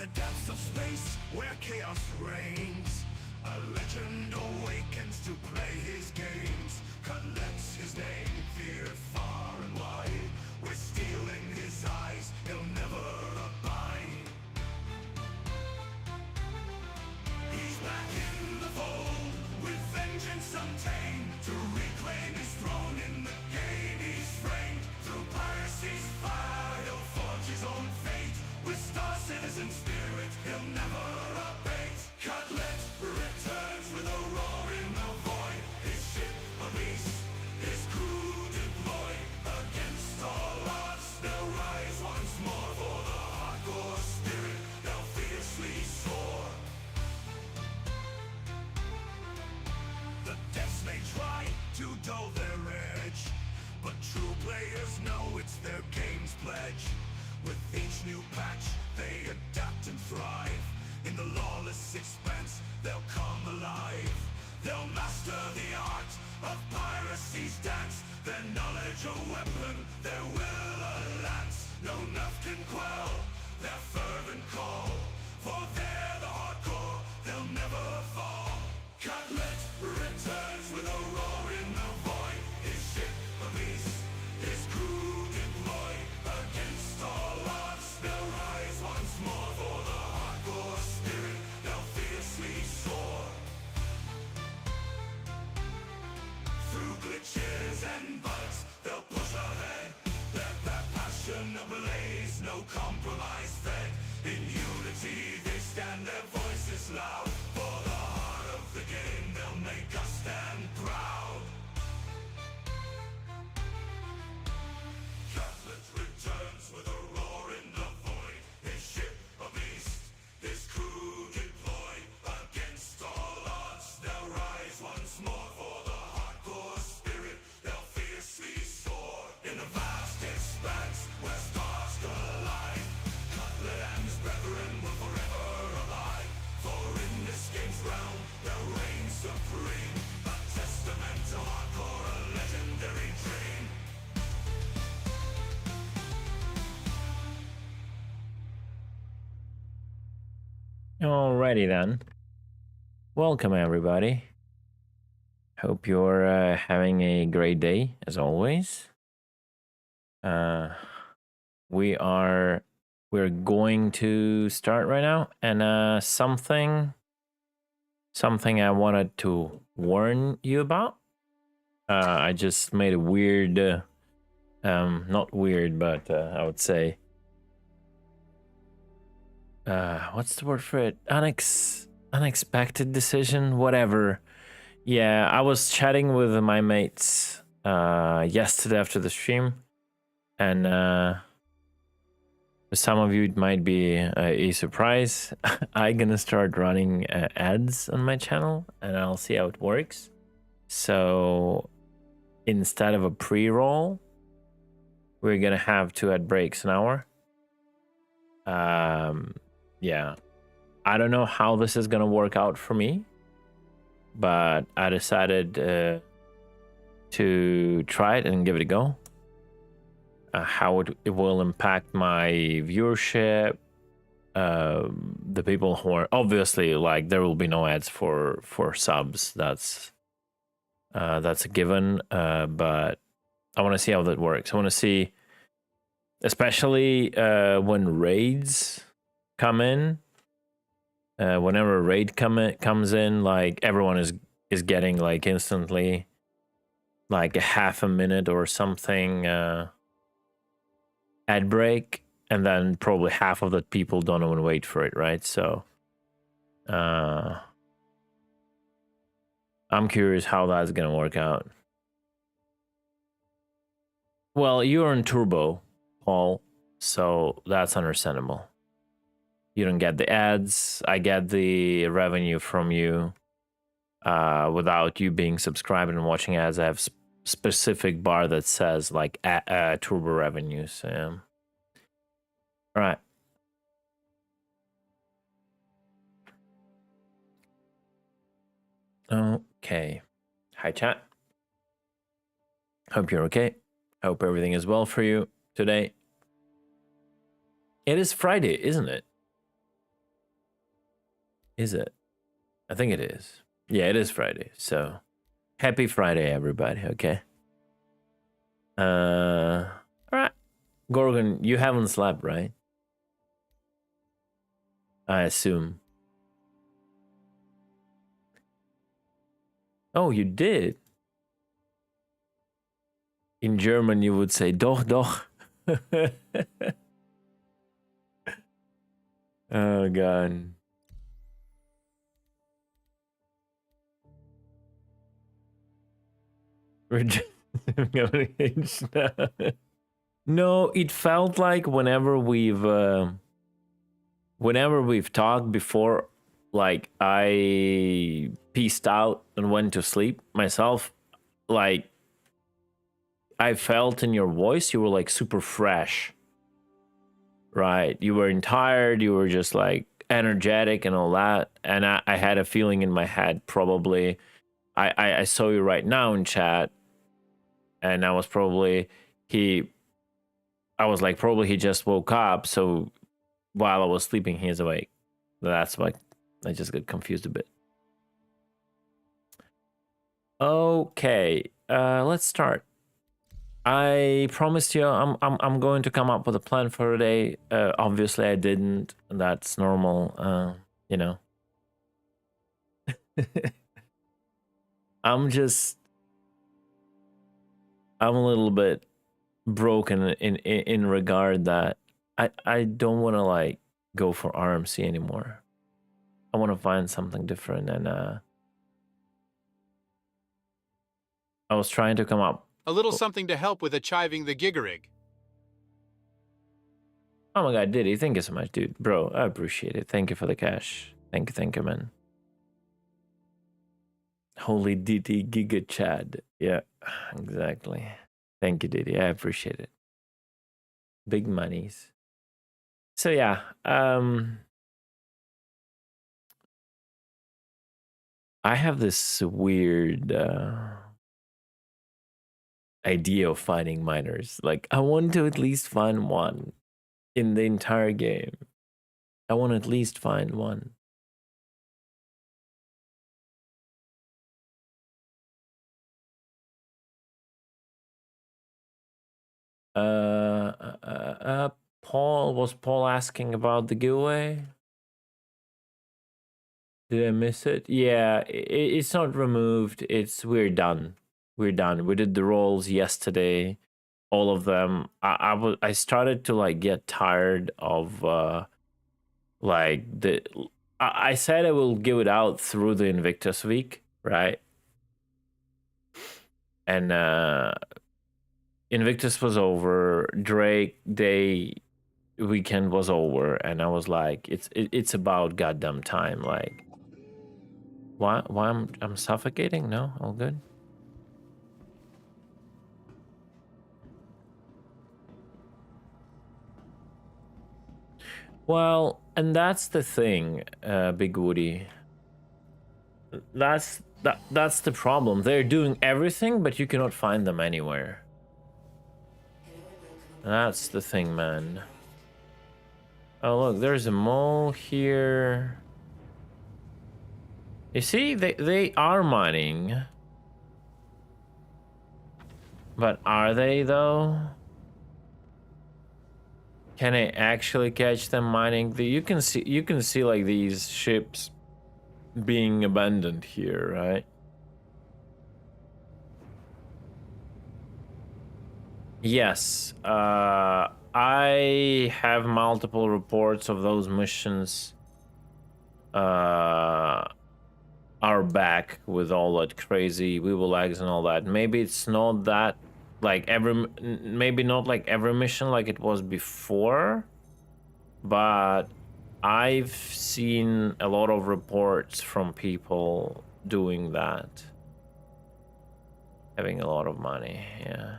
the depths of space where chaos reigns, a legend awakens to play his games. Collects his name, feared far and wide. With steel in his eyes, he'll never abide. He's back in the fold, with vengeance untamed, to reclaim his throne in the game he's framed. Through piracy's fire, he'll forge his own fate. With Star Citizen spirit, he'll never abate. Cutlet returns with a roar in the void. His ship a beast, his crew deployed. Against all odds, they'll rise once more. For the hardcore spirit, they'll fiercely soar. The depths may try to dull their edge, but true players know it's their game's pledge. With each new patch, they adapt and thrive. In the lawless expanse, they'll come alive. They'll master the art of piracy's dance. Their knowledge a weapon, their will a lance. No enough can quell their fervent call. For they're the hardcore, they'll never fall. Cutlet returns with a roar in the void. His ship a beast, his crew deployed. Against all odds, they'll rise once more. For the hardcore spirit, they'll fiercely soar. Through glitches and bugs, they'll push ahead. Let that passion ablaze, no compromise fed. In unity they stand, their voices loud. For the heart of the game, they'll make us stand proud. Cutlet returns with a roar in the void. His ship a beast, his crew deployed. Against all odds, they'll rise once more. For the hardcore spirit, they'll fiercely soar. In the vast expanse where stars collide, Cutlet and his brethren will forever abide. For in this game's realm, they'll reign supreme. A testament to hardcore, a legendary dream. Alrighty then. Welcome everybody. Hope you're having a great day as always. We're going to start right now, and something I wanted to warn you about. I just made a weird, not weird, but I would say, what's the word for it? Unexpected decision, whatever. Yeah, I was chatting with my mates yesterday after the stream, and for some of you it might be a surprise. I'm gonna start running ads on my channel, and I'll see how it works. So instead of a pre-roll, we're gonna have 2 ad breaks an hour. Yeah, I don't know how this is gonna work out for me, but I decided to try it and give it a go. How it will impact my viewership, the people who are obviously, like, there will be no ads for subs. That's a given. But I want to see how that works. I want to see, especially when raids come in. Whenever a raid comes in, like, everyone is getting, like, instantly, like, a half a minute or something ad break, and then probably half of the people don't even wait for it, right? So I'm curious how that's gonna work out. Well, you're in Turbo, Paul, so that's understandable. You don't get the ads. I get the revenue from you without you being subscribed and watching ads. I have specific bar that says, like, Turbo revenues. All right. Okay. Hi, chat. Hope you're okay. Hope everything is well for you today. It is Friday, isn't it? Is it? I think it is. Yeah, it is Friday. So happy Friday, everybody. Okay. All right. Gorgon, you haven't slept, right? I assume. Oh, you did. In German, you would say doch, doch. Oh, God. No, it felt like whenever we've talked before, like I peaced out and went to sleep myself, like I felt in your voice you were like super fresh, right? You weren't tired, you were just like energetic and all that. And I had a feeling in my head, probably I saw you right now in chat, and I was like, probably he just woke up, so while I was sleeping he's awake. That's why I just got confused a bit. Okay, let's start. I promised you I'm going to come up with a plan for today. Obviously I didn't. That's normal. You know. I'm a little bit broken in regard that I don't want to like go for RMC anymore. I want to find something different, and I was trying to come up a little something to help with achieving the gigarig. Oh my god, Diddy, thank you so much, dude. Bro, I appreciate it. Thank you for the cash. Thank you, man. Holy Diddy Giga Chad. Yeah, exactly. Thank you, Diddy. I appreciate it. Big monies. So yeah, I have this weird idea of finding miners. Like, I want to at least find one in the entire game. I want to at least find one. Paul, was Paul asking about the giveaway? Did I miss it? Yeah, it's not removed. We're done. We're done. We did the rolls yesterday, all of them. I started to like get tired of like I said I will give it out through the Invictus week, right? And Invictus was over. Drake Day weekend was over, and I was like, it's about goddamn time. Like, why I'm suffocating? No, all good. Well, and that's the thing, Big Woody. That's the problem. They're doing everything, but you cannot find them anywhere. That's the thing, man. Oh look, there's a mole here. You see, they are mining. But are they though? Can I actually catch them mining? You can see like these ships being abandoned here, right? Yes. I have multiple reports of those missions are back with all that crazy Weevil lags and all that. Maybe it's not that like maybe not like every mission like it was before, but I've seen a lot of reports from people doing that, having a lot of money. Yeah.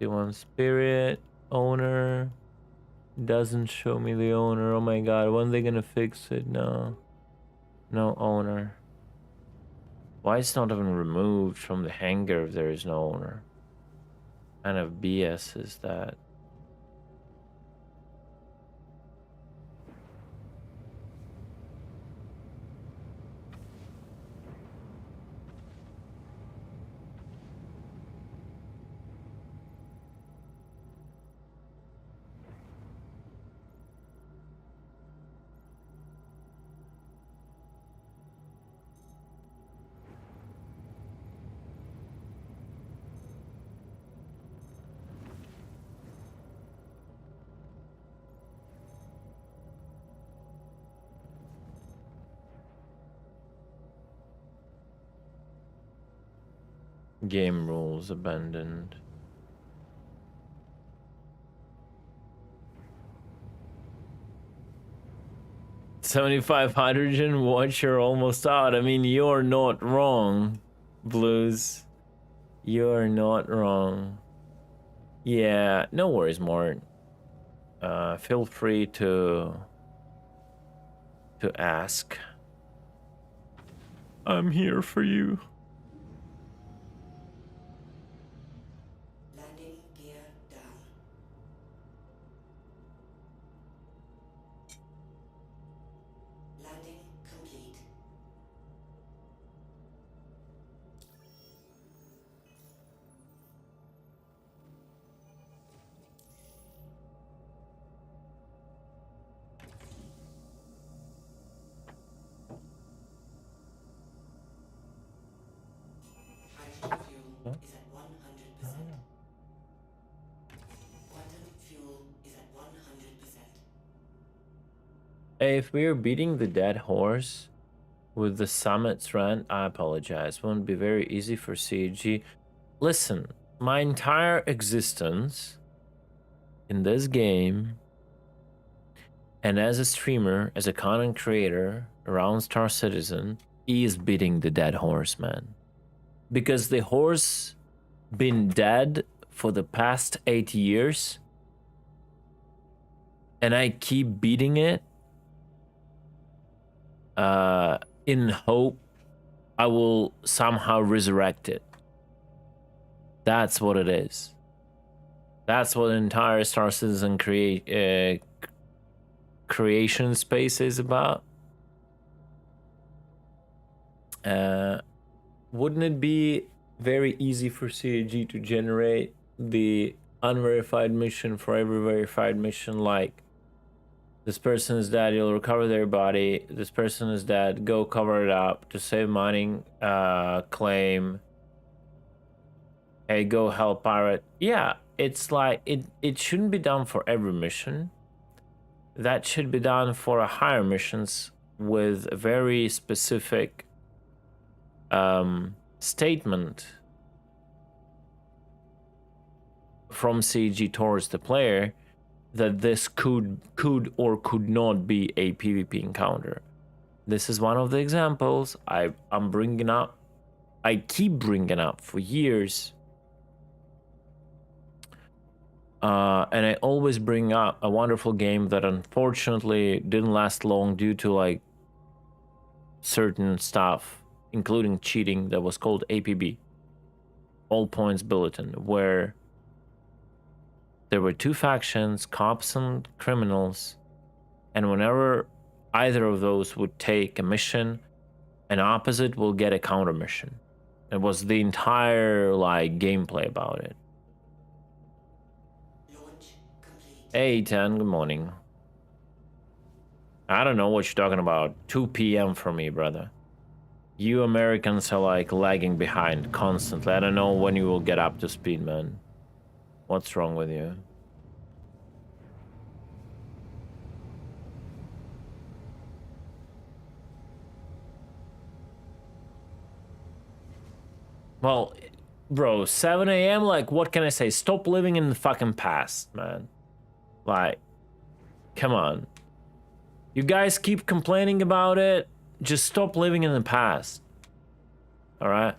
D1 spirit owner doesn't show me the owner. Oh my god, when are they gonna fix it? No owner. Why it's not even removed from the hangar if there is no owner? What kind of BS is that? Game rules abandoned. $75 hydrogen, watch, you're almost out. I mean, you're not wrong, Blues. You're not wrong. Yeah, no worries, Mort. Feel free to ask. I'm here for you. Landing gear down. Landing complete. Hydrogen fuel is at 100%. Quantum fuel is at 100%. Hey, if we're beating the dead horse with the summit's run, I apologize. Won't be very easy for CG. Listen, my entire existence in this game and as a streamer, as a content creator around Star Citizen, is beating the dead horse, man. Because the horse been dead for the past 8 years and I keep beating it in hope I will somehow resurrect it. That's what it is. That's what the entire Star Citizen creation space is about. Wouldn't it be very easy for CAG to generate the unverified mission for every verified mission, like this person is dead, you'll recover their body, this person is dead, go cover it up to save mining claim, hey, go help pirate. Yeah, it's like it shouldn't be done for every mission. That should be done for higher missions with a very specific statement from CG towards the player that this could or could not be a PvP encounter. This is one of the examples I'm bringing up. I keep bringing up for years. And I always bring up a wonderful game that unfortunately didn't last long due to like certain stuff, including cheating, that was called APB, All Points Bulletin, where there were two factions, cops and criminals, and whenever either of those would take a mission, an opposite will get a counter mission. It was the entire like gameplay about it. Hey, 10, good morning. I don't know what you're talking about. 2 p.m. for me, brother. You Americans are like lagging behind constantly. I don't know when you will get up to speed, man. What's wrong with you? Well, bro, 7 a.m., like, what can I say? Stop living in the fucking past, man. Like, come on. You guys keep complaining about it. Just stop living in the past. All right?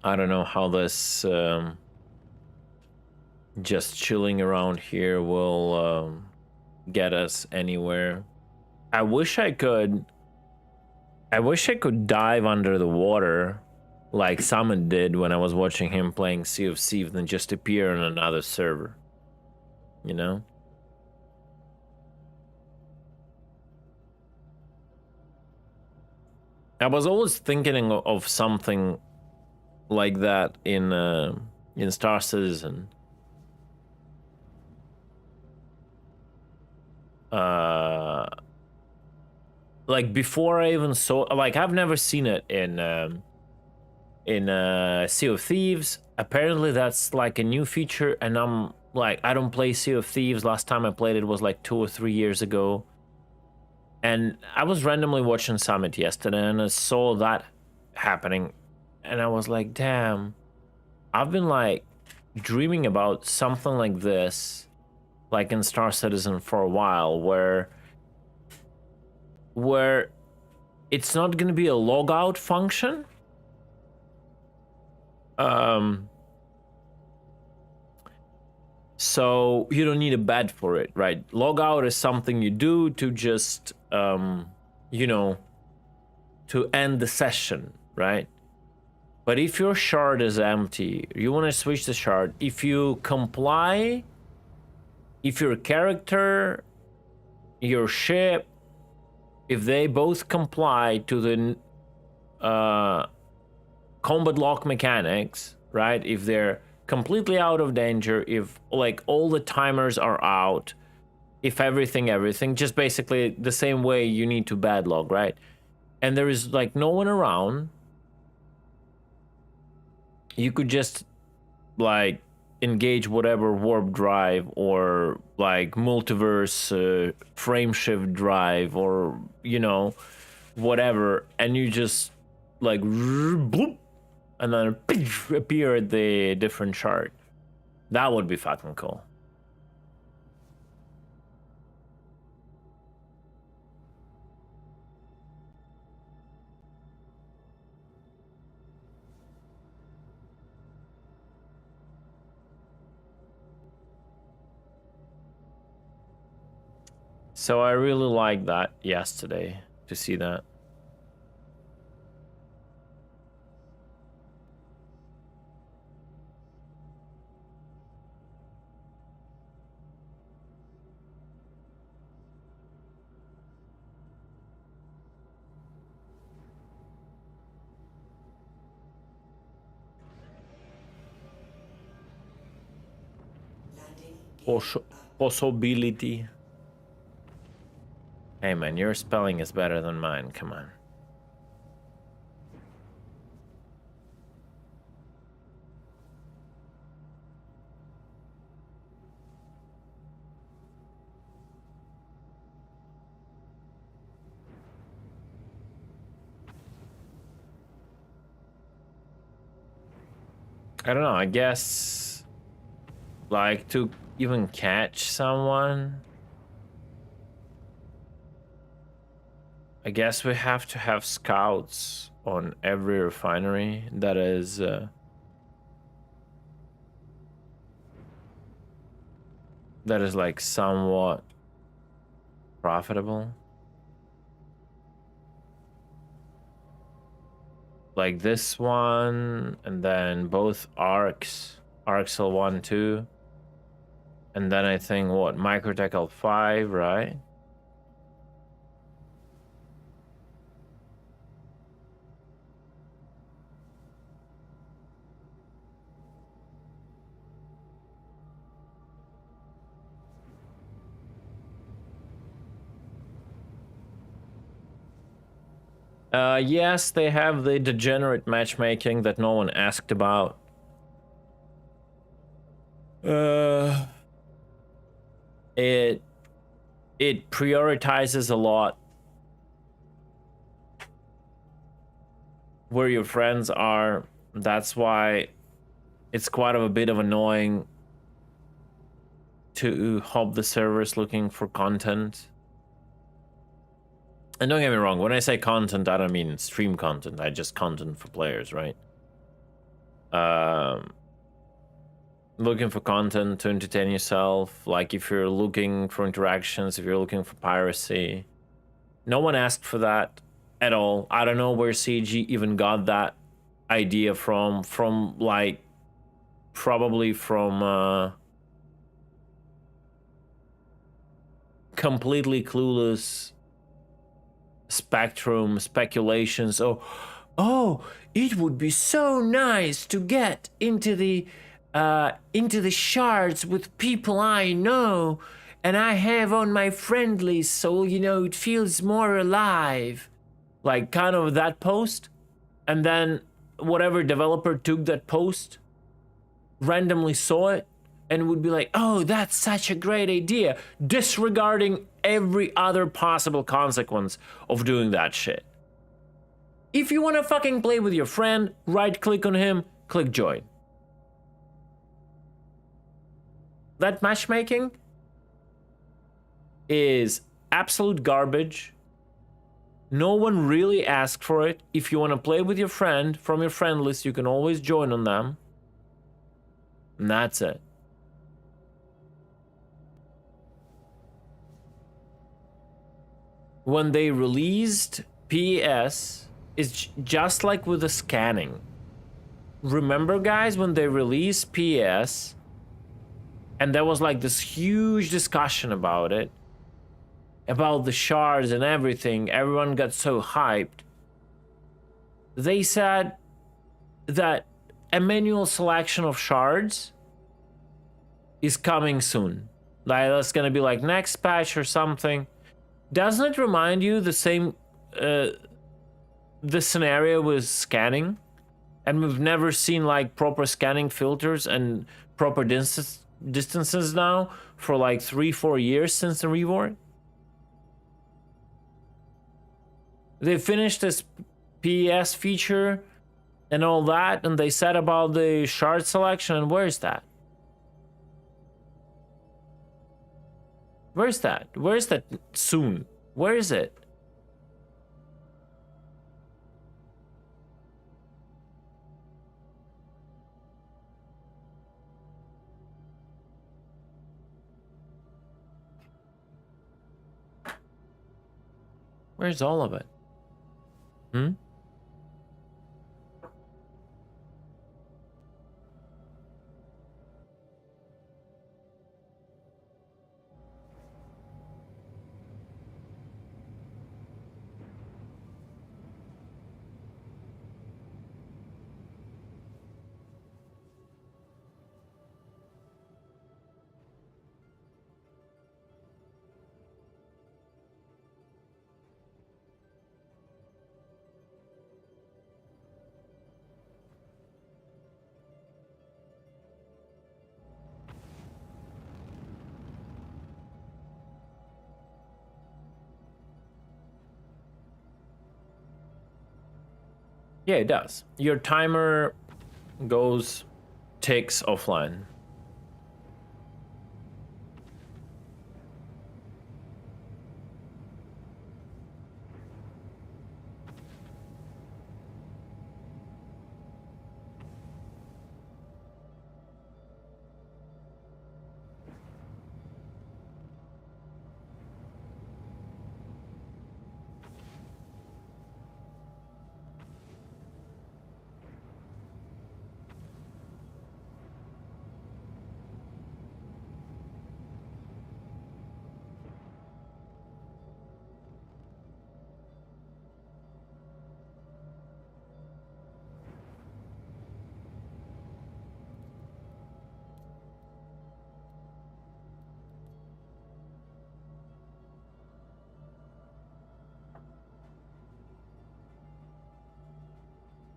I don't know how this just chilling around here will get us anywhere. I wish I could dive under the water like Summon did when I was watching him playing Sea of Thieves and just appear on another server. You know? I was always thinking of something like that in Star Citizen. like before I even saw, like I've never seen it in Sea of Thieves. Apparently that's like a new feature, and I'm like, I don't play Sea of Thieves. Last time I played it was like 2 or 3 years ago. And I was randomly watching Summit yesterday and I saw that happening, and I was like, damn, I've been like dreaming about something like this, like in Star Citizen for a while, where it's not gonna be a logout function. So you don't need a bed for it, right? Logout is something you do to just, you know, to end the session, right? But if your shard is empty, you want to switch the shard. If you comply, if your character, your ship, if they both comply to the combat lock mechanics, right? If they're completely out of danger, if like all the timers are out, if everything, just basically the same way you need to bad log, right? And there is like no one around, you could just like engage whatever warp drive or like multiverse frame shift drive or, you know, whatever, and you just like bloop, and then appear at the different chart. That would be fucking cool. So I really liked that yesterday, to see that. Possibility. Hey man, your spelling is better than mine, come on. I don't know, I guess like to even catch someone, I guess we have to have scouts on every refinery that is like somewhat profitable. Like this one, and then both arcs L1, 2, and then I think what, Microtech L5, right? Yes, they have the degenerate matchmaking that no one asked about. It prioritizes a lot where your friends are. That's why it's quite a bit of annoying to hop the servers looking for content. And don't get me wrong, when I say content, I don't mean stream content. I just content for players, right? Looking for content to entertain yourself. Like if you're looking for interactions, if you're looking for piracy. No one asked for that at all. I don't know where CG even got that idea from like, probably from completely clueless Spectrum speculations. Oh, it would be so nice to get into the shards with people I know and I have on my friend list, so you know it feels more alive. Like kind of that post, and then whatever developer took that post, randomly saw it, and would be like, oh, that's such a great idea, disregarding every other possible consequence of doing that shit. If you want to fucking play with your friend, right click on him, click join. That matchmaking is absolute garbage. No one really asked for it. If you want to play with your friend from your friend list, you can always join on them. And that's it. When they released PES, it's just like with the scanning. Remember, guys, when they released PES, and there was like this huge discussion about it, about the shards and everything, everyone got so hyped. They said that a manual selection of shards is coming soon. Like that's gonna be like next patch or something. Doesn't it remind you the same, the scenario with scanning? And we've never seen like proper scanning filters and proper distances now for like 3-4 years since the rework. They finished this PES feature and all that, and they said about the shard selection, and where is that? Where's that? Where's that soon? Where is it? Where's all of it? Hmm? Yeah, it does. Your timer ticks offline.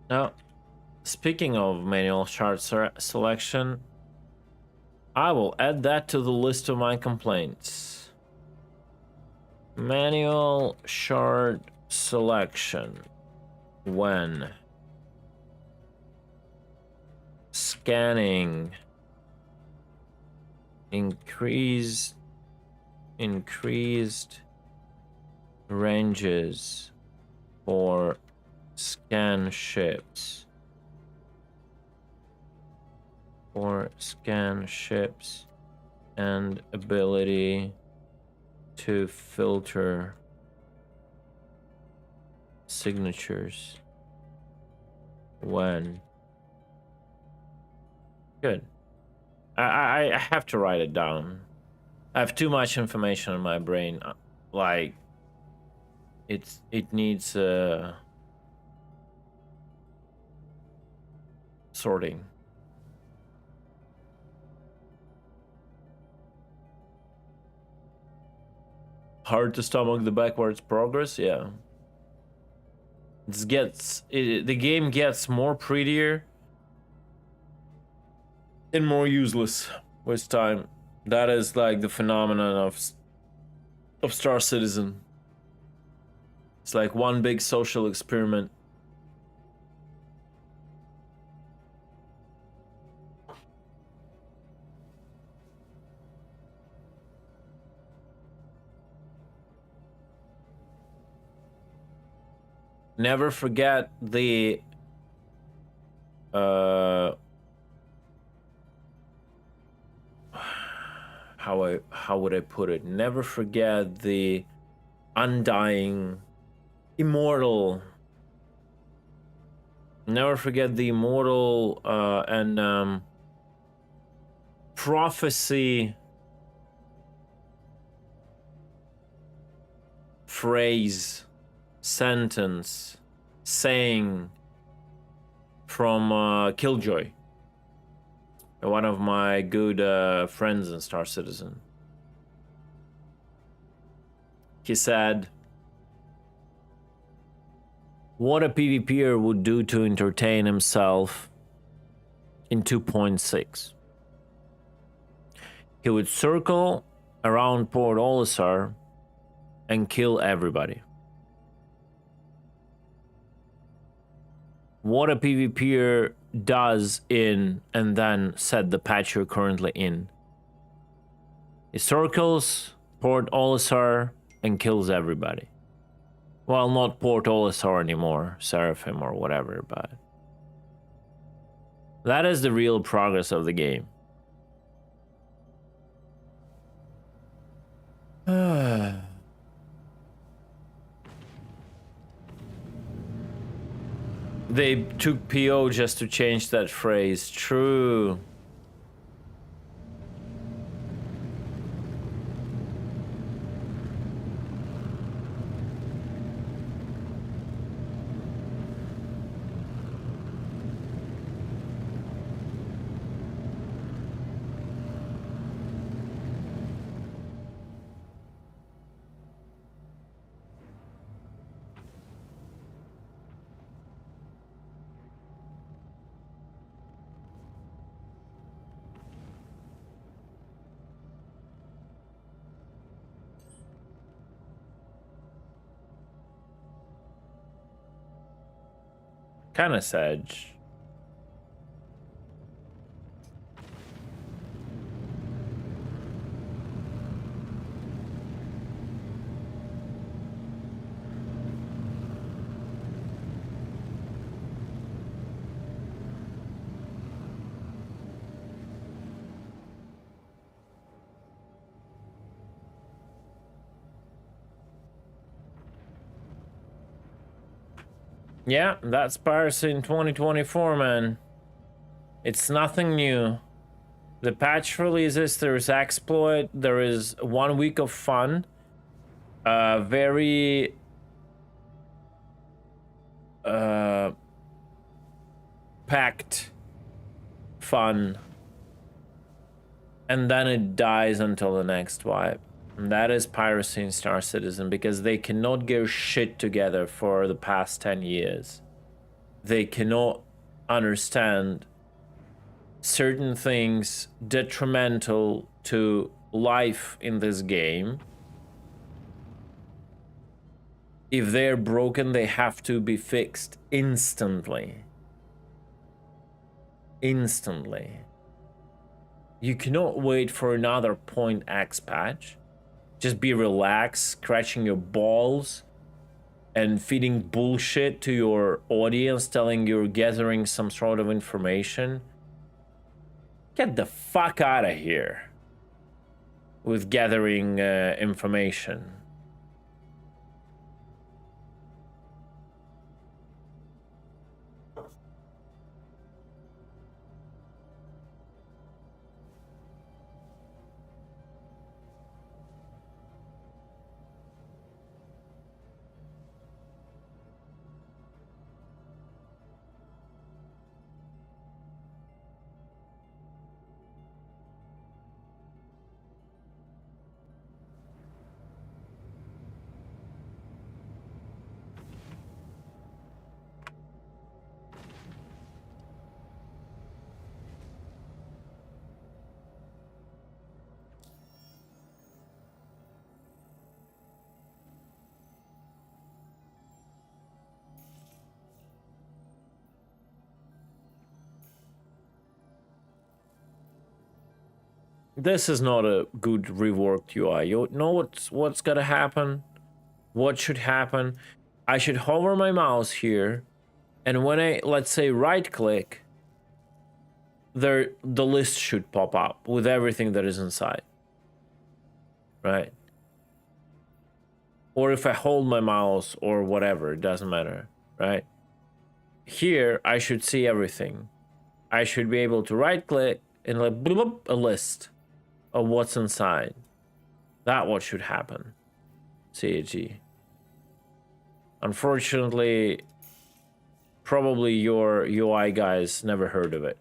Now, speaking of manual shard selection, I will add that to the list of my complaints. Manual shard selection when scanning increased ranges for scan ships and ability to filter signatures when good. I have to write it down. I have too much information in my brain. Like it needs sorting. Hard to stomach the backwards progress, yeah. The game gets more prettier and more useless with time. That is like the phenomenon of Star Citizen. It's like one big social experiment. Never forget the how would I put it? Never forget the undying, immortal. Never forget the immortal and prophecy phrase, sentence, saying from Killjoy, one of my good friends in Star Citizen. He said, what a PvPer would do to entertain himself in 2.6. He would circle around Port Olisar and kill everybody. What a PvPer does in, and then set the patch you're currently in. He circles Port Olisar and kills everybody. Well, not Port Olisar anymore, Seraphim or whatever, but that is the real progress of the game. They took PO just to change that phrase. True. Kinda sad. Yeah, that's piracy in 2024, man. It's nothing new. The patch releases, there's exploit, there is 1 week of fun. Very packed fun. And then it dies until the next wipe. And that is piracy in Star Citizen, because they cannot get shit together for the past 10 years. They cannot understand certain things detrimental to life in this game. If they're broken, they have to be fixed instantly. Instantly. You cannot wait for another Point X patch. Just be relaxed, scratching your balls, and feeding bullshit to your audience, telling you're gathering some sort of information. Get the fuck out of here with gathering information. This is not a good reworked UI. You know what's gonna happen? What should happen? I should hover my mouse here, and when I, let's say, right click, the list should pop up with everything that is inside. Right? Or if I hold my mouse or whatever, it doesn't matter, right? Here, I should see everything. I should be able to right click and like bloop, a list of what's inside. That what should happen. CAG. Unfortunately, probably your UI guys never heard of it.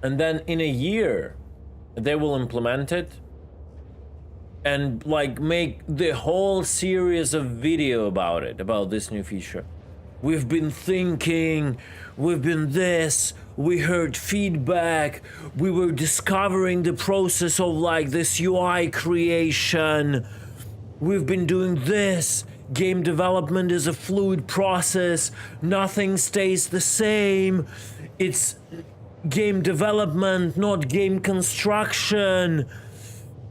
And then in a year, they will implement it and like make the whole series of video about it, about this new feature. We've been thinking, we've been this, we heard feedback, we were discovering the process of like this UI creation. We've been doing this. Game development is a fluid process. Nothing stays the same. It's game development, not game construction.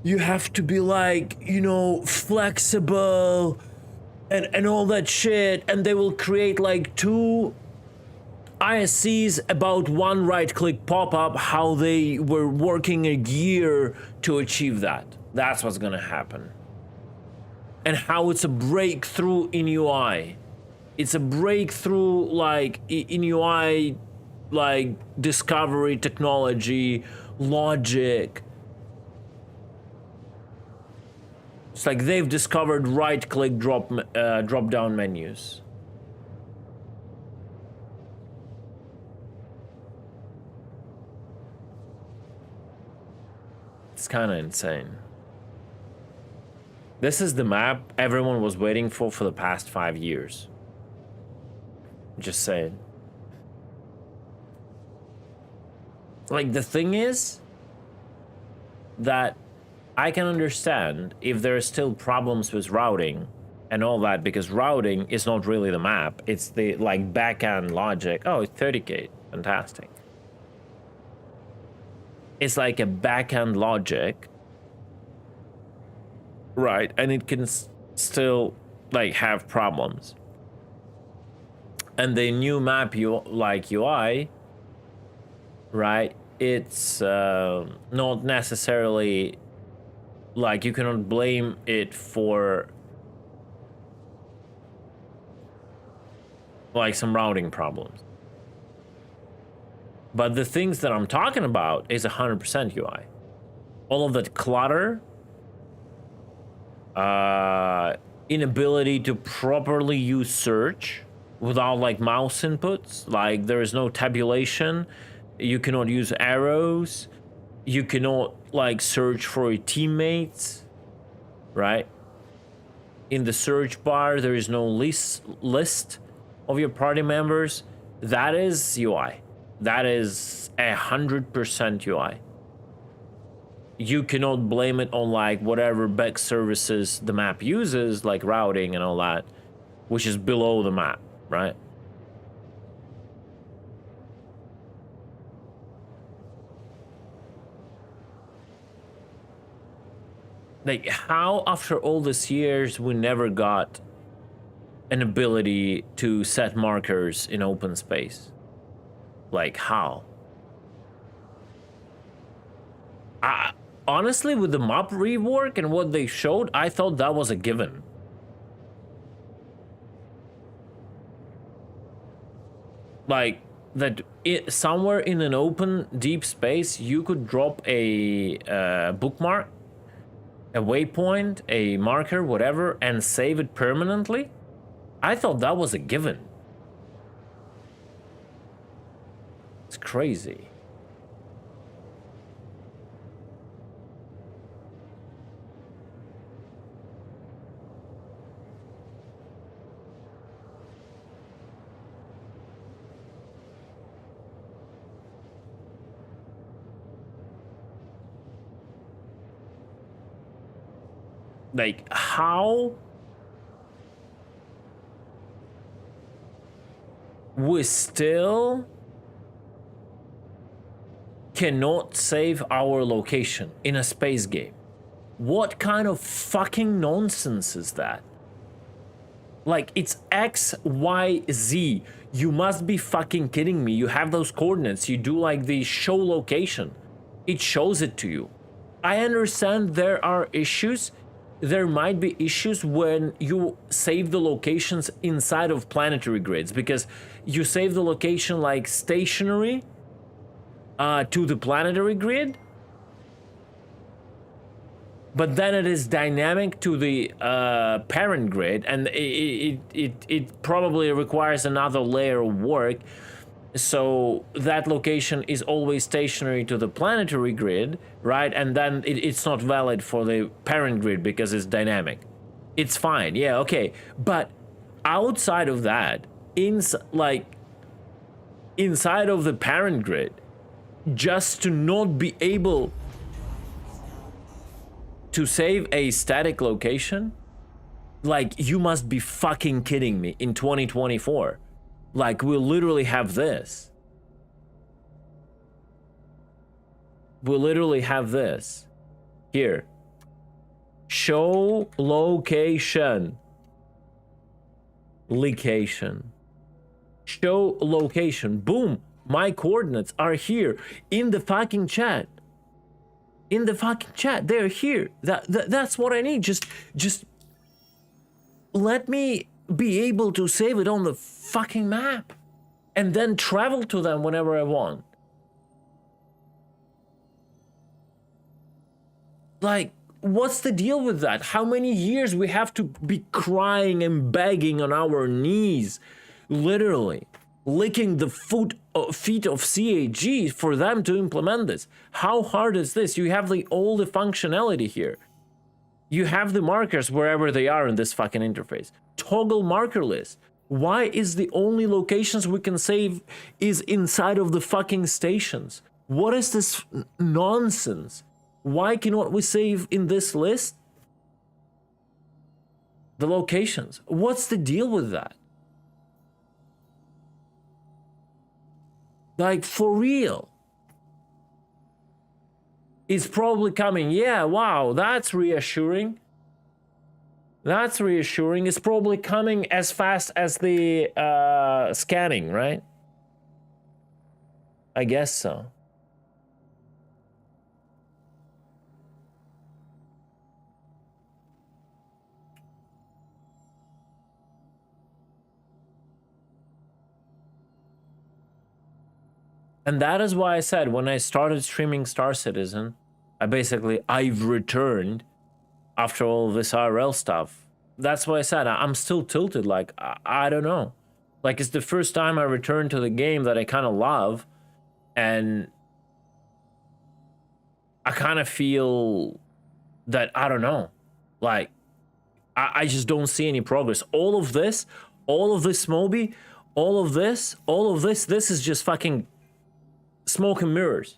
You have to be like, you know, flexible and all that shit. And they will create like 2 ISCs about 1 right-click pop-up, how they were working a year to achieve that. That's what's gonna happen. And how it's a breakthrough in UI. It's a breakthrough like in UI, like discovery, technology, logic. It's like they've discovered right-click drop-down menus. It's kind of insane. This is the map everyone was waiting for the past 5 years. Just saying. Like, the thing is that I can understand if there are still problems with routing and all that, because routing is not really the map. It's the, like, backend logic. Oh, it's 30K. Fantastic. It's like a backend logic. Right, and it can still, like, have problems. And the new map UI, right, it's not necessarily, like, you cannot blame it for, like, some routing problems. But the things that I'm talking about is 100% UI. All of that clutter, inability to properly use search without like mouse inputs, like there is no tabulation, you cannot use arrows, you cannot like search for your teammates, right? In the search bar there is no list of your party members. That is UI. That is 100% UI. You cannot blame it on like whatever back services the map uses, like routing and all that, which is below the map, right? Like, how after all these years we never got an ability to set markers in open space? Like, how? Honestly, with the map rework and what they showed, I thought that was a given. Like, that somewhere in an open, deep space, you could drop a bookmark, a waypoint, a marker, whatever, and save it permanently. I thought that was a given. It's crazy. Like, how we still cannot save our location in a space game? What kind of fucking nonsense is that? Like, it's X, Y, Z. You must be fucking kidding me. You have those coordinates. You do like the show location. It shows it to you. I understand there are issues. There might be issues when you save the locations inside of planetary grids, because you save the location like stationary to the planetary grid, but then it is dynamic to the parent grid, and it probably requires another layer of work. So that location is always stationary to the planetary grid, right? And then it's not valid for the parent grid because it's dynamic. It's fine, yeah, okay. But outside of that, inside of the parent grid, just to not be able to save a static location, like, you must be fucking kidding me in 2024. Like, we'll literally have this. We'll literally have this. Here. Show location. Location. Show location. Boom. My coordinates are here in the fucking chat. In the fucking chat. They're here. That's what I need. Just let me be able to save it on the fucking map and then travel to them whenever I want. Like, what's the deal with that? How many years we have to be crying and begging on our knees, literally licking the feet of CAG for them to implement this? How hard is this? You have all the functionality here. You have the markers wherever they are in this fucking interface. Toggle marker list. Why is the only locations we can save is inside of the fucking stations? What is this nonsense? Why cannot we save in this list the locations? What's the deal with that? Like, for real. It's probably coming. Yeah, wow, that's reassuring. That's reassuring. It's probably coming as fast as the scanning, right? I guess so. And that is why I said when I started streaming Star Citizen, I've returned after all this IRL stuff. That's why I said I'm still tilted. Like, I don't know. Like, it's the first time I returned to the game that I kind of love, and I kind of feel that, I don't know. Like, I just don't see any progress. All of this, Moby, all of this, this is just fucking smoke and mirrors.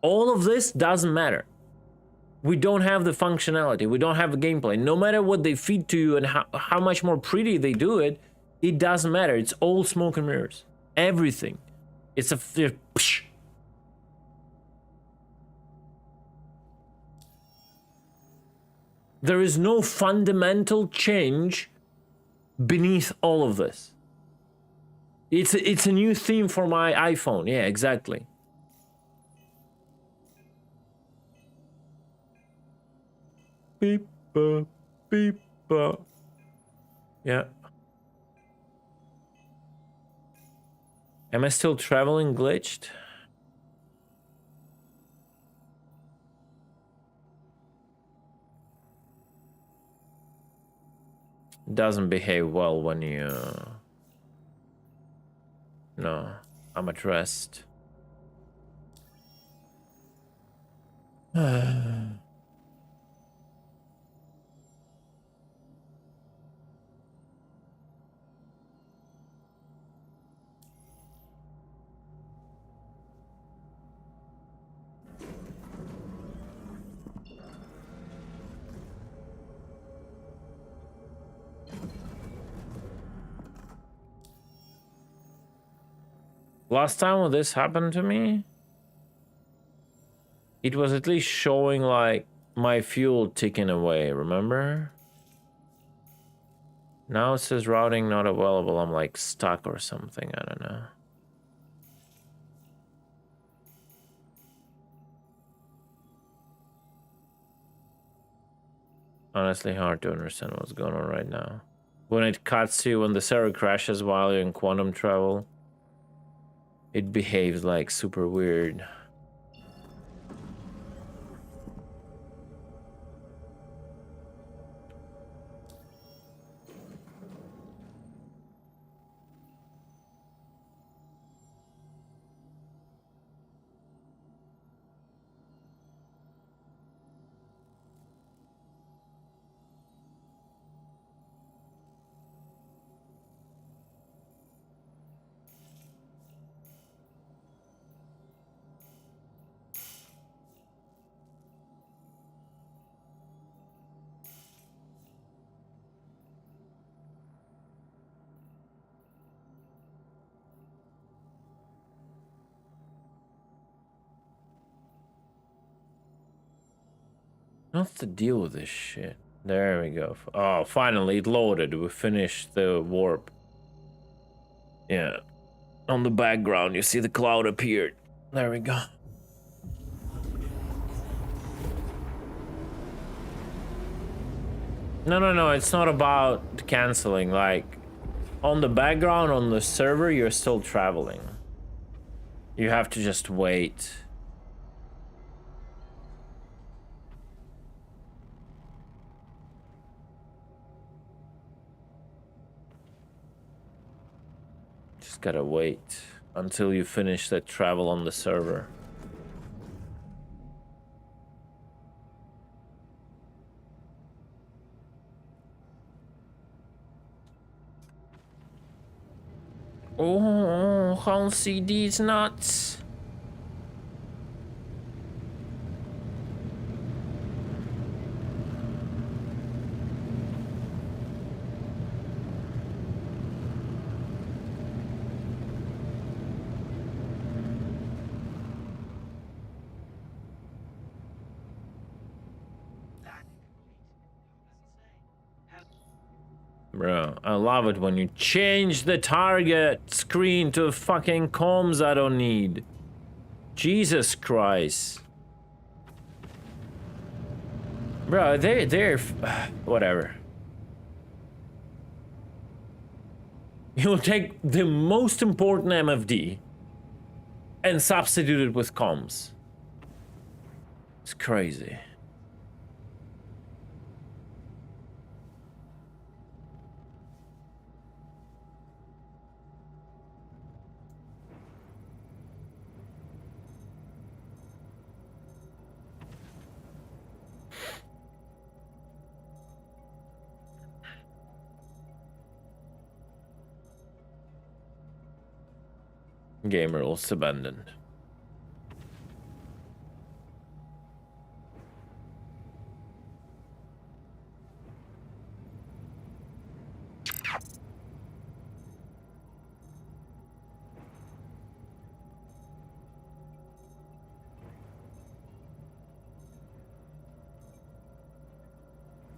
All of this doesn't matter. We don't have the functionality. We don't have the gameplay. No matter what they feed to you and how much more pretty they do it, it doesn't matter. It's all smoke and mirrors. Everything. It's a... Psh. There is no fundamental change beneath all of this. It's a new theme for my iPhone. Yeah, exactly. Beep, beep, yeah. Am I still traveling glitched? Doesn't behave well when you... No, I'm at rest. last time when this happened to me, it was at least showing like my fuel ticking away, remember? Now it says routing not available. I'm like stuck or something, I don't know. Honestly, hard to understand what's going on right now. When it cuts you, when the server crashes while you're in quantum travel, it behaves like super weird. What's the deal with this shit? There we go. Oh, finally it loaded. We finished the warp. Yeah. On the background, you see the cloud appeared. There we go. No, it's not about canceling. Like, on the background, on the server, you're still traveling. You have to just wait. Just gotta wait until you finish that travel on the server. Oh, can't see these nuts. Bro, I love it when you change the target screen to fucking comms I don't need. Jesus Christ. Bro, they're whatever. You'll take the most important MFD and substitute it with comms. It's crazy. Game rules abandoned.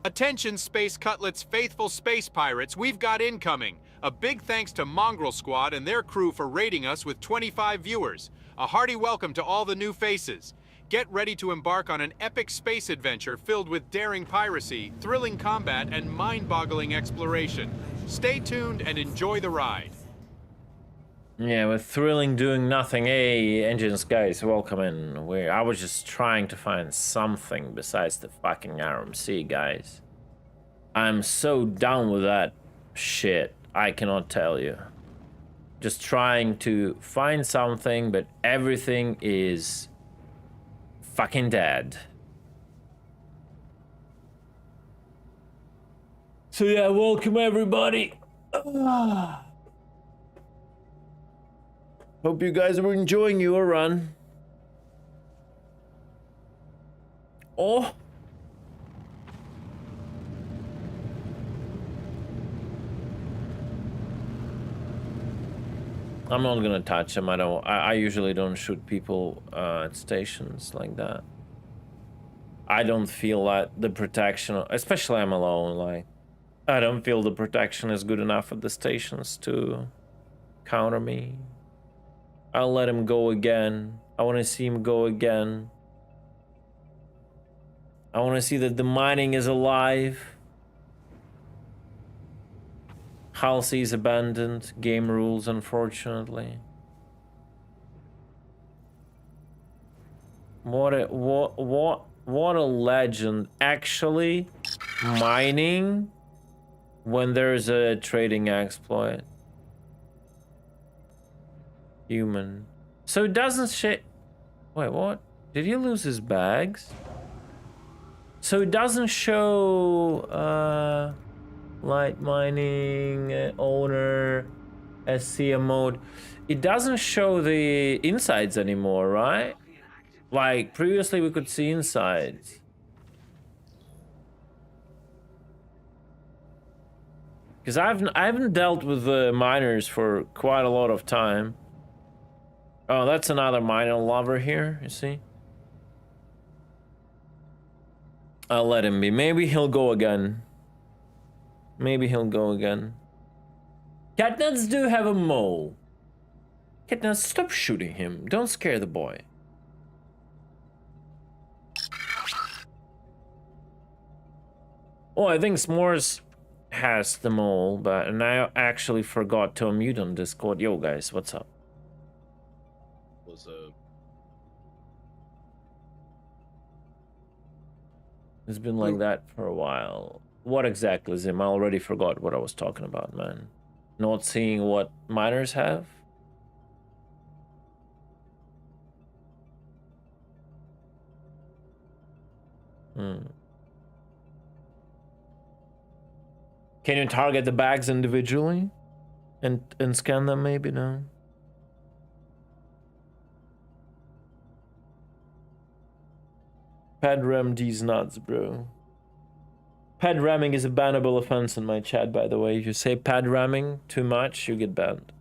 Attention, Space Cutlet's faithful space pirates, we've got incoming. A big thanks to Mongrel Squad and their crew for rating us with 25 viewers. A hearty welcome to all the new faces. Get ready to embark on an epic space adventure filled with daring piracy, thrilling combat, and mind-boggling exploration. Stay tuned and enjoy the ride. Yeah, with thrilling doing nothing. Hey, engines guys, welcome in. I was just trying to find something besides the fucking RMC, guys. I'm so down with that shit, I cannot tell you. Just trying to find something, but everything is fucking dead. So yeah, welcome everybody. Hope you guys are enjoying your run. Oh. I'm not gonna touch them. I usually don't shoot people at stations like that. I don't feel that the protection, especially I'm alone, like, I don't feel the protection is good enough at the stations to counter me. I'll let him go again. I want to see him go again. I want to see that the mining is alive. Halsey is abandoned. Game rules, unfortunately. What a legend. Actually mining when there's a trading exploit. Human. So it doesn't shit. Wait, what? Did he lose his bags? So it doesn't show light mining owner SCM mode. It doesn't show the insides anymore, right? Like previously we could see insides. Because I haven't dealt with the miners for quite a lot of time. Oh, that's another miner lover here, you see? I'll let him be. Maybe he'll go again. Maybe he'll go again. Catnuts do have a mole. Catnuts, stop shooting him. Don't scare the boy. Oh, I think S'mores has the mole, but and I actually forgot to unmute on Discord. Yo, guys, what's up? It's been like that for a while. What exactly, Zim? I already forgot what I was talking about, man. Not seeing what miners have? Hmm. Can you target the bags individually? And scan them, maybe? No? Pad ram these nuts, bro. Pad ramming is a bannable offense in my chat, by the way. If you say pad ramming too much, you get banned.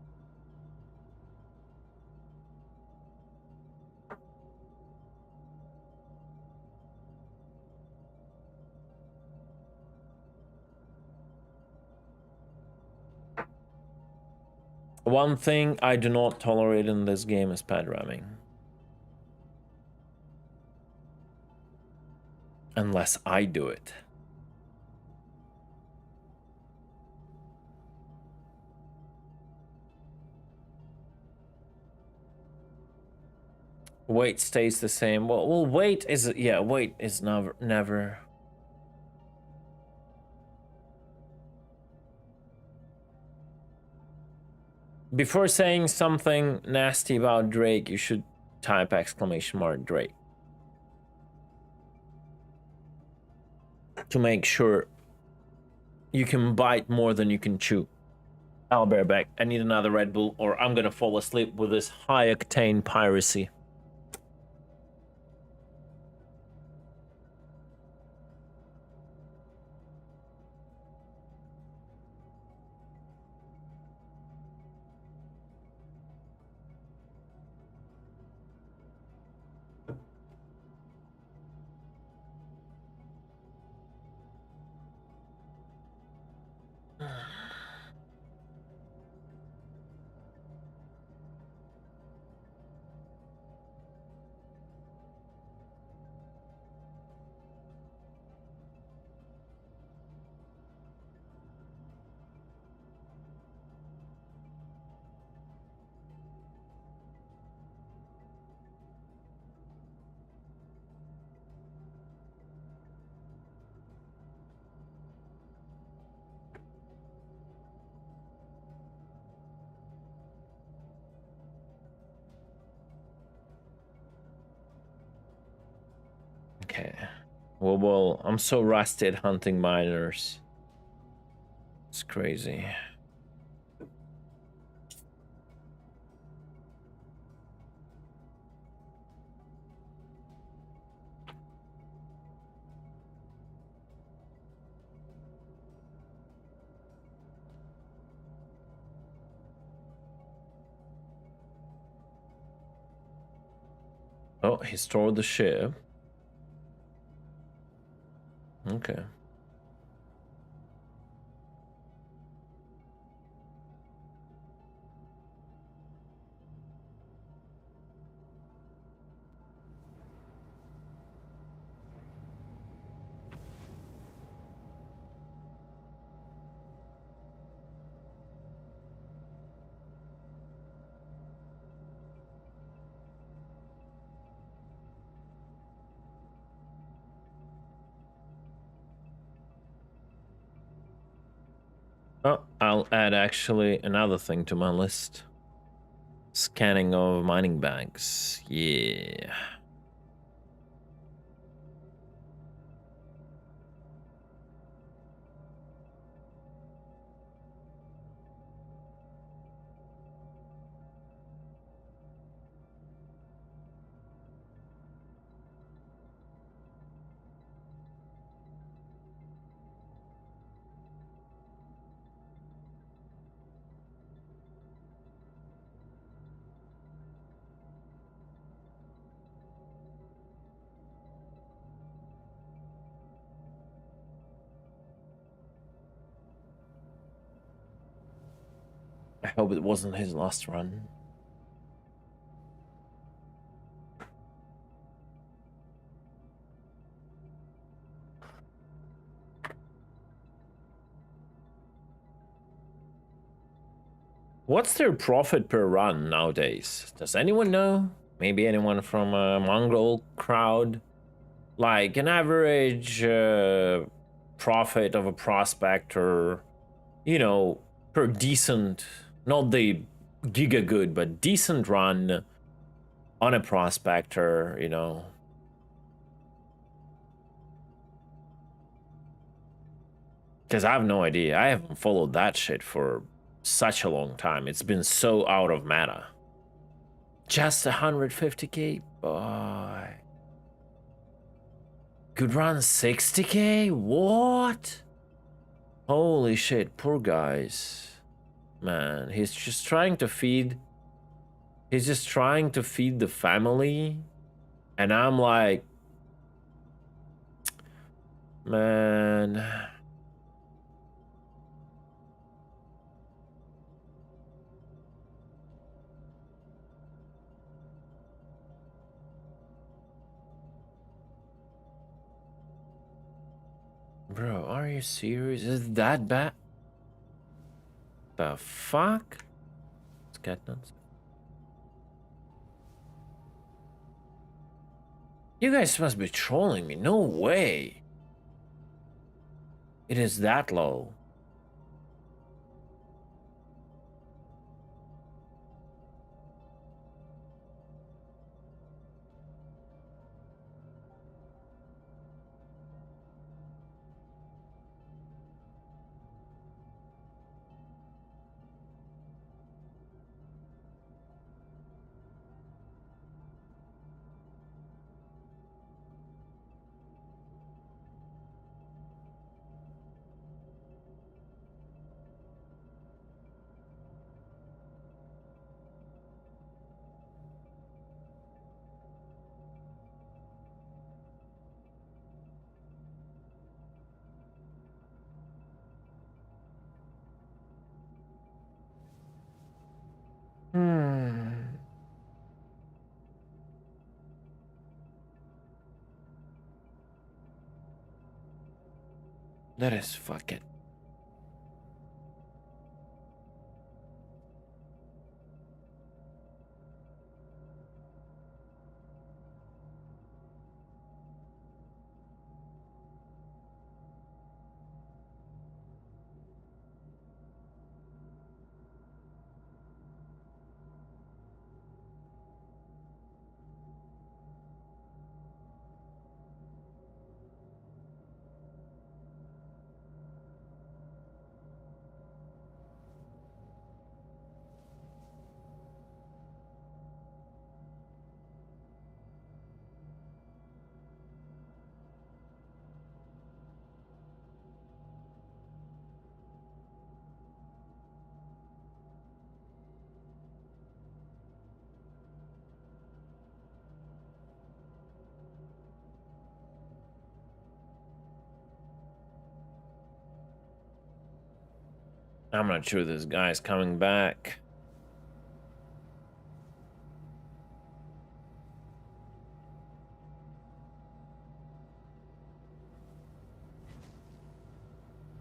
One thing I do not tolerate in this game is pad ramming. Unless I do it. Weight stays the same. Well, weight is, yeah, weight is never. Before saying something nasty about Drake, you should type exclamation mark Drake. To make sure you can bite more than you can chew. I'll bear back. I need another Red Bull or I'm gonna fall asleep with this high octane piracy. Okay. Well, I'm so rusty at hunting miners. It's crazy. Oh, he stored the ship. Okay. Oh, I'll add actually another thing to my list. Scanning of mining banks. Yeah. I hope it wasn't his last run. What's their profit per run nowadays? Does anyone know? Maybe anyone from a Mongol crowd? Like an average profit of a prospector, you know, per decent, not the giga good, but decent run on a prospector, you know. Because I have no idea. I haven't followed that shit for such a long time. It's been so out of meta. Just 150k? Boy. Could run 60k? What? Holy shit, poor guys. Man, he's just trying to feed. He's just trying to feed the family. And I'm like, man. Bro, are you serious? Is it that bad? The fuck? It's cat nuts. You guys must be trolling me. No way. It is that low. That is fucking. I'm not sure this guy's coming back.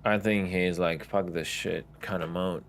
I think he's like, fuck this shit kind of mode.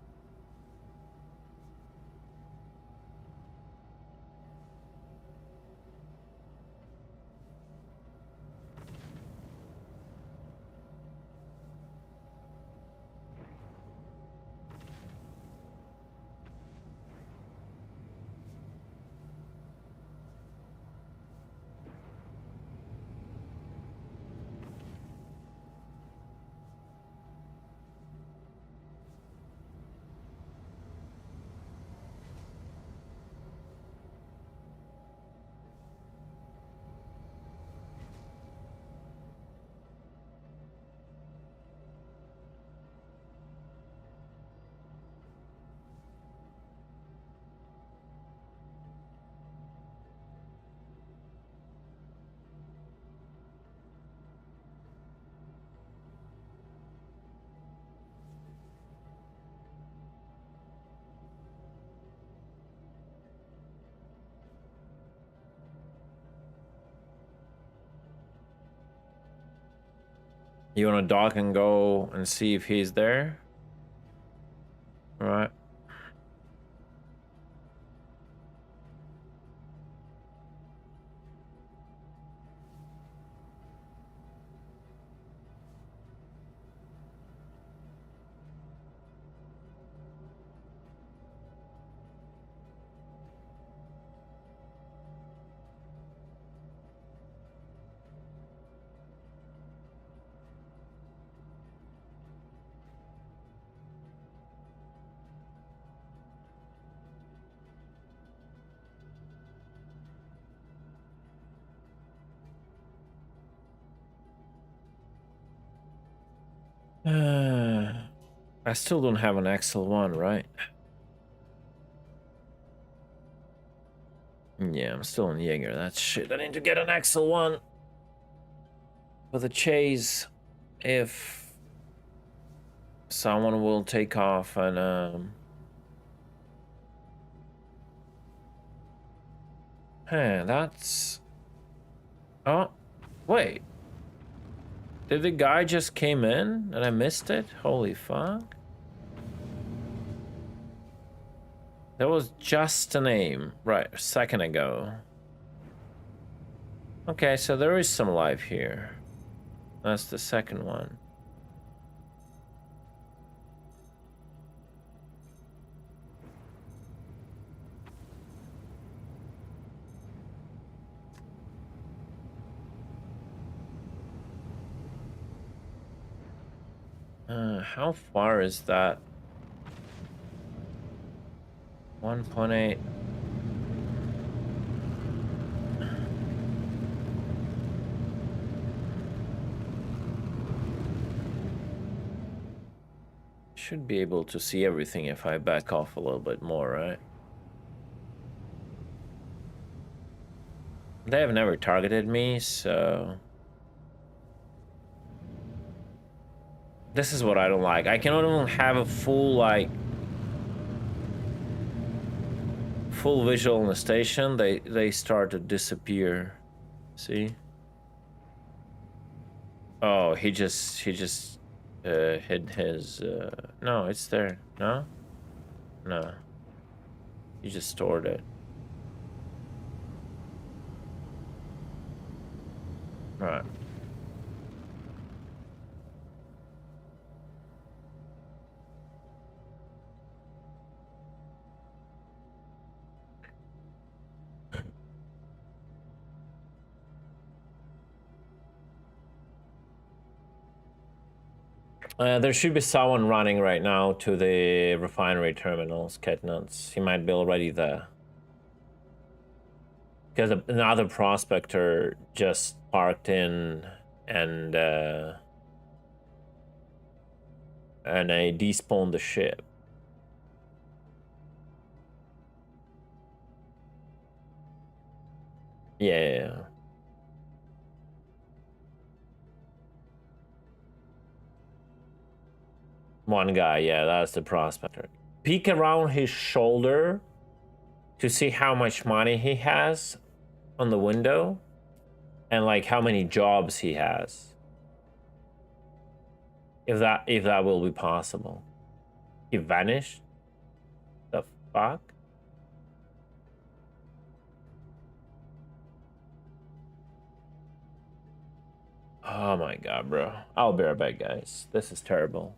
You wanna dock and go and see if he's there? All right. I still don't have an Excel one, right? Yeah, I'm still in Jaeger. That's shit. I need to get an Excel one for the chase if someone will take off and Hey, that's... Oh, wait. Did the guy just came in and I missed it? Holy fuck. That was just a name, right, a second ago. Okay, so there is some life here. That's the second one. How far is that? 1.8. Should be able to see everything if I back off a little bit more, right? They have never targeted me, so... This is what I don't like. I cannot even have a full, like... full visual on the station. They start to disappear. See? Oh, he just hid his... No, it's there. No? No. He just stored it. Right. There should be someone running right now to the refinery terminals, Ketnuts. He might be already there. Because another prospector just parked in and I despawned the ship. Yeah. One guy, yeah, that's the prospector. Peek around his shoulder to see how much money he has on the window and like how many jobs he has. If that will be possible. He vanished? The fuck? Oh my god, bro. I'll be right back, guys. This is terrible.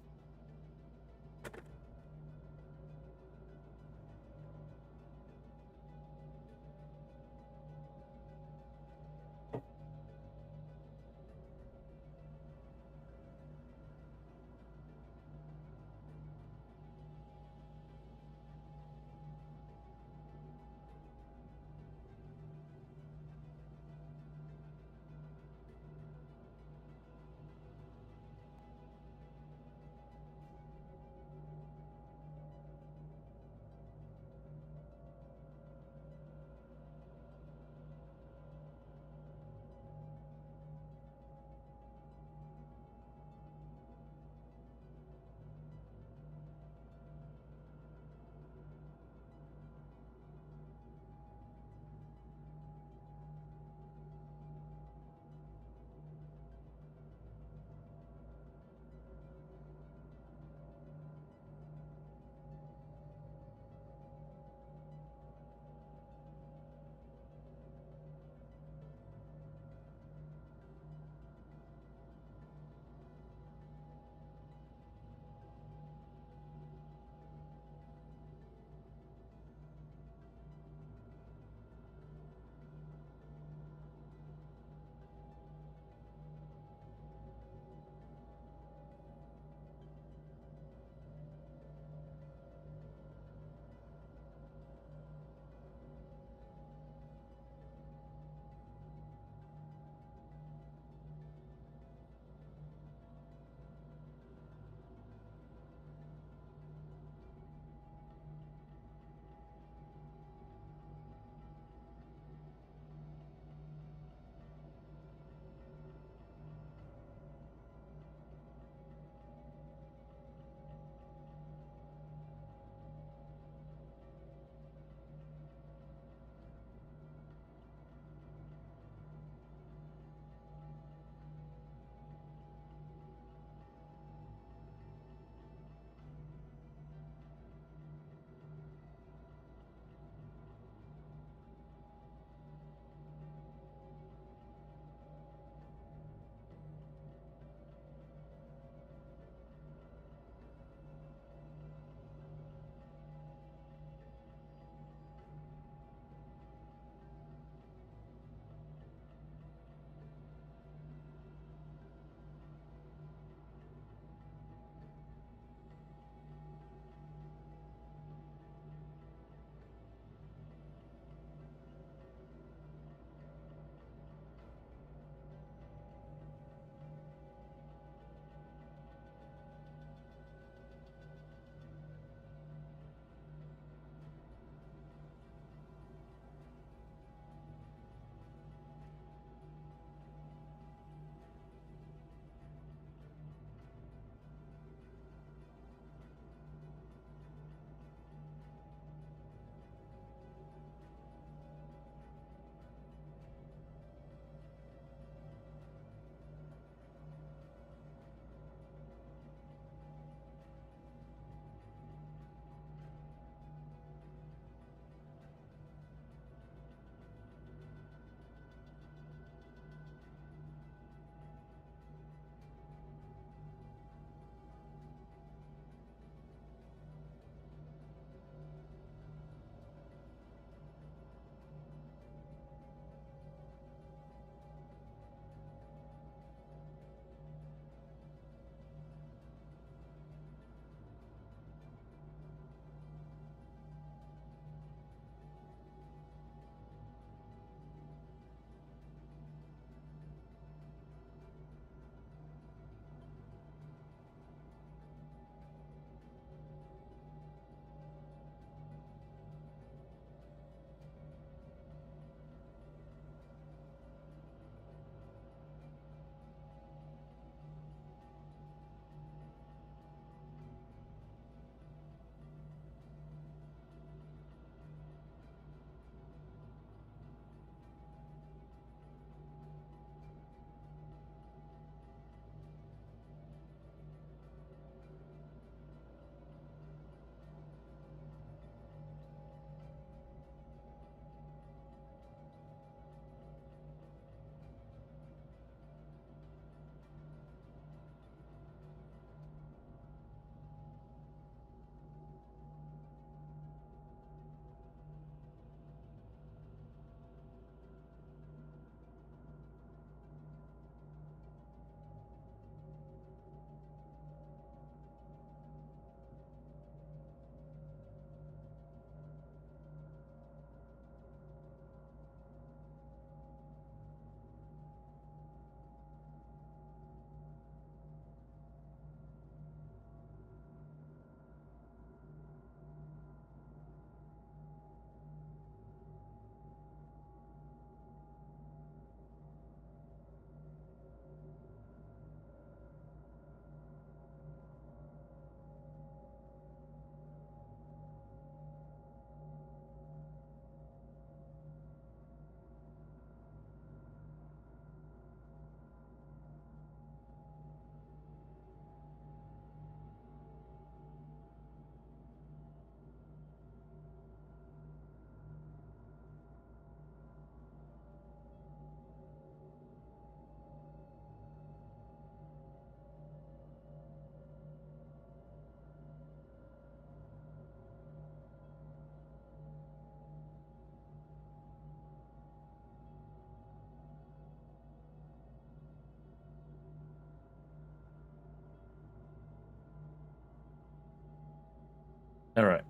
All right.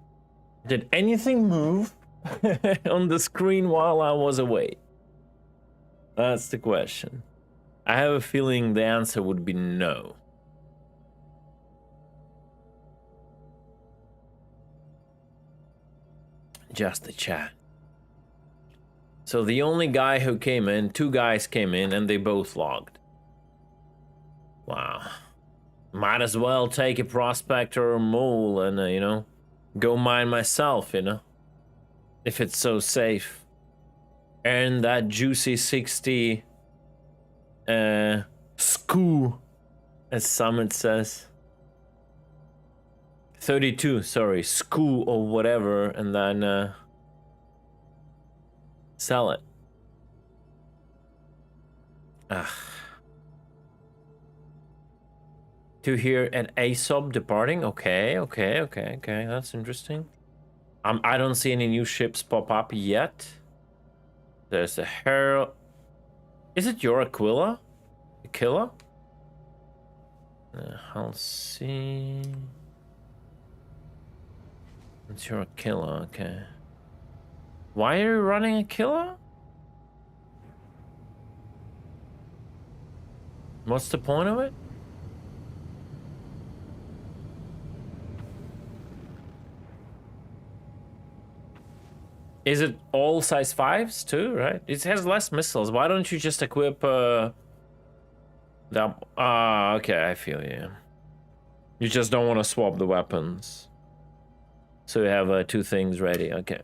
Did anything move on the screen while I was away? That's the question. I have a feeling the answer would be no. Just the chat. So the only guy who came in, two guys came in, and they both logged. Wow. Might as well take a prospector or mole and, you know, go mine myself, you know? If it's so safe. Earn that juicy 60 SKU, as Summit says. 32, sorry, SKU or whatever, and then sell it. Ugh. To hear an Aesop departing? Okay, that's interesting. I don't see any new ships pop up yet. There's a Herald. Is it your Aquila? Aquila? I'll see. It's your Aquila, okay. Why are you running Aquila? What's the point of it? Is it all size 5s too, right? It has less missiles. Why don't you just equip the... okay, I feel you. You just don't want to swap the weapons. So you have two things ready, okay.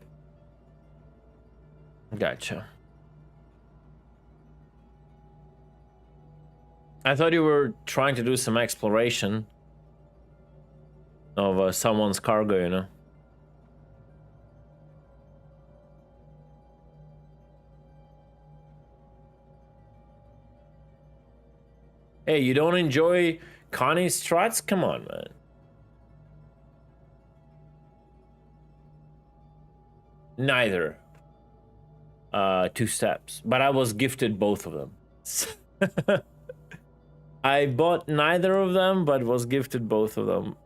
Gotcha. I thought you were trying to do some exploration of someone's cargo, you know? Hey, you don't enjoy Connie's struts? Come on, man. Neither. 2 steps. But I was gifted both of them. I bought neither of them, but was gifted both of them.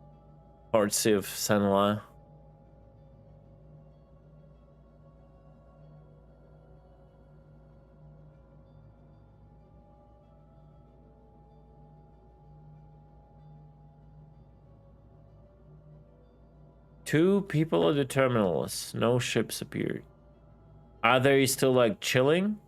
Courtesy of Senla. Two people at the terminals. No ships appeared. Are they still like chilling?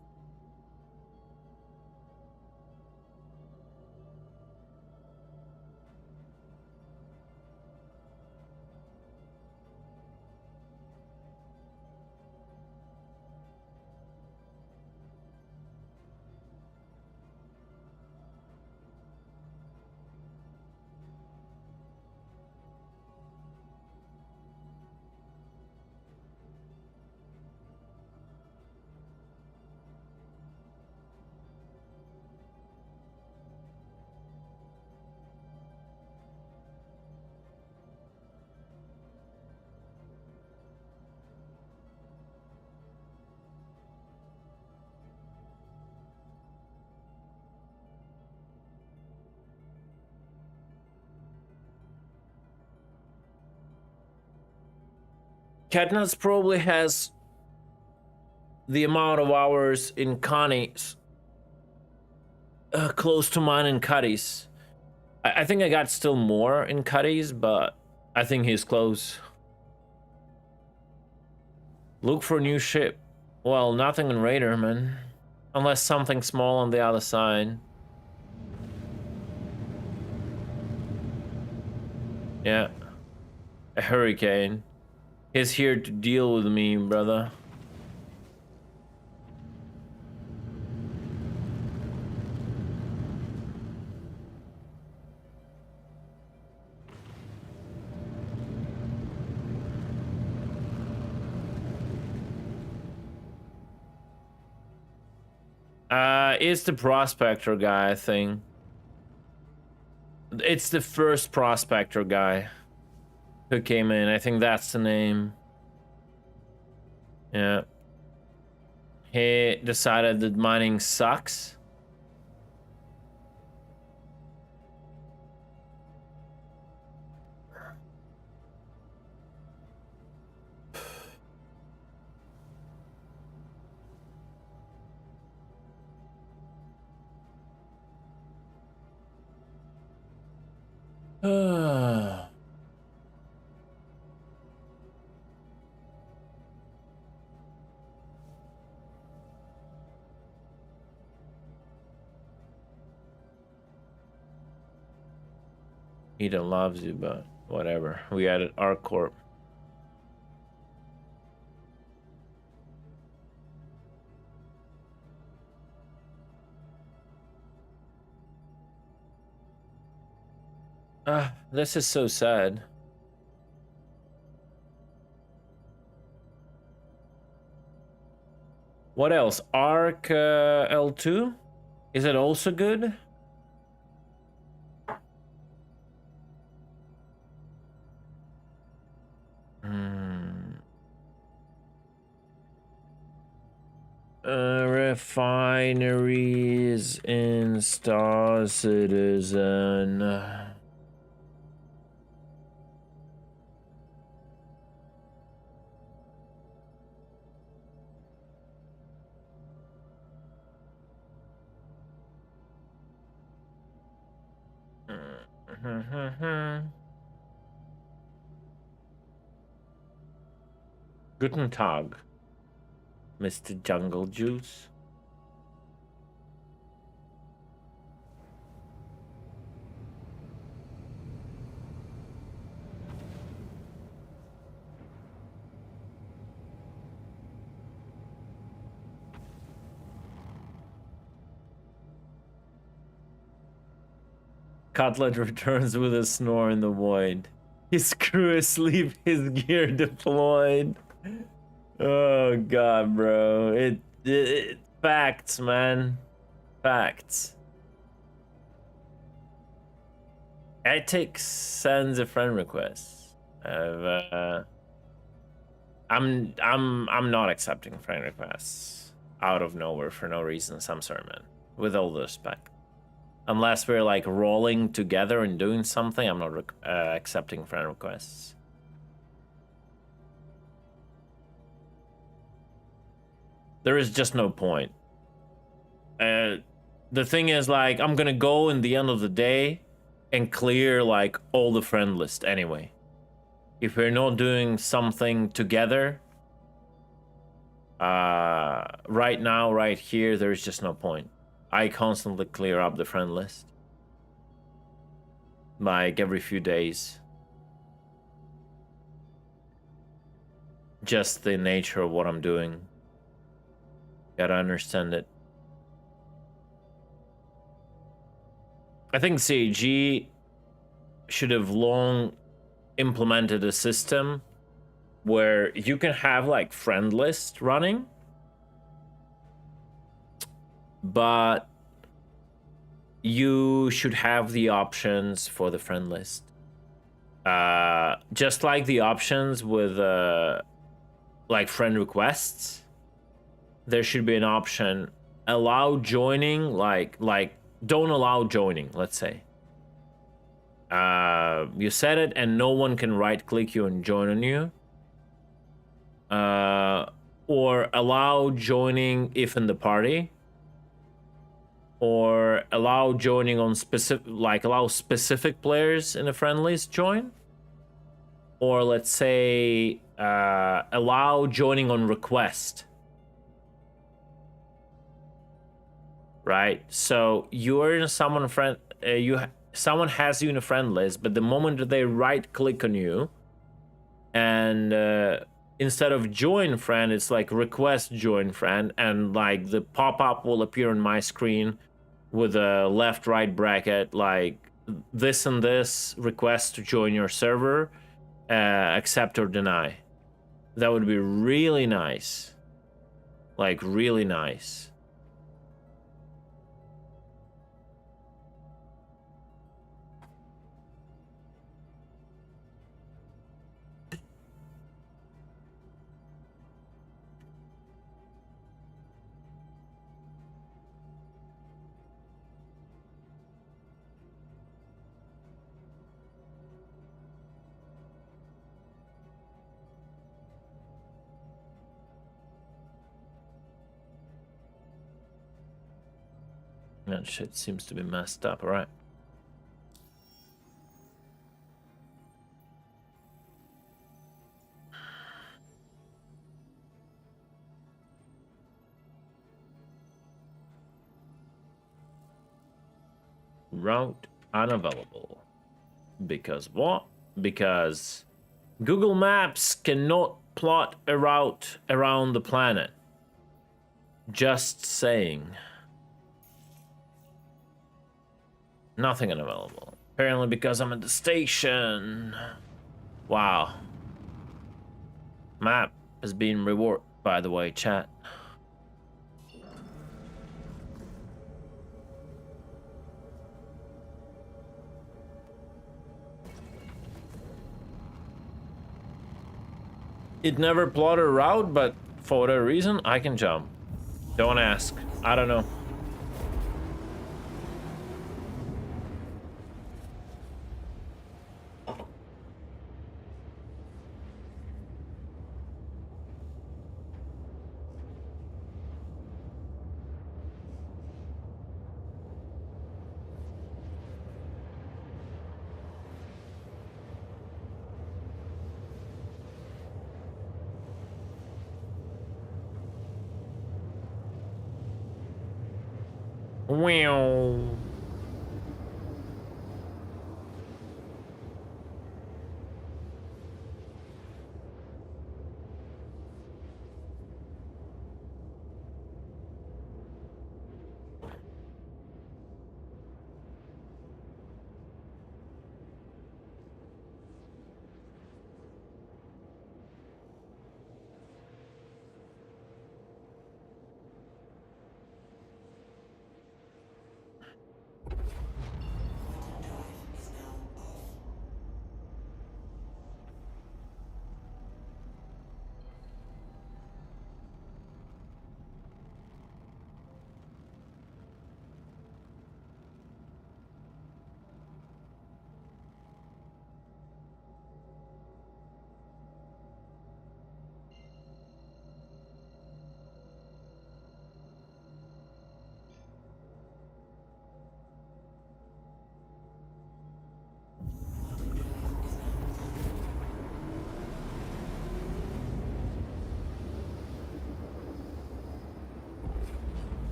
Katniss probably has the amount of hours in Connie's close to mine in Cuddy's. I think I got still more in Cuddy's, but I think he's close. Look for a new ship. Well, nothing in Raider, man. Unless something small on the other side. Yeah. A hurricane. He's here to deal with me, brother. It's the prospector guy, I think. It's the first prospector guy who came in. I think that's the name. Yeah. He decided that mining sucks. Eden loves you, but whatever. We added our corp. This is so sad. What else? Arc L2? Is it also good? Refineries in Star Citizen. Guten Tag, Mr. Jungle Juice. Cutlet returns with a snore in the void. His crew asleep, his gear deployed. Oh god, bro. It facts, man. Facts. Ethics sends a friend request. I'm not accepting friend requests out of nowhere for no reason. I'm sorry, man. With all the respect. Unless we're like rolling together and doing something, I'm not accepting friend requests. There is just no point. The thing is, like, I'm gonna go in the end of the day and clear like all the friend list anyway. If we're not doing something together, right now, right here, there's just no point. I constantly clear up the friend list. Like every few days. Just the nature of what I'm doing. Gotta understand it. I think CAG should have long implemented a system where you can have like friend list running, but you should have the options for the friend list. Just like the options with like friend requests, there should be an option allow joining, like don't allow joining, let's say. You set it and no one can right click you and join on you. Or allow joining if in the party. Or allow joining on specific, like allow specific players in a friend list join. Or let's say allow joining on request. Right? So you're in someone friend, someone has you in a friend list, but the moment that they right click on you and instead of join friend, it's like request join friend, and like the pop-up will appear on my screen with a left right bracket like this and this request to join your server, accept or deny. That would be really nice. Like really nice. That shit seems to be messed up, alright. Route unavailable. Because what? Because Google Maps cannot plot a route around the planet. Just saying. Nothing unavailable. Apparently because I'm at the station. Wow. Map has been reworked, by the way, chat. It never plotted a route, but for whatever reason, I can jump. Don't ask. I don't know. Wow. Is now off.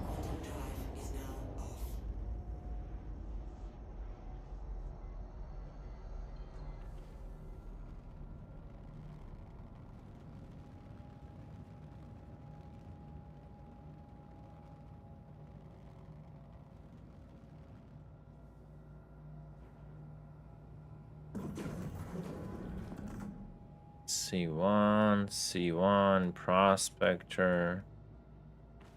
Quantum drive is now off. C1, Prospector.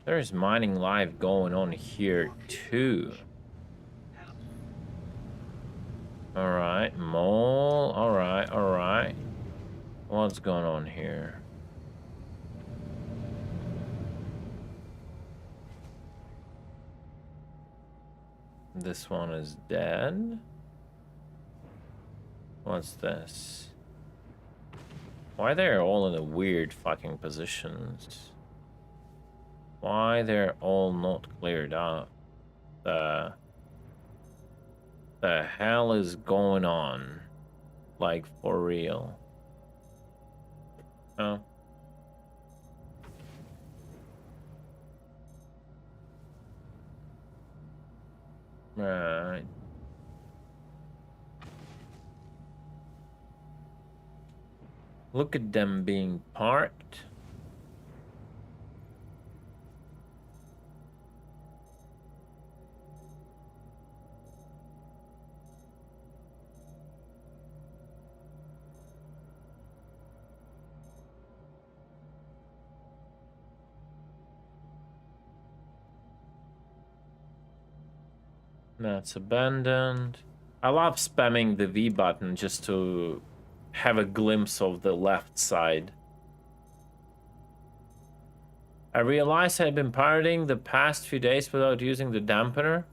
There's mining live going on here too. Alright, mole. Alright. What's going on here? This one is dead. What's this? Why they're all in a weird fucking positions? Why they're all not cleared up? The hell is going on? Like, for real? Oh. Right. Look at them being parked. That's abandoned. I love spamming the V button just to have a glimpse of the left side. I realized I had been pirating the past few days without using the dampener.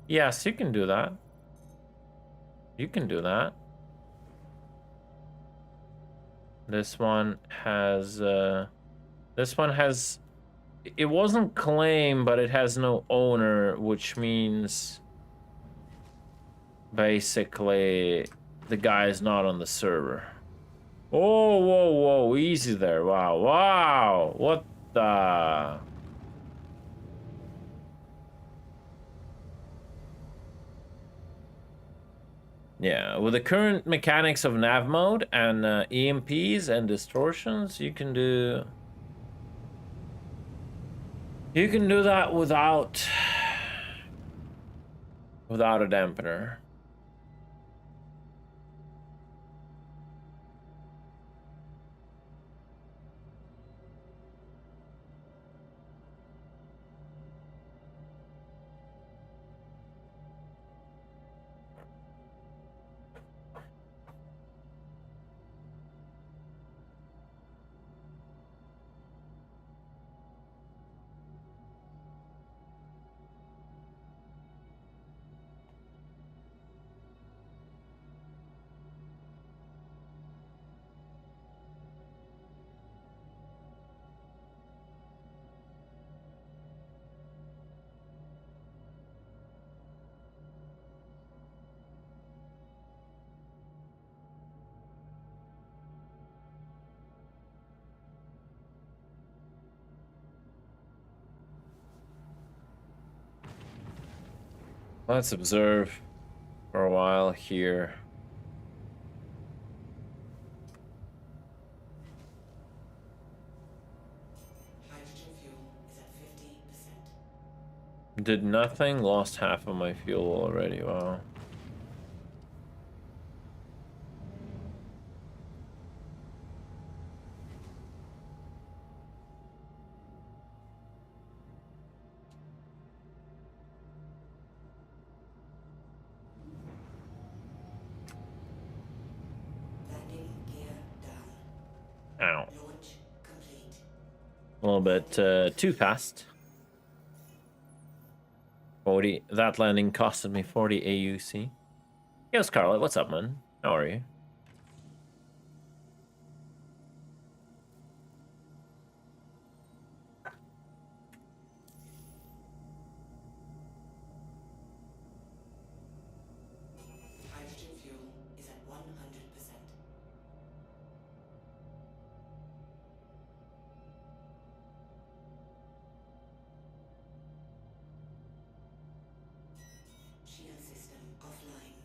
Yes, you can do that. You can do that. This one has, it wasn't claimed, but it has no owner, which means basically the guy is not on the server. Oh, whoa, easy there. Wow, what the? Yeah, with the current mechanics of nav mode and EMPs and distortions, you can do that without a dampener. Let's observe for a while here. Hydrogen fuel is at 50%. Did nothing, lost half of my fuel already. Wow. Landing gear down. Ow. Launch complete. A little bit too fast. 40. That landing costed me 40 AUC. Yo, Scarlet, what's up, man? How are you? Hydrogen fuel is at 100%. Shield system offline.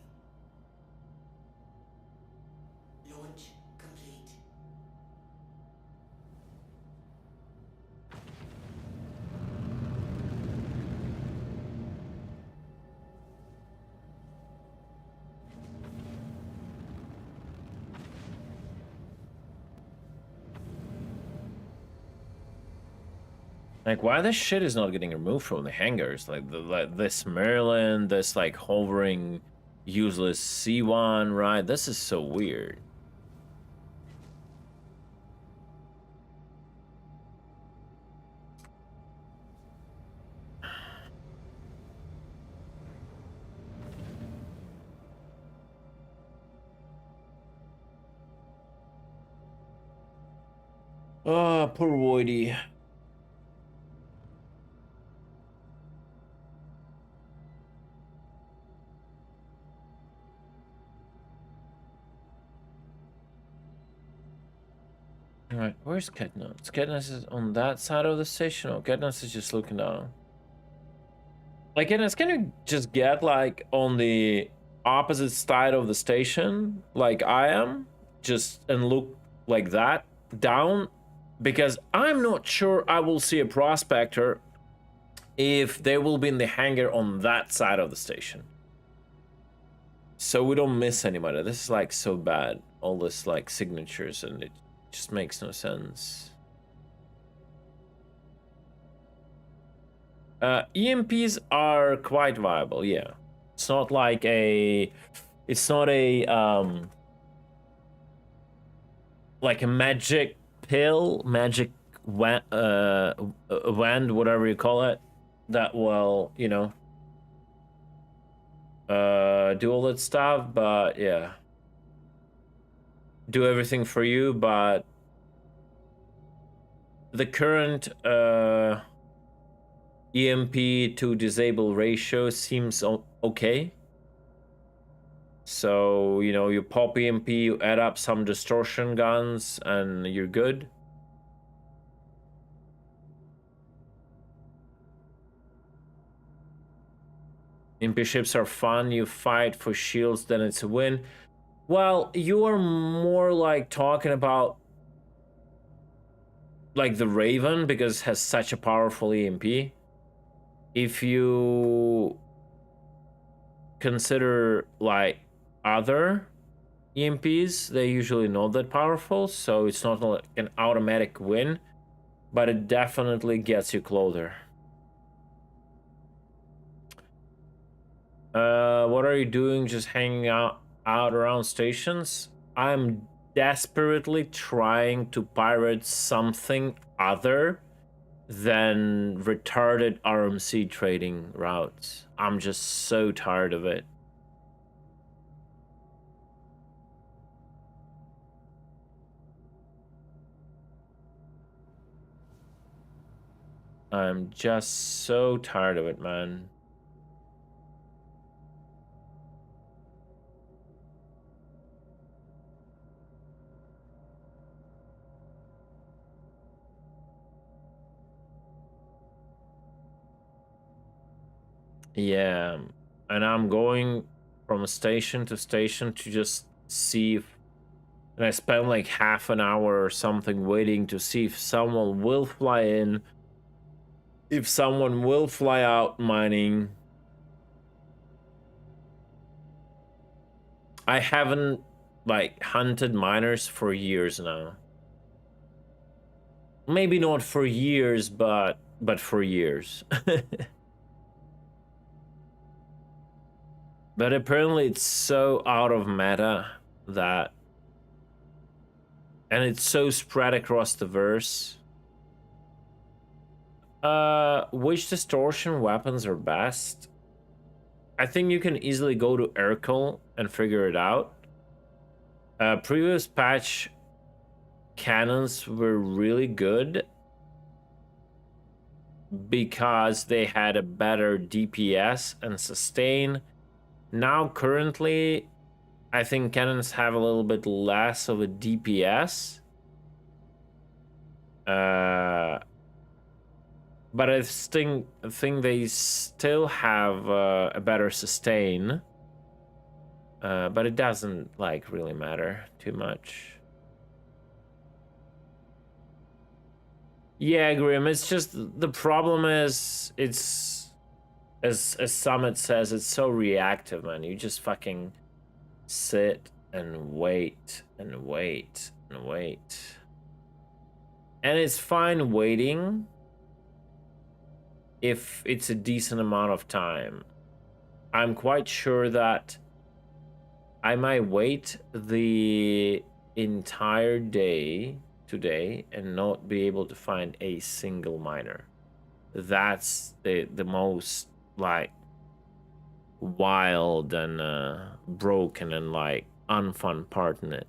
Launch complete. Like, why this shit is not getting removed from the hangars? Like, this Merlin, this, like, hovering, useless C1, right? This is so weird. Oh, poor Voidy. Alright, where's Katniss? Katniss is on that side of the station. Oh, Katniss is just looking down. Like, Katniss, can you just get, like, on the opposite side of the station, like I am? Just, and look like that, down? Because I'm not sure I will see a prospector if they will be in the hangar on that side of the station. So we don't miss anybody. This is, like, so bad. All this, like, signatures, and it just makes no sense. EMPs are quite viable, yeah. It's not like a... It's not a, like a magic pill, magic wand, whatever you call it, that will, you know, do all that stuff, but yeah. Do everything for you, but the current EMP to disable ratio seems okay. So, you know, you pop EMP, you add up some distortion guns, and you're good. MP ships are fun. You fight for shields, then it's a win. Well, you are more like talking about like the Raven because it has such a powerful EMP. If you consider like other EMPs, they're usually not that powerful, so it's not like an automatic win, but it definitely gets you closer. What are you doing? Just hanging out around stations? I'm desperately trying to pirate something other than retarded RMC trading routes. I'm just so tired of it. I'm just so tired of it, man. Yeah, and I'm going from station to station to just see if, and I spent like half an hour or something waiting to see if someone will fly in, if someone will fly out mining. I haven't like hunted miners for years now. Maybe not for years, but for years. But apparently it's so out of meta that, and it's so spread across the verse. Which distortion weapons are best? I think you can easily go to Urkel and figure it out. Previous patch cannons were really good because they had a better DPS and sustain. Now currently, I think cannons have a little bit less of a DPS. But I think they still have a better sustain. But it doesn't like really matter too much. Yeah, Grim, it's just the problem is it's as Summit says, it's so reactive, man. You just fucking sit and wait and wait and wait. And it's fine waiting if it's a decent amount of time. I'm quite sure that I might wait the entire day today and not be able to find a single miner. That's the most like wild and broken and like unfun part in it.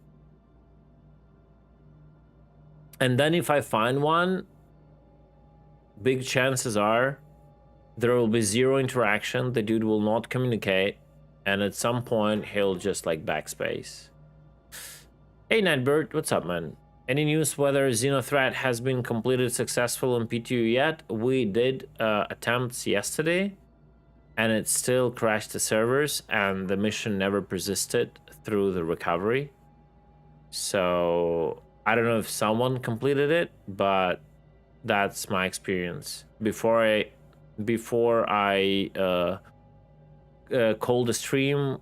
And then if I find one, big chances are there will be zero interaction. The dude will not communicate, and at some point he'll just like backspace. Hey Nightbird, what's up, man? Any news whether Xenothreat has been completed successful in PTU yet? We did attempts yesterday, and it still crashed the servers, and the mission never persisted through the recovery. So I don't know if someone completed it, but that's my experience. Before I called the stream,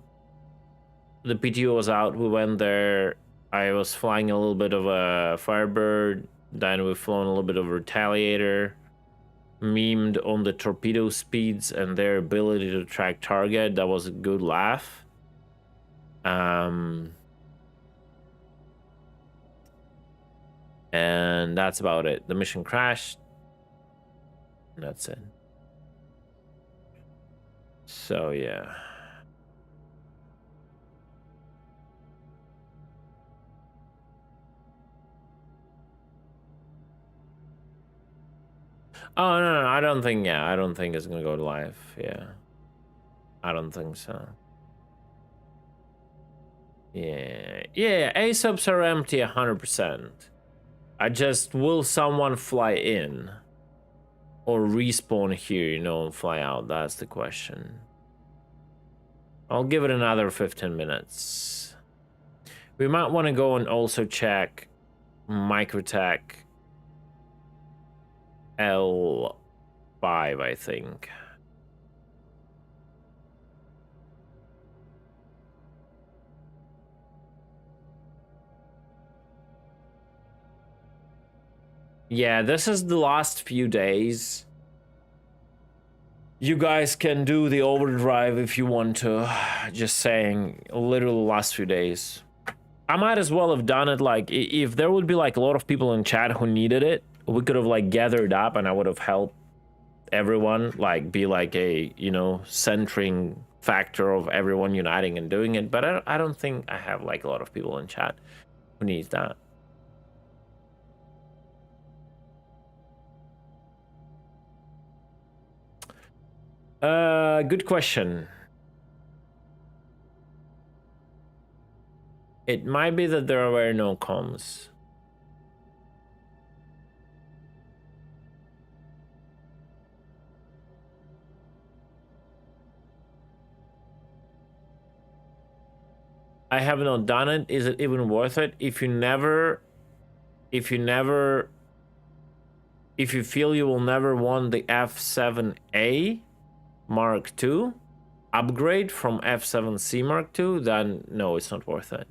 the PTO was out. We went there. I was flying a little bit of a Firebird. Then we've flown a little bit of a Retaliator. Memed on the torpedo speeds and their ability to track target. That was a good laugh. And that's about it. The mission crashed. And that's it. So yeah. Oh no, I don't think. Yeah, I don't think it's gonna go live. Yeah, I don't think so. Yeah. A-subs are empty 100%. I just will someone fly in or respawn here, and fly out. That's the question. I'll give it another 15 minutes. We might want to go and also check Microtech L5, I think. Yeah, this is the last few days. You guys can do the overdrive if you want to. Just saying, literally last few days. I might as well have done it, like, if there would be like a lot of people in chat who needed it, we could have like gathered up and I would have helped everyone, like be like a, you know, centering factor of everyone uniting and doing it. But I don't think I have like a lot of people in chat who needs that. Good question. It might be that there were no comms. I have not done it. Is it even worth it? If you feel you will never want the F7A Mark II upgrade from F7C Mark II, then no, it's not worth it.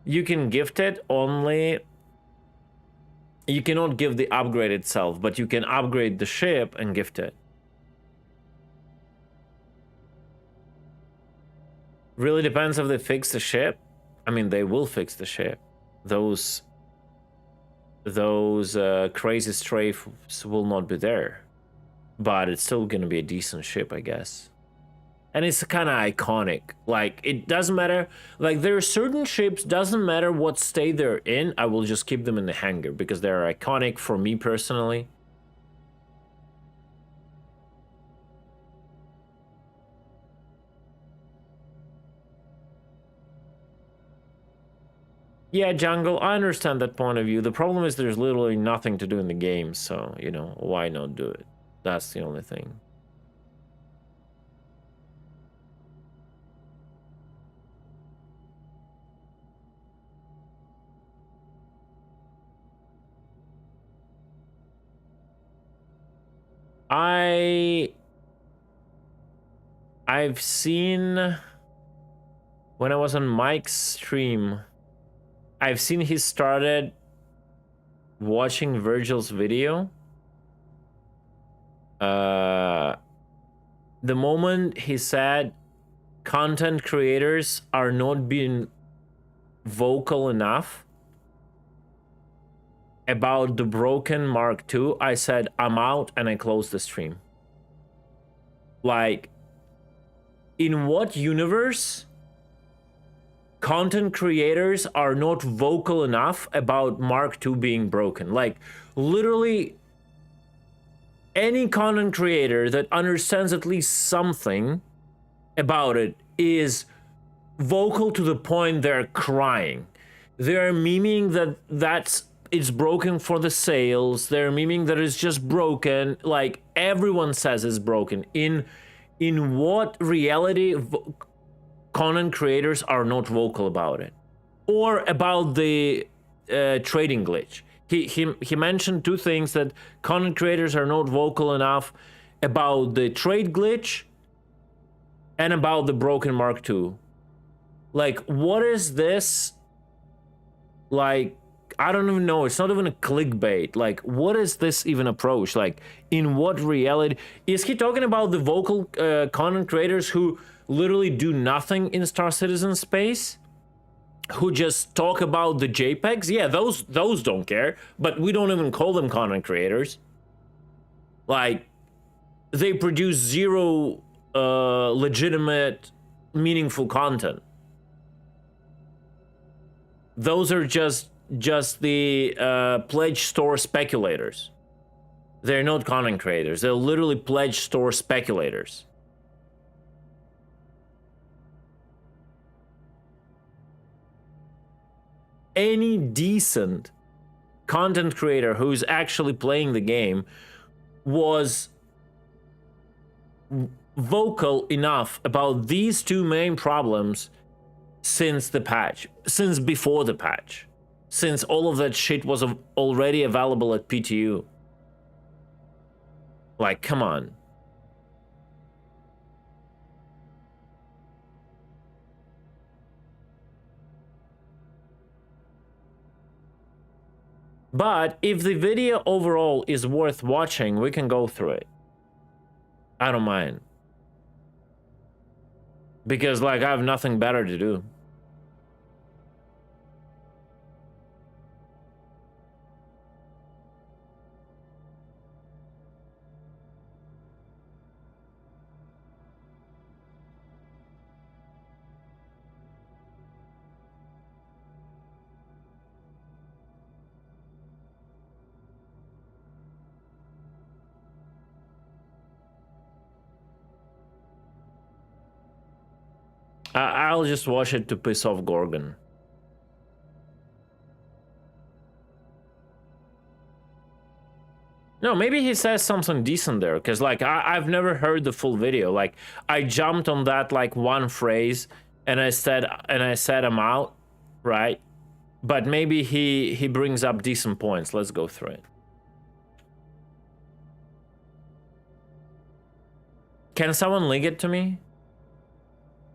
You can gift it only. You cannot give the upgrade itself, but you can upgrade the ship and gift it. Really depends if they fix the ship. I mean, they will fix the ship. Those crazy strafes will not be there, but it's still gonna be a decent ship, I guess. And it's kind of iconic. Like, it doesn't matter. Like, there are certain ships, doesn't matter what state they're in, I will just keep them in the hangar because they're iconic for me personally. Yeah, Jungle, I understand that point of view. The problem is there's literally nothing to do in the game, so, you know, why not do it? That's the only thing. I've seen, when I was on Mike's stream, I've seen he started watching Virgil's video. The moment he said content creators are not being vocal enough about the broken Mark II, I said, I'm out, and I closed the stream. Like, in what universe content creators are not vocal enough about Mark II being broken? Like, literally, any content creator that understands at least something about it is vocal to the point they're crying. They're memeing that it's broken for the sales. They're memeing that it's just broken. Like, everyone says it's broken. In what reality content creators are not vocal about it? Or about the trading glitch. He mentioned two things, that content creators are not vocal enough about the trade glitch and about the broken Mark II. Like, what is this? Like, I don't even know. It's not even a clickbait. Like, what is this even approach? Like, in what reality? Is he talking about the vocal content creators who literally do nothing in Star Citizen space? Who just talk about the JPEGs? Yeah, those don't care. But we don't even call them content creators. Like, they produce zero legitimate, meaningful content. Those are just just the pledge store speculators. They're not content creators. They're literally pledge store speculators. Any decent content creator who's actually playing the game was vocal enough about these two main problems since the patch, since before the patch, since all of that shit was already available at PTU. Like, come on. But if the video overall is worth watching, we can go through it. I don't mind. Because, like, I have nothing better to do. I'll just watch it to piss off Gorgon. No, maybe he says something decent there, because like I've never heard the full video. Like I jumped on that like one phrase and I said I'm out, right? But maybe he brings up decent points. Let's go through it. Can someone link it to me?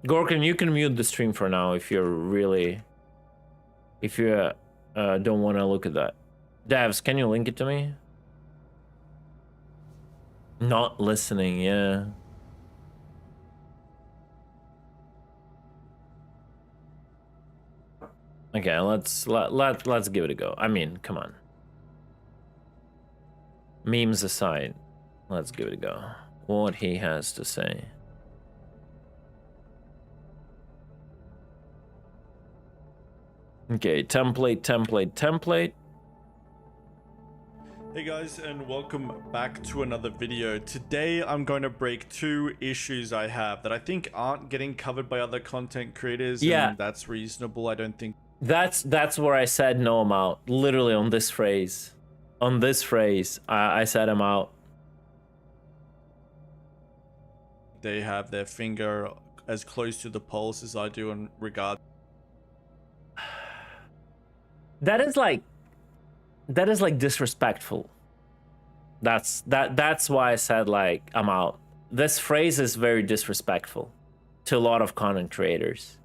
Gorgon, you can mute the stream for now if you're really... If you don't want to look at that. Devs, can you link it to me? Not listening, yeah. Okay, let's give it a go. I mean, come on. Memes aside, let's give it a go. What he has to say. Okay, template. Hey guys, and welcome back to another video. Today I'm going to break two issues I have that I think aren't getting covered by other content creators. Yeah, and that's reasonable. I don't think that's where I said no, I'm out. Literally on this phrase. On this phrase, I said I'm out. they have their finger as close to the pulse as I do in regard. That is like disrespectful. That's why I said like I'm out. This phrase is very disrespectful to a lot of content creators,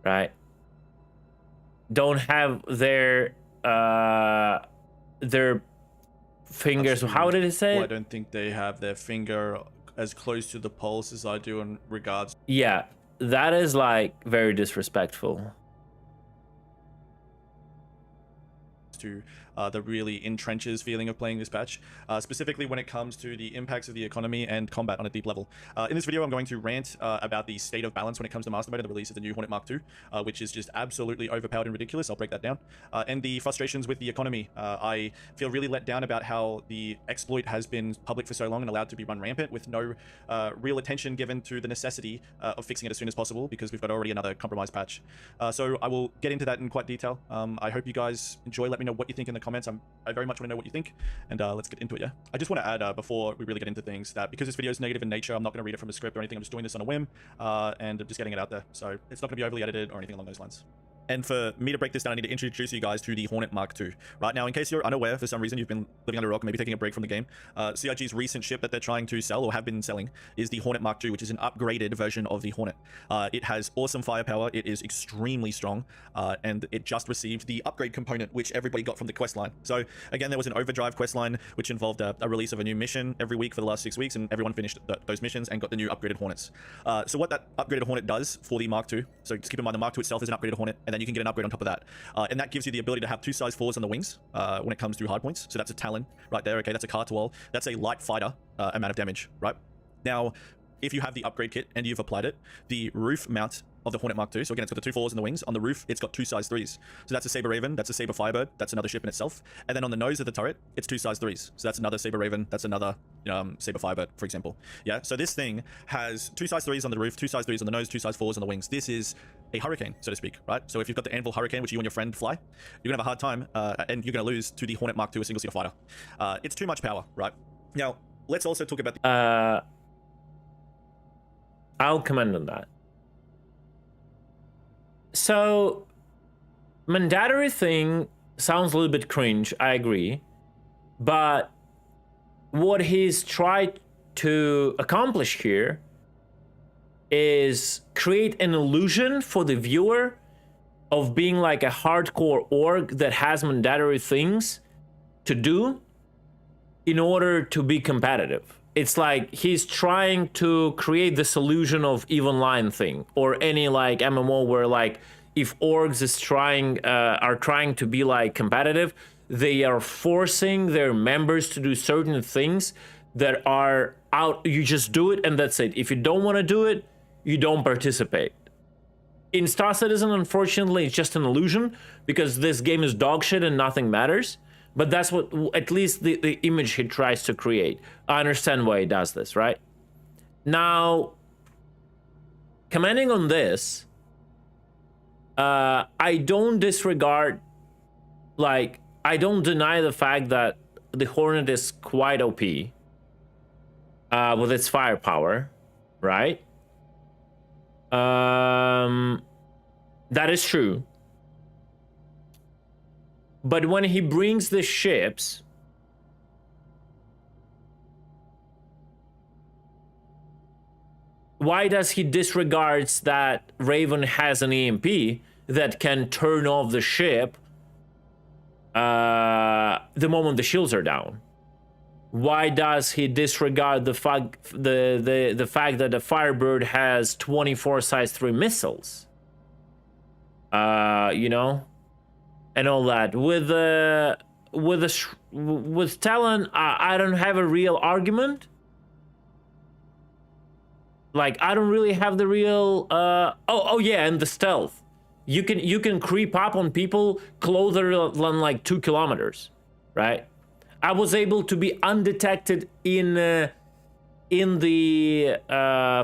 right? Don't have their fingers. How did it say? Well, I don't think they have their finger as close to the pulse as I do in regards. Yeah, that is like very disrespectful To the really in trenches feeling of playing this patch, specifically when it comes to the impacts of the economy and combat on a deep level. In this video, I'm going to rant about the state of balance when it comes to Master Mode and the release of the new Hornet Mark II, which is just absolutely overpowered and ridiculous. I'll break that down. And the frustrations with the economy. I feel really let down about how the exploit has been public for so long and allowed to be run rampant with no real attention given to the necessity of fixing it as soon as possible, because we've got already another compromised patch. So I will get into that in quite detail. I hope you guys enjoy. Let me know what you think in the comments. I very much want to know what you think, and let's get into it. Yeah, I just want to add before we really get into things that because this video is negative in nature, I'm not going to read it from a script or anything. I'm just doing this on a whim, and I'm just getting it out there, so it's not going to be overly edited or anything along those lines. And for me to break this down, I need to introduce you guys to the Hornet Mark II. Right now, in case you're unaware, for some reason you've been living under a rock and maybe taking a break from the game, CIG's recent ship that they're trying to sell or have been selling is the Hornet Mark II, which is an upgraded version of the Hornet. It has awesome firepower, it is extremely strong, and it just received the upgrade component, which everybody got from the quest line. So again, there was an overdrive quest line, which involved a release of a new mission every week for the last 6 weeks, and everyone finished those missions and got the new upgraded Hornets. So what that upgraded Hornet does for the Mark II, so just keep in mind the Mark II itself is an upgraded Hornet, and then you can get an upgrade on top of that. And that gives you the ability to have 2 size 4s on the wings when it comes to hard points. So that's a Talon right there. Okay, that's a Cartwall. That's a light fighter amount of damage, right? Now, if you have the upgrade kit and you've applied it, the roof mount of the Hornet Mark II. So again, it's got the 2 4s and the wings. On the roof, it's got 2 size 3s. So that's a Saber Raven, that's a Saber Firebird, that's another ship in itself. And then on the nose of the turret, it's 2 size 3s. So that's another Saber Raven, that's another Saber Firebird, for example. Yeah, so this thing has 2 size 3s on the roof, 2 size 3s on the nose, 2 size 4s on the wings. This is a Hurricane, so to speak, right? So if you've got the Anvil Hurricane, which you and your friend fly, you're gonna have a hard time, and you're gonna lose to the Hornet Mark II, a single-seater fighter. It's too much power, right? Now, let's also talk about the... I'll comment on that. So, mandatory thing sounds a little bit cringe, I agree. But what he's tried to accomplish here is create an illusion for the viewer of being like a hardcore org that has mandatory things to do in order to be competitive. It's like he's trying to create this illusion of even line thing, or any like MMO where like if orgs are trying to be like competitive, they are forcing their members to do certain things that are out. You just do it and that's it. If you don't want to do it, you don't participate. In Star Citizen, unfortunately, it's just an illusion because this game is dog shit and nothing matters. But that's what, at least the image he tries to create. I understand why he does this, right? Now, commenting on this, I don't disregard, like, I don't deny the fact that the Hornet is quite OP with its firepower, right? That is true. But when he brings the ships, why does he disregards that Raven has an EMP that can turn off the ship the moment the shields are down? Why does he disregard the fact that the Firebird has 24 size 3 missiles? You know? And all that. With Talon, I don't have a real argument. Like, I don't really have the real oh yeah, and the stealth. You can creep up on people closer than like 2 kilometers, right? I was able to be undetected in the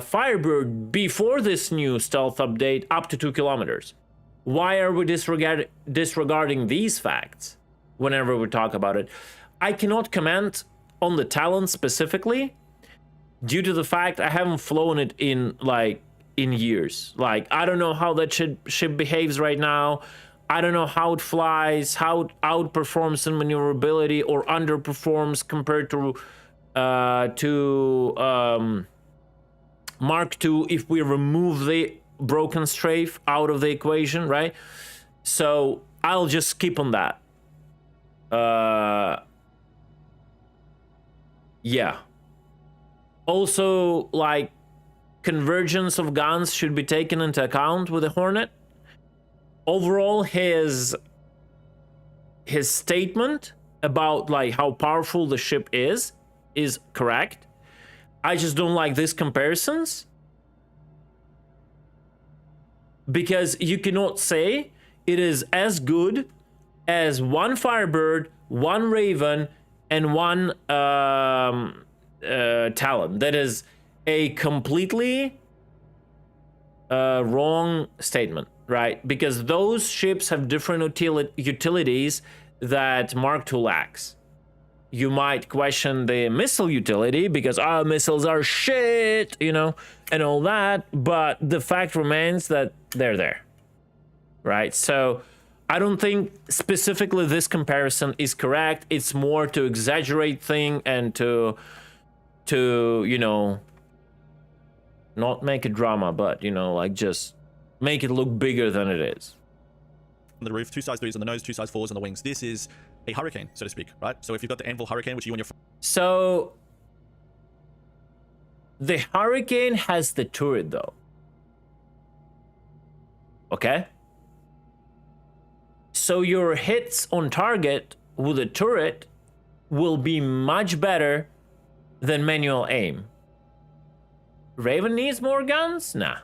Firebird before this new stealth update up to 2 kilometers. Why are we disregarding these facts whenever we talk about it? I cannot comment on the Talon specifically due to the fact I haven't flown it in years. Like, I don't know how that ship behaves right now. I don't know how it flies, how it outperforms in maneuverability or underperforms compared to Mark II if we remove the broken strafe out of the equation, right? So I'll just skip on that. Yeah. Also, like, convergence of guns should be taken into account with the Hornet. Overall, his statement about like how powerful the ship is correct. I just don't like these comparisons, because you cannot say it is as good as one Firebird, one Raven, and one Talon. That is a completely wrong statement, right? Because those ships have different utilities that Mark II lacks. You might question the missile utility because our missiles are shit, you know, and all that, but the fact remains that they're there, right? So I don't think specifically this comparison is correct. It's more to exaggerate thing and to you know, not make a drama, but, you know, like just make it look bigger than it is. On the roof, 2 size 3s on the nose, 2 size 4s on the wings. This is a Hurricane, so to speak, right? So if you've got the Anvil Hurricane, which you and your... So the Hurricane has the turret though. Okay? So your hits on target with a turret will be much better than manual aim. Raven needs more guns? Nah.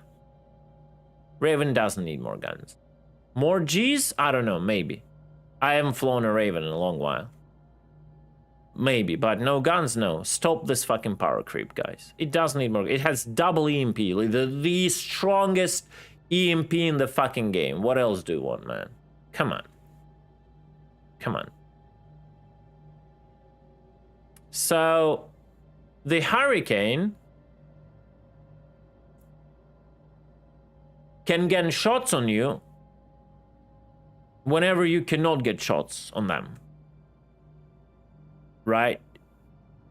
Raven doesn't need more guns. More Gs? I don't know, maybe. I haven't flown a Raven in a long while. Maybe, but no guns, no. Stop this fucking power creep, guys. It doesn't need more. It has double EMP, like the strongest EMP in the fucking game. What else do you want, man? Come on. Come on. So, the Hurricane can get shots on you whenever you cannot get shots on them. Right?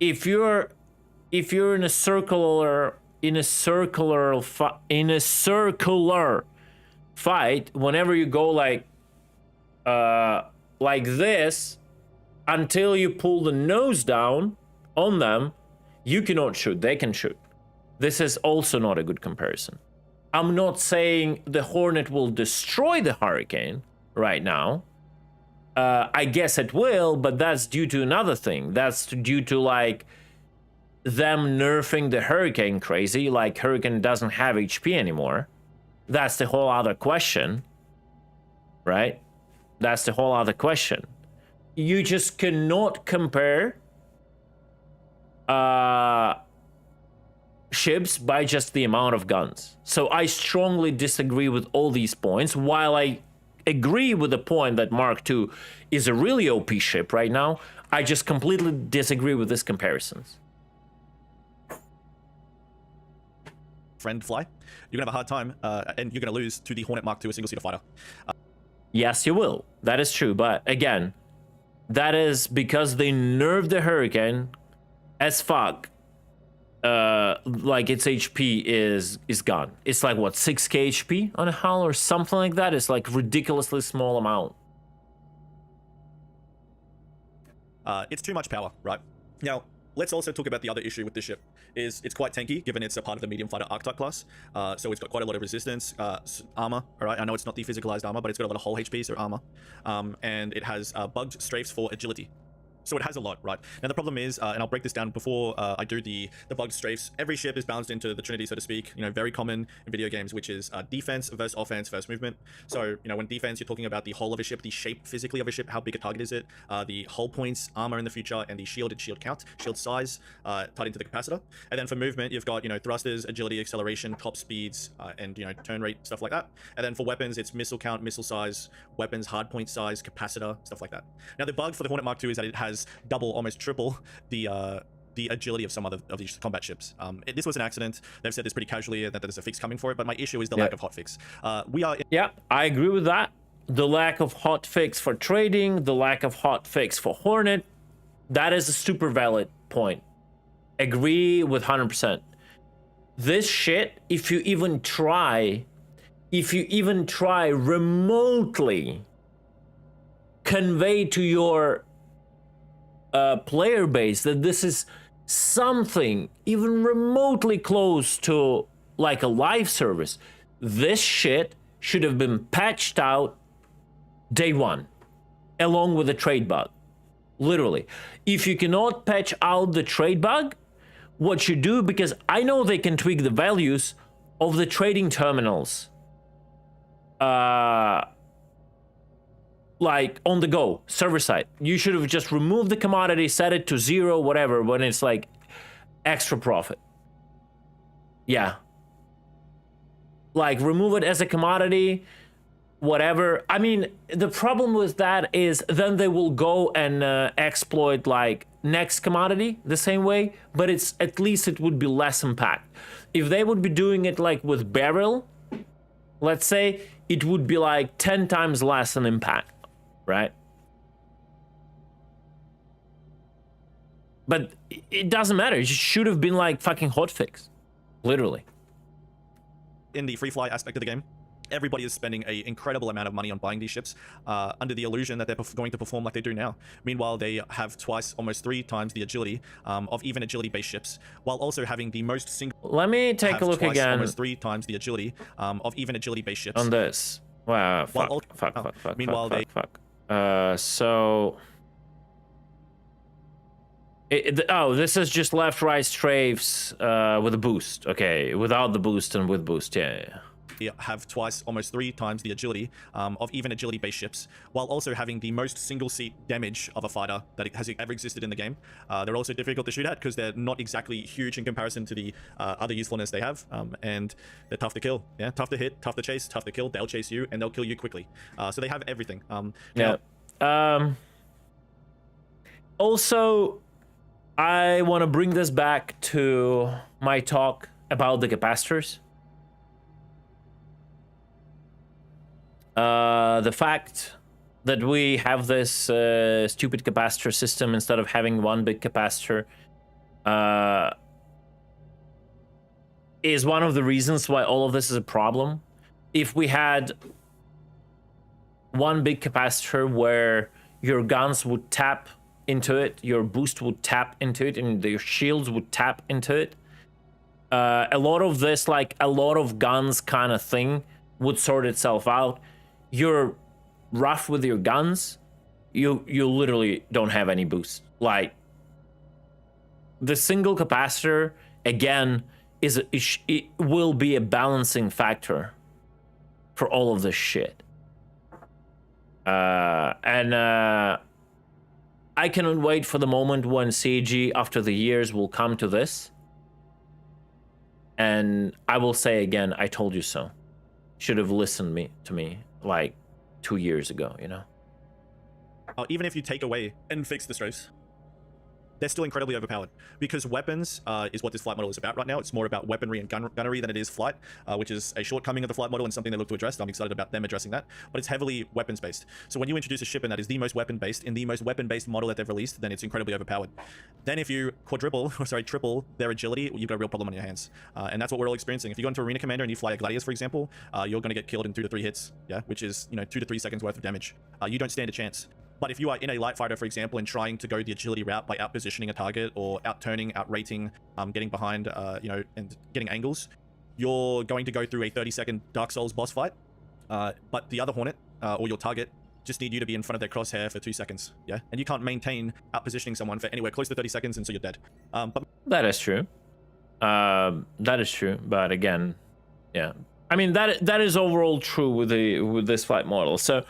If you're in a circular fight, whenever you go like this, until you pull the nose down on them, you cannot shoot. They can shoot. This is also not a good comparison. I'm not saying the Hornet will destroy the Hurricane right now. I guess it will, but that's due to another thing. That's due to like them nerfing the Hurricane crazy, like Hurricane doesn't have HP anymore. That's the whole other question, right? That's the whole other question. You just cannot compare ships by just the amount of guns. So I strongly disagree with all these points. While I agree with the point that Mark II is a really OP ship right now, I just completely disagree with these comparisons. Friend fly, you're gonna have a hard time, and you're gonna lose to the Hornet Mark II, a single-seater fighter. Yes, you will. That is true. But again, that is because they nerfed the Hurricane as fuck. Like its HP is gone. It's like what, 6k HP on a hull or something like that. It's like ridiculously small amount. It's too much power, right? Now, let's also talk about the other issue with this ship. Is it's quite tanky, given it's a part of the medium fighter archetype class. So it's got quite a lot of resistance, armor. All right, I know it's not the physicalized armor, but it's got a lot of hull HP, so armor. And it has bugged strafes for agility. So it has a lot, right? Now the problem is, and I'll break this down before I do the bugged strafes. Every ship is balanced into the Trinity, so to speak. You know, very common in video games, which is defense versus offense versus movement. So, you know, when defense, you're talking about the hull of a ship, the shape physically of a ship, how big a target is it, the hull points, armor in the future, and the shield and shield count, shield size tied into the capacitor. And then for movement, you've got, you know, thrusters, agility, acceleration, top speeds, and, you know, turn rate, stuff like that. And then for weapons, it's missile count, missile size, weapons, hardpoint size, capacitor, stuff like that. Now the bug for the Hornet Mark II is that it has double, almost triple the agility of some other of these combat ships. This was an accident. They've said this pretty casually that there's a fix coming for it, but my issue is the lack of hotfix. Yeah, I agree with that. The lack of hotfix for trading, the lack of hotfix for Hornet, that is a super valid point. Agree with 100%. This shit, if you even try remotely convey to your player base that this is something even remotely close to like a live service, this shit should have been patched out day one, along with the trade bug. Literally. If you cannot patch out the trade bug, what you do, because I know they can tweak the values of the trading terminals, like on the go, server side. You should have just removed the commodity, set it to 0, whatever, when it's like extra profit. Yeah. Like remove it as a commodity, whatever. I mean, the problem with that is then they will go and exploit like next commodity the same way, but it's at least it would be less impact. If they would be doing it like with barrel, let's say, it would be like 10 times less an impact. Right? But it doesn't matter. It should have been like fucking hotfix. Literally. In the free fly aspect of the game, everybody is spending an incredible amount of money on buying these ships under the illusion that they're going to perform like they do now. Meanwhile, they have twice, almost 3 times the agility of even agility-based ships, while also having the most single... Let me take a look again. Almost 3 times the agility of even agility-based ships. On this. Wow, fuck. So... this is just left-right strafes with a boost. Okay, without the boost and with boost, yeah. have twice, almost 3 times the agility of even agility-based ships, while also having the most single-seat damage of a fighter that has ever existed in the game. They're also difficult to shoot at because they're not exactly huge in comparison to the other usefulness they have, and they're tough to kill. Yeah, tough to hit, tough to chase, tough to kill. They'll chase you and they'll kill you quickly. So they have everything. Yeah. Also, I want to bring this back to my talk about the capacitors. The fact that we have this stupid capacitor system instead of having one big capacitor is one of the reasons why all of this is a problem. If we had one big capacitor where your guns would tap into it, your boost would tap into it, and your shields would tap into it, a lot of this, like a lot of guns kind of thing, would sort itself out. You're rough with your guns, you literally don't have any boost. Like, the single capacitor again it will be a balancing factor for all of this shit. And I cannot wait for the moment when CG after the years will come to this, and I will say again, I told you so. Should have listened to me like 2 years ago, you know? Even if you take away and fix the strafes, they're still incredibly overpowered, because weapons is what this flight model is about right now. It's more about weaponry and gunnery than it is flight, which is a shortcoming of the flight model and something they look to address. I'm excited about them addressing that, but it's heavily weapons based. So when you introduce a ship and that is the most weapon based in the most weapon based model that they've released, then it's incredibly overpowered. Then if you triple their agility, you've got a real problem on your hands, and that's what we're all experiencing. If you go into Arena Commander and you fly a Gladius, for example, you're going to get killed in 2 to 3 hits, yeah, which is 2 to 3 seconds worth of damage. You don't stand a chance. But if you are in a light fighter, for example, and trying to go the agility route by out-positioning a target or out-turning, out-rating, getting behind, and getting angles, you're going to go through a 30-second Dark Souls boss fight. But the other Hornet, or your target, just need you to be in front of their crosshair for 2 seconds, yeah? And you can't maintain out-positioning someone for anywhere close to 30 seconds, and so you're dead. But that is true. That is true, but again, yeah. I mean, that is overall true with this flight model. So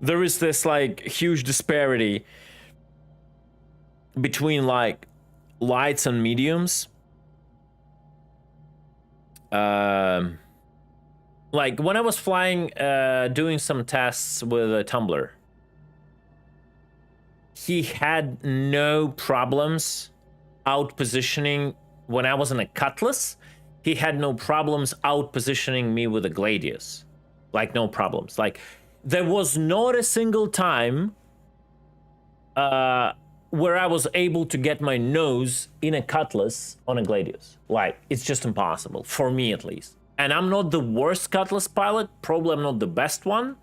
there is this like huge disparity between like lights and mediums. Like when I was flying, doing some tests with a Tumbler, he had no problems out positioning when I was in a Cutlass. He had no problems out positioning me with a Gladius. Like, no problems. Like, there was not a single time where I was able to get my nose in a Cutlass on a Gladius. Like, it's just impossible, for me at least. And I'm not the worst Cutlass pilot, probably I'm not the best one,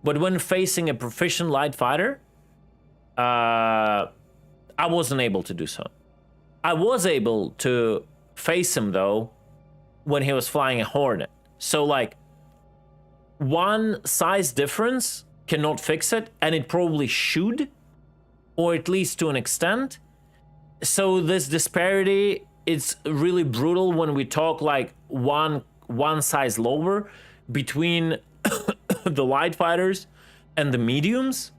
but when facing a proficient light fighter, I wasn't able to do so. I was able to face him, though, when he was flying a Hornet. So, like, one size difference cannot fix it, and it probably should, or at least to an extent. So this disparity, it's really brutal when we talk like one size lower between the light fighters and the mediums.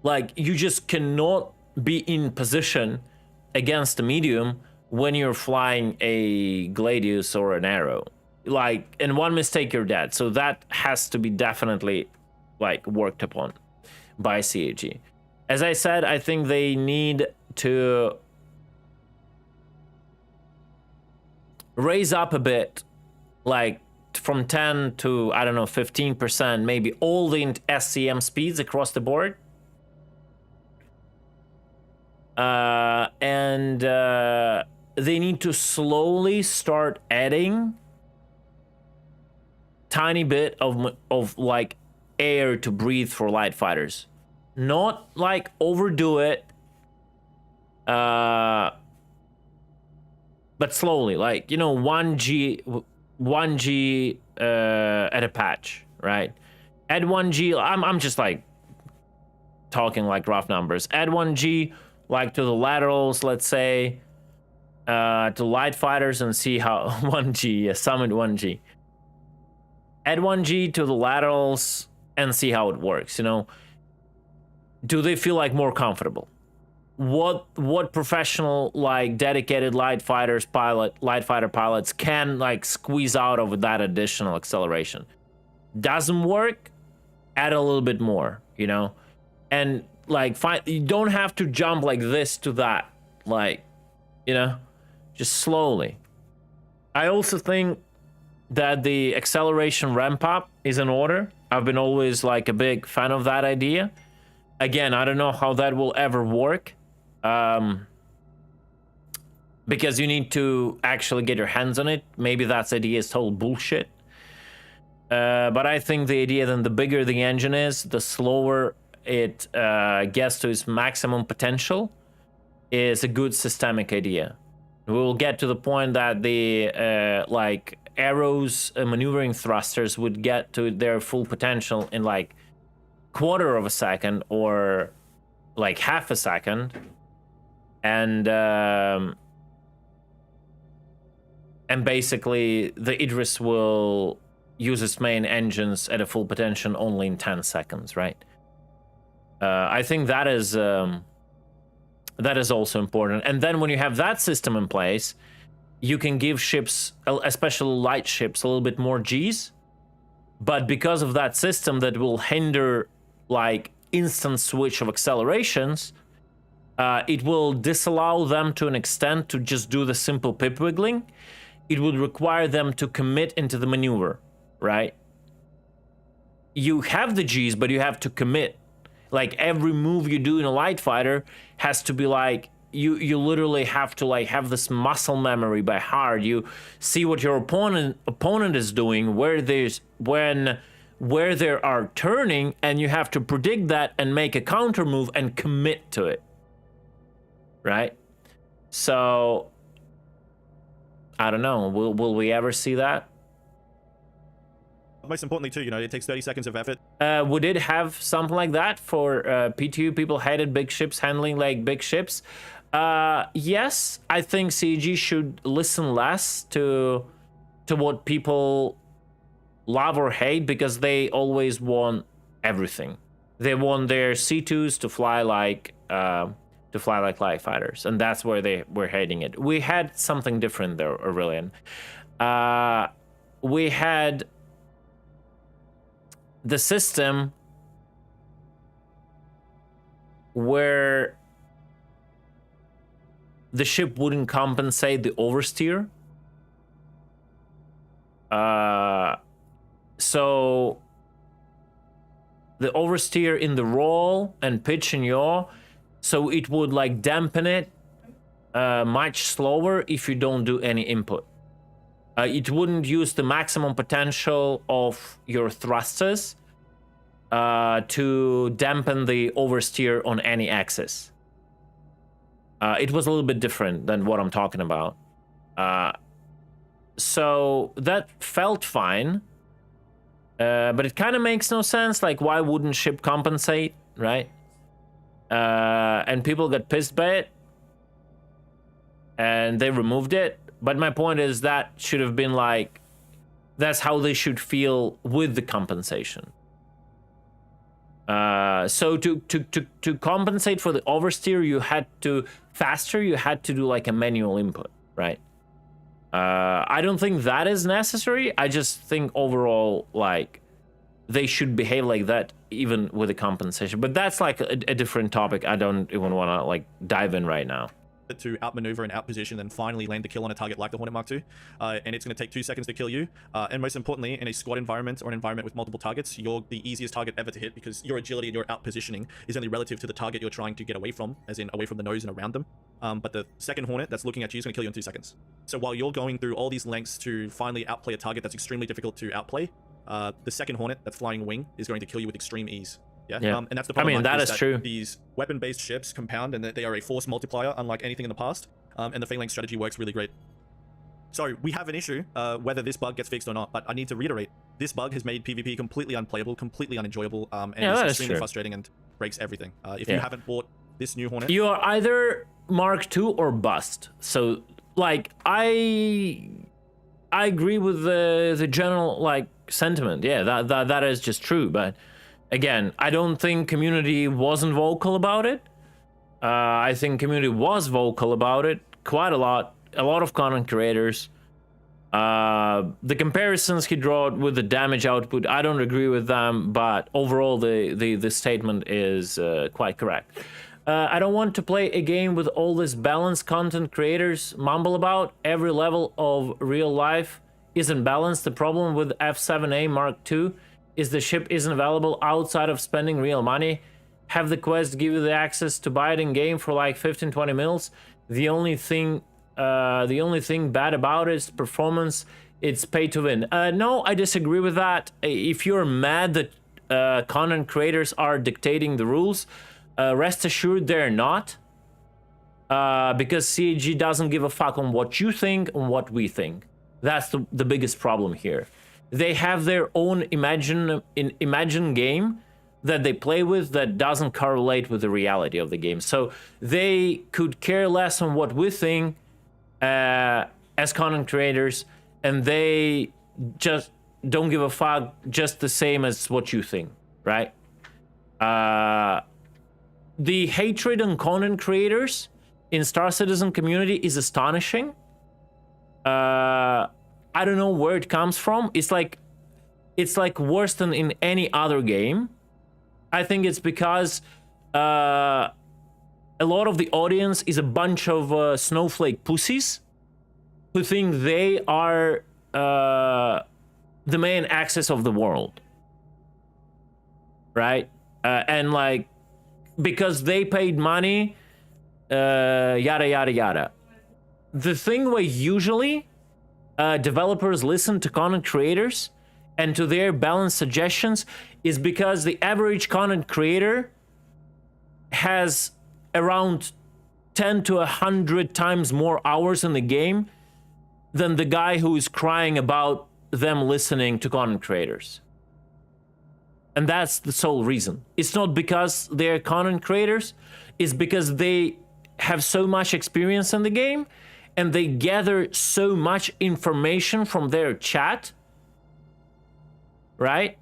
Like, you just cannot be in position against a medium when you're flying a Gladius or an Arrow. Like, in one mistake, you're dead. So that has to be definitely, like, worked upon by CAG. As I said, I think they need to raise up a bit, like, from 10 to, I don't know, 15%, maybe all the SCM speeds across the board. And they need to slowly start adding tiny bit of like air to breathe for light fighters, not like overdo it, but slowly, like, 1G at a patch, right? Add 1G. I'm just like talking like rough numbers. Add 1G like to the laterals, let's say, to light fighters, and see how 1G, summon 1G. add 1G to the laterals and see how it works, you know. Do they feel like more comfortable? What professional, like, dedicated light fighter pilots can, like, squeeze out of that additional acceleration? Doesn't work, add a little bit more, you know. And like, you don't have to jump like this to that, like, you know, just slowly. I also think that the acceleration ramp up is in order. I've been always like a big fan of that idea. Again, I don't know how that will ever work, because you need to actually get your hands on it. Maybe that idea is total bullshit. But I think the idea that the bigger the engine is, the slower it gets to its maximum potential is a good systemic idea. We will get to the point that the like arrows maneuvering thrusters would get to their full potential in like quarter of a second or like half a second, and basically the Idris will use its main engines at a full potential only in 10 seconds, right? I think that is also important. And then when you have that system in place, you can give ships, especially light ships, a little bit more Gs. But because of that system that will hinder like instant switch of accelerations, it will disallow them to an extent to just do the simple pip wiggling. It would require them to commit into the maneuver, right? You have the Gs, but you have to commit. Like every move you do in a light fighter has to be like, you literally have to like have this muscle memory by heart. You see what your opponent is doing, where they are turning, and you have to predict that and make a counter move and commit to it, right? So I don't know, will we ever see that? Most importantly too, you know, it takes 30 seconds of effort. Would it have something like that for P2? People hated big ships handling like big ships. Yes, I think CG should listen less to what people love or hate, because they always want everything. They want their C2s to fly like light fighters, and that's where they were hating it. We had something different there, Aurelian. We had the system where the ship wouldn't compensate the oversteer. So the oversteer in the roll and pitch and yaw, so it would like dampen it much slower if you don't do any input. It wouldn't use the maximum potential of your thrusters to dampen the oversteer on any axis. It was a little bit different than what I'm talking about. So that felt fine, but it kind of makes no sense. Like, why wouldn't ship compensate, right? And people got pissed by it, and they removed it. But my point is that should have been like, that's how they should feel with the compensation. So to compensate for the oversteer, you had to do like a manual input, right? I don't think that is necessary. I just think overall, like, they should behave like that even with the compensation. But that's like a different topic. I don't even want to like dive in right now. To outmaneuver and outposition and finally land the kill on a target like the Hornet Mark II, and it's going to take 2 seconds to kill you, and most importantly, in a squad environment or an environment with multiple targets, you're the easiest target ever to hit, because your agility and your outpositioning is only relative to the target you're trying to get away from, as in away from the nose and around them. But the second Hornet that's looking at you is going to kill you in 2 seconds. So while you're going through all these lengths to finally outplay a target that's extremely difficult to outplay, the second Hornet that's flying wing is going to kill you with extreme ease. Yeah. And that's the problem. I mean, that is true. These weapon-based ships compound, and that they are a force multiplier, unlike anything in the past. And the phalanx strategy works really great. So we have an issue, whether this bug gets fixed or not. But I need to reiterate, this bug has made PvP completely unplayable, completely unenjoyable, and it's extremely frustrating and breaks everything. If you haven't bought this new Hornet, you are either Mark II or bust. So, like, I agree with the general like sentiment. Yeah, that is just true. But again, I don't think community wasn't vocal about it. I think community was vocal about it quite a lot. A lot of content creators. The comparisons he drew with the damage output, I don't agree with them, but overall the statement is quite correct. I don't want to play a game with all this balanced content creators mumble about. Every level of real life isn't balanced. The problem with F7A Mark II is the ship isn't available outside of spending real money. Have the quest give you the access to buy it in game for like 15-20 mils. The only thing bad about it is performance. It's pay to win. No, I disagree with that. If you're mad that content creators are dictating the rules, rest assured they're not. Because CAG doesn't give a fuck on what you think and what we think. That's the biggest problem here. They have their own imagine game that they play with that doesn't correlate with the reality of the game. So they could care less on what we think as content creators, and they just don't give a fuck, just the same as what you think, right? The hatred on content creators in Star Citizen community is astonishing. I don't know where it comes from. It's like worse than in any other game. I think it's because a lot of the audience is a bunch of snowflake pussies who think they are the main axis of the world, right? And like, because they paid money, yada yada yada. The thing where usually developers listen to content creators and to their balanced suggestions is because the average content creator has around 10 to 100 times more hours in the game than the guy who is crying about them listening to content creators. And that's the sole reason. It's not because they're content creators, it's because they have so much experience in the game and they gather so much information from their chat, right?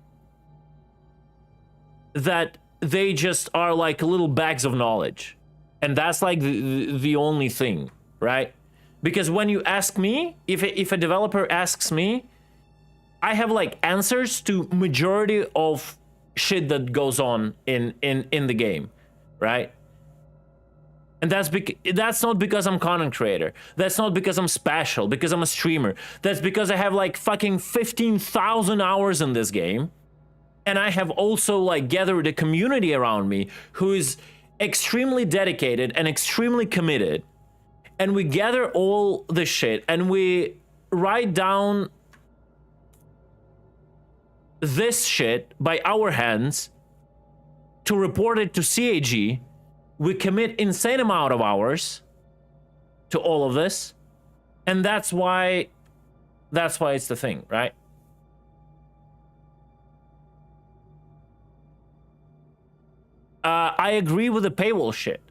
That they just are like little bags of knowledge. And that's like the only thing, right? Because when you ask me, if a developer asks me, I have like answers to majority of shit that goes on in the game, right? And that's not because I'm content creator. That's not because I'm special, because I'm a streamer. That's because I have like fucking 15,000 hours in this game. And I have also like gathered a community around me who is extremely dedicated and extremely committed. And we gather all the shit and we write down this shit by our hands to report it to CAG. We commit insane amount of hours to all of this, and that's why it's the thing, right? I agree with the paywall shit.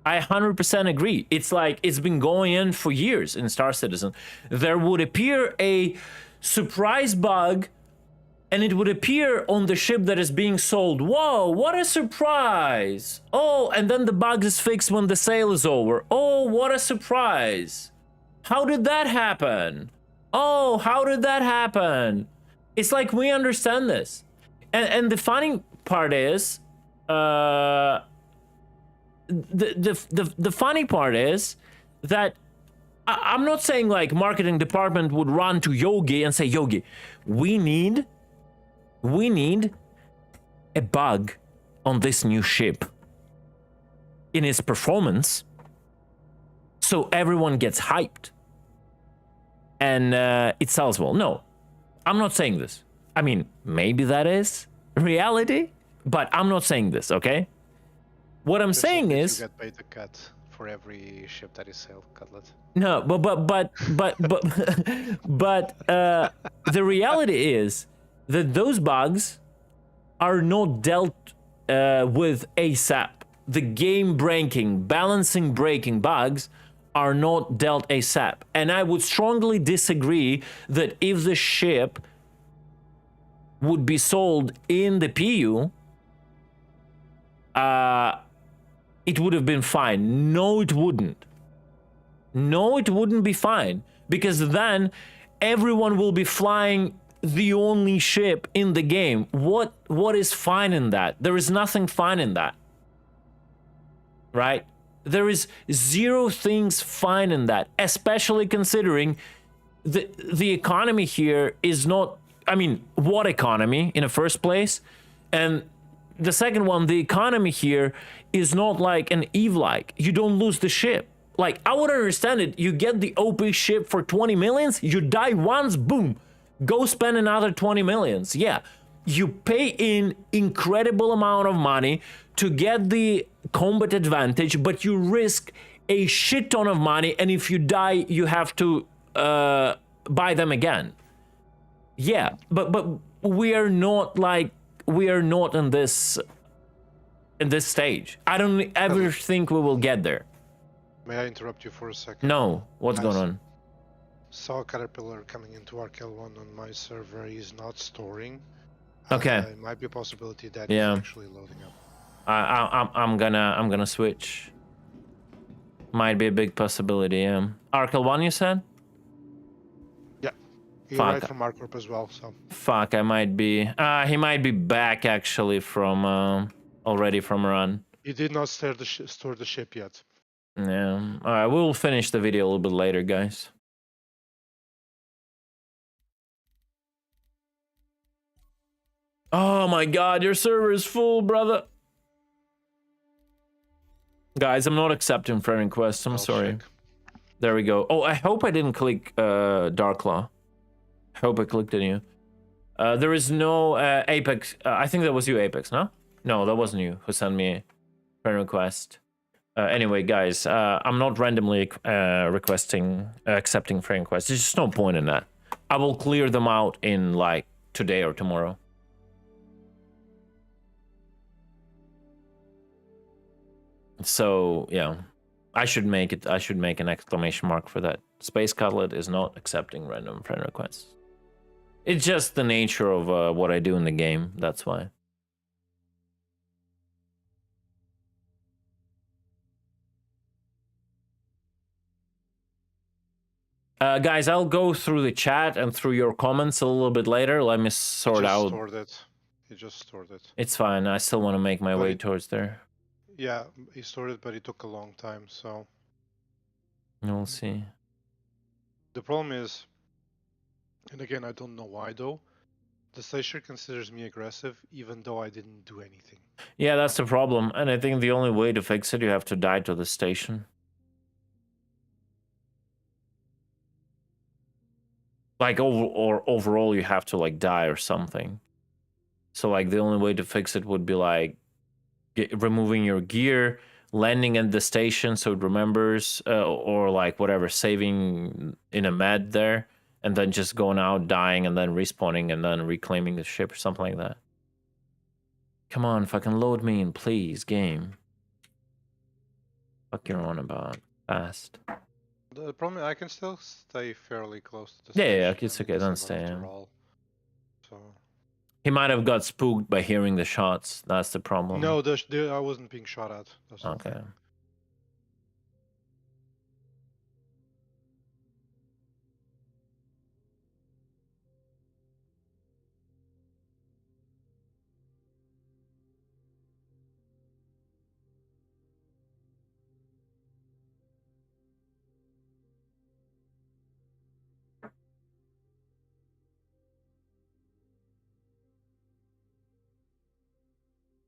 I 100% agree. It's like it's been going in for years in Star Citizen. There would appear a surprise bug and it would appear on the ship that is being sold. Whoa, what a surprise. Oh, and then the bug is fixed when the sale is over. Oh, what a surprise. How did that happen? Oh, how did that happen? It's like we understand this. And the funny part is, the funny part is that I'm not saying like marketing department would run to Yogi and say, Yogi, we need a bug on this new ship in its performance so everyone gets hyped and it sells well. No, I'm not saying this. I mean, maybe that is reality, but I'm not saying this, okay? What I'm saying is you get paid a cut for every ship that is sold, Cutlet. no, but the reality is that those bugs are not dealt with ASAP. The game breaking, balancing breaking bugs are not dealt ASAP. And I would strongly disagree that if the ship would be sold in the PU, it would have been fine. No, it wouldn't. No, it wouldn't be fine, because then everyone will be flying the only ship in the game. What is fine in that? There is nothing fine in that. Right? There is zero things fine in that, especially considering the economy here is not, I mean, what economy in the first place? And the second one, the economy here is not like an Eve-like. You don't lose the ship. Like, I would understand it. You get the OP ship for 20 millions, you die once, boom. Go spend another 20 millions. Yeah. You pay in incredible amount of money to get the combat advantage, but you risk a shit ton of money, and if you die, you have to buy them again. Yeah, but we are not in this stage. I don't ever think we will get there. May I interrupt you for a second? No, what's going on? Saw a caterpillar coming into RKL1 on my server. He's not storing. Okay. It might be a possibility that Yeah. he's actually loading up. I'm gonna switch. Might be a big possibility. Yeah. Arkel1, you said? Yeah. He Fuck. arrived from Marcorp as well, so. Fuck, I might be. He might be back actually from already from a run. He did not store the ship yet. Yeah. All right, we'll finish the video a little bit later, guys. Oh my god, your server is full, brother. Guys, I'm not accepting friend requests. I'm I'll sorry. check. There we go. Oh, I hope I didn't click Darklaw. I hope I clicked on you. There is no Apex. I think that was you, Apex, no? No, that wasn't you who sent me a friend request. Anyway, guys, I'm not randomly accepting friend requests. There's just no point in that. I will clear them out in like today or tomorrow. So yeah, I should make an exclamation mark for that. Space Cutlet is not accepting random friend requests. It's just the nature of what I do in the game. That's why. Guys, I'll go through the chat and through your comments a little bit later. Let me sort out. Stored it. He just stored it. It's fine. I still want to make my way towards there. Yeah, he stored it, but it took a long time, so. We'll see. The problem is, and again, I don't know why though, the station considers me aggressive even though I didn't do anything. Yeah, that's the problem. And I think the only way to fix it, you have to die to the station. Like, overall, you have to, like, die or something. So, like, the only way to fix it would be, like, removing your gear, landing at the station so it remembers, or, like, whatever, saving in a med there, and then just going out, dying, and then respawning, and then reclaiming the ship or something like that. Come on, fucking load me in, please, game. Fuck you're on about. Fast. The problem is I can still stay fairly close to the Yeah, station. it's and okay, don't it's stay, about to yeah. roll. So. He might have got spooked by hearing the shots. That's the problem. No, I wasn't being shot at. That's the Okay. thing.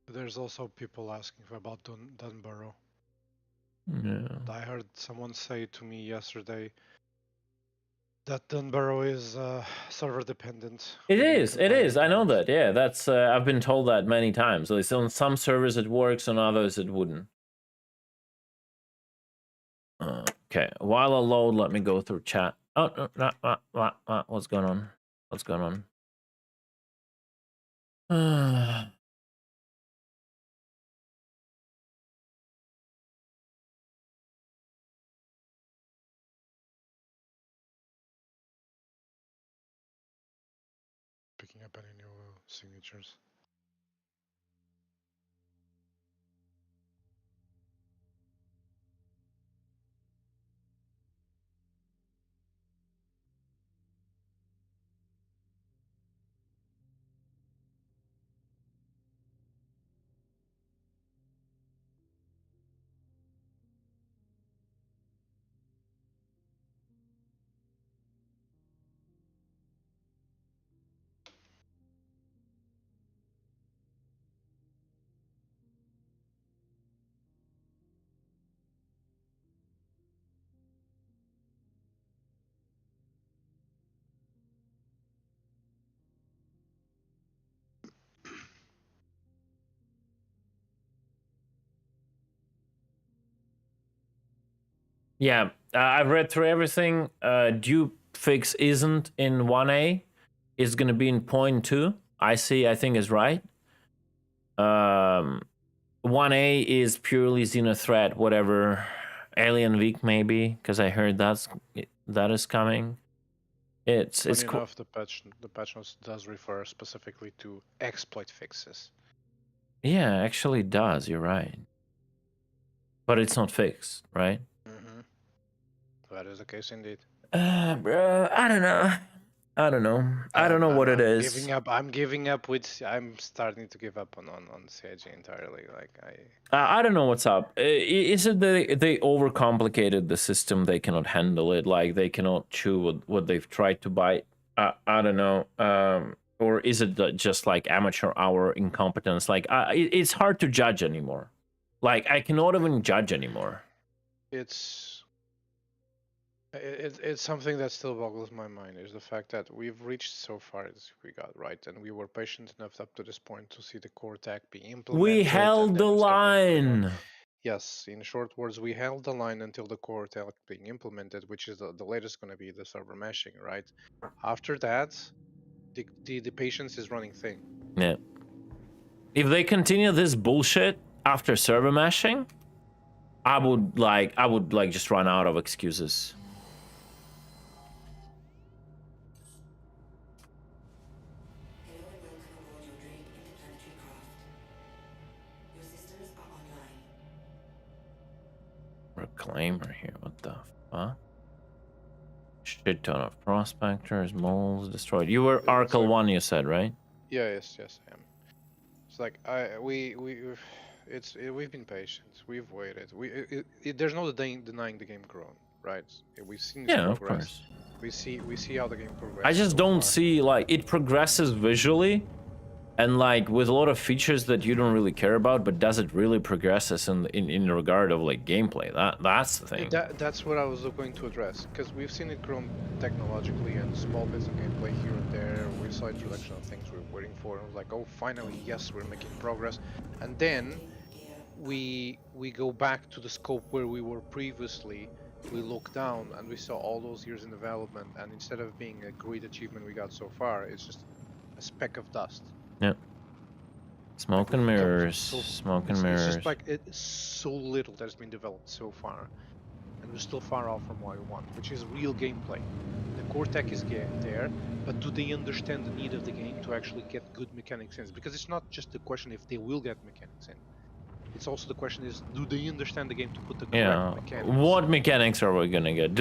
There's also people asking about Dunborough. Yeah. I heard someone say to me yesterday that Dunborough is server dependent. It when you is. It combine is. I know accounts. that. Yeah, that's. I've been told that many times. At least on some servers it works, on others it wouldn't. Okay. While I load, let me go through chat. Oh, no, what's going on? What's going on? Picking up any new signatures. Yeah, I've read through everything. Dupe fix isn't in 1A. It's gonna be in point 2. I think is right. 1A is purely Xenothreat, whatever. Alien Week maybe, because I heard that is coming. It's Funny cool. enough, the patch notes does refer specifically to exploit fixes. Yeah, actually it does. You're right, but it's not fixed, right? Mm-hmm. That is the case indeed. Bro, I don't know. I don't know what it is. Giving up. I'm giving up with. I'm starting to give up on CIG entirely. Like I don't know what's up. Is it they overcomplicated the system? They cannot handle it. Like they cannot chew what they've tried to bite. I don't know. Or is it just like amateur hour incompetence? Like it's hard to judge anymore. Like I cannot even judge anymore. It's something that still boggles my mind is the fact that we've reached so far as we got, right, and we were patient enough up to this point to see the core tech be implemented. We held and the then stuff went on. line. Yes, in short words, we held the line until the core tech being implemented, which is the latest going to be the server meshing, right? After that, the patience is running thin. Yeah. If they continue this bullshit after server meshing, I would like just run out of excuses. Hello and welcome aboard your Drake interplanetary craft. Your systems are online. Reclaimer here, what the fuck? Shit ton of prospectors, moles destroyed. You were Arcal 1, you said, right? Yeah, yes, I am. It's like we've been patient. We've waited. There's no denying the game grown, right? We've seen its Yeah, of progress. course. We see how the game progresses. I just so don't far. see, like, it progresses visually and like with a lot of features that you don't really care about, but does it really progresses in regard of like gameplay? That's the thing. That's what I was going to address, because we've seen it grown technologically and small bits of gameplay here and there. We saw introduction of things we were waiting for, and it was like, oh, finally, yes, we're making progress. And then we go back to the scope where we were previously. We look down and we saw all those years in development, and instead of being a great achievement we got so far, it's just a speck of dust. Yep. Smoke and mirrors. Smoke and mirrors. It's just like it's so little that has been developed so far, and we're still far off from what we want, which is real gameplay. The core tech is there, but do they understand the need of the game to actually get good mechanics in? Because it's not just the question if they will get mechanics in. It's also the question is, do they understand the game to put the correct mechanics? What mechanics are we gonna get?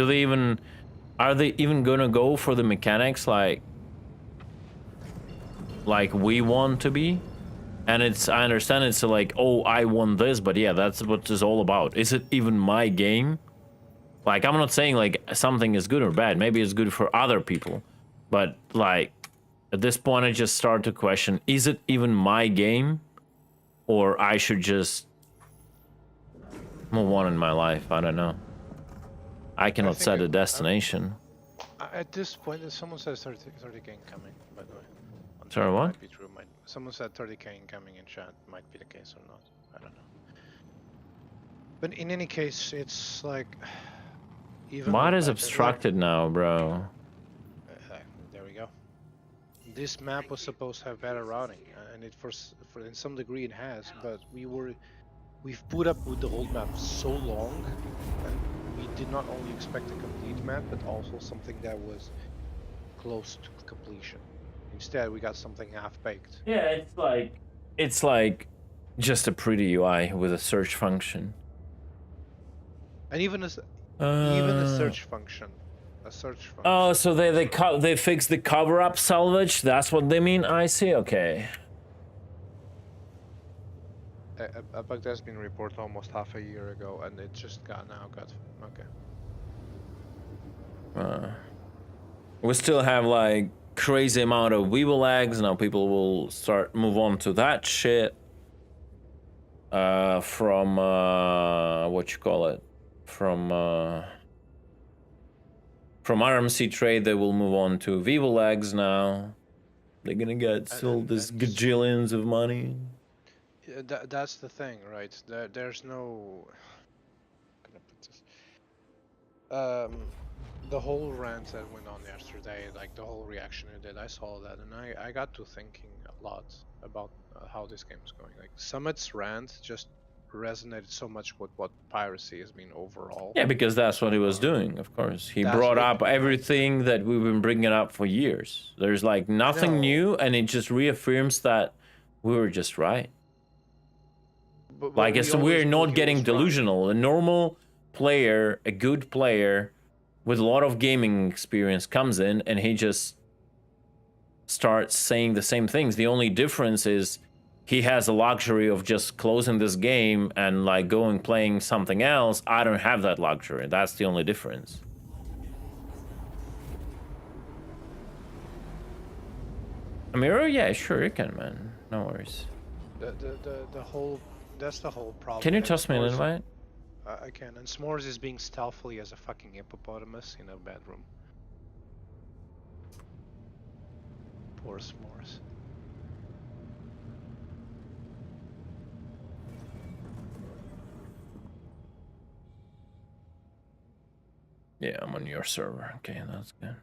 Are they even gonna go for the mechanics like we want to be? And I understand it's like, oh, I want this, but yeah, that's what it's all about. Is it even my game? Like, I'm not saying like something is good or bad. Maybe it's good for other people, but like at this point, I just start to question: is it even my game, or I should just move on in my life? I don't know. I cannot set a destination. At this point, someone says 30k incoming, by the way. Sorry, what? Might be true. Someone said 30k incoming in chat. Might be the case or not. I don't know. But in any case, it's like even. What is obstructed now, bro? There we go. This map was supposed to have better routing, and it for in some degree it has. But we've put up with the old map so long, and we did not only expect a complete map, but also something that was close to completion. Instead, we got something half-baked. Yeah, it's like just a pretty UI with a search function. And even a search function. A search function. Oh, so they fixed the cover-up salvage. That's what they mean. I see. Okay. A bug that's been reported almost half a year ago, and it just got okay. We still have like crazy amount of Weevil eggs. Now people will move on to that shit. From what you call it? From RMC trade, they will move on to Weevil eggs now. They're gonna get sold this gajillions of money. Yeah, that's the thing, right? There's no. How can I put this? The whole rant that went on yesterday, like the whole reaction it did, I saw that, and I got to thinking a lot about how this game is going. Like Summit's rant just resonated so much with what piracy has been overall. Yeah, because that's what he was doing, of course. He That's brought what- up everything that we've been bringing up for years. There's like nothing new, and it just reaffirms that we were just right. But Like, we it's, always we're knew not he getting was right. delusional. A normal player, a good player with a lot of gaming experience comes in and he just starts saying the same things. The only difference is he has the luxury of just closing this game and like going playing something else. I don't have that luxury. That's the only difference. Amiro? Yeah, sure, you can, man. No worries. The whole that's the whole problem. Can you And toss me an S'mores- invite? I can. And S'mores is being stealthily as a fucking hippopotamus in a bedroom. Poor S'mores. Yeah, I'm on your server. Okay, that's good.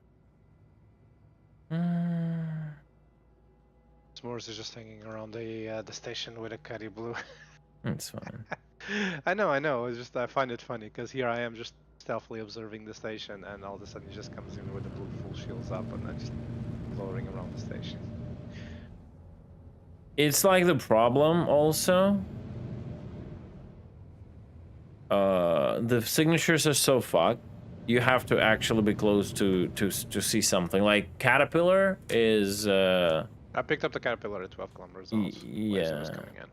S'mores is just hanging around the station with a Cuddy Blue. It's fine. I know. It's just I find it funny because here I am just stealthily observing the station, and all of a sudden he just comes in with the blue full shields up, and I'm just floating around the station. It's like the problem also. The signatures are so fucked. You have to actually be close to see something. Like Caterpillar is I picked up the Caterpillar at 12 kilometers out. When yeah. someone's coming in.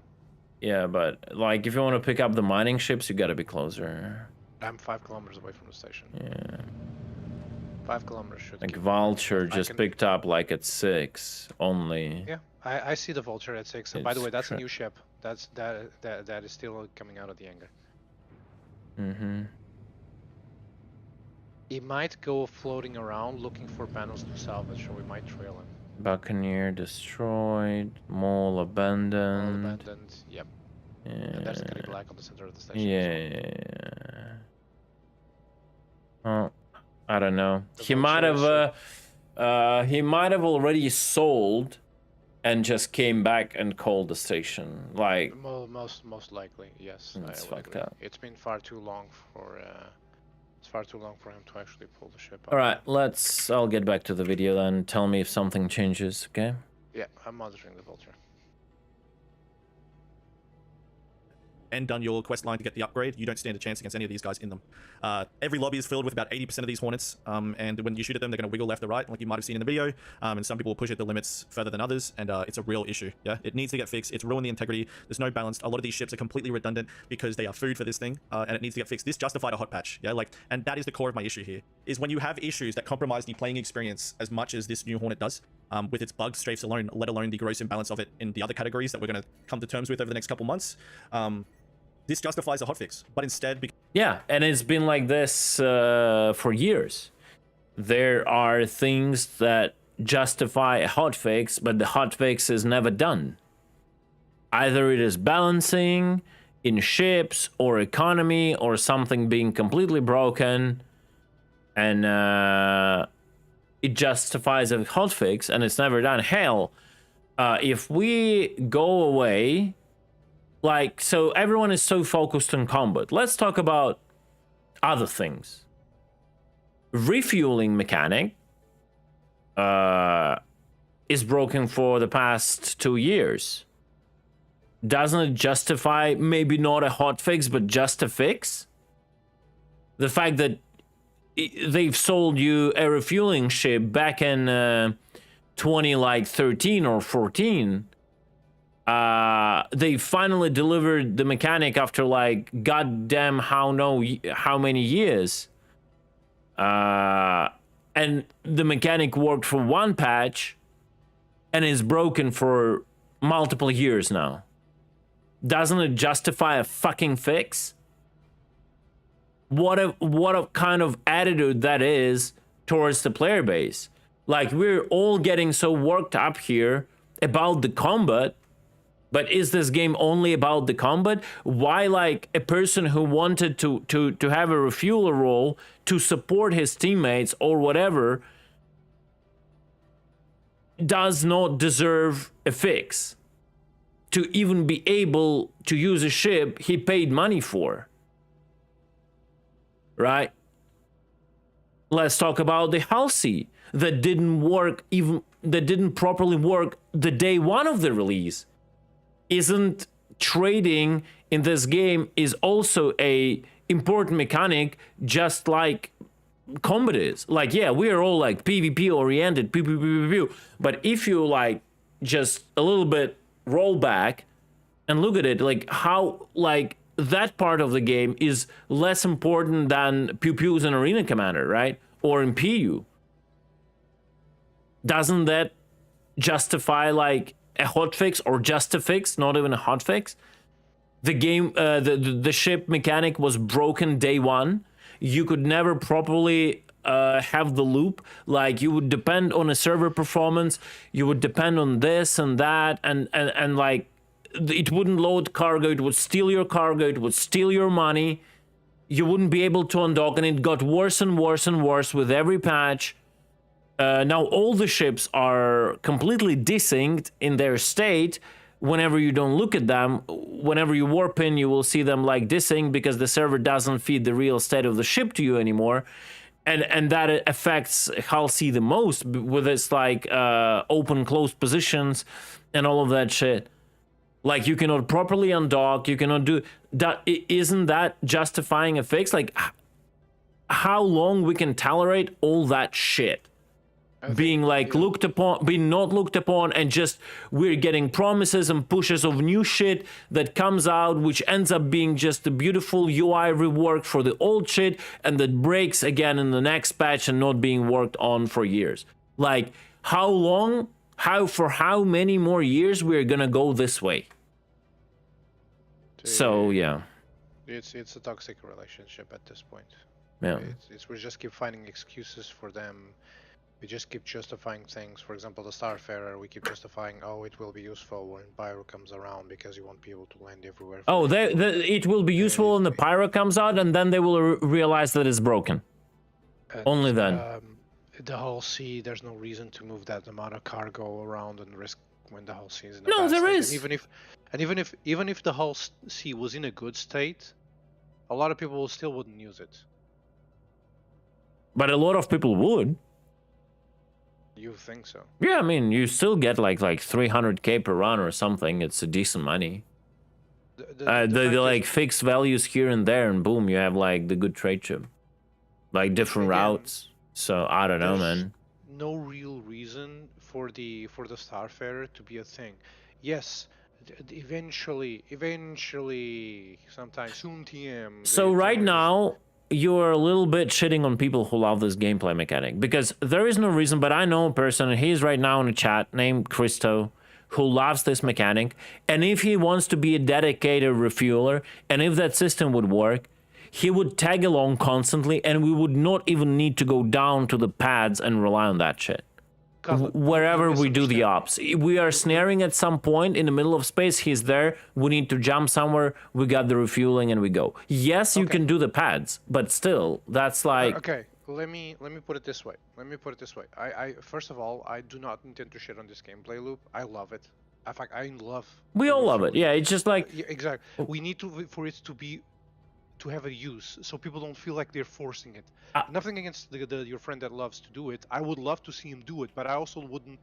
Yeah, but like if you want to pick up the mining ships, you gotta be closer. I'm 5 kilometers away from the station. Yeah. 5 kilometers should. Like keep- Vulture I just can- picked up like at 6 only. Yeah, I see the Vulture at 6. And by the It's way, that's a cra- new ship. That is still coming out of the hangar. Mm-hmm. He might go floating around looking for panels to salvage, so we might trail him. Buccaneer destroyed. Mole All abandoned. abandoned. Yep. And there's Cuddy Black on the center of the station. Yeah. Oh, I don't know. The He might Vulture have. He might have already sold, and just came back and called the station. Like, Most likely, yes. It's I would fucked agree. up. It's been far too long for. It's far too long for him to actually pull the ship up. all right, I'll get back to the video then. Tell me if something changes, okay? Yeah, I'm monitoring the Vulture. And done your quest line to get the upgrade, you don't stand a chance against any of these guys in them. Every lobby is filled with about 80% of these Hornets, and when you shoot at them, they're going to wiggle left or right, like you might have seen in the video, and some people will push it the limits further than others, and it's a real issue, yeah? It needs to get fixed. It's ruined the integrity. There's no balance. A lot of these ships are completely redundant because they are food for this thing, and it needs to get fixed. This justified a hot patch, yeah? Like, and that is the core of my issue here, is when you have issues that compromise the playing experience as much as this new Hornet does, with its bug strafes alone, let alone the gross imbalance of it in the other categories that we're going to come to terms with over the next couple months, this justifies a hotfix, but instead, Yeah, and it's been like this for years. There are things that justify a hotfix, but the hotfix is never done. Either it is balancing in ships or economy or something being completely broken, and it justifies a hotfix, and it's never done. Hell, if we go away. Like, so everyone is so focused on combat. Let's talk about other things. Refueling mechanic is broken for the past 2 years. Doesn't it justify maybe not a hot fix, but just a fix? The fact that they've sold you a refueling ship back in 2013 or 14. They finally delivered the mechanic after like goddamn how many years. And the mechanic worked for one patch and is broken for multiple years now. Doesn't it justify a fucking fix? What a kind of attitude that is towards the player base. Like, we're all getting so worked up here about the combat, but is this game only about the combat? Why, like, a person who wanted to have a refueler role to support his teammates or whatever does not deserve a fix to even be able to use a ship he paid money for? Right? Let's talk about the Halsey that didn't properly work the day one of the release. Isn't trading in this game is also a important mechanic, just like combat is. Like, yeah, we are all like PvP oriented, pew, but if you like just a little bit roll back and look at it, like how like that part of the game is less important than pews in Arena Commander, right? Or in PU. Doesn't that justify like a hotfix or just a fix, not even a hotfix? The game, the ship mechanic was broken day one. You could never properly have the loop. Like, you would depend on a server performance. You would depend on this and that, and like it wouldn't load cargo. It would steal your cargo. It would steal your money. You wouldn't be able to undock, and it got worse and worse and worse with every patch. Now all the ships are completely desynced in their state. Whenever you don't look at them, whenever you warp in, you will see them like desynced because the server doesn't feed the real state of the ship to you anymore. And that affects Halsey the most with its like open closed positions and all of that shit. Like, you cannot properly undock, you cannot do that. Isn't that justifying a fix? Like, how long we can tolerate all that shit? Being like looked upon, being not looked upon, and just we're getting promises and pushes of new shit that comes out, which ends up being just a beautiful UI rework for the old shit, and that breaks again in the next patch and not being worked on for years. Like, how long, for how many more years we're gonna go this way? So yeah, it's a toxic relationship at this point. yeah. We just keep finding excuses for them. We just keep justifying things. For example, the Starfarer, we keep justifying, oh, it will be useful when Pyro comes around because you won't be able to land everywhere. Oh, it will be useful when the Pyro comes out, and then they will realize that it's broken. And, Only then. The whole sea, there's no reason to move that amount of cargo around and risk when the whole sea is in a No, bad there state. is. And even if the whole sea was in a good state, a lot of people still wouldn't use it. But a lot of people would. You think so? Yeah, I mean, you still get like 300k per run or something. It's a decent money. The like fixed values here and there, and boom, you have like the good trade ship, like different routes. So I don't know, man. No real reason for the Starfarer to be a thing. Yes, eventually, sometime soon, TM. So right now, you're a little bit shitting on people who love this gameplay mechanic, because there is no reason, but I know a person, he's right now in the chat, named Christo, who loves this mechanic, and if he wants to be a dedicated refueler, and if that system would work, he would tag along constantly, and we would not even need to go down to the pads and rely on that shit. Wherever we do the ops, we are snaring at some point in the middle of space, he's there, we need to jump somewhere, we got the refueling and we go. Yes, you can do the pads, but still, that's like... Okay, let me put it this way. I first of all, I do not intend to shit on this gameplay loop. I love it. In fact, I love... We all love it, yeah, it's just like... Yeah, exactly. We need to, for it to be to have a use, so people don't feel like they're forcing it. Uh, Nothing against your friend that loves to do it. I would love to see him do it, but I also wouldn't.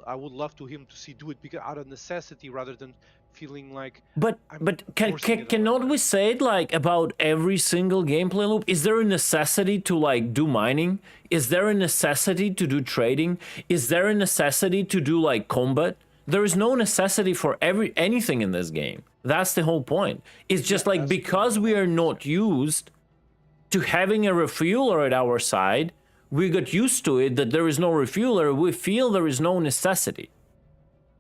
I would love to him to see do it because out of necessity rather than feeling like. But I'm can forcing it or cannot whatever. we say it like about every single gameplay loop? Is there a necessity to like do mining? Is there a necessity to do trading? Is there a necessity to do like combat? There is no necessity for anything in this game. That's the whole point. It's just like because we are not used to having a refueler at our side, we got used to it that there is no refueler. We feel there is no necessity.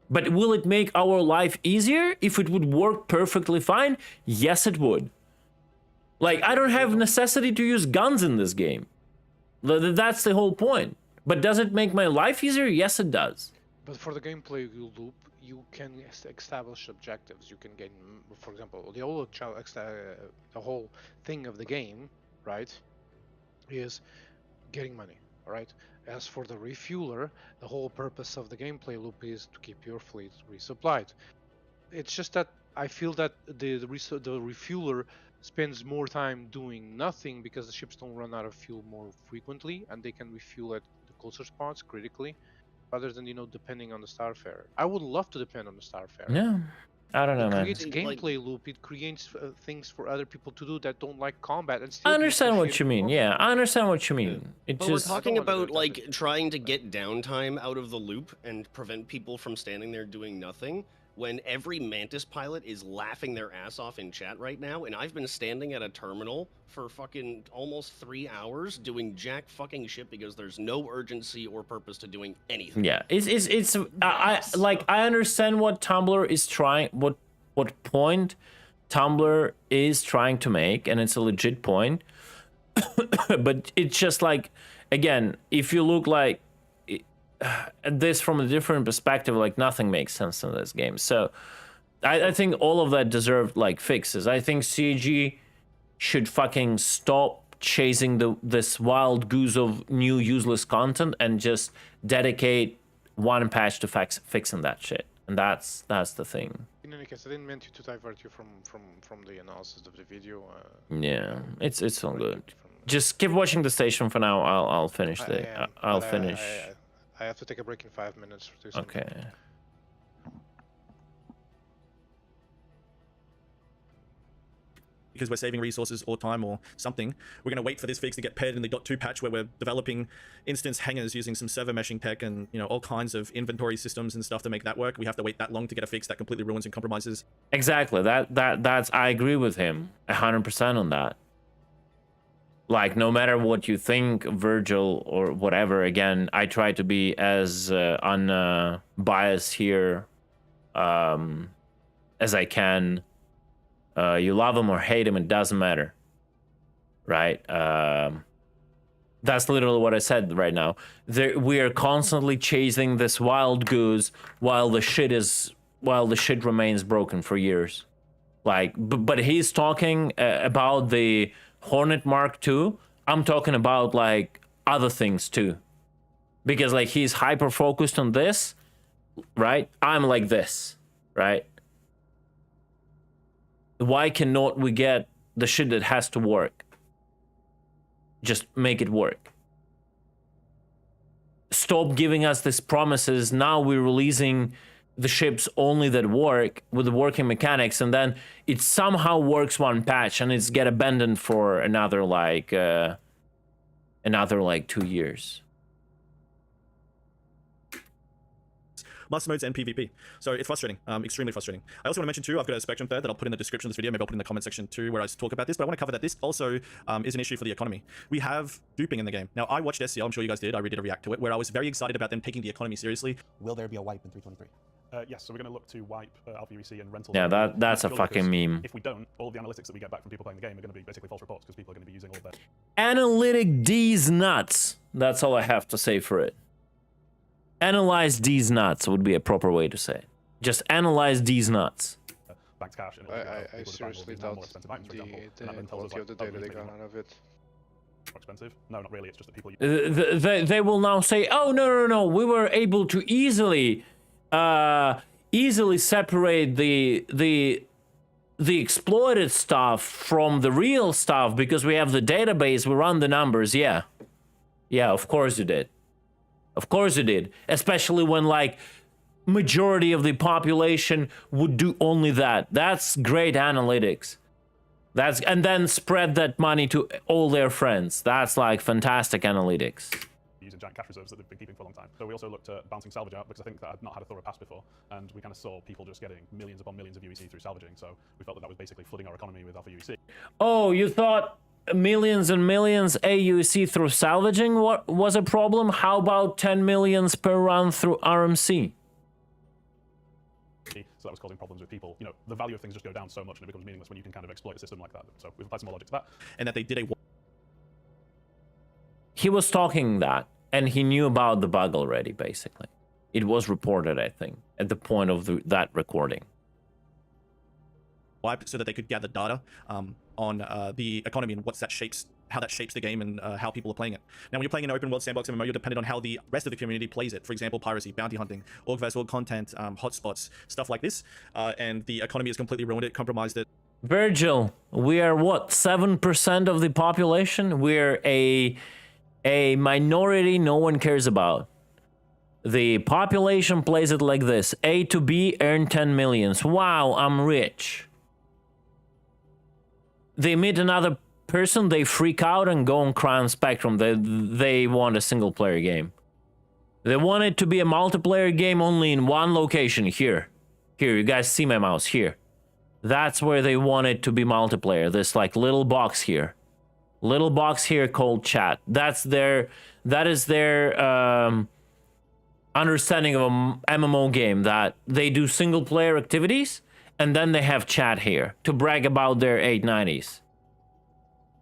But will it make our life easier if it would work perfectly fine? Yes, it would. Like, I don't have necessity to use guns in this game. That's the whole point. But does it make my life easier? Yes, it does. But for the gameplay loop, you can establish objectives. You can gain, for example, the whole thing of the game, right, is getting money, all right? As for the refueler, the whole purpose of the gameplay loop is to keep your fleet resupplied. It's just that I feel that the refueler spends more time doing nothing because the ships don't run out of fuel more frequently, and they can refuel at the closer spots critically, rather than depending on the Starfarer. I would love to depend on the Starfarer. Yeah. I don't know, It man. creates gameplay loop. It creates things for other people to do that don't like combat and still. I be understand what you appreciated mean. for Yeah, I understand what you mean. It But just we're talking I don't wanna about do like that. trying to get downtime out of the loop and prevent people from standing there doing nothing when every Mantis pilot is laughing their ass off in chat right now, and I've been standing at a terminal for fucking almost 3 hours doing jack fucking shit because there's no urgency or purpose to doing anything. yeah. It's I like I understand what Tumblr is trying what point Tumblr is trying to make, and it's a legit point. But it's just like, again, if you look like at this from a different perspective, like nothing makes sense in this game. So I think all of that deserved like fixes. I think CG should fucking stop chasing this wild goose of new useless content and just dedicate one patch to fixing that shit. And that's the thing. In any case, I didn't mean to divert you from the analysis of the video. Yeah, it's all good. from- Just keep watching the station for now. I'll finish I am, I'll but finish. I have to take a break in 5 minutes to do something. Okay. Because we're saving resources or time or something, we're going to wait for this fix to get paired in the .2 patch where we're developing instance hangars using some server meshing tech and all kinds of inventory systems and stuff to make that work. We have to wait that long to get a fix that completely ruins and compromises. Exactly. That's I agree with him 100% on that. Like, no matter what you think, Virgil or whatever, again, I try to be as unbiased here as I can. You love him or hate him, it doesn't matter, right? That's literally what I said right now. We are constantly chasing this wild goose while the shit remains broken for years. Like, but he's talking about the Hornet Mark II. I'm talking about like other things too, because like he's hyper focused on this, right? I'm like this, right? Why cannot we get the shit that has to work? Just make it work. Stop giving us these promises. Now we're releasing the ships only that work with the working mechanics, and then it somehow works one patch and it's get abandoned for another 2 years. Master modes and PvP. So it's frustrating, extremely frustrating. I also want to mention too, I've got a spectrum thread that I'll put in the description of this video. Maybe I'll put in the comment section too, where I talk about this. But I want to cover that this also is an issue for the economy. We have duping in the game. Now, I watched SCL, I'm sure you guys did. I redid a react to it, where I was very excited about them taking the economy seriously. Will there be a wipe in 323? Yes, so we're going to look to wipe Alpha UEC and rentals. Yeah, that's a purely fucking because meme. If we don't, all of the analytics that we get back from people playing the game are going to be basically false reports because people are going to be using all of their... Analytic D's nuts. That's all I have to say for it. Analyze D's nuts would be a proper way to say it. Just analyze D's nuts. banked cash. And I seriously doubt the quality of the data they got out of it. More expensive? No, not really. It's just that people... They will now say, oh, no, we were able to easily separate the the exploited stuff from the real stuff because we have the database, we run the numbers. Yeah, of course you did. Of course you did. Especially when like majority of the population would do only that. That's great analytics. And then spread that money to all their friends. That's like fantastic analytics. Using giant cash reserves that they've been keeping for a long time. So we also looked at bouncing salvage out because I think that I'd not had a thorough pass before, and we kind of saw people just getting millions upon millions of UEC through salvaging. So we felt that was basically flooding our economy with alpha UEC. Oh, you thought millions and millions AUC through salvaging was a problem? How about 10 millions per run through RMC? So that was causing problems with people. You know, the value of things just go down so much and it becomes meaningless when you can kind of exploit a system like that. So we've applied some more logic to that. And that they did a... He was talking that, and he knew about the bug already, basically. It was reported, I think, at the point of that recording. wipe so that they could gather data on the economy and how that shapes the game and how people are playing it. Now, when you're playing an open world sandbox MMO, you're dependent on how the rest of the community plays it. For example, piracy, bounty hunting, org vs org content, hotspots, stuff like this. And the economy has completely ruined it, compromised it. Virgil, we are what, 7% of the population? We're a minority no one cares about. The population plays it like this: A to B, earn 10 millions. Wow, I'm rich. They meet another person, they freak out and go on Crown Spectrum. They want a single player game. They want it to be a multiplayer game only in one location. Here, you guys see my mouse here. That's where they want it to be multiplayer. This like little box here called chat. That is their understanding of an MMO game, that they do single player activities and then they have chat here to brag about their 890s.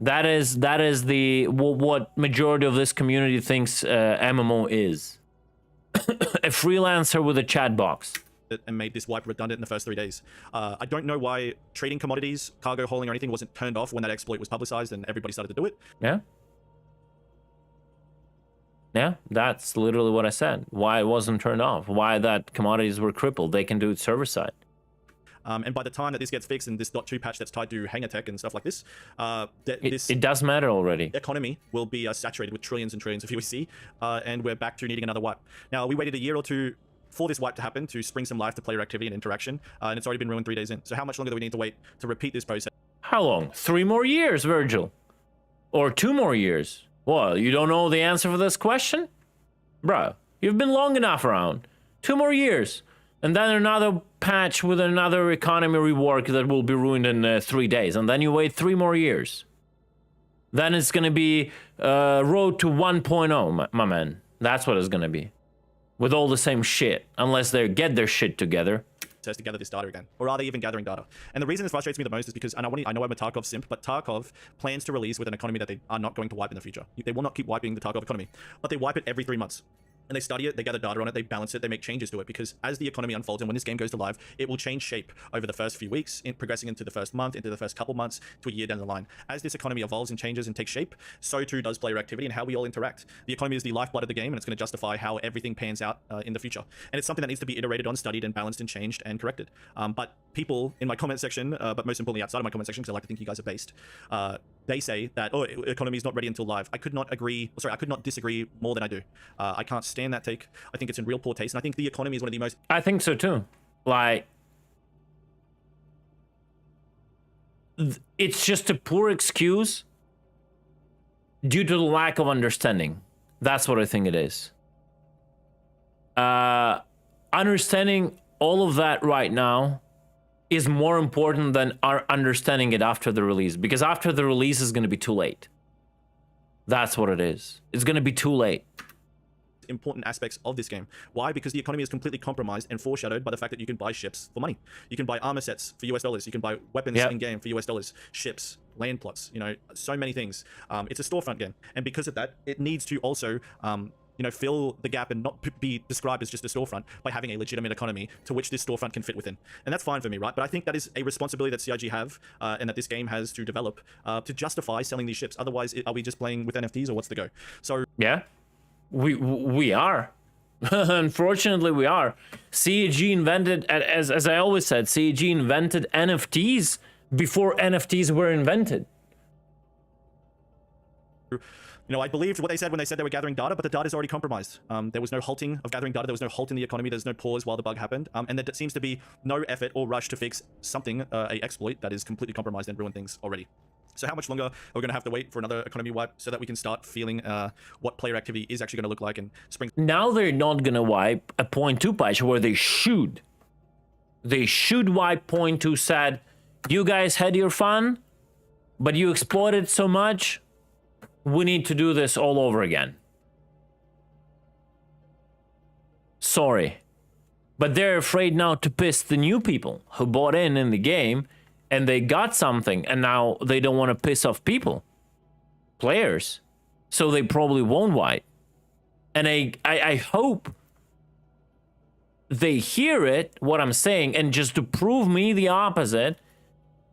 That is what majority of this community thinks MMO is. A freelancer with a chat box. And made this wipe redundant in the first 3 days. I don't know why trading commodities, cargo hauling or anything wasn't turned off when that exploit was publicized and everybody started to do it. Yeah, that's literally what I said. Why it wasn't turned off. Why that commodities were crippled. They can do it server side. And by the time that this gets fixed and this .2 patch that's tied to Hangar Tech and stuff like this, it does matter already. Economy will be saturated with trillions and trillions of UEC, and we're back to needing another wipe. Now, we waited a year or two for this wipe to happen to spring some life to player activity and interaction, and it's already been ruined 3 days in. So how much longer do we need to wait to repeat this process? How long? 3 more years, Virgil. Or 2 more years. What, you don't know the answer for this question? Bruh, you've been long enough around. 2 more years. And then another patch with another economy rework that will be ruined in 3 days. And then you wait 3 more years. Then it's going to be road to 1.0, my man. That's what it's going to be. With all the same shit. Unless they get their shit together. To gather this data again, or are they even gathering data? And the reason this frustrates me the most is because, and I know I'm a Tarkov simp, but Tarkov plans to release with an economy that they are not going to wipe in the future. They will not keep wiping the Tarkov economy, but they wipe it every 3 months. And they study it, they gather data on it, they balance it, they make changes to it, because as the economy unfolds and when this game goes to live, it will change shape over the first few weeks, progressing into the first month, into the first couple months, to a year down the line. As this economy evolves and changes and takes shape, so too does player activity and how we all interact. The economy is the lifeblood of the game, and it's going to justify how everything pans out in the future. And it's something that needs to be iterated on, studied, and balanced and changed and corrected. But people in my comment section, but most importantly outside of my comment section, because I like to think you guys are based, they say that, oh, economy is not ready until live. I could not disagree more than I do. I can't stand that take. I think it's in real poor taste, and I think the economy is one of the most... I think so too. Like, it's just a poor excuse due to the lack of understanding. That's what I think it is. Understanding all of that right now is more important than our understanding it after the release, because after the release is going to be too late. That's what it is. It's going to be too late. Important aspects of this game. Why? Because the economy is completely compromised and foreshadowed by the fact that you can buy ships for money. You can buy armor sets for US dollars. You can buy weapons in game for US dollars, ships, land plots, so many things. It's a storefront game. And because of that, it needs to also fill the gap and not be described as just a storefront by having a legitimate economy to which this storefront can fit within. And that's fine for me, right? But I think that is a responsibility that CIG have and that this game has to develop to justify selling these ships. Otherwise, are we just playing with NFTs or what's the go? So yeah, we are. Unfortunately, we are. CIG invented, as I always said, CIG invented NFTs before NFTs were invented. You know, I believed what they said when they said they were gathering data, but the data is already compromised. There was no halting of gathering data. There was no halt in the economy. There's no pause while the bug happened. And there seems to be no effort or rush to fix something, a exploit that is completely compromised and ruined things already. So how much longer are we going to have to wait for another economy wipe so that we can start feeling what player activity is actually going to look like in spring? Now they're not going to wipe a 0.2 patch where they should. They should wipe 0.2 said, you guys had your fun, but you exploited so much, we need to do this all over again. Sorry. But they're afraid now to piss the new people who bought in the game and they got something and now they don't want to piss off people. Players. So they probably won't wipe. And I hope they hear it, what I'm saying, and just to prove me the opposite,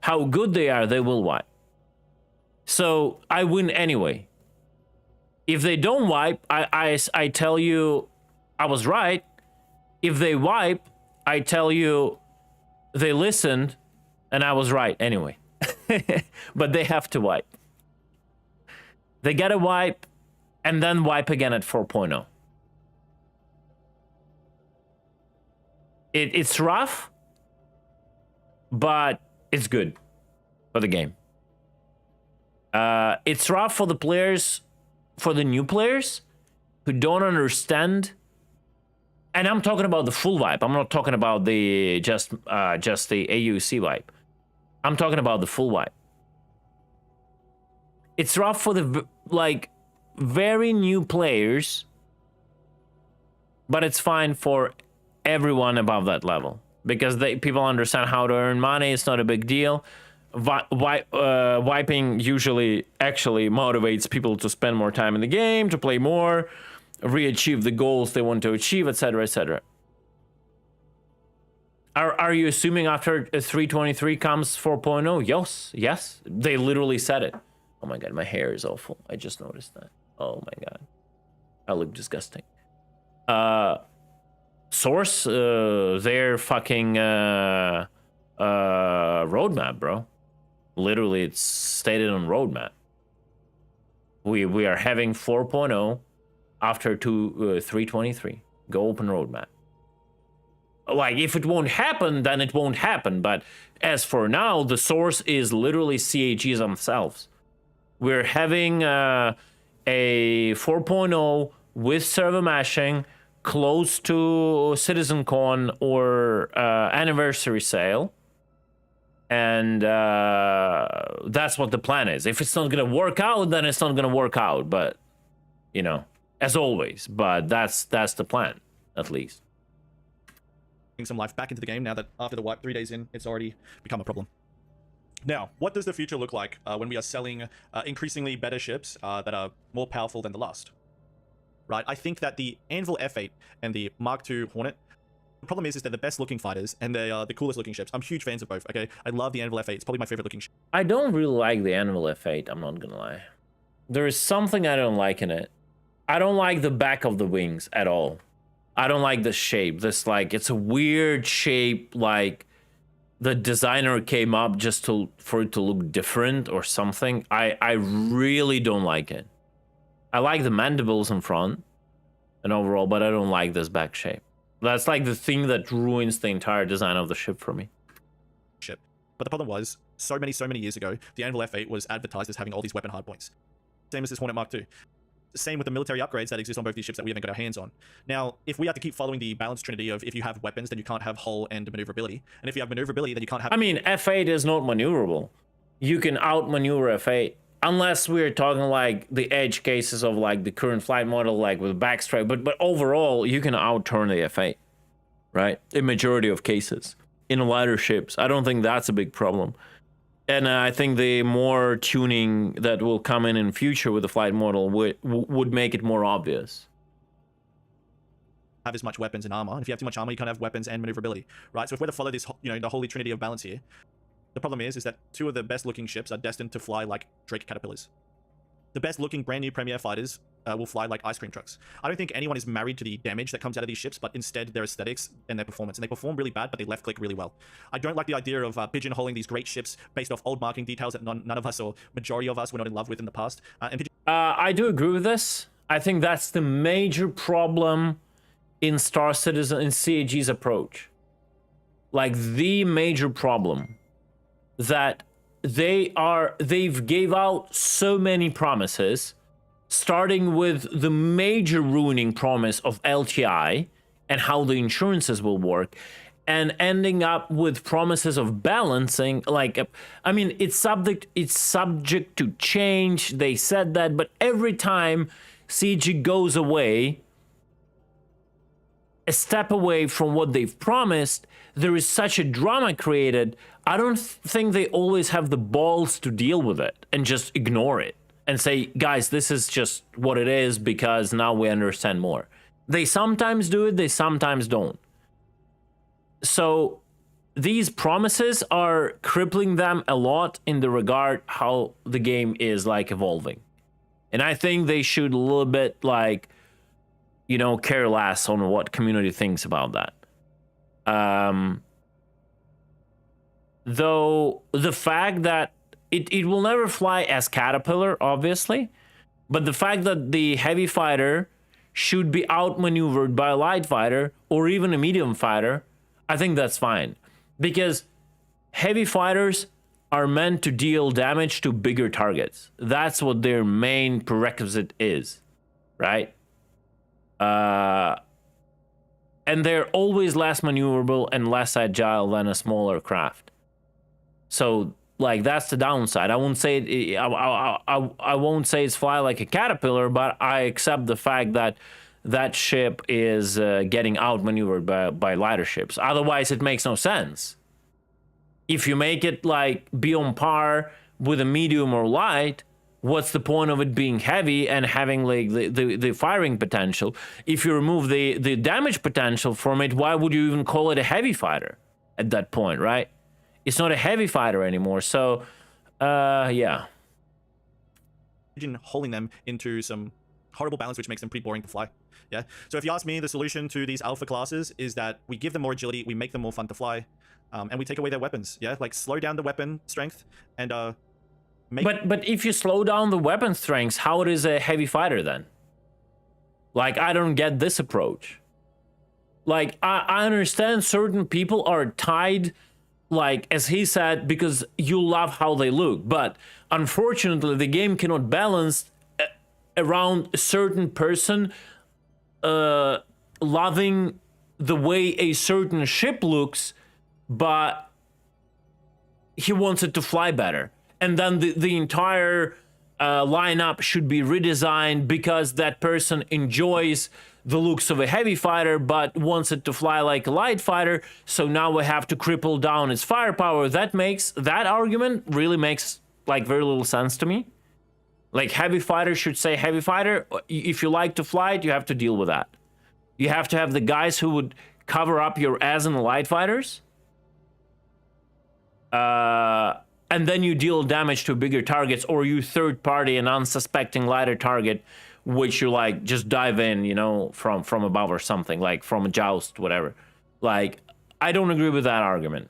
how good they are, they will wipe. So I win anyway. If they don't wipe, I tell you I was right. If they wipe, I tell you they listened and I was right anyway. But they have to wipe. They gotta wipe and then wipe again at 4.0. It's rough, but it's good for the game. It's rough for the players, for the new players who don't understand. And I'm talking about the full wipe. I'm not talking about the just the AUC wipe. I'm talking about the full wipe. It's rough for the like very new players, but it's fine for everyone above that level because people understand how to earn money. It's not a big deal. Wiping usually actually motivates people to spend more time in the game, to play more, re-achieve the goals they want to achieve, etc., etc. Are you assuming after 3.23 comes 4.0? Yes. They literally said it. Oh my god, my hair is awful. I just noticed that. Oh my god, I look disgusting. Source, their fucking roadmap, bro. Literally, it's stated on roadmap. We are having 4.0 after 3.23. Go open roadmap. Like, if it won't happen, then it won't happen. But as for now, the source is literally CAGs themselves. We're having a 4.0 with server mashing close to CitizenCon or anniversary sale. And that's what the plan is. If it's not going to work out, then it's not going to work out. But, you know, as always. But that's the plan, at least. Some life back into the game now that after the wipe 3 days in, it's already become a problem. Now, what does the future look like when we are selling increasingly better ships that are more powerful than the last? Right, I think that the Anvil F8 and the Mark II Hornet, the problem is they're the best looking fighters and they are the coolest looking ships. I'm huge fans of both, okay? I love the Anvil F8. It's probably my favorite looking ship. I don't really like the Anvil F8, I'm not gonna lie. There is something I don't like in it. I don't like the back of the wings at all. I don't like the shape. This, like, it's a weird shape, like the designer came up just for it to look different or something. I really don't like it. I like the mandibles in front and overall, but I don't like this back shape. That's like the thing that ruins the entire design of the ship for me. Ship. But the problem was, so many years ago, the Anvil F8 was advertised as having all these weapon hardpoints. Same as this Hornet Mark II. Same with the military upgrades that exist on both these ships that we haven't got our hands on. Now, if we have to keep following the balanced trinity of if you have weapons, then you can't have hull and maneuverability. And if you have maneuverability, then you can't have... I mean, F8 is not maneuverable. You can outmaneuver F8. Unless we're talking like the edge cases of like the current flight model, like with backstrike. But overall, you can outturn the F8, right? In majority of cases. In lighter ships, I don't think that's a big problem. And I think the more tuning that will come in future with the flight model would make it more obvious. Have as much weapons and armor. And if you have too much armor, you can't have weapons and maneuverability, right? So if we're to follow this, you know, the holy trinity of balance here, the problem is that two of the best looking ships are destined to fly like Drake caterpillars. the best looking brand new Premier fighters will fly like ice cream trucks. I don't think anyone is married to the damage that comes out of these ships, but instead their aesthetics and their performance. And they perform really bad, but they left click really well. I don't like the idea of pigeonholing these great ships based off old marking details that none of us, or majority of us, were not in love with in the past. I do agree with this. I think that's the major problem in Star Citizen and CAG's approach. Like the major problem that they've gave out so many promises, starting with the major ruining promise of LTI and how the insurances will work, and ending up with promises of balancing. Like, I mean, it's subject to change. They said that, but every time CG goes away, a step away from what they've promised, there is such a drama created. I don't think they always have the balls to deal with it and just ignore it and say, guys, this is just what it is because now we understand more. They sometimes do it, they sometimes don't. So these promises are crippling them a lot in the regard how the game is like evolving. And I think they should a little bit like, you know, care less on what community thinks about that. Though the fact that it will never fly as Caterpillar, obviously, but the fact that the heavy fighter should be outmaneuvered by a light fighter or even a medium fighter, I think that's fine. Because heavy fighters are meant to deal damage to bigger targets. That's what their main prerequisite is, right? And they're always less maneuverable and less agile than a smaller craft. So, like, that's the downside. I won't say I won't say it's fly like a Caterpillar, but I accept the fact that that ship is getting outmaneuvered by lighter ships. Otherwise, it makes no sense. If you make it like be on par with a medium or light, what's the point of it being heavy and having like the firing potential? If you remove the damage potential from it, why would you even call it a heavy fighter at that point, right? It's not a heavy fighter anymore. So, yeah. Holding them into some horrible balance, which makes them pretty boring to fly. Yeah. So if you ask me, the solution to these alpha classes is that we give them more agility, we make them more fun to fly, and we take away their weapons. Yeah, like slow down the weapon strength and But if you slow down the weapon strength, how it is a heavy fighter then? Like, I don't get this approach. Like, I understand certain people are tied, like, as he said, because you love how they look. But unfortunately, the game cannot balance around a certain person loving the way a certain ship looks, but he wants it to fly better. And then the entire lineup should be redesigned because that person enjoys the looks of a heavy fighter but wants it to fly like a light fighter. So now we have to cripple down its firepower. That argument really makes like very little sense to me. Like, heavy fighter should say heavy fighter. If you like to fly it, you have to deal with that. You have to have the guys who would cover up your ass in the light fighters. And then you deal damage to bigger targets, or you third party an unsuspecting lighter target, which you like just dive in, you know, from above or something, like from a joust, whatever. Like, I don't agree with that argument,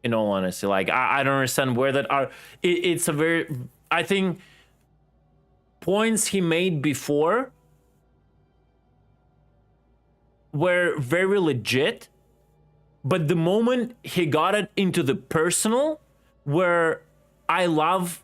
in all honesty. Like, I don't understand where that are. It's a very, I think points he made before were very legit, but the moment he got it into the personal, where I love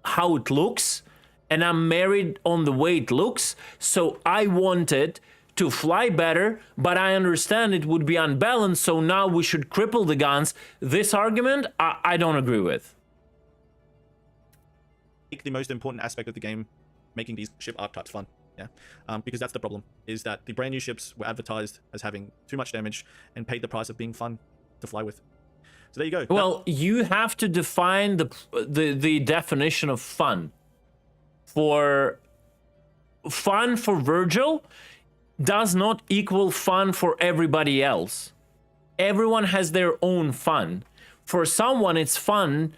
how it looks and I'm married on the way it looks, so I want it to fly better, but I understand it would be unbalanced, so now we should cripple the guns. This argument, I don't agree with. The most important aspect of the game, making these ship archetypes fun. Yeah, because that's the problem, is that the brand new ships were advertised as having too much damage and paid the price of being fun to fly with. So there you go. Well, you have to define the definition of fun. For Virgil does not equal fun for everybody else. Everyone has their own fun. For someone, it's fun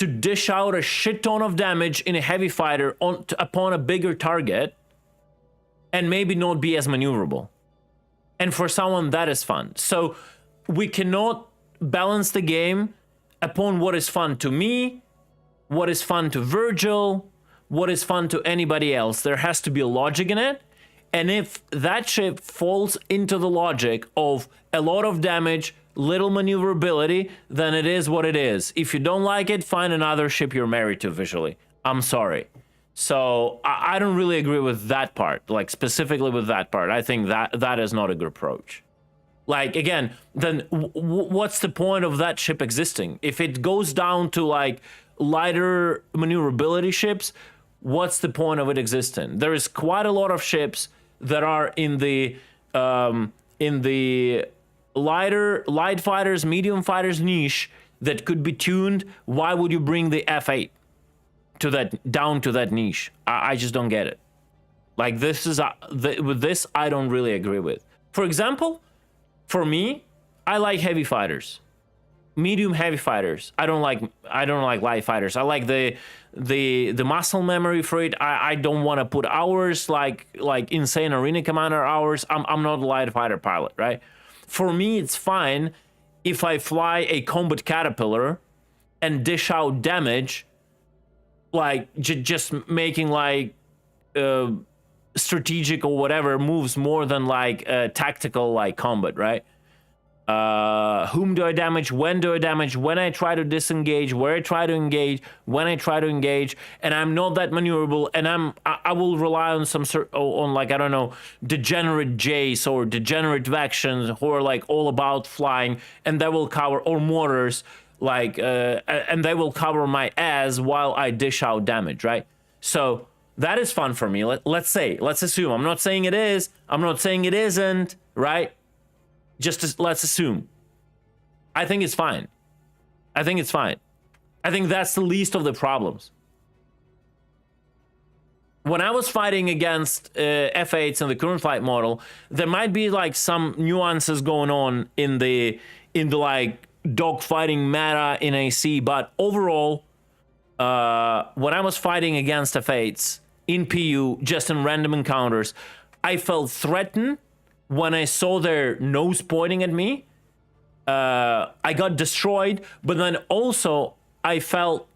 to dish out a shit ton of damage in a heavy fighter upon a bigger target and maybe not be as maneuverable. And for someone, that is fun. So we cannot balance the game upon what is fun to me, what is fun to Virgil, what is fun to anybody else. There has to be a logic in it. And if that ship falls into the logic of a lot of damage, little maneuverability, then it is what it is. If you don't like it, find another ship you're married to visually. I'm sorry. So I don't really agree with that part, like specifically with that part. I think that is not a good approach. Like, again, then what's the point of that ship existing? If it goes down to like lighter maneuverability ships, what's the point of it existing? There is quite a lot of ships that are in the light fighters, medium fighters niche that could be tuned. Why would you bring the F8 to that down to that niche? I just don't get it. Like, this is with this I don't really agree with. For example, for me, I like heavy fighters, medium heavy fighters. I don't like light fighters. I like the muscle memory for it. I don't want to put hours like insane arena commander hours. I'm not a light fighter pilot, right? For me, it's fine if I fly a combat caterpillar and dish out damage, like just making like strategic or whatever moves more than like tactical like combat, right? Whom do I damage? When do I damage? When I try to disengage? Where I try to engage? When I try to engage? And I'm not that maneuverable, and I will rely on some like, I don't know, degenerate Jace or degenerate Vactions who are like all about flying, and they will cover, or mortars, like and they will cover my ass while I dish out damage, right? So that is fun for me. Let's assume. I'm not saying it is. I'm not saying it isn't, right? Let's assume. I think it's fine. I think that's the least of the problems. When I was fighting against F8s in the current flight model, there might be like some nuances going on in the like dogfighting meta in AC, but overall, when I was fighting against F8s in PU, just in random encounters, I felt threatened when I saw their nose pointing at me. I got destroyed, but then also I felt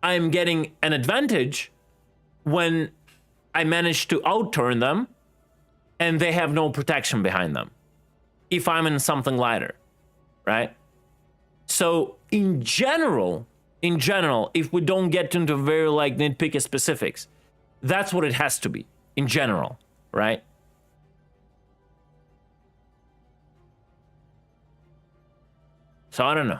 I'm getting an advantage when I managed to outturn them and they have no protection behind them if I'm in something lighter, right? So in general, if we don't get into very like nitpicky specifics, that's what it has to be in general, right? So I don't know.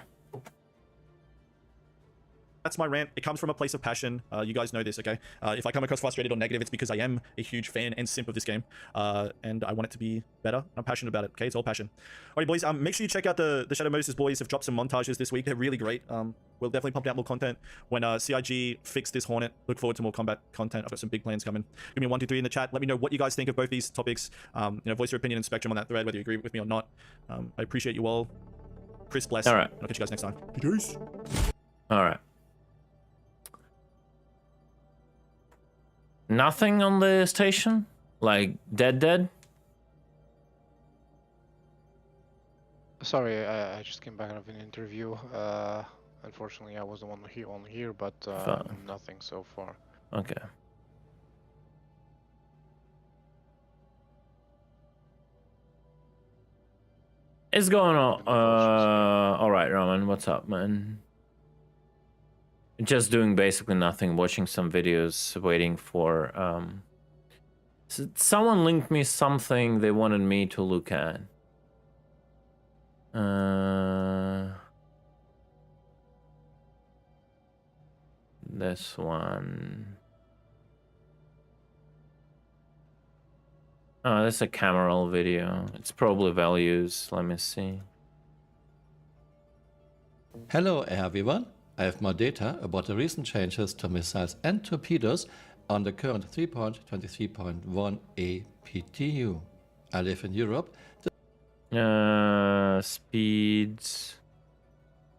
That's my rant. It comes from a place of passion. You guys know this, okay? If I come across frustrated or negative, it's because I am a huge fan and simp of this game. And I want it to be better. I'm passionate about it, okay? It's all passion. Alright, boys, make sure you check out the Shadow Moses boys have dropped some montages this week. They're really great. We'll definitely pump out more content when CIG fix this Hornet. Look forward to more combat content. I've got some big plans coming. Give me a 1, 2, 3 in the chat. Let me know what you guys think of both these topics. Voice your opinion and spectrum on that thread, whether you agree with me or not. I appreciate you all. Chris, bless. All right. I'll catch you guys next time. Peace. All right. Nothing on the station? Like dead? Sorry, I just came back out of an interview. Unfortunately, I was the one on here, but nothing so far. Okay. It's going on. All right, Roman, what's up, man? Just doing basically nothing, watching some videos, waiting for someone linked me something they wanted me to look at. This one. Oh, that's a camera roll video. It's probably values. Let me see. Hello everyone. I have more data about the recent changes to missiles and torpedoes on the current 3.23.1 APTU. I live in Europe. Speeds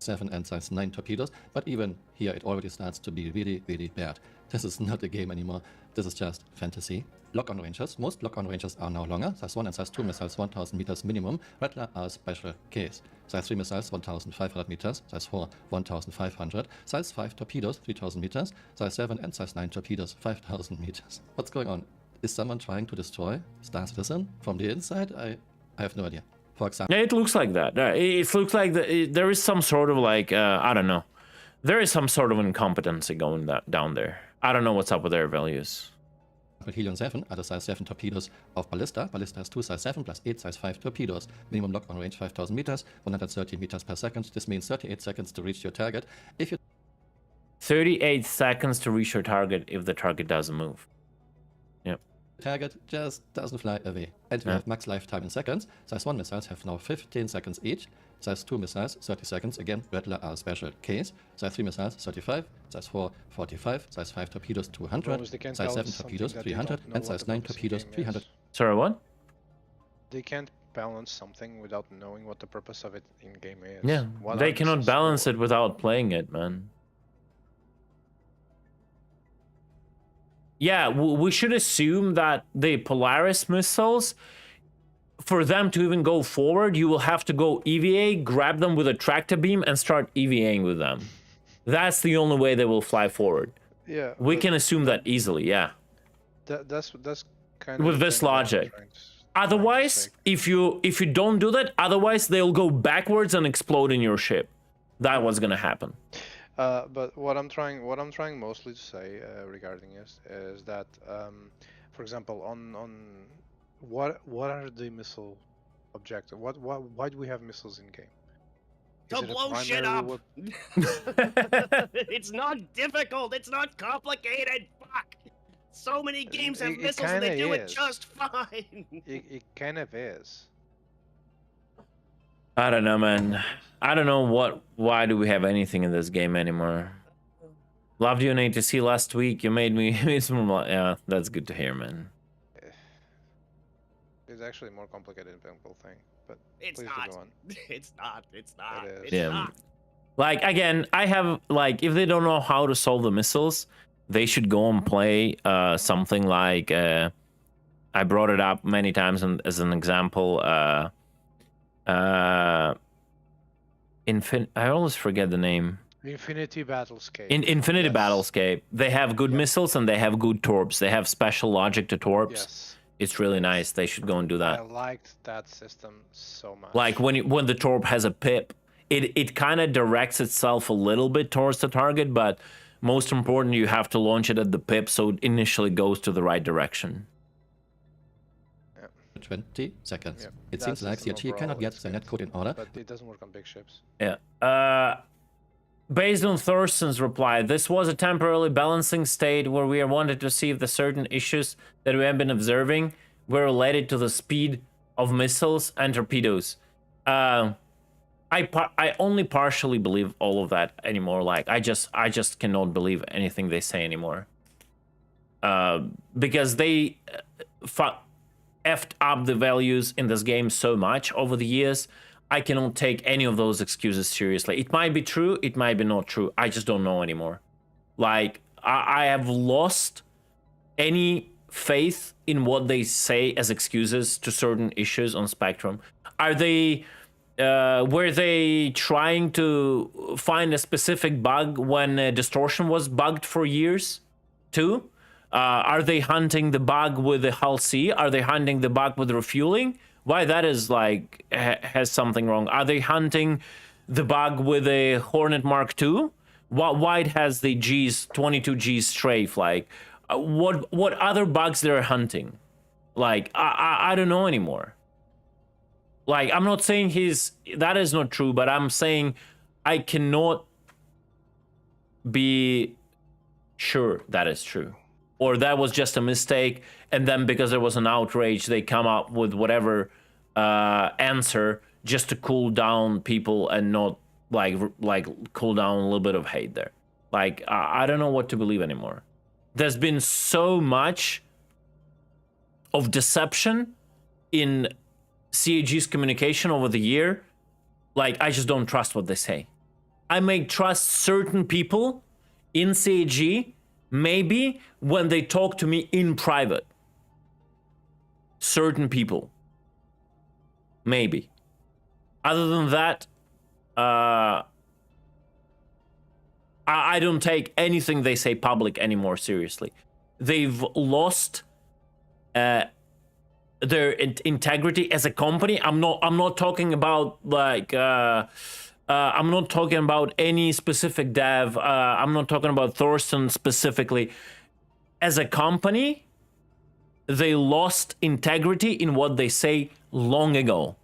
7 and size 9 torpedoes, but even here it already starts to be really, really bad. This is not a game anymore, this is just fantasy. Lock-on ranges, most lock-on ranges are now longer. Size 1 and size 2 missiles 1000 meters minimum, Rattler are a special case. Size 3 missiles 1500 meters, size 4 1500, size 5 torpedoes 3000 meters, size 7 and size 9 torpedoes 5000 meters. What's going on? Is someone trying to destroy Star Citizen from the inside? I have no idea. For example, Yeah, it looks like that. It looks like there is some sort of like, I don't know. There is some sort of incompetency going down there. I don't know what's up with their values. Helium 7 are the size 7 torpedoes of Ballista. Ballista has 2 size 7 plus 8 size 5 torpedoes. Minimum lock-on range 5000 meters, 130 meters per second. This means 38 seconds to reach your target. If you 38 seconds to reach your target if the target doesn't move. Yep. target just doesn't fly away. And we have max lifetime in seconds. Size 1 missiles have now 15 seconds each. Size 2 missiles, 30 seconds. Again, Rattler are a special case. Size 3 missiles, 35. Size 4, 45. Size 5 torpedoes, 200. Size 7 torpedoes, 300. And size 9 torpedoes, 300. Sorry, what? They can't balance something without knowing what the purpose of it in-game is. Yeah, they cannot balance it without playing it, man. Yeah, we should assume that the Polaris missiles, for them to even go forward, you will have to go EVA, grab them with a tractor beam, and start EVAing with them. That's the only way they will fly forward. Yeah, we can assume that easily, yeah. That's kind of with this logic. Otherwise, if you don't do that, otherwise they'll go backwards and explode in your ship. That's what's gonna happen. But what I'm trying mostly to say regarding this is that, for example, on what are the missile objectives? Why do we have missiles in game? To blow shit up. It's not difficult. It's not complicated. Fuck. So many games have missiles and they do it just fine. It kind of is. I don't know, man. I don't know why do we have anything in this game anymore? Loved you in ATC last week. You made me. Yeah, that's good to hear, man. It's actually more complicated than people think, but it's please not. go on. It's not. It's not. It is. It's Yeah. not. Like, again, I have, like, if they don't know how to solve the missiles, they should go and play something like, I brought it up many times as an example, I always forget the name. Infinity Battlescape. Infinity Battlescape. They have good missiles and they have good torps. They have special logic to torps. Yes. It's really nice. They should go and do that. I liked that system so much. Like when the torp has a pip, it kind of directs itself a little bit towards the target, but most important, you have to launch it at the pip so it initially goes to the right direction. 20 seconds. Yep. It seems like CRG cannot get the netcode in order. But it doesn't work on big ships. Yeah. Based on Thurston's reply, this was a temporarily balancing state where we wanted to see if the certain issues that we have been observing were related to the speed of missiles and torpedoes. I only partially believe all of that anymore. Like I just cannot believe anything they say anymore. Because they effed up the values in this game so much over the years. I cannot take any of those excuses seriously. It might be true, it might be not true. I just don't know anymore. Like, I have lost any faith in what they say as excuses to certain issues on Spectrum. Were they trying to find a specific bug when Distortion was bugged for years too? Are they hunting the bug with the Hull C? Are they hunting the bug with refueling? Why that is like has something wrong? Are they hunting the bug with a Hornet Mark II? Why it has the G's 22 G's strafe? Like what other bugs they're hunting? Like I don't know anymore. Like I'm not saying that is not true, but I'm saying I cannot be sure that is true. Or that was just a mistake, and then because there was an outrage, they come up with whatever answer just to cool down people and not like cool down a little bit of hate there. Like I don't know what to believe anymore. There's been so much of deception in CAG's communication over the year. Like I just don't trust what they say. I may trust certain people in CAG, maybe when they talk to me in private. Certain people. Maybe. Other than that, I don't take anything they say public anymore seriously. They've lost their integrity as a company. I'm not talking about like I'm not talking about any specific dev. I'm not talking about Thorsten specifically. As a company, they lost integrity in what they say long ago.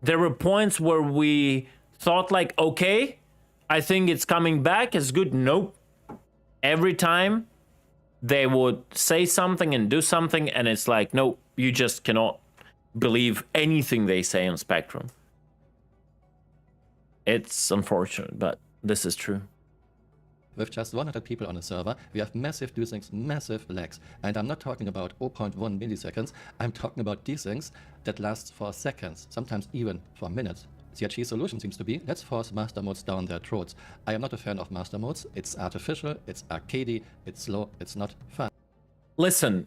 There were points where we thought like, okay, I think it's coming back, it's good. Nope. Every time they would say something and do something, and it's like, nope, you just cannot believe anything they say on Spectrum. It's unfortunate, but this is true. With just 100 people on a server, we have massive desyncs, massive lags. And I'm not talking about 0.1 milliseconds, I'm talking about desyncs that last for seconds, sometimes even for minutes. CRG's solution seems to be, let's force master modes down their throats. I am not a fan of master modes. It's artificial, it's arcadey, it's slow, it's not fun. Listen,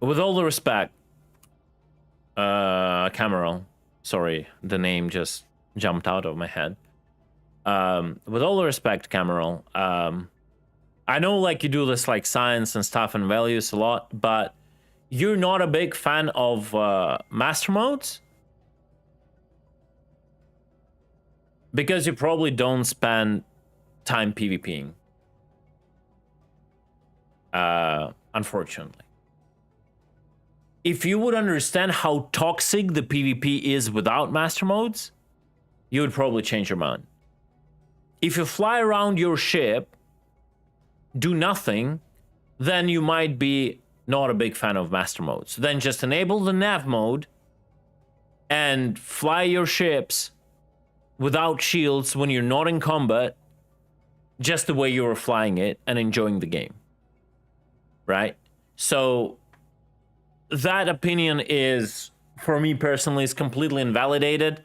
with all the respect, Cameron, sorry, the name just jumped out of my head. With all the respect, Cameron, I know like you do this like science and stuff and values a lot, but you're not a big fan of master modes? Because you probably don't spend time PvPing. Unfortunately. If you would understand how toxic the PvP is without master modes, you would probably change your mind. If you fly around your ship, do nothing, then you might be not a big fan of master modes. Then just enable the nav mode and fly your ships without shields when you're not in combat, just the way you were flying it and enjoying the game. Right? So that opinion is, for me personally, is completely invalidated.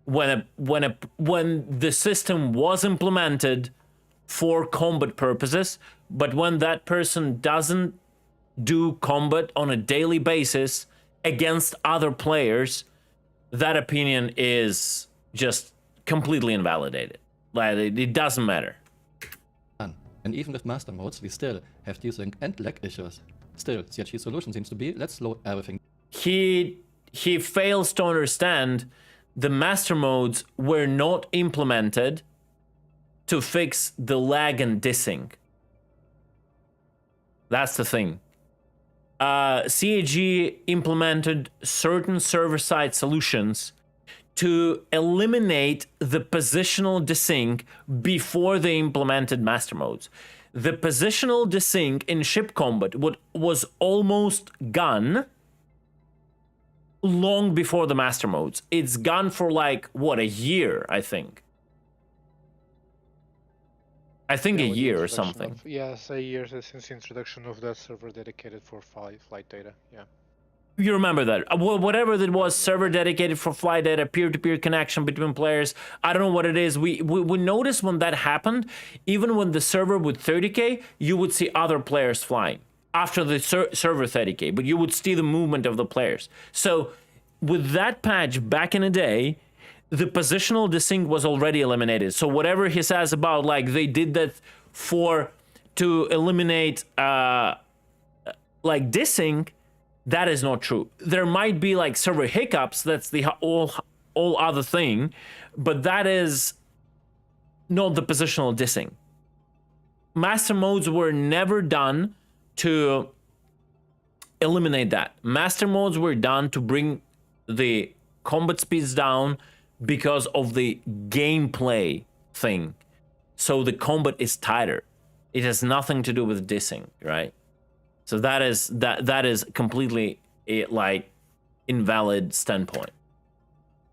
When the system was implemented for combat purposes, but when that person doesn't do combat on a daily basis against other players, that opinion is just completely invalidated. Like, it doesn't matter. And even with master modes, we still have desync and lag issues. Still, CRG's solution seems to be, let's slow everything. He fails to understand the master modes were not implemented to fix the lag and desync. That's the thing. CAG implemented certain server-side solutions to eliminate the positional desync before they implemented master modes. The positional desync in ship combat was almost gone long before the master modes. It's gone for like, what, a year, I think. I think a year or something. Yes, a year since the introduction of that server dedicated for flight data, yeah. You remember that. Whatever that was, server dedicated for flight data, peer-to-peer connection between players. I don't know what it is. We noticed when that happened, even when the server would 30K, you would see other players flying after the server 30K, but you would see the movement of the players. So with that patch back in the day, the positional desync was already eliminated. So whatever he says about like they did that to eliminate like desync, that is not true. There might be like server hiccups, that's the all other thing, but that is not the positional desync. Master modes were never done to eliminate that. Master modes were done to bring the combat speeds down because of the gameplay thing. So the combat is tighter. It has nothing to do with desync, right? So that is completely a like invalid standpoint.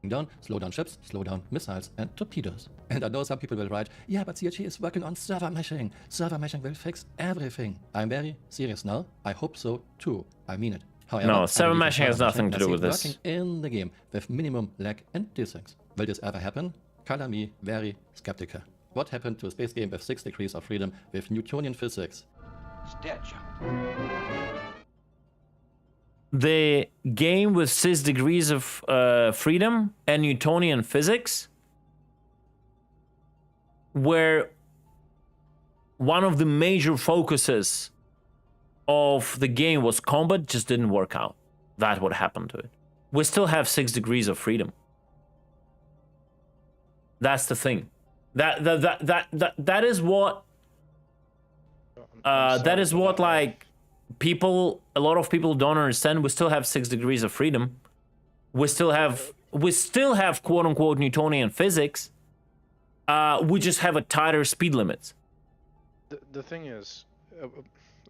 Down, slow down ships, slow down missiles and torpedoes. And I know some people will write, yeah, but CRG is working on server meshing. Server meshing will fix everything. I'm very serious now. I hope so too. I mean it. However, no, server meshing has nothing to do with this. Working in the game with minimum lag and desyncs. Will this ever happen? color me very skeptical. What happened to a space game with 6 degrees of freedom with Newtonian physics? Stitch. The game with 6 degrees of freedom and Newtonian physics, where one of the major focuses of the game was combat, just didn't work out. That's what happened to it. We still have 6 degrees of freedom. That's the thing. That is what like people, a lot of people don't understand. We still have 6 degrees of freedom. We still have quote unquote Newtonian physics. We just have a tighter speed limits. The thing is,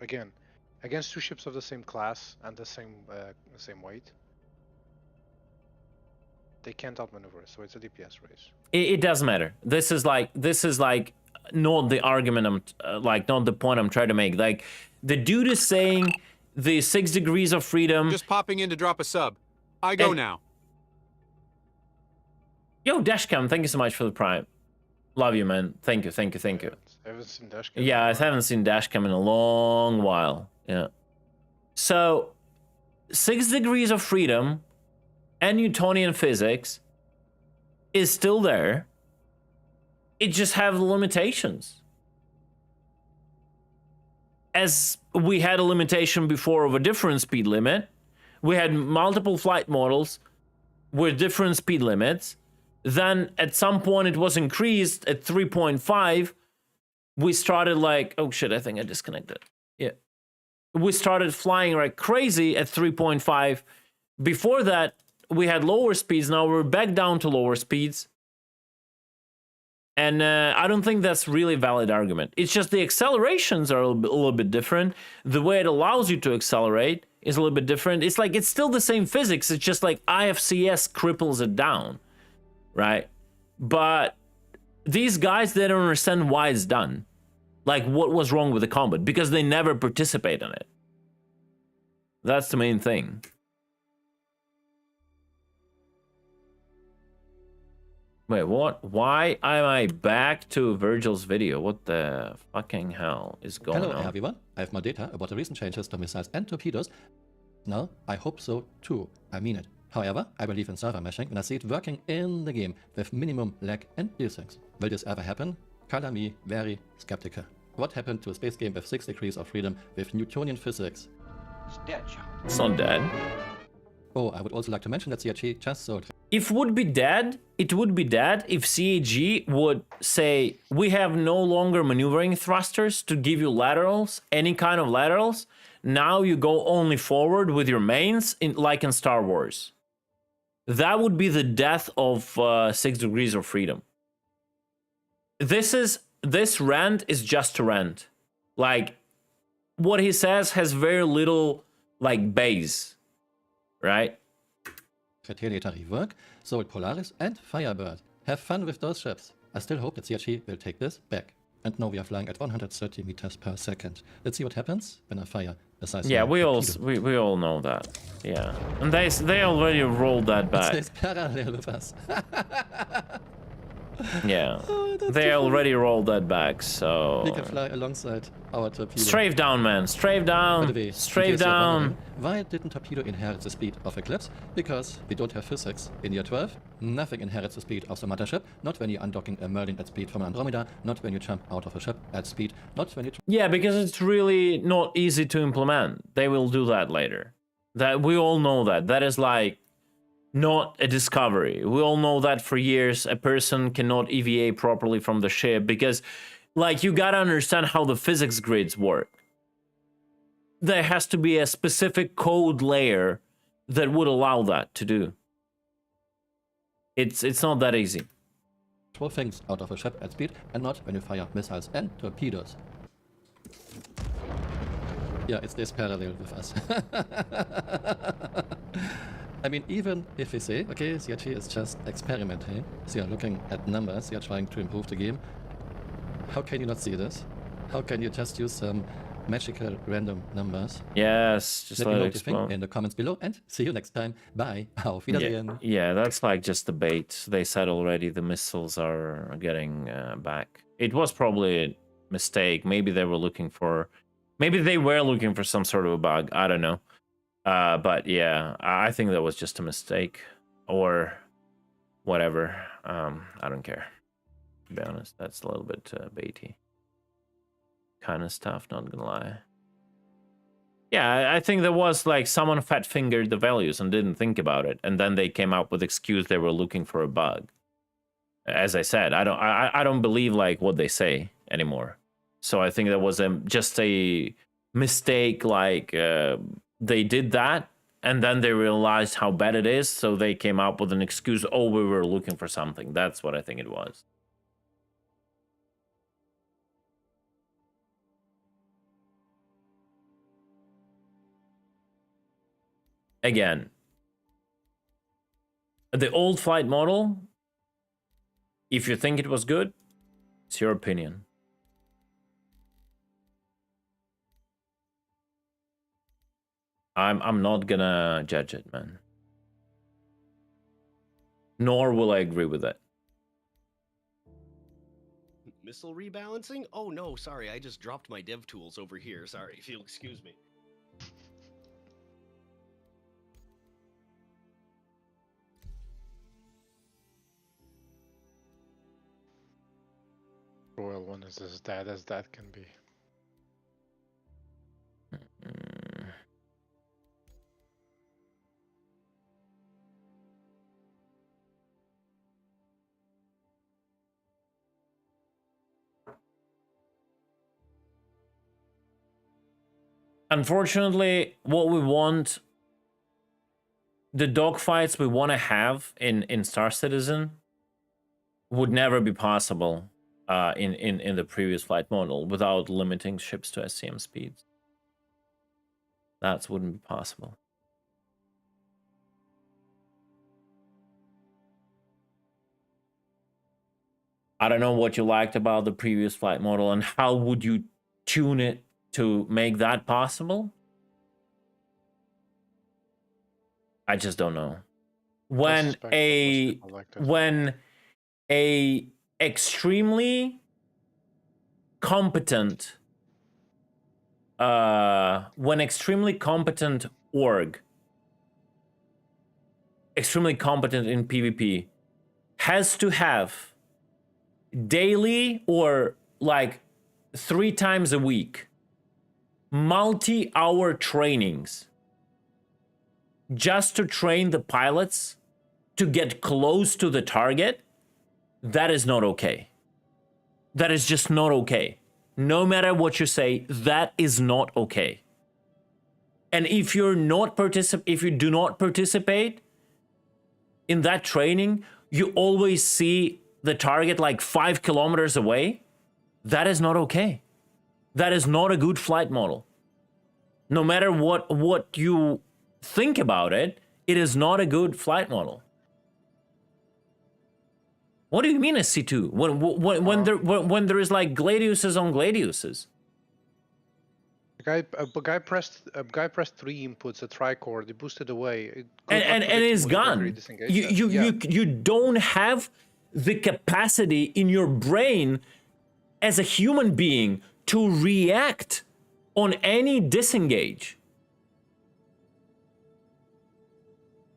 again, against 2 ships of the same class and the same weight, they can't outmaneuver, so it's a DPS race. It doesn't matter. This is like not the argument. Not the point I'm trying to make. Like, the dude is saying the 6 degrees of freedom. Just popping in to drop a sub. I go now. Yo, Dashcam, thank you so much for the prime. Love you, man. Thank you. I haven't seen Dashcam. Yeah, I haven't seen Dashcam in a long while. Yeah. So, 6 degrees of freedom and Newtonian physics is still there. It just have limitations. As we had a limitation before of a different speed limit, we had multiple flight models with different speed limits. Then at some point it was increased at 3.5. We started like, oh shit, I think I disconnected. Yeah. We started flying like crazy at 3.5. Before that, we had lower speeds. Now we're back down to lower speeds. And I don't think that's really a valid argument. It's just the accelerations are a little bit different. The way it allows you to accelerate is a little bit different. It's like, it's still the same physics. It's just like IFCS cripples it down, right? But these guys, they don't understand why it's done. Like, what was wrong with the combat? Because they never participate in it. That's the main thing. Wait, what? Why am I back to Virgil's video? What the fucking hell is going on? Hello everyone, I have more data about the recent changes to missiles and torpedoes. Now, I hope so too, I mean it. However, I believe in server meshing and I see it working in the game with minimum lag and these things. Will this ever happen? Color me very skeptical. What happened to a space game with 6 degrees of freedom with Newtonian physics? Stitch. It's not dead. Oh, I would also like to mention that CAG just sold. If would be dead, it would be dead if CAG would say, we have no longer maneuvering thrusters to give you laterals, any kind of laterals. Now you go only forward with your mains, like in Star Wars. That would be the death of 6 degrees of freedom. This rant is just a rant. Like, what he says has very little, like, base, right? Retaliatory work, sold Polaris and Firebird. Have fun with those ships. I still hope that CRG will take this back. And now we are flying at 130 meters per second. Let's see what happens when I fire a size. Yeah, we all know that. Yeah, and they already rolled that back. It's parallel with us. Yeah, they already rolled that back, so... We can fly alongside our torpedo. Strafe down, man. Strafe down. By the way, Strafe down. Why didn't Torpedo inherit the speed of Eclipse? Because we don't have physics in year 12. Nothing inherits the speed of the mothership. Not when you're undocking a Merlin at speed from an Andromeda. Not when you jump out of a ship at speed. Not when you... Yeah, because it's really not easy to implement. They will do that later. That we all know that. That is like... not a discovery. We all know that for years a person cannot EVA properly from the ship because, like, you gotta understand how the physics grids work. There has to be a specific code layer that would allow that to do. It's not that easy. Throw things out of a ship at speed and not when you fire missiles and torpedoes. Yeah, it's this parallel with us. I mean, even if we say, okay, CRG is just experimenting, so you're looking at numbers, you're trying to improve the game, how can you not see this? How can you just use some magical random numbers. Yes, just Let me let know it what you think explode. in the comments below, and see you next time. Bye. Auf Wiedersehen. Yeah, that's like just the bait. They said already the missiles are getting back. It was probably a mistake. Maybe they were looking for some sort of a bug. I don't know. But yeah, I think that was just a mistake or whatever. I don't care. To be honest, that's a little bit baity kind of stuff, not gonna lie. Yeah, I think there was like someone fat-fingered the values and didn't think about it, and then they came up with excuse they were looking for a bug. As I said, I don't believe like what they say anymore. So I think that was just a mistake. Like they did that, and then they realized how bad it is, so they came up with an excuse. Oh, we were looking for something. That's what I think it was. Again, the old flight model, if you think it was good, it's your opinion. I'm not gonna judge it, man. Nor will I agree with it. Missile rebalancing? Oh no, sorry, I just dropped my dev tools over here. Sorry, if you'll excuse me. Royal one is as dead as that can be. Unfortunately, what we want, the dogfights we want to have in Star Citizen would never be possible in the previous flight model without limiting ships to SCM speeds. That wouldn't be possible. I don't know what you liked about the previous flight model and how would you tune it to make that possible? I just don't know. When a extremely competent org, extremely competent in PvP, has to have daily or like 3 times a week multi-hour trainings just to train the pilots to get close to the target, that is not okay. That is just not okay. No matter what you say, that is not okay. And if you do not participate in that training, you always see the target like 5 kilometers away, that is not okay. That is not a good flight model. No matter what you think about it, it is not a good flight model. What do you mean a C2? When there is like Gladiuses on Gladiuses? A guy pressed 3 inputs, a tricord, it boosted away. And it's gone. You don't have the capacity in your brain as a human being to react on any disengage.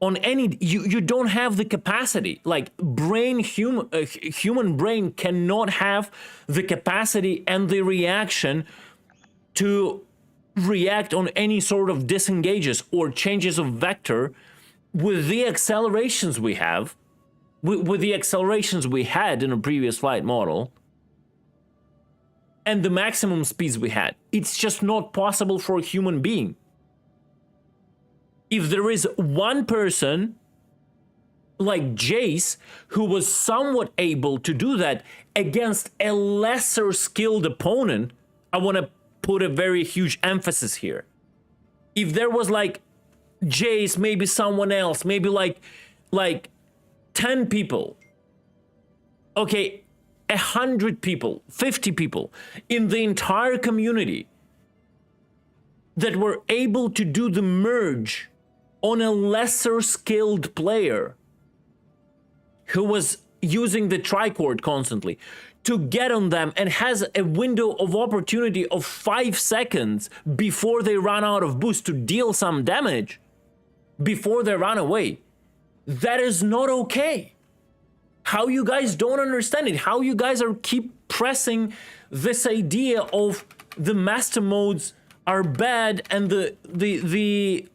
On any, you don't have the capacity. Like human brain cannot have the capacity and the reaction to react on any sort of disengages or changes of vector with the accelerations we have, with the accelerations we had in a previous flight model, and the maximum speeds we had. It's just not possible for a human being. If there is one person like Jace who was somewhat able to do that against a lesser skilled opponent, I want to put a very huge emphasis here. If there was like Jace, maybe someone else, maybe like 10 people, okay, 100 people, 50 people in the entire community that were able to do the merge on a lesser skilled player who was using the tricord constantly to get on them and has a window of opportunity of 5 seconds before they run out of boost to deal some damage before they run away. That is not okay. How you guys don't understand it, how you guys are keep pressing this idea of the master modes are bad and that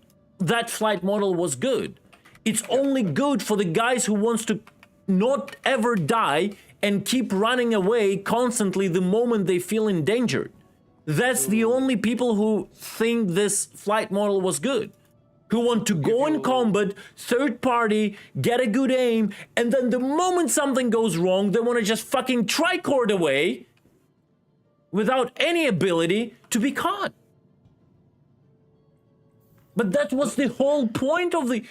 flight model was good. It's only good for the guys who wants to not ever die and keep running away constantly the moment they feel endangered. That's the only people who think this flight model was good. Who want to go in combat, third party, get a good aim, and then the moment something goes wrong, they want to just fucking tricord away without any ability to be caught. But that was the whole point of the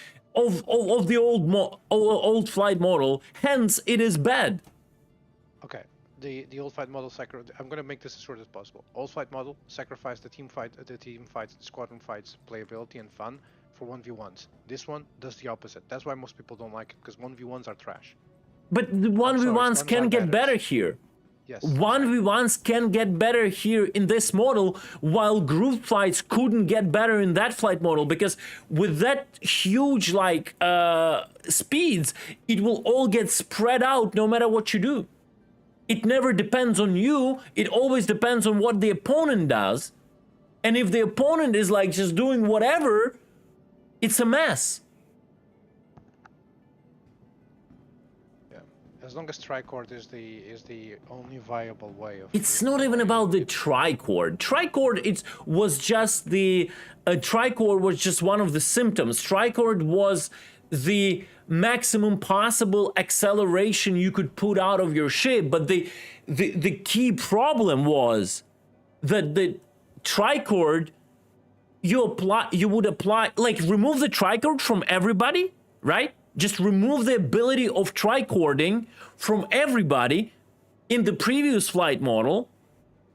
old flight model. Hence, it is bad. Okay, the old fight model I'm gonna make this as short as possible. Old fight model sacrificed the team fights, squadron fights, playability and fun for 1v1s. This one does the opposite. That's why most people don't like it, because 1v1s are trash. But the 1v1s can get better here. Yes. 1v1s can get better here in this model, while group fights couldn't get better in that flight model, because with that huge like speeds, it will all get spread out no matter what you do. It never depends on you, it always depends on what the opponent does. And if the opponent is like just doing whatever, it's a mess. As long as tricord is the only viable way of. It's not even about the tricord. Tricord was just the tricord was just one of the symptoms. Tricord was the maximum possible acceleration you could put out of your ship, but the key problem was that the tricord you would apply, like, remove the tricord from everybody, right? Just remove the ability of tricording from everybody in the previous flight model.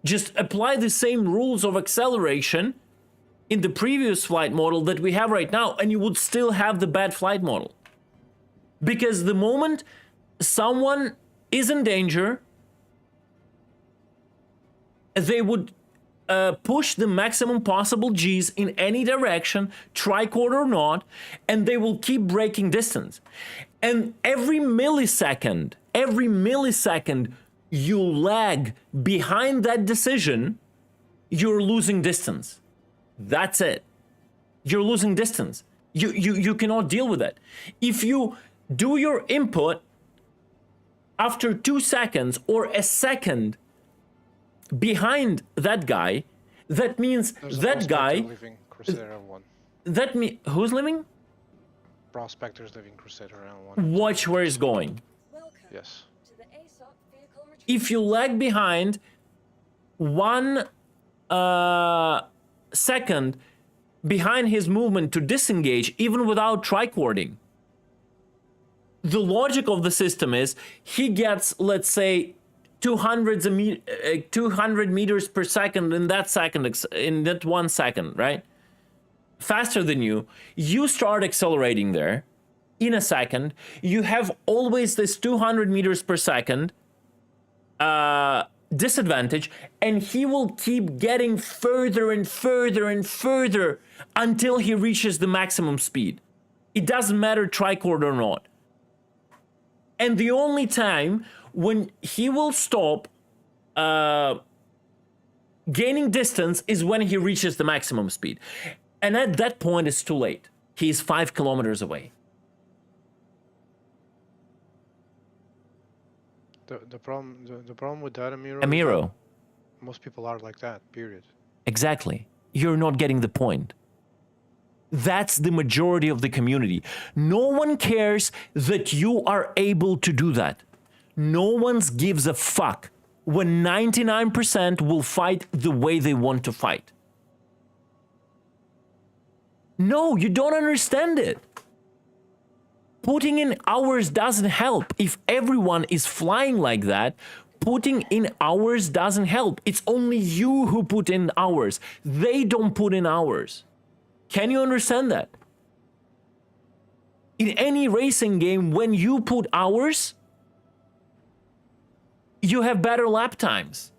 Just apply the same rules of acceleration in the previous flight model that we have right now, and you would still have the bad flight model. Because the moment someone is in danger, they would push the maximum possible Gs in any direction, tricord or not, and they will keep breaking distance. And every millisecond you lag behind that decision, you're losing distance. That's it. You're losing distance. You cannot deal with that. If you do your input after 2 seconds or a second behind that guy, that means that guy. That means who's living? Prospectors living Crusader round 1. Watch where he's going. Yes. If you lag behind 1 second behind his movement to disengage, even without tricording, the logic of the system is he gets, let's say, 200 meters per second in that 1 second, right? Faster than you. You start accelerating there in a second. You have always this 200 meters per second disadvantage, and he will keep getting further and further and further until he reaches the maximum speed. It doesn't matter tricord or not. And the only time when he will stop gaining distance is when he reaches the maximum speed. And at that point, it's too late. He's 5 kilometers away. The problem with that, Amiro. Most people are like that, period. Exactly. You're not getting the point. That's the majority of the community. No one cares that you are able to do that. No one gives a fuck when 99% will fight the way they want to fight. No, you don't understand it. Putting in hours doesn't help. If everyone is flying like that, putting in hours doesn't help. It's only you who put in hours. They don't put in hours. Can you understand that? In any racing game, when you put hours, you have better lap times.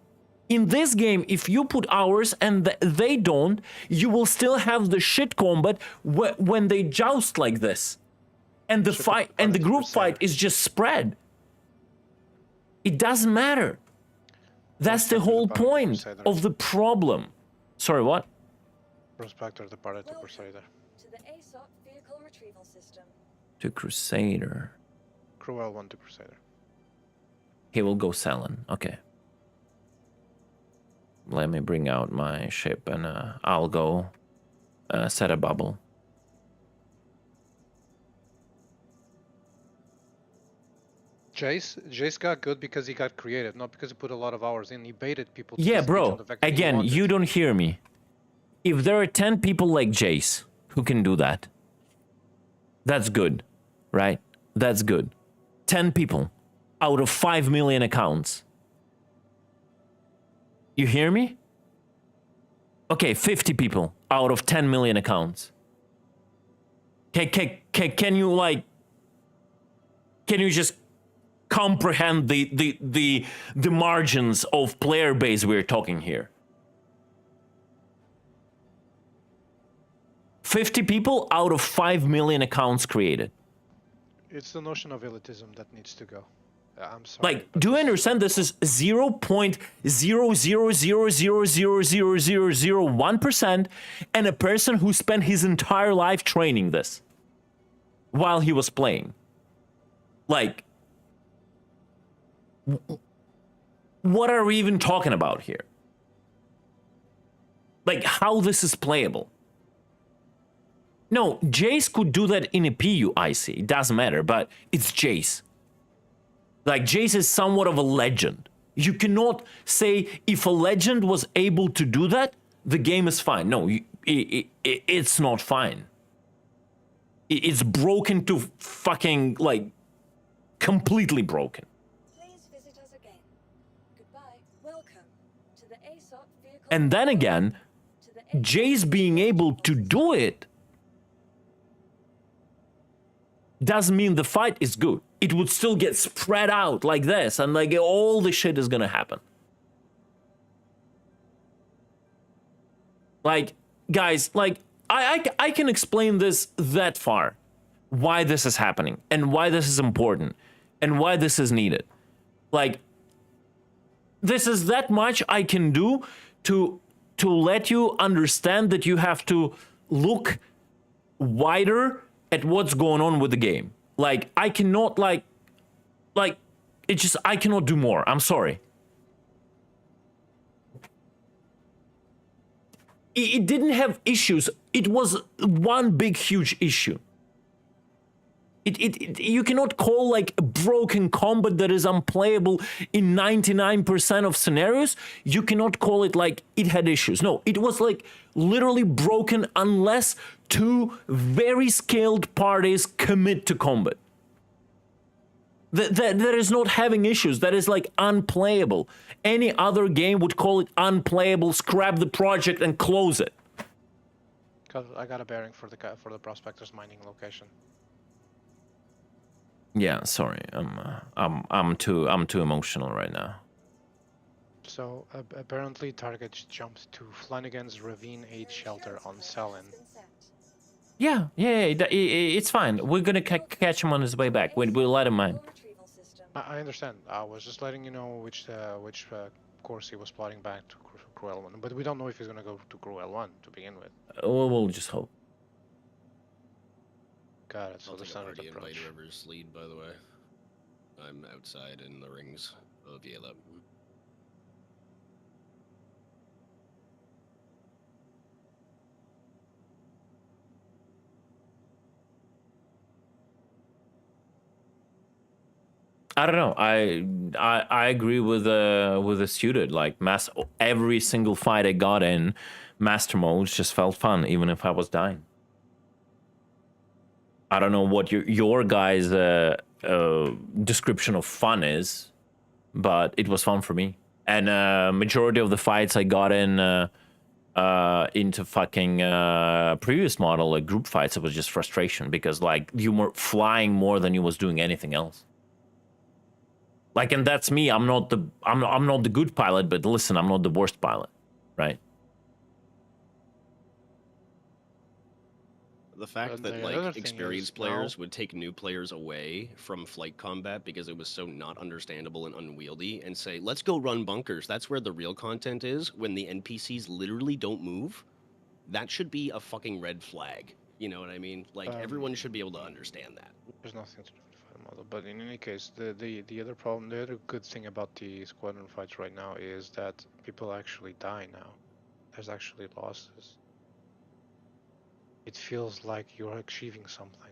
In this game, if you put hours and they don't, you will still have the shit combat when they joust like this. And the fight and the group fight is just spread. It doesn't matter. That's the whole point of the problem. Sorry, what? Prospector, the Pareto Crusader. To the ASOP vehicle retrieval system. To Crusader. Cruel one to Crusader. He will go selling. Okay. Let me bring out my ship and I'll go set a bubble. Jace got good because he got creative, not because he put a lot of hours in. He baited people. Yeah, bro. Again, you don't hear me. If there are 10 people like Jace who can do that, that's good, right? That's good. 10 people out of 5 million accounts. You hear me? Okay, 50 people out of 10 million accounts. Can you like? Can you just comprehend the margins of player base we're talking here? 50 people out of 5 million accounts created. It's the notion of elitism that needs to go. I'm sorry. Like, do you understand this is 0.000000001% and a person who spent his entire life training this while he was playing? Like, what are we even talking about here? Like, how this is playable? No, Jace could do that in a PU, I see. It doesn't matter, but it's Jace. Like, Jace is somewhat of a legend. You cannot say if a legend was able to do that, the game is fine. No, it's not fine. It's broken to fucking, like, completely broken. Please visit us again. Goodbye. Welcome to the ASOP vehicle. And then again, Jace being able to do it doesn't mean the fight is good. It would still get spread out like this, and like all the shit is gonna happen. Like, guys, like I can explain this that far, why this is happening and why this is important and why this is needed. Like, this is that much I can do to let you understand that you have to look wider at what's going on with the game. Like, I cannot, like, it's just, I cannot do more. I'm sorry. It didn't have issues. It was one big, huge issue. You cannot call, like, a broken combat that is unplayable in 99% of scenarios. You cannot call it, like, it had issues. No, it was, like, literally broken unless two very skilled parties commit to combat. That is not having issues. That is, like, unplayable. Any other game would call it unplayable, scrap the project, and close it. I got a bearing for the prospector's mining location. Yeah, sorry. I'm too emotional right now. So apparently, target jumped to Flanagan's Ravine 8 shelter on Selin. Yeah, it's fine. We're gonna catch him on his way back. We'll let him mine. I understand. I was just letting you know which course he was plotting back to Cruel 1. But we don't know if he's gonna go to Cruel 1 to begin with. We'll just hope. Got it. So I'll the take a standard party approach. invite whoever's lead, by the way. I'm outside in the rings of Yale. I don't know. I agree with the student. Like, every single fight I got in master modes just felt fun, even if I was dying. I don't know what your guys' description of fun is, but it was fun for me. And majority of the fights I got into fucking previous model, like group fights, it was just frustration because like you were flying more than you was doing anything else. Like, and that's me. I'm not the good pilot, but listen, I'm not the worst pilot, right? The fact that like experienced players would take new players away from flight combat because it was so not understandable and unwieldy and say, let's go run bunkers. That's where the real content is, when the NPCs literally don't move. That should be a fucking red flag. You know what I mean? Like, everyone should be able to understand that. There's nothing to do with the fight model, but in any case, the other problem, the other good thing about the squadron fights right now is that people actually die now. There's actually losses. It feels like you're achieving something.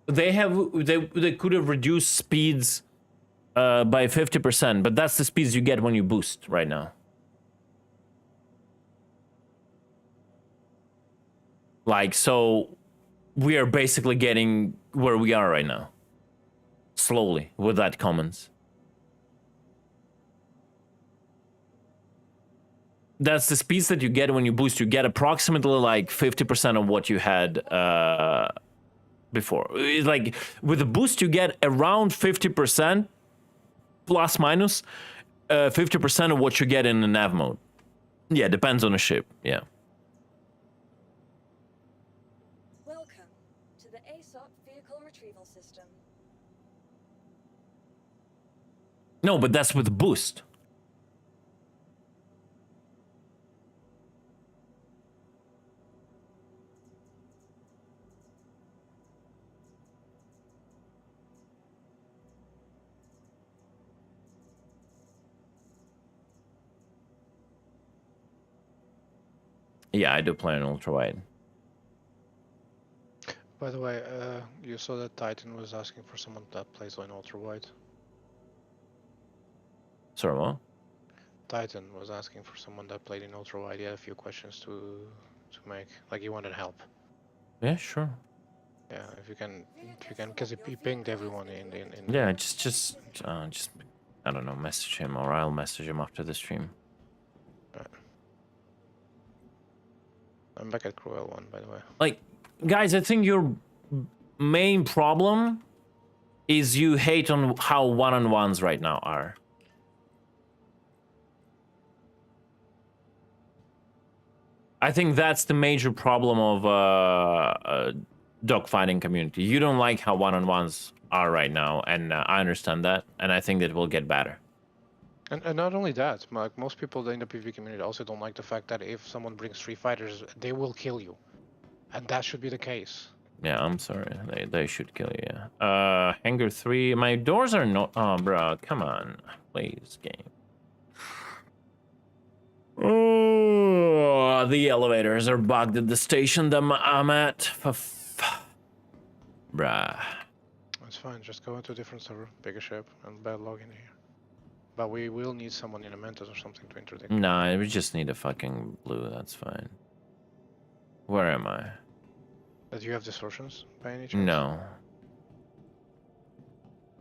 They could have reduced speeds by 50%, but that's the speeds you get when you boost right now. Like, so we are basically getting where we are right now. Slowly, with that commons. That's the speeds that you get when you boost. You get approximately like 50% of what you had before. It's like with the boost, you get around 50%, plus minus 50% of what you get in the nav mode. Yeah, depends on the ship. Yeah. Welcome to the ASOP vehicle retrieval system. No, but that's with boost. Yeah, I do play an ultra wide. By the way, you saw that Titan was asking for someone that plays on ultra wide. Sorry, what? Titan was asking for someone that played in ultra wide. He had a few questions to make. Like, he wanted help. Yeah, sure. Yeah, if you can, because he pinged everyone in. Yeah, just I don't know, message him, or I'll message him after the stream. Right. I'm back at Cruel 1, by the way. Like, guys, I think your main problem is you hate on how one-on-ones right now are. I think that's the major problem of dogfighting community. You don't like how one-on-ones are right now, and I understand that, and I think that will get better. And not only that, like most people in the PvP community also don't like the fact that if someone brings 3 fighters, they will kill you, and that should be the case. Yeah, I'm sorry. They should kill you. Yeah. Hangar 3. My doors are not. Oh, bro, come on, please, game. Oh, the elevators are bugged at the station that I'm at. Bruh. It's fine. Just go into a different server, bigger ship, and bad log in here. But we will need someone in a Mentos or something to interdict. Nah, we just need a fucking blue. That's fine. Where am I? Do you have distortions by any chance? No.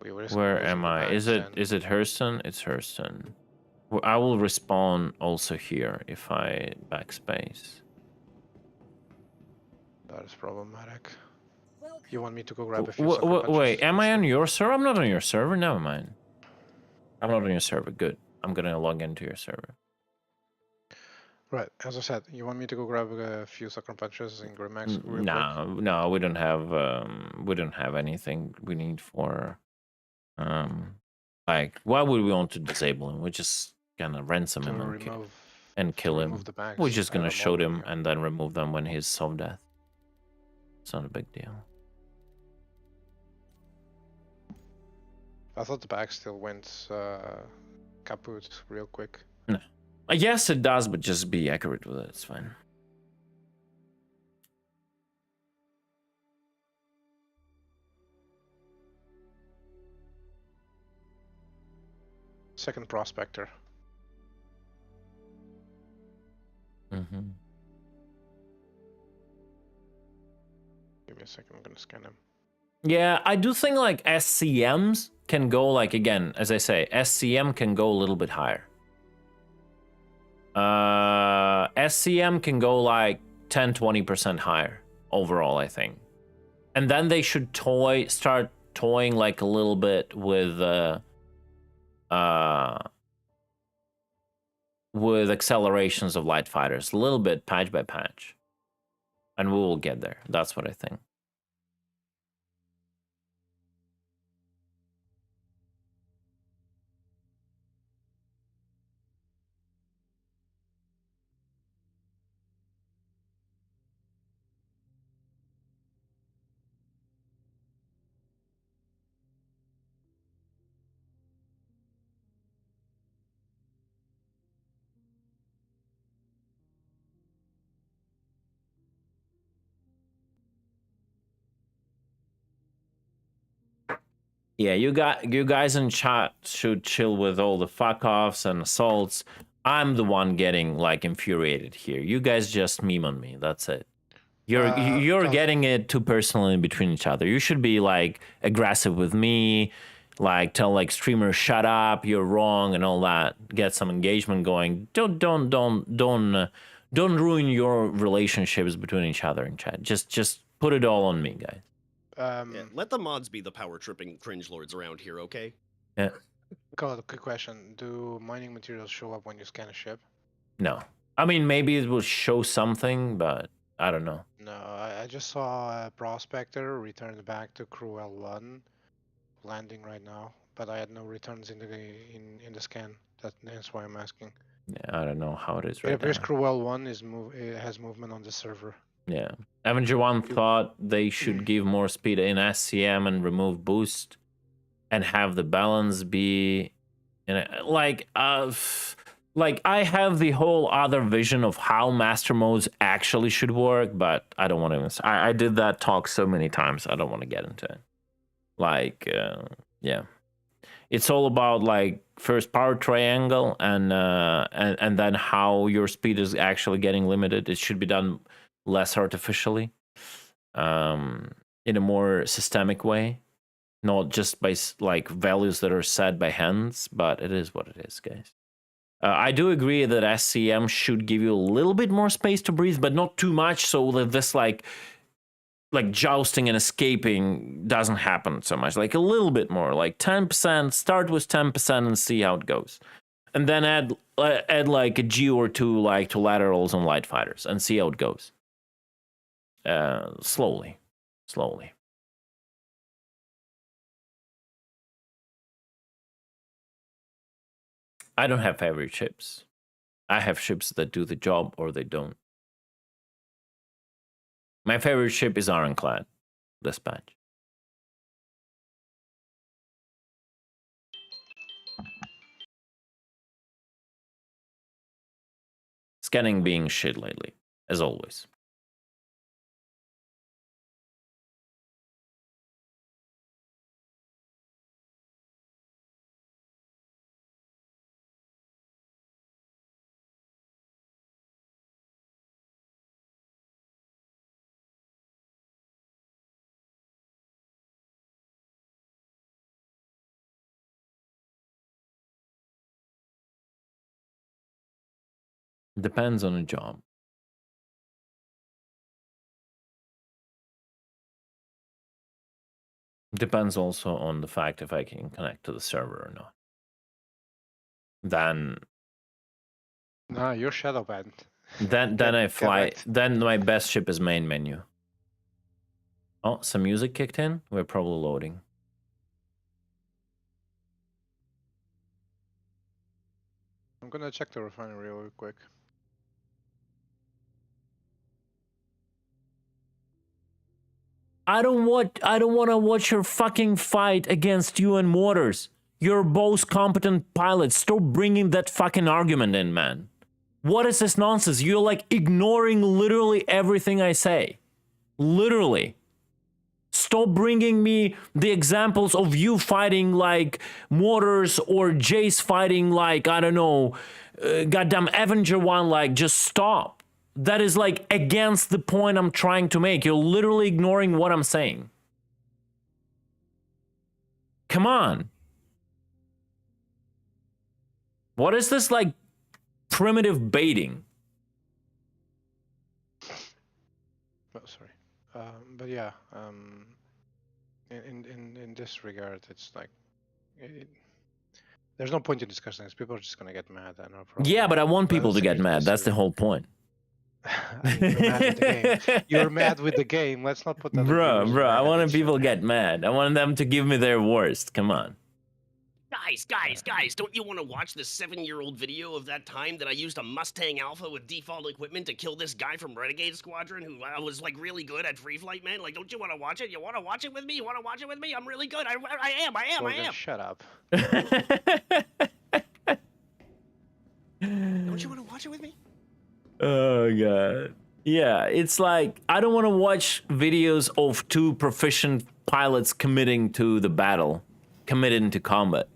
Where am I? Is it Hurston? It's Hurston. I will respawn also here if I backspace. That is problematic. You want me to go grab a few wait, am I on your server? I'm not on your server. Never mind. I'm not on your server. Good. I'm gonna log into your server. Right. As I said, you want me to go grab a few sucker punches in Grimax? No, we don't have anything we need for. Like, why would we want to disable him? We're just gonna ransom him and kill him. We're just gonna shoot him and then remove them when he's soft death. It's not a big deal. I thought the bag still went kaput real quick. No. Yes, it does, but just be accurate with it. It's fine. Second prospector. Mm-hmm. Give me a second, I'm gonna scan them. Yeah, I do think like SCMs can go like, again, as I say, SCM can go a little bit higher. SCM can go like 10-20% higher overall, I think. And then they should start toying like a little bit with accelerations of light fighters, a little bit patch by patch. And we will get there. That's what I think. Yeah, you guys in chat should chill with all the fuck offs and assaults. I'm the one getting like infuriated here. You guys just meme on me. That's it. You're getting it too personally between each other. You should be like aggressive with me, like tell like streamers shut up, you're wrong and all that. Get some engagement going. Don't ruin your relationships between each other in chat. Just put it all on me, guys. Yeah, let the mods be the power tripping cringe lords around here, okay? Yeah. Got a quick question. Do mining materials show up when you scan a ship? No. I mean, maybe it will show something, but I don't know. No, I just saw a prospector returned back to crew L1, landing right now, but I had no returns in the scan. That's why I'm asking. Yeah, I don't know how it is right It appears now. crew L1 it has movement on the server. Yeah. Avenger 1 thought they should give more speed in SCM and remove boost and have the balance be like I have the whole other vision of how master modes actually should work, but I don't want to. I did that talk so many times. I don't want to get into it. Like, yeah, it's all about like first power triangle and then how your speed is actually getting limited. It should be done less artificially, in a more systemic way, not just by like values that are set by hands. But it is what it is, guys. I do agree that SCM should give you a little bit more space to breathe, but not too much, so that this like jousting and escaping doesn't happen so much. Like a little bit more, like 10%. Start with 10% and see how it goes, and then add like a G or two like to laterals on light fighters and see how it goes. Slowly. I don't have favorite ships. I have ships that do the job or they don't. My favorite ship is Ironclad Dispatch. Scanning being shit lately, as always. Depends on the job. Depends also on the fact if I can connect to the server or not. Then Nah, you're shadow banned. Then I fly. Then my best ship is main menu. Oh, some music kicked in. We're probably loading. I'm gonna check the refinery real quick. I don't want to watch your fucking fight against you and Waters. You're both competent pilots. Stop bringing that fucking argument in, man. What is this nonsense? You're like ignoring literally everything I say. Literally. Stop bringing me the examples of you fighting like Waters or Jace fighting like, I don't know, goddamn Avenger 1. Like, just stop. that is like against the point I'm trying to make. You're literally ignoring what I'm saying. Come on. What is this like primitive baiting? Oh, sorry. But yeah, in this regard, it's like there's no point in discussing this. People are just gonna get mad and are probably. Yeah, but I want people to get mad. That's the whole point. I mean, you're mad with the game. You're mad with the game. Let's not put that. Bro, I want people to get mad. I want them to give me their worst. Come on. Guys, don't you want to watch the 7-year-old video of that time that I used a Mustang Alpha with default equipment to kill this guy from Renegade Squadron who was like really good at free flight, man? Like, don't you want to watch it? You want to watch it with me? You want to watch it with me? I'm really good. I am. Shut up. Don't you want to watch it with me? Oh, God. Yeah, it's like, I don't want to watch videos of 2 proficient pilots committing to the battle, committing to combat.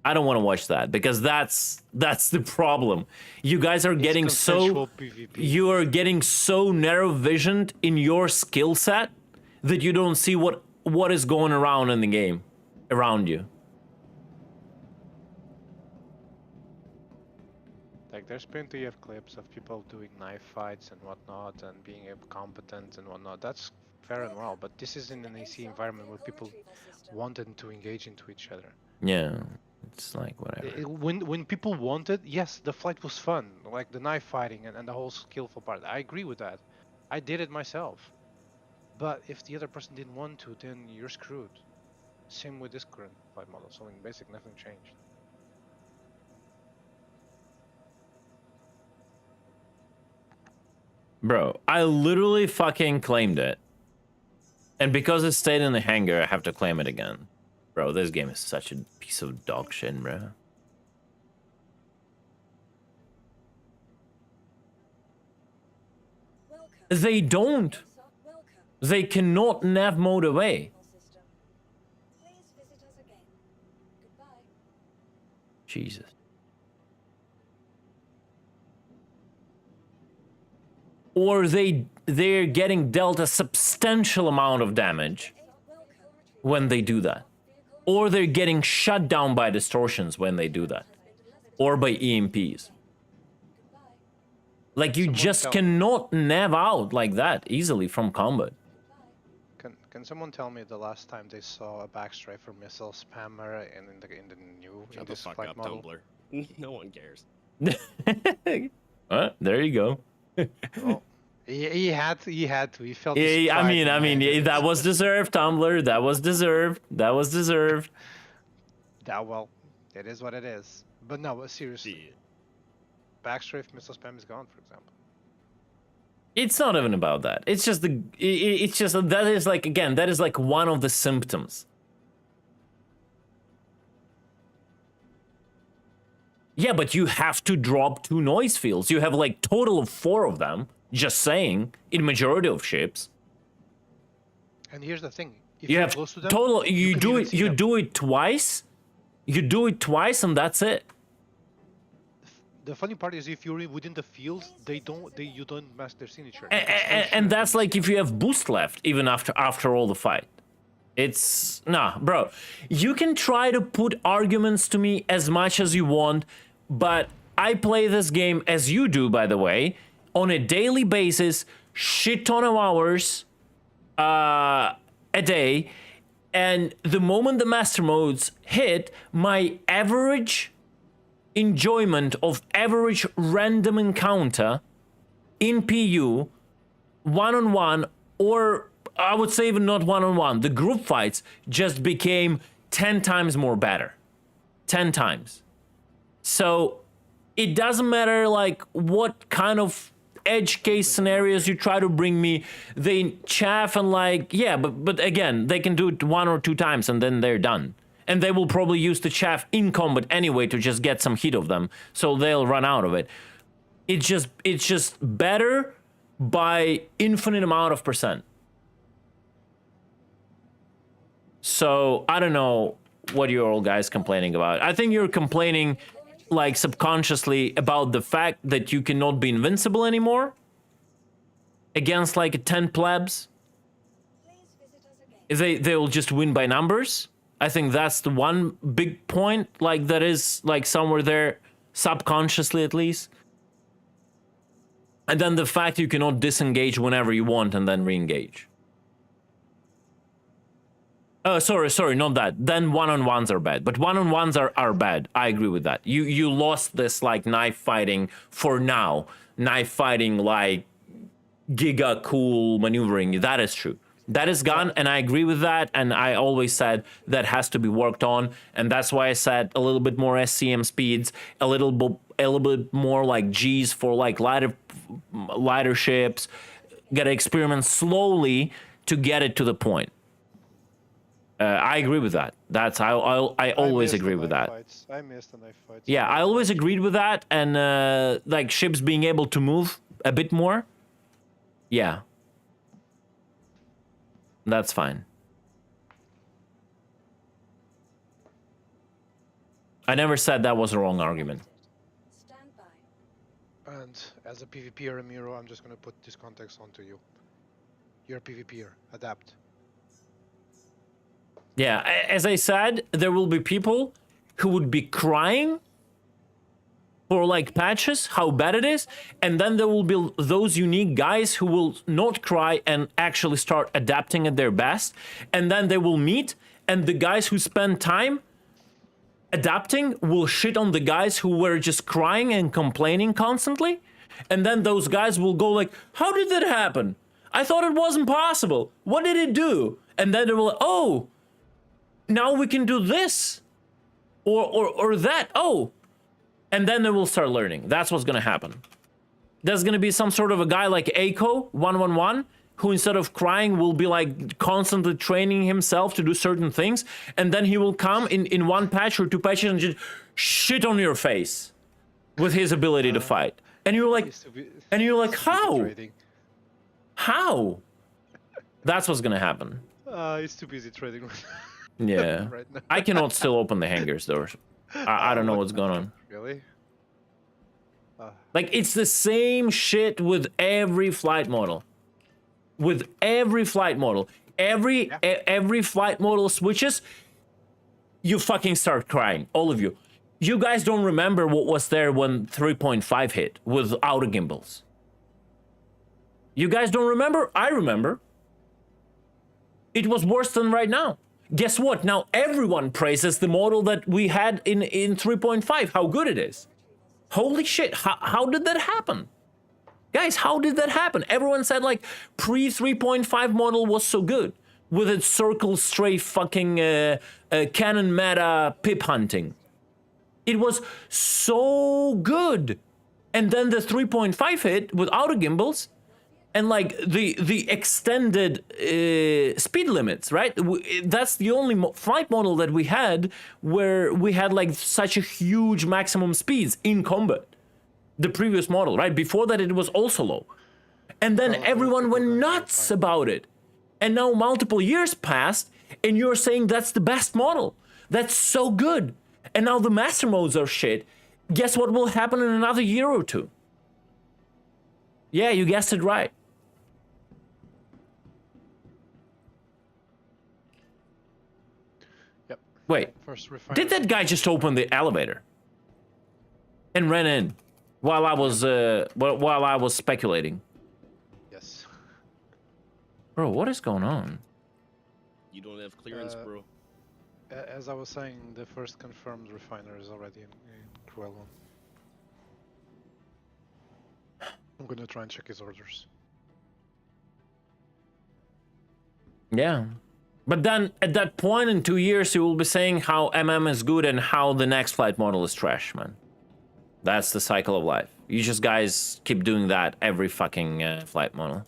I don't want to watch that because that's the problem. You guys are getting so PvP. You are getting so narrow-visioned in your skill set that you don't see what is going around in the game around you. Like, there's plenty of clips of people doing knife fights and whatnot and being competent and whatnot. That's fair and well, but this is in an AC environment where people wanted to engage into each other. Yeah. It's like whatever. When people wanted, yes, the flight was fun, like the knife fighting and the whole skillful part. I agree with that. I did it myself. But if the other person didn't want to, then you're screwed. Same with this current flight model. So in basic, nothing changed. Bro, I literally fucking claimed it. And because it stayed in the hangar, I have to claim it again. Bro, this game is such a piece of dog shit, bro. They don't. They cannot nav mode away. Jesus. Or they're getting dealt a substantial amount of damage when they do that. Or they're getting shut down by distortions when they do that. Or by EMPs. Like, you just cannot nav out like that easily from combat. Can someone tell me the last time they saw a backstrifer missile spammer in the new Shut the fuck up, model? Tumblr. No one cares. There you go. Well, he had to. He felt. I mean, that was deserved, Tumblr. That was deserved. Well, it is what it is. But no, seriously. Backstrafe missile spam is gone, for example. It's not even about that. It's just that is like, again, that is like one of the symptoms. Yeah, but you have to drop 2 noise fields. You have like total of 4 of them. Just saying, in majority of ships. And here's the thing: if you have close to them, total. You do it twice. You do it twice, and that's it. The funny part is, if you're within the fields, you don't match their signature. And that's like if you have boost left, even after all the fight. It's nah, bro. You can try to put arguments to me as much as you want, but I play this game as you do, by the way, on a daily basis, shit ton of hours a day, and the moment the master modes hit, my average enjoyment of average random encounter in PU, one-on-one, or I would say even not one-on-one, the group fights just became 10 times more better. 10 times. So it doesn't matter like what kind of edge case scenarios you try to bring me, they chaff and like, yeah, but again, they can do it 1 or 2 times and then they're done. And they will probably use the chaff in combat anyway to just get some hit of them, so they'll run out of it. It's just better by infinite amount of %. So I don't know what you're all guys complaining about. I think you're complaining like subconsciously about the fact that you cannot be invincible anymore against like 10 plebs. They'll just win by numbers. I think that's the one big point, like that is like somewhere there, subconsciously at least. And then the fact you cannot disengage whenever you want and then re-engage. Sorry, not that. Then one-on-ones are bad, but one-on-ones are bad. I agree with that. You lost this like knife fighting for now. Knife fighting like giga cool maneuvering. That is true. That is gone, and I agree with that. And I always said that has to be worked on, and that's why I said a little bit more SCM speeds, a little bit more like G's for like lighter ships. Gotta experiment slowly to get it to the point. I agree with that. I always agree with that. I missed the knife fights. Yeah, I always agreed with that, and like ships being able to move a bit more. Yeah. That's fine. I never said that was a wrong argument. Stand by. And as a PvPer, Miro, I'm just gonna put this context onto you. You're a PvPer. Adapt. Yeah, as I said, there will be people who would be crying for like patches, how bad it is, and then there will be those unique guys who will not cry and actually start adapting at their best, and then they will meet, and the guys who spend time adapting will shit on the guys who were just crying and complaining constantly, and then those guys will go like, how did that happen? I thought it wasn't possible. What did it do? And then they will like, oh, now we can do this or that. Oh. And then they will start learning. That's what's gonna happen. There's gonna be some sort of a guy like Aiko 111 who instead of crying will be like constantly training himself to do certain things, and then he will come in one patch or two patches and just shit on your face with his ability to fight. And you're like, how? How? That's what's gonna happen. He's too busy trading right Yeah. right now. I cannot still open the hangars doors. I don't know what's going on. Really? Like, it's the same shit with every flight model. With every flight model. Every flight model switches, you fucking start crying. All of you. You guys don't remember what was there when 3.5 hit with auto gimbals. You guys don't remember? I remember. It was worse than right now. Guess what? Now everyone praises the model that we had in 3.5, how good it is. Holy shit, how did that happen? Guys, how did that happen? Everyone said like pre 3.5 model was so good with its circle strafe fucking cannon meta pip hunting. It was so good. And then the 3.5 hit with auto gimbals, and like the extended speed limits, right? That's the only flight model that we had where we had like such a huge maximum speeds in combat. The previous model, right? Before that, it was also low. And then everyone went nuts about it. And now multiple years passed, and you're saying that's the best model. That's so good. And now the master modes are shit. Guess what will happen in another year or two? Yeah, you guessed it right. Yep. Wait, did that guy just open the elevator and ran in while I was speculating? Yes. Bro, what is going on? You don't have clearance, bro. As I was saying, the first confirmed refiner is already in Cruello. I'm gonna try and check his orders. Yeah. But then at that point in 2 years, you will be saying how MM is good and how the next flight model is trash, man. That's the cycle of life. You just guys keep doing that every fucking flight model.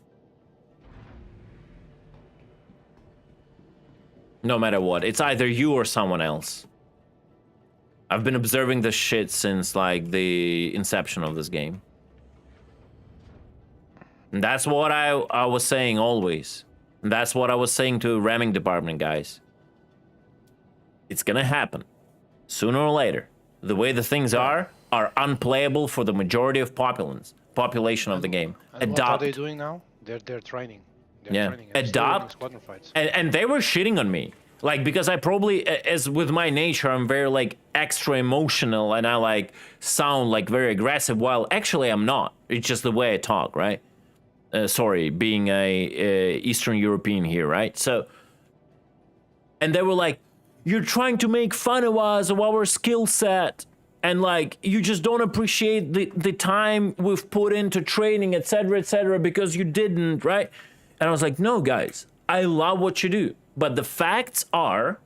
No matter what. It's either you or someone else. I've been observing this shit since like the inception of this game. And that's what I was saying always. And that's what I was saying to ramming department guys. It's gonna happen. Sooner or later. the way the things are unplayable for the majority of population of the game. And what are they doing now? They're training. They're training. Adopt. Squadron fights. And they were shitting on me. Like, because I probably, as with my nature, I'm very, like, extra emotional and I, like, sound, like, very aggressive, while actually I'm not. It's just the way I talk, right? Sorry, being a Eastern European here, right? So, and they were like, you're trying to make fun of us, of our skill set, and, like, you just don't appreciate the time we've put into training, etc., because you didn't, right? And I was like, no, guys, I love what you do. But the facts are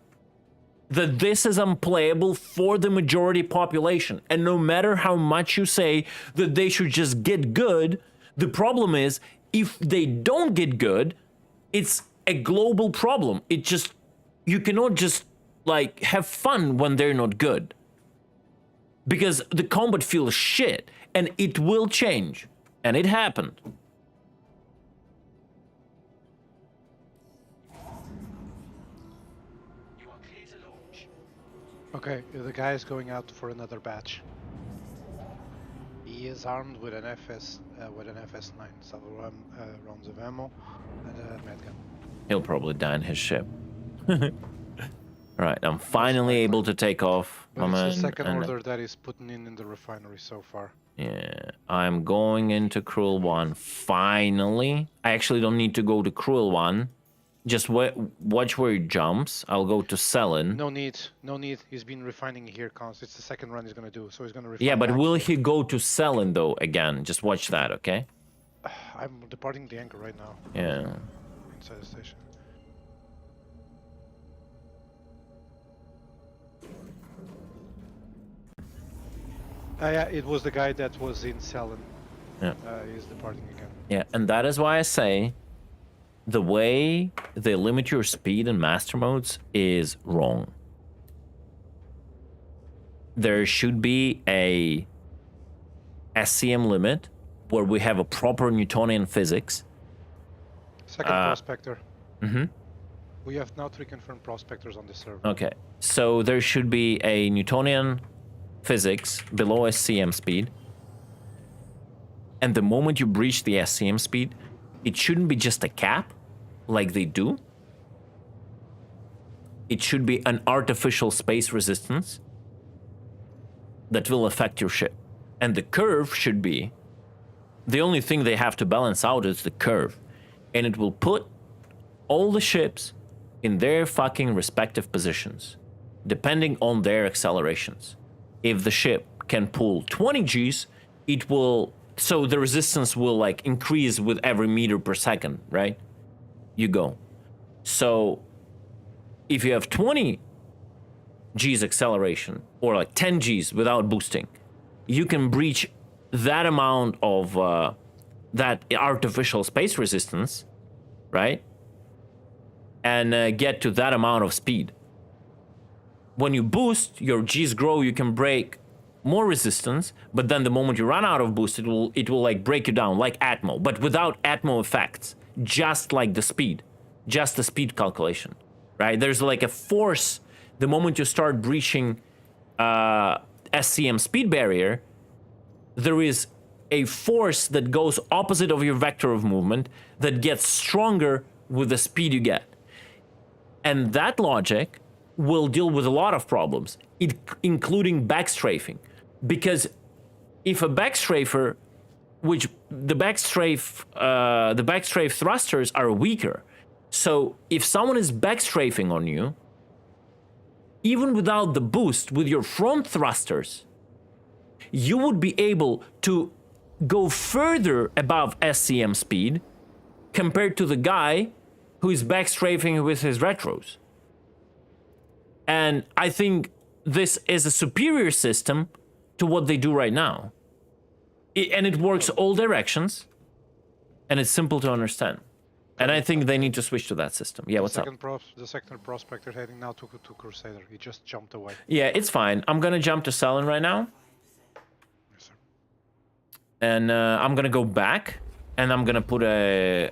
that this is unplayable for the majority population. And no matter how much you say that they should just get good, the problem is, if they don't get good, it's a global problem. It just, you cannot just, like, have fun when they're not good. Because the combat feels shit, and it will change. And it happened. Okay, the guy is going out for another batch. He is armed with an FS9, several rounds of ammo, and a medgun. He'll probably die in his ship. Alright, I'm finally able to take off. But it's the second order that is putting in the refinery so far. Yeah, I'm going into Cruel 1, finally. I actually don't need to go to Cruel 1. Just watch where he jumps. I'll go to Selin. No need. He's been refining here constantly. It's the second run he's gonna do, so he's gonna refine. Yeah, but will he go to Selin though again? Just watch that, okay? I'm departing the anchor right now. Yeah. Inside the station. Yeah, it was the guy that was in Selin. Yeah. He's departing again. Yeah, and that is why I say the way they limit your speed in master modes is wrong. There should be a SCM limit where we have a proper Newtonian physics. Second prospector. Mm-hmm. We have now 3 confirmed prospectors on the server. Okay, so there should be a Newtonian physics below SCM speed. And the moment you breach the SCM speed, it shouldn't be just a cap, like they do. It should be an artificial space resistance that will affect your ship. And the curve should be, the only thing they have to balance out is the curve. And it will put all the ships in their fucking respective positions, depending on their accelerations. If the ship can pull 20 Gs, it will, so the resistance will like increase with every meter per second, right? You go. So if you have 20 Gs acceleration, or like 10 Gs without boosting, you can breach that amount of that artificial space resistance, right? And get to that amount of speed. When you boost, your Gs grow, you can break more resistance, but then the moment you run out of boost, it will like break you down, like Atmo, but without Atmo effects, just like the speed, just the speed calculation, right? There's like a force, the moment you start breaching SCM speed barrier, there is a force that goes opposite of your vector of movement that gets stronger with the speed you get. And that logic will deal with a lot of problems, including backstrafing. Because if a backstrafer, which the backstrafe thrusters are weaker. So if someone is backstrafing on you, even without the boost with your front thrusters, you would be able to go further above SCM speed compared to the guy who is backstrafing with his retros. And I think this is a superior system to what they do right now. And it works all directions, and it's simple to understand. And I think they need to switch to that system. Yeah, what's up? The second prospector heading now to Crusader. He just jumped away. Yeah, it's fine. I'm gonna jump to Selin right now. Yes, sir. And I'm gonna go back, and I'm gonna put a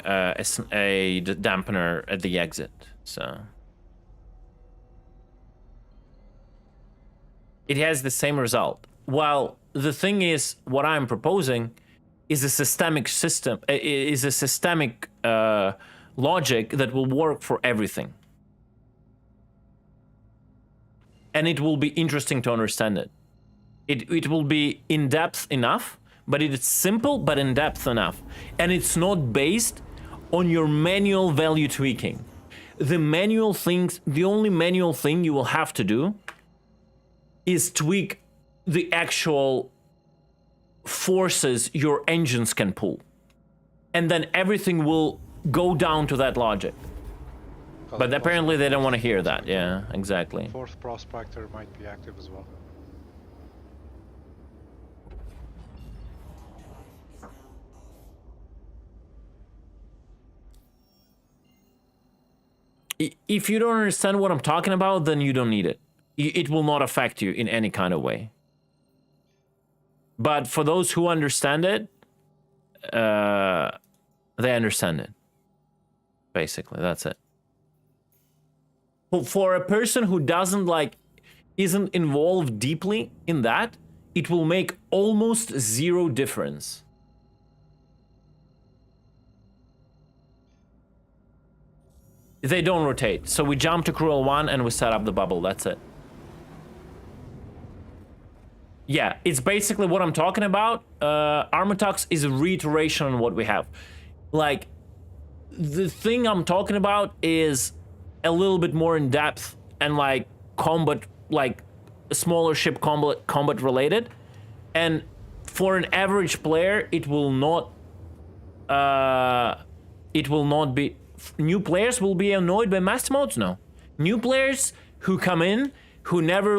dampener at the exit. So It has the same result. While the thing is, what I'm proposing is a systemic system, is a systemic logic that will work for everything. And it will be interesting to understand it. It will be in-depth enough, but it's simple but in-depth enough. And it's not based on your manual value tweaking. The only manual thing you will have to do is tweak the actual forces your engines can pull. And then everything will go down to that logic. But apparently they don't want to hear that. Yeah, exactly. Fourth prospector might be active as well. If you don't understand what I'm talking about, then you don't need it. It will not affect you in any kind of way. But for those who understand it, they understand it. Basically, that's it. For a person who isn't involved deeply in that, it will make almost zero difference. They don't rotate. So we jump to Cruel 1 and we set up the bubble. That's it. Yeah, it's basically what I'm talking about. Armatox is a reiteration on what we have. Like, the thing I'm talking about is a little bit more in depth and like combat, like smaller ship combat related. And for an average player, it will not be. New players will be annoyed by master modes? No. New players who come in, who never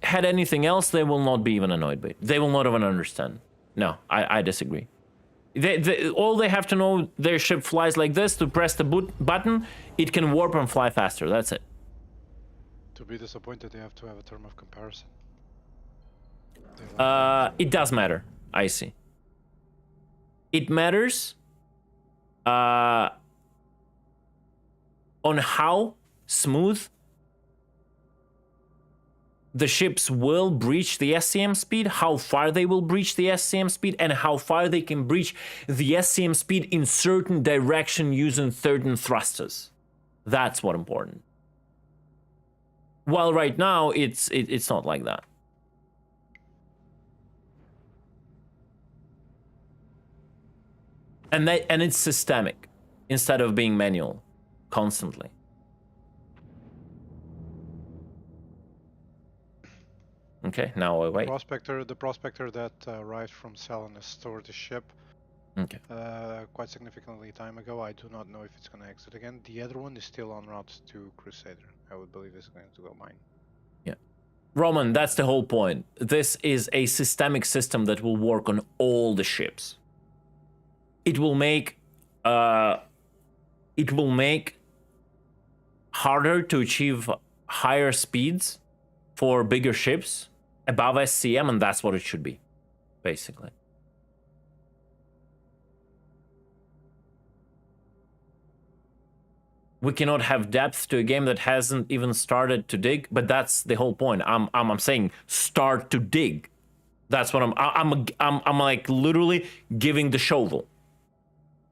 had anything else, they will not be even annoyed by it. They will not even understand. No, I disagree. All they have to know, their ship flies like this, to press the button, it can warp and fly faster. That's it. To be disappointed, they have to have a term of comparison. It does matter. I see. It matters on how smooth the ships will breach the SCM speed, how far they will breach the SCM speed, and how far they can breach the SCM speed in certain direction using certain thrusters. That's what important. While right now, it's not like that. And it's systemic instead of being manual constantly. Okay, now I wait. The prospector that arrived from Cell has stored the ship. Okay. Quite significantly time ago. I do not know if it's going to exit again. The other one is still en route to Crusader. I would believe it's going to go mine. Yeah. Roman, that's the whole point. This is a systemic system that will work on all the ships. It will make harder to achieve higher speeds for bigger ships above SCM, and that's what it should be, basically. We cannot have depth to a game that hasn't even started to dig, but that's the whole point. I'm saying start to dig. That's what I'm like literally giving the shovel.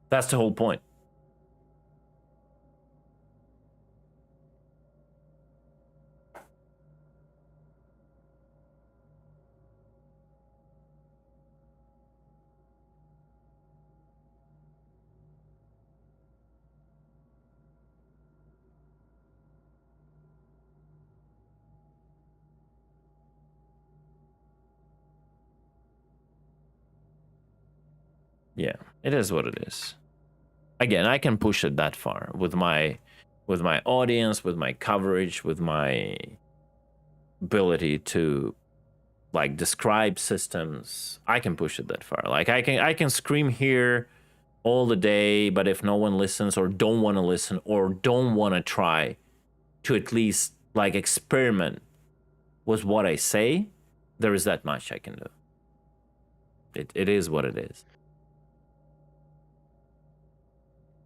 That's the whole point. Yeah, it is what it is. Again, I can push it that far with my audience, with my coverage, with my ability to like describe systems. I can push it that far. Like I can scream here all the day, but if no one listens or don't want to listen or don't want to try to at least like experiment with what I say, there is that much I can do. It is what it is.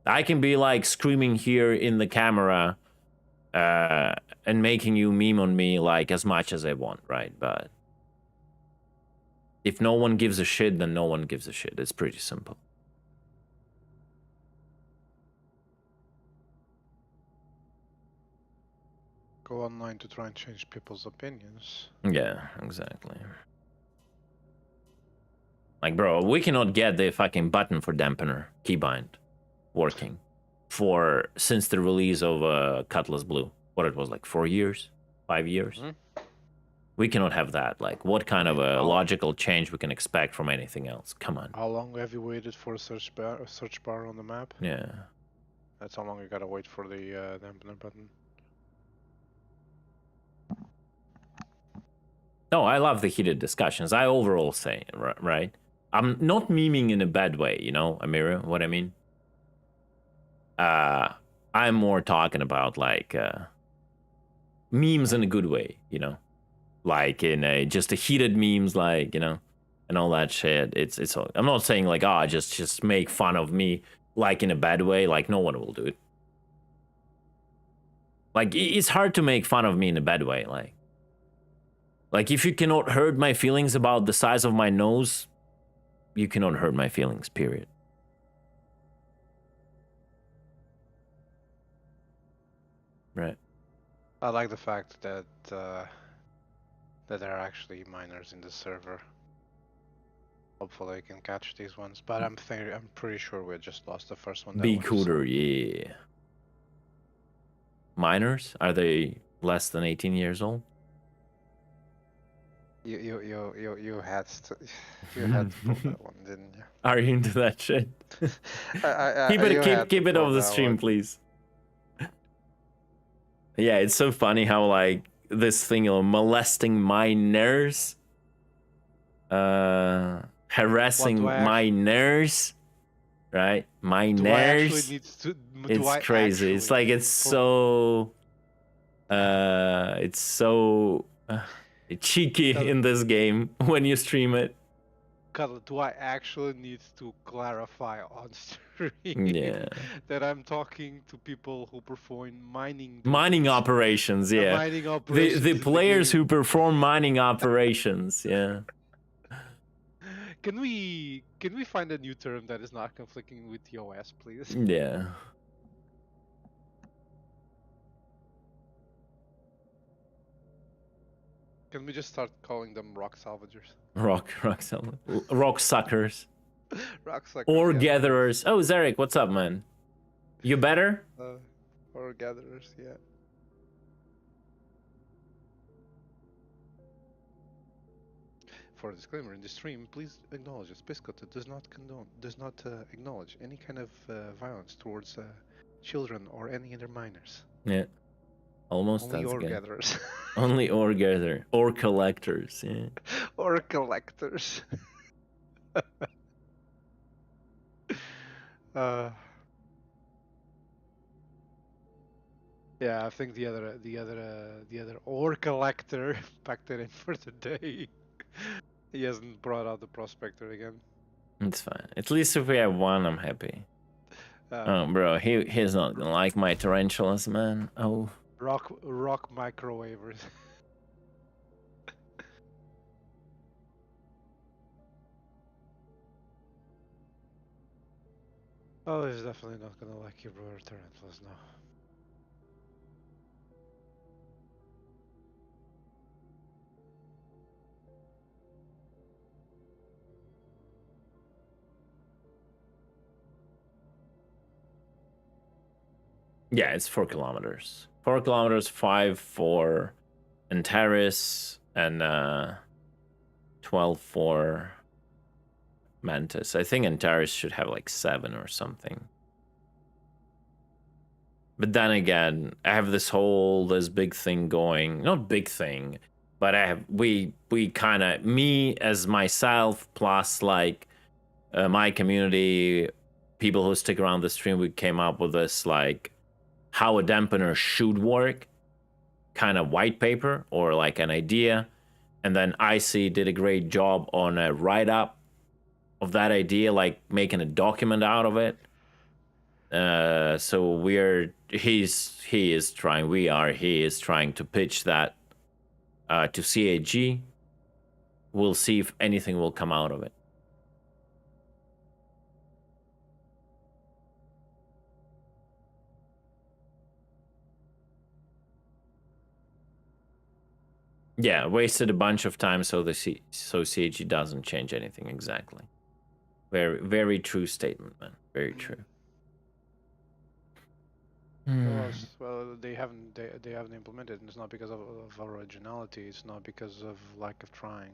I can be like screaming here in the camera and making you meme on me like as much as I want, right? But if no one gives a shit, then no one gives a shit. It's pretty simple. Go online to try and change people's opinions. Yeah, exactly. Like, bro, we cannot get the fucking button for dampener keybind working since the release of Cutlass Blue. What it was, like 4 years, 5 years. Mm-hmm. We cannot have that. Like, what kind of a logical change we can expect from anything else? Come on. How long have you waited for a search bar on the map? Yeah. That's how long you gotta wait for the dampener button. No, I love the heated discussions. I overall say, right? I'm not memeing in a bad way, you know, Amira, what I mean? I'm more talking about, like, memes in a good way, you know? Like, in just a heated memes, like, you know, and all that shit. It's. I'm not saying, like, just make fun of me, like, in a bad way. Like, no one will do it. Like, it's hard to make fun of me in a bad way, Like, if you cannot hurt my feelings about the size of my nose, you cannot hurt my feelings, period. Right. I like the fact that that there are actually miners in the server. Hopefully I can catch these ones, but I'm pretty sure we just lost the first one. Be cooler, yeah. Minors? Are they less than 18 years old? You had to pull that one, didn't you? Are you into that shit? Keep it off the stream, please. Yeah, it's so funny how, like, this thing of molesting minors, harassing minors, right? Minors. It's crazy. It's like it's so cheeky in this game when you stream it. Cuddle, do I actually need to clarify on stream that I'm talking to people who perform mining operations? Yeah, mining operations the players who perform mining operations. Yeah. Can we find a new term that is not conflicting with TOS, please? Yeah. Can we just start calling them rock salvagers? Rock suckers. Rock suckers. Or gatherers. Oh, Zarek, what's up, man? You better? Or gatherers, yeah. For a disclaimer in the stream, please acknowledge that Biscuit does not acknowledge any kind of violence towards children or any other minors. Yeah. Almost. Only ore gatherers. Only ore gather. Ore collectors, yeah. Ore collectors. Yeah, I think the other ore collector packed it in for today. He hasn't brought out the prospector again. It's fine. At least if we have one, I'm happy. Oh, bro, he's not gonna like my tarantulas, man. Oh. Rock microwavers. Oh, he's definitely not gonna like your brother tarantulas now. Yeah, it's 4 kilometers. 4 kilometers, 5 for Antares, and 12 for Mantis. I think Antares should have like 7 or something. But then again, I have this big thing going. Not big thing, but we kind of, me as myself, plus like my community, people who stick around the stream, we came up with this like how a dampener should work kind of white paper or like an idea, and then IC did a great job on a write-up of that idea, like making a document out of it. So he is trying to pitch that to CAG. We'll see if anything will come out of it. Yeah, wasted a bunch of time so CAG doesn't change anything exactly. Very, very true statement, man. Very true. Well, they haven't implemented it. It's not because of originality. It's not because of lack of trying.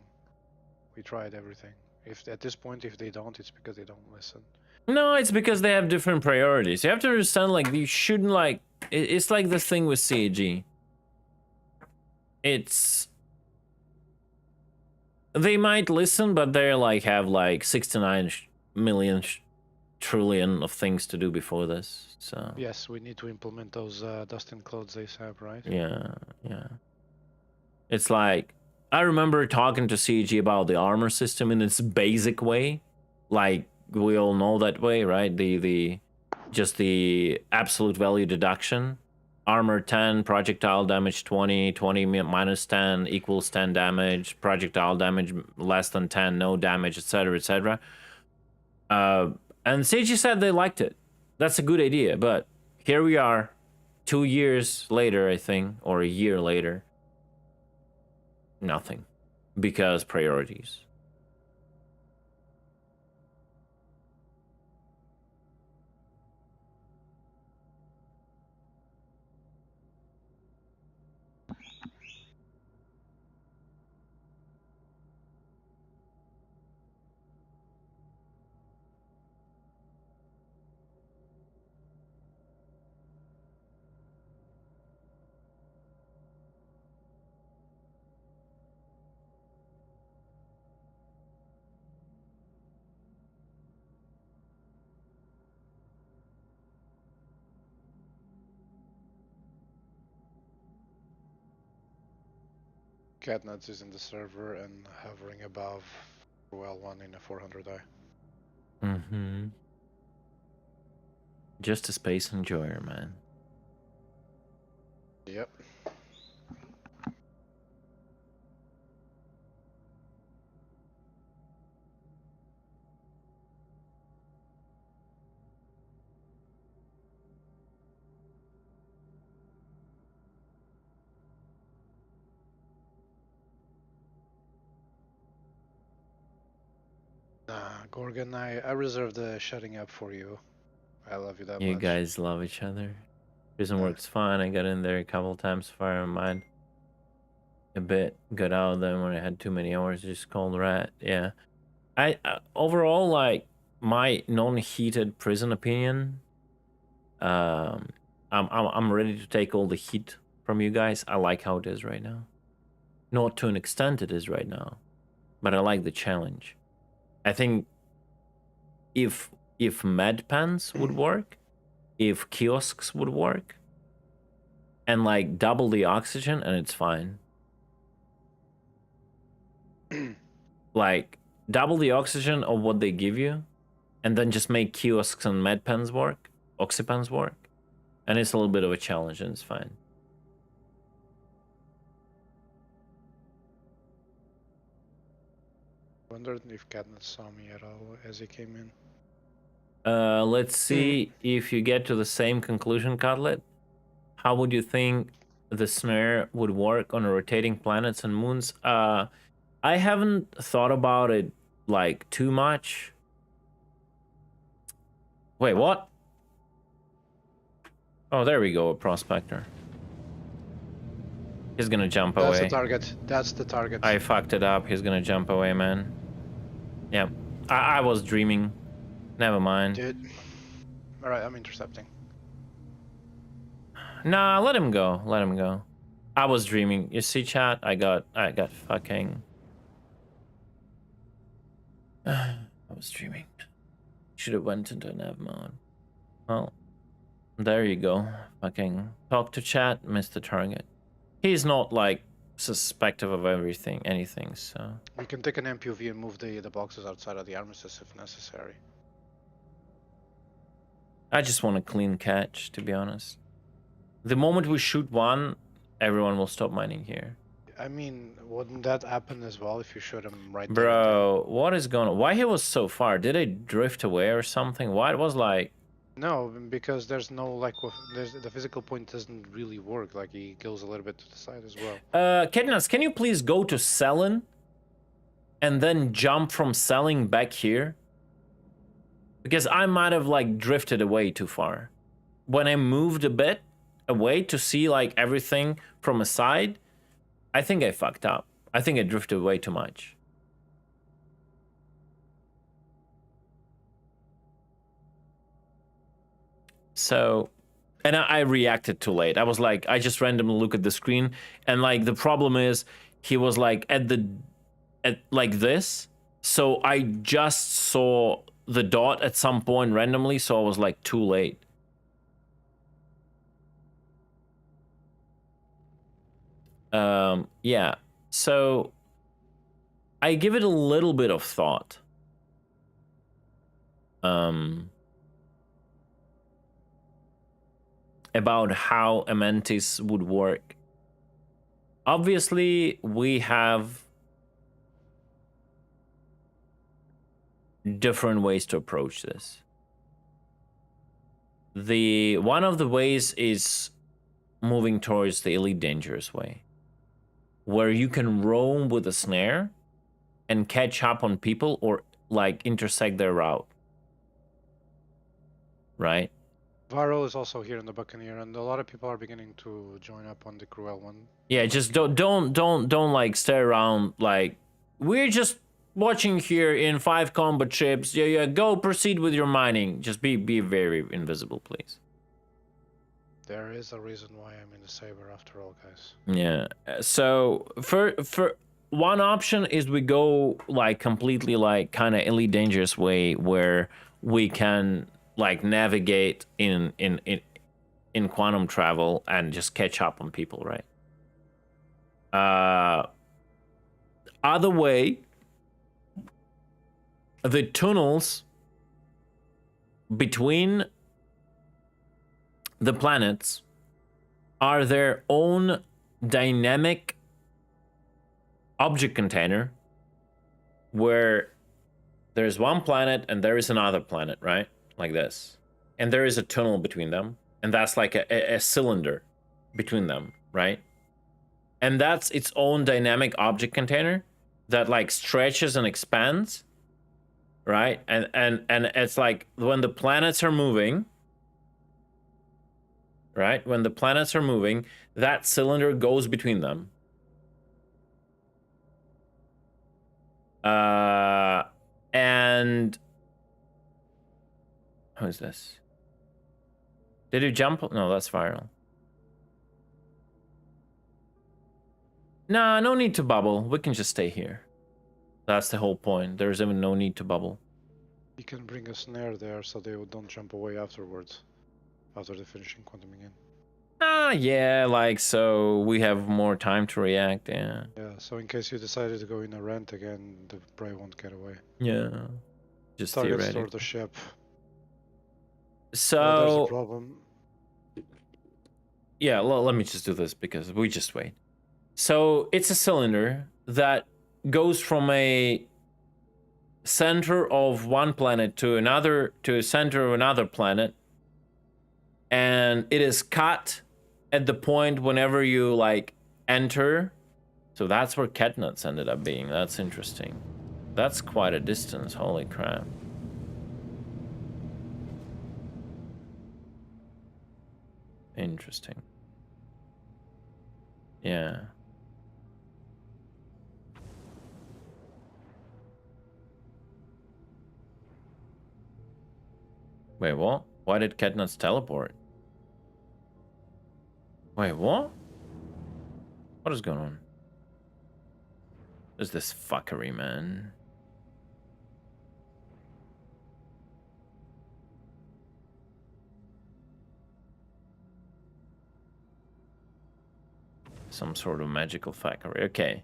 We tried everything. If at this point, if they don't, it's because they don't listen. No, it's because they have different priorities. You have to understand, like, you shouldn't, like, it's like the thing with CAG. It's, they might listen, but they're like have like 69 million trillion of things to do before this. So yes, we need to implement those dust and clouds ASAP, right? Yeah. It's like, I remember talking to CG about the armor system in its basic way, like we all know that way, right? The just the absolute value deduction. Armor 10, projectile damage 20, 20 minus 10 equals 10 damage, projectile damage less than 10, no damage, etc., etc. And Seiji said they liked it. That's a good idea, but here we are, 2 years later, I think, or a year later. Nothing, because priorities. Catnuts is in the server and hovering above well one in a 400i. Mm-hmm. Just a space enjoyer, man. Yep. Gorgon, I reserve the shutting up for you. I love you that much. You guys love each other. Prison works fine. I got in there a couple times, fire in mind. A bit, got out of them when I had too many hours, just called rat. Yeah. I overall, like, my non-heated prison opinion, I'm ready to take all the heat from you guys. I like how it is right now. Not to an extent it is right now, but I like the challenge. I think if med pens would work, if kiosks would work, and like double the oxygen, and it's fine. Like double the oxygen of what they give you, and then just make kiosks and med pens work, oxypens work, and it's a little bit of a challenge, and it's fine. Wondered if Katniss saw me at all as he came in. Let's see if you get to the same conclusion, Cutlet. How would you think the snare would work on rotating planets and moons? I haven't thought about it like too much. Wait, what? Oh, there we go, a prospector. He's gonna jump away. That's the target. That's the target. I fucked it up. He's gonna jump away, man. Yeah, I was dreaming. Never mind. Dude. Alright, I'm intercepting. Nah, let him go. Let him go. I was dreaming. You see, chat? I got fucking... I was dreaming. Should have went into nav mode. Well, there you go. Fucking talk to chat, Mr. Target. He's not, like, suspective of anything, so... We can take an MPV and move the boxes outside of the armistice if necessary. I just want a clean catch, to be honest. The moment we shoot one, everyone will stop mining here. I mean, wouldn't that happen as well if you shoot him right there? Bro, what is going on? Why he was so far? Did I drift away or something? Why it was like... No, because there's no, like, the physical point doesn't really work. Like, he goes a little bit to the side as well. Ketnas, can you please go to Selin and then jump from Selling back here? Because I might have, like, drifted away too far. When I moved a bit away to see, like, everything from a side, I think I fucked up. I think I drifted way too much. So, and I reacted too late. I was like, I just randomly look at the screen, and like the problem is, he was like at like this. So I just saw the dot at some point randomly, so I was like too late. Yeah. So I give it a little bit of thought. About how a mantis would work. Obviously, we have different ways to approach this. One of the ways is moving towards the Elite Dangerous way, where you can roam with a snare and catch up on people or like intersect their route. Right? Varro is also here in the Buccaneer, and a lot of people are beginning to join up on the Cruel one. Yeah, just don't like stay around like we're just watching here in 5 combat ships. Yeah, go proceed with your mining. Just be very invisible, please. There is a reason why I'm in the Saber after all, guys. Yeah. So for one option is we go like completely like kind of Elite Dangerous way where we can like navigate in quantum travel and just catch up on people, right? Other way, the tunnels between the planets are their own dynamic object container where there's one planet and there is another planet, right? Like this. And there is a tunnel between them. And that's like a cylinder between them, right? And that's its own dynamic object container that like stretches and expands, right? And it's like when the planets are moving, right? When the planets are moving, that cylinder goes between them. And who is this? Did you jump? No, that's viral. Nah, no need to bubble. We can just stay here. That's the whole point. There's even no need to bubble. You can bring a snare there so they don't jump away afterwards. After the finishing quantuming in. Yeah, like so we have more time to react, yeah. Yeah, so in case you decided to go in a rant again, the prey won't get away. Yeah. Just targets toward the ship. So there's a problem. Yeah, let me just do this because we just wait. So it's a cylinder that goes from a center of one planet to another, to a center of another planet. And it is cut at the point whenever you like enter. So that's where Ketnuts ended up being. That's interesting. That's quite a distance, holy crap. Interesting. Yeah. Wait, what? Why did Ketnuts teleport? Wait, what? What is going on? There's this fuckery, man. Some sort of magical fuckery. Okay.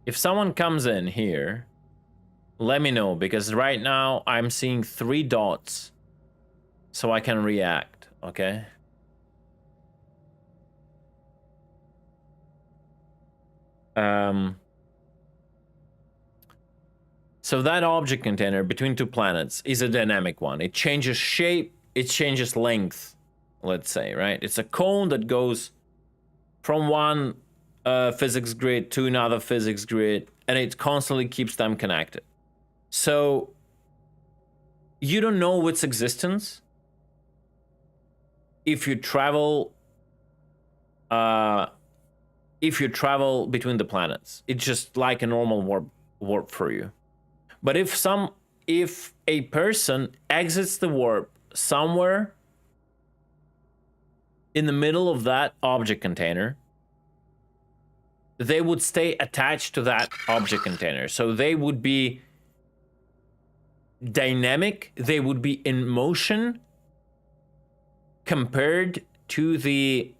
If someone comes in here, let me know, because right now I'm seeing 3 dots so I can react, okay? So that object container between two planets is a dynamic one. It changes shape, it changes length, let's say, right? It's a cone that goes from one physics grid to another physics grid, and it constantly keeps them connected. So you don't know its existence if you travel between the planets. It's just like a normal warp for you. But if a person exits the warp somewhere in the middle of that object container, they would stay attached to that object container. So they would be dynamic, they would be in motion compared to the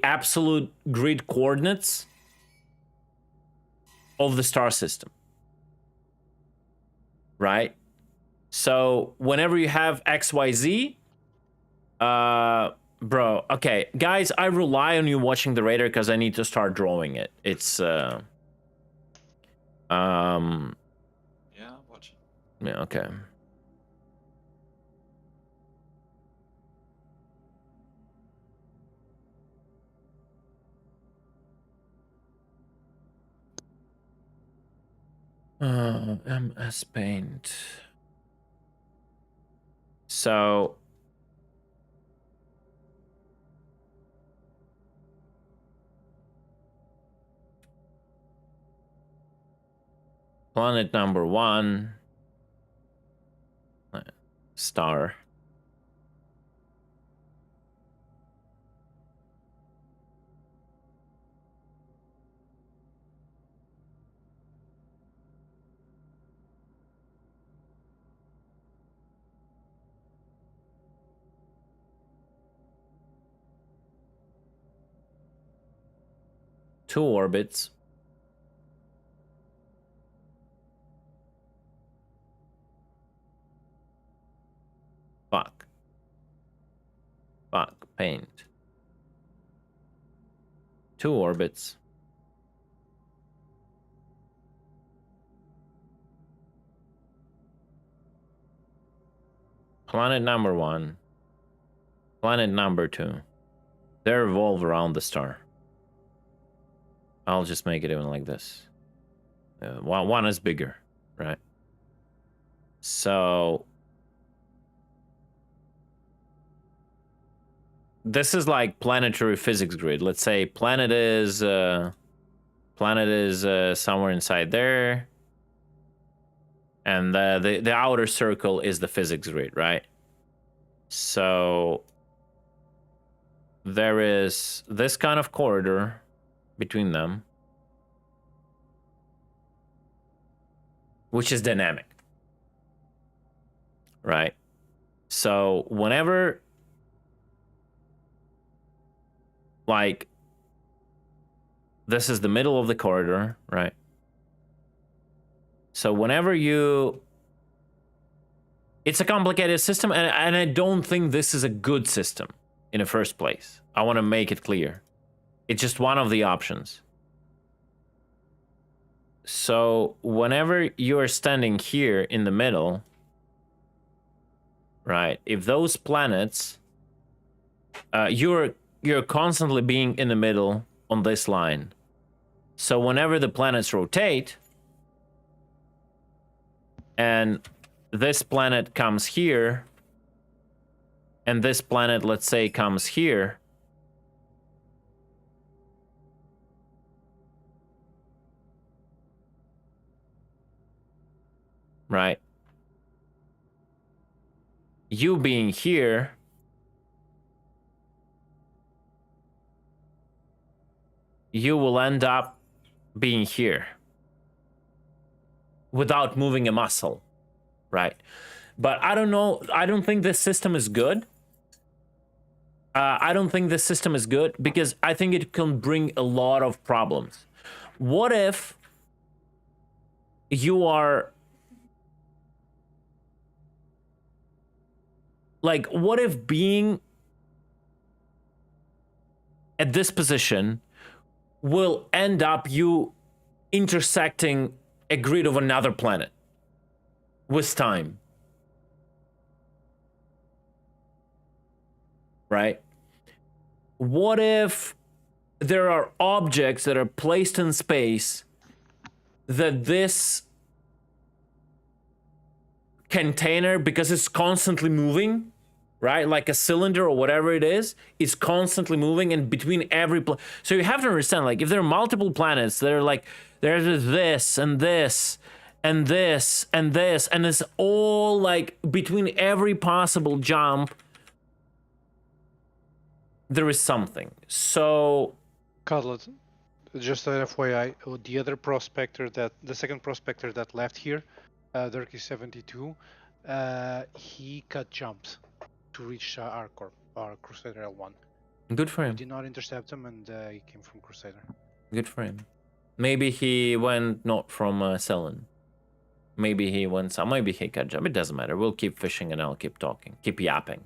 absolute grid coordinates of the star system, right? So whenever you have XYZ, bro, okay, guys, I rely on you watching the radar because I need to start drawing it. It's Yeah, watch it. yeah, okay. MS Paint. So planet number 1, star. Two orbits. Fuck. Paint. Two orbits. Planet number 1. Planet number 2. They revolve around the star. I'll just make it even like this. One is bigger, right? So this is like planetary physics grid. Let's say planet is somewhere inside there, and the outer circle is the physics grid, right? So there is this kind of corridor between them, which is dynamic, right? So whenever, like, this is the middle of the corridor, right? So whenever it's a complicated system, and I don't think this is a good system in the first place. I want to make it clear. It's just one of the options. So whenever you're standing here in the middle, right? If those planets, you're constantly being in the middle on this line. So whenever the planets rotate, and this planet comes here, and this planet, let's say, comes here, right? You being here, you will end up being here without moving a muscle, right? But I don't know. I don't think this system is good. I don't think this system is good because I think it can bring a lot of problems. What if you are like, what if being at this position will end up you intersecting a grid of another planet with time, right? What if there are objects that are placed in space that this container, because it's constantly moving, right? Like a cylinder or whatever it is constantly moving, and between every so you have to understand, like, if there are multiple planets that are like, there's this and this and this and this, and it's all like between every possible jump, there is something. So, Cutlet, just an FYI, the second prospector that left here, Dirky72, he cut jumps to reach our Crusader L1. Good for him. We did not intercept him, and he came from Crusader. Good for him. Maybe he went not from Selen. Maybe he went some. Maybe he cut jump. It doesn't matter. We'll keep fishing and I'll keep talking. Keep yapping.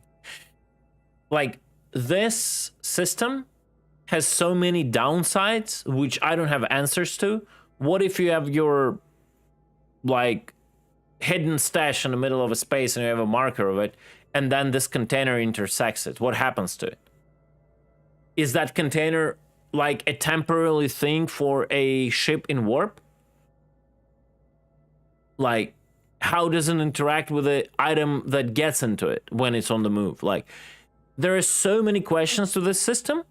Like, this system has so many downsides, which I don't have answers to. What if you have your, like, hidden stash in the middle of a space and you have a marker of it, and then this container intersects it? What happens to it? Is that container like a temporary thing for a ship in warp? Like, how does it interact with the item that gets into it when it's on the move? Like, there are so many questions to this system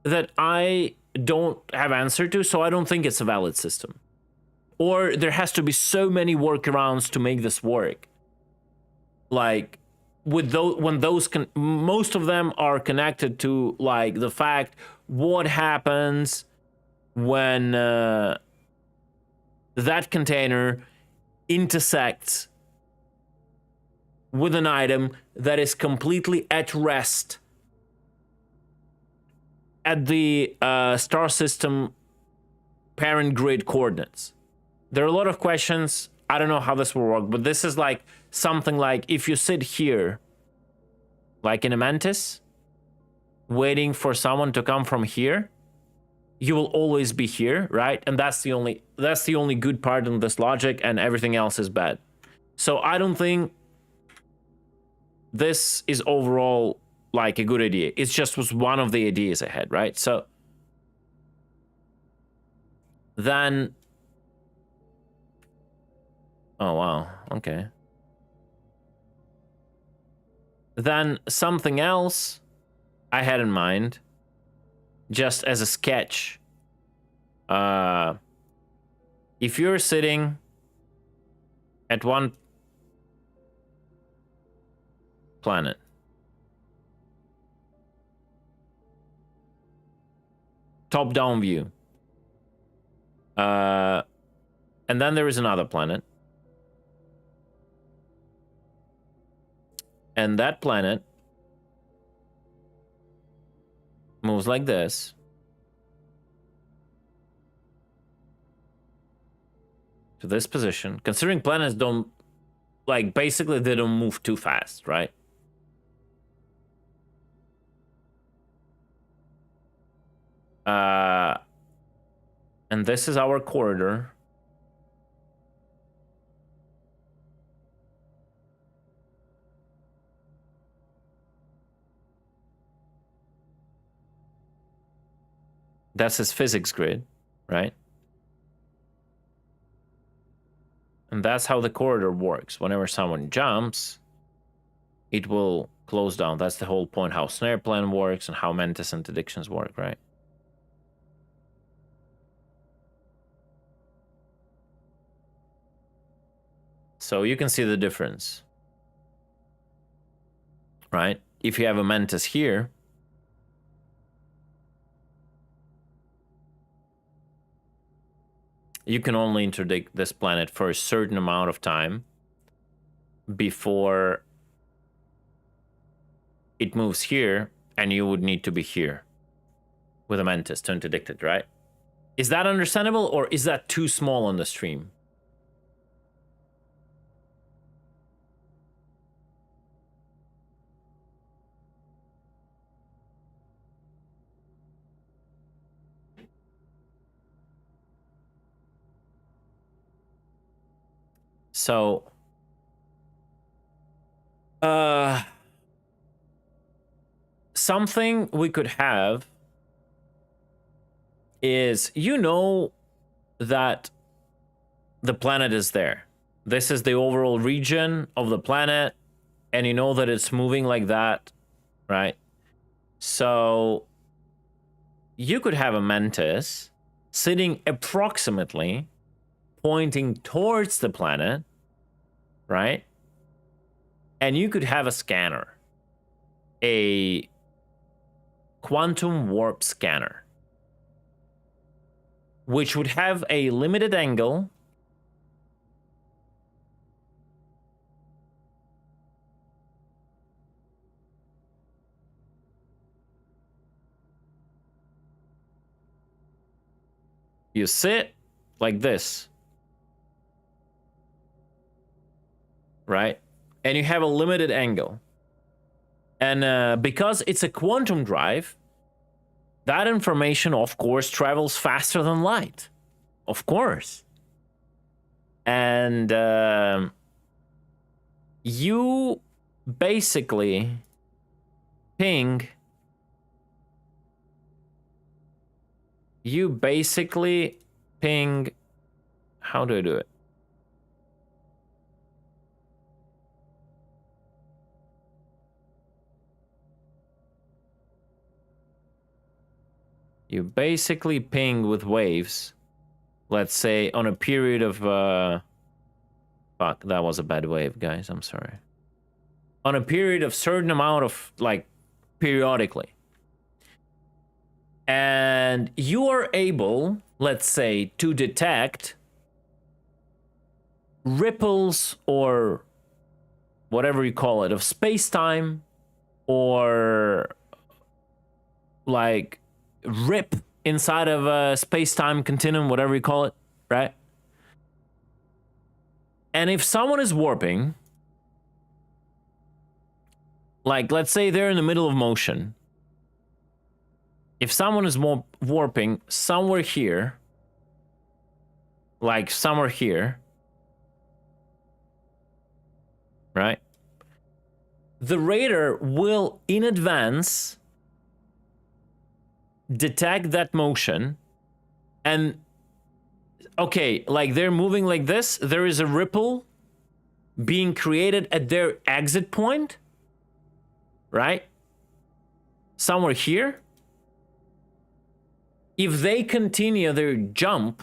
that I don't have answer to, so I don't think it's a valid system. Or there has to be so many workarounds to make this work. Like, with those, when those most of them are connected to, like, the fact what happens when that container intersects with an item that is completely at rest at the star system parent grid coordinates. There are a lot of questions. I don't know how this will work, but this is like something like, if you sit here, like in a mantis, waiting for someone to come from here, you will always be here, right? And that's the only good part in this logic, and everything else is bad. So I don't think this is overall like a good idea. It just was one of the ideas I had, right? So then, oh wow, okay. Then something else I had in mind, just as a sketch. If you're sitting at one planet, top-down view, and then there is another planet, and that planet moves like this, to this position. Considering planets don't, like, basically they don't move too fast, right? And this is our corridor. That's his physics grid, right? And that's how the corridor works. Whenever someone jumps, it will close down. That's the whole point, how snare plan works and how mantis interdictions work, right? So you can see the difference, right? If you have a mantis here, you can only interdict this planet for a certain amount of time before it moves here, and you would need to be here with a mantis to interdict it, right? Is that understandable, or is that too small on the stream? So, something we could have is, you know, that the planet is there. This is the overall region of the planet, and you know that it's moving like that, right? So you could have a mantis sitting approximately pointing towards the planet, right? And you could have a scanner, a quantum warp scanner, which would have a limited angle you sit like this, right? And you have a limited angle. And because it's a quantum drive, that information, of course, travels faster than light. Of course. And you basically ping. How do I do it? You basically ping with waves, let's say on a period of, fuck, that was a bad wave, guys, I'm sorry. On a period of certain amount of, like, periodically. And you are able, let's say, to detect ripples or whatever you call it, of space-time, or like rip inside of a space-time continuum, whatever you call it, right? And if someone is warping, like let's say they're in the middle of motion, if someone is warping somewhere here, like somewhere here, right? The radar will, in advance, detect that motion. And, okay, like they're moving like this, there is a ripple being created at their exit point, right? Somewhere here. If they continue their jump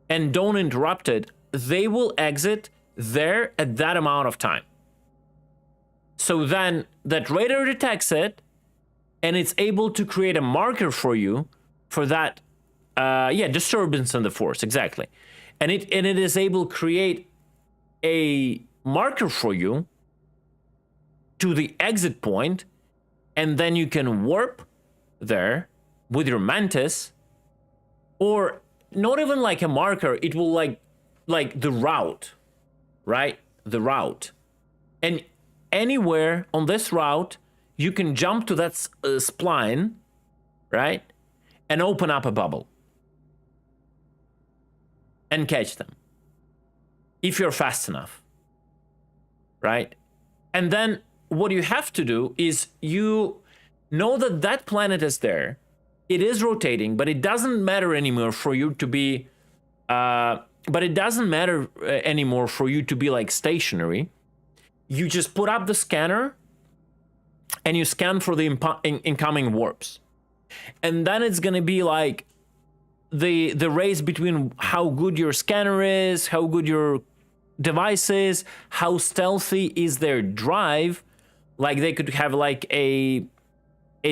and don't interrupt it, they will exit there at that amount of time. So then that radar detects it, and it's able to create a marker for you for that, disturbance in the force, exactly. And it is able to create a marker for you to the exit point, and then you can warp there with your mantis, or not even like a marker, it will like the route, right? The route. And anywhere on this route, you can jump to that spline, right? And open up a bubble. And catch them. If you're fast enough, right? And then what you have to do is you know that that planet is there. It is rotating, but it doesn't matter anymore for you to be, like stationary. You just put up the scanner and you scan for the incoming warps. And then it's gonna be like the race between how good your scanner is, how good your device is, how stealthy is their drive. Like they could have like a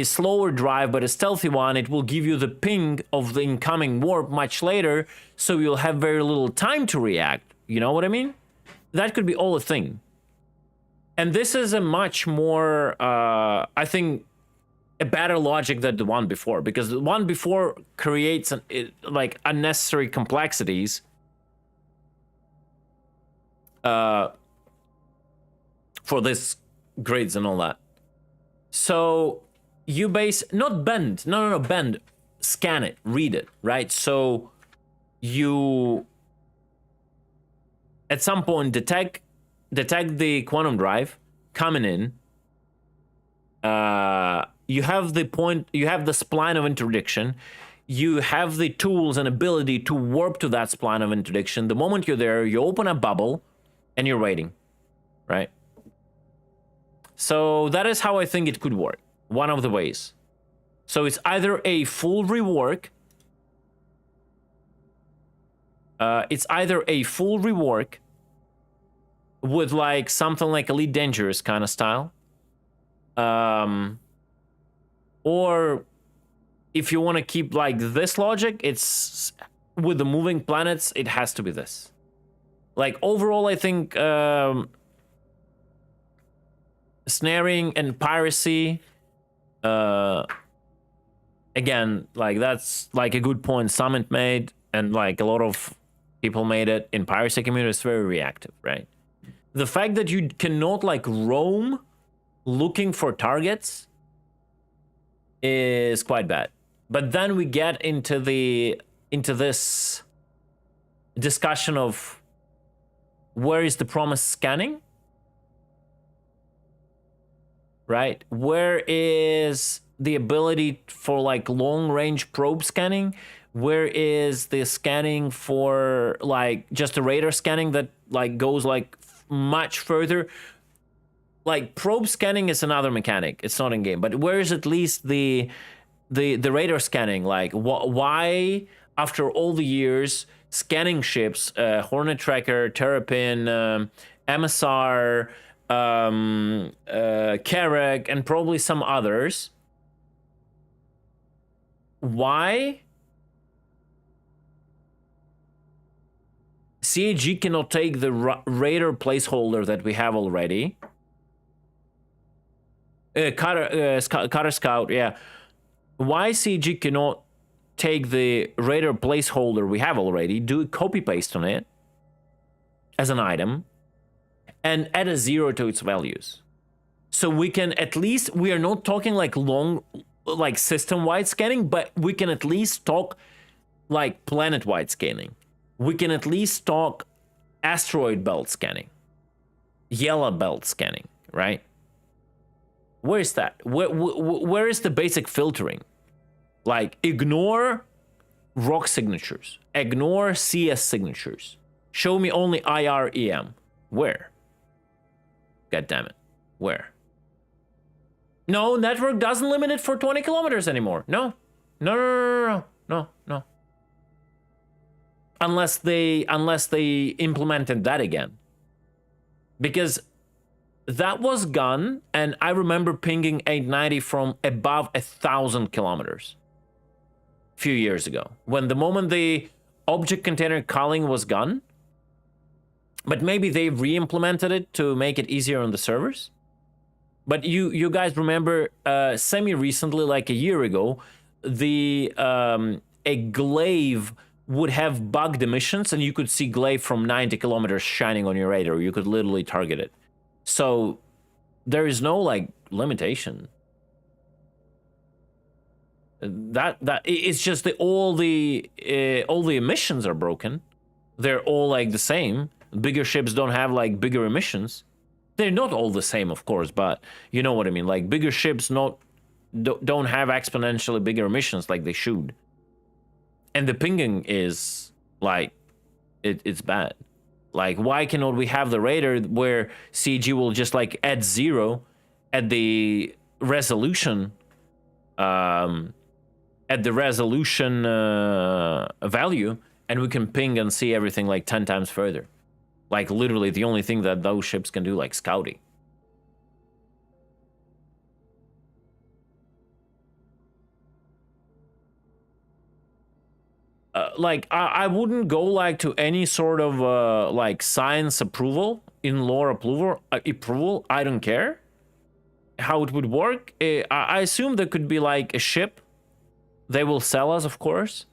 slower drive, but a stealthy one. It will give you the ping of the incoming warp much later, so you'll have very little time to react. You know what I mean? That could be all a thing. And this is a much more, I think, a better logic than the one before, because the one before creates like unnecessary complexities for this grids and all that. So you bend, scan it, read it, right? So you at some point detect the quantum drive coming in. You have the spline of interdiction. You have the tools and ability to warp to that spline of interdiction. The moment you're there, you open a bubble and you're waiting, right? So that is how I think it could work. One of the ways. So it's either a full rework. With like something like Elite Dangerous kind of style. Or if you want to keep like this logic, it's with the moving planets, it has to be this. Like overall, I think snaring and piracy, again, like that's like a good point Summit made, and like a lot of people made it in piracy community is very reactive, right? The fact that you cannot like roam looking for targets is quite bad. But then we get into this discussion of where is the promised scanning? Right? Where is the ability for like long range probe scanning? Where is the scanning for like just a radar scanning that like goes like much further? Like probe scanning is another mechanic. It's not in game, but where is at least the radar scanning? Like why after all the years scanning ships, Hornet Tracker, Terrapin, MSR, Carrack, and probably some others, why CAG cannot take the radar placeholder that we have already? Cutter Scout, yeah. Why CG cannot take the radar placeholder we have already, do a copy paste on it as an item, and add a 0 to its values? So we can at least, we are not talking like long, like system-wide scanning, but we can at least talk like planet-wide scanning. We can at least talk asteroid belt scanning, yellow belt scanning, right? Where is that? Where is the basic filtering? Like, ignore rock signatures. Ignore CS signatures. Show me only IREM. Where? God damn it. Where? No, network doesn't limit it for 20 kilometers anymore. No. No. Unless they implemented that again. Because that was gone, and I remember pinging 890 from above 1,000 kilometers a few years ago, when the moment the object container calling was gone. But maybe they re-implemented it to make it easier on the servers. But you guys remember semi-recently, like a year ago, a glaive would have bugged emissions, and you could see glaive from 90 kilometers shining on your radar. You could literally target it. So there is no like limitation. That it's just that all the emissions are broken. They're all like the same. Bigger ships don't have like bigger emissions. They're not all the same, of course, but you know what I mean. Like bigger ships don't have exponentially bigger emissions like they should. And the pinging is like it's bad. Like, why cannot we have the radar where CG will just like add 0 at the resolution, value, and we can ping and see everything like 10 times further. Like literally the only thing that those ships can do, like scouting. Like I wouldn't go like to any sort of like science approval, in lore approval. I don't care how it would work. I assume there could be like a ship they will sell us, of course,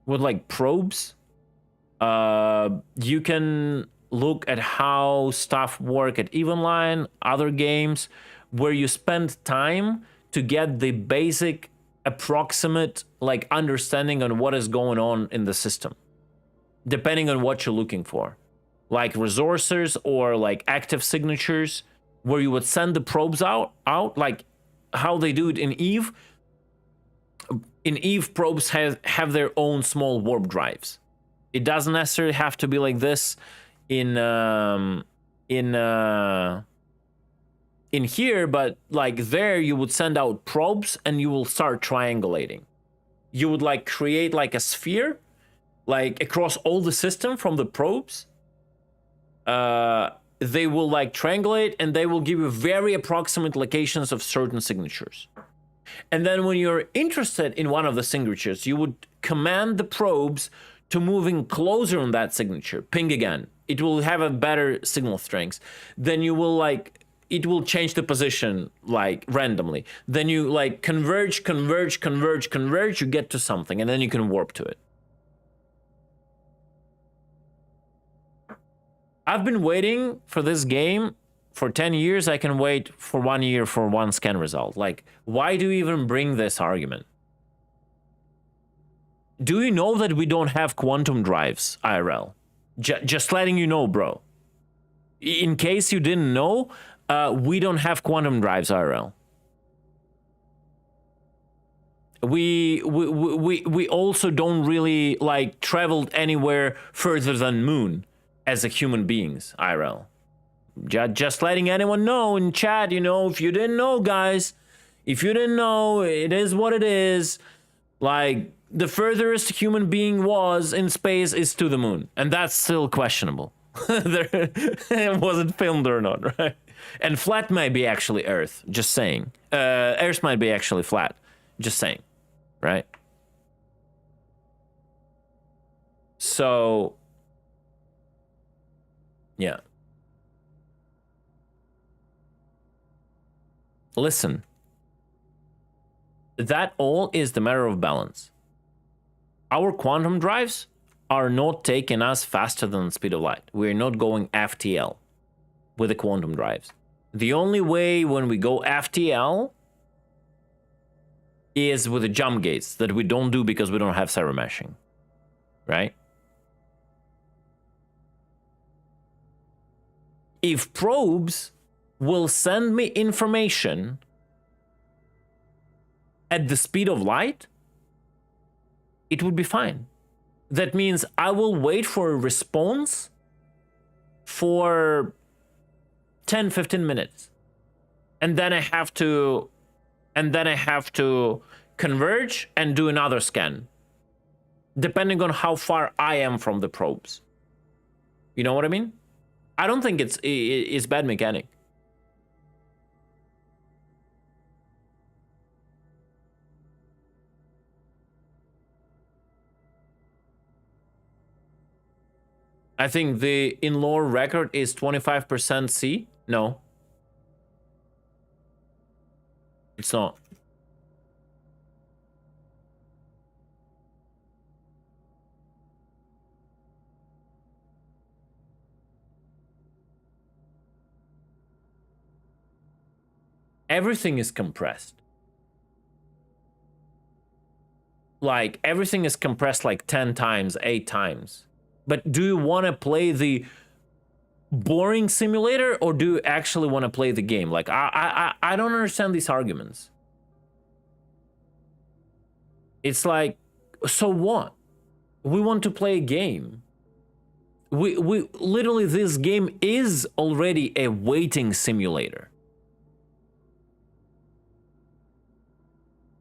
with like probes. You can look at how stuff work at Evenline, other games, where you spend time to get the basic approximate like understanding on what is going on in the system, depending on what you're looking for. like resources or like active signatures, where you would send the probes out like how they do it in Eve. In Eve, probes have their own small warp drives. It doesn't necessarily have to be like this in here, but like there you would send out probes and you will start triangulating. You would like create like a sphere, like across all the system from the probes. They will like triangulate and they will give you very approximate locations of certain signatures. And then when you're interested in one of the signatures, you would command the probes to moving closer on that signature, ping again. It will have a better signal strength. Then you will like, it will change the position like randomly. Then you like converge, you get to something, and then you can warp to it. I've been waiting for this game for 10 years. I can wait for 1 year for one scan result. Like, why do you even bring this argument? Do you know that we don't have quantum drives, IRL? Just letting you know, bro. In case you didn't know, we don't have quantum drives, IRL. We also don't really like traveled anywhere further than moon as a human beings, IRL. Just letting anyone know in chat, you know, if you didn't know, guys, if you didn't know, it is what it is. Like, the furthest human being was in space is to the moon, and that's still questionable. It wasn't filmed or not, right? And flat might be actually Earth, just saying. Earth might be actually flat, just saying, right? So, yeah. Listen, that all is the matter of balance. Our quantum drives are not taking us faster than the speed of light. We're not going FTL with the quantum drives. The only way when we go FTL is with the jump gates that we don't do because we don't have servo meshing, right? If probes will send me information at the speed of light, it would be fine. That means I will wait for a response for 10-15 minutes. And then I have to converge and do another scan, depending on how far I am from the probes. You know what I mean? I don't think it's bad mechanic. I think the in-lore record is 25% C. No. It's not. Everything is compressed. Like, everything is compressed like 10 times, 8 times. But do you want to play the boring simulator, or do you actually want to play the game? Like, I don't understand these arguments. It's like, so what? We want to play a game. We literally, this game is already a waiting simulator.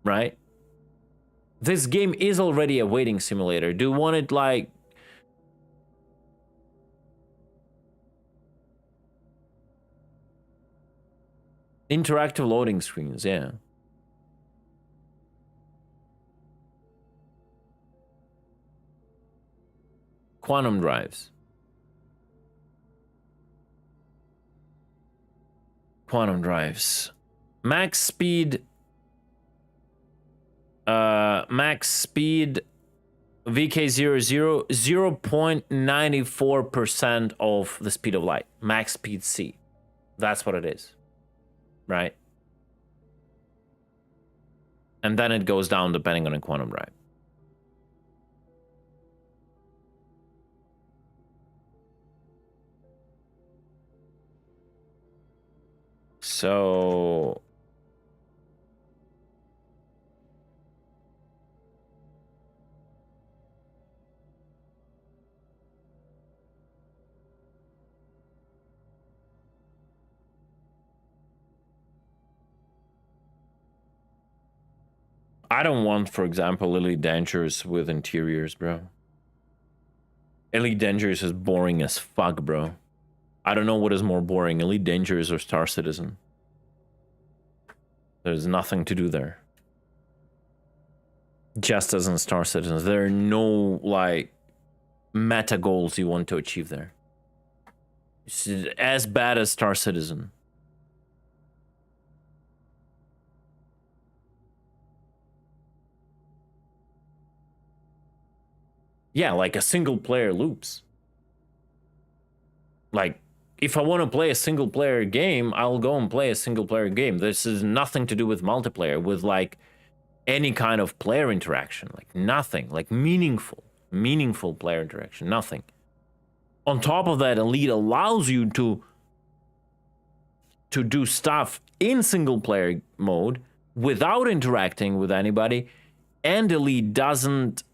Right? This game is already a waiting simulator. Do you want it like... interactive loading screens, yeah. Quantum drives. Quantum drives. Max speed VK00, 0.94% of the speed of light. Max speed C. That's what it is. Right? And then it goes down depending on a quantum drive. So I don't want, for example, Elite Dangerous with interiors, bro. Elite Dangerous is boring as fuck, bro. I don't know what is more boring, Elite Dangerous or Star Citizen. There's nothing to do there. Just as in Star Citizen, there are no, like, meta goals you want to achieve there. It's as bad as Star Citizen. Yeah, like a single player loops. Like, if I want to play a single player game, I'll go and play a single player game. This is nothing to do with multiplayer, with like any kind of player interaction, like nothing, like meaningful player interaction, nothing. On top of that, Elite allows you to do stuff in single player mode without interacting with anybody, and Elite doesn't,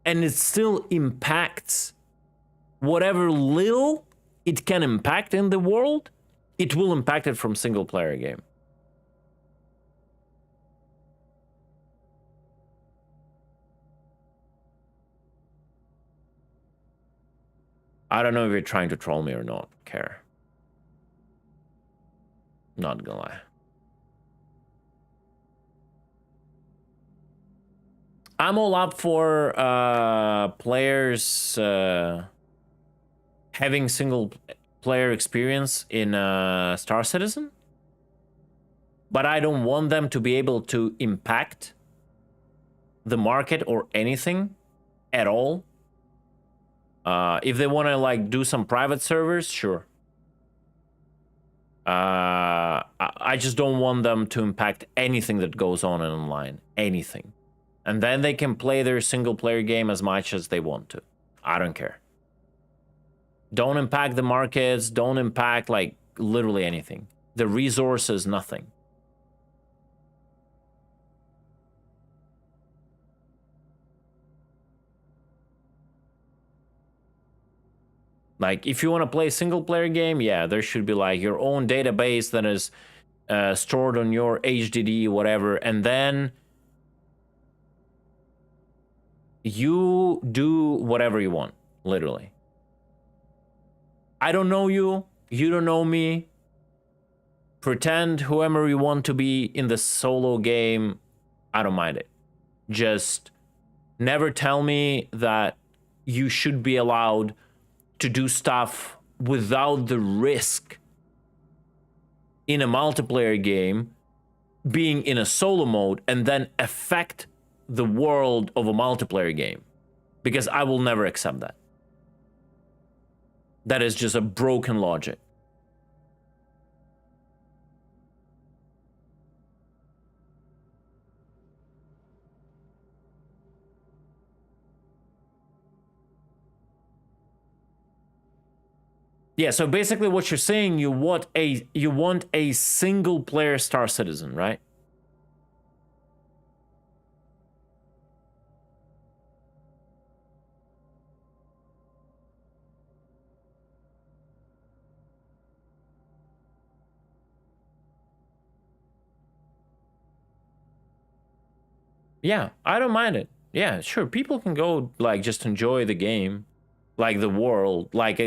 and it still impacts whatever little it can impact in the world, it will impact it from single player game. I don't know if you're trying to troll me or not, care. Not gonna lie. I'm all up for players having single player experience in Star Citizen, but I don't want them to be able to impact the market or anything at all. If they want to like do some private servers, sure. I just don't want them to impact anything that goes on online, anything. And then they can play their single player game as much as they want to. I don't care. Don't impact the markets, don't impact like literally anything. The resources, nothing. Like, if you want to play a single player game, yeah, there should be like your own database that is stored on your HDD, whatever, and then you do whatever you want, literally. I don't know you, you don't know me. Pretend whoever you want to be in the solo game, I don't mind it. Just never tell me that you should be allowed to do stuff without the risk in a multiplayer game being in a solo mode and then affect the world of a multiplayer game, because I will never accept that. That is just a broken logic. Yeah, so basically what you're saying, you want a single player Star Citizen, right? Yeah, I don't mind it. Yeah, sure, people can go like just enjoy the game, like the world, like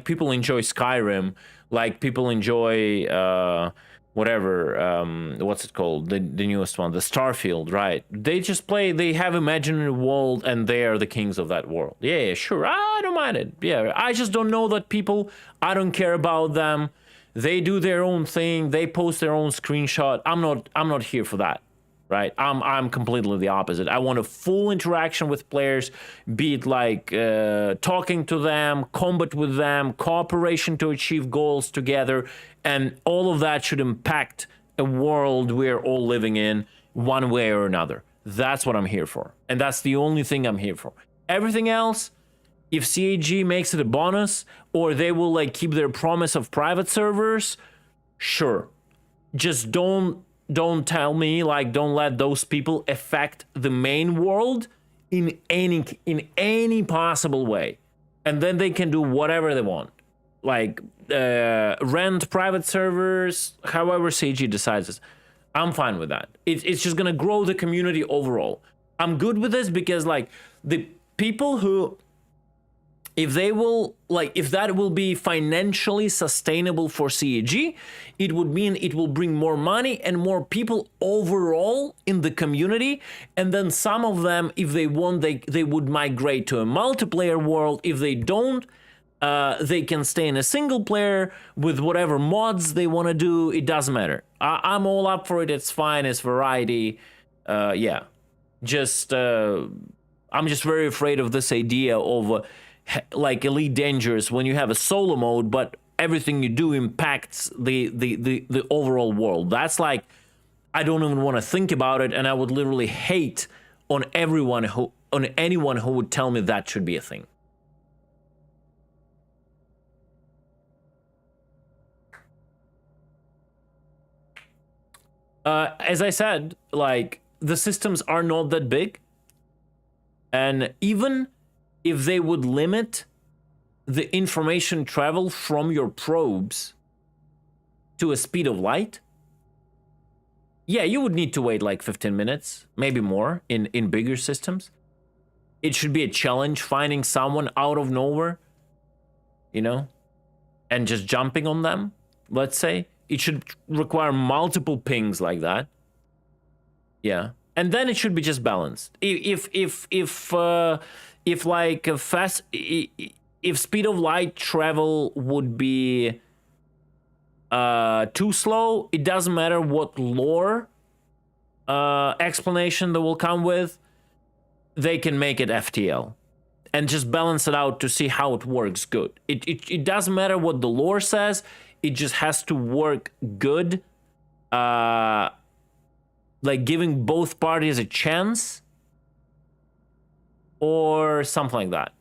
people enjoy Skyrim, like people enjoy whatever, what's it called, the newest one, the Starfield, right? They just play, they have imaginary world and they are the kings of that world. Yeah, sure, I don't mind it. Yeah, I just don't know that people, I don't care about them. They do their own thing, they post their own screenshot. I'm not here for that. Right, I'm completely the opposite. I want a full interaction with players, be it like talking to them, combat with them, cooperation to achieve goals together, and all of that should impact a world we're all living in one way or another. That's what I'm here for, and that's the only thing I'm here for. Everything else, if CAG makes it a bonus, or they will like keep their promise of private servers, sure. Just don't tell me, like, don't let those people affect the main world in any possible way, and then they can do whatever they want, like rent private servers, however CG decides. I'm fine with that. It's just gonna grow the community overall. I'm good with this because, like, the people who, if they will, like, if that will be financially sustainable for CEG, it would mean it will bring more money and more people overall in the community. And then some of them, if they want, they would migrate to a multiplayer world. If they don't, they can stay in a single player with whatever mods they want to do. It doesn't matter. I'm all up for it. It's fine. It's variety. Yeah. Just, I'm just very afraid of this idea of like Elite Dangerous when you have a solo mode, but everything you do impacts the overall world. That's like, I don't even want to think about it, and I would literally hate on anyone who would tell me that should be a thing. As I said, like, the systems are not that big, and even if they would limit the information travel from your probes to a speed of light, yeah, you would need to wait like 15 minutes, maybe more in bigger systems. It should be a challenge finding someone out of nowhere, you know, and just jumping on them, let's say. It should require multiple pings like that. Yeah. And then it should be just balanced. If speed of light travel would be too slow, it doesn't matter what lore explanation they will come with, they can make it FTL and just balance it out to see how it works good. It doesn't matter what the lore says, it just has to work good, like giving both parties a chance or something like that.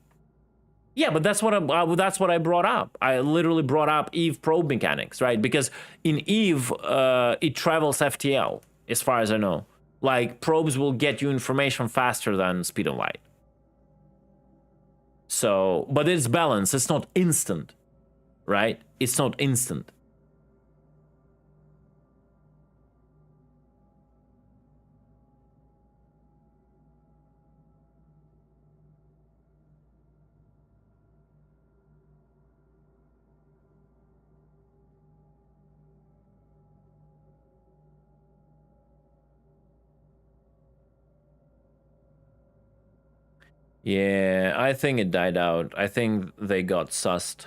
Yeah, but that's what I brought up. I literally brought up Eve probe mechanics, right? Because in Eve, it travels FTL, as far as I know. Like, probes will get you information faster than speed of light. So, but it's balanced. It's not instant, right? It's not instant. Yeah, I think it died out. I think they got sussed.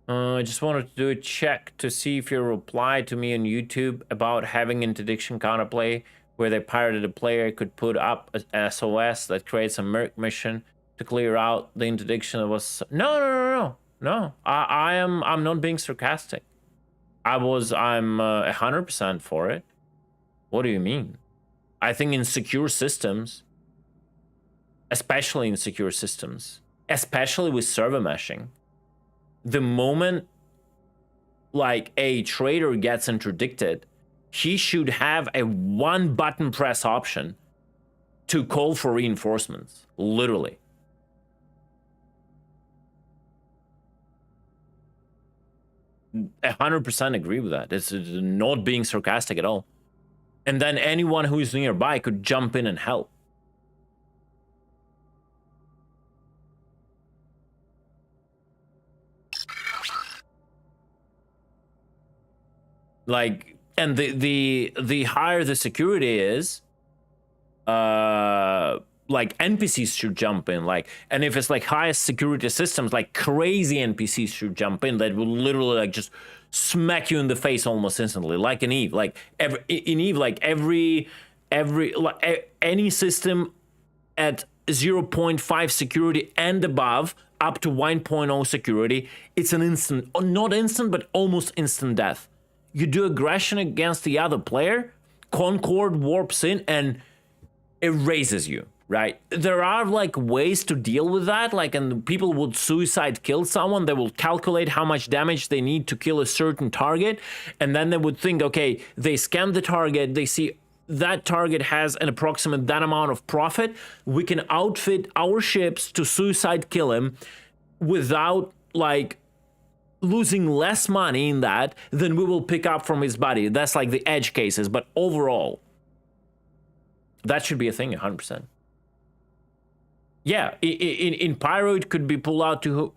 I just wanted to do a check to see if you replied to me on YouTube about having interdiction counterplay where they pirated a player could put up a SOS that creates a merc mission to clear out the interdiction. That was no. I'm not being sarcastic. I'm 100% for it. What do you mean? I think in secure systems, especially with server meshing, the moment like a trader gets interdicted, he should have a one button press option to call for reinforcements, literally. I 100% agree with that. It's not being sarcastic at all. And then anyone who is nearby could jump in and help. Like, and the higher the security is, like NPCs should jump in, like, and if it's like highest security systems, like crazy NPCs should jump in that will literally like just smack you in the face almost instantly, like in Eve. Like any system at 0.5 security and above up to 1.0 security, it's an instant, not instant, but almost instant death. you do aggression against the other player, Concord warps in and erases you, right? There are like ways to deal with that, like, and people would suicide kill someone. They will calculate how much damage they need to kill a certain target, and then they would think, okay, they scan the target, they see that target has an approximate that amount of profit. We can outfit our ships to suicide kill him without like losing less money in that than we will pick up from his body. That's like the edge cases, but overall, that should be a thing, 100%. Yeah, in Pyro, it could be pulled out to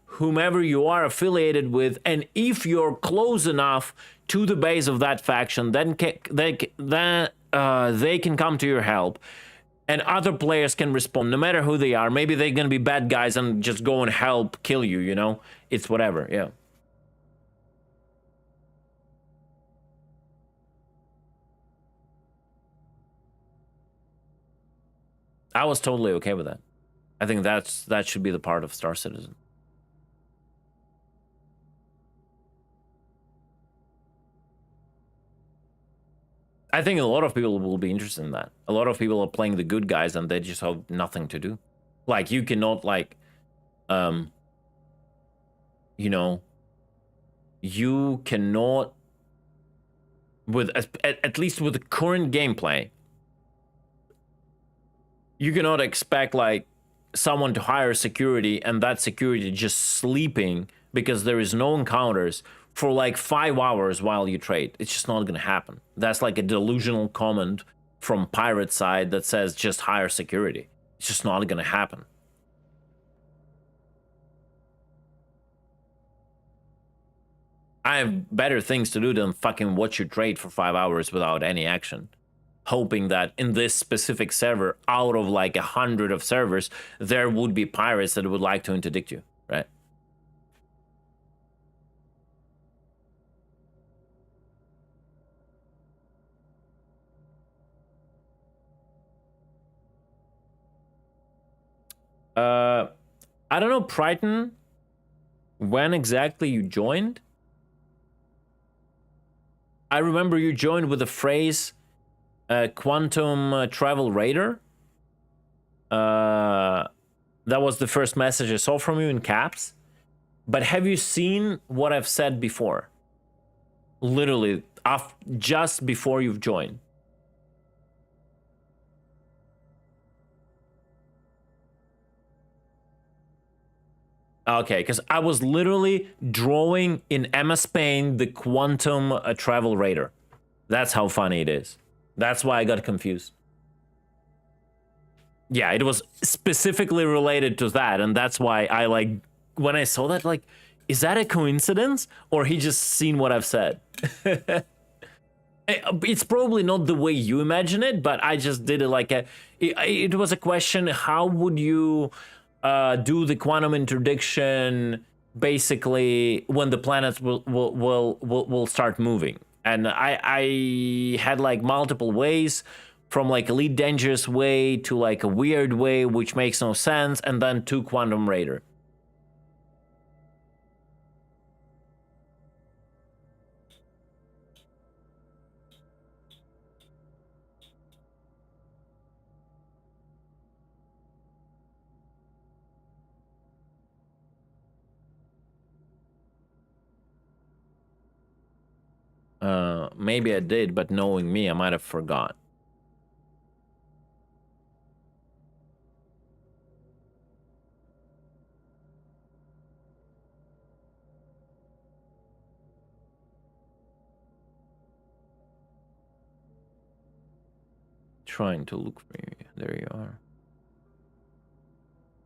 whomever you are affiliated with, and if you're close enough to the base of that faction, then they can come to your help, and other players can respond, no matter who they are. Maybe they're gonna be bad guys and just go and help kill you, you know? It's whatever, yeah. I was totally okay with that. I think that should be the part of Star Citizen. I think a lot of people will be interested in that. A lot of people are playing the good guys and they just have nothing to do. Like, you cannot, like, you know, you cannot, with at least with the current gameplay, you cannot expect like someone to hire security and that security just sleeping because there is no encounters for like 5 hours while you trade. It's just not gonna happen. That's like a delusional comment from pirate side that says just hire security. It's just not gonna happen. I have better things to do than fucking watch you trade for 5 hours without any action, hoping that in this specific server, out of like 100 of servers, there would be pirates that would like to interdict you, right? I don't know, Triton, when exactly you joined. I remember you joined with the phrase quantum travel raider. That was the first message I saw from you in caps. But have you seen what I've said before? Literally, just before you've joined. Okay, because I was literally drawing in MS Paint the quantum travel raider. That's how funny it is. That's why I got confused. Yeah, it was specifically related to that, and that's why I like, when I saw that, like, is that a coincidence? Or he just seen what I've said? It's probably not the way you imagine it, but I just did it like it was a question, how would you do the quantum interdiction basically when the planets will start moving? And I had like multiple ways, from like a least dangerous way to like a weird way which makes no sense, and then to quantum raider. Maybe I did, but knowing me, I might have forgot. Trying to look for you. There you are.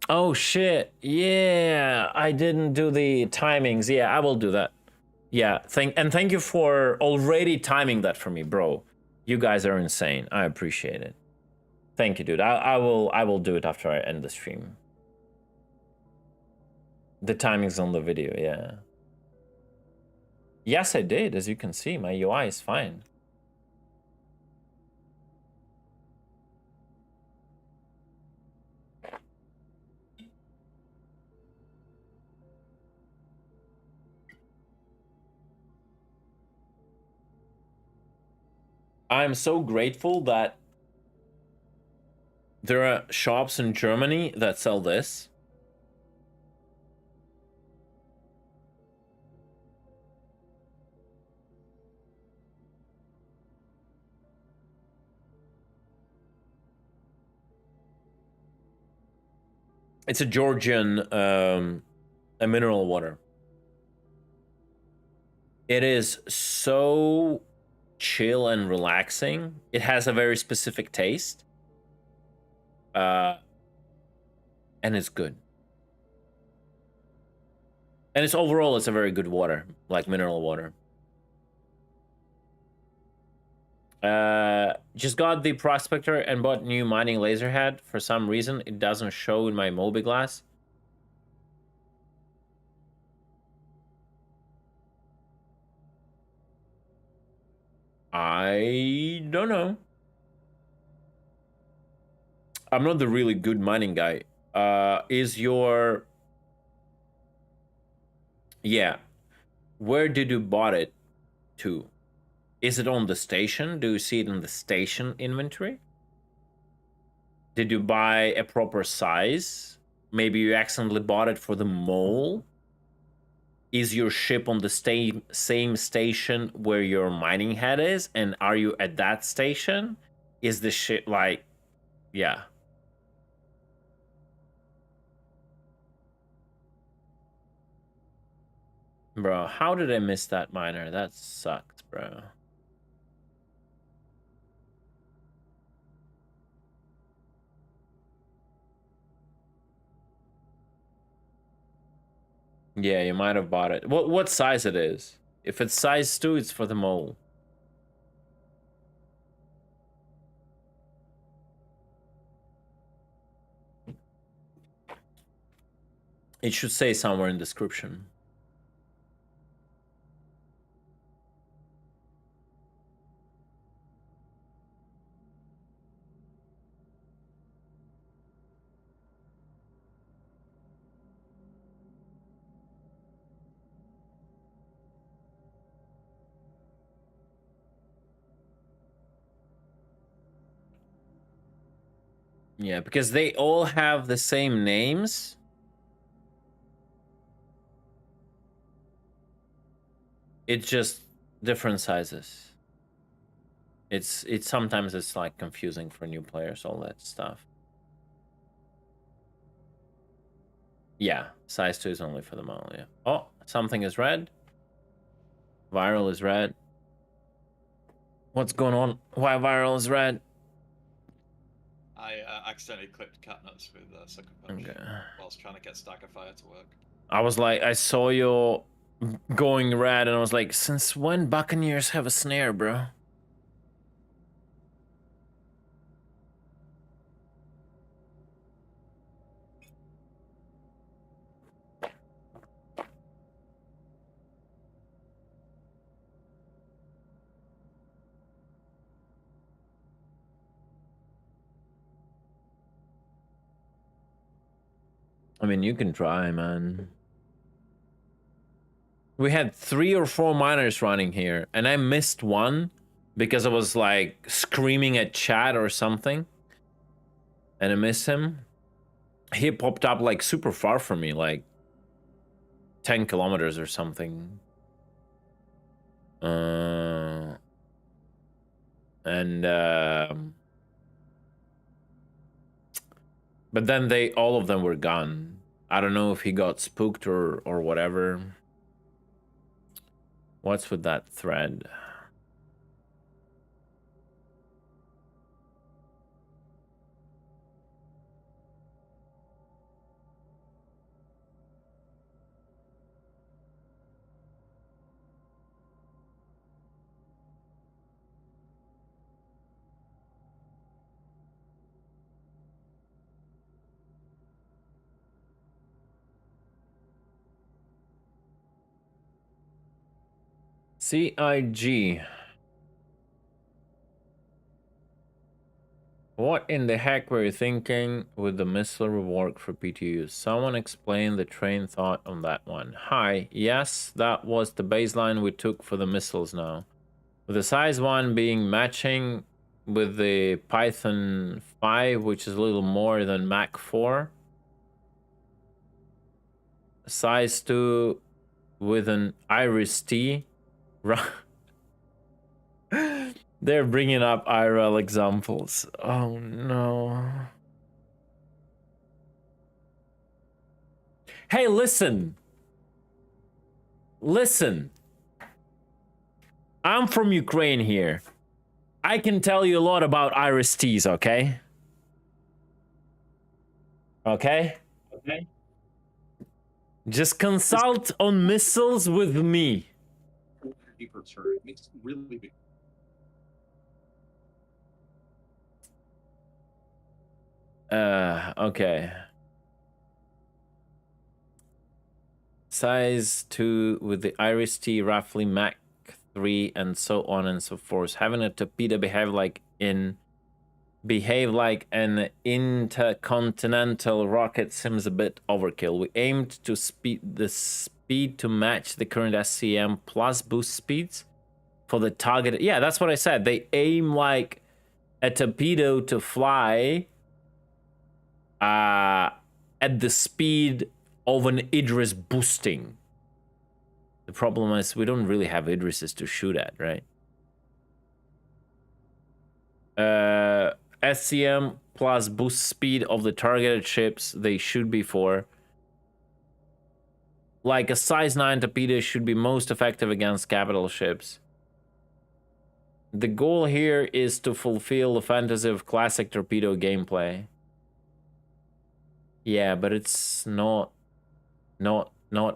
Oh shit. Yeah, I didn't do the timings. Yeah, I will do that. Yeah, thank you for already timing that for me, bro. You guys are insane. I appreciate it. Thank you, dude. I will do it after I end the stream. The timing's on the video, yeah. Yes, I did. As you can see, my UI is fine. I'm so grateful that there are shops in Germany that sell this. It's a Georgian a mineral water. It is so chill and relaxing. It has a very specific taste. And it's good. And it's overall, it's a very good water, like mineral water. Just got the prospector and bought new mining laser head. For some reason, it doesn't show in my Mobiglass. I don't know. I'm not the really good mining guy. Is your... Yeah. Where did you bought it to? Is it on the station? Do you see it in the station inventory? Did you buy a proper size? Maybe you accidentally bought it for the mole? Is your ship on the same station where your mining head is? And are you at that station? Is the ship like... Yeah. Bro, how did I miss that miner? That sucked, bro. Yeah, you might have bought it. What size it is? If it's size 2, it's for the mole. It should say somewhere in the description. Yeah, because they all have the same names. It's just different sizes. It's sometimes it's like confusing for new players, all that stuff. Yeah, size 2 is only for the mole, yeah. Oh, something is red. Viral is red. What's going on? Why viral is red? I accidentally clicked catnuts with Sucker Punch whilst trying to get Staggerfire to work. I was like, I saw you going red, and I was like, since when Buccaneers have a snare, bro? I mean, you can try, man. We had 3 or 4 miners running here, and I missed one because I was like screaming at chat or something, and I missed him. He popped up like super far from me, like 10 kilometers or something. But then all of them were gone. I don't know if he got spooked or whatever. What's with that thread? CIG. What in the heck were you thinking with the missile reward for PTUs? Someone explain the train thought on that one. Hi, yes, that was the baseline we took for the missiles now. With the size 1 being matching with the Python 5, which is a little more than Mach 4. Size 2 with an Iris T. They're bringing up IRL examples. Oh no. Hey, listen. Listen. I'm from Ukraine here. I can tell you a lot about Iris T's, okay? Okay? Okay. Just consult on missiles with me. Okay. Size 2 with the Iris T, roughly Mach 3, and so on and so forth. Having a torpedo behave like an intercontinental rocket seems a bit overkill. We aimed to speed to match the current SCM plus boost speeds for the target. Yeah, that's what I said. They aim like a torpedo to fly at the speed of an Idris boosting. The problem is we don't really have Idrises to shoot at, right? SCM plus boost speed of the targeted ships they should be for. Like a size 9 torpedo should be most effective against capital ships. The goal here is to fulfill the fantasy of classic torpedo gameplay. Yeah, but it's not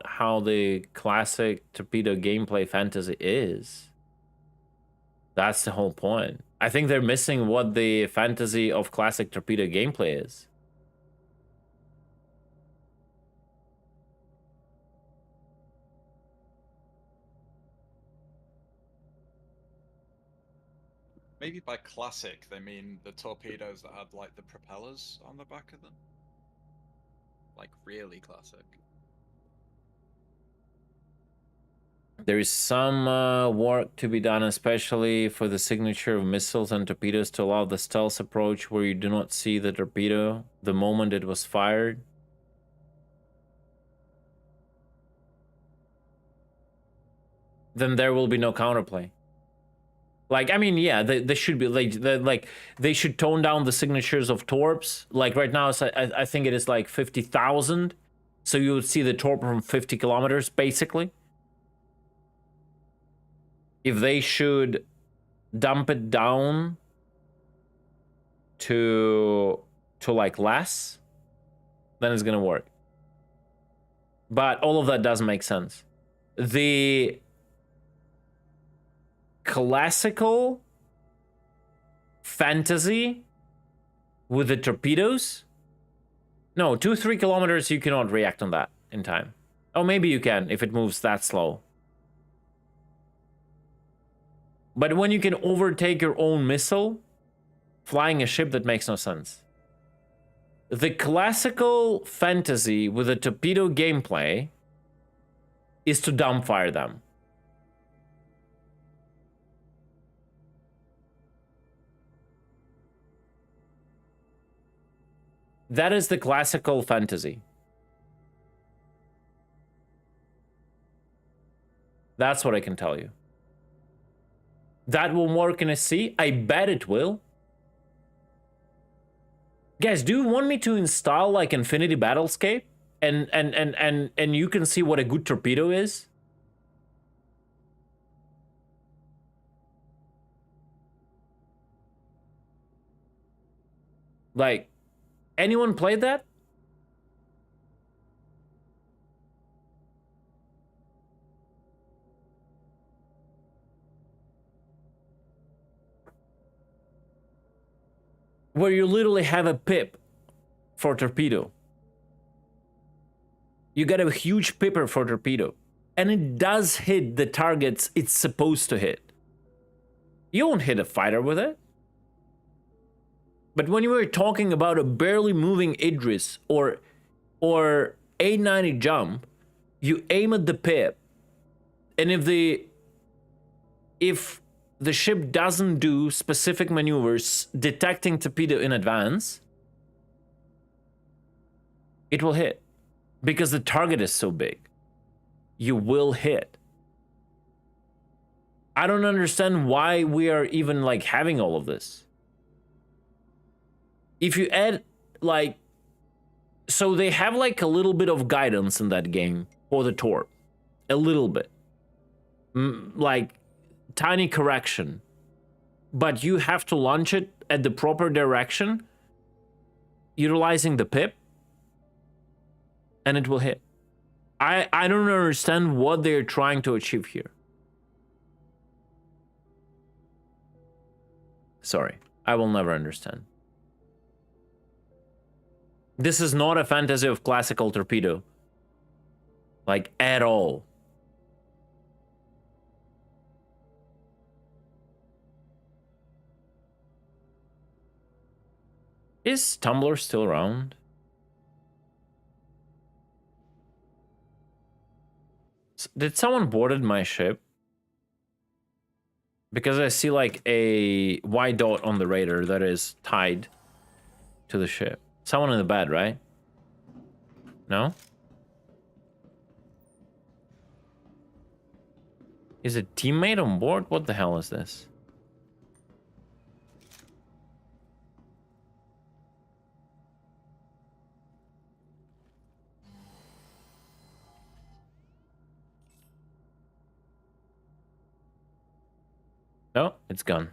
how the classic torpedo gameplay fantasy is. That's the whole point. I think they're missing what the fantasy of classic torpedo gameplay is. Maybe by classic, they mean the torpedoes that had, like, the propellers on the back of them. Like, really classic. There is some work to be done, especially for the signature of missiles and torpedoes, to allow the stealth approach where you do not see the torpedo the moment it was fired. Then there will be no counterplay. Like, I mean, yeah, they should be like they should tone down the signatures of torps. Like right now, I think it is like 50,000, so you would see the torp from 50 kilometers, basically. If they should dump it down to like less, then it's gonna work. But all of that doesn't make sense. The classical fantasy with the torpedoes, no, 2-3 kilometers you cannot react on that in time. Oh, maybe you can if it moves that slow. But when you can overtake your own missile, flying a ship, that makes no sense. The classical fantasy with a torpedo gameplay is to dumbfire them. That is the classical fantasy. That's what I can tell you. That will work in a sea? I bet it will. Guys, do you want me to install like Infinity Battlescape? And you can see what a good torpedo is? Like, anyone played that? Where you literally have a pip for torpedo. You got a huge pipper for torpedo. And it does hit the targets it's supposed to hit. You won't hit a fighter with it. But when you were talking about a barely moving Idris or 890 jump, you aim at the pip. And if the ship doesn't do specific maneuvers detecting torpedo in advance, it will hit. Because the target is so big. You will hit. I don't understand why we are even like having all of this. If you add like, so they have like a little bit of guidance in that game for the Torp. A little bit. Like tiny correction. But you have to launch it at the proper direction, utilizing the pip, and it will hit. I don't understand what they're trying to achieve here. Sorry, I will never understand. This is not a fantasy of classical torpedo. Like, at all. Is Tumblr still around? Did someone boarded my ship? Because I see like a white dot on the radar that is tied to the ship. Someone in the bed, right? No? Is a teammate on board? What the hell is this? No, it's gone.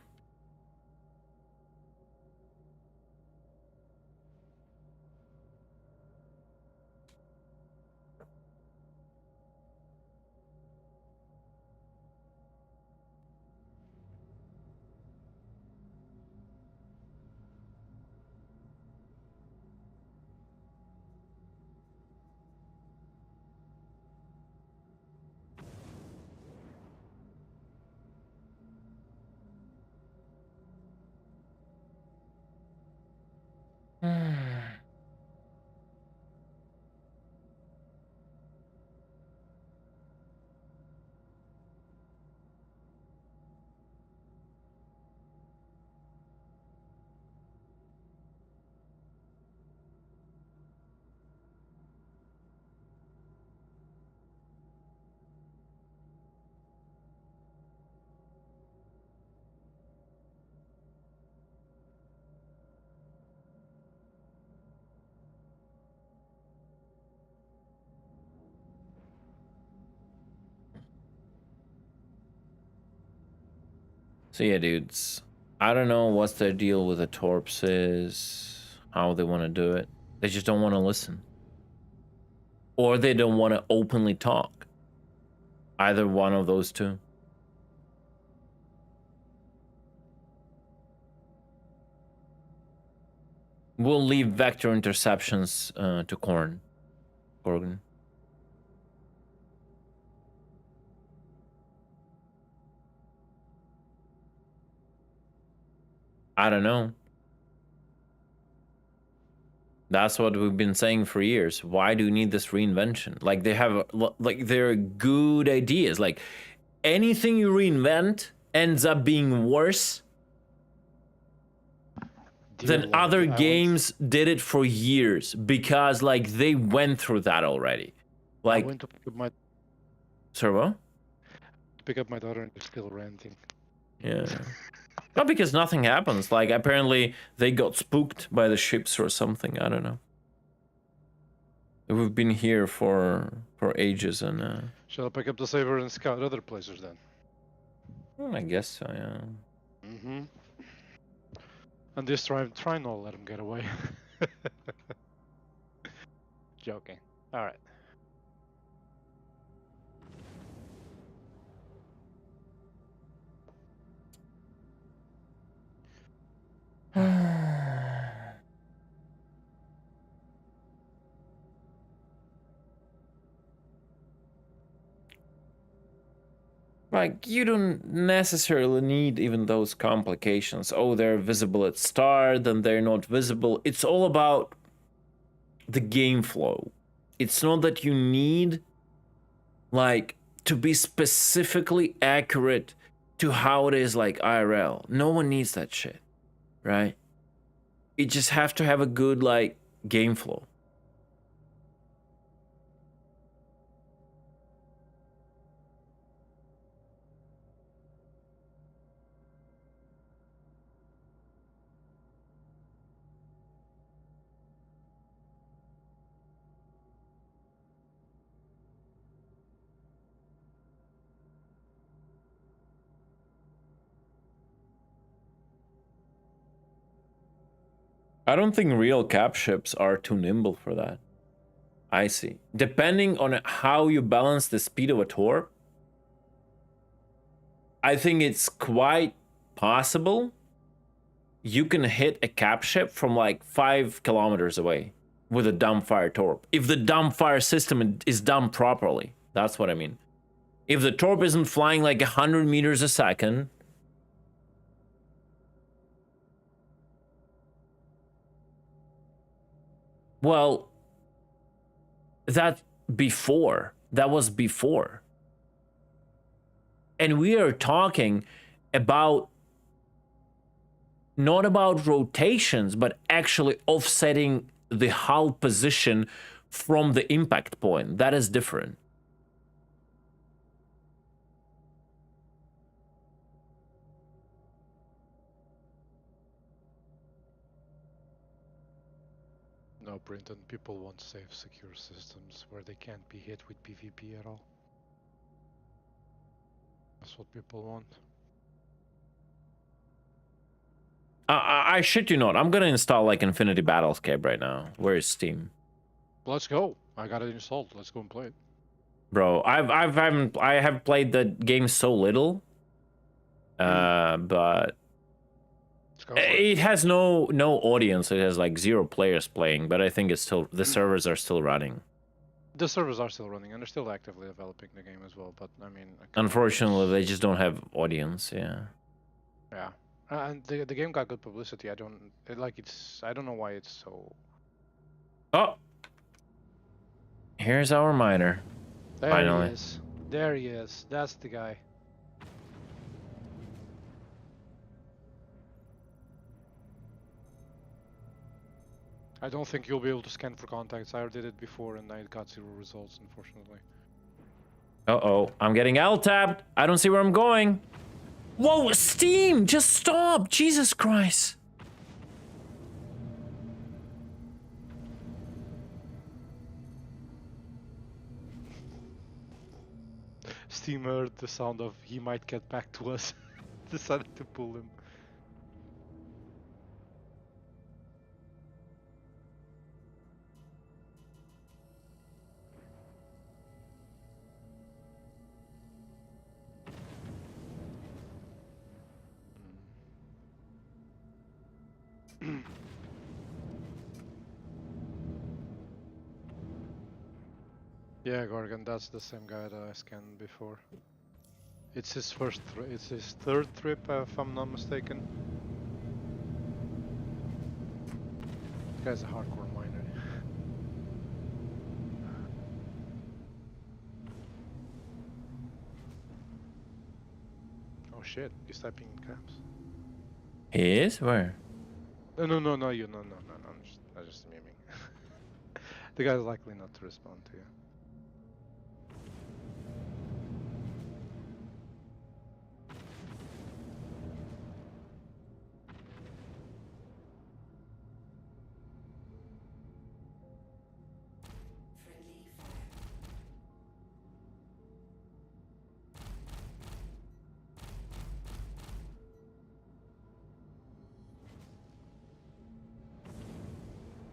So yeah, dudes, I don't know what's their deal with the Torps is, how they want to do it. They just don't want to listen. Or they don't want to openly talk. Either one of those two. We'll leave vector interceptions to Korn. Corgan. I don't know. That's what we've been saying for years. Why do you need this reinvention? Like they have, like they're good ideas. Like anything you reinvent ends up being worse than other games did it for years because like they went through that already. Like, I went to pick up my... Sorry, what? To pick up my daughter and they're still ranting. Yeah. Not because nothing happens. Like apparently they got spooked by the ships or something. I don't know. We've been here for ages and. Shall I pick up the saber and scout other places then? Well, I guess so. Yeah. Mm-hmm. And this try not to let him get away. Joking. All right. Like, you don't necessarily need even those complications. Oh, they're visible at start, then they're not visible. It's all about the game flow. It's not that you need, like, to be specifically accurate to how it is like IRL. No one needs that shit, right? You just have to have a good like game flow. I don't think real cap ships are too nimble for that. I see. Depending on how you balance the speed of a torp, I think it's quite possible you can hit a cap ship from like 5 kilometers away with a dumbfire torp. If the dumbfire system is done properly, that's what I mean. If the torp isn't flying like 100 meters a second, well, that was before. And we are talking about not about rotations, but actually offsetting the hull position from the impact point. That is different. No, Brenton, people want safe, secure systems where they can't be hit with PvP at all. That's what people want. I shit you not. I'm gonna install like Infinity Battlescape right now. Where is Steam? Let's go. I got it installed. Let's go and play it. Bro, I have played the game so little, but it has no audience. It has like 0 players playing, but I think it's still the servers are still running. The servers are still running, and they're still actively developing the game as well. But I mean, Unfortunately, they just don't have audience. Yeah. Yeah, and the game got good publicity. I don't know why it's so. Oh, here's our miner. There Finally. he is. There he is. That's the guy. I don't think you'll be able to scan for contacts. I did it before and I got 0 results, unfortunately. Uh-oh, I'm getting L-tabbed. I don't see where I'm going. Whoa, Steam, just stop. Jesus Christ. Steam heard the sound of he might get back to us. Decided to pull him. Yeah, Gorgon, that's the same guy that I scanned before. It's his it's his 3rd trip, if I'm not mistaken. This guy's a hardcore miner. Oh shit, he's typing in caps. He is? Where? No, I'm just miming. The guy's likely not to respond to you.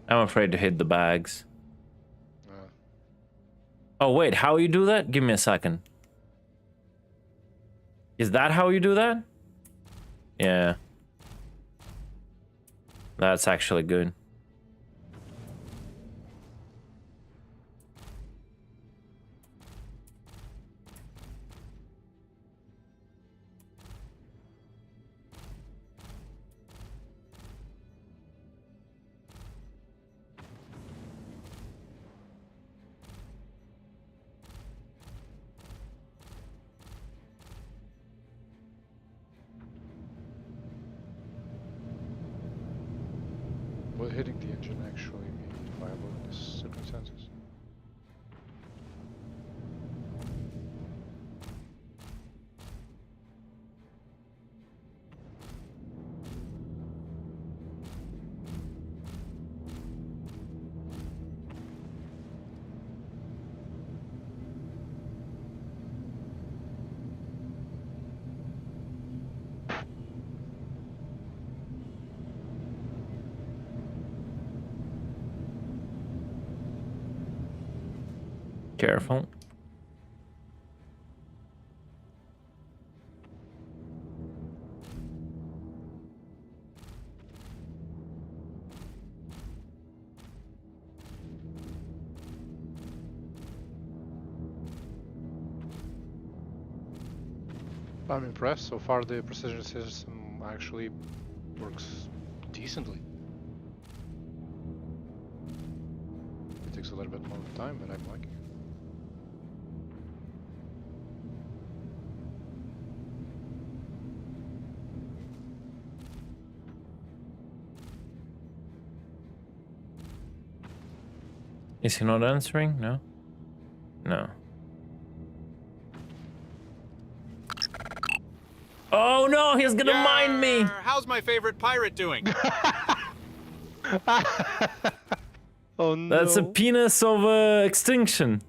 I'm afraid to hit the bags. Oh, wait, how you do that? Give me a second. Is that how you do that? Yeah. That's actually good. hitting the engine actually be viable in these circumstances? Careful. I'm impressed. So far the precision system actually works decently. It takes a little bit more time, but I'm liking it. Is he not answering? No? No. Oh no, he's gonna mine me! How's my favorite pirate doing? Oh no. That's a penis of extinction.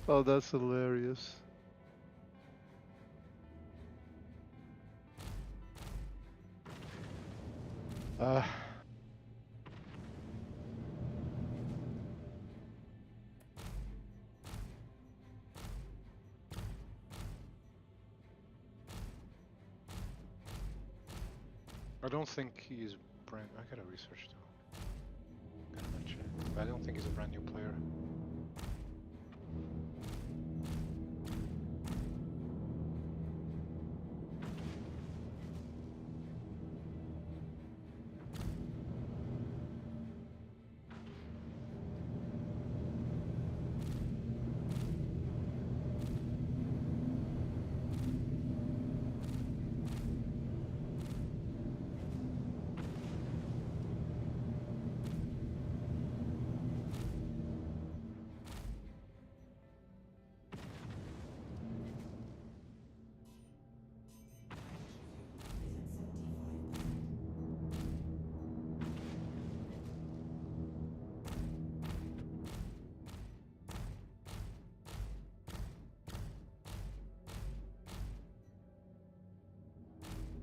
Oh, that's hilarious. I don't think he's brand. I gotta research too. Gotta check. I don't think he's a brand new player.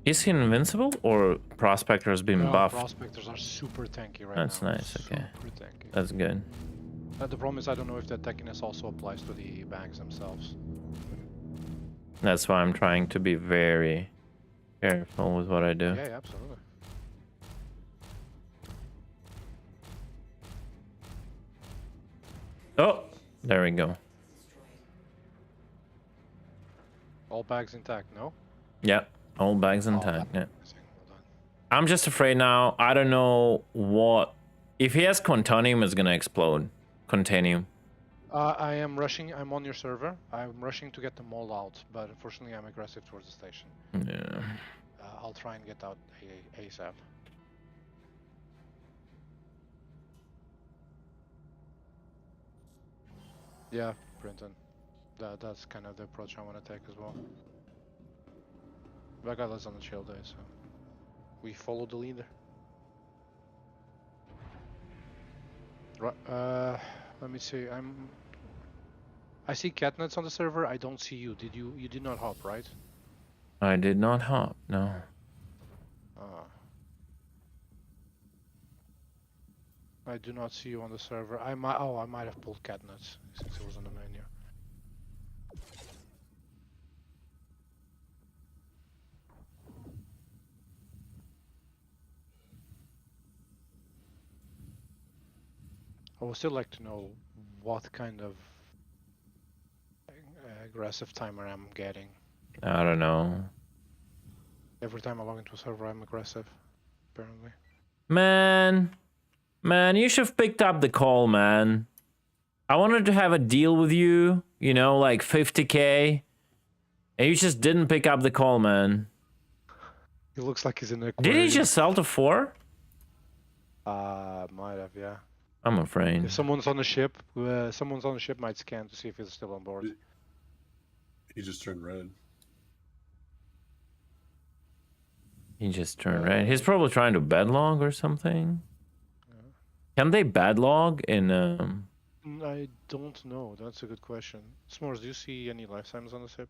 Is he invincible or Prospector has been No, buffed? Prospectors are super tanky right That's now. nice, okay. Super tanky. That's good. The problem is I don't know if that tankiness also applies to the bags themselves. That's why I'm trying to be very careful with what I do. Yeah, absolutely. Oh, there we go. All bags intact, no? Yeah, all bags intact. Yeah. Well done. I'm just afraid now. I don't know what. If he has Quantonium, it's gonna explode. Continuum. I am rushing. I'm on your server. I'm rushing to get them all out, but unfortunately, I'm aggressive towards the station. Yeah. I'll try and get out ASAP. Yeah, Brenton. That's kind of the approach I want to take as well. But I got less on the chill day, so we follow the leader. Right. Let me see. I see Catnuts on the server. I don't see you. Did you? You did not hop, right? I did not hop. No. I do not see you on the server. I might. Oh, I might have pulled Catnuts since it was on the menu. I would still like to know what kind of aggressive timer I'm getting. I don't know. Every time I log into a server, I'm aggressive, apparently. Man, you should have picked up the call, man. I wanted to have a deal with you, you know, like 50k. He just didn't pick up the call, man. He looks like he's in a Did he just sell to 4? Might have, yeah. I'm afraid. If someone's on the ship, might scan to see if he's still on board. He just turned red. He just turned red. He's probably trying to bedlog or something. Can they bedlog in I don't know. That's a good question. S'mores, do you see any life signs on the ship?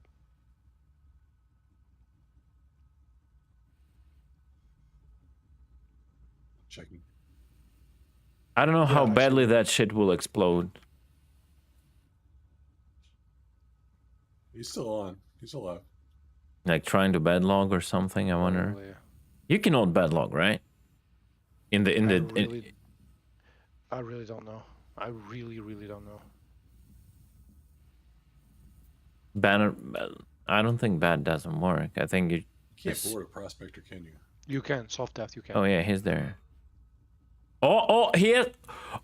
Checking. I don't know how badly that shit will explode. He's still on. He's alive. Like trying to bedlog or something, I wonder. Probably. You can hold bedlog, right? I really don't know. I really don't know. Banner, I don't think bad doesn't work. I think you can't board a prospector, can you? You can. Soft death, you can. Oh yeah, he's there. Oh, here.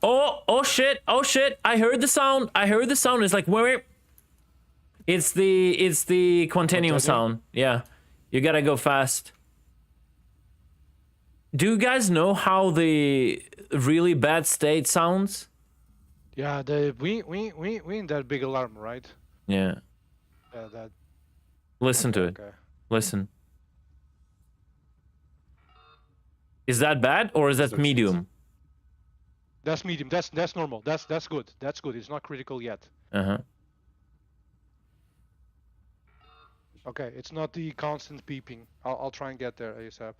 Oh shit. Oh shit. I heard the sound. It's like where? It's the continuum sound. Yeah. You gotta go fast. Do you guys know how the really bad state sounds? Yeah, we in that big alarm, right? Yeah. That. Listen to it. Okay. Listen. Is that bad or is that medium? That's medium. That's normal. That's good. That's good. It's not critical yet. Uh-huh. Okay, it's not the constant beeping. I'll try and get there ASAP.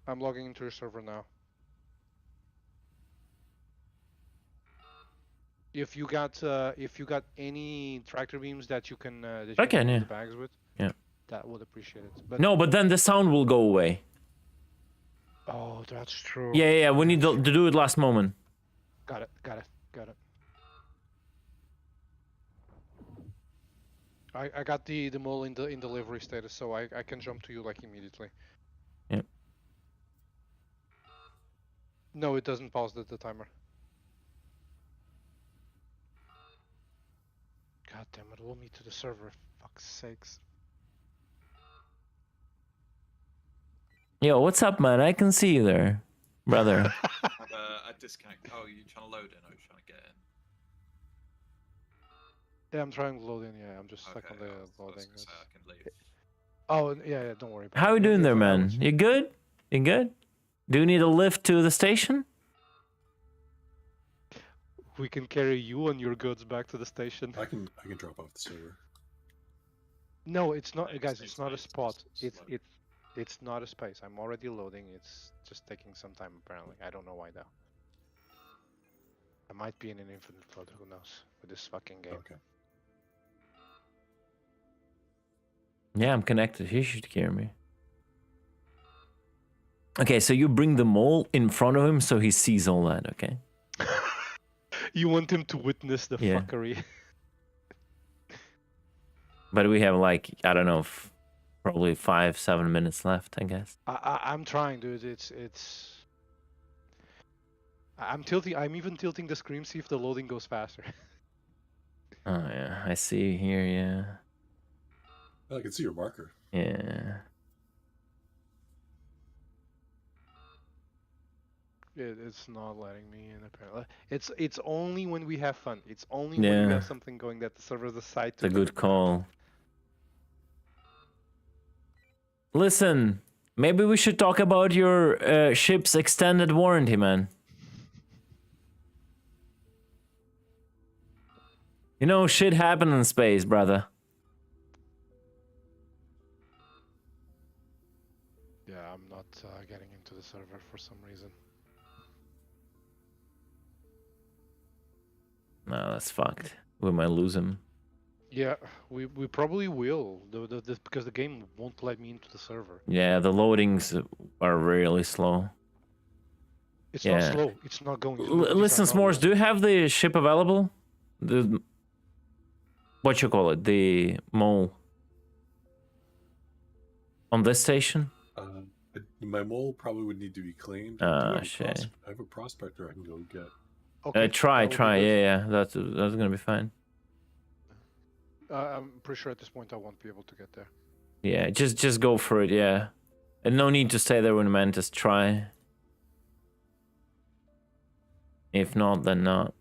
I'm logging into your server now. If you got any tractor beams that you can the bags with, yeah, that would appreciate it. But no, but then the sound will go away. Oh, that's true. Yeah. We need to do it last moment. Got it. I got the mole in delivery status, so I can jump to you like immediately. Yeah. No, it doesn't pause the timer. God damn it, roll me to the server, fuck's sakes. Yo, what's up, man? I can see you there, brother. A disconnect. Oh, you trying to load in or you trying to get in? Yeah, I'm trying to load in. Yeah, I'm just stuck on the loading. I can leave. Oh, yeah, don't worry about How are you doing there, man? You good? You good? Do you need a lift to the station? We can carry you and your goods back to the station. I can drop off the server. No, it's not, guys. It's not a spot. It's not a space. I'm already loading. It's just taking some time apparently. I don't know why though. I might be in an infinite flood. Who knows with this fucking game. Okay. Yeah, I'm connected. He should hear me. Okay, so you bring the mole in front of him so he sees all that, okay? You want him to witness the fuckery. But we have like, I don't know, probably 5-7 minutes left, I guess. I'm trying, dude. It's. I'm even tilting the screen, see if the loading goes faster. Oh yeah, I see here. Yeah. I can see your marker. Yeah. It's not letting me in apparently. It's only when we have fun. It's only when we have something going that the server decide to. It's a good call. Listen, maybe we should talk about your ship's extended warranty, man. You know, shit happens in space, brother. Yeah, I'm not getting into the server for some reason. No, that's fucked. We might lose him. Yeah, we probably will, because the game won't let me into the server. Yeah, the loadings are really slow. It's not slow. It's not going. Listen, S'mores, do you have the ship available? What you call it? The mole. On this station? My mole probably would need to be cleaned. Shit. I have a prospector I can go get. Okay. Try. Yeah. That's gonna be fine. I'm pretty sure at this point I won't be able to get there. Yeah, just go for it, yeah. And no need to stay there when the Mantis try. If not, then not.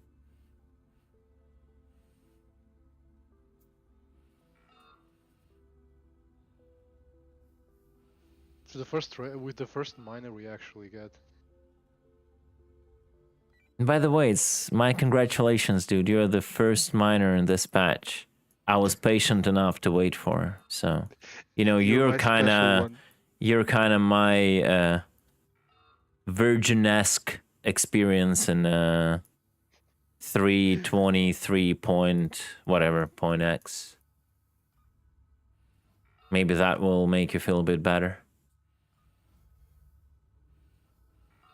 So with the first miner we actually get. And by the way, it's my congratulations, dude. You're the first miner in this patch I was patient enough to wait for. So, you know, you're kind of my virgin-esque experience in 323 point whatever point X. Maybe that will make you feel a bit better.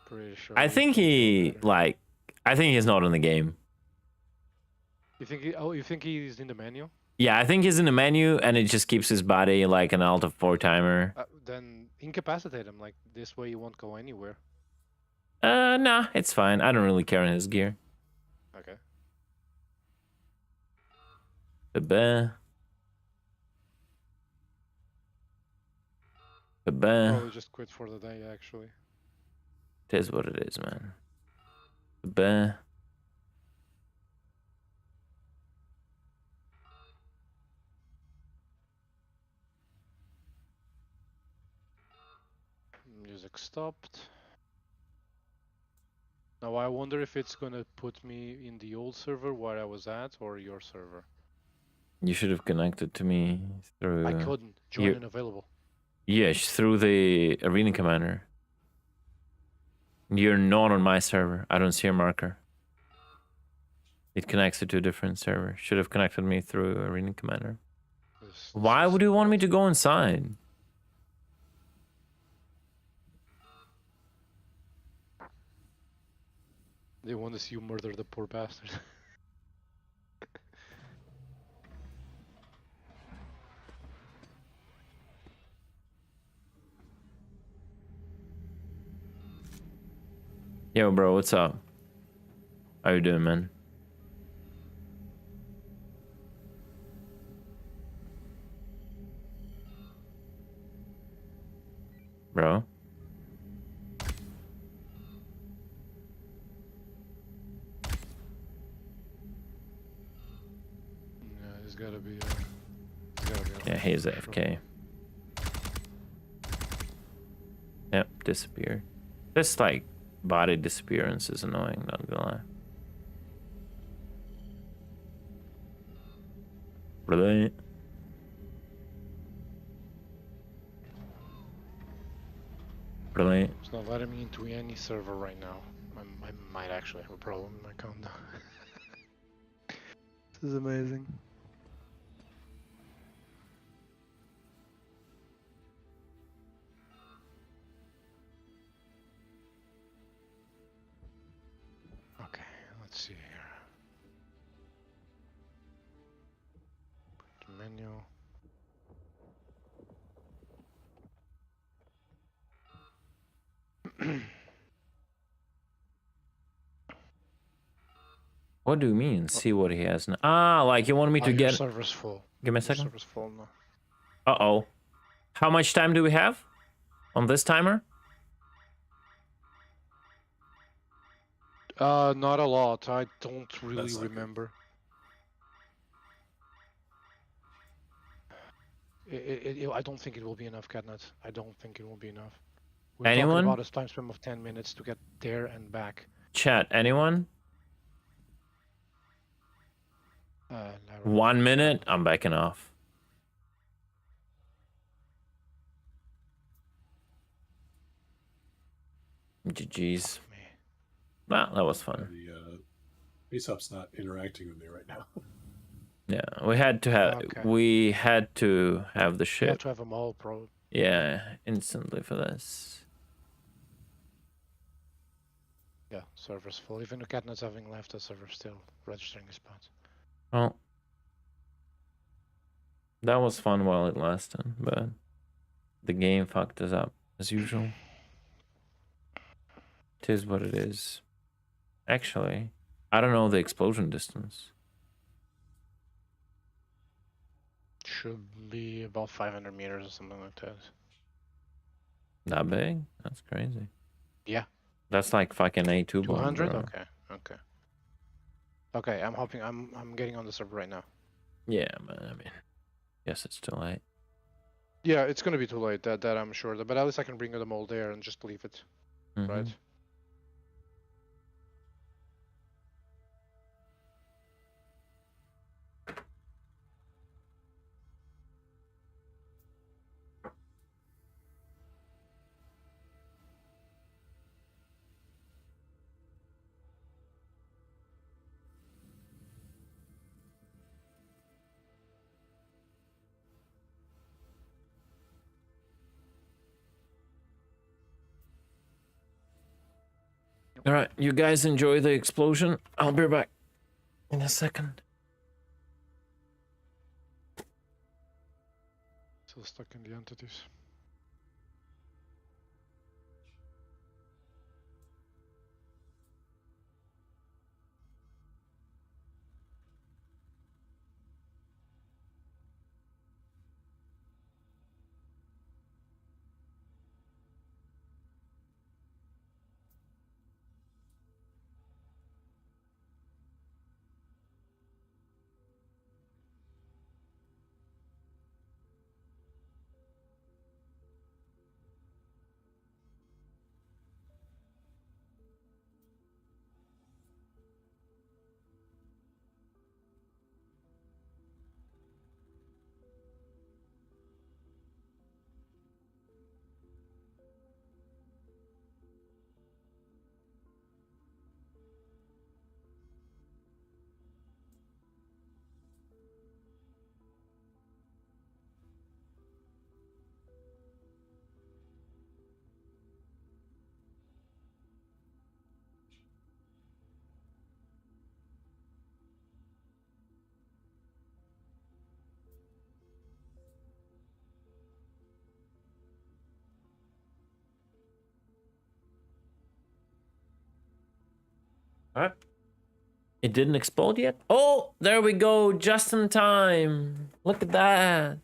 Pretty sure. I think he's not in the game. You think you think he's in the menu? Yeah, I think he's in the menu and it just keeps his body like an Alt of 4 timer. Then incapacitate him, like this way he won't go anywhere. Nah, it's fine. I don't really care on his gear. Okay. Probably just quit for the day, actually. It is what it is, man. Music stopped. Now I wonder if it's gonna put me in the old server where I was at or your server. You should have connected to me through... I couldn't. Join unavailable. Yes, through the arena commander. You're not on my server. I don't see a marker. It connects it to a different server. Should have connected me through arena commander. Why would you want me to go inside? They want to see you murder the poor bastard. Yo, bro, what's up? How you doing, man? Bro? Yeah, he's gotta be. Yeah, he's AFK. Yep, disappeared. This like body disappearance is annoying, not gonna lie. Brilliant. Brilliant. It's not letting me into any server right now. I might actually have a problem with my account now. This is amazing. Okay, let's see here. Menu. What do you mean? See what he has now? Ah, like you want me to your get... server's full. Give me a Your second. server's full now. Uh-oh. How much time do we have on this timer? Not a lot. I don't really remember. I don't think it will be enough, Catnut. I don't think it will be enough. We're Anyone? talking about a time span of 10 minutes to get there and back. Chat, anyone? 1 minute? I'm backing off. GG's. Well, that was fun. The Aesop's not interacting with me right now. Yeah, we had to have the You ship. have to have them all, bro. Yeah, instantly for this. Yeah, server's full. Even the Catnut's having left, the server's still registering his spots. Well, that was fun while it lasted, but the game fucked us up as usual. It is what it is. Actually, I don't know the explosion distance. Should be about 500 meters or something like that. That big? That's crazy. Yeah. That's like fucking A2 bomb, 200? bro. Okay, okay. Okay, I'm hopping. I'm getting on the server right now. Yeah, man. I mean, guess it's too late. Yeah, it's gonna be too late. That I'm sure. But at least I can bring them all there and just leave it, right? All right, you guys enjoy the explosion. I'll be back in a second. Still stuck in the entities. All right. It didn't explode yet? Oh, there we go. Just in time. Look at that.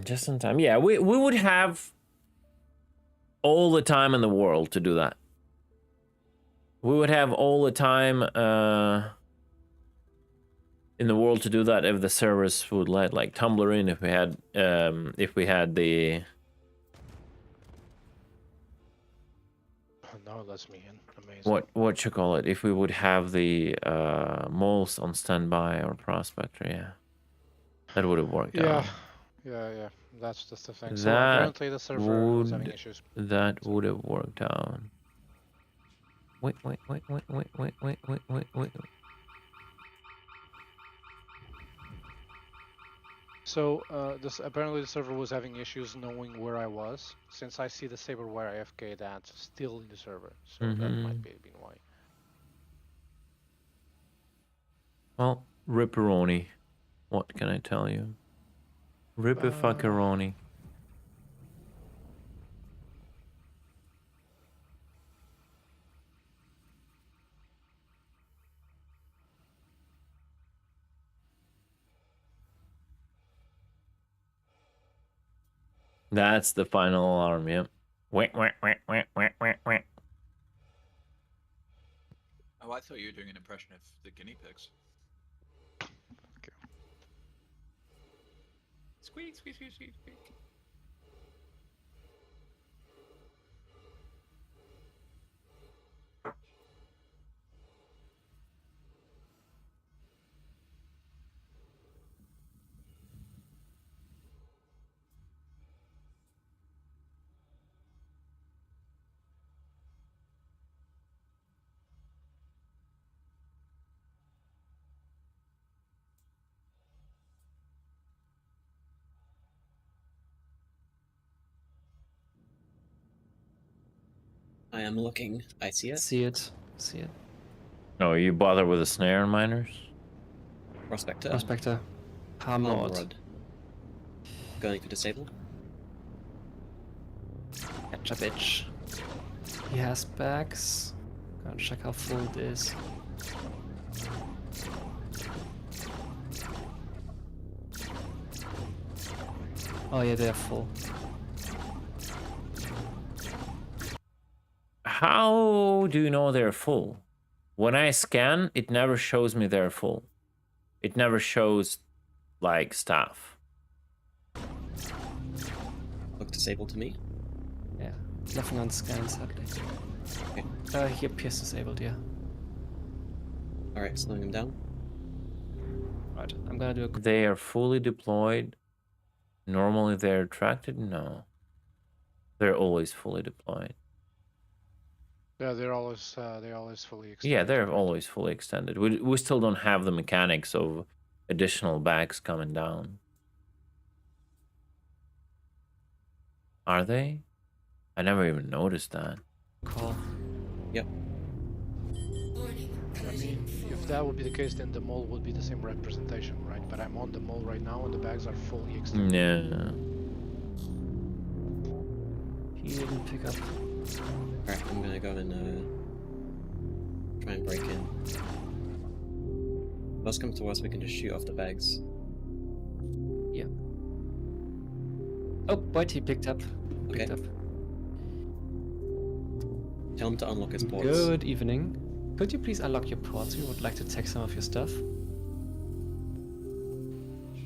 Just in time. Yeah, we would have all the time in the world to do that. We would have all the time in the world to do that if the servers would let like Tumblr in, if we had the Now it lets me in. Amazing. what you call it, if we would have the moles on standby or prospector, yeah. That would have worked out. Yeah. That's just the thing. So That apparently the server was having issues. That would have worked out. Wait. So apparently the server was having issues knowing where I was, since I see the Saberwire AFK that's still in the server. So that might be why. Well, ripperoni. What can I tell you? Ripper-fuckeroni. That's the final alarm, yep. Wait. Oh, I thought you were doing an impression of the guinea pigs. Okay. Squeak. I am looking. I see it. See it. Oh, you bother with the snare miners? Prospector. Palm Lord. Lord. Going to disable. Catch a bitch. He has bags. Gotta check how full it is. Oh yeah, they're full. How do you know they're full? When I scan, it never shows me they're full. It never shows, like, stuff. Look disabled to me. Yeah, nothing on scan, sadly. Okay. Here, Pierce disabled, yeah. Alright, slowing him down. Right, I'm gonna do a... They are fully deployed. Normally they're attracted? No. They're always fully deployed. Yeah, they're always fully extended. Yeah, they're always fully extended. We still don't have the mechanics of additional bags coming down. Are they? I never even noticed that. Call. Yep. I mean, if that would be the case, then the mall would be the same representation, right? But I'm on the mall right now, and the bags are fully extended. Yeah. He didn't pick up. Alright, I'm gonna go and try and break in. If those come to us, we can just shoot off the bags. Yeah. Oh, wait, he picked up. Okay. Picked up. Tell him to unlock his ports. Good evening. Could you please unlock your ports? We would like to take some of your stuff.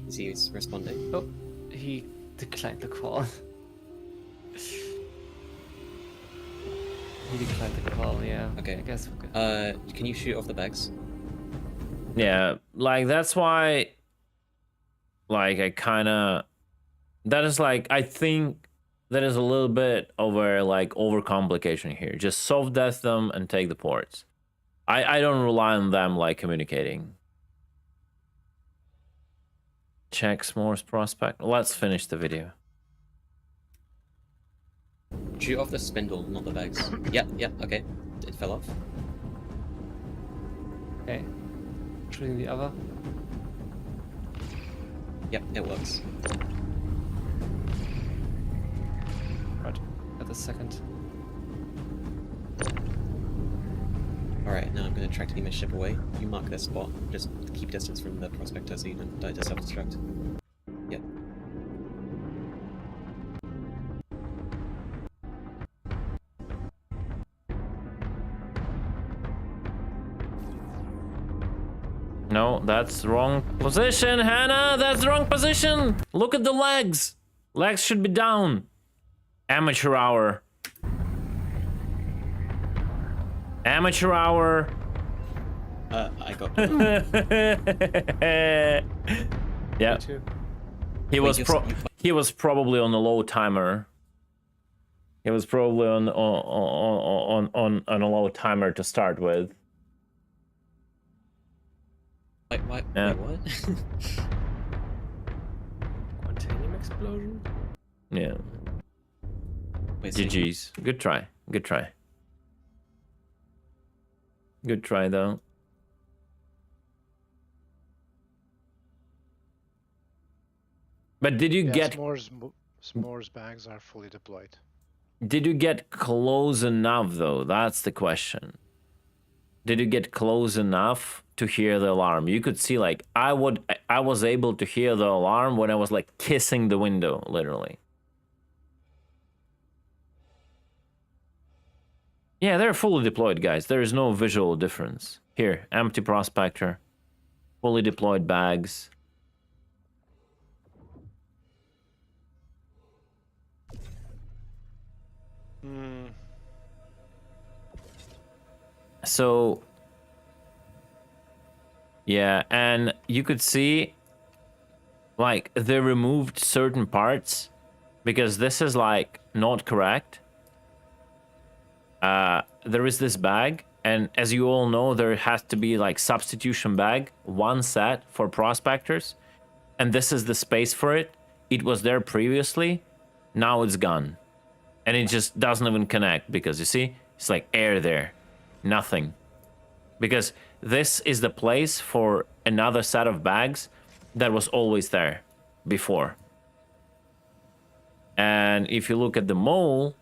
Is he responding? Oh, he declined the call. He declined the call, yeah. Okay. I guess we're good. Can you shoot off the bags? Yeah, like, that's why, like, I kind of... That is, like, I think that is a little bit of a, like, overcomplication here. Just soft death them and take the ports. I don't rely on them, like, communicating. Check S'more's prospect. Let's finish the video. Shoot off the spindle, not the bags. Yeah, okay. It fell off. Okay. Shooting the other. Yep, it works. Right. At the second. Alright, now I'm going to track the image ship away. You mark their spot. Just keep distance from the prospector so you don't die to self-destruct. Yep. No, that's the wrong position, Hannah! That's the wrong position! Look at the legs! Legs should be down. Amateur hour. Amateur hour. I got yeah. He was probably on a low timer. He was probably on a low timer to start with. Wait, yeah. Wait, what? Quantanium explosion? Yeah. Wait, GG's. Good try. Good try. Good try, though. But did you get... S'more's bags are fully deployed. Did you get close enough, though? That's the question. Did you get close enough to hear the alarm? You could see, like, I was able to hear the alarm when I was, like, kissing the window, literally. Yeah, they're fully deployed, guys. There is no visual difference. Here, empty prospector. Fully deployed bags. So, yeah, and you could see, like, they removed certain parts because this is, like, not correct. There is this bag, and as you all know, there has to be, like, substitution bag, one set for prospectors, and this is the space for it. It was there previously, now it's gone. And it just doesn't even connect because, you see, it's like air there. Nothing. Because this is the place for another set of bags that was always there before. And if you look at the mole,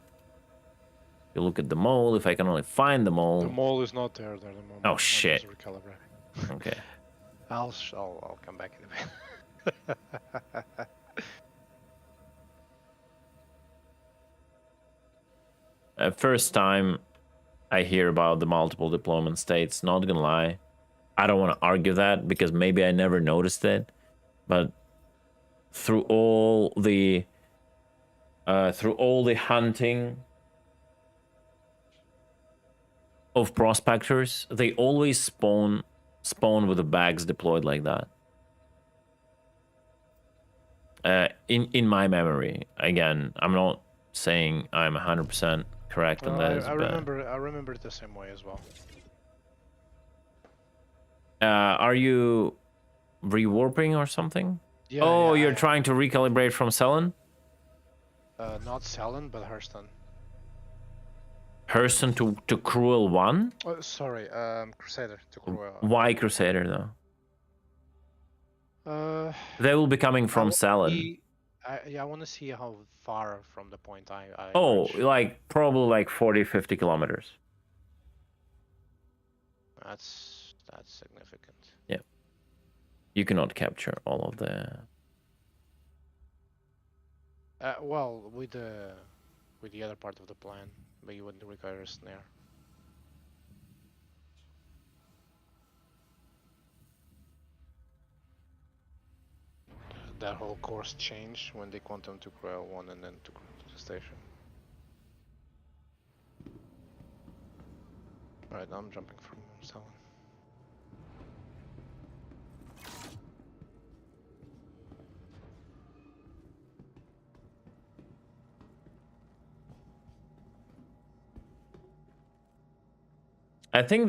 if I can only find the mole. The mole is not there. The mole. Oh shit. Okay. I'll come back in a bit. First time I hear about the multiple deployment states, not gonna lie. I don't want to argue that because maybe I never noticed it, but through all the hunting of prospectors, they always spawn with the bags deployed like that. In my memory, again, I'm not saying I'm 100% correct on this. I remember it the same way as well. Are you rewarping or something? Yeah. Oh, you're trying to recalibrate from Selen? Not Selen, but Hurston. Hurston to Cruel 1? Oh, sorry, Crusader to Cruel. Why Crusader though? They will be coming from Selen. I want to see how far from the point I reach. Reach. Like probably like 40-50 kilometers. That's significant. Yeah. You cannot capture all of the... well, with the other part of the plan, but you wouldn't require a snare. That whole course changed when they quantum to Cruel 1 and then to the station. Alright, now I'm jumping from Selen. I think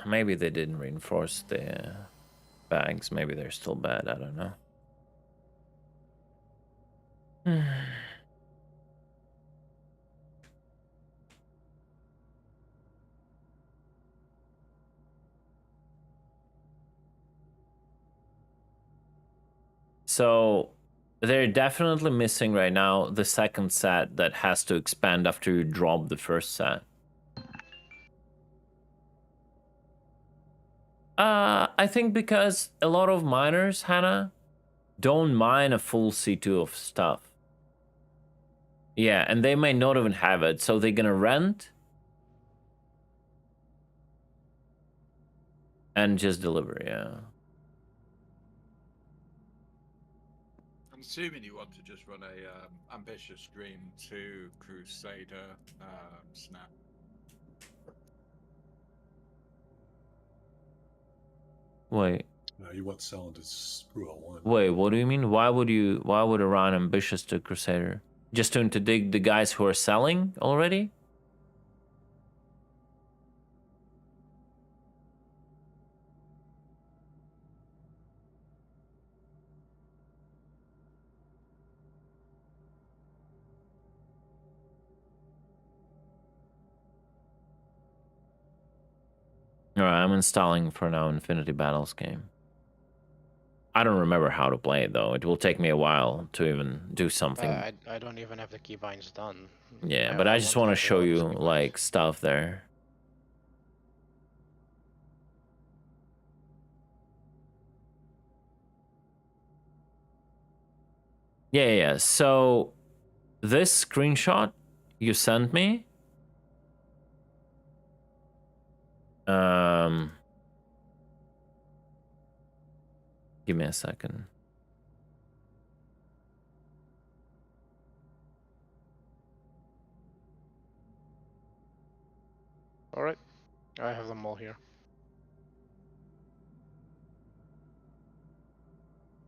maybe they didn't reinforce the bags. Maybe they're still bad. I don't know. So they're definitely missing right now the second set that has to expand after you drop the first set. I think because a lot of miners, Hannah, don't mine a full C2 of stuff. Yeah, and they may not even have it, so they're gonna rent and just deliver, yeah. I'm assuming you want to just run a ambitious dream to Crusader snap. Wait. No, you want Selen to screw all 1. Wait, what do you mean? Why would it run ambitious to Crusader? Just to interdict the guys who are selling already? Alright, I'm installing for now Infinity Battles game. I don't remember how to play it though. It will take me a while to even do something. I don't even have the keybinds done. Yeah, but I just want to show you like stuff there. Yeah. So this screenshot you sent me. Give me a second. All right, I have them all here.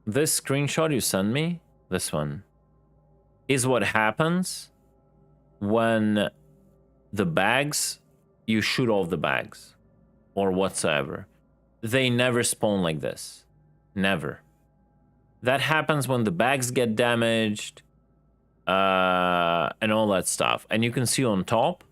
This screenshot you sent me, this one, is what happens when the bags, you shoot off the bags or whatsoever. They never spawn like this. Never. That happens when the bags get damaged and all that stuff. And you can see on top,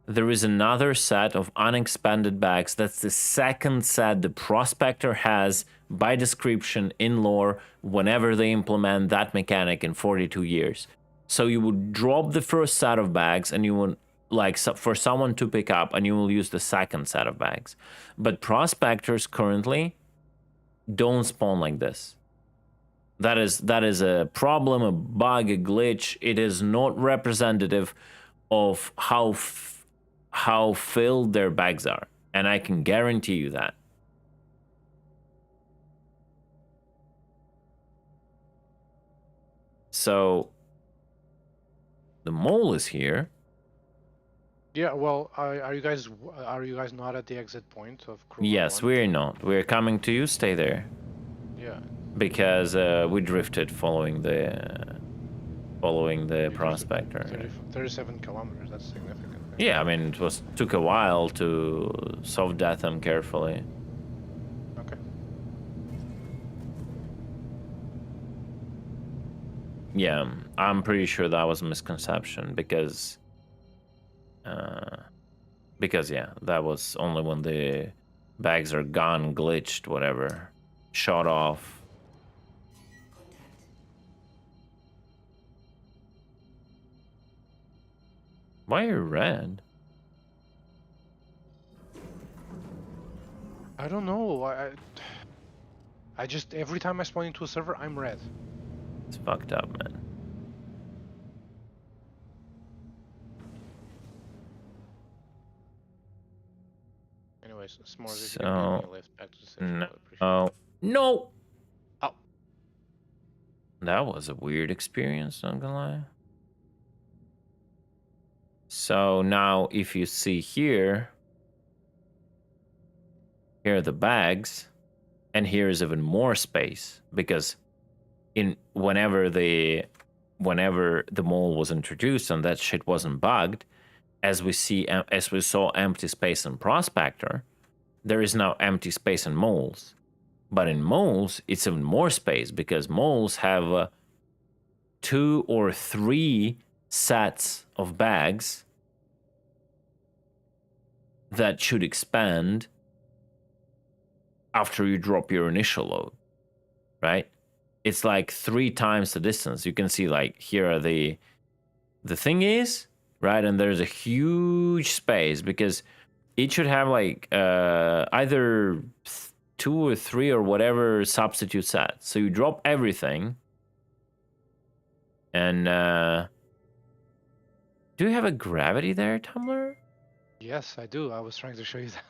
there is another set of unexpanded bags. That's the second set the prospector has by description in lore whenever they implement that mechanic in 42 years. So you would drop the first set of bags and you would, like, for someone to pick up, and you will use the second set of bags. But prospectors currently don't spawn like this. That is a problem, a bug, a glitch. It is not representative of how filled their bags are, and I can guarantee you that. So the mole is here. Yeah, well, are you guys not at the exit point of crew? Yes, we're not. We're coming to you. Stay there. Yeah. Because we drifted following the prospector. 37 kilometers. That's significant. Yeah, I mean, took a while to soft death them carefully. Okay. Yeah, I'm pretty sure that was a misconception because yeah, that was only when the bags are gone, glitched, whatever, shot off. Why are you red? I don't know. I just every time I spawn into a server, I'm red. It's fucked up, man. Anyways, S'mores, if you can give me a lift back to the station, no, I appreciate it. No. Oh. That was a weird experience, not gonna lie. So now if you see here are the bags, and here is even more space because whenever the mole was introduced and that shit wasn't bugged, as we saw empty space in Prospector, there is now empty space in moles. But in moles, it's even more space because moles have 2 or 3 sets of bags that should expand after you drop your initial load, right? It's like 3 times the distance. You can see like here are the thing is, right? And there's a huge space because it should have like either 2 or 3 or whatever substitute sets. So you drop everything. And do you have a gravity there, Tumblr? Yes, I do. I was trying to show you that.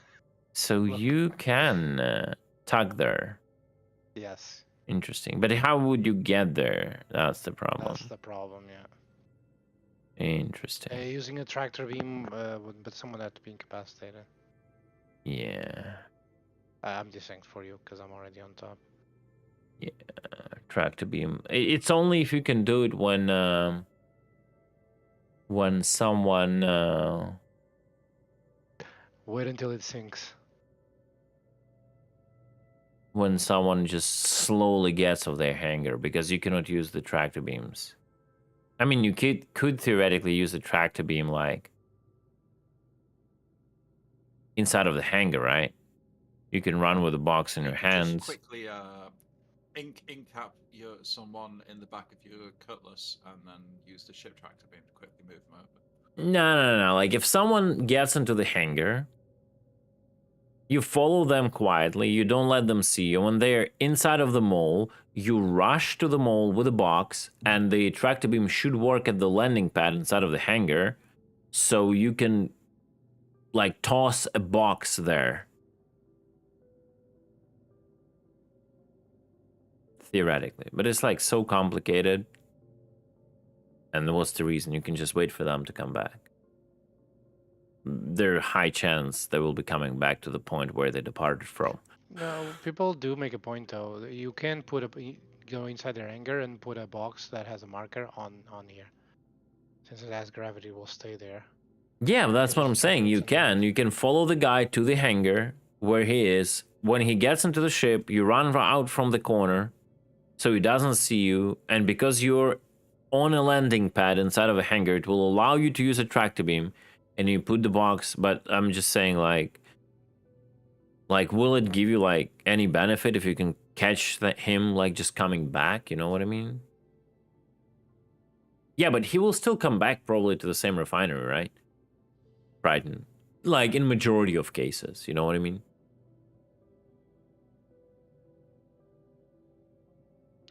So look. You can tug there. Yes. Interesting. But how would you get there? That's the problem. That's the problem, yeah. Interesting. Using a tractor beam, but someone had to be incapacitated. Yeah. I'm just saying for you because I'm already on top. Yeah, tractor beam. It's only if you can do it when someone. Wait until it sinks. When someone just slowly gets off their hangar, because you cannot use the tractor beams. I mean, you could theoretically use the tractor beam like inside of the hangar, right? You can run with a box in your hands. Just quickly, incap someone in the back of your cutlass, and then use the ship tractor beam to quickly move them over. No. Like if someone gets into the hangar, you follow them quietly. You don't let them see you. When they're inside of the mole, you rush to the mole with a box, and the tractor beam should work at the landing pad inside of the hangar, so you can like toss a box there. Theoretically, but it's like so complicated. And what's the reason? You can just wait for them to come back. There's a high chance they will be coming back to the point where they departed from. No, people do make a point though. You can go inside their hangar and put a box that has a marker on here. Since it has gravity, will stay there. Yeah, that's what I'm saying. You can follow the guy to the hangar where he is. When he gets into the ship, you run out from the corner so he doesn't see you. And because you're on a landing pad inside of a hangar, it will allow you to use a tractor beam, and you put the box. But I'm just saying, like will it give you like any benefit if you can catch him like just coming back? You know what I mean? Yeah, but he will still come back probably to the same refinery, right? Brighton. Like in majority of cases, you know what I mean?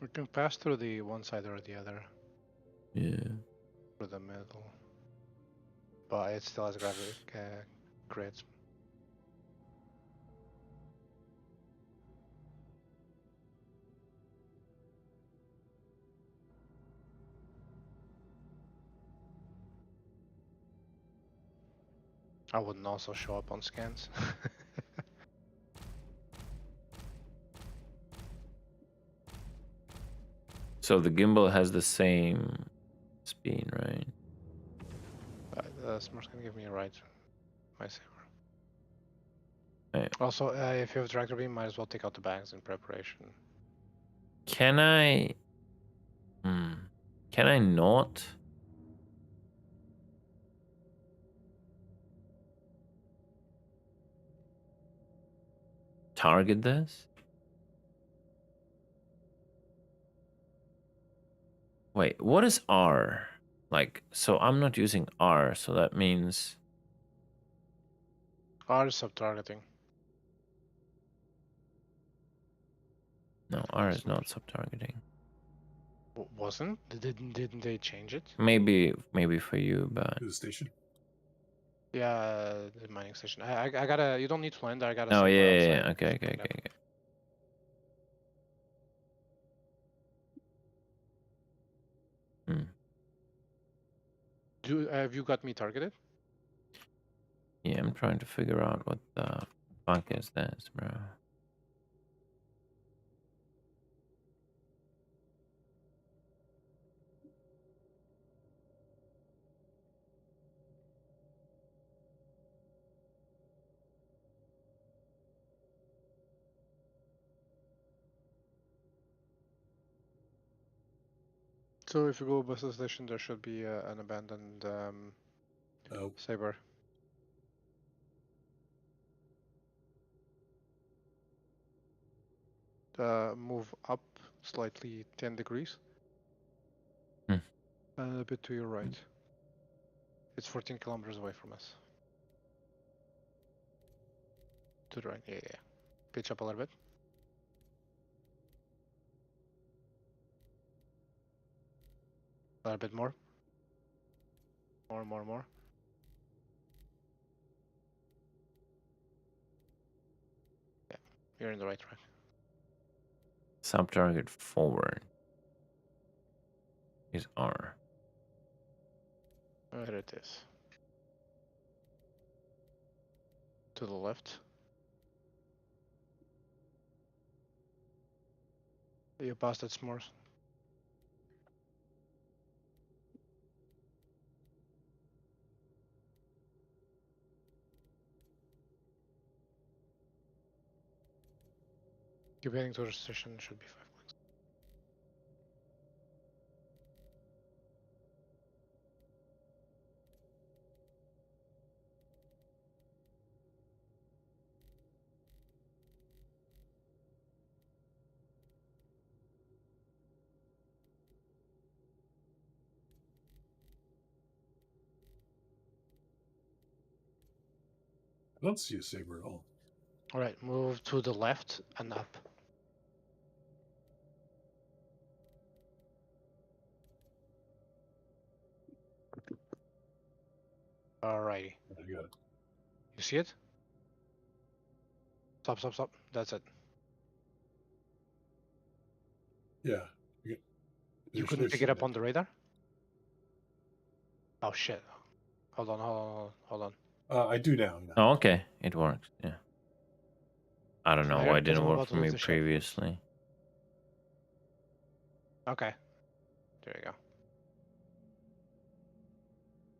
We can pass through the one side or the other. Yeah. Through the middle. but it still has gravity grids. I wouldn't also show up on scans. So the gimbal has the same speed, right? Smart's gonna give me a ride. My saver. Right. Also, if you have tractor beam, might as well take out the bags in preparation. Can I? Can I not? Target this? Wait, what is R? Like, so I'm not using R, so that means... R is sub-targeting. No, R is not sub-targeting. Wasn't? Didn't they change it? Maybe for you, but... To the station. Yeah, the mining station. I gotta. You don't need to land there. I gotta. Oh yeah, outside. okay. Have you got me targeted? Yeah, I'm trying to figure out what the fuck is this, bro. So if you go bus station, there should be an abandoned Saber. Move up slightly 10 degrees. And a bit to your right. It's 14 kilometers away from us. To the right, yeah. Pitch up a little bit. A little bit more. More. Yeah, you're in the right track. Sub-target forward is R. There it is. To the left. You passed it, S'mores. Keep heading to the station, should be 5 points. I don't see a Saber at all. Alright, move to the left and up. Alrighty. I got it. You see it? Stop. That's it. Yeah. You couldn't pick it up on the radar? Oh shit. Hold on. I do now. Oh, okay. It works. Yeah. I don't know why it didn't work about for to me lose the ship. previously. Okay. There you go.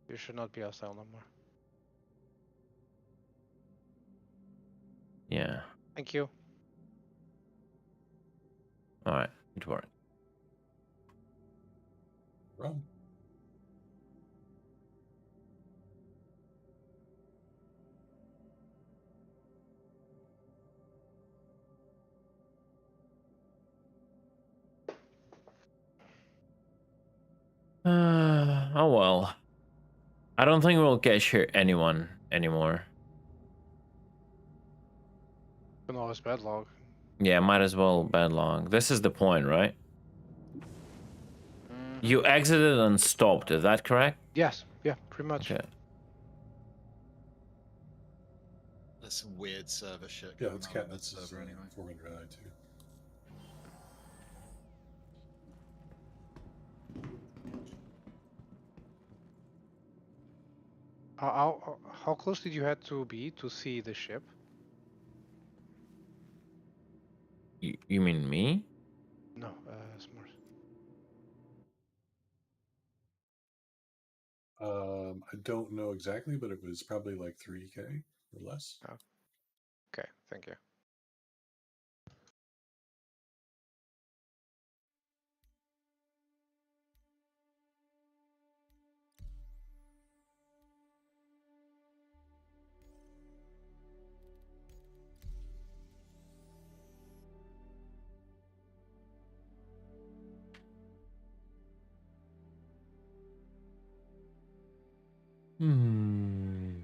You should not be hostile no more. Yeah. Thank you. All right. It worked. Run. Oh well. I don't think we'll catch anyone anymore. Can always bad log. Yeah, might as well bad log. This is the point, right? You exited and stopped, is that correct? Yes, yeah, pretty much. Okay. There's some weird server shit Yeah, going that's on That's server anyway. 400 too. How close did you have to be to see the ship? You mean me? No, Smart. I don't know exactly, but it was probably like 3K or less. Oh. Okay, thank you. Hmm.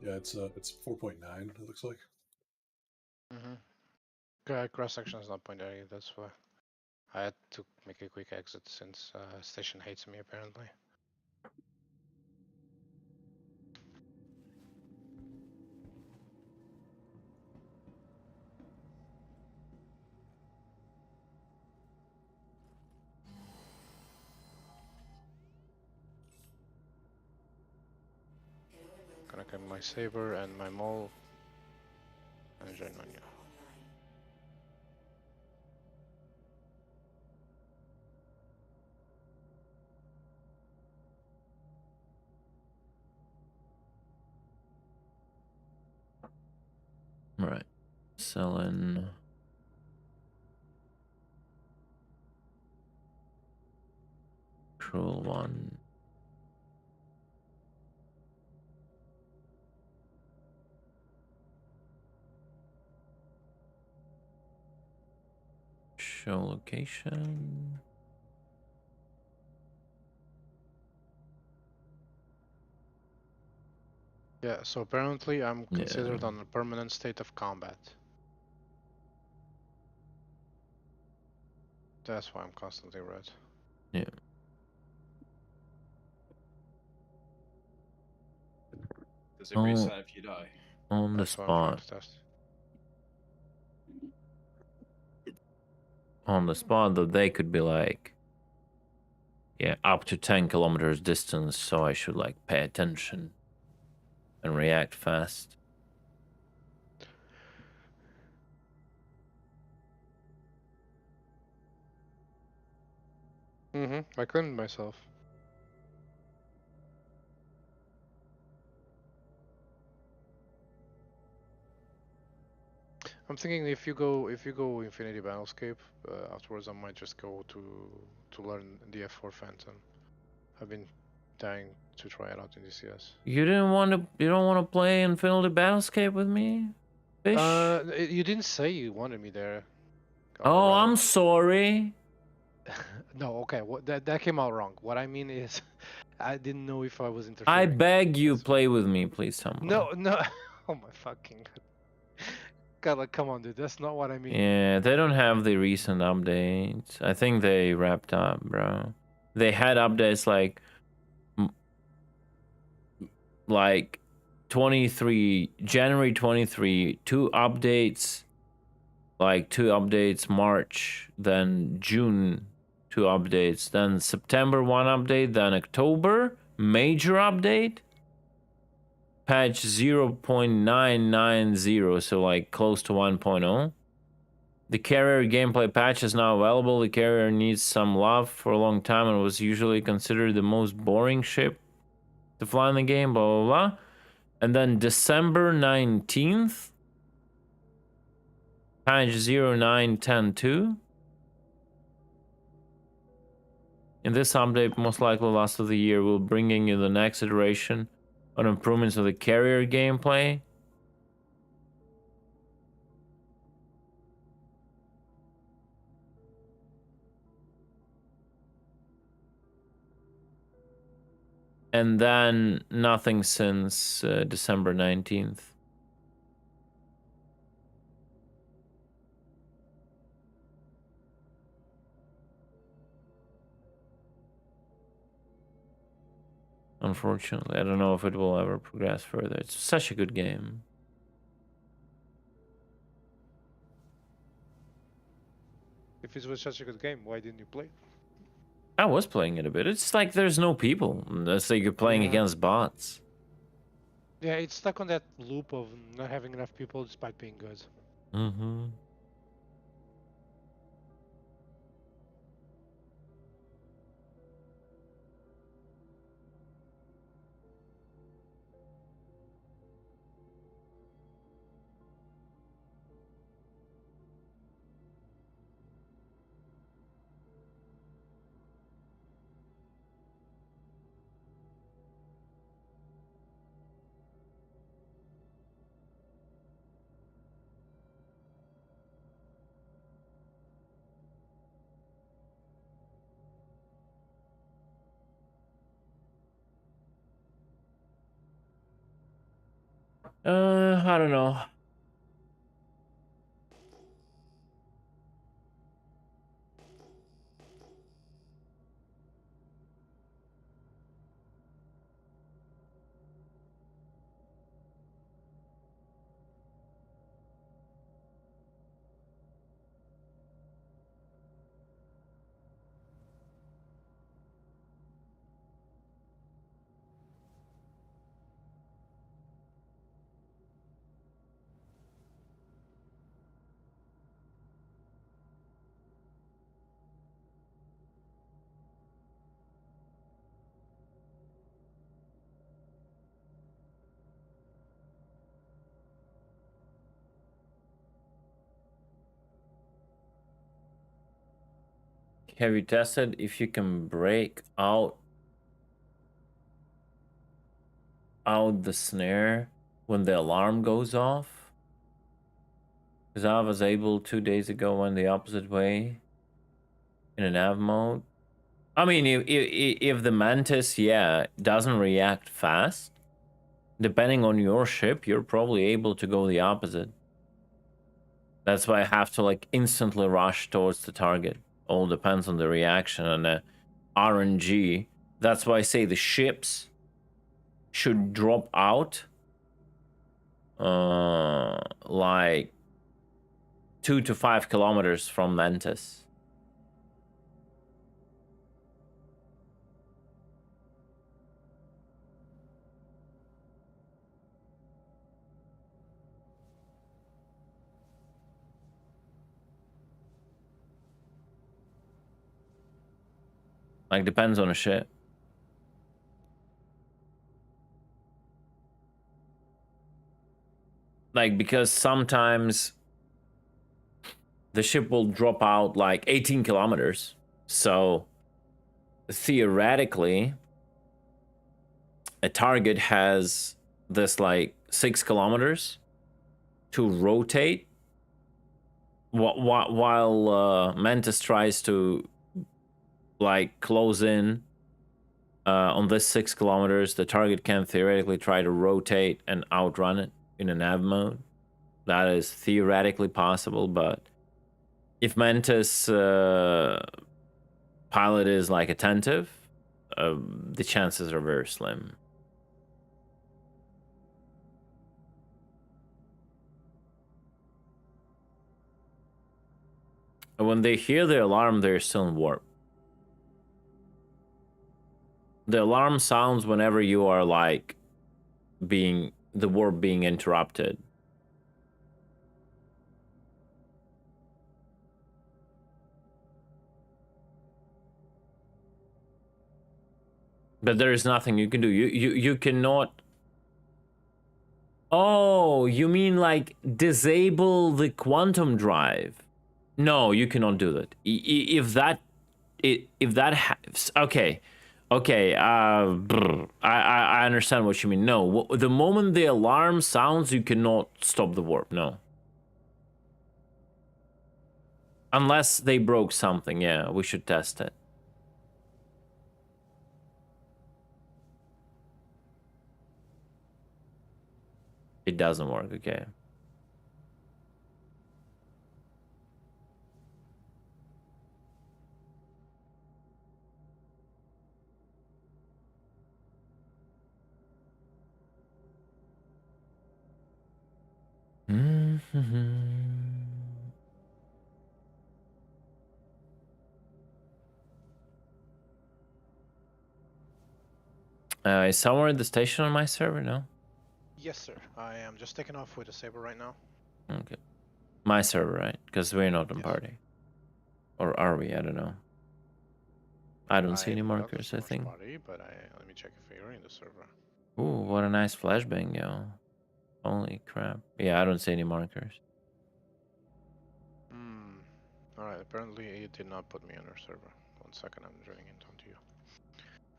Yeah, it's 4.9. It looks like. Cross section is not point area. That's why I had to make a quick exit since station hates me apparently. Gonna get my saber and my mole and join on you. All right. Selling. Cruel one. Show location. Yeah, so apparently I'm considered on a permanent state of combat. That's why I'm constantly red. Yeah. Does it reset if you die? On the That's what I'm trying spot. to test. On the spot, that they could be like, yeah, up to 10 kilometers distance, so I should like pay attention and react fast. I claimed myself. I'm thinking if you go Infinity Battlescape, afterwards I might just go to learn the F4 Phantom. I've been dying to try it out in DCS. You don't want to play Infinity Battlescape with me? Fish? You didn't say you wanted me there. Oh, I'm sorry. No, okay, that came out wrong. What I mean is, I didn't know if I was interfering. I beg you, play with me, please, someone. No. Oh my fucking God, like, come on, dude. That's not what I mean. Yeah, they don't have the recent updates. I think they wrapped up, bro. They had updates like 23 January 23, two updates, March, then June, two updates, then September, one update, then October, major update, patch 0.990, so like close to 1.0. The carrier gameplay patch is now available. The carrier needs some love for a long time and was usually considered the most boring ship to fly in the game, blah, blah, blah. And then December 19th, patch 09102. In this update, most likely last of the year, will bringing you the next iteration on improvements of the carrier gameplay. And then nothing since December 19th. Unfortunately, I don't know if it will ever progress further. It's such a good game. If it was such a good game, why didn't you play? I was playing it a bit. It's like there's no people. It's like you're playing against bots. Yeah, it's stuck on that loop of not having enough people despite being good. Mm-hmm. I don't know. Have you tested if you can break out the snare when the alarm goes off? Because I was able 2 days ago went the opposite way in an nav mode. I mean, if the Mantis, doesn't react fast, depending on your ship, you're probably able to go the opposite. That's why I have to like instantly rush towards the target. All depends on the reaction and the RNG. That's why I say the ships should drop out like 2 to 5 kilometers from Mantis. Like, depends on the ship. Like, because sometimes the ship will drop out like 18 kilometers. So, theoretically, a target has this like 6 kilometers to rotate while Mantis tries to like close in on this 6 kilometers. The target can theoretically try to rotate and outrun it in a nav mode. That is theoretically possible, but if Mantis pilot is like attentive, the chances are very slim. And when they hear the alarm, they're still in warp. The alarm sounds whenever you are like the warp being interrupted. But there is nothing you can do. You cannot. Oh, you mean like disable the quantum drive? No, you cannot do that. If that okay. I understand what you mean. No, the moment the alarm sounds, you cannot stop the warp. No. Unless they broke something. Yeah, we should test it. It doesn't work, okay. Is somewhere at the station on my server? No? Yes, sir. I am just taking off with a saber right now. Okay. My server, right? Because we're not on Yes. party. Or are we? I don't know. I don't see any believe markers, it's I March think. Party, but let me check if you're in the server. Ooh, what a nice flashbang, yo. Holy crap. Yeah, I don't see any markers. Alright, apparently it did not put me on our server. 1 second, I'm joining in onto you.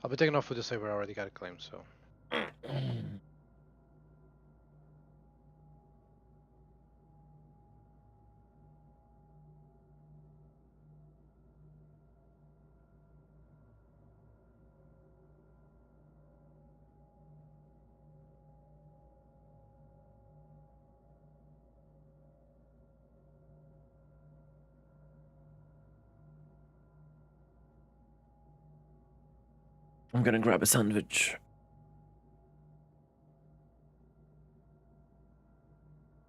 I'll be taking off with the saber, I already got a claim, so. I'm gonna grab a sandwich.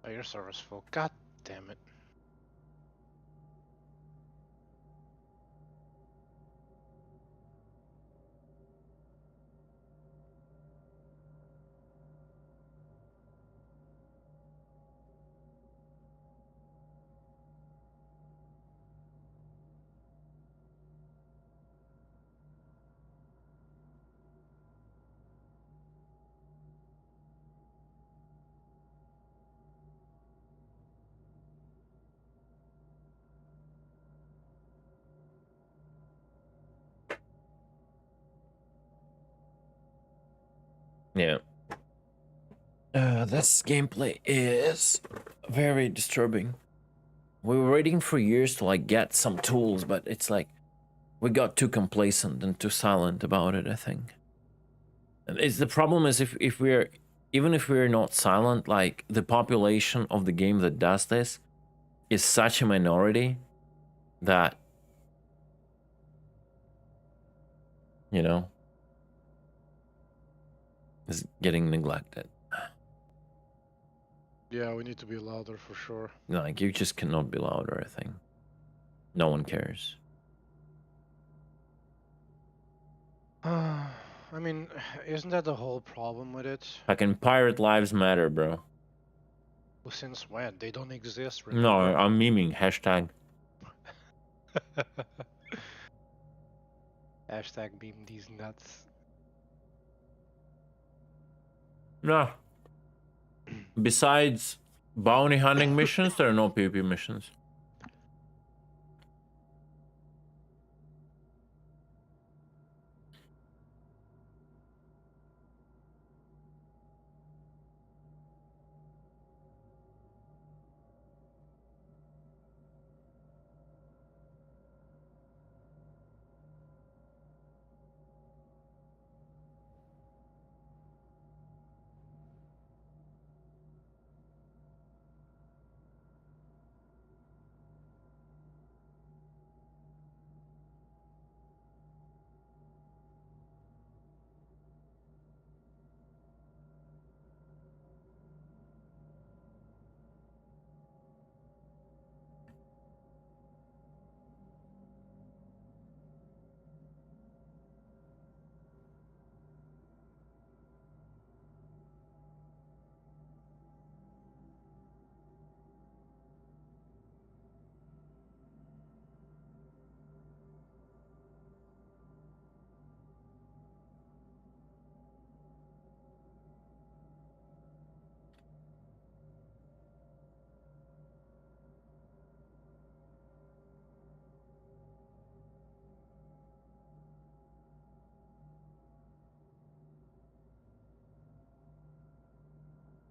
Oh, your server's full. God damn it. Yeah. This gameplay is very disturbing. We were waiting for years to like get some tools, but it's like we got too complacent and too silent about it, I think. And it's the problem is if we're even if we're not silent, like the population of the game that does this is such a minority that you know is getting neglected. Yeah, we need to be louder for sure. Like you just cannot be louder, I think. No one cares. I mean, isn't that the whole problem with it? Fucking pirate lives matter, bro. Well, since when? They don't exist, No, remember? I'm memeing. Hashtag. Hashtag beam these nuts. No. Besides bounty hunting missions, there are no PvP missions.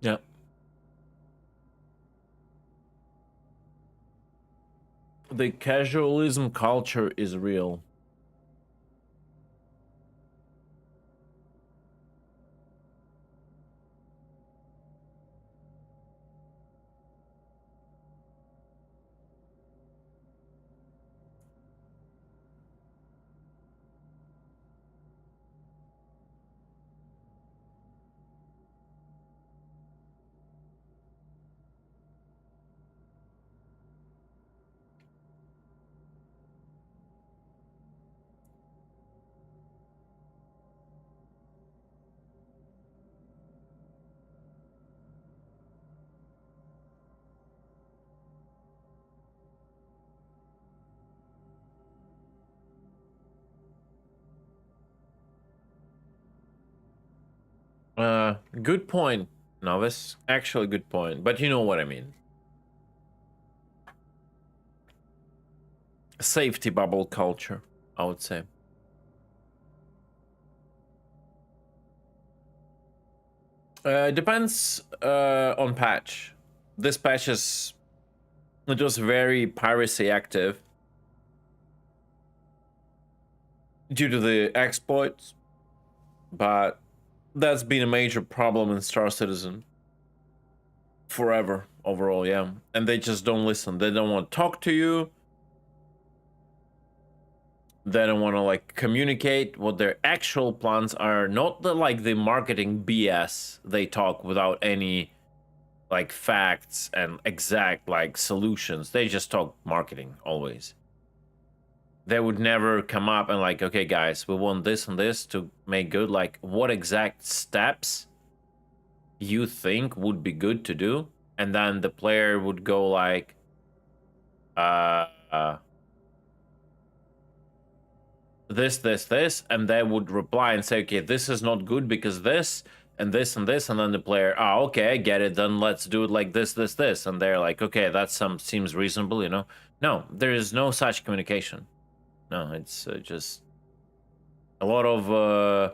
Yeah. The casualism culture is real. Good point, Novice. Actually, good point. But you know what I mean. Safety bubble culture, I would say. It depends on patch. This patch is... It was very piracy active due to the exploits, but that's been a major problem in Star Citizen forever overall, yeah. And they just don't listen. They don't want to talk to you. They don't want to like communicate what their actual plans are. Not the like the marketing BS they talk without any like facts and exact like solutions. They just talk marketing always. They would never come up and like, okay guys, we want this and this to make good. Like, what exact steps you think would be good to do? And then the player would go like, this, and they would reply and say, okay, this is not good because this, and this, and this, and then the player, oh, okay, I get it, then let's do it like this, and they're like, okay, that seems reasonable, you know? No, there is no such communication. No, it's just a lot of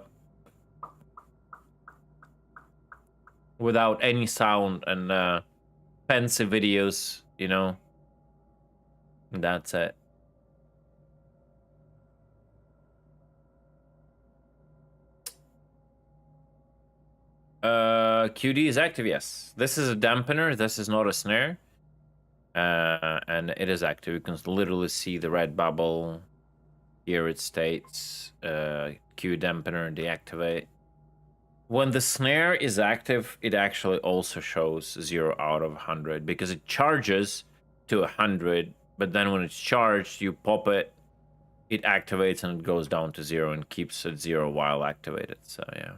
without any sound and fancy videos, you know? That's it. QD is active, yes. This is a dampener, this is not a snare. And it is active. You can literally see the red bubble. Here it states Q dampener deactivate. When the snare is active, it actually also shows 0 out of 100 because it charges to 100, but then when it's charged, you pop it, it activates and it goes down to 0 and keeps at 0 while activated. So yeah.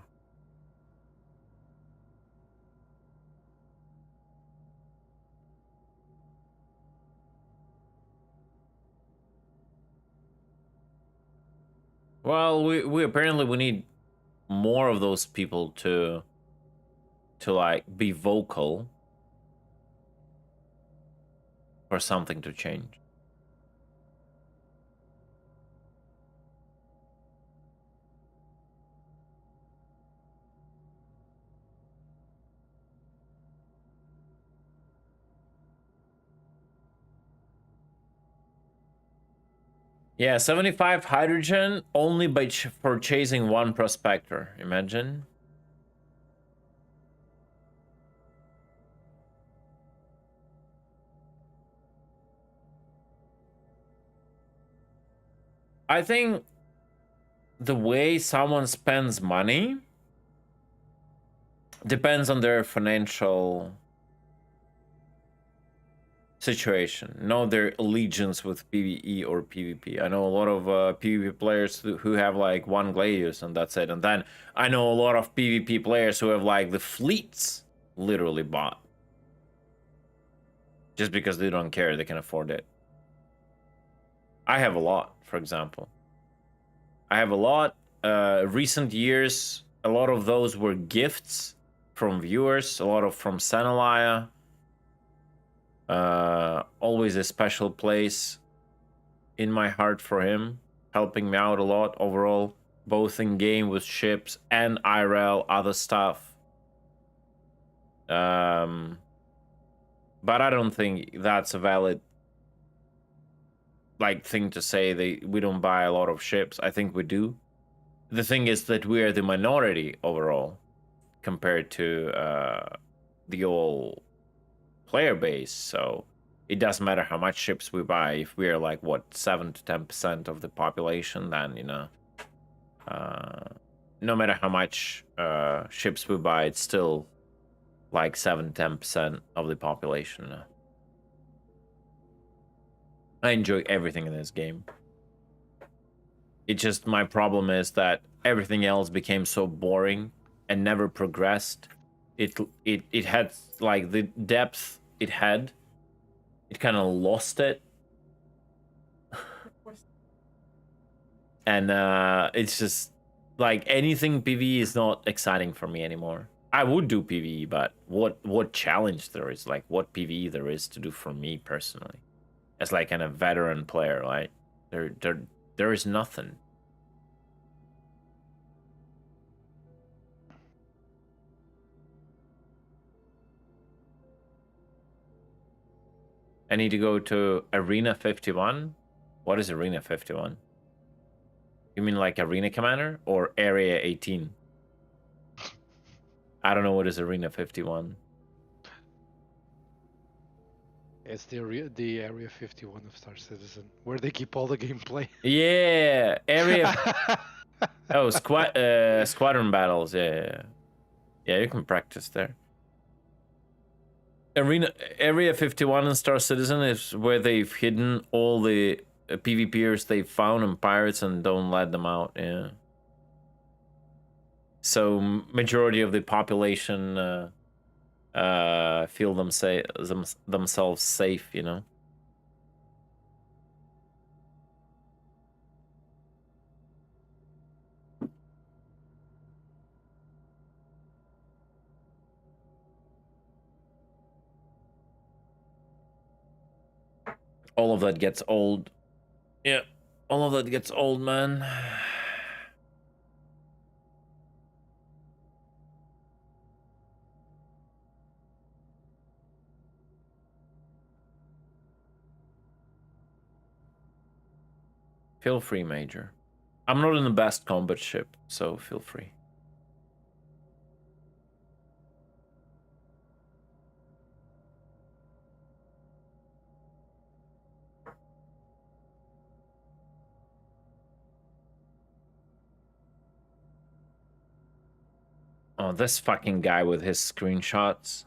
Well, we apparently we need more of those people to like be vocal for something to change. Yeah, 75 hydrogen only by for chasing one prospector. Imagine. I think the way someone spends money depends on their financial situation, not their allegiance with PvE or PvP. I know a lot of PvP players who have like one Gladius and that's it. And then I know a lot of PvP players who have like the fleets literally bought. Just because they don't care, they can afford it. I have a lot, for example. I have a lot. Recent years, a lot of those were gifts from viewers, a lot of from Sanalaya. Always a special place in my heart for him, helping me out a lot overall, both in game with ships and IRL, other stuff. But I don't think that's a valid like thing to say. We don't buy a lot of ships. I think we do. The thing is that we are the minority overall compared to the whole player base, so it doesn't matter how much ships we buy. If we're like what 7 to 10% of the population, then you know, no matter how much ships we buy, it's still like 7-10% of the population. I enjoy everything in this game. It just, my problem is that everything else became so boring and never progressed. It had like the depth it had. It kind of lost it. And it's just, like anything PvE is not exciting for me anymore. I would do PvE, but what challenge there is, like what PvE there is to do for me personally, as like a veteran player, right? There is nothing. I need to go to Arena 51. What is Arena 51? You mean like Arena Commander or Area 18? I don't know what is Arena 51. It's the Area 51 of Star Citizen, where they keep all the gameplay. Yeah, Area. Oh, squadron battles. Yeah, you can practice there. Area 51 in Star Citizen is where they've hidden all the PvPers they found in pirates and don't let them out. Yeah. So majority of the population feel themselves safe, you know. All of that gets old. Yeah, all of that gets old, man. Feel free, Major. I'm not in the best combat ship, so feel free. Oh, this fucking guy with his screenshots.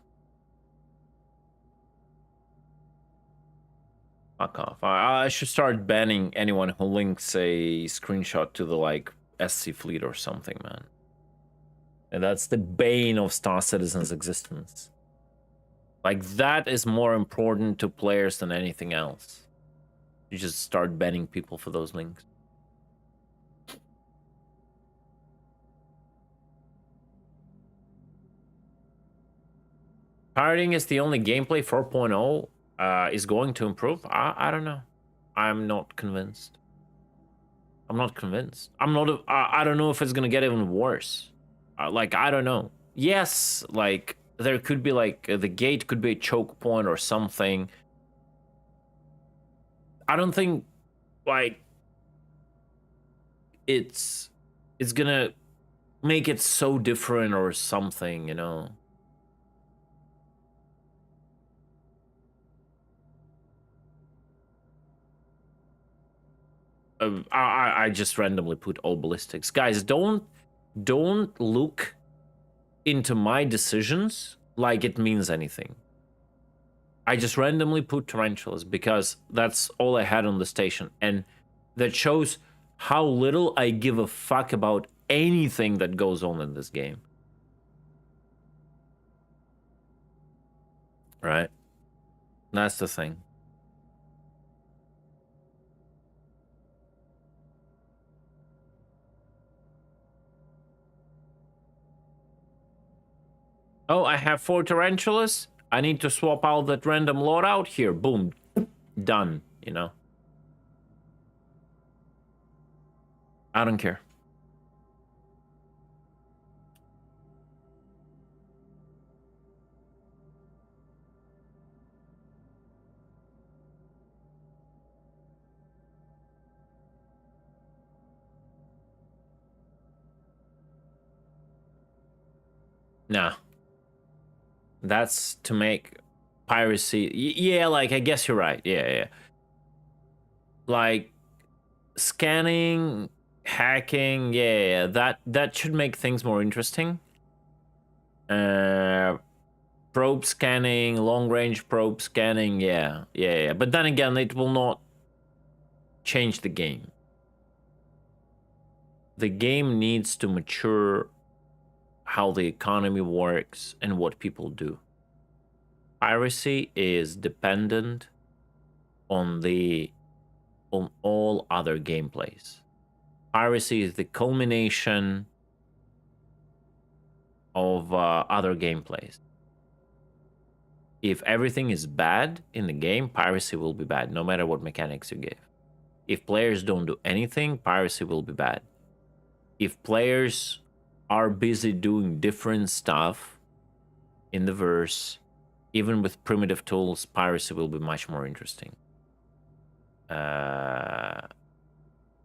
Fuck off. I should start banning anyone who links a screenshot to the, like, SC fleet or something, man. And that's the bane of Star Citizen's existence. Like, that is more important to players than anything else. You just start banning people for those links. Pirating is the only gameplay 4.0 is going to improve. I don't know. I'm not convinced. I'm not convinced. I don't know if it's gonna get even worse. Like, I don't know. Yes, like there could be like the gate could be a choke point or something. I don't think like it's gonna make it so different or something, you know. I just randomly put all ballistics. Guys, don't look into my decisions like it means anything. I just randomly put tarantulas because that's all I had on the station, and that shows how little I give a fuck about anything that goes on in this game. Right? That's the thing. Oh, I have 4 tarantulas. I need to swap out that random loadout here. Boom. Done, you know. I don't care. Nah. That's to make piracy. Yeah, like, I guess you're right. Yeah. Like, scanning, hacking, yeah, that should make things more interesting. Probe scanning, long-range probe scanning, yeah. But then again, it will not change the game. The game needs to mature how the economy works and what people do. Piracy is dependent on all other gameplays. Piracy is the culmination of other gameplays. If everything is bad in the game, piracy will be bad, no matter what mechanics you give. If players don't do anything, piracy will be bad. If players are busy doing different stuff in the verse, even with primitive tools, piracy will be much more interesting.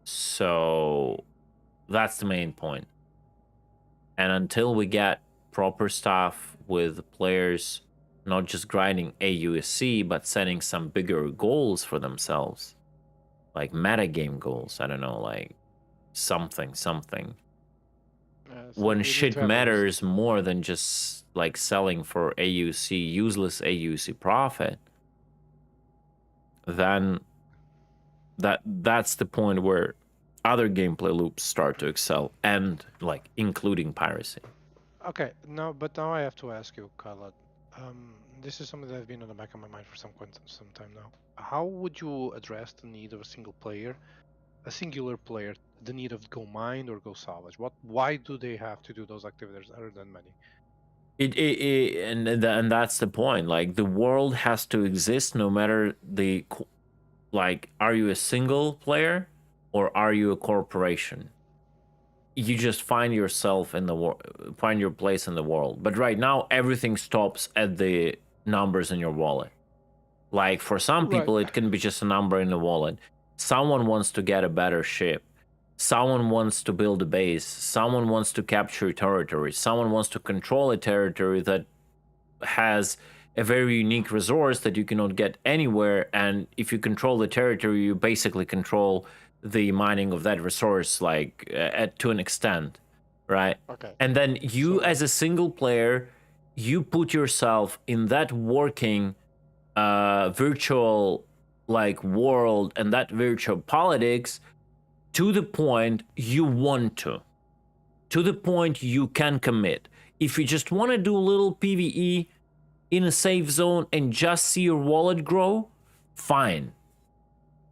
So that's the main point. And until we get proper stuff with players not just grinding AUSC, but setting some bigger goals for themselves, like metagame goals, I don't know, like something. When shit matters more than just like selling for AUC, useless AUC profit, then that's the point where other gameplay loops start to excel, and like including piracy. Okay, but now I have to ask you, Khaled. This is something that's been on the back of my mind for some time now. How would you address the need of a singular player, the need of go mine or go salvage? Why do they have to do those activities other than money? And that's the point. Like, the world has to exist no matter the, like, are you a single player or are you a corporation? You just find yourself in the world, find your place in the world. But right now, everything stops at the numbers in your wallet. Like, for some people, it can be just a number in the wallet. Someone wants to get a better ship. Someone wants to build a base. Someone wants to capture territory. Someone wants to control a territory that has a very unique resource that you cannot get anywhere. And if you control the territory, you basically control the mining of that resource, like to an extent, right? Okay. And then you, as a single player, you put yourself in that working virtual like world and that virtual politics to the point you want to the point you can commit. If you just want to do a little PvE in a safe zone and just see your wallet grow, fine.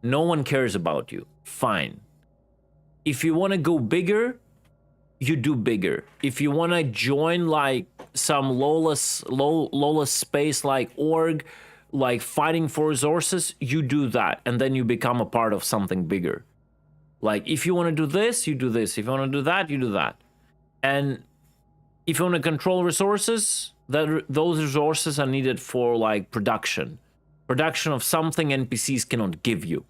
No one cares about you, fine. If you want to go bigger, you do bigger. If you want to join like some lawless space like org, like fighting for resources, you do that, and then you become a part of something bigger. Like, if you want to do this, you do this. If you want to do that, you do that. And if you want to control resources, those resources are needed for like production of something NPCs cannot give you.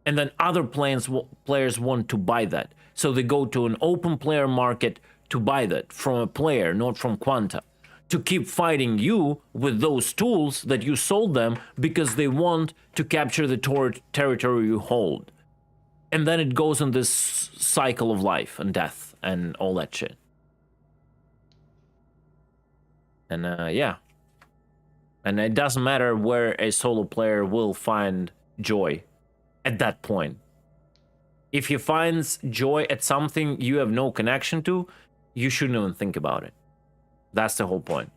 And then other players want to buy that, so they go to an open player market to buy that from a player, not from Quanta, to keep fighting you with those tools that you sold them because they want to capture the territory you hold. And then it goes in this cycle of life and death and all that shit. And yeah. And it doesn't matter where a solo player will find joy at that point. If he finds joy at something you have no connection to, you shouldn't even think about it. That's the whole point.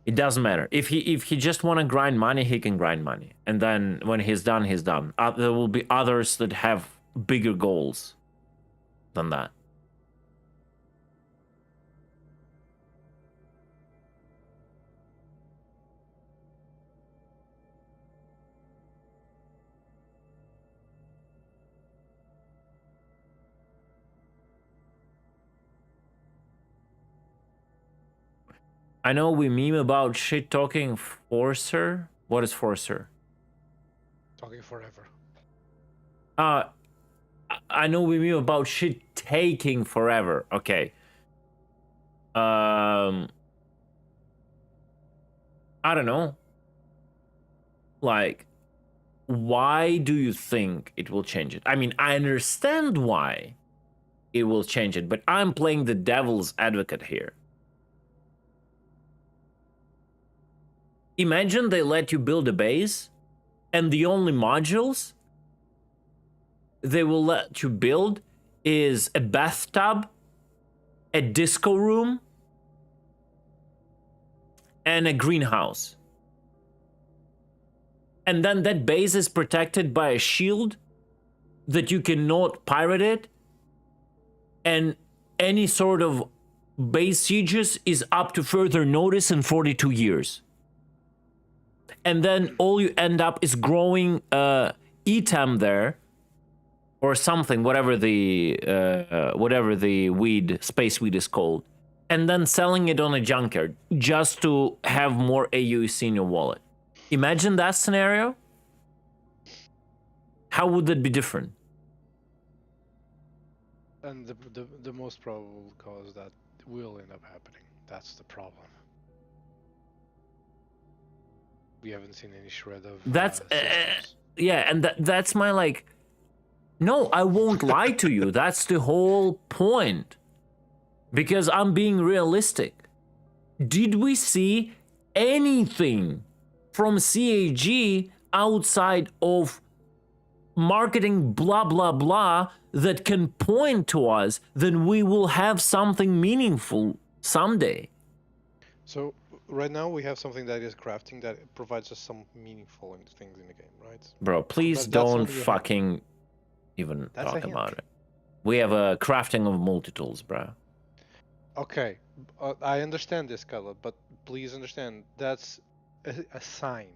It doesn't matter. If he just want to grind money, he can grind money. And then when he's done, he's done. There will be others that have bigger goals than that. I know we meme about shit talking Forcer. What is Forcer? Talking forever. I know we meme about shit taking forever. Okay. I don't know. Like, why do you think it will change it? I mean, I understand why it will change it, but I'm playing the devil's advocate here. Imagine they let you build a base, and the only modules they will let you build is a bathtub, a disco room, and a greenhouse. and then that base is protected by a shield that you cannot pirate it, and any sort of base sieges is up to further notice in 42 years. And then all you end up is growing etam there, or something, whatever the weed, space weed is called, and then selling it on a junkyard just to have more AUC in your wallet. Imagine that scenario. How would that be different? And the most probable cause that will end up happening. That's the problem. We haven't seen any shred of. That's yeah, and that's my like. No, I won't lie to you. That's the whole point. Because I'm being realistic. Did we see anything from CAG outside of marketing blah blah blah that can point to us that we will have something meaningful someday? So right now we have something that is crafting that provides us some meaningful things in the game, right? Bro, please don't fucking even talk about it. We have a crafting of multi-tools, bro. Okay, I understand this, Khaled, but please understand that's a sign.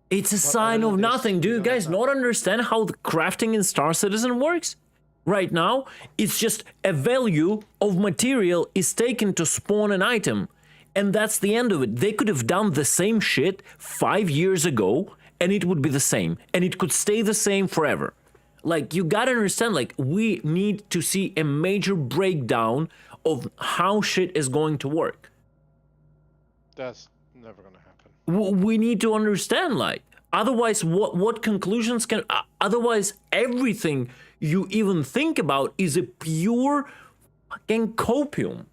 It's a sign of nothing. Do you guys not understand how the crafting in Star Citizen works? Right now, it's just a value of material is taken to spawn an item. And that's the end of it. They could have done the same shit 5 years ago, and it would be the same. And it could stay the same forever. Like, you gotta understand, like, we need to see a major breakdown of how shit is going to work. That's never gonna happen. We need to understand, like, otherwise, what conclusions can... otherwise, everything you even think about is a pure fucking copium.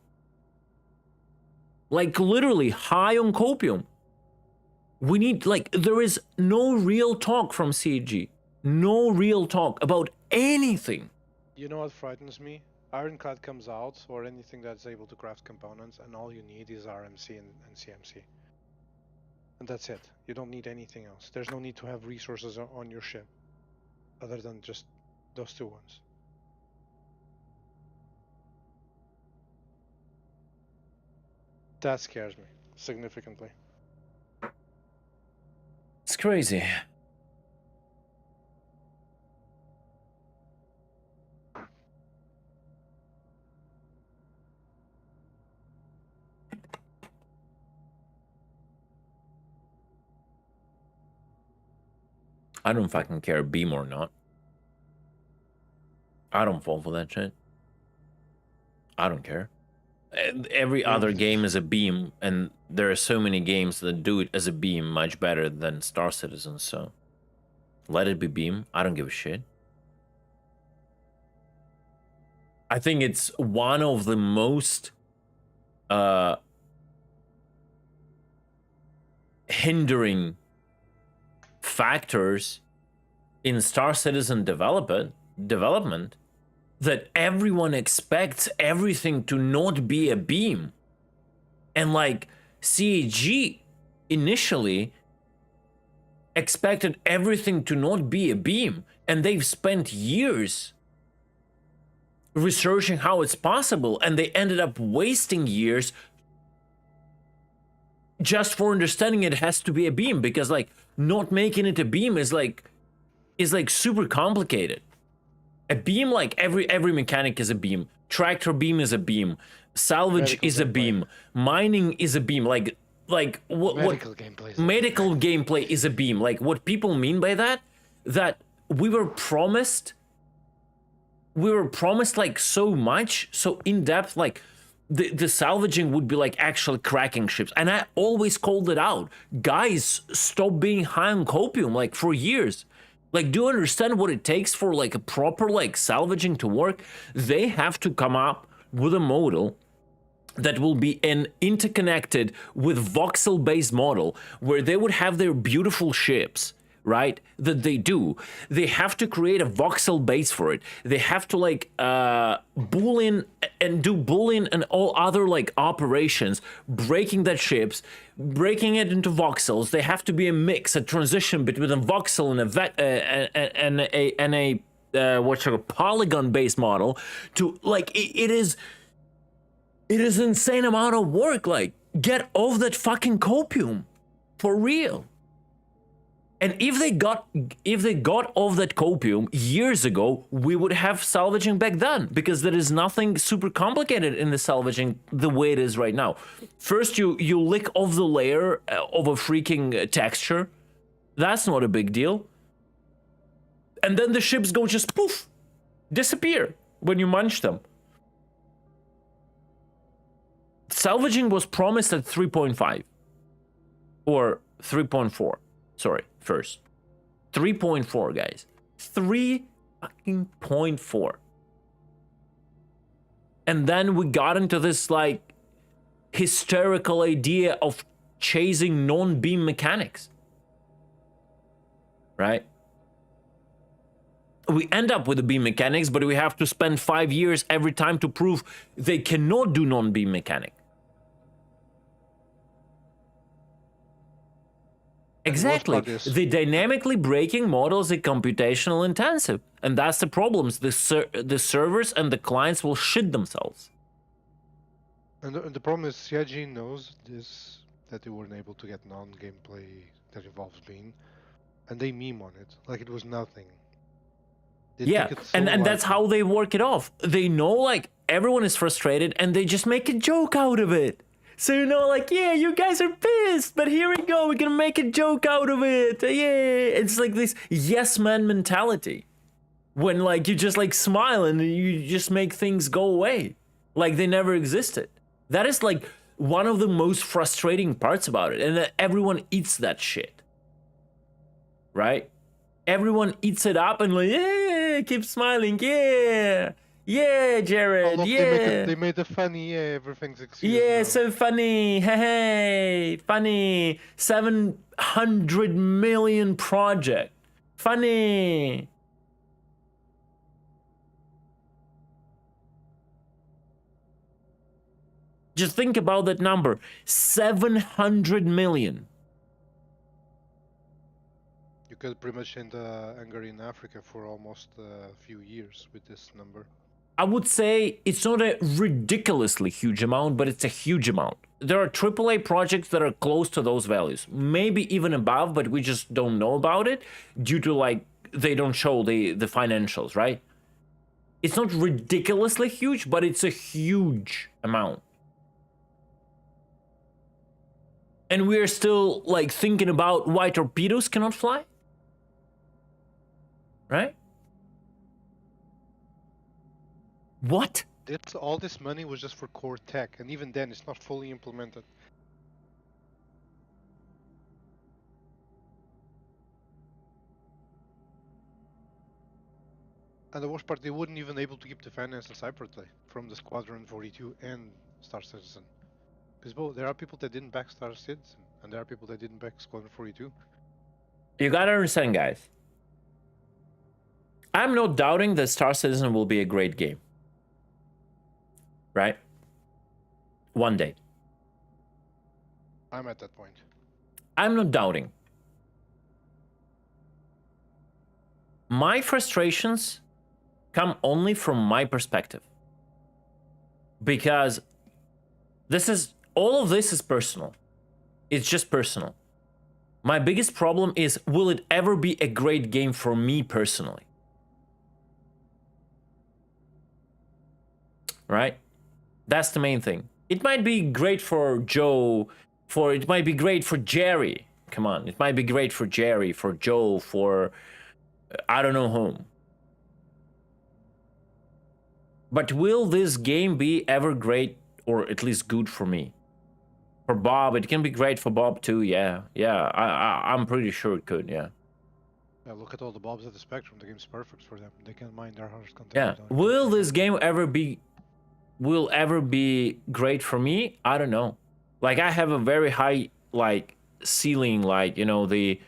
Like, literally, high on copium. We need, like, there is no real talk from CAG. No real talk about anything. You know what frightens me? Ironclad comes out, or anything that's able to craft components, and all you need is RMC and CMC. And that's it. You don't need anything else. There's no need to have resources on your ship, other than just those two ones. That scares me significantly. It's crazy. I don't fucking care, beam or not. I don't fall for that shit. I don't care. Every other game is a beam, and there are so many games that do it as a beam much better than Star Citizen, so let it be beam. I don't give a shit. I think it's one of the most hindering factors in Star Citizen development that everyone expects everything to not be a beam. And like CAG initially expected everything to not be a beam, and they've spent years researching how it's possible, and they ended up wasting years just for understanding it has to be a beam, because like not making it a beam is like super complicated. A beam, like every mechanic is a beam. Tractor beam is a beam. Salvage is a beam. Mining is a beam. Like what medical gameplay is a beam. Like what people mean by that we were promised like so much, so in depth, like the salvaging would be like actually cracking ships. And I always called it out. Guys, stop being high on copium like for years. Like, do you understand what it takes for like a proper like salvaging to work? They have to come up with a model that will be an interconnected with voxel based model where they would have their beautiful ships right, that they do. They have to create a voxel base for it. They have to like boolean and do boolean and all other like operations, breaking that ships, breaking it into voxels. They have to be a mix, a transition between a voxel and a what's a polygon based model to like it is insane amount of work. Like, get off that fucking copium for real. And if they got off that copium years ago, we would have salvaging back then, because there is nothing super complicated in the salvaging the way it is right now. First, you lick off the layer of a freaking texture. That's not a big deal. And then the ships go just poof, disappear when you munch them. Salvaging was promised at 3.5 or 3.4. Sorry, first 3.4, guys. 3.4. And then we got into this like hysterical idea of chasing non-beam mechanics, right? We end up with the beam mechanics, but we have to spend 5 years every time to prove they cannot do non-beam mechanic. Exactly. The dynamically breaking models are computational intensive, and that's the problems. The servers and the clients will shit themselves. And the problem is CIG knows this, that they weren't able to get non-gameplay that involves beam, and they meme on it like it was nothing. Yeah, and that's how they work it off. They know like everyone is frustrated, and they just make a joke out of it. So, you know, like, yeah, you guys are pissed, but here we go. We're going to make a joke out of it. Yeah. It's like this yes man mentality. When, like, you just, like, smile and you just make things go away. Like they never existed. That is, like, one of the most frustrating parts about it. And that everyone eats that shit. Right? Everyone eats it up and, like, yeah, keep smiling. Yeah. Yeah, Jared, look, yeah. They made a funny, yeah, everything's excused. Yeah, now. so funny, hey, funny. 700 million project. Funny. Just think about that number. 700 million. You could pretty much end anger in Africa for almost a few years with this number. I would say it's not a ridiculously huge amount, but it's a huge amount. There are AAA projects that are close to those values, maybe even above, but we just don't know about it due to like they don't show the financials, right? It's not ridiculously huge, but it's a huge amount. And we're still like thinking about why torpedoes cannot fly, right? What? All this money was just for core tech, and even then, it's not fully implemented. And the worst part, they wouldn't even able to keep the finance and Cyberplay from the Squadron 42 and Star Citizen. Because there are people that didn't back Star Citizen, and there are people that didn't back Squadron 42. You gotta understand, guys. I'm not doubting that Star Citizen will be a great game. Right? One day. I'm at that point. I'm not doubting. My frustrations come only from my perspective. Because all of this is personal. It's just personal. My biggest problem is, will it ever be a great game for me personally? Right? That's the main thing. It might be great for Joe, it might be great for Jerry. Come on, it might be great for Jerry, for Joe, for I don't know whom. But will this game be ever great, or at least good for me? For Bob, it can be great for Bob too, yeah. Yeah, I'm pretty sure it could, yeah. Yeah, look at all the Bobs at the Spectrum, the game's perfect for them. They can mine their hardest content. Yeah, will this game ever be great for me? I don't know. Like, I have a very high like ceiling, like, you know, the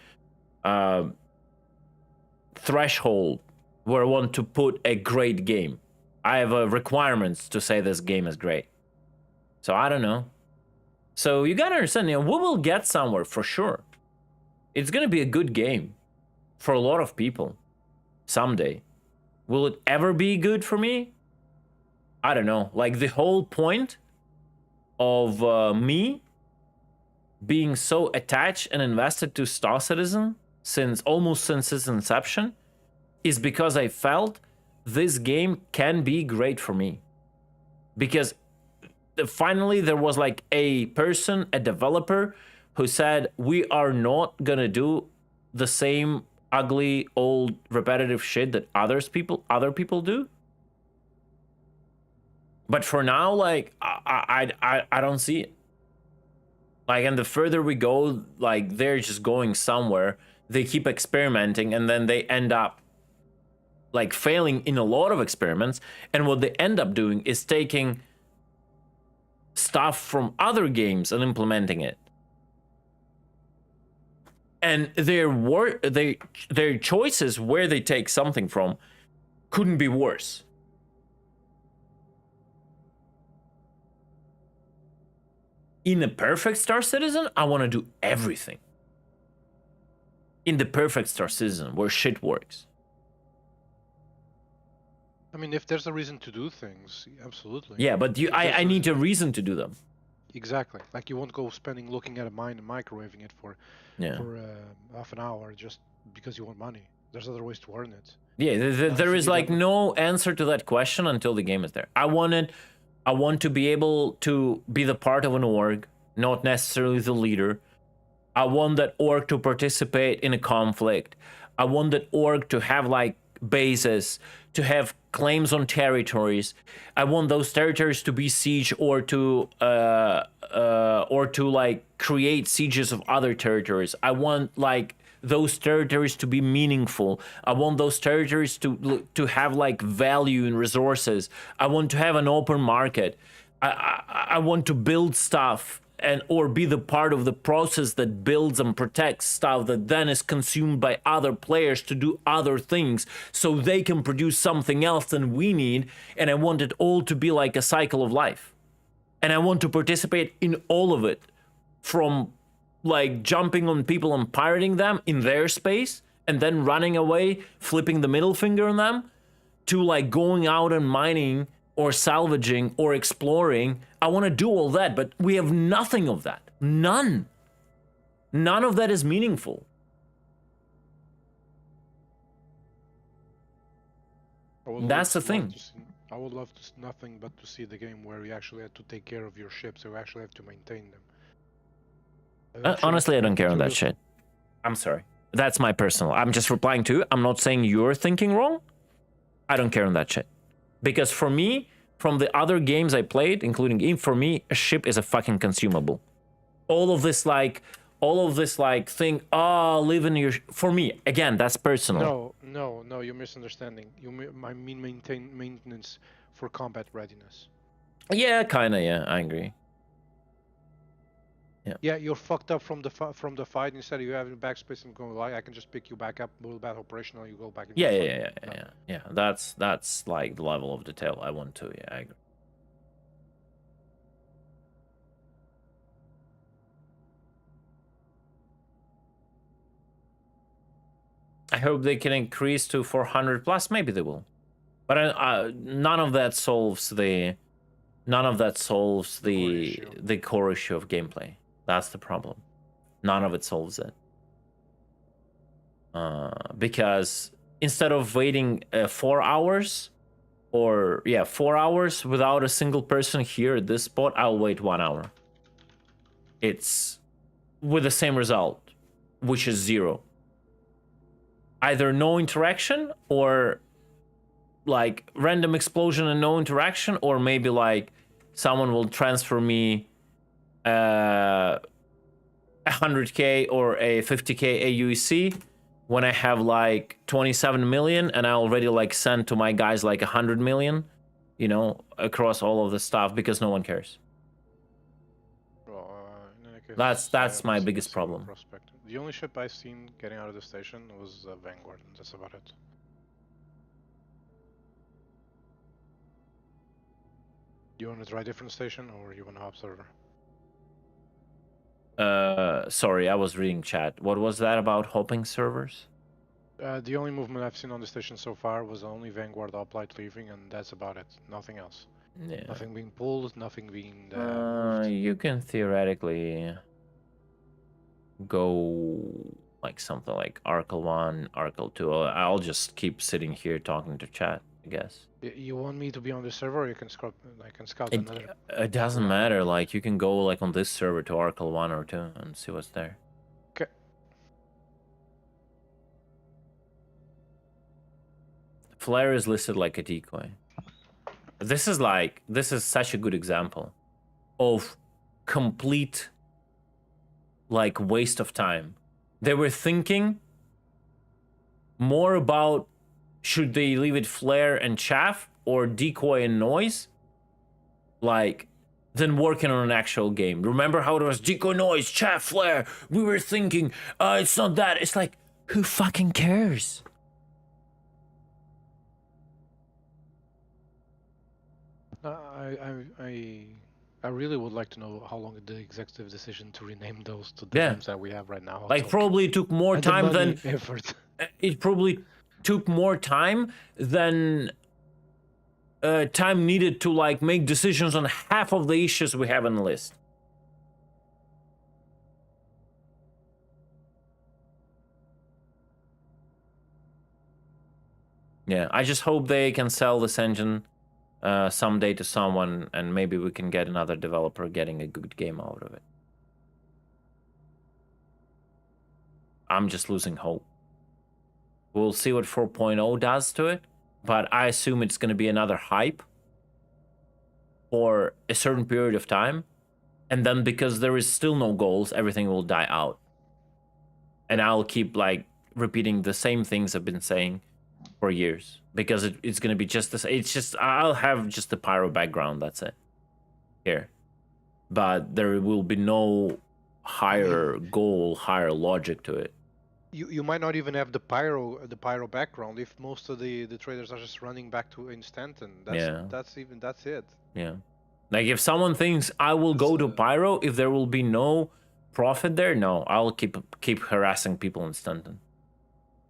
threshold where I want to put a great game. I have requirements to say this game is great. So I don't know. So you gotta understand, we will get somewhere for sure. It's gonna be a good game for a lot of people someday. Will it ever be good for me? I don't know. Like, the whole point of me being so attached and invested to Star Citizen since its inception is because I felt this game can be great for me. Because finally there was like a developer who said, we are not gonna do the same ugly, old, repetitive shit that other people do. But for now, like, I don't see it. Like, and the further we go, like, they're just going somewhere. They keep experimenting, and then they end up like failing in a lot of experiments. And what they end up doing is taking stuff from other games and implementing it. And their choices where they take something from couldn't be worse. In a perfect Star Citizen, I want to do everything. In the perfect Star Citizen, where shit works. I mean, if there's a reason to do things, absolutely. Yeah, but I need a reason to do them. Exactly. Like, you won't go looking at a mine and microwaving it for half an hour just because you want money. There's other ways to earn it. Yeah, there is like no answer to that question until the game is there. I want to be able to be the part of an org, not necessarily the leader. I want that org to participate in a conflict. I want that org to have like bases, to have claims on territories. I want those territories to be siege or to like create sieges of other territories. I want like those territories to be meaningful. I want those territories to have like value and resources. I want to have an open market. I want to build stuff or be the part of the process that builds and protects stuff that then is consumed by other players to do other things so they can produce something else than we need. And I want it all to be like a cycle of life. And I want to participate in all of it, from like jumping on people and pirating them in their space and then running away, flipping the middle finger on them, to like going out and mining or salvaging or exploring. I want to do all that, but we have nothing of that. None of that is meaningful. That's the thing. I would love nothing but to see the game where you actually have to take care of your ships, so you actually have to maintain them. Honestly, I don't care on that shit. I'm sorry. That's my personal. I'm just replying to you. I'm not saying you're thinking wrong. I don't care on that shit. Because for me, from the other games I played, including game, for me, a ship is a fucking consumable. All of this like thing, live in your... For me, again, that's personal. No, you're misunderstanding. I mean maintenance for combat readiness. Yeah, kinda, yeah, I agree. Yeah, you're fucked up from the fight. Instead of you having backspace and going like, I can just pick you back up, build back operational, you go back. Yeah. That's like the level of detail I want to. Yeah, I agree. I hope they can increase to 400 plus. Maybe they will, but none of that solves the core issue of gameplay. That's the problem. None of it solves it. Because instead of waiting 4 hours, 4 hours without a single person here at this spot, I'll wait 1 hour. It's with the same result, which is 0. Either no interaction, or like random explosion and no interaction, or maybe like someone will transfer me 100k or a 50k AUEC when I have like 27 million, and I already like sent to my guys like 100 million, you know, across all of the stuff, because no one cares. That's my biggest problem. The only ship I've seen getting out of the station was Vanguard, and that's about it. You want to try a different station, or you want to hop server? Sorry, I was reading chat. What was that about hopping servers? The only movement I've seen on the station so far was only Vanguard uplight leaving, and that's about it. Nothing else. Yeah. Nothing being pulled, nothing being You can theoretically go like something like Arcal 1, Arcal 2. I'll just keep sitting here talking to chat, I guess. You want me to be on the server, or you can scout? I can scout another. It doesn't matter. Like you can go like on this server to Arcal 1 or 2 and see what's there. Okay. Flare is listed like a decoy. This is such a good example of complete like waste of time. They were thinking more about should they leave it flare and chaff or decoy and noise, like, than working on an actual game. Remember how it was decoy, noise, chaff, flare? We were thinking, it's not that. It's like, who fucking cares? I really would like to know how long the executive decision to rename those to the names that we have right now. Like probably took more time than effort. It probably took more time than time needed to like make decisions on half of the issues we have on the list. Yeah, I just hope they can sell this engine someday to someone, and maybe we can get another developer getting a good game out of it. I'm just losing hope. We'll see what 4.0 does to it, but I assume it's going to be another hype for a certain period of time, and then because there is still no goals, everything will die out. And I'll keep like repeating the same things I've been saying for years, because it's going to be just this. It's just, I'll have just the pyro background, that's it here, but there will be no higher goal, higher logic to it. You might not even have the pyro background if most of the traders are just running back to Instanton. That's it. Yeah, like if someone thinks I will go to pyro if there will be no profit there, no, I'll keep harassing people in Stanton.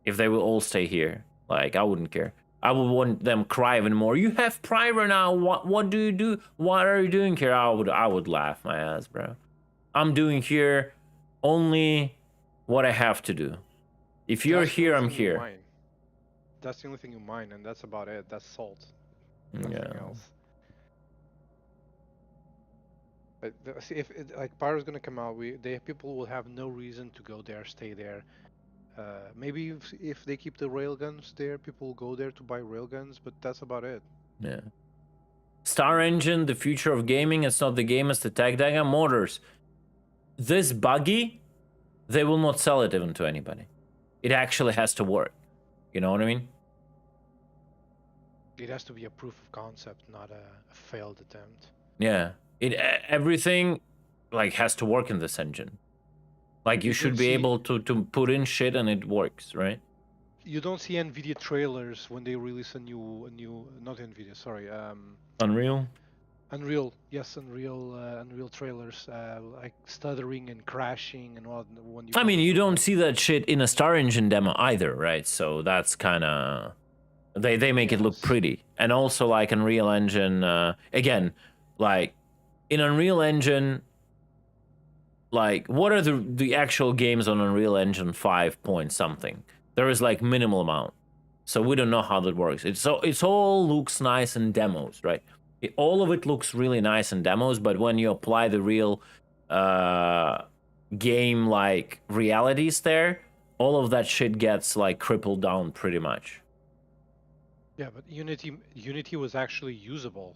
If they will all stay here, like I wouldn't care. I would want them cry even more. You have pyro now. What do you do? What are you doing here? I would laugh my ass, bro. I'm doing here only what I have to do. If you're here, I'm here. That's the only thing you mine, and that's about it. That's salt. Nothing else. But see, if like pyro's gonna come out, people will have no reason to go there, stay there. Maybe if they keep the railguns there, people will go there to buy railguns, but that's about it. Yeah. Star Engine, the future of gaming. It's not the game, it's the tech dagger. Motors. This buggy, they will not sell it even to anybody. It actually has to work. You know what I mean? It has to be a proof of concept, not a failed attempt. Yeah. Everything like has to work in this engine. Like you should be able to put in shit and it works, right? You don't see NVIDIA trailers when they release a new not NVIDIA, sorry, Unreal. Unreal, yes, Unreal trailers, like stuttering and crashing and all. When I mean, you don't see that shit in a Star Engine demo either, right? So that's kind of they make it look pretty, and also like Unreal Engine. Again, like in Unreal Engine, like what are the actual games on Unreal Engine 5 point something? There is like minimal amount, so we don't know how that works. It's all looks nice in demos, right? All of it looks really nice in demos, but when you apply the real game like realities there, all of that shit gets like crippled down pretty much. Yeah, but Unity was actually usable.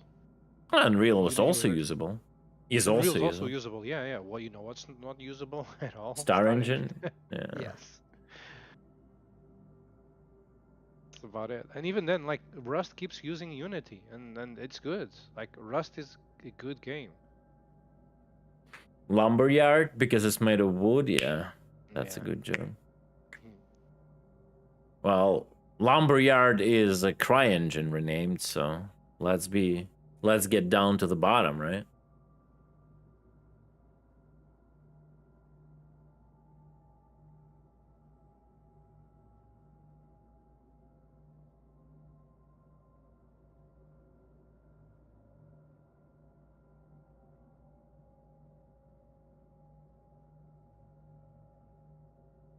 Unreal was also usable. Is also usable. Yeah. Well, you know what's not usable at all? Star Engine. Yeah. Yes. That's about it. And even then, like Rust keeps using Unity, and it's good. Like Rust is a good game. Lumberyard because it's made of wood. Yeah. That's a good joke. Well, Lumberyard is a CryEngine renamed, so let's get down to the bottom, right?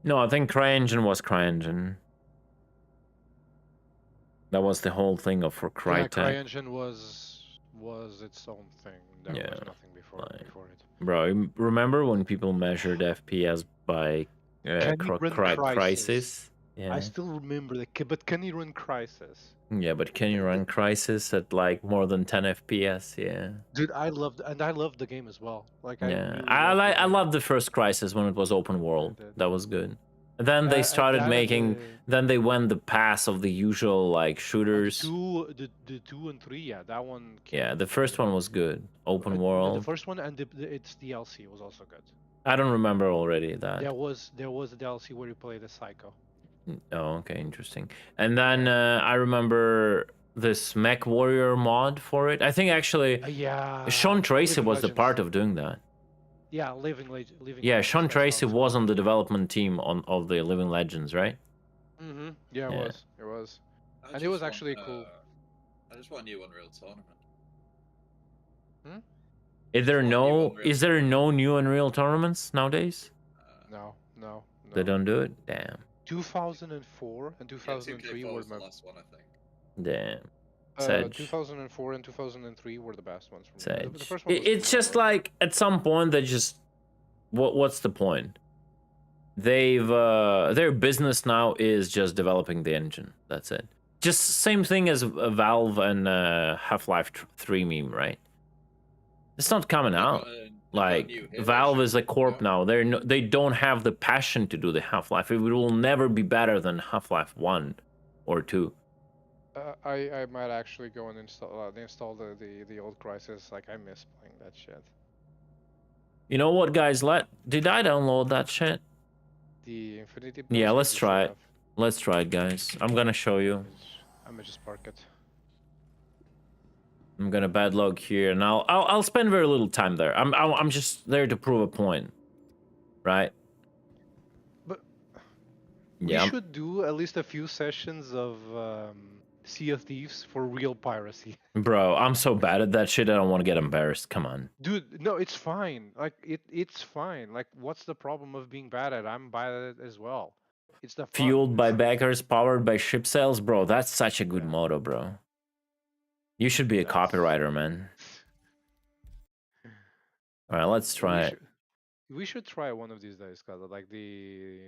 No, I think CryEngine was CryEngine. That was the whole thing of for Crytek. Yeah, CryEngine was its own thing. There was nothing before it. Bro, remember when people measured FPS by Crysis? Yeah. I still remember that, but can you run Crysis? Yeah, but can you run Crysis at like more than 10 FPS? Yeah. Dude, I loved the game as well. Like, yeah, I loved the first Crysis when it was open world. That was good. And then they started making. Then they went the path of the usual like shooters. The 2 and 3, yeah, that one. Yeah, the first one was good. Open world. The first one and its DLC was also good. I don't remember already that. There was a DLC where you play the Psycho. Oh, okay, interesting. And then I remember this Mech Warrior mod for it. I think actually. Yeah. Sean Tracy was the part of doing that. Yeah, Living yeah, Sean Tracy was on the development team of the Living Legends, right? Mm-hmm. Yeah, it was. And it was actually cool. I just want a new Unreal Tournament. Is there no new Unreal tournaments nowadays? No. They don't do it? Damn. 2004 and 2003 were the last one, I think. Damn. 2004 and 2003 were the best ones for me. The first one was it's just like at some point they just what's the point? They've their business now is just developing the engine. That's it. Just same thing as Valve and Half-Life 3 meme, right? It's not coming out. Like Valve is a corp now. They don't have the passion to do the Half-Life. It will never be better than Half-Life 1 or 2. I might actually go and install the old Crysis. Like, I miss playing that shit. You know what, guys? Did I download that shit? The Infinity. Yeah, let's try it. Let's try it, guys. I'm gonna show you. I'm gonna just park it. I'm gonna bad log here, and I'll spend very little time there. I'm just there to prove a point, right? But yeah, we should do at least a few sessions of Sea of Thieves for real piracy. Bro, I'm so bad at that shit. I don't want to get embarrassed. Come on. Dude, no, it's fine. Like it's fine. Like, what's the problem of being bad at it? I'm bad at it as well. It's the fun. Fueled by backers, powered by ship sails, bro. That's such a good motto, bro. You should be a copywriter, man. All right, let's try it. We should try one of these days, cause like the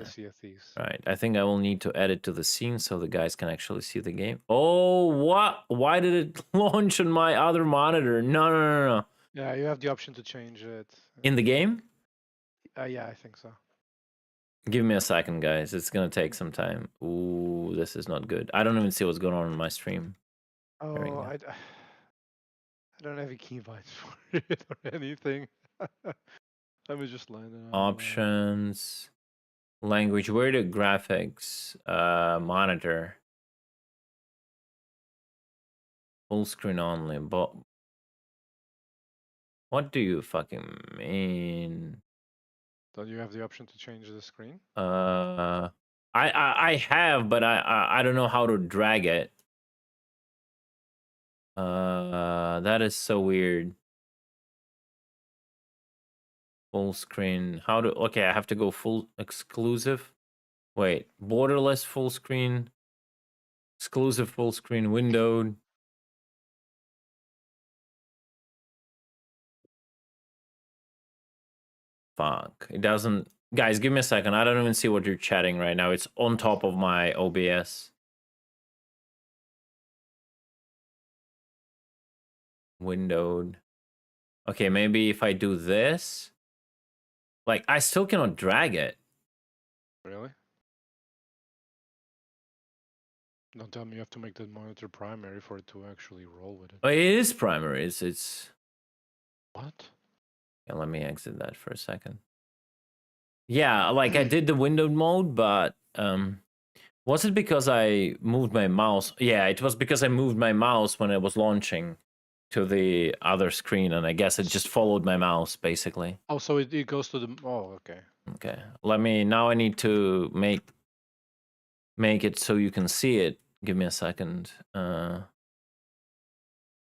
Sea of Thieves. Right. I think I will need to edit to the scene so the guys can actually see the game. Oh, what? Why did it launch on my other monitor? No. Yeah, you have the option to change it. In the game? Yeah, I think so. Give me a second, guys. It's gonna take some time. Ooh, this is not good. I don't even see what's going on in my stream. Oh, I don't have a keybind for it or anything. I was just lying. Options, language, where the graphics, monitor, full screen only. But what do you fucking mean? Don't you have the option to change the screen? I have, but I don't know how to drag it. That is so weird. Full screen. Okay, I have to go full exclusive. Wait, borderless full screen. Exclusive full screen windowed. Fuck. It doesn't. Guys, give me a second. I don't even see what you're chatting right now. It's on top of my OBS. Windowed. Okay, maybe if I do this. Like, I still cannot drag it. Really? Don't tell me you have to make that monitor primary for it to actually roll with it. Oh, it is primary. It's... What? Yeah, let me exit that for a second. Yeah, like I did the windowed mode, but was it because I moved my mouse? Yeah, it was because I moved my mouse when I was launching to the other screen, and I guess it just followed my mouse basically. Oh, so it goes to the. Oh, okay. Okay, now I need to make it so you can see it. Give me a second.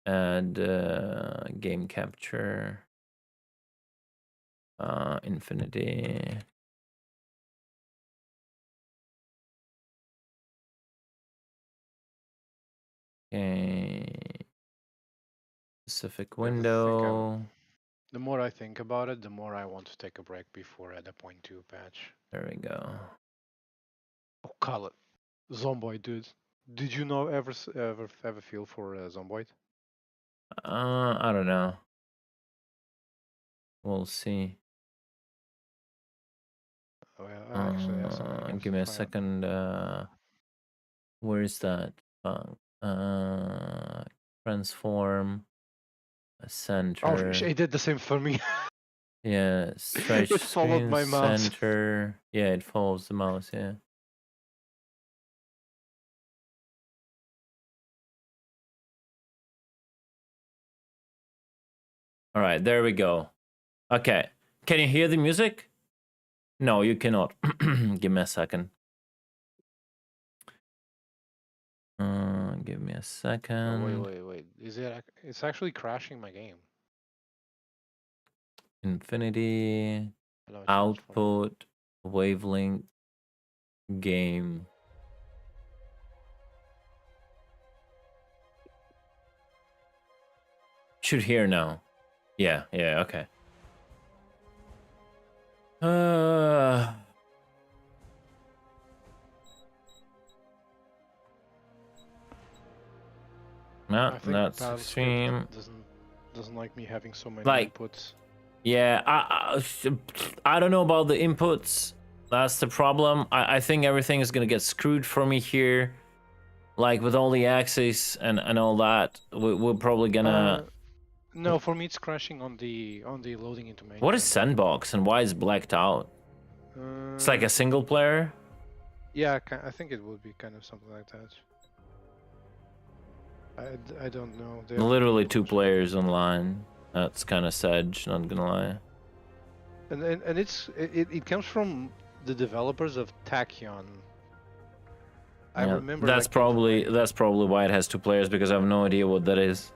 Add game capture. Infinity. Okay. Specific window. The more I think about it, the more I want to take a break before at the 0.2 patch. There we go. Oh, call it. Zomboid, dude. Did you know ever have a feel for Zomboid? I don't know. We'll see. Well, actually, yes, give me a second. Where is that? Transform. Center. Oh, it did the same for me. Yeah, stretch it followed my mouse. Center. Yeah, it follows the mouse. Yeah. All right, there we go. Okay, can you hear the music? No, you cannot. Give me a second. Give me a second. Oh, wait. Is it? It's actually crashing my game. Infinity. Output. Wavelength. Game. Should hear now. Yeah, okay. No, that's extreme. Doesn't like me having so many inputs. Yeah, I don't know about the inputs. That's the problem. I think everything is gonna get screwed for me here. Like with all the axes and all that, we're probably gonna. No, for me it's crashing on the loading into main. What is sandbox and why is blacked out? It's like a single player. Yeah, I think it would be kind of something like that. I don't know. Literally 2 players online. That's kind of sedge, not gonna lie. And it comes from the developers of Tachyon. I remember. That's probably why it has 2 players, because I have no idea what that is.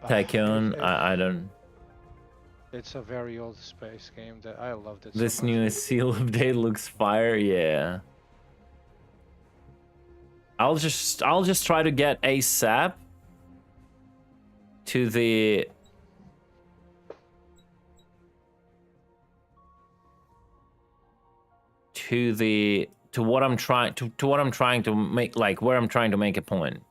Tachyon, I don't. It's a very old space game that I loved it. This so much. new seal update looks fire, yeah. I'll just try to get ASAP to the what I'm trying to make, like where I'm trying to make a point.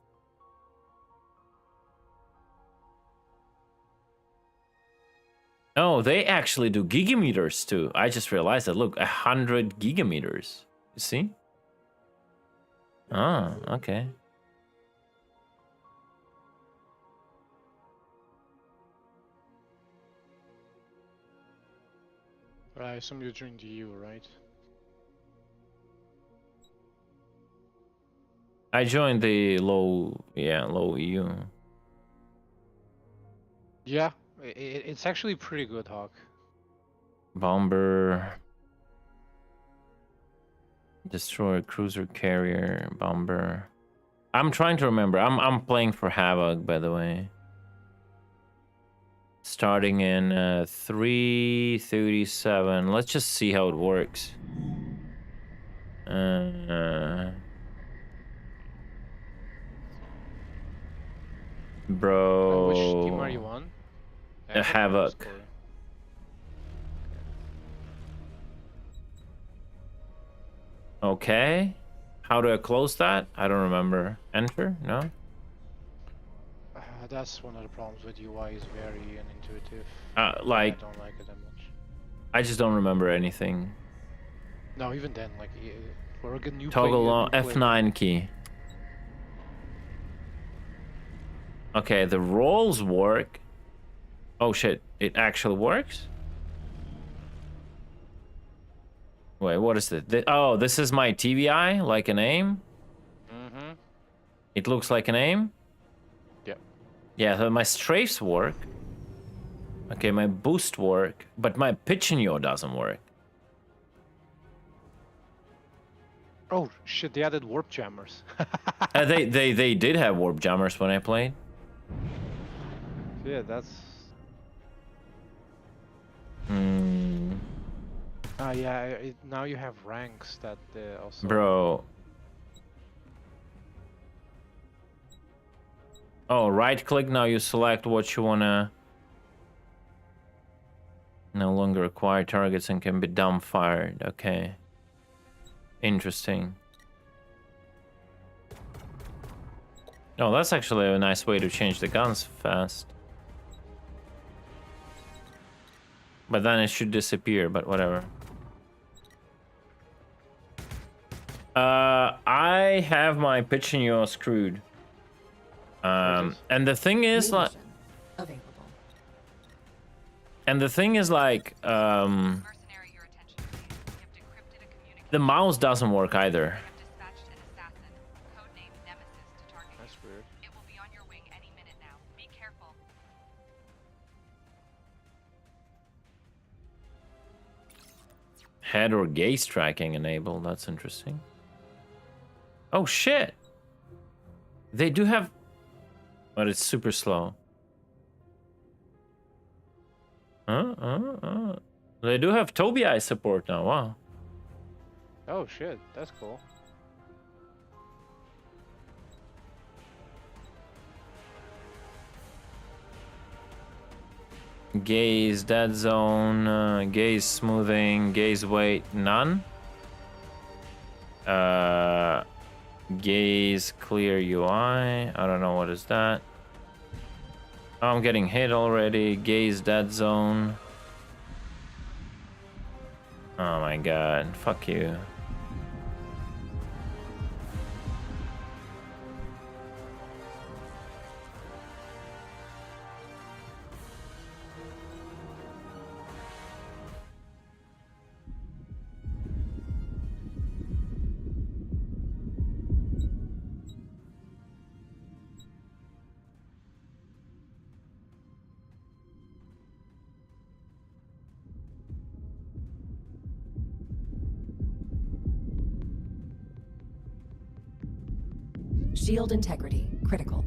Oh, they actually do gigameters too. I just realized that. Look, 100 gigameters. You see? Oh, okay. I assume you joined the EU, right? I joined the low EU. Yeah, it's actually pretty good, Hawk. Bomber. Destroy cruiser carrier, bomber. I'm trying to remember. I'm playing for Havoc, by the way. Starting in 3:37. Let's just see how it works. Bro. Which team are you on? Havoc. Okay. How do I close that? I don't remember. Enter? No? That's one of the problems with UI, is very unintuitive. Like, I don't like it that much. I just don't remember anything. No, even then, like, for a new Toggle on F9 key. Okay, the rolls work. Oh shit, it actually works? Wait, what is it? Oh, this is my TVI, like an aim? Mm-hmm. It looks like an aim? Yep. Yeah, so my strafes work. Okay, my boost work, but my pitching yaw doesn't work. Oh shit! They added warp jammers. They did have warp jammers when I played. Yeah, that's. Hmm. Yeah. Now you have ranks that also. Bro. Oh, right click, now you select what you wanna. No longer acquire targets and can be dumbfired. Okay. Interesting. Oh, that's actually a nice way to change the guns fast. But then it should disappear, but whatever. I have my pitching yaw screwed. And the thing is like... And the thing is like, the mouse doesn't work either. That's weird. Head or gaze tracking enabled, that's interesting. Oh shit! They do have... But it's super slow. They do have Tobii support now, wow. Oh shit, that's cool. Gaze, dead zone, gaze smoothing, gaze weight, none. Gaze clear UI, I don't know what is that. Oh, I'm getting hit already, gaze dead zone. Oh my god, fuck you. Shield integrity, critical.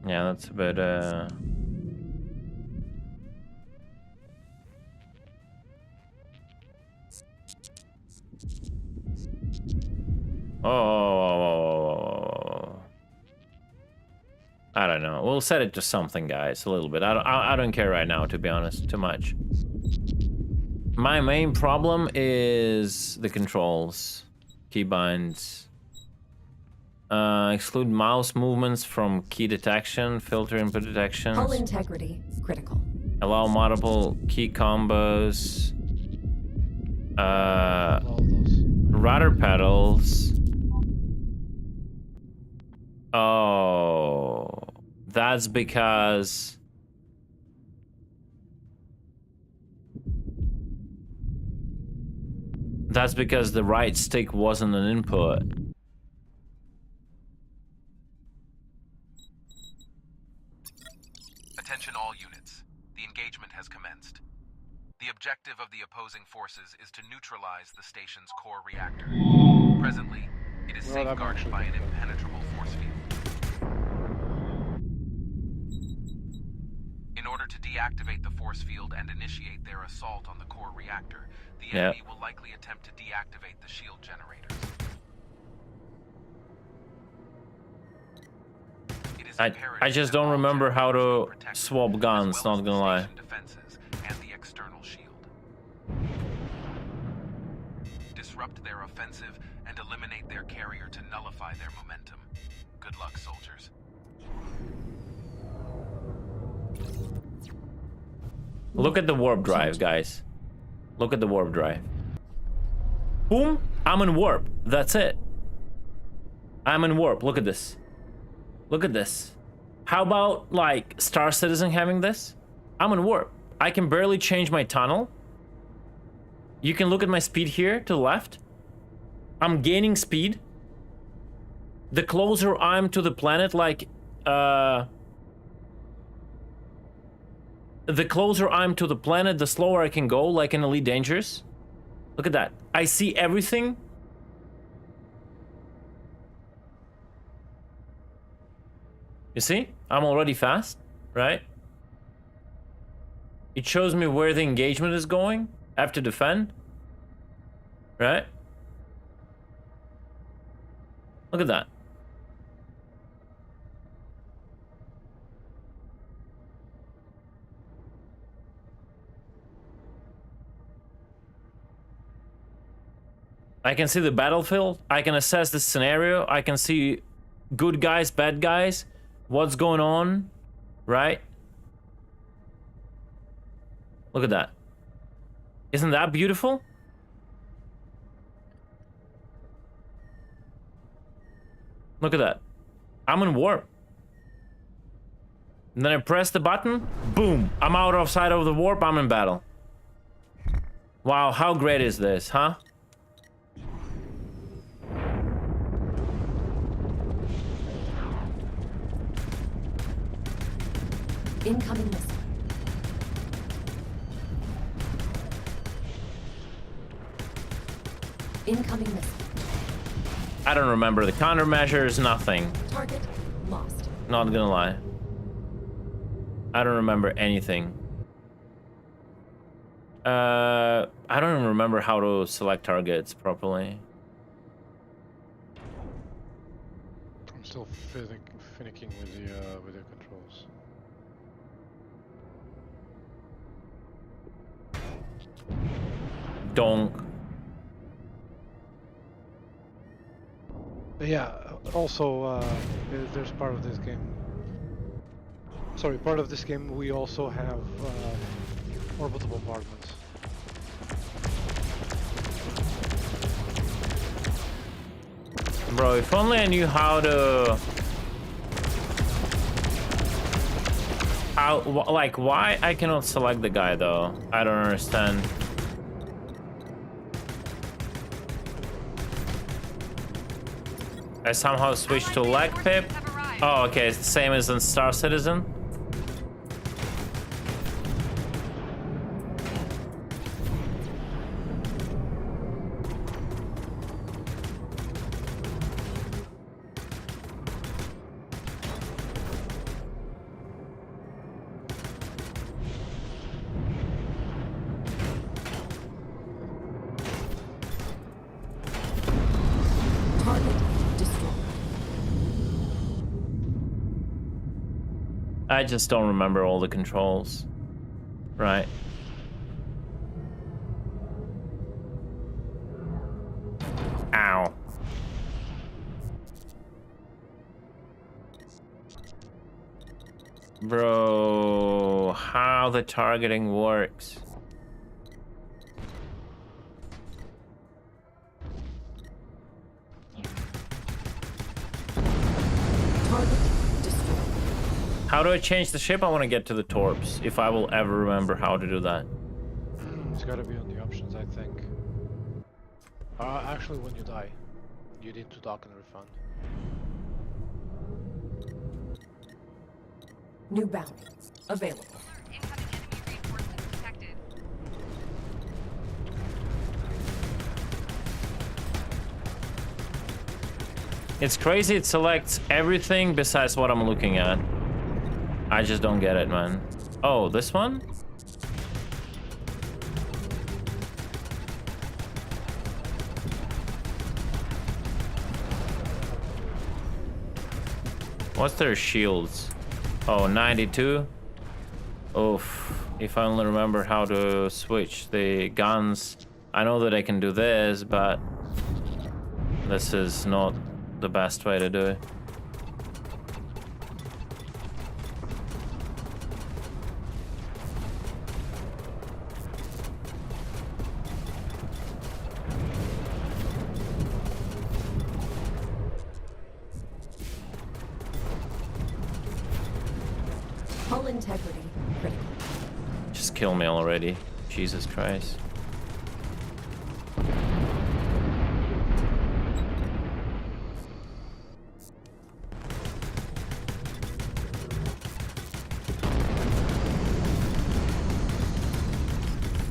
Yeah, that's a bit, Oh, I don't know. We'll set it to something, guys, a little bit. I don't care right now, to be honest, too much. My main problem is the controls, keybinds. Exclude mouse movements from key detection, filter input detections. Hull integrity, critical. Allow multiple key combos. Rudder pedals. Oh, that's because... That's because the right stick wasn't an input. Attention all units. The engagement has commenced. The objective of the opposing forces is to neutralize the station's core reactor. Presently, it is safeguarded by an impenetrable force field. In order to deactivate the force field and initiate their assault on the core reactor, the enemy will likely attempt to deactivate the shield generators. I just don't remember how to swap guns, not gonna lie. Defenses and the external shield. Disrupt their offensive and eliminate their carrier to nullify their momentum. Good luck, soldiers. Look at the warp drive, guys. Look at the warp drive. Boom! I'm in warp. That's it. I'm in warp. Look at this. Look at this. How about, like, Star Citizen having this? I'm in warp. I can barely change my tunnel. You can look at my speed here to the left. I'm gaining speed. The closer I'm to the planet, like, the closer I'm to the planet, the slower I can go, like in Elite Dangerous. Look at that. I see everything. You see? I'm already fast, right? It shows me where the engagement is going. I have to defend. Right? Look at that. I can see the battlefield. I can assess the scenario. I can see good guys, bad guys, what's going on, right? Look at that. Isn't that beautiful? Look at that. I'm in warp. And then I press the button. Boom. I'm out of sight of the warp. I'm in battle. Wow, how great is this, huh? Incoming missile. Incoming missile. I don't remember the countermeasures, nothing. Target lost. Not gonna lie. I don't remember anything. I don't even remember how to select targets properly. I'm still finicking with the controls. Donk. Yeah, also, there's part of this game. Sorry, part of this game we also have orbital bombardments. Bro, if only I knew how to... like, why I cannot select the guy, though? I don't understand. I somehow switched to leg pip. Oh, okay, it's the same as in Star Citizen. I just don't remember all the controls. Right. Ow. Bro, how the targeting works. How do I change the ship? I want to get to the torps, if I will ever remember how to do that. It's gotta be on the options, I think. Actually, when you die, you need to dock and refund. New bounty available. It's crazy, it selects everything besides what I'm looking at. I just don't get it, man. Oh, this one? What's their shields? Oh, 92? Oof. If I only remember how to switch the guns. I know that I can do this, but this is not the best way to do it. integrity critical. Just kill me already. Jesus Christ.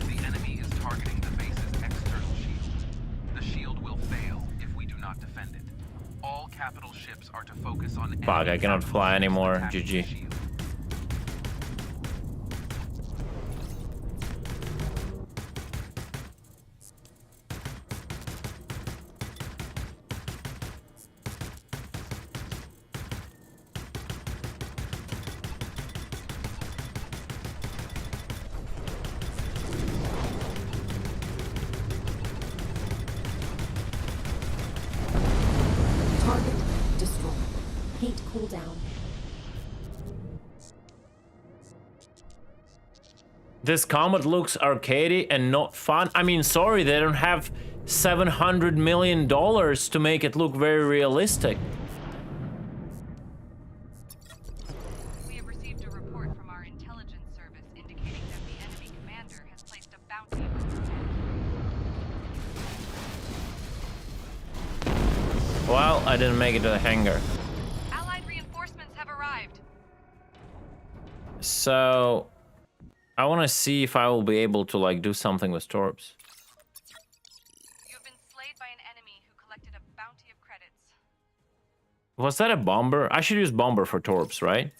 The enemy is targeting the base's external shield. The shield will fail if we do not defend it. All capital ships are to focus on enemy Fuck, I cannot capital fly ships anymore. attacking the GG. shield. Target destroyed. Heat cooldown. This combat looks arcadey and not fun. I mean, sorry, they don't have $700 million to make it look very realistic. We have received a report from our intelligence service indicating that the enemy commander has placed a bounty on our head. Well, I didn't make it to the hangar. Allied reinforcements have arrived. So I want to see if I will be able to like do something with torps. You have been slayed by an enemy who collected a bounty of credits. Was that a bomber? I should use bomber for torps, right?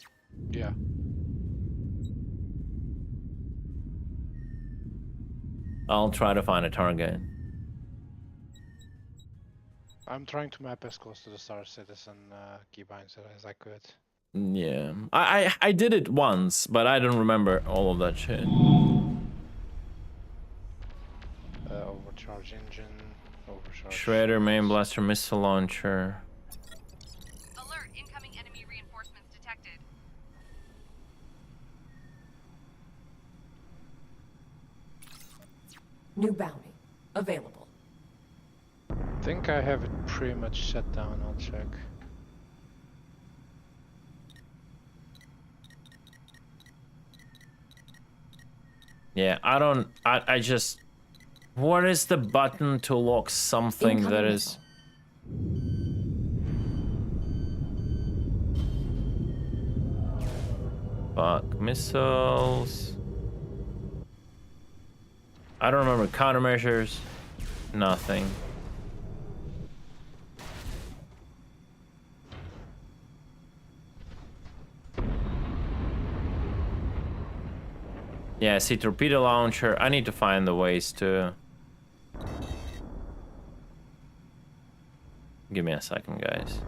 Yeah. I'll try to find a target. I'm trying to map as close to the Star Citizen keybinds as I could. Yeah, I did it once, but I don't remember all of that shit. Overcharge engine, overcharge. Shredder, main blaster, missile launcher. Alert, incoming enemy reinforcements detected. New bounty available. I think I have it pretty much shut down. I'll check. Yeah, I just... What is the button to lock something that is... Fuck, missiles... I don't remember countermeasures. Nothing. Yeah, see, torpedo launcher. I need to find the ways to... Give me a second, guys.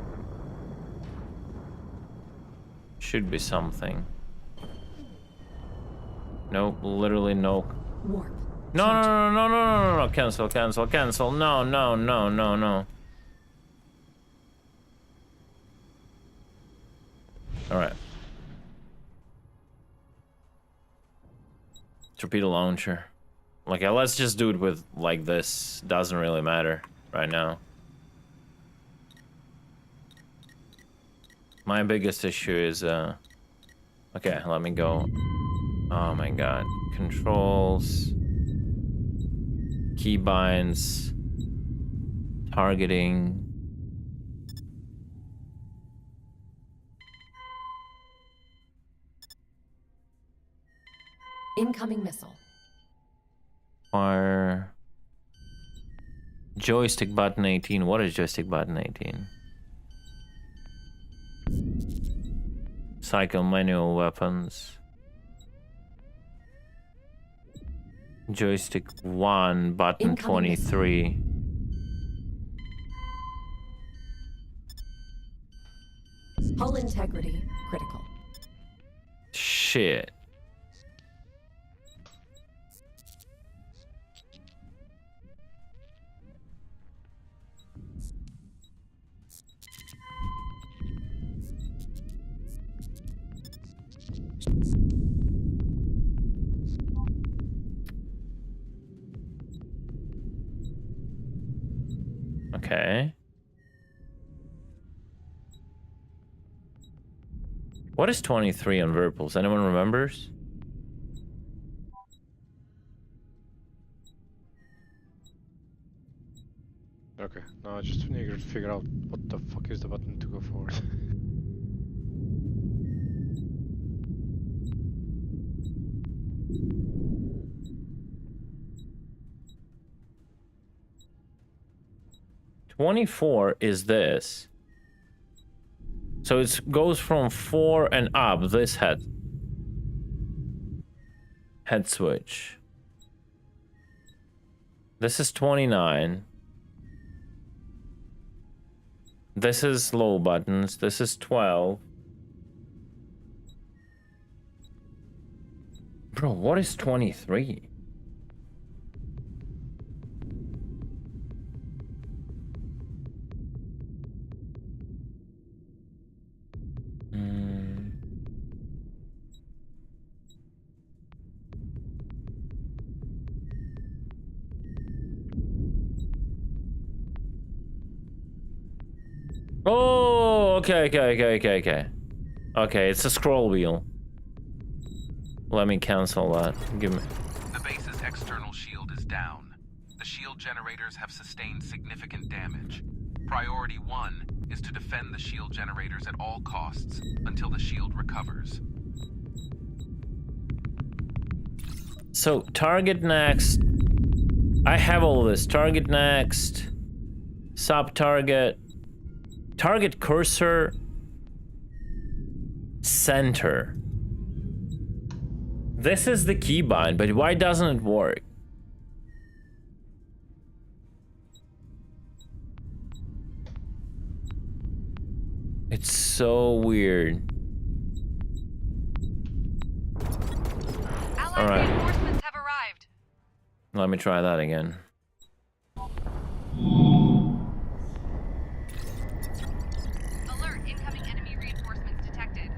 Should be something. Nope, literally no. Warp. No, no, no, no, no, no, no, no, cancel, cancel, cancel. No, no, no, no, no. All right. Torpedo launcher. Like, yeah, let's just do it with, like, this. Doesn't really matter right now. My biggest issue is, okay, let me go. Oh my god. Controls. Keybinds. Targeting. Incoming missile. Or joystick button 18. What is joystick button 18? Cycle manual weapons. Joystick 1, button 23. Hull integrity critical. Shit. Okay. What is 23 on Virpils? Anyone remembers? Okay, now I just need to figure out what the fuck is the button to go forward. $24 is this. So it goes from 4 and up, this head switch. This is 29. This is low buttons. This is 12. Bro, what is 23? Oh, okay. Okay, it's a scroll wheel. Let me cancel that. Give me. The base's external shield is down. The shield generators have sustained significant damage. Priority 1 is to defend the shield generators at all costs until the shield recovers. So, target next. I have all this. Target next. Sub-target. Target cursor. Center. This is the keybind, but why doesn't it work? It's so weird. Allied All right. reinforcements have arrived. Let me try that again. Alert, incoming enemy reinforcements detected.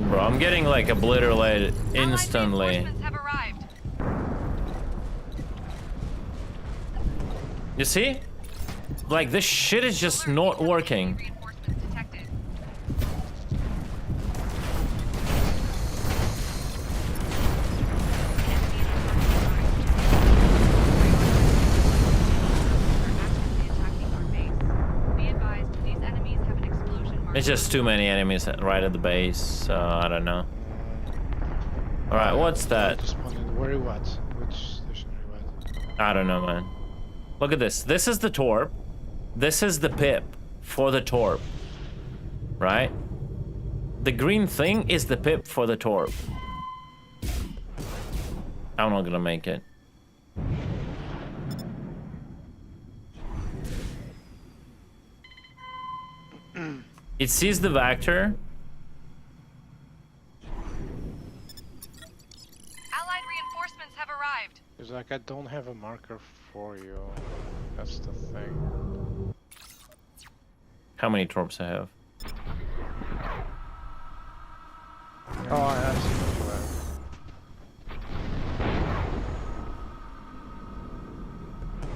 Bro, I'm getting like obliterated instantly. Allied reinforcements have arrived. You see? Like, this shit is just not working. Reinforcements detected. It's just too many enemies right at the base, so I don't know. Alright, what's that? Where you at? Which stationary what? I don't know, man. Look at this. This is the Torp. This is the pip for the Torp. Right? The green thing is the pip for the Torp. I'm not gonna make it. It sees the Vector. Allied reinforcements have arrived. It's like I don't have a marker for you. That's the thing. How many Torps I have? Oh, I have seen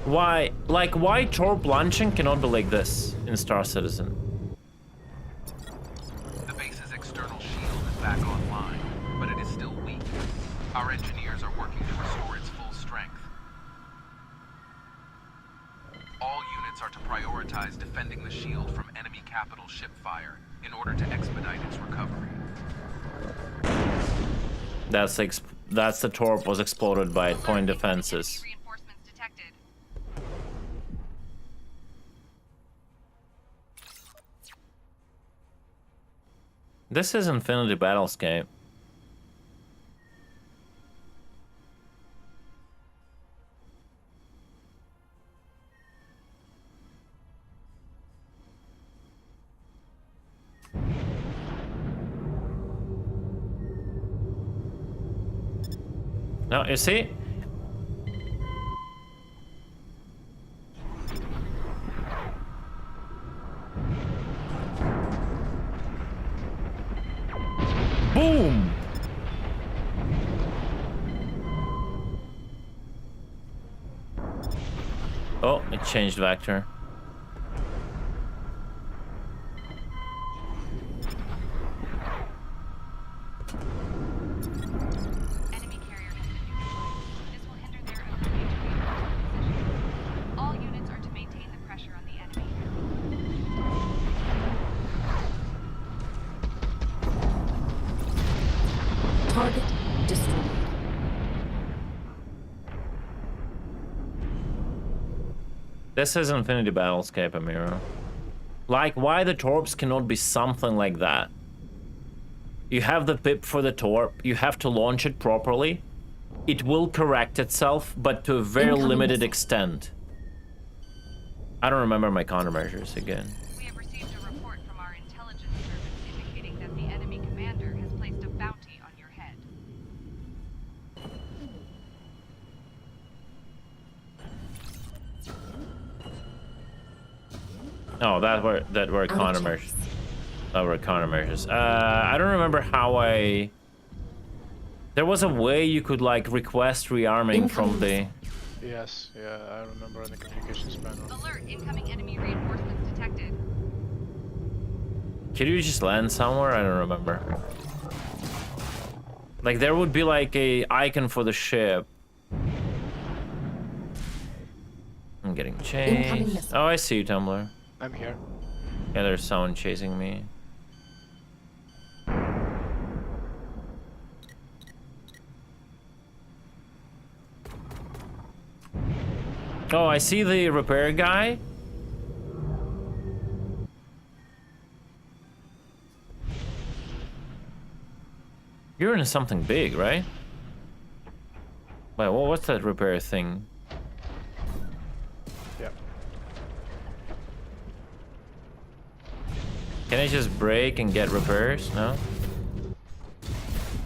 Why, like, why Torp launching cannot be like this in Star Citizen? The base's external shield is back online, but it is still weak. Our engineers are working to restore its full strength. All units are to prioritize defending the shield from enemy capital ship fire in order to expedite its recovery. That's the Torp was exploded by point defenses. Reinforcements detected. This is Infinity Battlescape. No, you see? Boom! Oh, it changed vector. Target destroyed. This is Infinity Battlescape, Amira. Like, why the torps cannot be something like that? You have the pip for the torp, you have to launch it properly. It will correct itself, but to a very limited extent. I don't remember my countermeasures again. We have received a report from our intelligence service indicating that the enemy commander has placed a bounty on your head. Oh, that were countermeasures. That were countermeasures. I don't remember how I. There was a way you could like request rearming from the. Yes, yeah, I remember in the communications panel. Alert! Incoming enemy reinforcements detected. Could you just land somewhere? I don't remember. Like there would be like a icon for the ship. I'm getting chased. Oh, I see you, Tumblr. I'm here. Yeah, there's someone chasing me. Oh, I see the repair guy. You're in something big, right? Wait, what's that repair thing? Yeah. Can I just break and get repairs? No?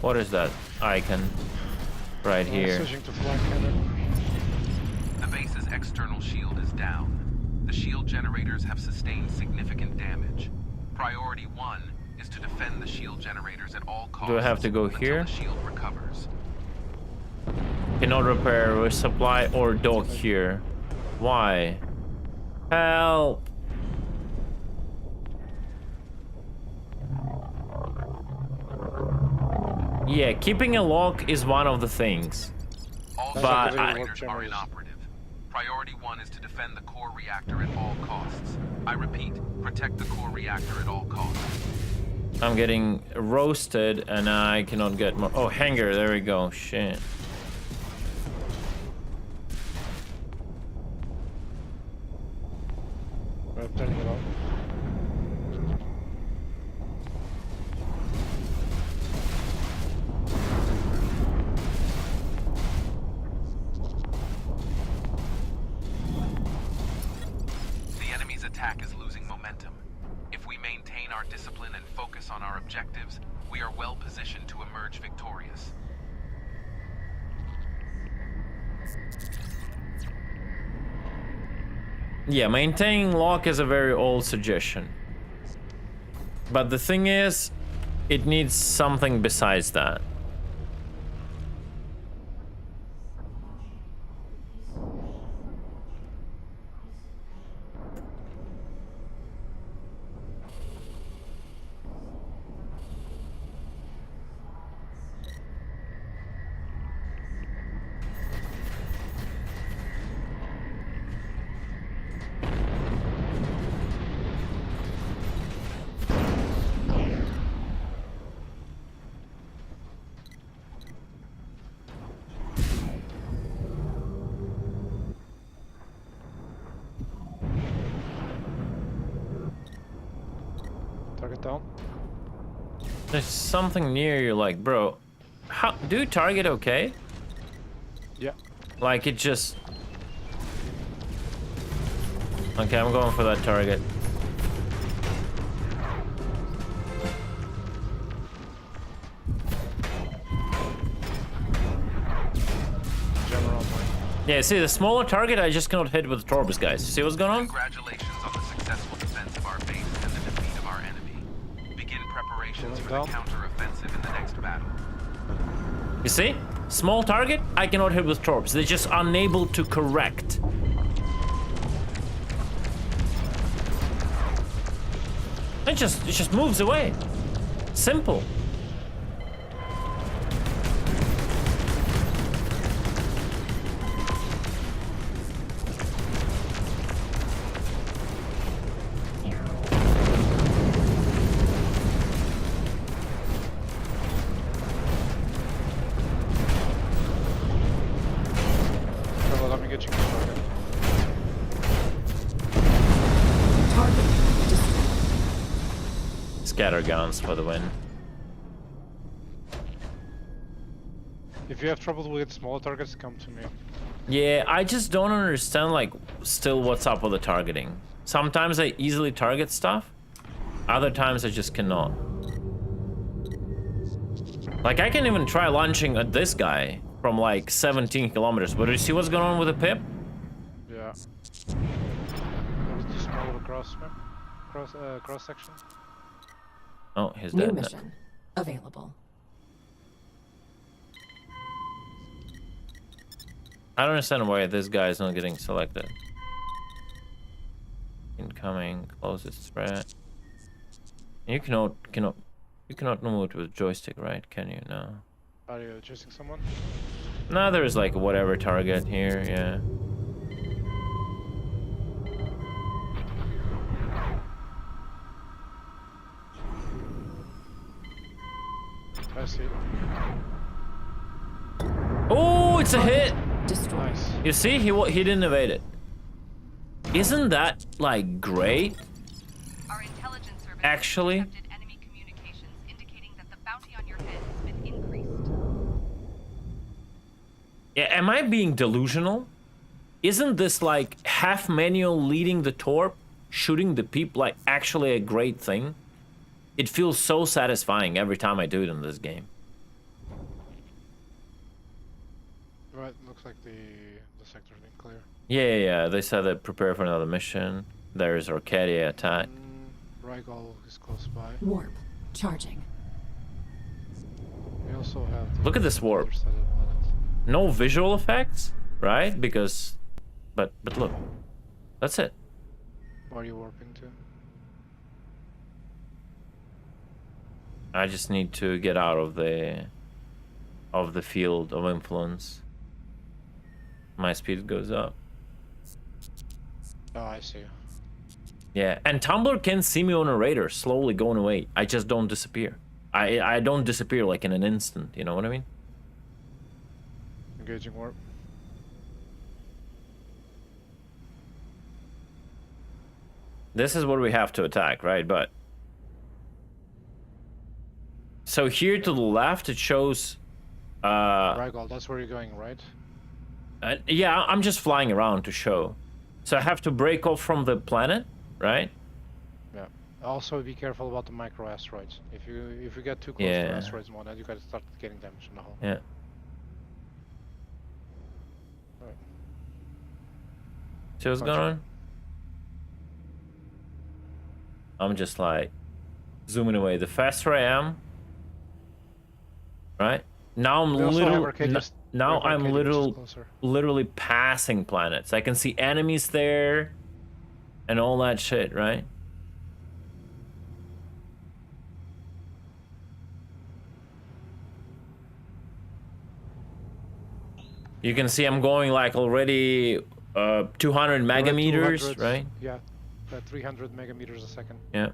What is that icon? Right here. Switching to flank cannon. The base's external shield is down. The shield generators have sustained significant damage. Priority 1 is to defend the shield generators at all costs. Do I have to go here? The shield recovers. Cannot repair, resupply, or dock here. Why? Help! Yeah, keeping a lock is one of the things. All but generators are inoperative. Priority 1 is to defend the core reactor at all costs. I repeat, protect the core reactor at all costs. I'm getting roasted and I cannot get more. Oh, hanger, there we go. Shit. I'm turning it off. The enemy's attack is losing momentum. If we maintain our discipline and focus on our objectives, we are well positioned to emerge victorious. Yeah, maintaining lock is a very old suggestion. But the thing is, it needs something besides that. Target down. There's something near you, like, bro. How do you target okay? Yeah. Like it just. Okay, I'm going for that target. Yeah, see, the smaller target I just cannot hit with torps, guys. See what's going on? Congratulations on the successful defense of our base and the defeat of our enemy. Begin preparations for the counter-offensive in the next battle. You see? Small target, I cannot hit with torps. They're just unable to correct. It just moves away. Simple. engaging the target. Target destroyed. Scatter guns for the win. If you have trouble with smaller targets, come to me. Yeah, I just don't understand, like, still what's up with the targeting. Sometimes I easily target stuff, other times I just cannot. Like, I can even try launching at this guy from like 17 kilometers, but do you see what's going on with the pip? Yeah. It's too small of a cross section. Oh, he's New dead. mission available. I don't understand why this guy is not getting selected. Incoming, closest threat. You cannot move it with joystick, right? Can you? No. Are you chasing someone? No, there's like whatever target here, yeah. I see. Oh, it's a hit! Nice. You see, he didn't evade it. Isn't that like great? Our intelligence service Actually. intercepted enemy communications indicating that the bounty on your head has been increased. Yeah, am I being delusional? Isn't this like half manual leading the torp, shooting the peep like actually a great thing? It feels so satisfying every time I do it in this game. Right, looks like the sector's been clear. Yeah, they said that prepare for another mission. There's Arcadia attack. Rygol is close by. Warp charging. We also have the Look at this warp. other side of the planet. No visual effects, right? Because, but look, that's it. Where are you warping to? I just need to get out of the field of influence. My speed goes up. Oh, I see. Yeah, and Tumblr can see me on a radar slowly going away. I just don't disappear. I don't disappear like in an instant, you know what I mean? Engaging warp. This is what we have to attack, right? But so here to the left it shows Rygol, that's where you're going, right? yeah, I'm just flying around to show. So I have to break off from the planet, right? Yeah. Also, be careful about the micro asteroids. If you get too close Yeah. to asteroids and whatnot, you gotta start getting damage in the hull. Yeah. Alright. See what's going on? I'm just like zooming away. The faster I am, right? Now I'm literally passing planets. I can see enemies there and all that shit, right? You can see I'm going like already 200 megameters, right? Yeah, 300 megameters a second. Yeah.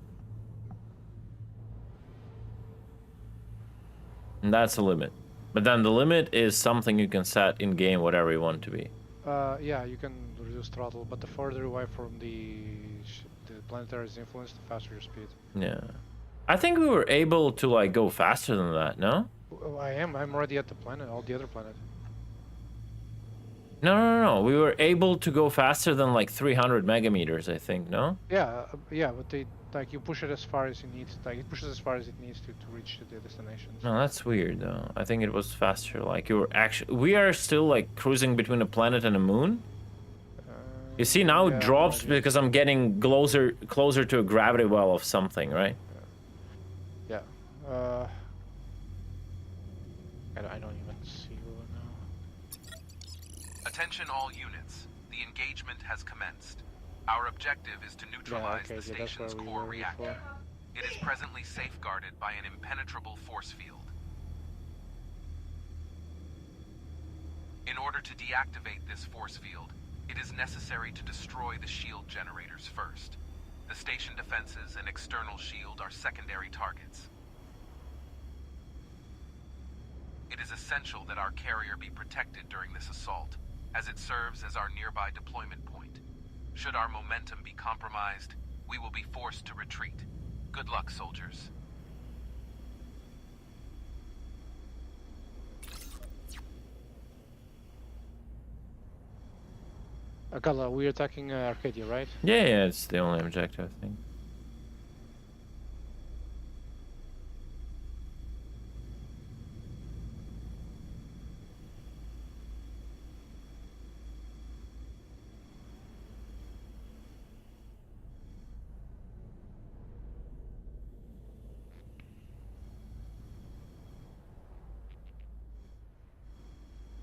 And that's the limit. But then the limit is something you can set in game whatever you want to be. Yeah, you can reduce throttle, but the farther away from the planetary's influence, the faster your speed. Yeah. I think we were able to like go faster than that, no? Oh, I'm already at the planet, all the other planet. No. We were able to go faster than like 300 megameters, I think, no? Yeah, but they like you push it as far as you need. Like it pushes as far as it needs to reach the destination. No, that's weird though. I think it was faster. Like you were actually, we are still like cruising between a planet and a moon. You see now it drops because I'm getting closer to a gravity well of something, right? Yeah. I don't even see you now. Attention all units. The engagement has commenced. Our objective is to neutralize the station's core reactor. It is presently safeguarded by an impenetrable force field. In order to deactivate this force field, it is necessary to destroy the shield generators first. The station defenses and external shield are secondary targets. It is essential that our carrier be protected during this assault. as it serves as our nearby deployment point. Should our momentum be compromised, we will be forced to retreat. Good luck, soldiers. Akala, we're attacking Arcadia, right? Yeah, it's the only objective, I think.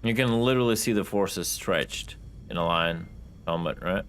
You can literally see the forces stretched in a line combat, right?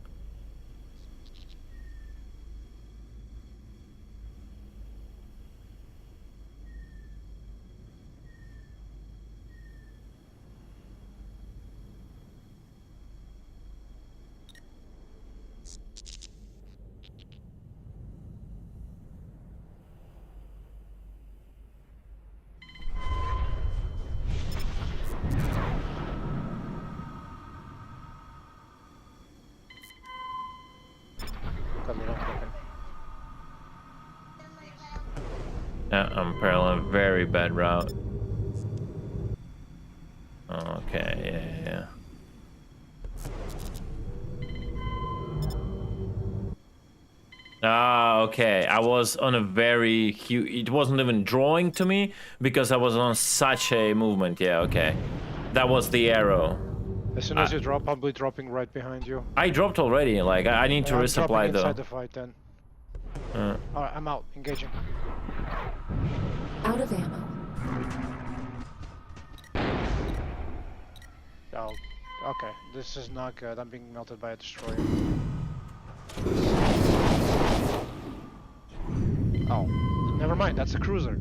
Yeah, I'm parallel, very bad route. Okay, yeah. Ah, okay. I was on a very huge... It wasn't even drawing to me because I was on such a movement. Yeah, okay. That was the arrow. As soon as you drop, I'll be dropping right behind you. I dropped already. Like, I need to resupply though. Inside the fight then. Alright, I'm out. Engaging. Out of ammo. Oh, okay. This is not good. I'm being melted by a destroyer. Oh, never mind. That's a cruiser.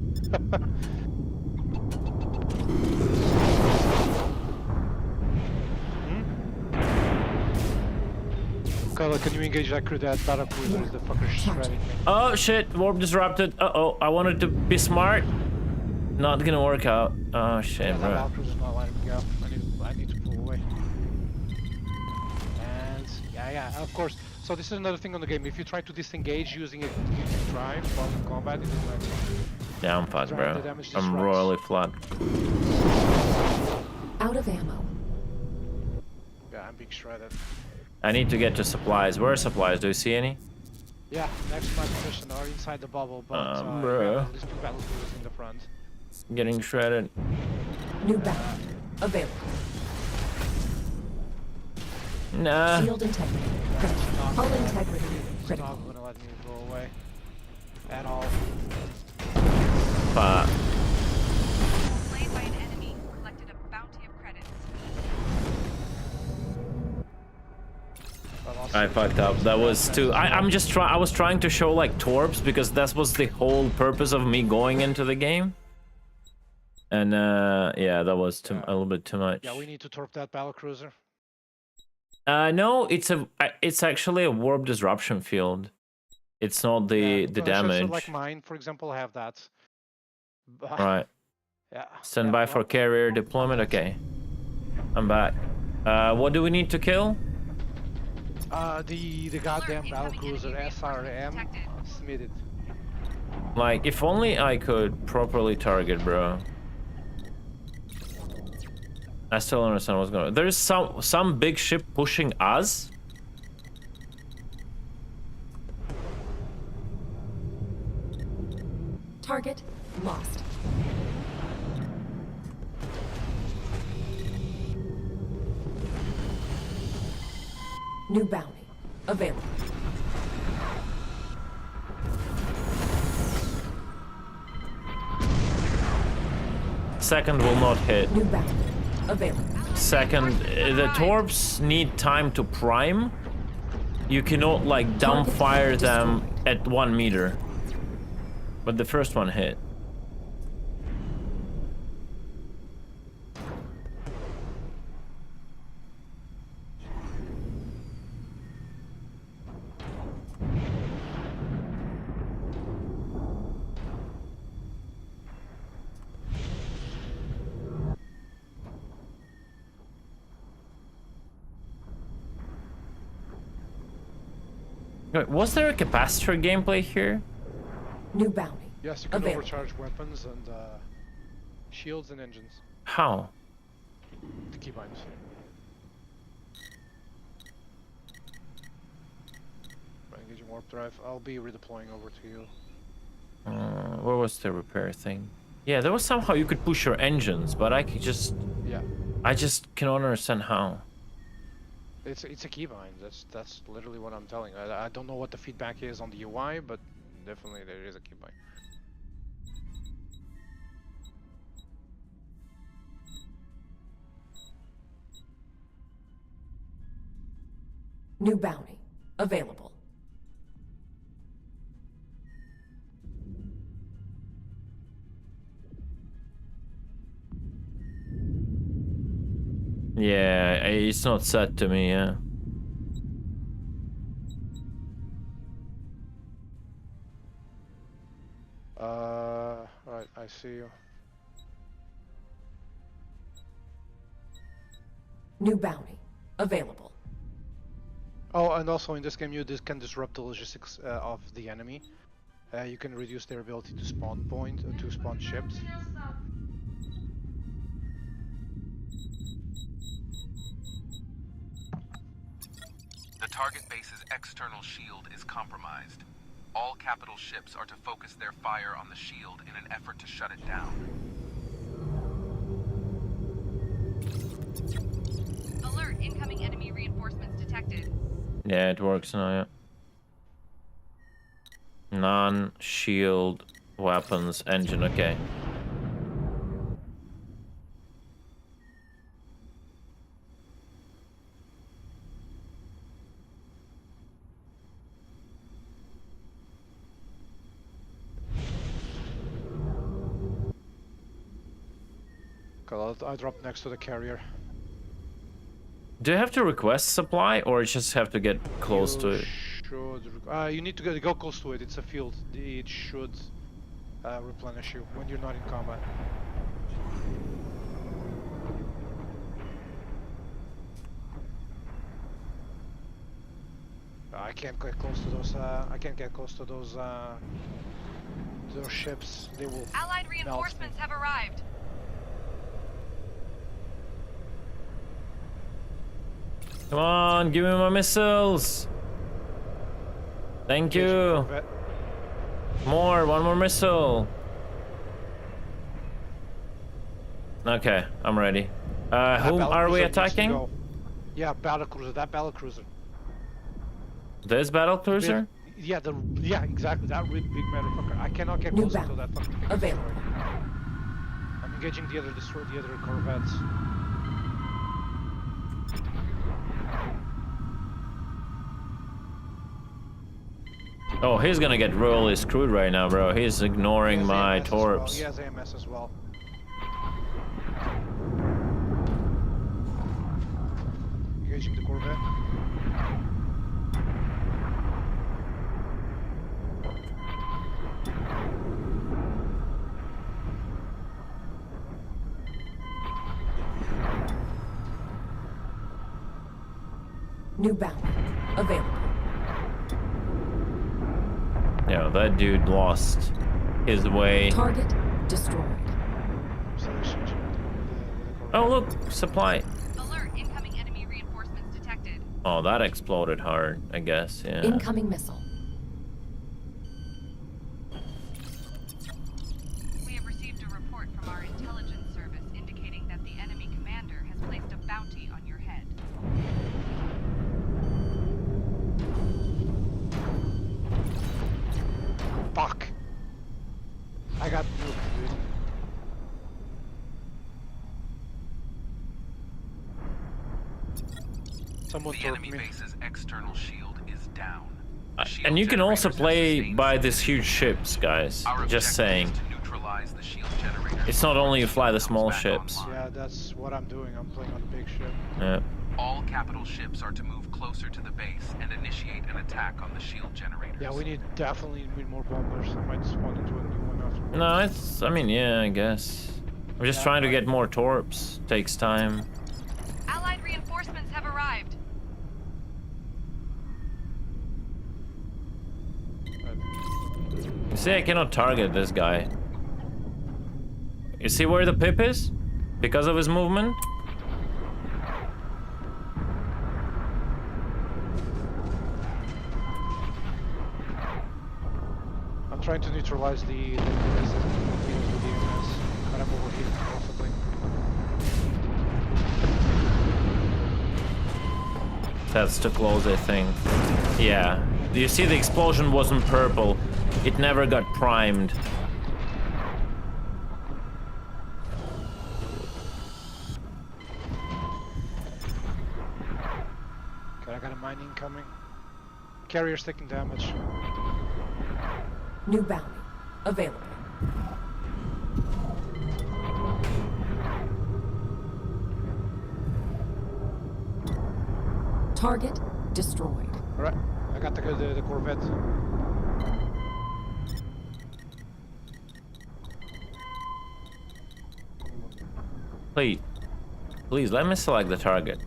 Carla, can you engage that battle cruiser? Is the fucker shredding me? Oh shit! Warp disrupted. Uh-oh. I wanted to be smart. Not gonna work out. Oh shit, yeah, bro. That battle cruiser's not letting me go. I need to pull away. And yeah, of course. So this is another thing on the game. If you try to disengage using a drive while in combat, it is not. Yeah, I'm fucked, bro. I'm royally flat. Out of ammo. Yeah, I'm being shredded. I need to get to supplies. Where are supplies? Do you see any? Yeah, next to my position or inside the bubble, but bro. there's two battle cruisers in the front. Getting shredded. New battle. Available. Nah. Shield integrity. Hull integrity. It's not gonna let me go away. At all. Fuck. Slain by an enemy. Collected a bounty of credits. I fucked up. That was too. I was trying to show like torps because that was the whole purpose of me going into the game. And yeah, that was a little bit too much. Yeah, we need to torp that battle cruiser. No, it's actually a warp disruption field. It's not the damage. So like mine, for example, have that. Right. Yeah. Stand by for carrier deployment. Okay. I'm back. What do we need to kill? The goddamn battle cruiser SRM Smitted. Like, if only I could properly target, bro. I still don't understand what's going on. There's some big ship pushing us. Target lost. New bounty available. Second will not hit. New bounty available. Second, the torps need time to prime. You cannot like dump fire them at 1 meter. But the first one hit. Was there a capacitor gameplay here? New bounty. Yes, you can Available. overcharge weapons and shields and engines. How? The keybinds. Engaging warp drive. I'll be redeploying over to you. Where was the repair thing? Yeah, there was somehow you could push your engines, but I could just... Yeah. I just cannot understand how. It's a keybind. That's literally what I'm telling. I don't know what the feedback is on the UI, but definitely there is a keybind. New bounty. Available. Yeah, it's not set to me, yeah. Right, I see you. New bounty. Available. Oh, and also in this game you can disrupt the logistics of the enemy. You can reduce their ability to spawn to spawn ships. The target base's external shield is compromised. All capital ships are to focus their fire on the shield in an effort to shut it down. Alert, incoming enemy reinforcements detected. Yeah, it works now, yeah. Non-shield weapons engine, okay. I dropped next to the carrier. Do you have to request supply, or just have to get close to it? You need to go close to it. It's a field. It should replenish you when you're not in combat. I can't get close to those. I can't get close to those ships. They will. Allied reinforcements have arrived. Come on, give me my missiles. Thank you. More, one more missile. Okay, I'm ready. Whom are we attacking? Yeah, battlecruiser. That battlecruiser. This battlecruiser? Yeah, exactly. That really big motherfucker. I cannot get close to that fucking thing. Available. I'm engaging the other corvettes. Oh, he's gonna get really screwed right now, bro. He's ignoring my torps. He has AMS as well. Engaging the corvette. New bounty. Available. Yeah, that dude lost his way. Target destroyed. Oh, look, supply. Alert, incoming enemy reinforcements detected. Oh, that exploded hard, I guess, yeah. Incoming missile. We have received a report from our intelligence service indicating that the enemy commander has placed a bounty on your head. Fuck. I got nuked, dude. Someone the enemy base's external shield is down. And you can also play by these huge ships, guys. Just saying. It's not only you fly the small ships. Yeah, that's what I'm doing. I'm playing on a big ship. Yeah. All capital ships are to move closer to the base and initiate an attack on the shield generators. Yeah, we definitely need more bombers. I might spawn into a new one after. No, it's, I mean, yeah, I guess. I'm just trying to get more torps. Takes time. Allied reinforcements have arrived. See, I cannot target this guy. You see where the pip is? Because of his movement? I'm trying to neutralize the torpedoes with the EMS, but I'm overheating constantly. That's too close, I think. Yeah. Do you see the explosion wasn't purple? It never got primed. Okay, I got a mine incoming. Carrier's taking damage. New bounty available. Target destroyed. Alright, I got the Corvette. Please let me select the target.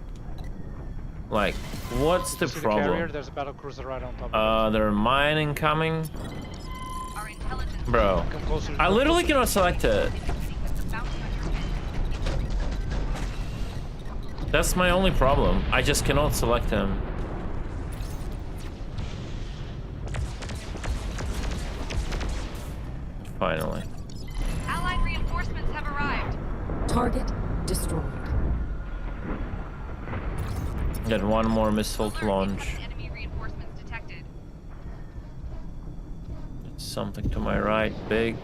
Like, what's the problem? Carrier, there's a battle cruiser right on top of There are mine incoming. Bro, I literally cannot select it. That's my only problem. I just cannot select him. Finally. Allied reinforcements have arrived. Target destroyed. Get one more missile to launch. Enemy reinforcements detected. Something to my right, big.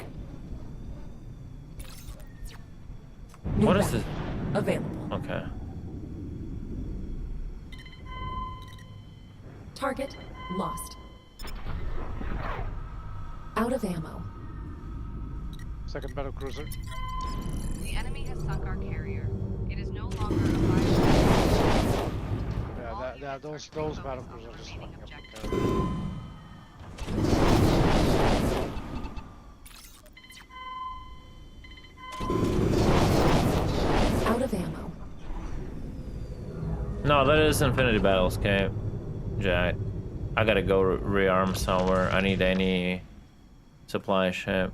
New What is this? Available. Okay. Target lost. Out of ammo. Second battle cruiser. The enemy has sunk our carrier. It is no longer a viable. Yeah, those battle cruisers are just fucking up the carrier. Out of ammo. No, that is Infinity Battles, okay? Jack. I gotta go rearm somewhere. I need any supply ship.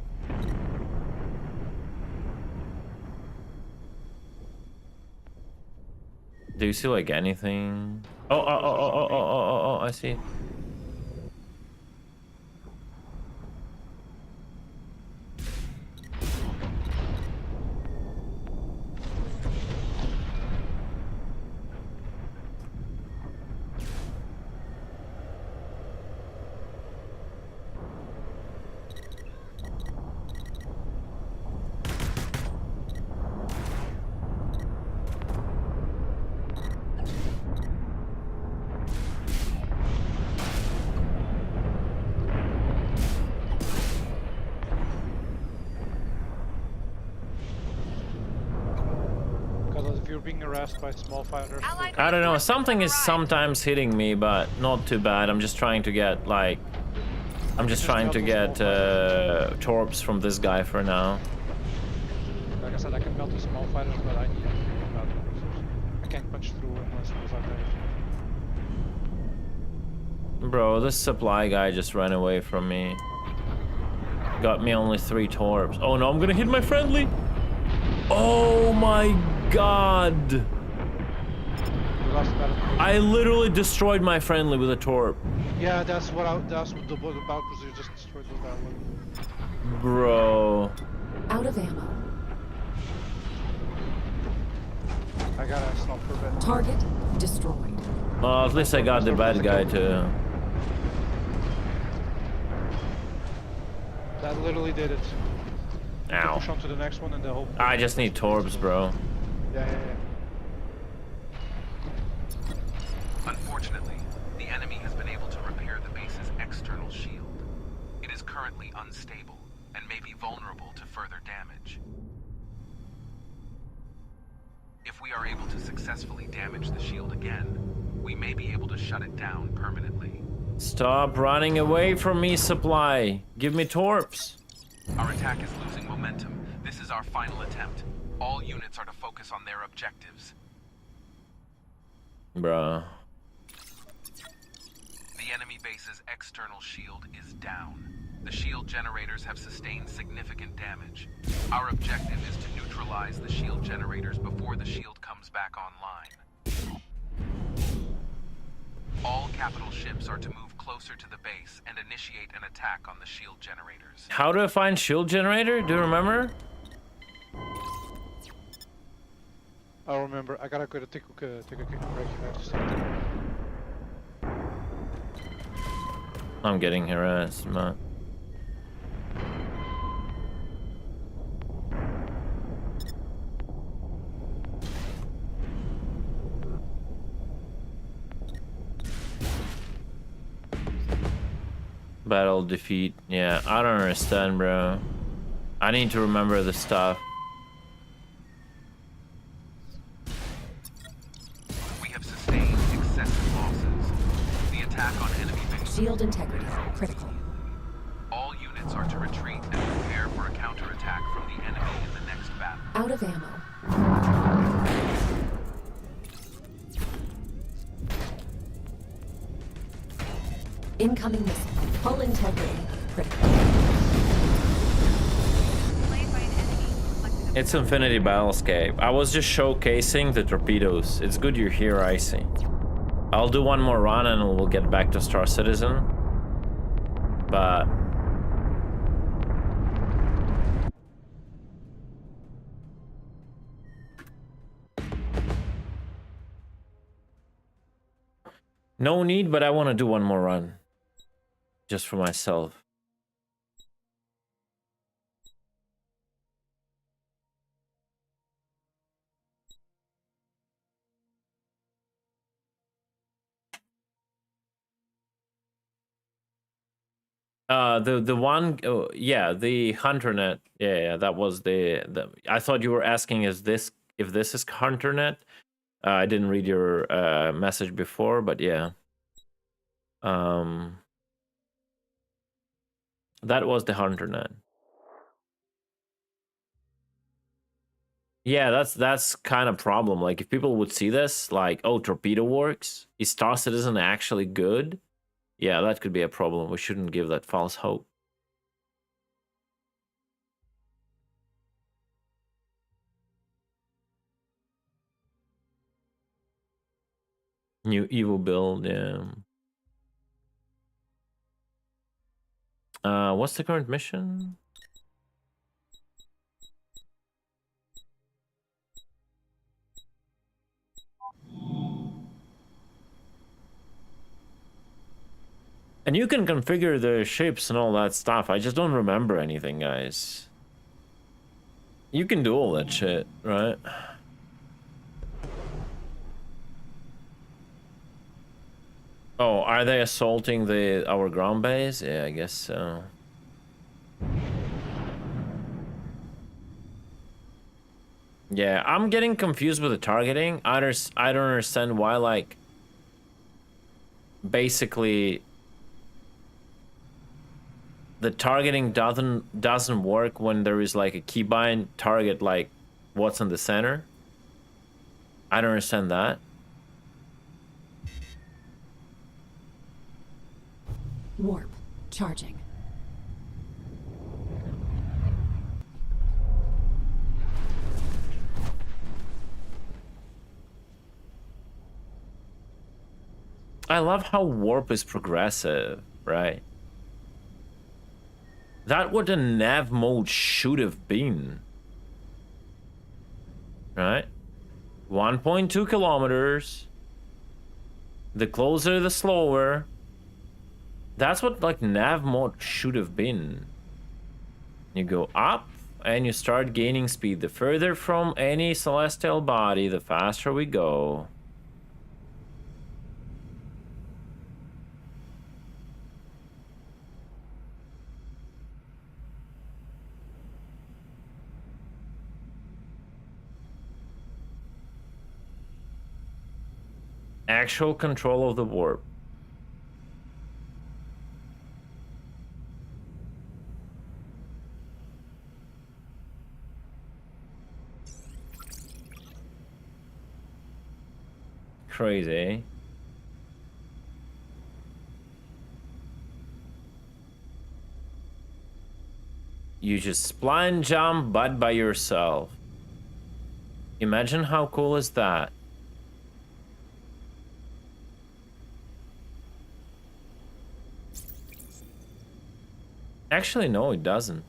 Do you see like anything? Oh, I see. If you're being harassed by small fighters, I don't know, something is sometimes hitting me, but not too bad. I'm just trying to get like torps from this guy for now. Like I said, I can melt the small fighters, but I need battle cruisers. I can't punch through unless there's out there. Bro, this supply guy just ran away from me. Got me only 3 torps. Oh no, I'm gonna hit my friendly. Oh my god. I literally destroyed my friendly with a torp. Yeah, that's what the battle cruiser just destroyed with that one. Bro. Out of ammo. I got a stop for bit. Target destroyed. Well, at least I got the bad guy too. That literally did it. Ow. Push on to the next one and the whole. I just need torps, bro. Yeah. Unfortunately, the enemy has been able to repair the base's external shield. It is currently unstable and may be vulnerable to further damage. If we are able to successfully damage the shield again, we may be able to shut it down permanently. Stop running away from me, supply. Give me torps. Our attack is losing momentum. This is our final attempt. All units are to focus on their objectives. Bruh. The enemy base's external shield is down. The shield generators have sustained significant damage. Our objective is to neutralize the shield generators before the shield comes back online. All capital ships are to move closer to the base and initiate an attack on the shield generators. How do I find shield generator? Do you remember? I remember. I gotta go to take a quick break. I'm getting harassed, man. Battle defeat. Yeah, I don't understand, bro. I need to remember the stuff. We have sustained excessive losses. The attack on enemy base. Shield integrity critical. All units are to retreat and prepare for a counterattack from the enemy in the next battle. Out of ammo. Incoming missile. Hull integrity critical. It's Infinity Battlescape. I was just showcasing the torpedoes. It's good you're here, Icy. I'll do one more run and we'll get back to Star Citizen. But... no need, but I want to do one more run. Just for myself. The one, oh, yeah, the HunterNet. Yeah, that was the. I thought you were asking if this is HunterNet. I didn't read your message before, but yeah. That was the HunterNet. Yeah, that's kind of problem. Like, if people would see this, like, oh, Torpedo works. Is Star Citizen actually good? Yeah, that could be a problem. We shouldn't give that false hope. New evil build, yeah. What's the current mission? And you can configure the ships and all that stuff. I just don't remember anything, guys. You can do all that shit, right? Oh, are they assaulting our ground base? Yeah, I guess so. Yeah, I'm getting confused with the targeting. I don't understand why, like, basically the targeting doesn't work when there is like a keybind target, like what's in the center. I don't understand that. Warp charging. I love how warp is progressive, right? That what the nav mode should have been. Right? 1.2 kilometers. The closer, the slower. That's what like nav mode should have been. You go up and you start gaining speed. The further from any celestial body, the faster we go. Actual control of the warp. Crazy. you just blind jump, but by yourself. Imagine how cool is that? Actually, no, it doesn't.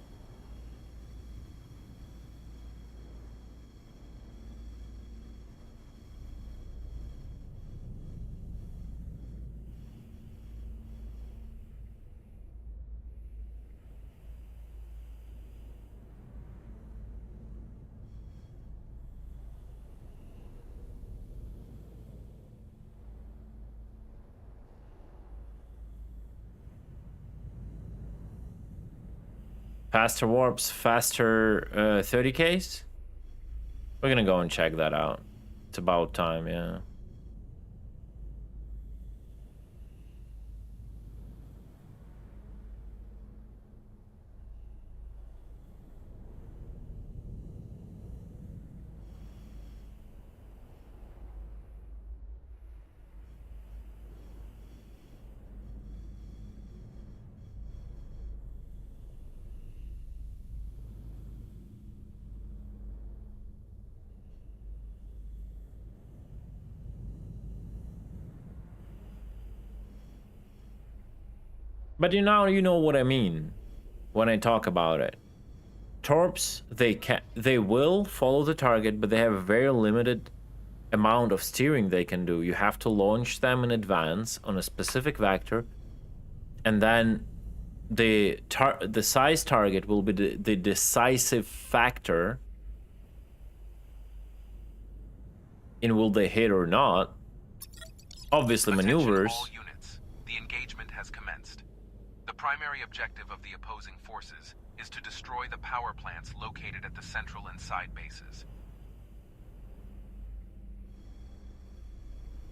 Faster warps, faster 30Ks? We're gonna go and check that out. It's about time, yeah. But you know what I mean when I talk about it. Torps, they will follow the target, but they have a very limited amount of steering they can do. You have to launch them in advance on a specific vector, and then the size target will be the decisive factor in will they hit or not. Obviously, Attention maneuvers. All units. The engagement has commenced. The primary objective of the opposing forces is to destroy the power plants located at the central and side bases.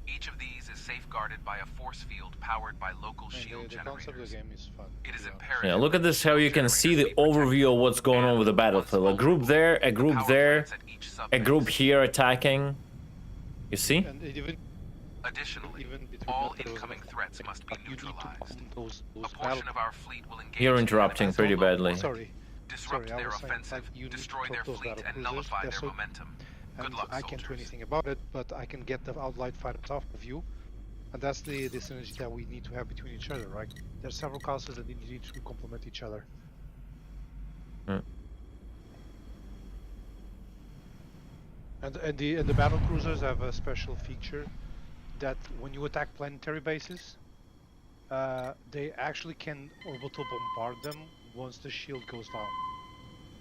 Each of these is safeguarded by a force field powered by local shield The generators. concept of the game is fun. It is imperative. Yeah, look at this, how you can see the overview of what's going on with the battlefield. A group there, a group there, a group here attacking. You see? And even Additionally, all incoming threats must be neutralized. those A portion of our fleet will engage. You're the interrupting enemy's pretty local badly. Sorry. Disrupt Sorry, I their was saying, offensive, like, you need destroy to their stop those fleet, battle and cruisers. nullify They're their so- momentum. Good And luck, I can't do soldiers. anything about it, but I can get the Allied fighters off of you. And that's the synergy that we need to have between each other, right? There's several classes that need to complement each other. And the battle cruisers have a special feature that when you attack planetary bases, they actually can orbital bombard them once the shield goes down.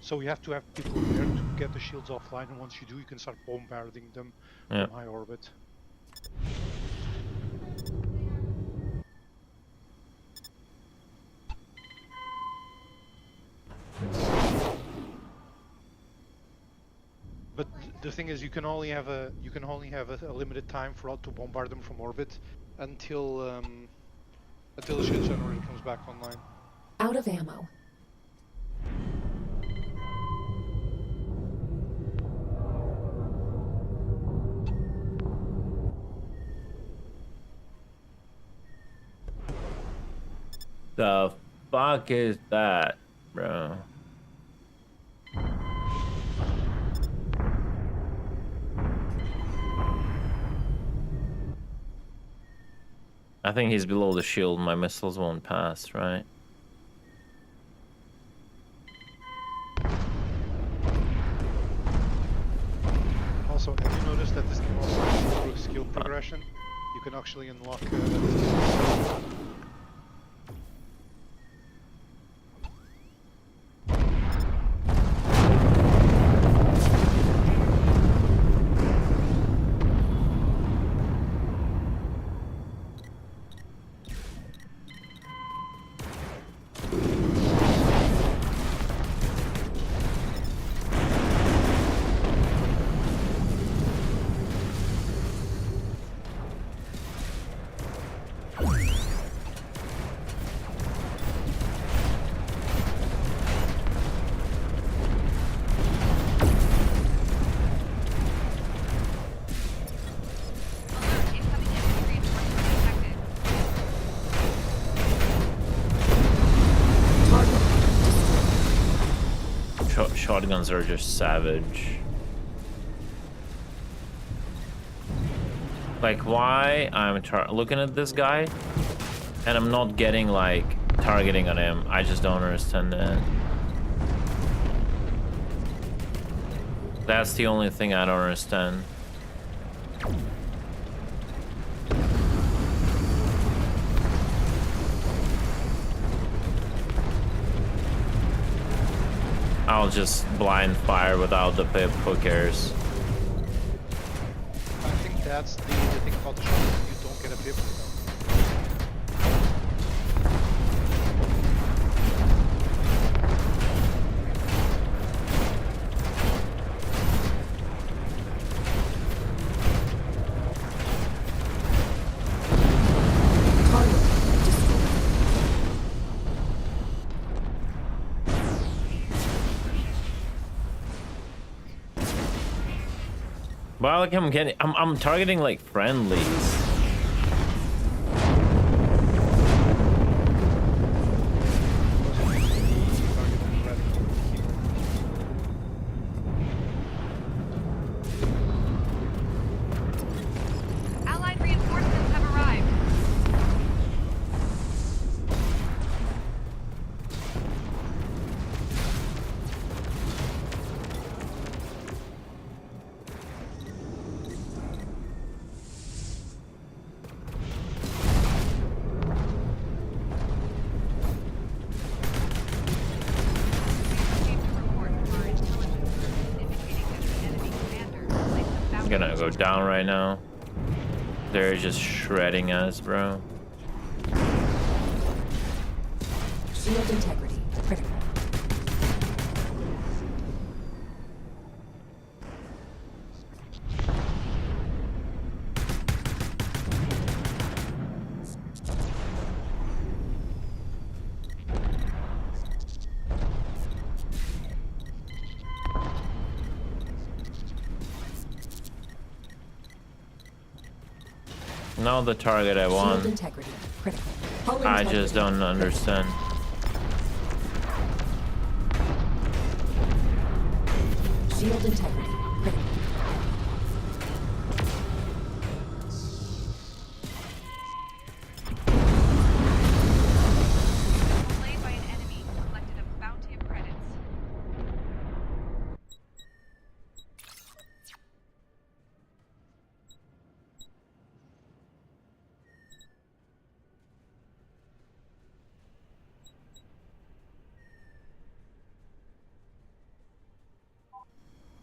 So you have to have people there to get the shields offline, and once you do, you can start bombarding them Yeah. from high orbit. But the thing is, you can only have a limited time for to bombard them from orbit until the shield generator comes back online. Out of ammo. The fuck is that, bro? I think he's below the shield. My missiles won't pass, right? Also, have you noticed that this game also has skill progression? You can actually unlock shotguns are just savage. Like, why I'm looking at this guy and I'm not getting like targeting on him? I just don't understand that. That's the only thing I don't understand. I'll just blind fire without the pip, who cares? I think that's the thing about the shotgun, you don't get a pip without. Well, like I'm targeting like friendlies. Allied reinforcements have arrived. I'm gonna go down right now. They're just shredding us, bro. Shield integrity critical. Not the target I want. Shield integrity critical. Hull I integrity just don't understand. Shield integrity critical. Delayed by an enemy, collected a bounty of credits.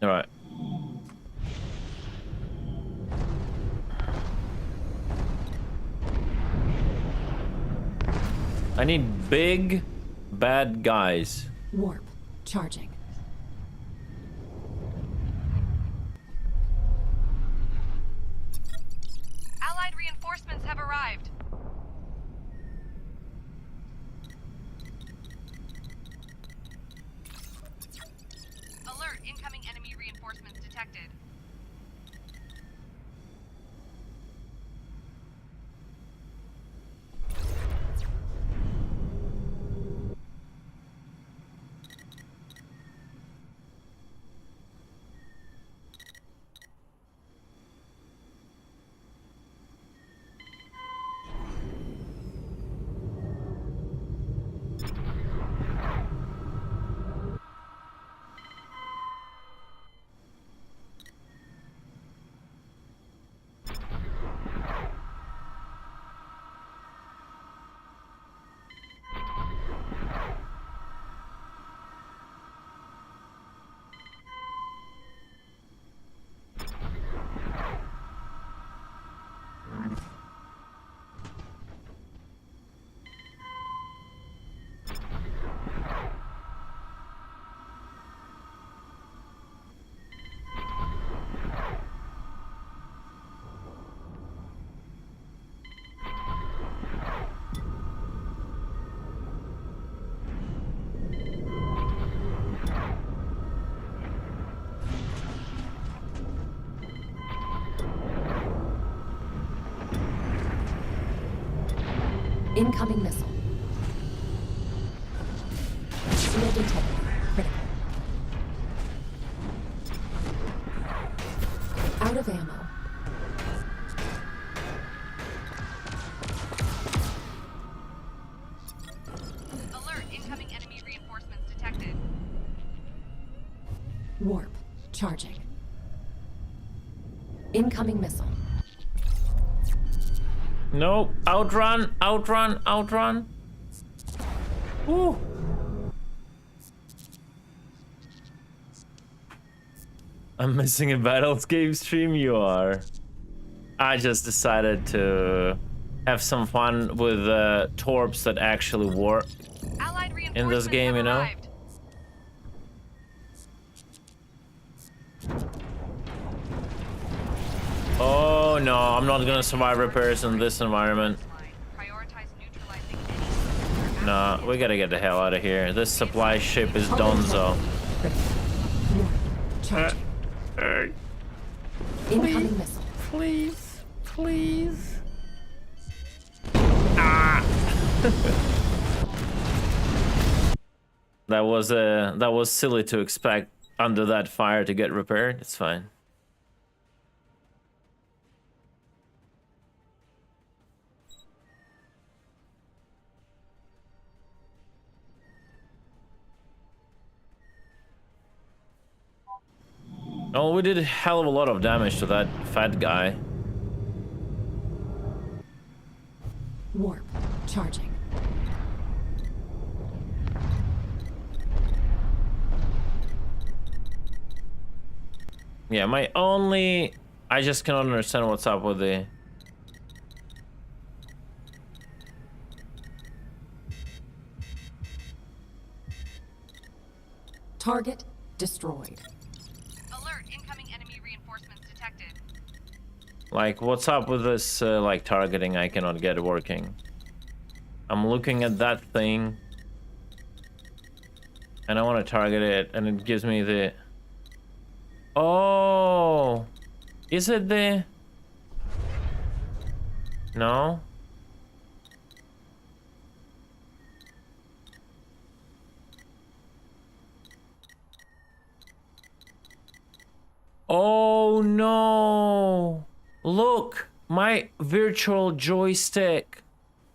All right. I need big, bad guys. Warp charging. Allied reinforcements have arrived. Alert, incoming enemy reinforcements detected. Incoming missile. Shield integrity critical. Out of ammo. Alert, incoming enemy reinforcements detected. Warp. Charging. Incoming missile. Nope. Outrun, outrun, outrun. Woo. I'm missing a Battlescape stream, you are. I just decided to have some fun with torps that actually work in this game, you know? Oh no, I'm not gonna survive repairs in this environment. Nah, we gotta get the hell out of here. This supply ship is donzo. Incoming missile. Please, please. Ah. That was silly to expect under that fire to get repaired. It's fine. Oh, we did a hell of a lot of damage to that fat guy. Warp. Charging. Yeah, I just cannot understand what's up with the... Target destroyed. Alert, incoming enemy reinforcements detected. Like, what's up with this, like, targeting I cannot get working? I'm looking at that thing. And I want to target it, and it gives me the... Oh! Is it the... No? Oh no! Look! My virtual joystick!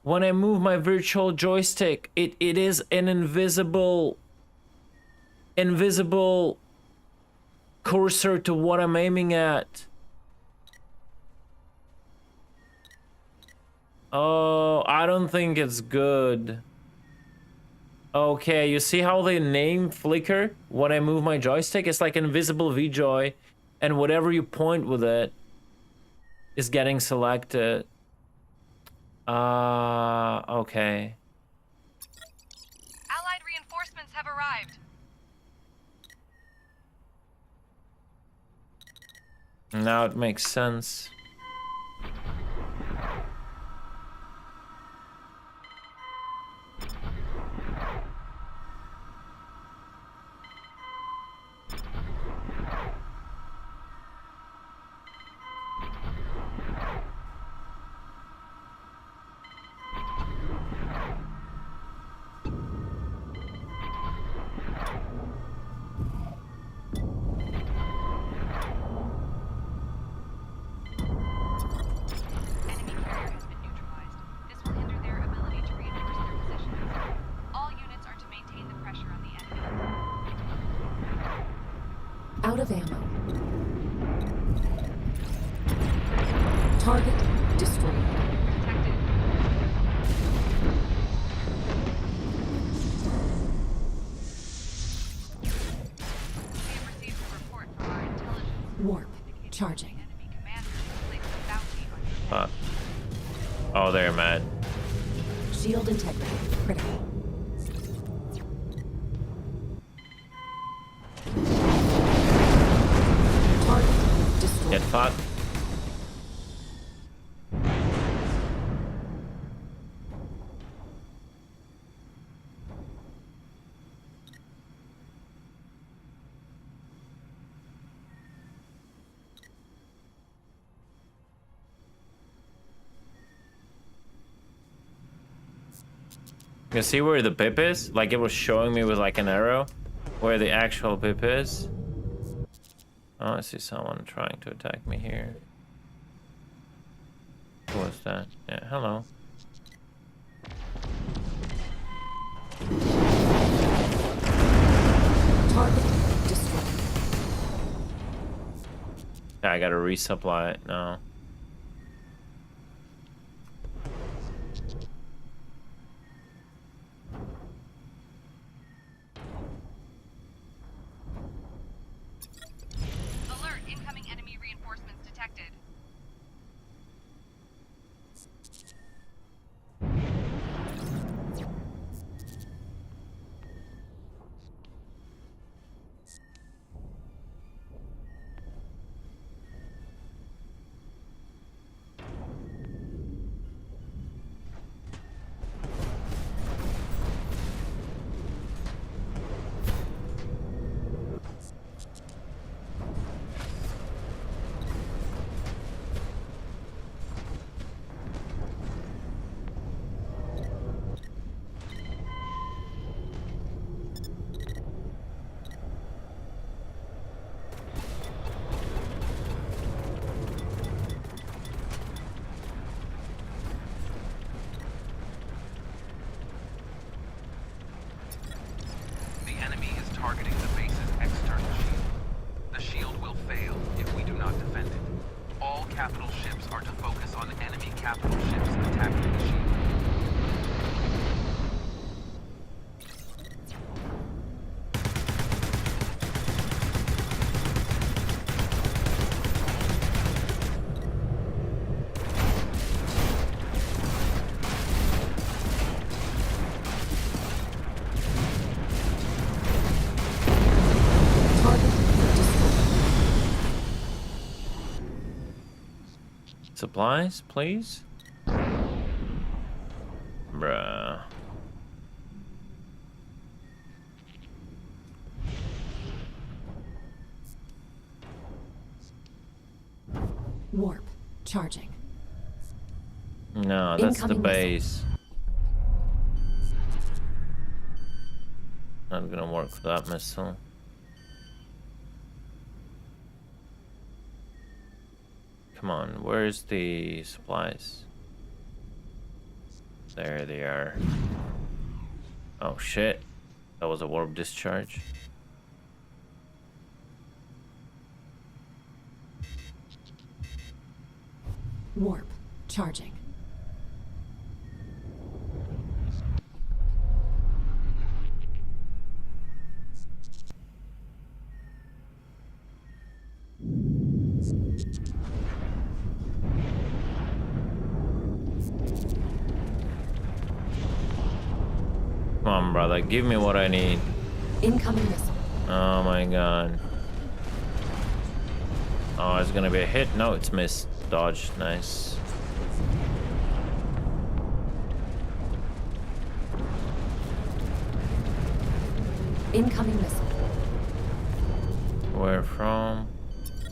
When I move my virtual joystick, it is an invisible cursor to what I'm aiming at. Oh, I don't think it's good. Okay, you see how the name flicker when I move my joystick? It's like invisible VJoy, and whatever you point with it is getting selected. Okay. Allied reinforcements have arrived. Now it makes sense. Out of ammo. Target destroyed. Warp. Charging. Oh, they're mad. Shield integrity. Critical. Get fucked. You see where the pip is? Like it was showing me with like an arrow where the actual pip is. Oh, I see someone trying to attack me here. Who was that? Yeah, hello. Target destroyed. Yeah, I gotta resupply it now. Alert, incoming enemy reinforcements detected. The enemy is targeting the base's external shield. The shield will fail if we do not defend it. All capital ships are to focus on enemy capital ships attacking the shield. Supplies, please? Bruh. Warp. Charging. No, that's the Incoming base. Not gonna work with that missile. Come on, where's the supplies? There they are. Oh shit. That was a warp discharge. Warp. Charging. Come on, brother, give me what I need. Incoming missile. Oh my god. Oh, it's gonna be a hit. No, it's missed. Dodge. Nice. Incoming missile. Where from?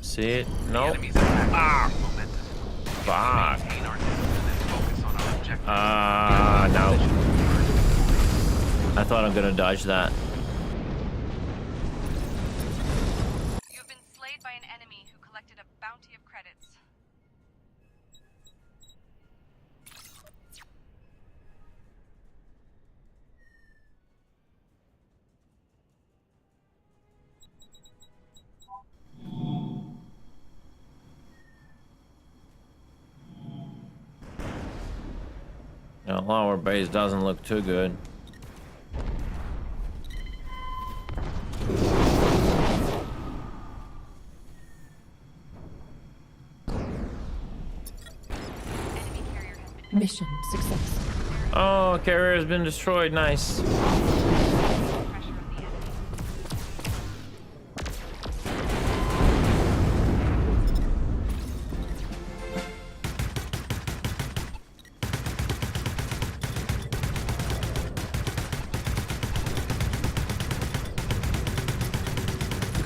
See it? No. Nope. Ah! Fuck. Ah, no. I thought I'm gonna dodge that. You have been slayed by an enemy who collected a bounty of credits. No, our base doesn't look too good. Mission success. Oh, carrier has been destroyed. Nice.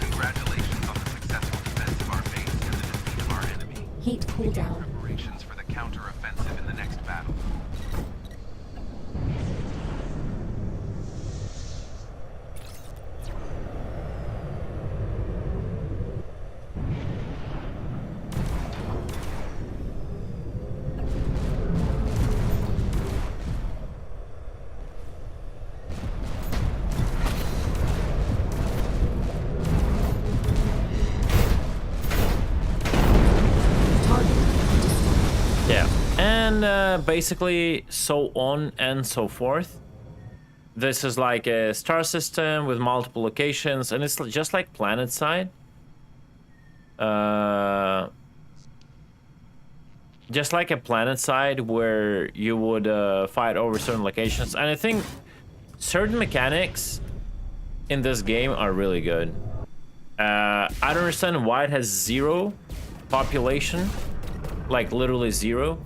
Congratulations on the successful defense of our base and the defeat of our enemy. Heat cooldown. Preparations for the counter-offensive in the next battle. and basically so on and so forth. This is like a star system with multiple locations, and it's just like PlanetSide. Just like a PlanetSide where you would fight over certain locations. And I think certain mechanics in this game are really good. I don't understand why it has 0 population, like literally 0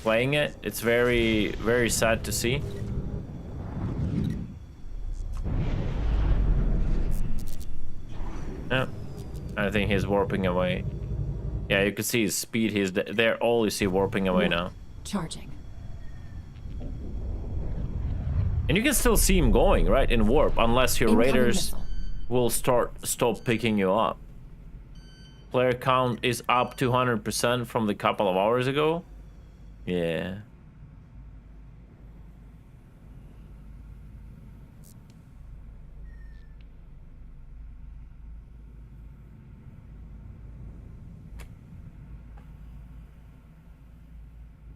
playing it. It's very, very sad to see. Yeah, I think he's warping away. Yeah, you can see his speed. They're all you see warping away now. Charging. And you can still see him going, right, in warp, unless your Incoming raiders missile. will stop picking you up. Player count is up 200% from the couple of hours ago. Yeah.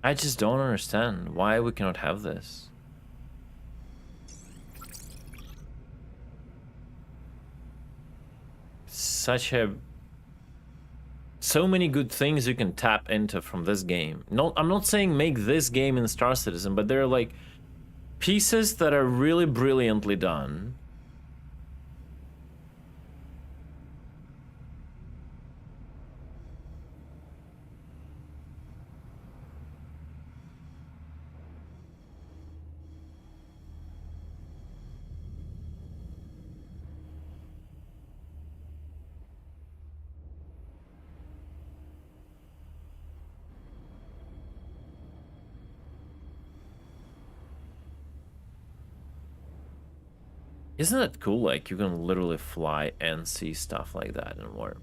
I just don't understand why we cannot have this. So many good things you can tap into from this game. I'm not saying make this game in Star Citizen, but there are like pieces that are really brilliantly done. Isn't it cool? Like, you can literally fly and see stuff like that in warp.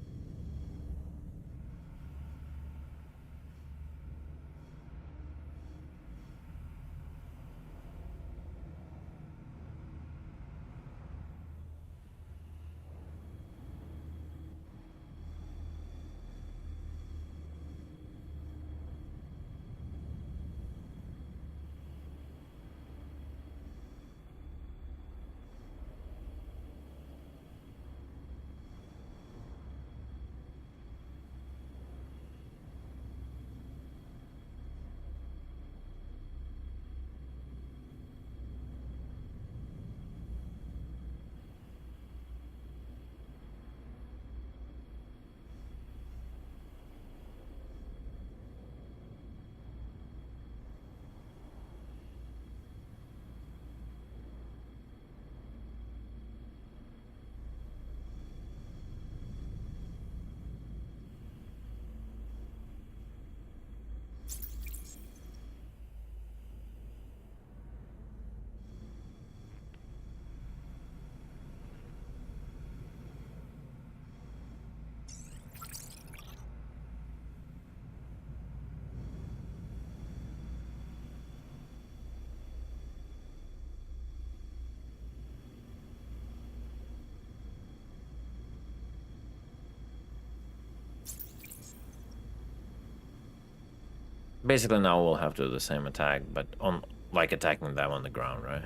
Basically, now we'll have to do the same attack, but on like attacking them on the ground, right?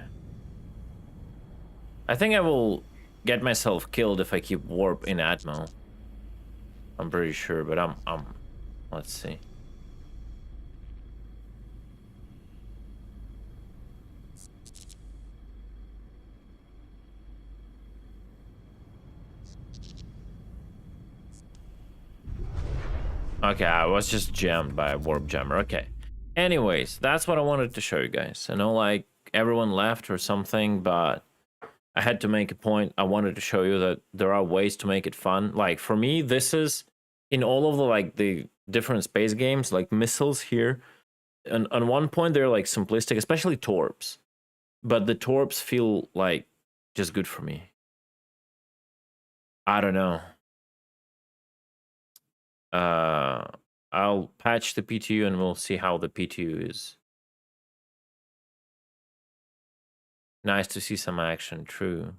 I think I will get myself killed if I keep warp in Atmo. I'm pretty sure, but let's see. Okay, I was just jammed by a warp jammer. Okay. Anyways, that's what I wanted to show you guys. I know like everyone left or something, but I had to make a point. I wanted to show you that there are ways to make it fun. Like for me, this is in all of the like the different space games, like missiles here. And on one point they're like simplistic, especially torps. But the torps feel like just good for me. I don't know. I'll patch the PTU and we'll see how the PTU is. Nice to see some action, true.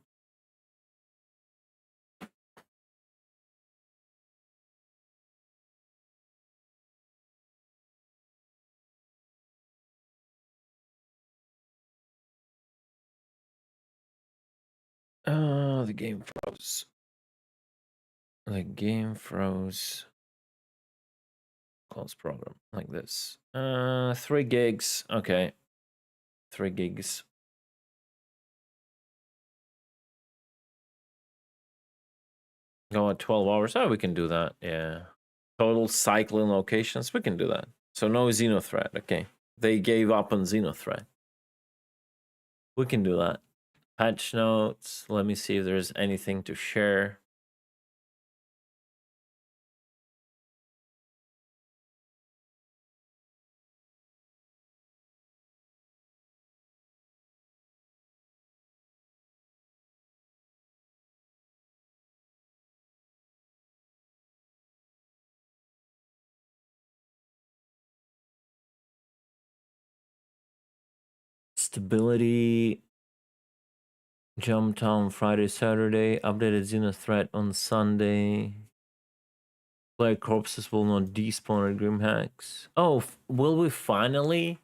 The game froze. The game froze. Close program like this. 3 gigs. Okay. 3 gigs. Go at 12 hours. Oh, we can do that. Yeah. Total cycling locations. We can do that. So no Xenothread. Okay. They gave up on Xenothread. We can do that. Patch notes. Let me see if there's anything to share. Stability. Jump Town Friday, Saturday. Updated Xenothread on Sunday. Player corpses will not despawn at Grim Hacks. Oh, will we finally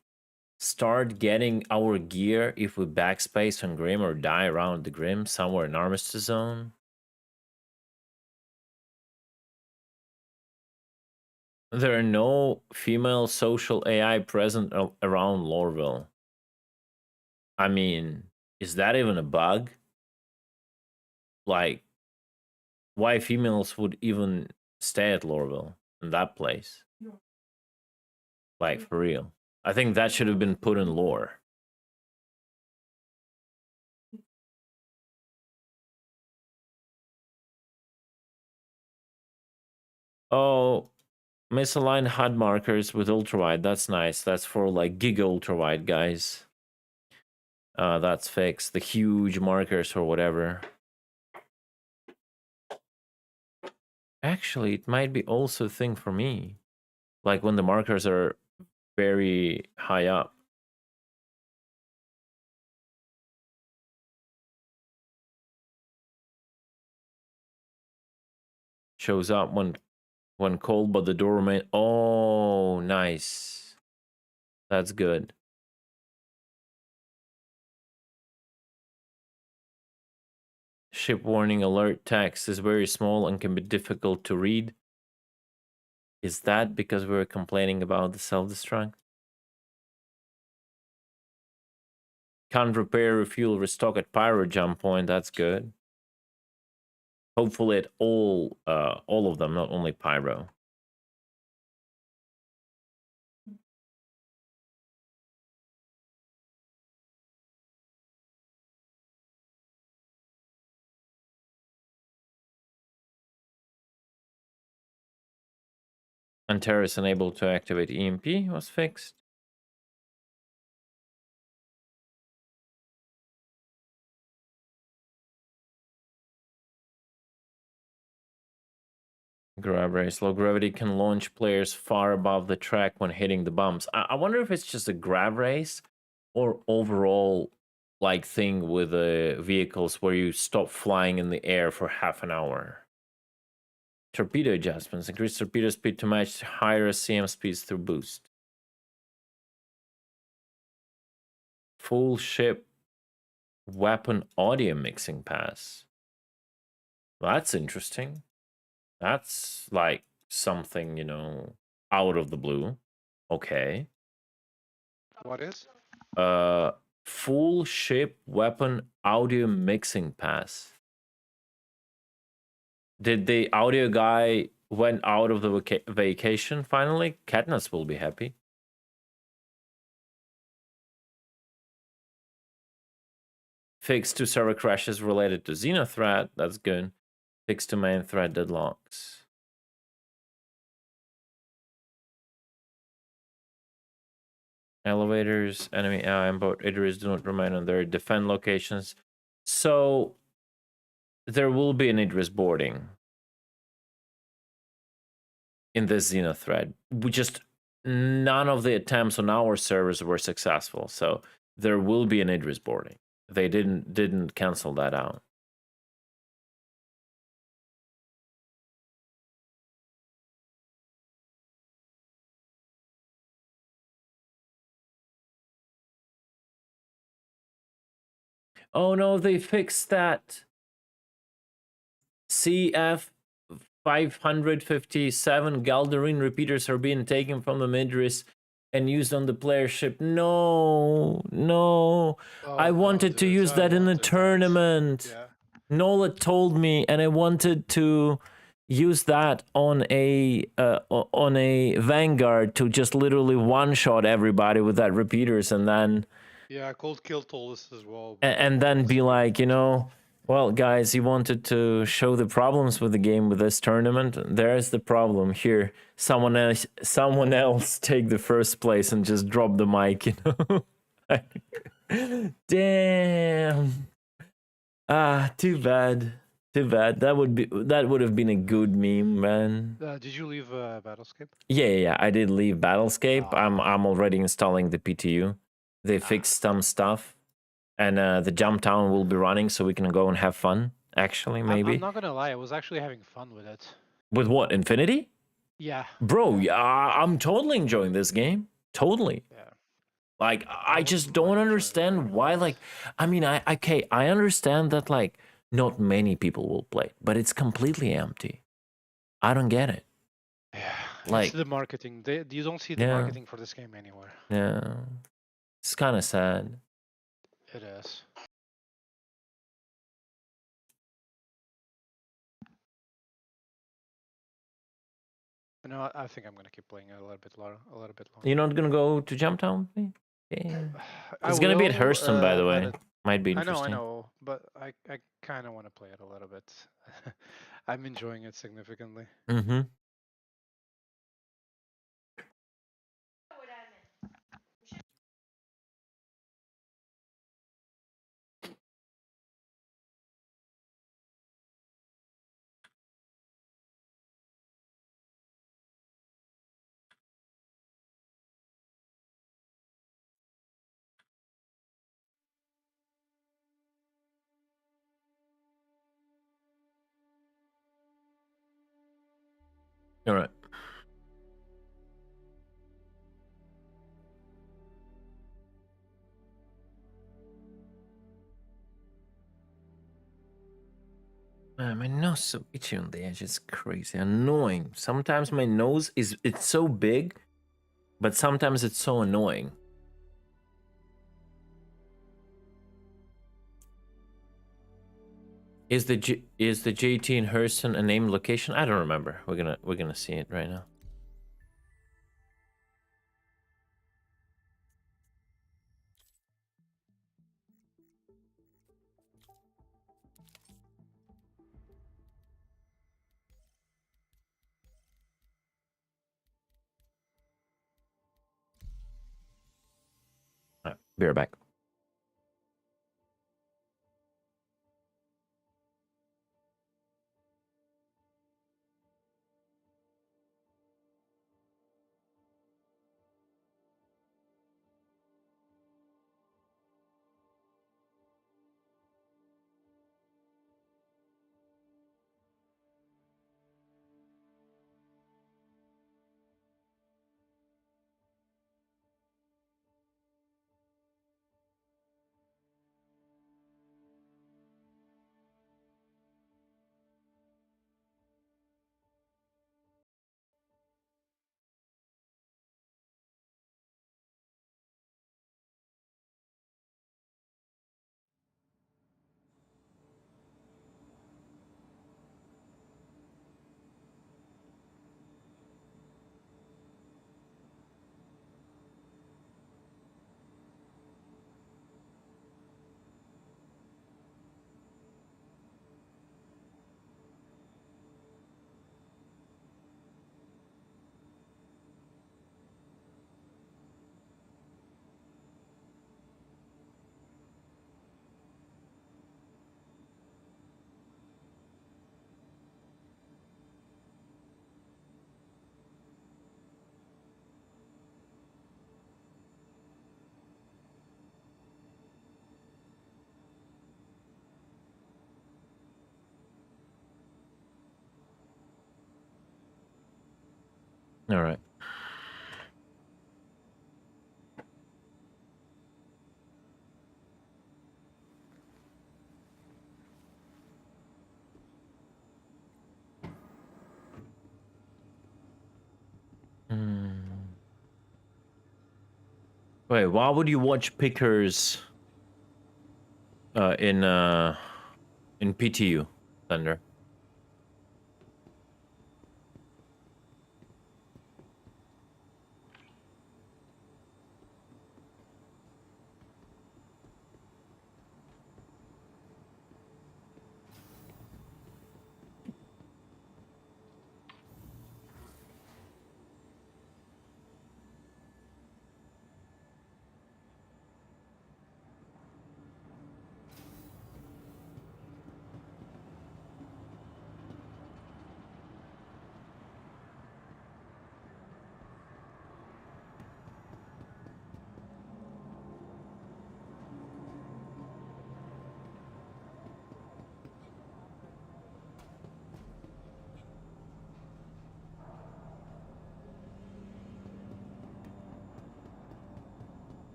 start getting our gear if we backspace on Grim or die around the Grim somewhere in Armistice Zone? There are no female social AI present around Lorville. I mean, is that even a bug? Like, why females would even stay at Lorville in that place? Like, for real. I think that should have been put in lore. Oh, misaligned HUD markers with ultrawide. That's nice. That's for like gig ultrawide guys. That's fixed. The huge markers or whatever. Actually, it might be also a thing for me. Like when the markers are very high up. Shows up when cold, but the door remain. Oh, nice. That's good. Ship warning alert text is very small and can be difficult to read. Is that because we were complaining about the self-destruct? Can't repair, refuel, restock at Pyro jump point. That's good. Hopefully at all of them, not only Pyro. Antares unable to activate EMP was fixed. Grab race. Low gravity can launch players far above the track when hitting the bumps. I wonder if it's just a grab race or overall like thing with the vehicles where you stop flying in the air for half an hour. Torpedo adjustments. Increase torpedo speed to match higher CM speeds through boost. Full ship weapon audio mixing pass. That's interesting. That's like something, you know, out of the blue. Okay. What is? Full ship weapon audio mixing pass. Did the audio guy went out of the vacation finally? Katniss will be happy. Fix to server crashes related to Xenothread. That's good. Fix to main thread deadlocks. Elevators, enemy AI and boat raiders do not remain on their defend locations. So there will be an Idris boarding in this Xenothread. We just none of the attempts on our servers were successful. So there will be an Idris boarding. They didn't cancel that out. Oh no, they fixed that. CF 557 Galdarine repeaters are being taken from the Midris and used on the player ship. No. I wanted to use that in the tournament. Yeah. Nola told me, and I wanted to use that on a Vanguard to just literally one-shot everybody with that repeaters, and then Yeah, Cold Kill told us as well. and then be like, you know, well, guys, you wanted to show the problems with the game with this tournament. There's the problem here. Someone else take the first place and just drop the mic, you know. Damn. Too bad. That would have been a good meme, man. Did you leave Battlescape? Yeah. I did leave Battlescape. I'm already installing the PTU. They fixed some stuff, and the Jump Town will be running, so we can go and have fun. Actually, maybe. I'm not gonna lie, I was actually having fun with it. With what? Infinity? Yeah. Bro, yeah, I'm totally enjoying this game. Totally. Yeah. Like, I just don't understand why. Like, I mean, I understand that like not many people will play, but it's completely empty. I don't get it. Yeah. Like it's the marketing. You don't see the marketing for this game anywhere. Yeah. It's kind of sad. It is. No, I think I'm gonna keep playing it a little bit longer. You're not gonna go to Jump Town? Yeah. It's gonna be at Hurston, by the way. Might be interesting. I know, but I kind of want to play it a little bit. I'm enjoying it significantly. Mm-hmm. All right. Man, my nose is so itchy on the edge. It's crazy, annoying. Sometimes my nose it's so big, but sometimes it's so annoying. Is the JT in Hurston a named location? I don't remember. We're gonna see it right now. All right, be right back. All right. Wait, why would you watch pickers in PTU, Thunder?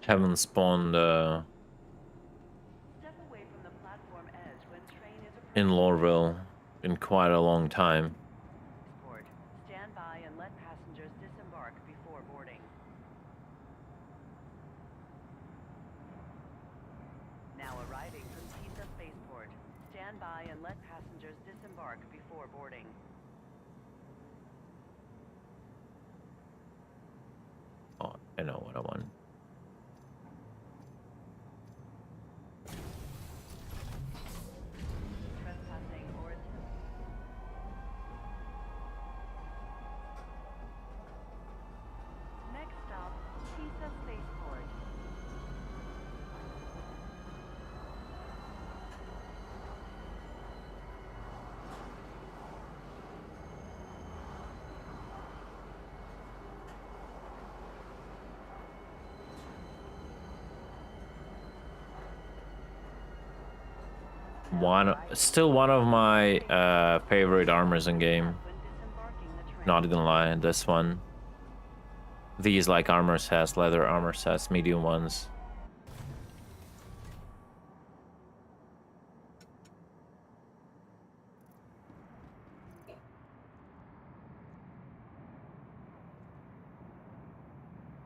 Haven't spawned in Lorville in quite a long time. Stand by and let passengers disembark before boarding. Now arriving from Tisa Spaceport. Stand by and let passengers disembark before boarding. Oh, I know what I want. Still one of my favorite armors in game. Not gonna lie, this one. These like armor sets, leather armor sets, medium ones.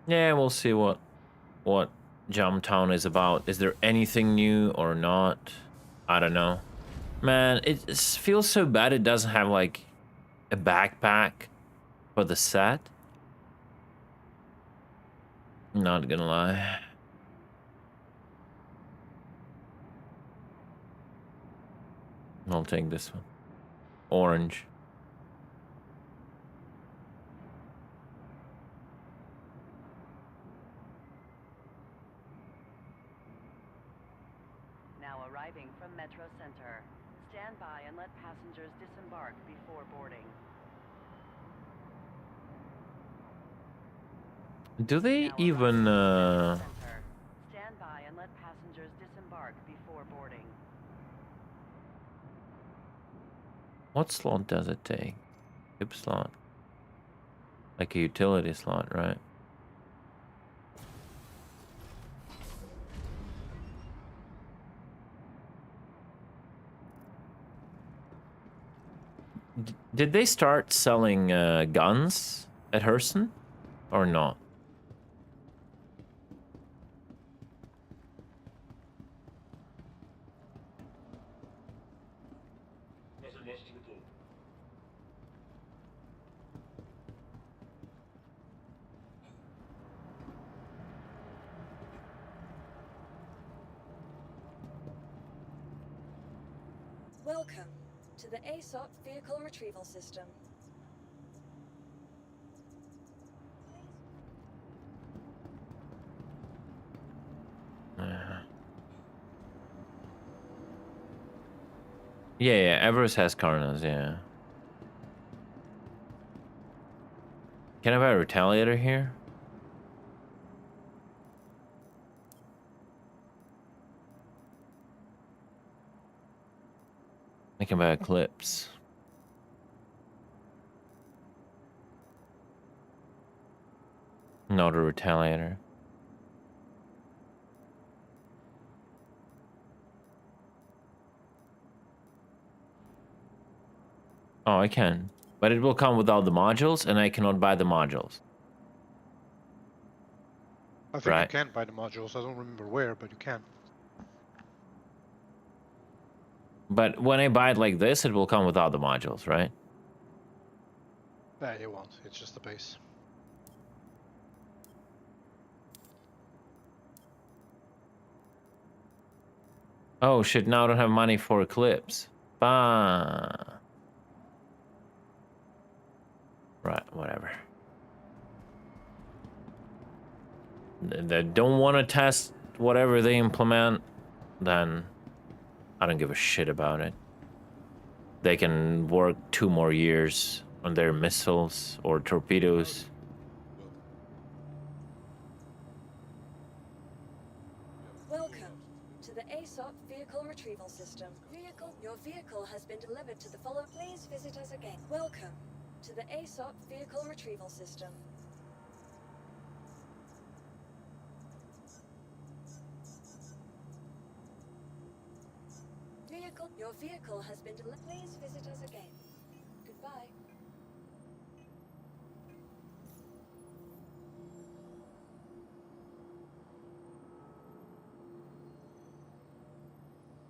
Yeah, we'll see what Jumptown is about. Is there anything new or not? I don't know. Man, it feels so bad it doesn't have like a backpack for the set. Not gonna lie. I'll take this one. Orange. Now arriving from Metro Center. Stand by and let passengers disembark before boarding. Do they even Stand by and let passengers disembark before boarding. what slot does it take? Tip slot. Like a utility slot, right? Did they start selling guns at Hurston or not? Welcome to the ASOP Vehicle Retrieval System. Yeah, Everest has Karnas, yeah. Can I buy a Retaliator here? I can buy Eclipse. Not a Retaliator. Oh, I can. But it will come without the modules, and I cannot buy the modules. I think right? you can buy the modules. I don't remember where, but you can. But when I buy it like this, it will come without the modules, right? Nah, it won't. It's just the base. Oh shit, now I don't have money for Eclipse. Bah. Right, whatever. They don't want to test whatever they implement, then I don't give a shit about it. They can work 2 more years on their missiles or torpedoes. Welcome to the ASOP Vehicle Retrieval System. Your vehicle has been delivered to the follow. Please visit us again. Welcome to the ASOP Vehicle Retrieval System. Your vehicle has been delivered. Please visit us again. Goodbye.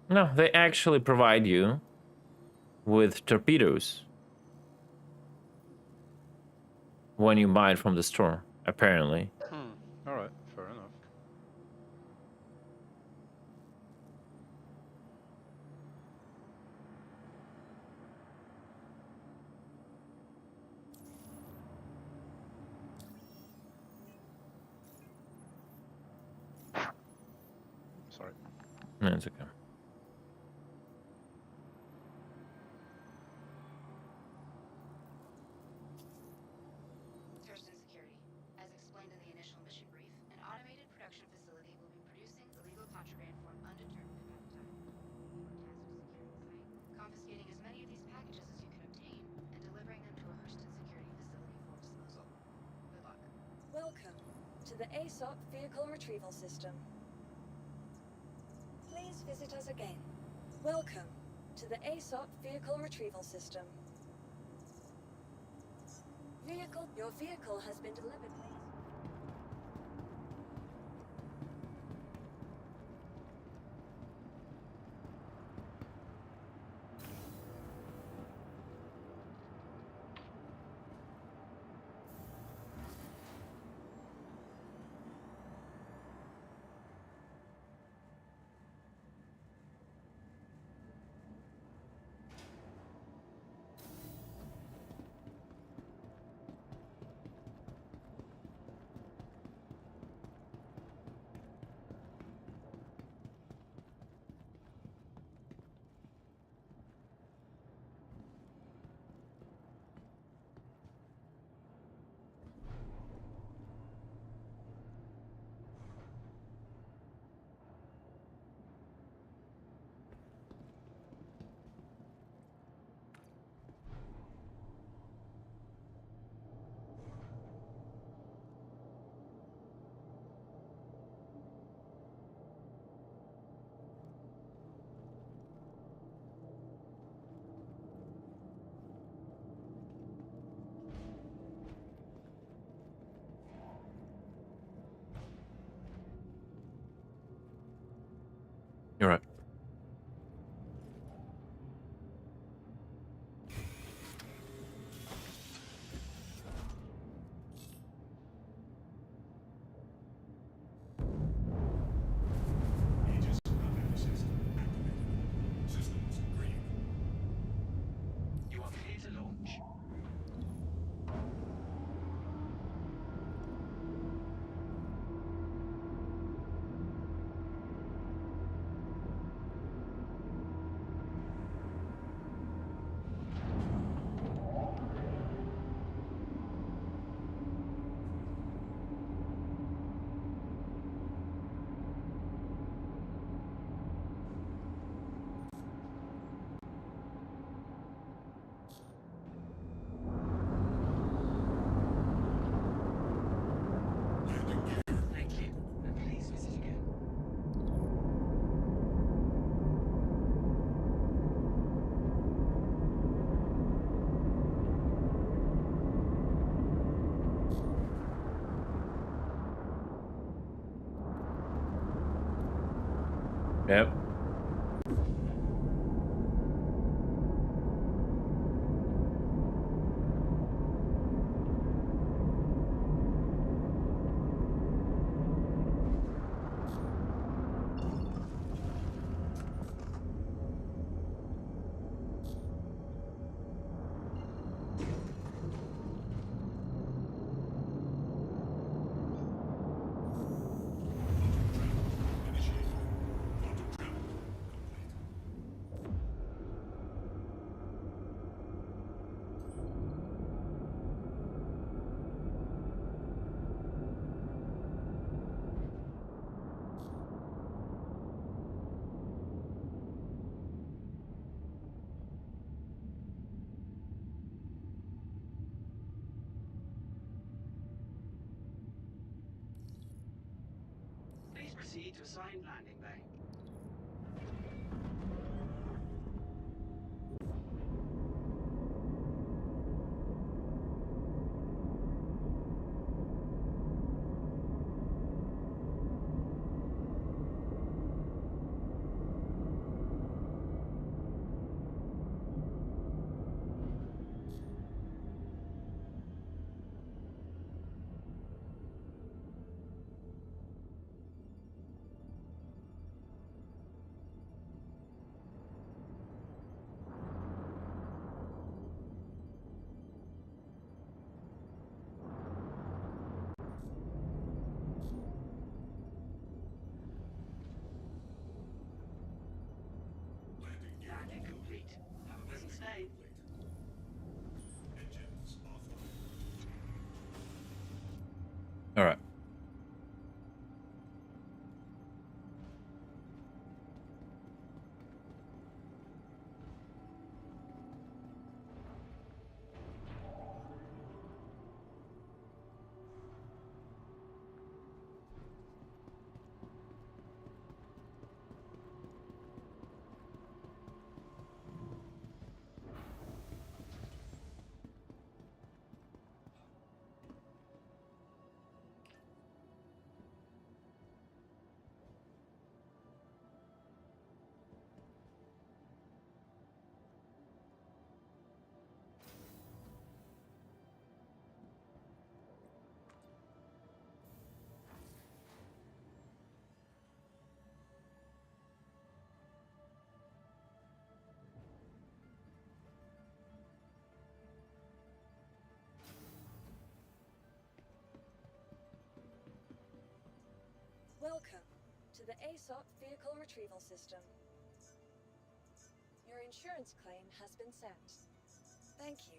No, they actually provide you with torpedoes when you buy it from the store, apparently. Alright, fair enough. Sorry. No, it's okay. Thurston Security. As explained in the initial mission brief, an automated production facility will be producing illegal contraband for an undetermined amount of time. You are tasked with securing the site, confiscating as many of these packages as you can obtain, and delivering them to a Hurston Security facility for disposal. Good luck. Welcome to the ASOP Vehicle Retrieval System. Please visit us again. Welcome to the ASOP Vehicle Retrieval System. Your vehicle has been delivered, please. Yep. Please proceed to assigned landing bay. Landing complete. Have a pleasant stay. Engines offline. All right. Welcome to the ASOP Vehicle Retrieval System. Your insurance claim has been sent. Thank you.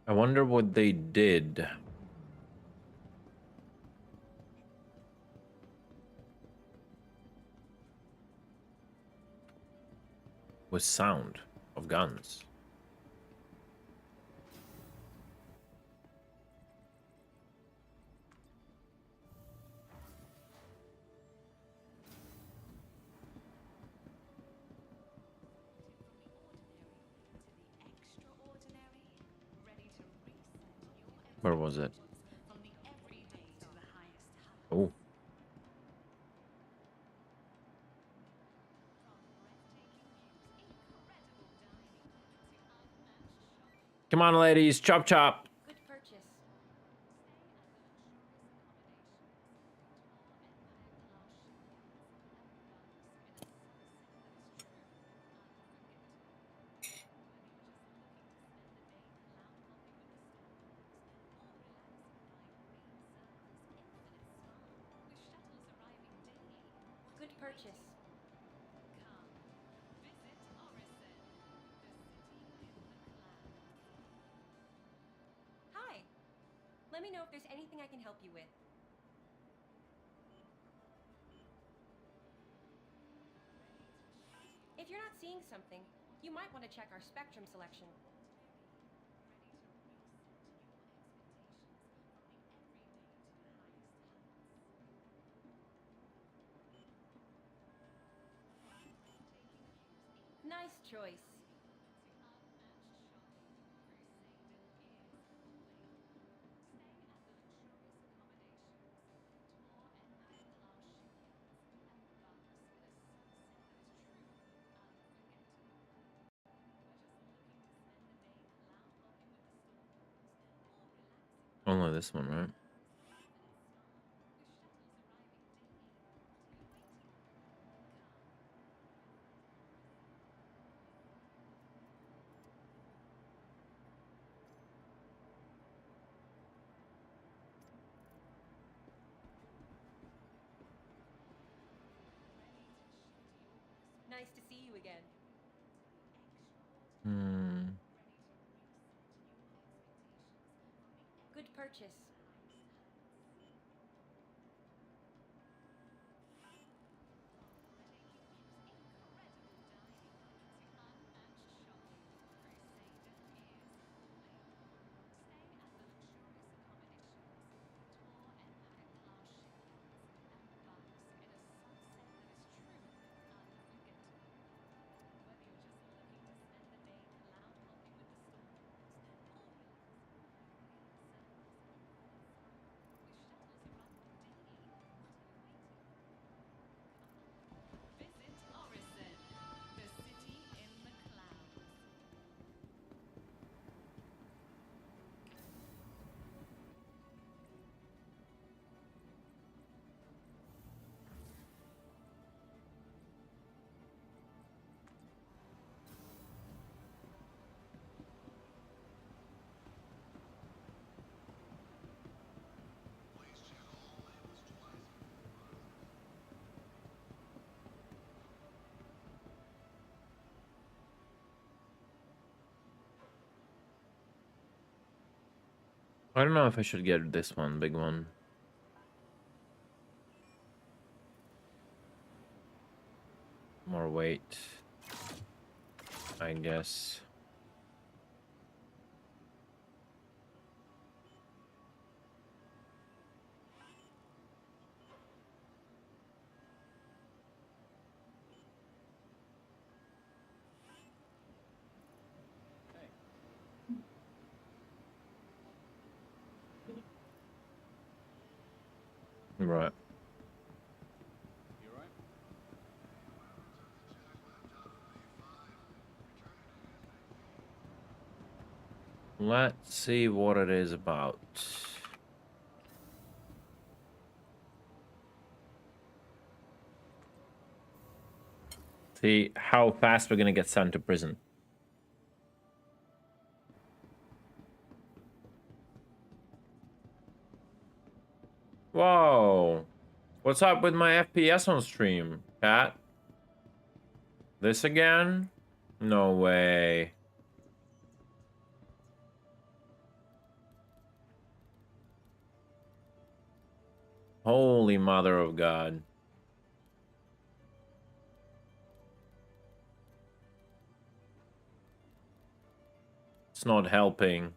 I wonder what they did. With sound of guns. Where was it? Oh. Come on, ladies, chop chop. Good purchase. Good purchase. Hi. Let me know if there's anything I can help you with. If you're not seeing something, you might want to check our spectrum selection. Nice choice. Only this one, right? Nice to see you again. Good purchase. I don't know if I should get this one, big one. More weight, I guess. Right. Let's see what it is about. See how fast we're gonna get sent to prison. Whoa. What's up with my FPS on stream, chat? This again? No way. Holy mother of God. It's not helping.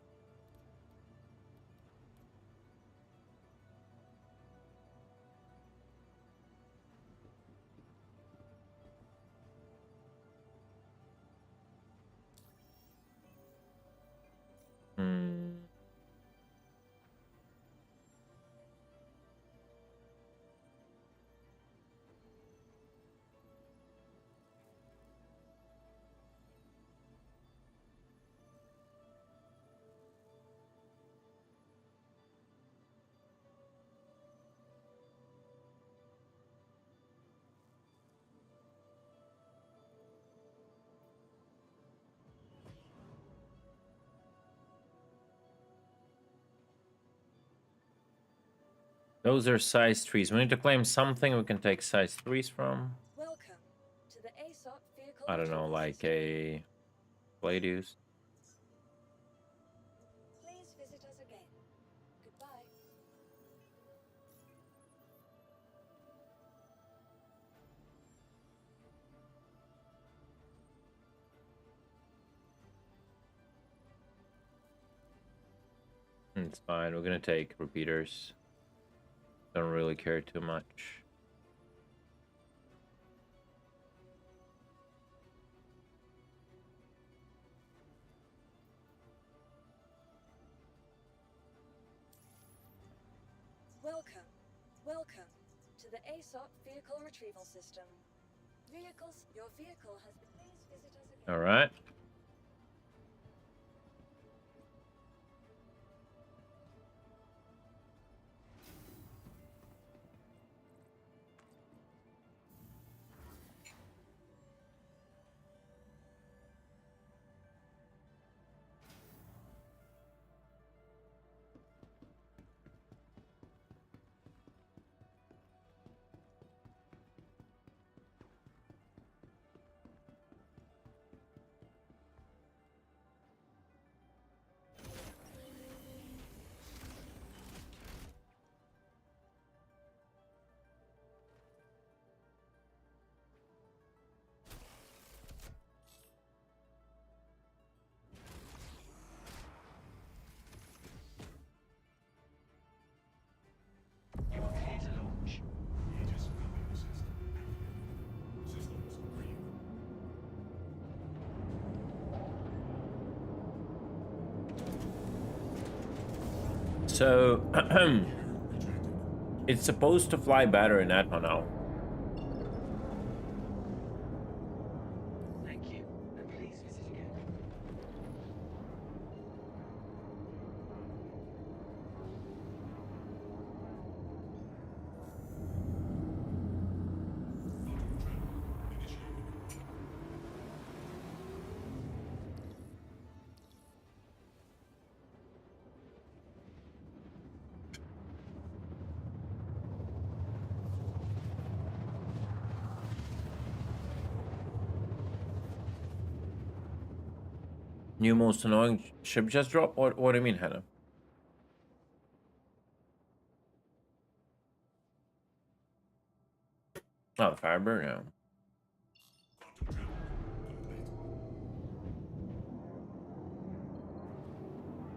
Those are size 3s. We need to claim something we can take size 3s from. Welcome to the ASOP vehicle. I don't know, like a Gladius. Please visit us again. Goodbye. It's fine. We're gonna take repeaters. Don't really care too much. Welcome to the ASOP vehicle retrieval system. Your vehicle has been. Please visit us again. All right. So it's supposed to fly better in Atma now. Thank you, and please visit again. New most annoying ship just dropped? What do you mean, Hannah? Oh, the Firebird, yeah.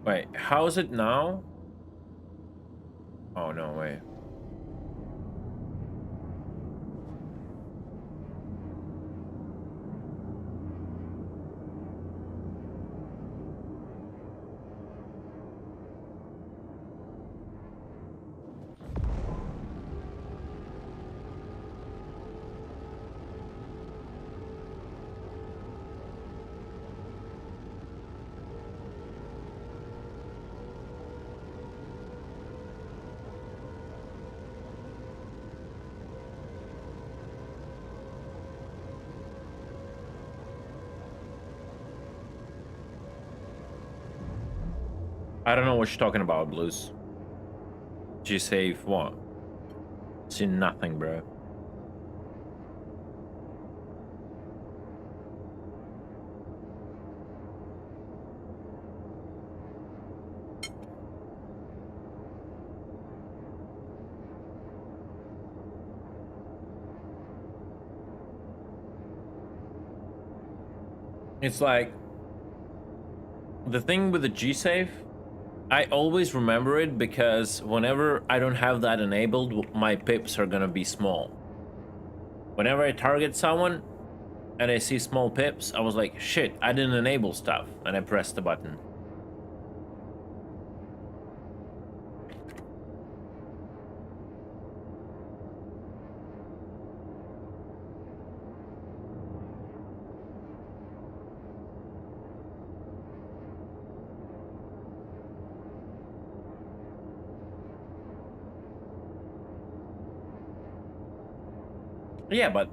Wait, how is it now? Oh, no, wait. I don't know what you're talking about, Blues. G-Save what? See nothing, bro. It's like the thing with the G-Save, I always remember it because whenever I don't have that enabled, my pips are gonna be small. Whenever I target someone and I see small pips, I was like, shit, I didn't enable stuff, and I pressed the button. Yeah, but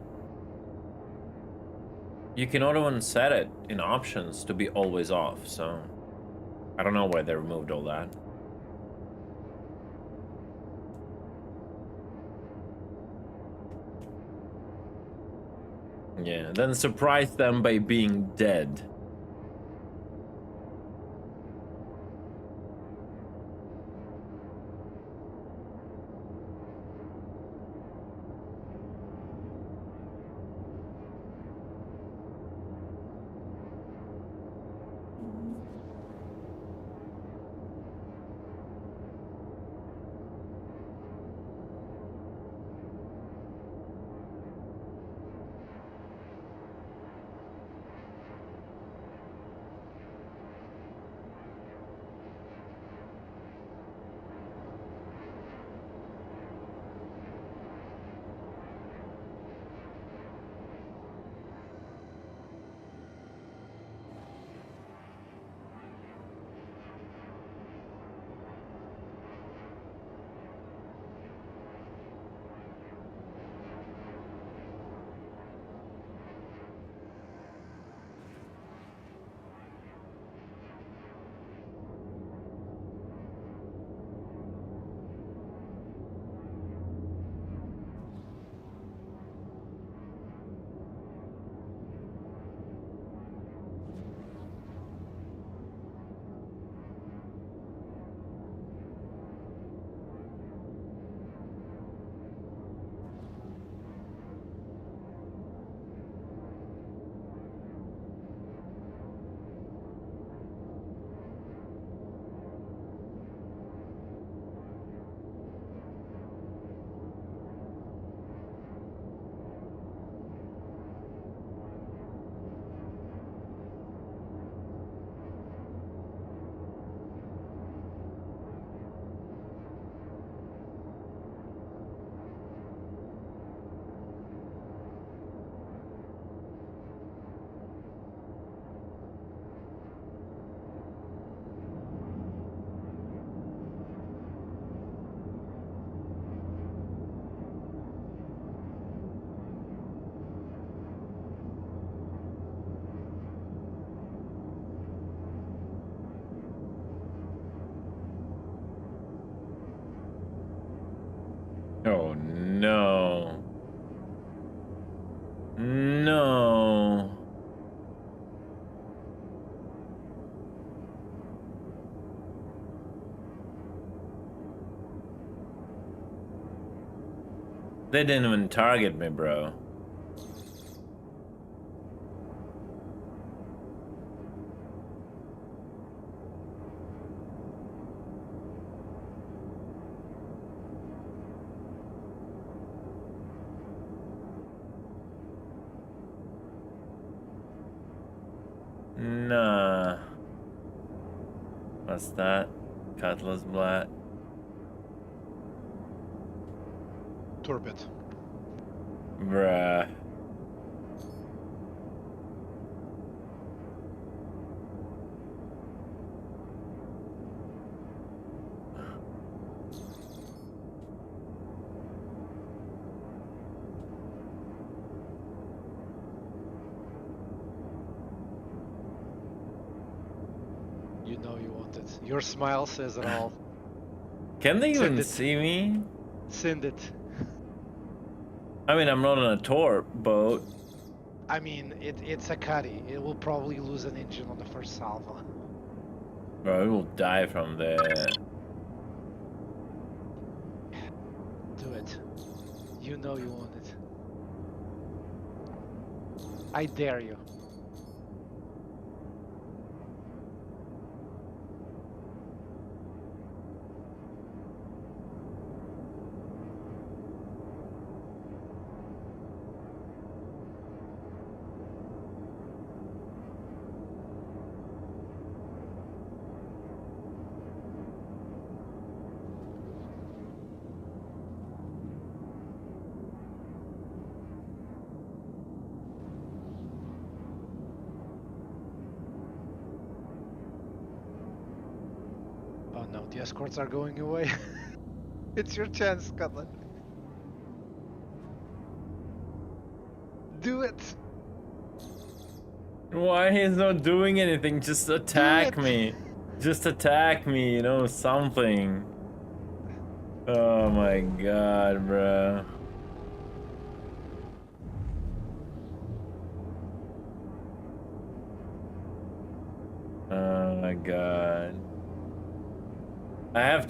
you can auto unset it in options to be always off, so I don't know why they removed all that. Yeah, then surprise them by being dead. Oh no. No. They didn't even target me, bro. Nah. What's that? Cutlass Black. Torpedo. Bruh. You know you want it. Your smile says it all. Can they even see me? Send it. I mean, I'm not on a tour boat. I mean, it's a cuddy. It will probably lose an engine on the first salvo. Bro, it will die from there. Do it. You know you want it. I dare you. Oh no, the escorts are going away. It's your chance, Scotland. Do it! Why he's not doing anything? Just attack me. Just attack me, you know, something. Oh my god, bro. Oh my god.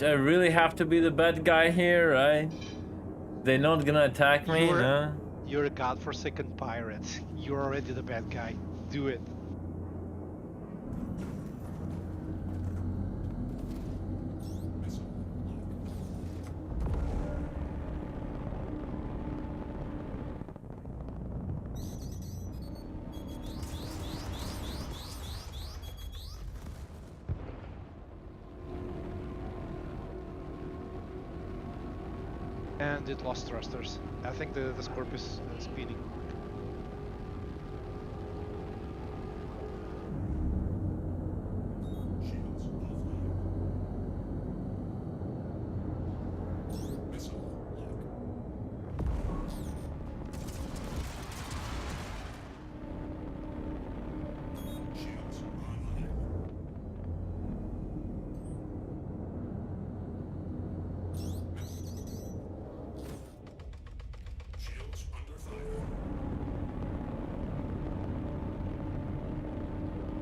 I really have to be the bad guy here, right? They're not gonna attack me, huh? You're a godforsaken pirate. You're already the bad guy. Do it. And it lost thrusters. I think the Scorp is speeding.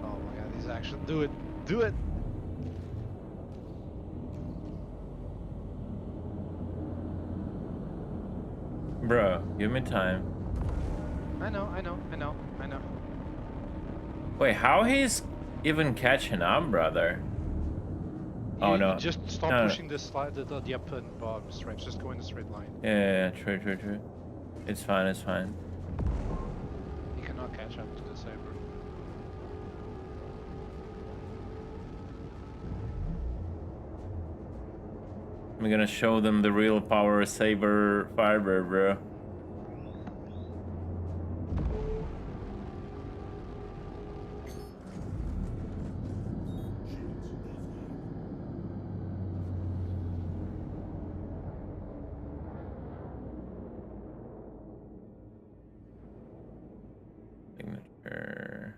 Oh my god, these action. Do it! Do it! Bro, give me time. I know. Wait, how he's even catching up, brother? Oh no. Just stop No, no. pushing the slide, the up and bottom stripes. Just go in a straight line. Yeah, true. It's fine, it's fine. You cannot catch up to the saber. I'm gonna show them the real power of Saber Firebird, bro. Signature.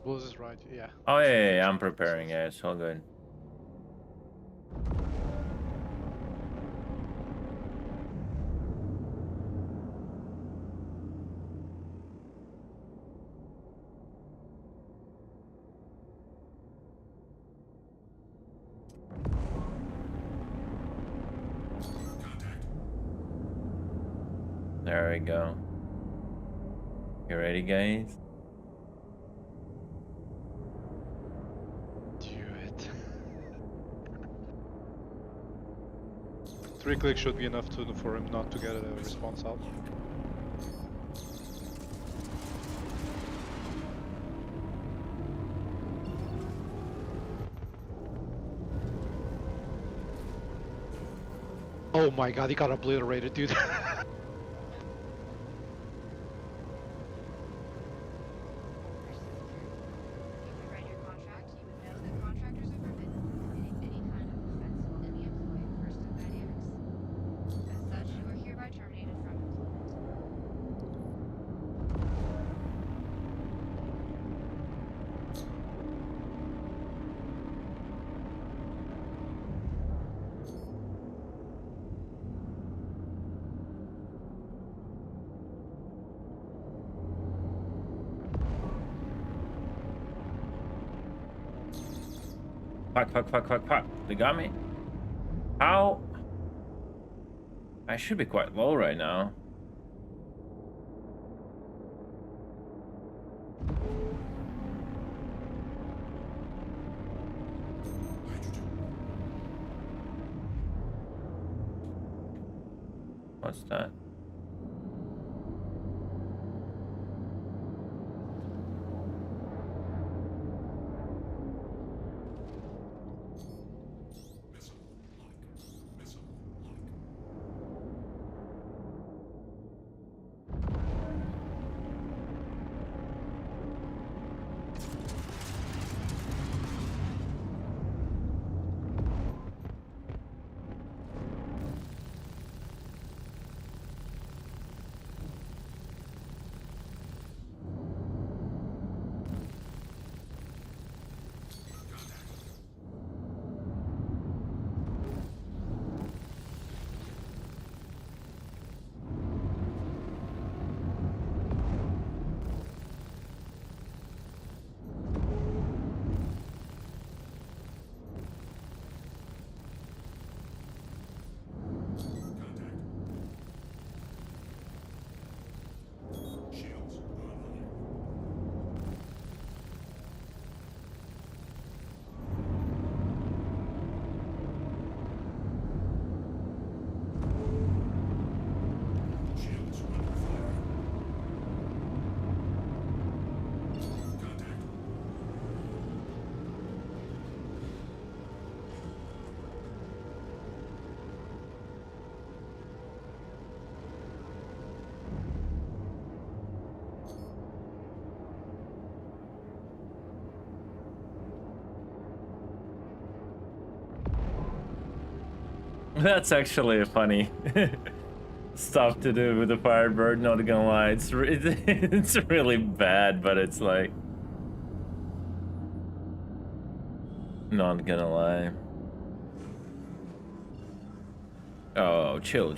Buzz is right, yeah. Oh yeah, I'm preparing. Yeah, it's all good. There we go. You ready, guys? Do it. 3 clicks should be enough for him not to get a response out. Oh my god, he got obliterated, dude. Fuck. They got me? How? I should be quite low right now. What's that? That's actually funny stuff to do with the Firebird, not gonna lie. It's really bad, but it's like... Not gonna lie. Oh, chill.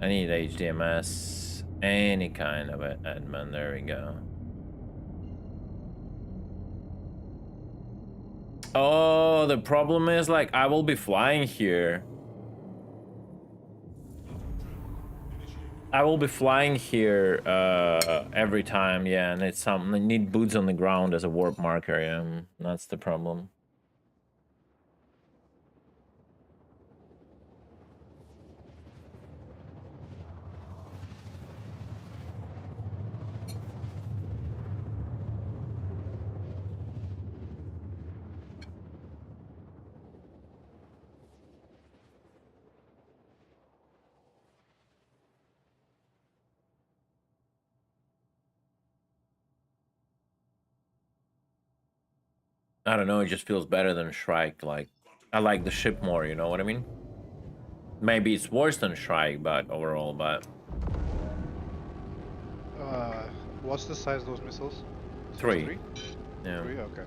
I need HDMS. Any kind of admin. There we go. Oh, the problem is, like, I will be flying here. Every time, yeah, and it's something I need boots on the ground as a warp marker, yeah. That's the problem. I don't know, it just feels better than Shrike. Like, I like the ship more, you know what I mean? Maybe it's worse than Strike, but overall, but... What's the size of those missiles? Three. Yeah. 3? Okay.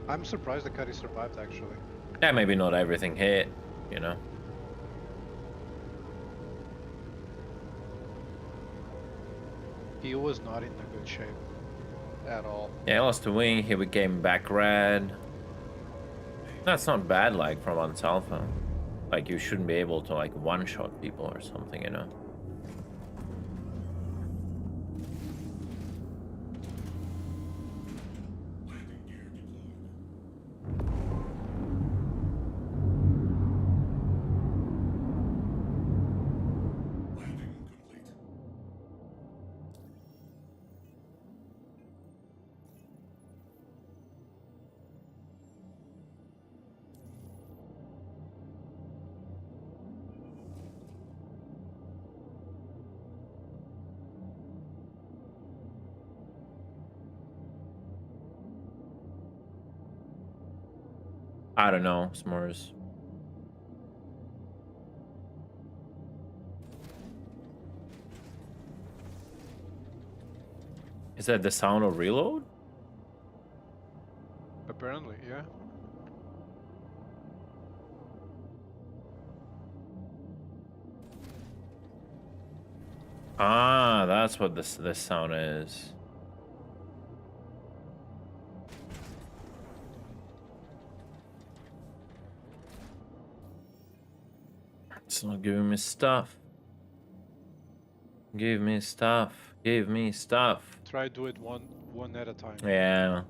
I'm surprised the Cuddy survived, actually. Yeah, maybe not everything hit, you know. He was not in a good shape at all. Yeah, he lost the wing, he became back red. That's not bad, like, from Alpha. Like, you shouldn't be able to, like, one-shot people or something, you know? I don't know, S'mores. Is that the sound of reload? Apparently, yeah. Ah, that's what this sound is. It's not giving me stuff. Give me stuff. Give me stuff. Try do it one at a time. Yeah.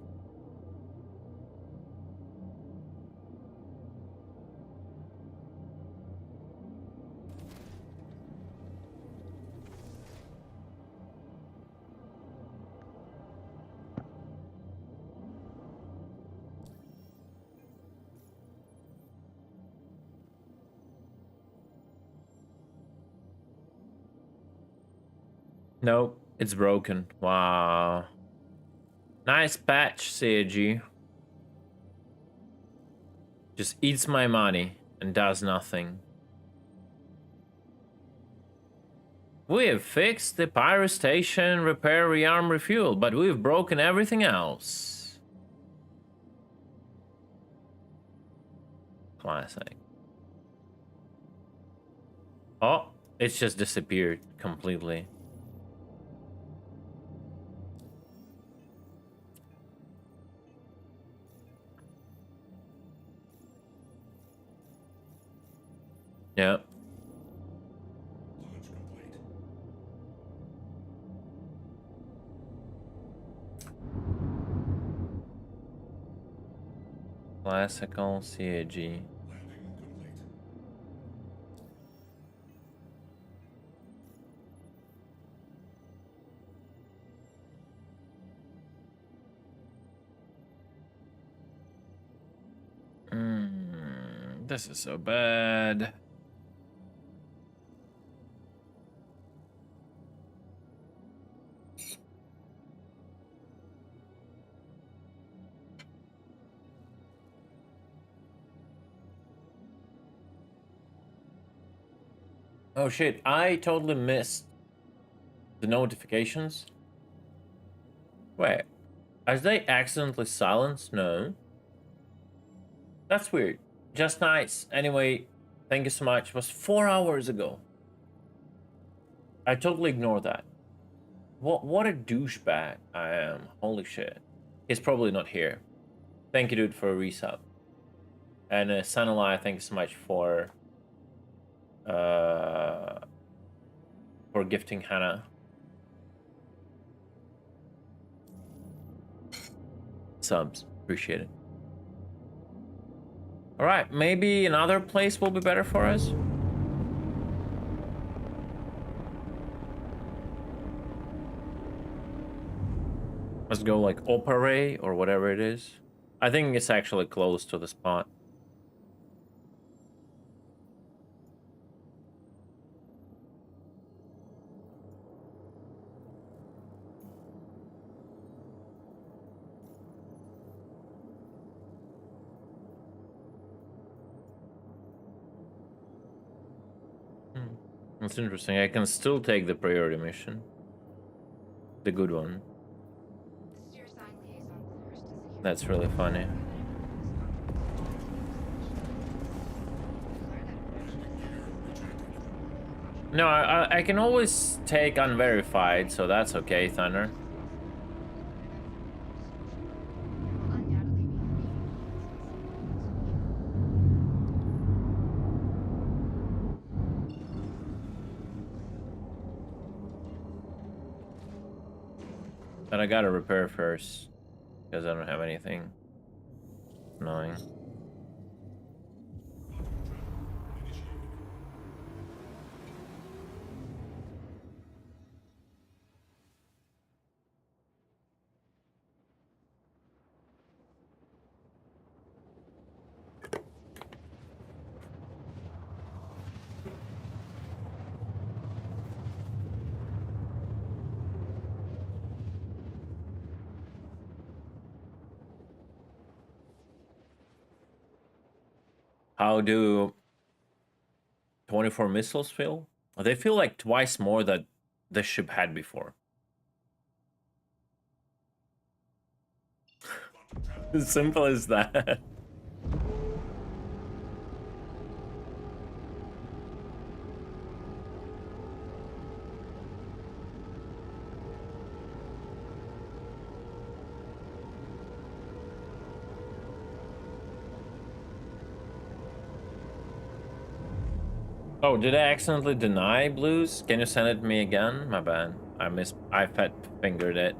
Nope, it's broken. Wow. Nice patch, CAG. Just eats my money and does nothing. We have fixed the pyro station, repair, rearm, refuel, but we've broken everything else. Classic. Oh, it's just disappeared completely. Yeah. Classical CAG. This is so bad. Oh shit, I totally missed the notifications. Wait, are they accidentally silenced? No. That's weird. Just nice. Anyway, thank you so much. It was 4 hours ago. I totally ignored that. What a douchebag I am. Holy shit. He's probably not here. Thank you, dude, for a resub. And Sanalai, thank you so much for gifting Hannah. Subs. Appreciate it. Alright, maybe another place will be better for us. Let's go like Opera or whatever it is. I think it's actually close to the spot. That's interesting. I can still take the priority mission. The good one. That's really funny. No, I can always take unverified, so that's okay, Thunder. But I gotta repair first, because I don't have anything. Annoying. How do 24 missiles feel? They feel like twice more that the ship had before. As simple as that. Oh, did I accidentally deny blues? Can you send it to me again? My bad. I fat fingered it.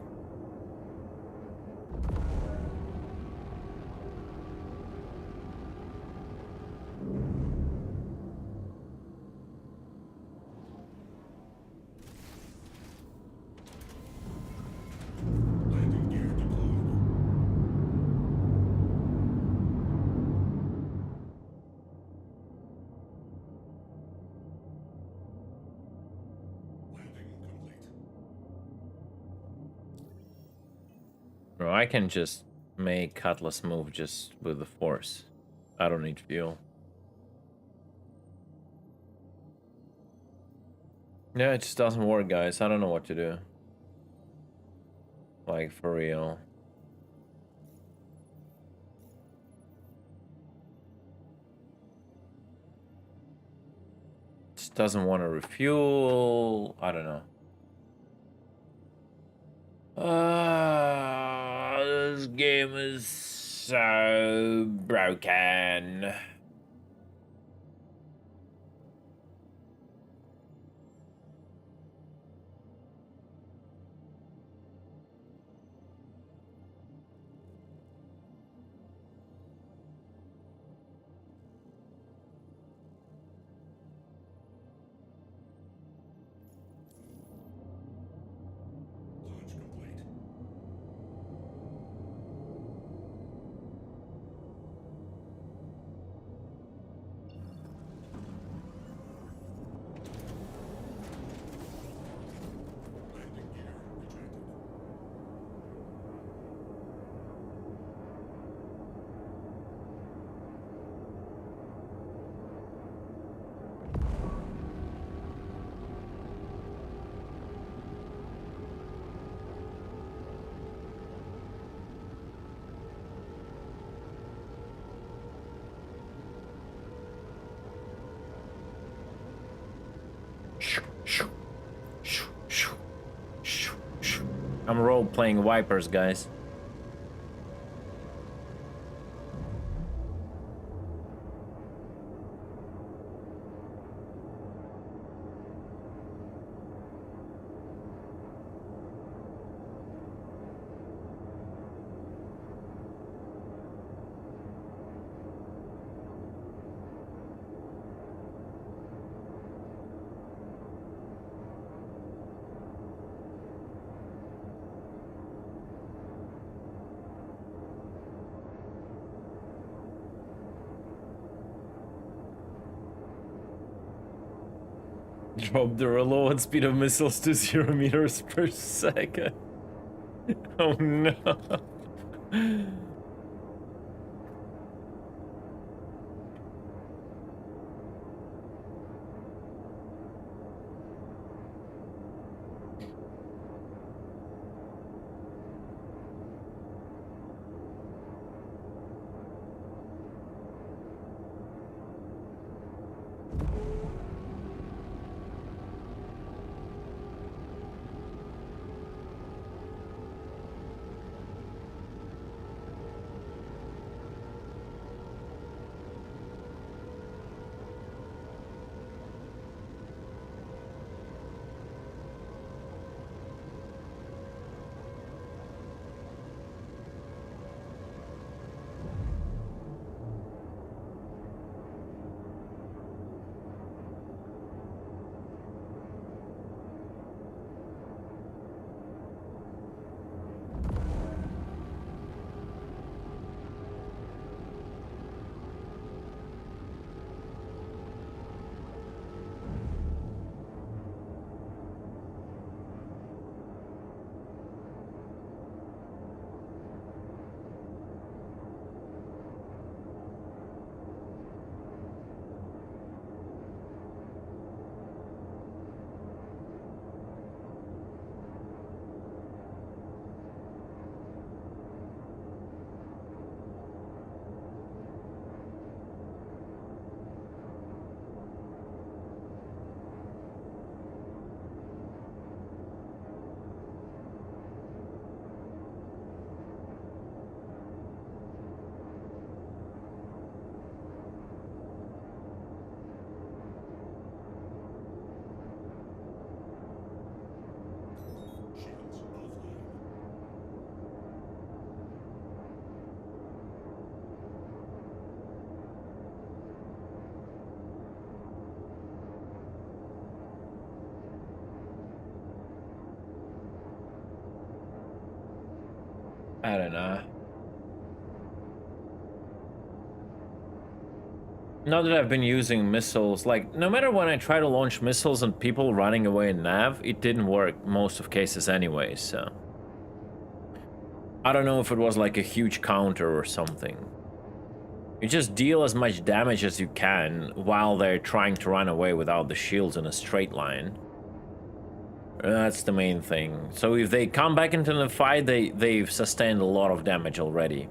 Bro, I can just make Cutlass move just with the force. I don't need fuel. Yeah, it just doesn't work, guys. I don't know what to do. Like, for real. Just doesn't want to refuel. I don't know. This game is so broken. I'm role-playing wipers, guys. Drop the reload speed of missiles to 0 meters per second. Oh no. I don't know. Now that I've been using missiles, like, no matter when I try to launch missiles and people running away in nav, it didn't work most of cases anyway, so... I don't know if it was like a huge counter or something. You just deal as much damage as you can while they're trying to run away without the shields in a straight line. That's the main thing. So if they come back into the fight, they've sustained a lot of damage already.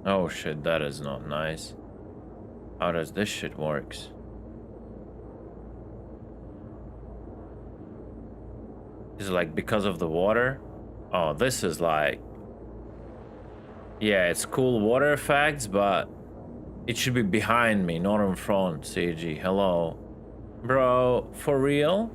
Oh shit, that is not nice. How does this shit works? Is it like because of the water? Oh, this is like... Yeah, it's cool water effects, but it should be behind me, not in front, CG. Hello. Bro, for real?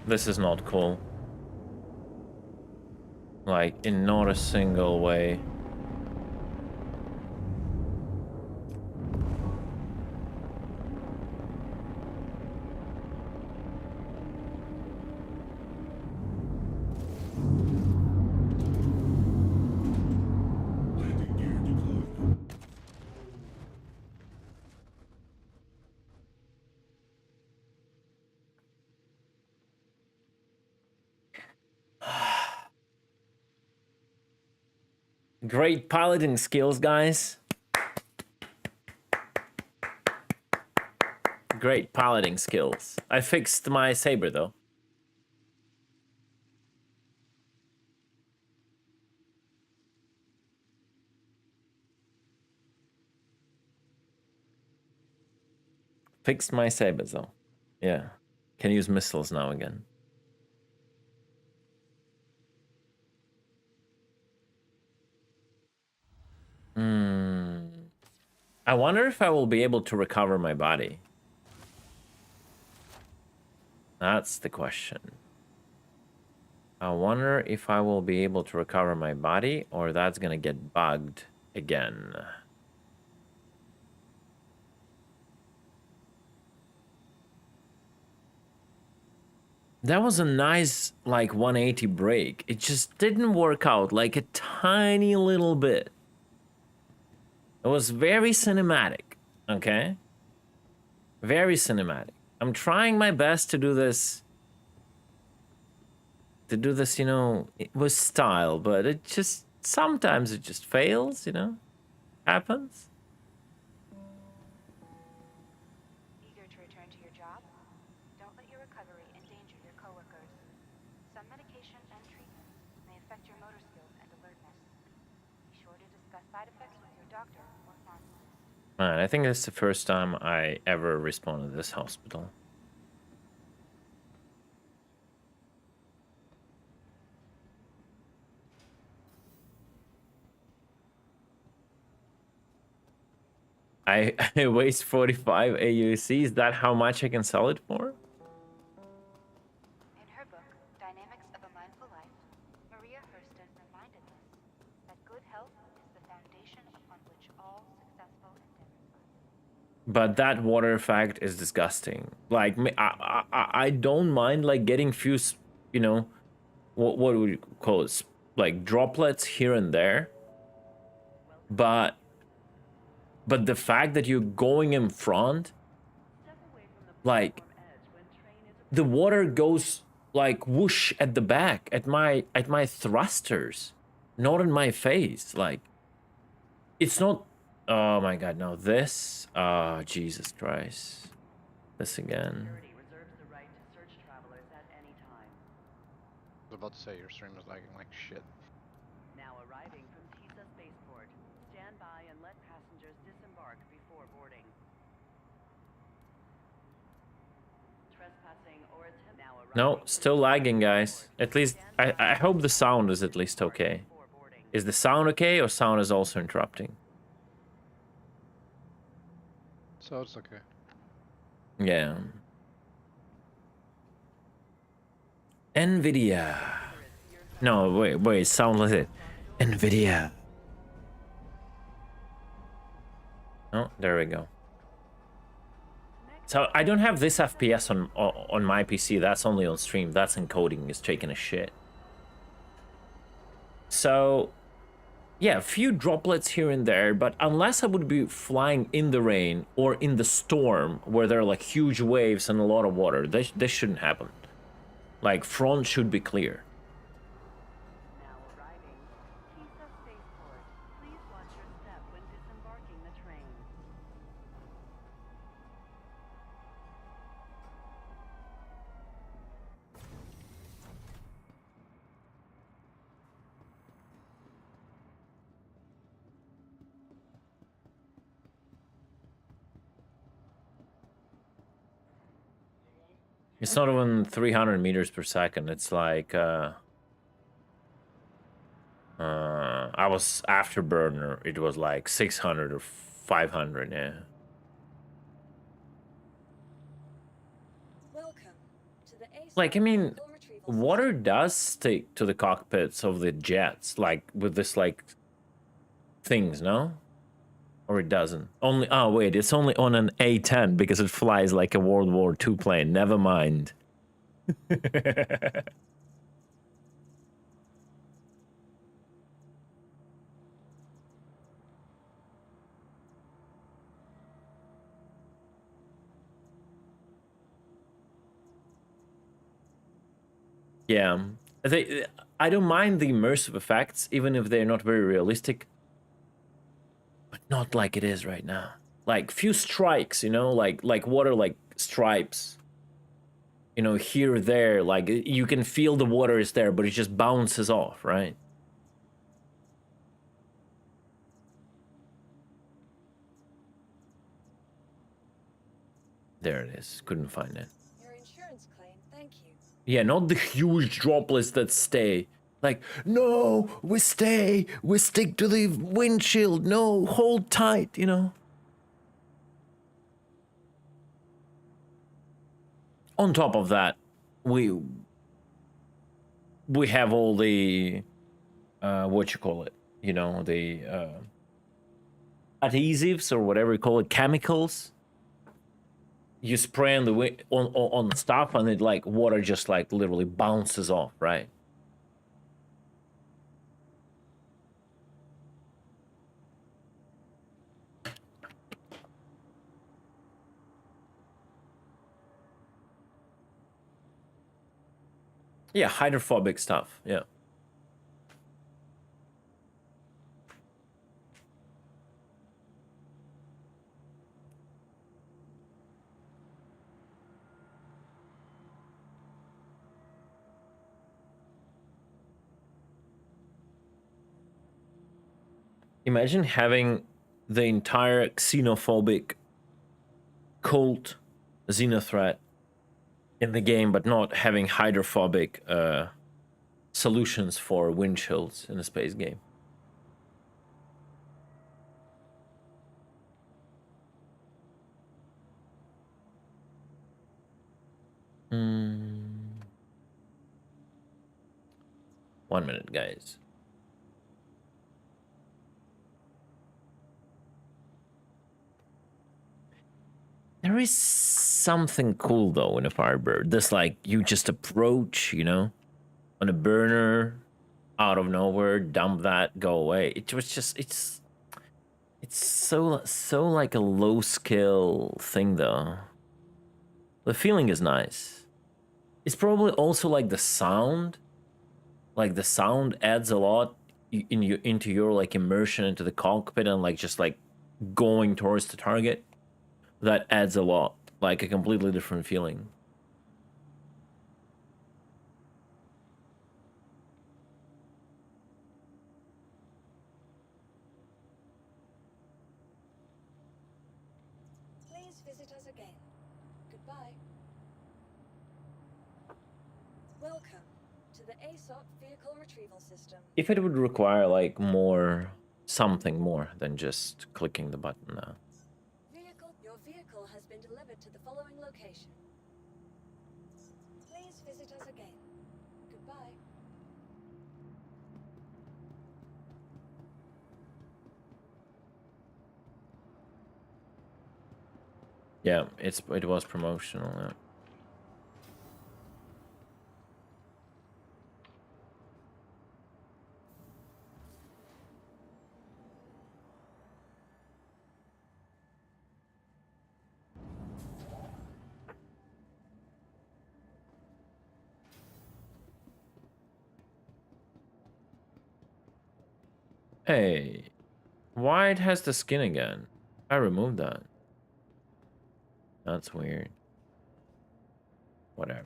This is not cool. Like, in not a single way. Great piloting skills, guys. Great piloting skills. I fixed my saber, though. Fixed my saber, though. Yeah. Can use missiles now again. I wonder if I will be able to recover my body. That's the question. I wonder if I will be able to recover my body or that's gonna get bugged again. That was a nice, like, 180 break. It just didn't work out, like a tiny little bit. It was very cinematic, okay? Very cinematic. I'm trying my best to do this, you know, with style, but it just, sometimes it just fails, you know? Happens. Eager to return to your job? Don't let your recovery endanger your coworkers. Some medication and treatments may affect your motor skills and alertness. Be sure to discuss side effects with your doctor or pharmacist. Man, I think that's the first time I ever responded to this hospital. I waste 45 AUC. Is that how much I can sell it for? In her book, Dynamics of a Mindful Life, Maria Hurston reminded us that good health is the foundation upon which all successful endeavors lie. But that water effect is disgusting. Like, I don't mind, like, getting few, you know, what would you call it? Like, droplets here and there. But the fact that you're going in front, like, the water goes like whoosh at the back, at my thrusters, not in my face. Like, it's not, oh my god, no, this, Jesus Christ, this again. I was about to say your stream is lagging like shit. Now arriving from Tisa Spaceport. Stand by and let passengers disembark before boarding. Trespassing or attempt now arriving. No, still lagging, guys. At least, I hope the sound is at least okay. Is the sound okay, or sound is also interrupting? So it's okay. Yeah. NVIDIA. No, wait, sound like it. NVIDIA. Oh, there we go. So I don't have this FPS on my PC. That's only on stream. That's encoding is taking a shit. So, yeah, a few droplets here and there, but unless I would be flying in the rain or in the storm where there are like huge waves and a lot of water, this shouldn't happen. Like, front should be clear. Now arriving, Tisa Spaceport. Please watch your step when disembarking the train. It's not even 300 meters per second. It's like, I was afterburner. It was like 600 or 500, yeah. Welcome to the Like, I mean, water does stick to the cockpits of the jets, like, with this, like, things, no? Or it doesn't? Only, oh, wait, it's only on an A-10 because it flies like a World War II plane. Never mind. Yeah, I don't mind the immersive effects, even if they're not very realistic. But not like it is right now. Like, few strikes, you know, like water, like stripes. You know, here or there, like, you can feel the water is there, but it just bounces off, right? There it is. Couldn't find it. Your insurance claim, thank you. Yeah, not the huge droplets that stay. Like, no, we stay. We stick to the windshield. No, hold tight, you know. On top of that, we have all the what you call it, you know, the adhesives or whatever you call it, chemicals. You spray on the on stuff, and it like water just like literally bounces off, right? Yeah, hydrophobic stuff. Yeah. Imagine having the entire xenophobic cult xenothreat in the game, but not having hydrophobic solutions for wind chills in a space game. Mm. 1 minute, guys. There is something cool though in a Firebird. This like you just approach, you know, on a burner, out of nowhere, dump that, go away. It was just it's so like a low skill thing though. The feeling is nice. It's probably also like the sound. Like the sound adds a lot into your like immersion into the cockpit and like just like going towards the target. That adds a lot, like a completely different feeling. Please visit us again. Goodbye. Welcome to the ASOP vehicle retrieval system. If it would require like more, something more than just clicking the button now. Your vehicle has been delivered to the following location. Please visit us again. Goodbye. Yeah, it was promotional. Yeah. Hey, why it has the skin again? I removed that. That's weird. Whatever.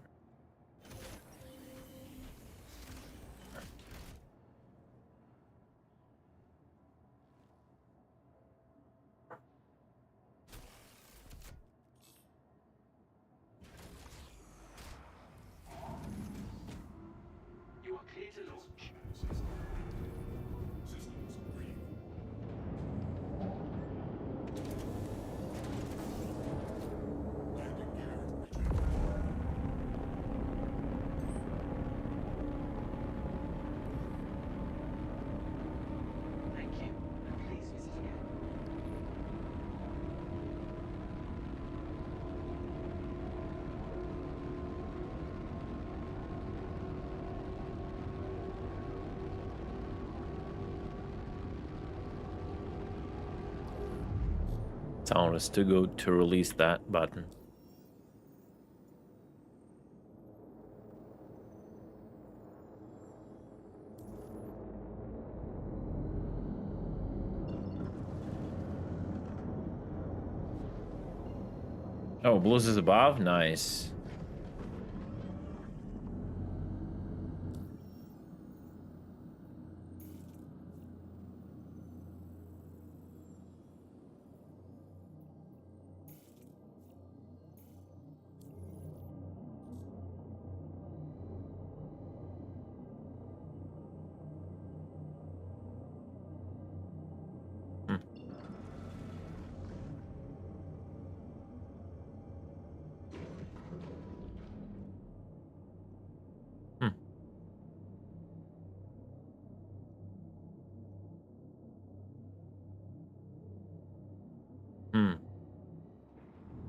You are clear to launch. Thank you. Please visit again. Sound is too good to release that button. Oh, Blues is above? Nice.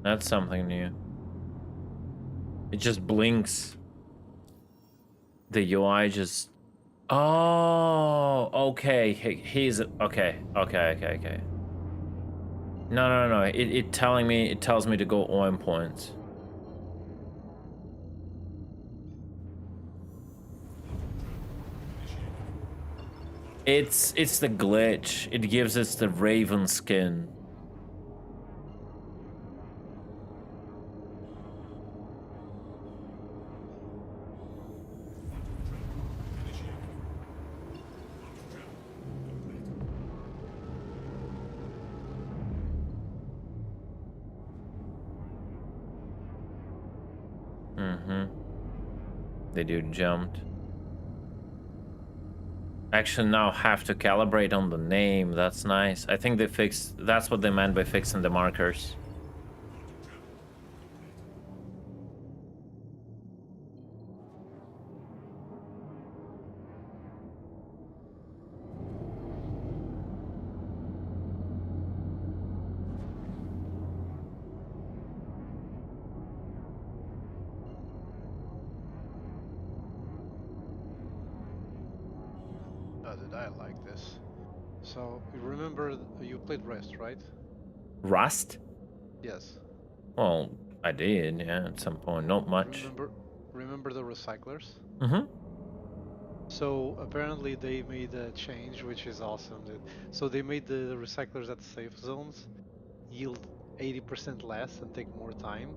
That's something new. It just blinks. The UI just... Oh, okay. He's... Okay. No. It tells me to go on points. It's the glitch. It gives us the raven skin. The dude jumped. Actually, now have to calibrate on the name. That's nice. I think they fixed... That's what they meant by fixing the markers. I like this. So, you remember you played Rest, right? Rust? Yes. Well, I did, yeah, at some point. Not much. Remember the recyclers? Mm-hmm. So apparently they made a change, which is awesome. So they made the recyclers at safe zones yield 80% less and take more time,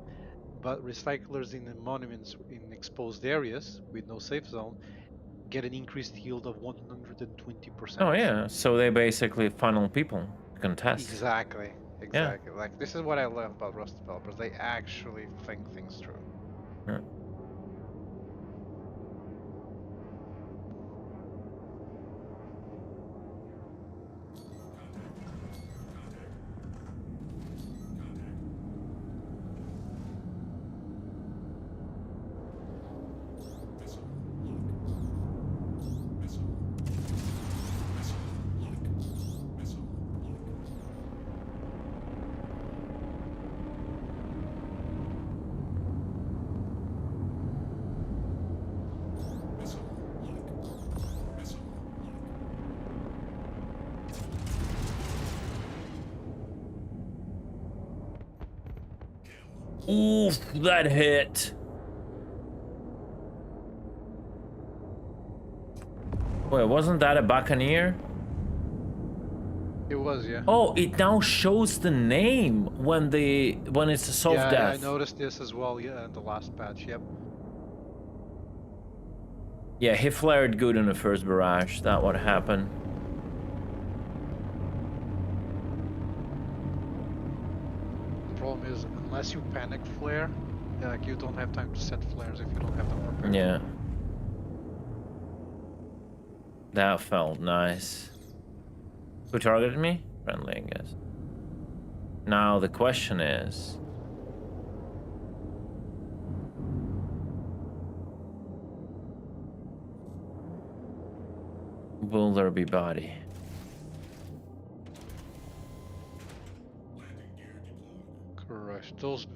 but recyclers in the monuments in exposed areas with no safe zone get an increased yield of 120%. Oh yeah, so they basically funnel people to contest. Exactly. Yeah. Like, this is what I love about Rust developers. They actually think things through. Yeah. Oof, that hit. Wait, wasn't that a Buccaneer? It was, yeah. Oh, it now shows the name when it's a soft death. I noticed this as well, yeah, in the last patch, yep. Yeah, he flared good in the first barrage. That what happened. The problem is, unless you panic flare, like, you don't have time to set flares if you don't have them prepared. Yeah. That felt nice. Who targeted me? Friendly, I guess. Now the question is... will there be body? Correct. Those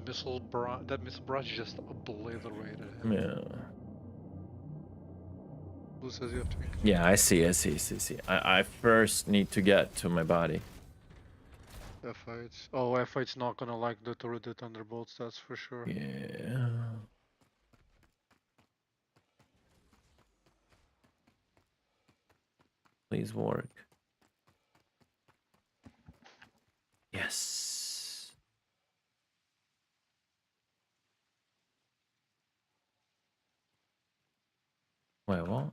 that missile barrage just obliterated him. Yeah. Who says you have to be? Yeah, I see. I first need to get to my body. F8's. Oh, F8's not gonna like the turreted thunderbolts, that's for sure. Yeah. Please work. Yes. Wait, what?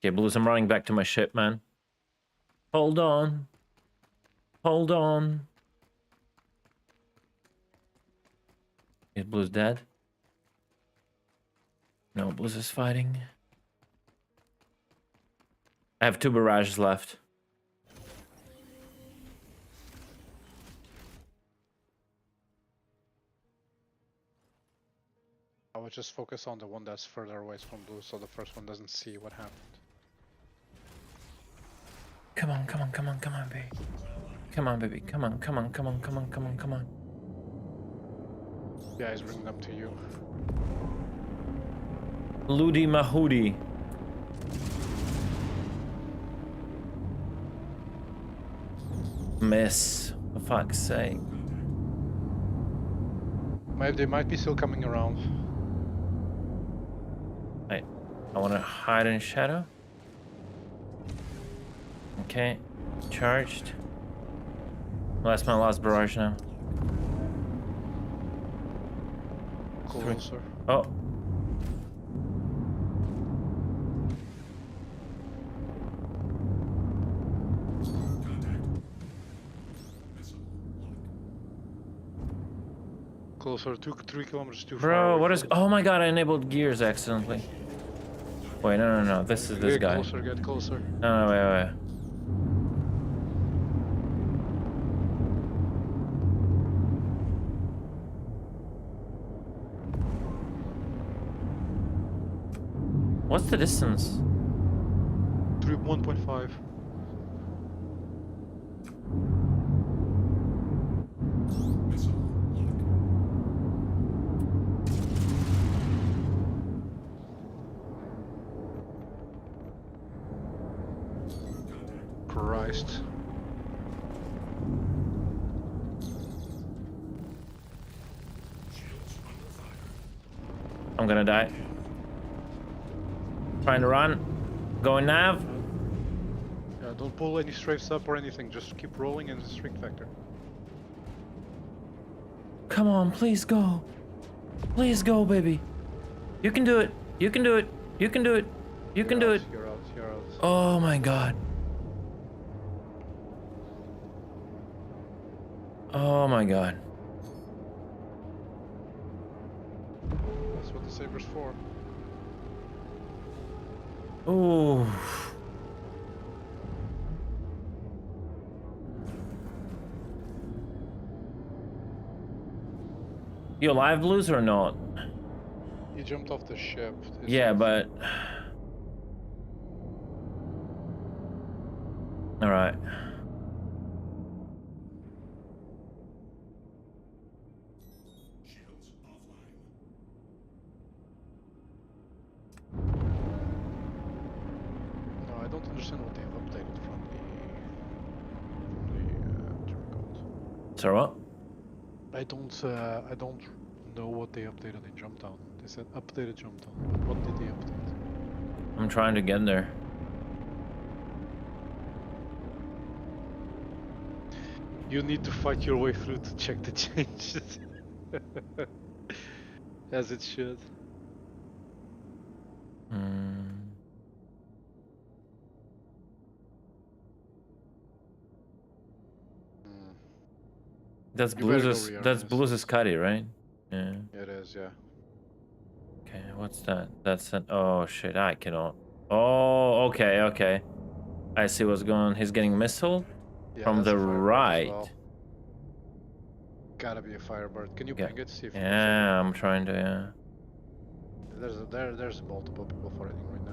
Okay, Blues, I'm running back to my ship, man. Hold on. Hold on. Is Blues dead? No, Blues is fighting. I have 2 barrages left. I would just focus on the one that's further away from blue, so the first one doesn't see what happened. Come on, come on, come on, come on, baby. Come on, baby. Come on, come on, come on, come on, come on, come on. Yeah, he's bringing them to you. Ludi Mahudi. Miss. For fuck's sake. They might be still coming around. I want to hide in shadow. Okay. Charged. Well, that's my last barrage now. Closer. Oh. Closer, 3 kilometers too far. Bro, what is... Oh my god, I enabled gears accidentally. Wait, no. This is this guy. Get closer. No, wait. What's the distance? 1.5. Christ. I'm gonna die. Trying to run. Going nav. Yeah, don't pull any strafes up or anything. Just keep rolling in the strength factor. Come on, please go. Please go, baby. You can do it. You can do it. You can do it. You can do it. You're out. Oh my god. Oh my god. That's what the Saber's for. Ooh. You alive, Blues, or not? You jumped off the ship. Yeah, but... Alright. No, I don't understand what they've updated from the Jump. So what? I don't know what they updated in Jumpdown. They said updated Jumpdown, but what did they update? I'm trying to get there. You need to fight your way through to check the changes. As it should. That's Blues' Cuddy, right? Yeah. It is, yeah. Okay, what's that? That's an... Oh shit, I cannot... Oh, okay. I see what's going on. He's getting missile from the right. Well. Gotta be a Firebird. Can you bring it? See if yeah, I'm trying to, yeah. There's multiple people fighting right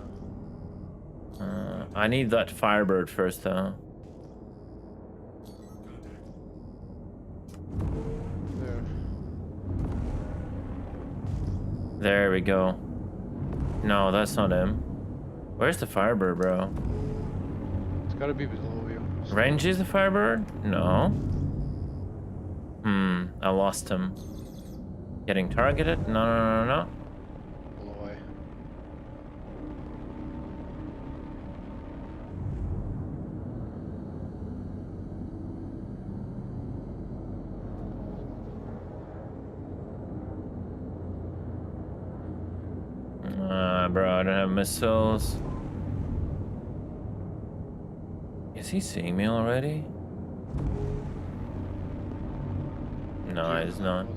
now. I need that Firebird first, though. There we go. No, that's not him. Where's the Firebird, bro? It's gotta be below you. Range is the Firebird? No. I lost him. Getting targeted? No. Pull away. Bro, I don't have missiles. Is he seeing me already? No, he's not.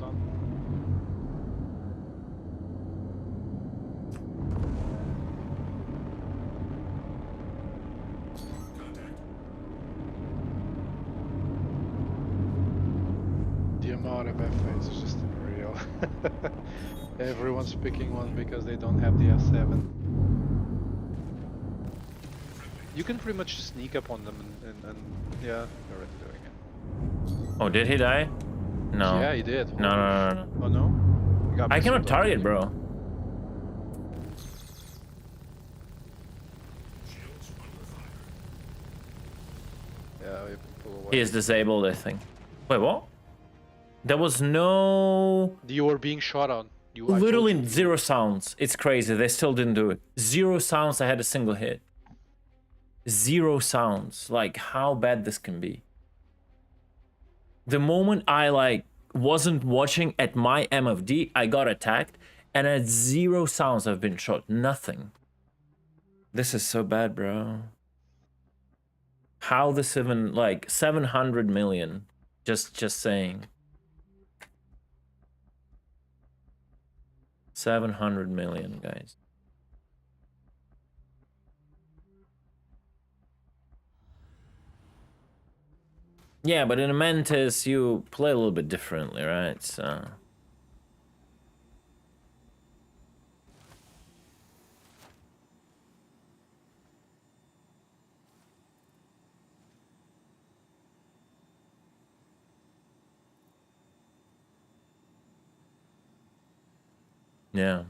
The amount of F8 is just unreal. Everyone's picking one because they don't have the S7. You can pretty much sneak up on them and yeah, they're already doing it. Oh, did he die? No. Yeah, he did. No, no, no, no, no. Oh no? He got I cannot missiled target, already. bro. Yeah, we pull away. He is disabled, I think. Wait, what? There was no... You were being shot on. Literally zero sounds. It's crazy. They still didn't do it. Zero sounds. I had a single hit. Zero sounds. Like, how bad this can be. The moment I, like, wasn't watching at my MFD, I got attacked. And at zero sounds, I've been shot. Nothing. This is so bad, bro. How this even, like, 700 million. Just saying. 700 million, guys. Yeah, but in a Mantis, you play a little bit differently, right? So... Yeah.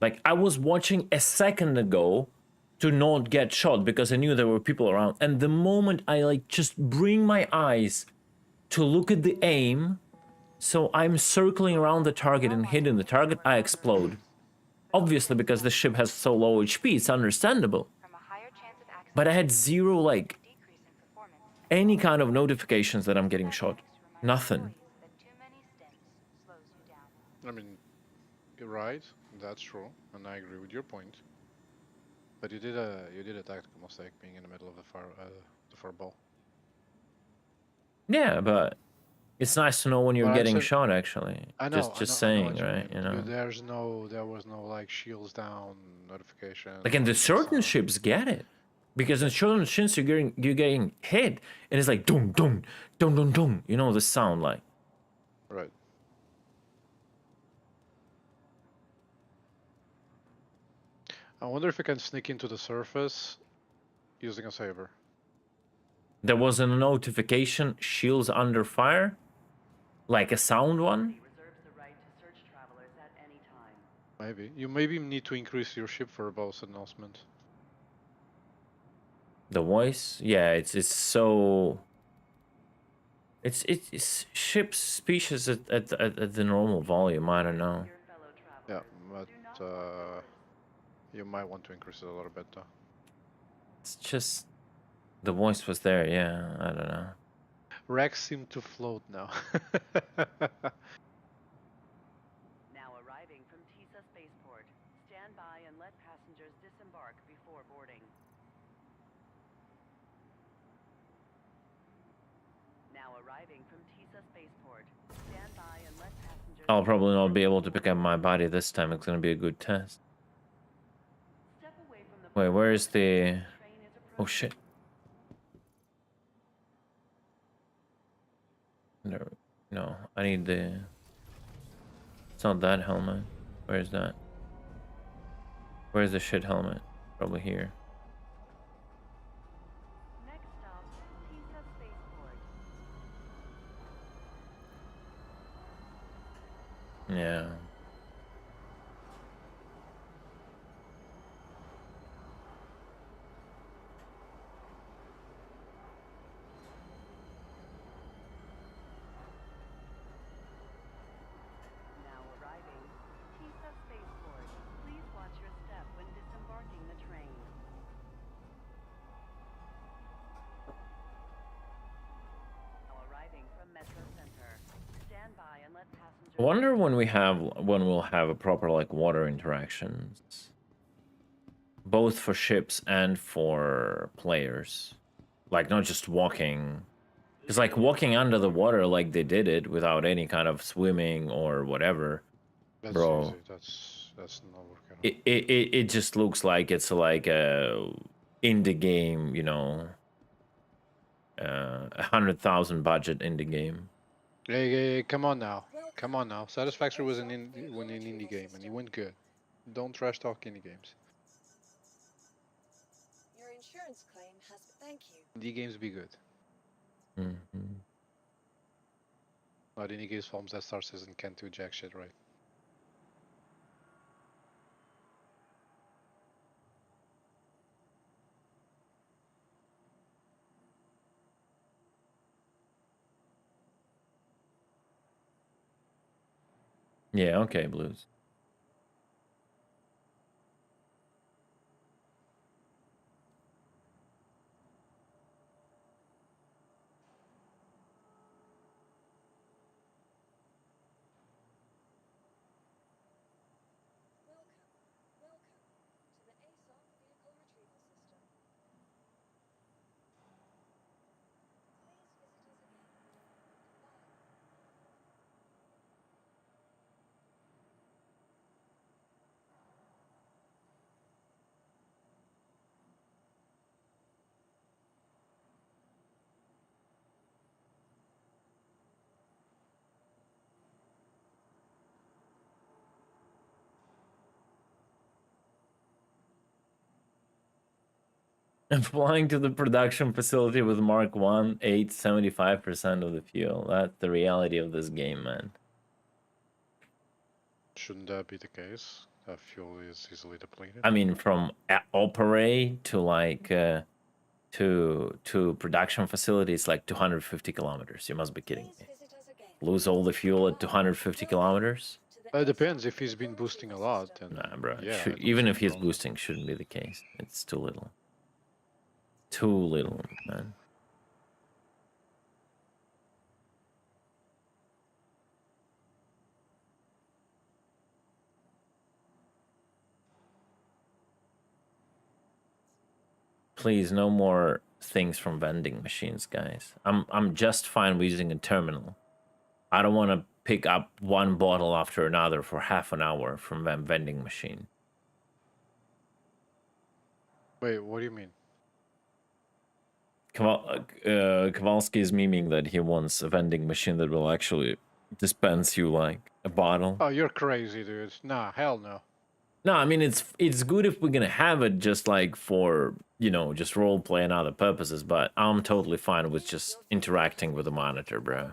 Like, I was watching a second ago to not get shot because I knew there were people around. And the moment I, like, just bring my eyes to look at the aim, so I'm circling around the target and hitting the target, I explode. Obviously, because the ship has so low HP, it's understandable. But I had zero, like, any kind of notifications that I'm getting shot. Nothing. I mean, you're right. That's true, and I agree with your point. But you did a tactical mistake being in the middle of the fireball. Yeah, but it's nice to know when you're getting shot. Actually, I know. Just saying, right? You know. There was no like shields down notification. Like in the certain ships, get it, because in certain ships you're getting hit, and it's like dum dum dum dum dum. You know the sound like. Right. I wonder if I can sneak into the surface using a saber. There was a notification, shields under fire, like a sound one. Maybe. You maybe need to increase your ship for a boss announcement. The voice? Yeah, it's so... It's ship's species at the normal volume, I don't know. Yeah, but you might want to increase it a little bit though. It's just... The voice was there, yeah, I don't know. Rex seemed to float now. Now arriving from Tisa Spaceport. Stand by and let passengers disembark before boarding. Now arriving from Tisa Spaceport. Stand by and let passengers... I'll probably not be able to pick up my body this time. It's gonna be a good test. Wait, where is the... Oh shit. No, I need the... It's not that helmet. Where is that? Where's the shit helmet? Probably here. Next stop, Tisa Spaceport. Yeah. I wonder when we'll have a proper like water interactions, both for ships and for players, like not just walking. It's like walking under the water, like they did it without any kind of swimming or whatever, That's bro. Easy. That's not working. It just looks like it's like a indie game, you know, 100,000 budget indie game. Hey, come on now. Come on now. Satisfactory was an indie game, and he went good. Don't trash talk indie games. Your insurance claim has. Thank you. Indie games be good. Not indie games forms that Star Citizen can't do jack shit right. Yeah, okay, Blues. And flying to the production facility with Mark 1 ate 75% of the fuel. That's the reality of this game, man. Shouldn't that be the case? That fuel is easily depleted. I mean, from operate to like to production facilities, like 250 kilometers. You must be kidding me. Lose all the fuel at 250 kilometers? It depends. If he's been boosting a lot, then Nah, bro. yeah. Even if he's boosting, shouldn't be the case. It's too little. Too little, man. Please, no more things from vending machines, guys. I'm just fine with using a terminal. I don't want to pick up one bottle after another for half an hour from a vending machine. Wait, what do you mean? Kowalski is memeing that he wants a vending machine that will actually dispense you like a bottle. Oh, you're crazy, dude. Nah, hell no. No, I mean it's good if we're gonna have it just like for, you know, just role play and other purposes, but I'm totally fine with just interacting with the monitor, bro.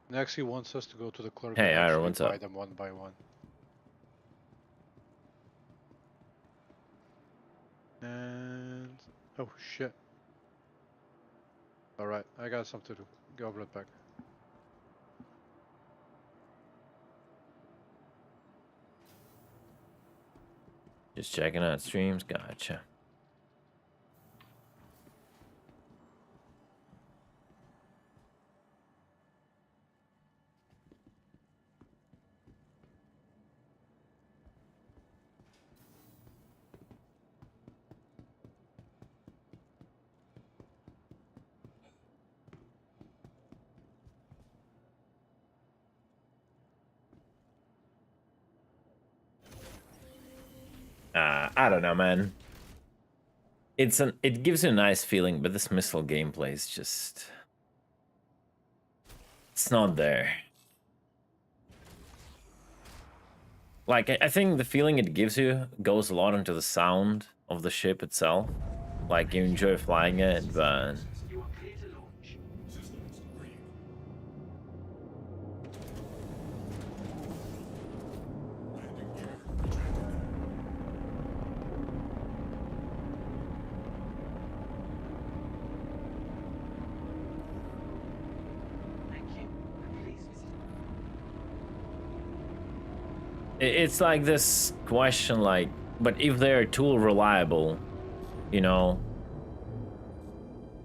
Next, he wants us to go to the clerk Hey, and Ira, actually what's buy up? them one by one. And oh shit. All right, I got something to do. Go right back. Just checking out streams, gotcha. I don't know, man. It gives you a nice feeling, but this missile gameplay is just, it's not there. Like, I think the feeling it gives you goes a lot into the sound of the ship itself. Like, you enjoy flying it, but it's like this question, like, but if they're too reliable, you know,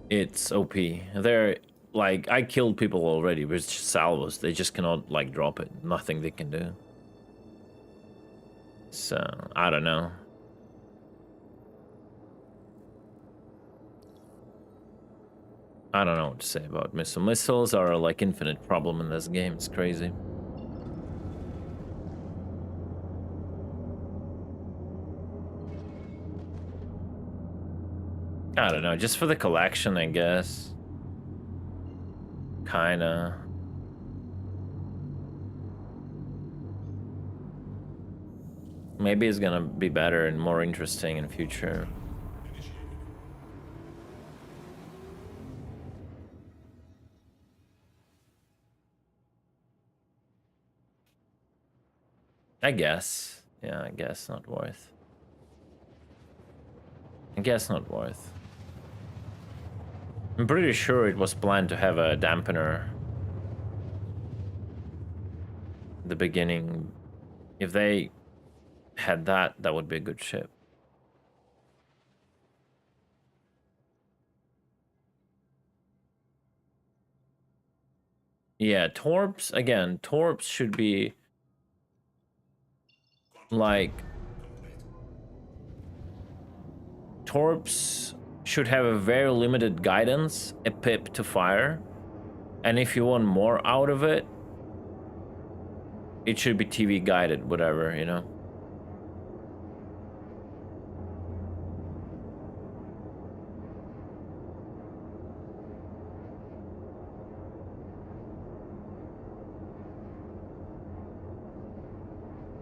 it's OP. They're like, I killed people already with salvos. They just cannot like drop it. Nothing they can do. So I don't know. I don't know what to say about missiles. Missiles are like infinite problem in this game. It's crazy. I don't know, just for the collection, I guess. kinda. Maybe it's gonna be better and more interesting in future. I guess. Yeah, I guess not worth. I guess not worth. I'm pretty sure it was planned to have a dampener at the beginning. If they had that, that would be a good ship. Yeah, torps, again, torps should be like... Torps should have a very limited guidance, a pip to fire. And if you want more out of it, it should be TV guided, whatever, you know?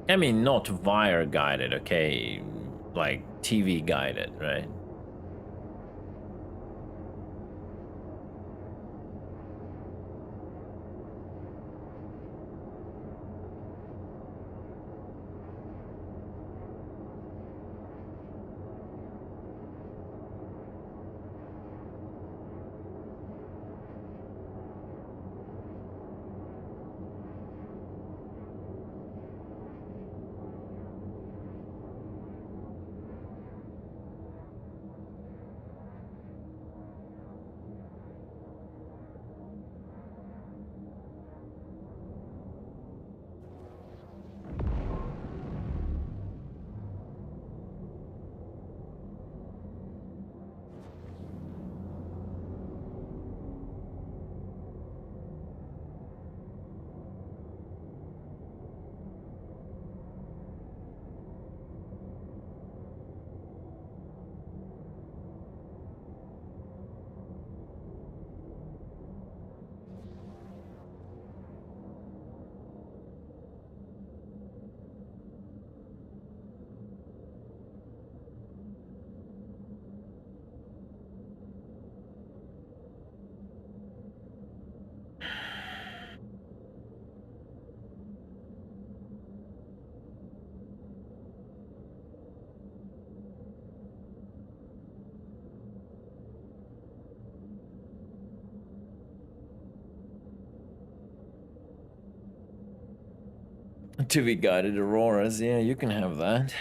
I mean, not wire guided, okay? Like TV guided, right? TV guided auroras, yeah, you can have that.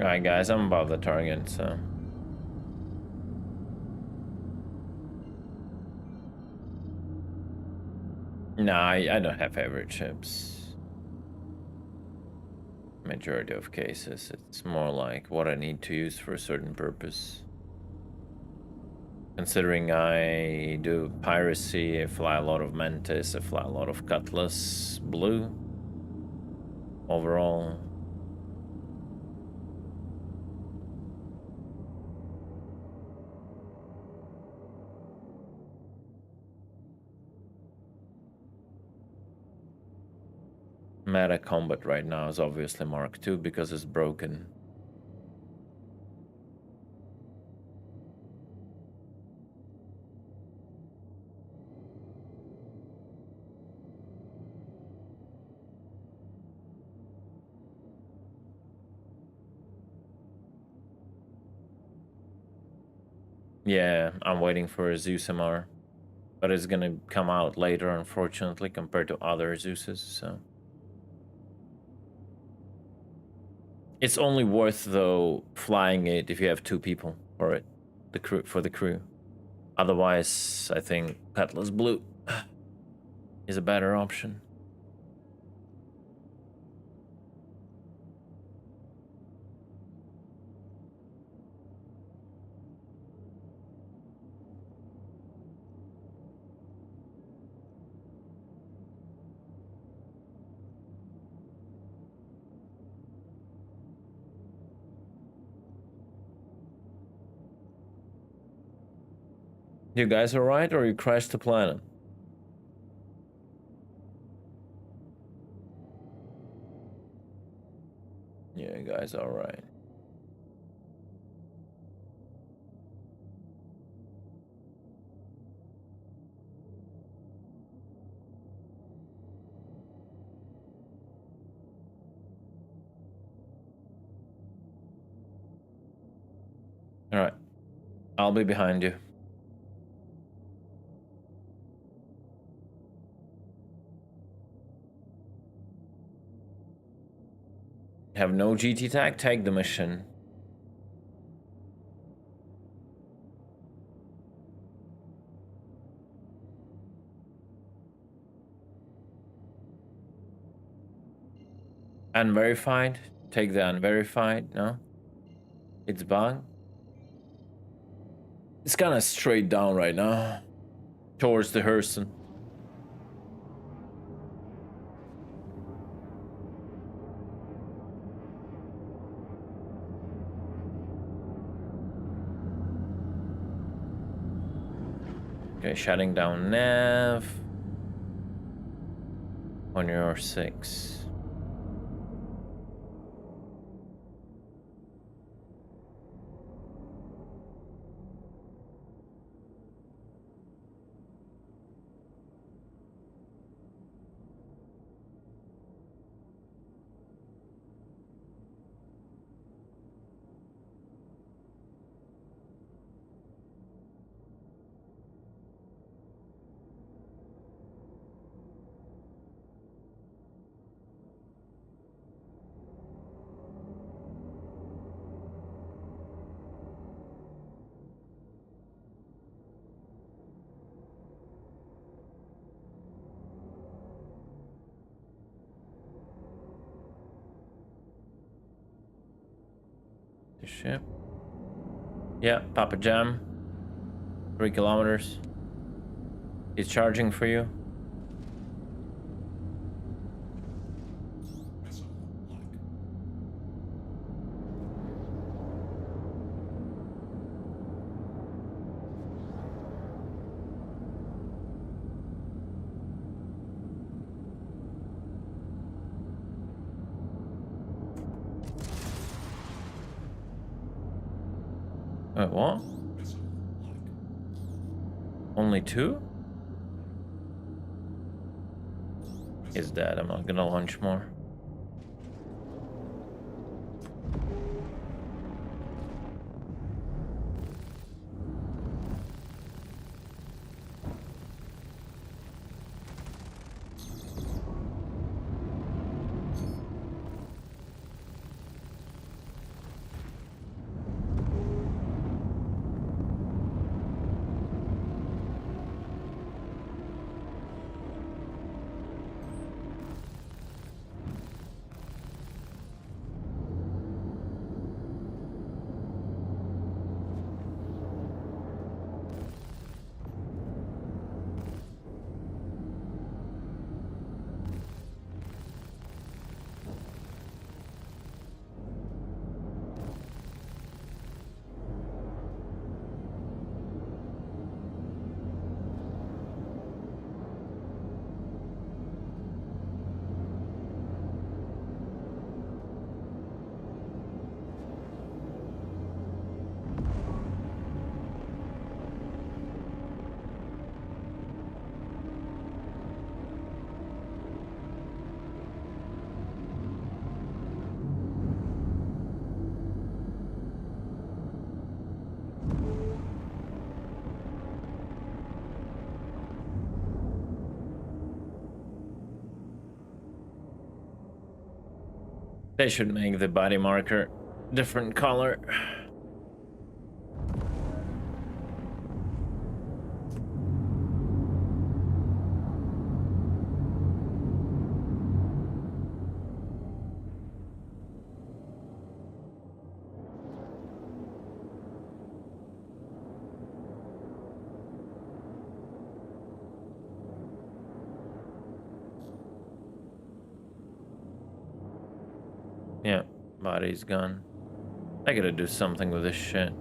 Alright guys, I'm above the target, so... Nah, I don't have favorite ships. Majority of cases, it's more like what I need to use for a certain purpose. Considering I do piracy, I fly a lot of Mantis, I fly a lot of Cutlass Blue. overall. Meta combat right now is obviously Mark II because it's broken. Yeah, I'm waiting for a Zeus MR, but it's gonna come out later, unfortunately, compared to other Zeuses, so. It's only worth, though, flying it if you have 2 people for it, for the crew. Otherwise, I think Petless Blue is a better option. You guys alright, or you crashed the planet? Yeah, you guys alright. Alright. I'll be behind you. Have no GT tag? Take the mission. Unverified? Take the unverified, no? It's bug? It's kind of straight down right now. Towards the Hurston. Okay, shutting down nav. On your 6. The ship. Yeah, Papa Jam. 3 kilometers. It's charging for you. Wait, what? Only 2? Is dead. I'm not gonna launch more. They should make the body marker different color. Yeah, body's gone. I gotta do something with this shit.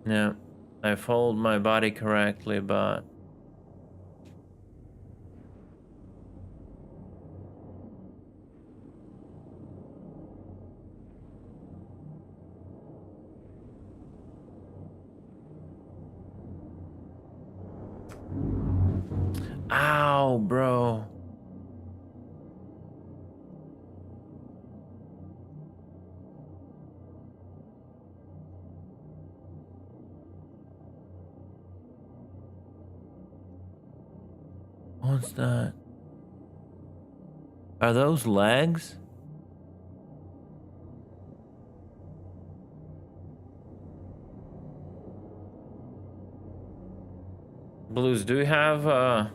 Yeah, I fold my body correctly, but ow, bro. What's that? Are those legs? Blues, do you have uh-oh.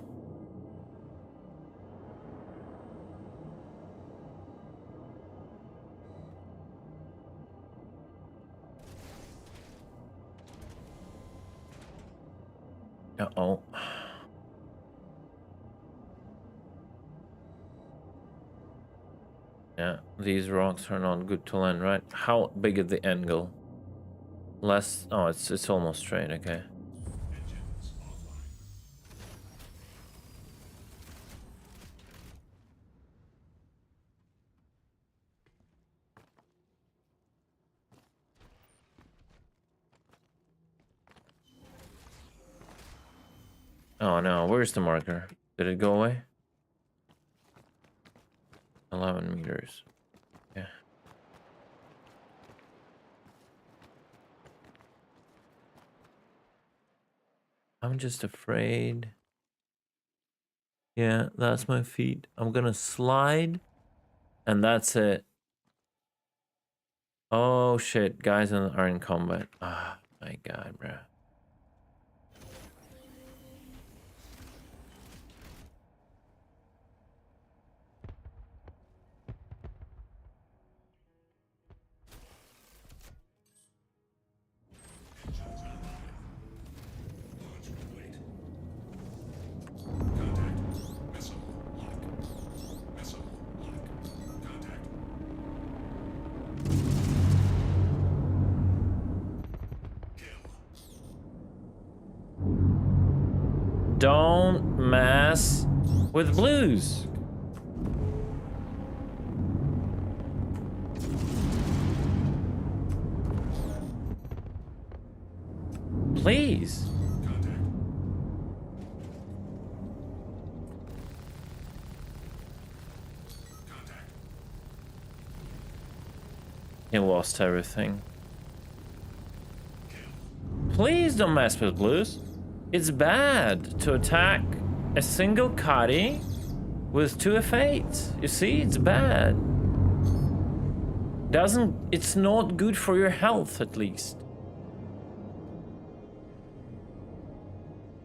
Yeah, these rocks are not good to land, right? How big is the angle? Less. Oh, it's almost straight. Okay. Oh no, where's the marker? Did it go away? 11 meters. Yeah. I'm just afraid. Yeah, that's my feet. I'm gonna slide, and that's it. Oh shit, guys are in combat. Ah, my god, bro. Don't mess with blues. Please. He lost everything. Please don't mess with blues. It's bad to attack a single Kari with 2 F8s. You see, it's bad. It's not good for your health, at least.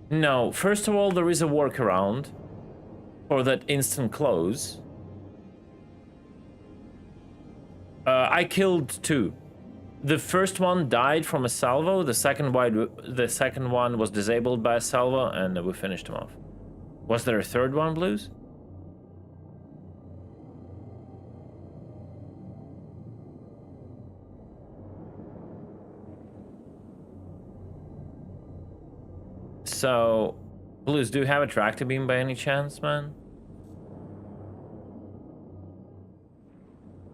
No, first of all, there is a workaround for that instant close. I killed 2. The first one died from a salvo. The second one was disabled by a salvo, and we finished him off. Was there a third one, Blues? So, Blues, do you have a tractor beam by any chance, man?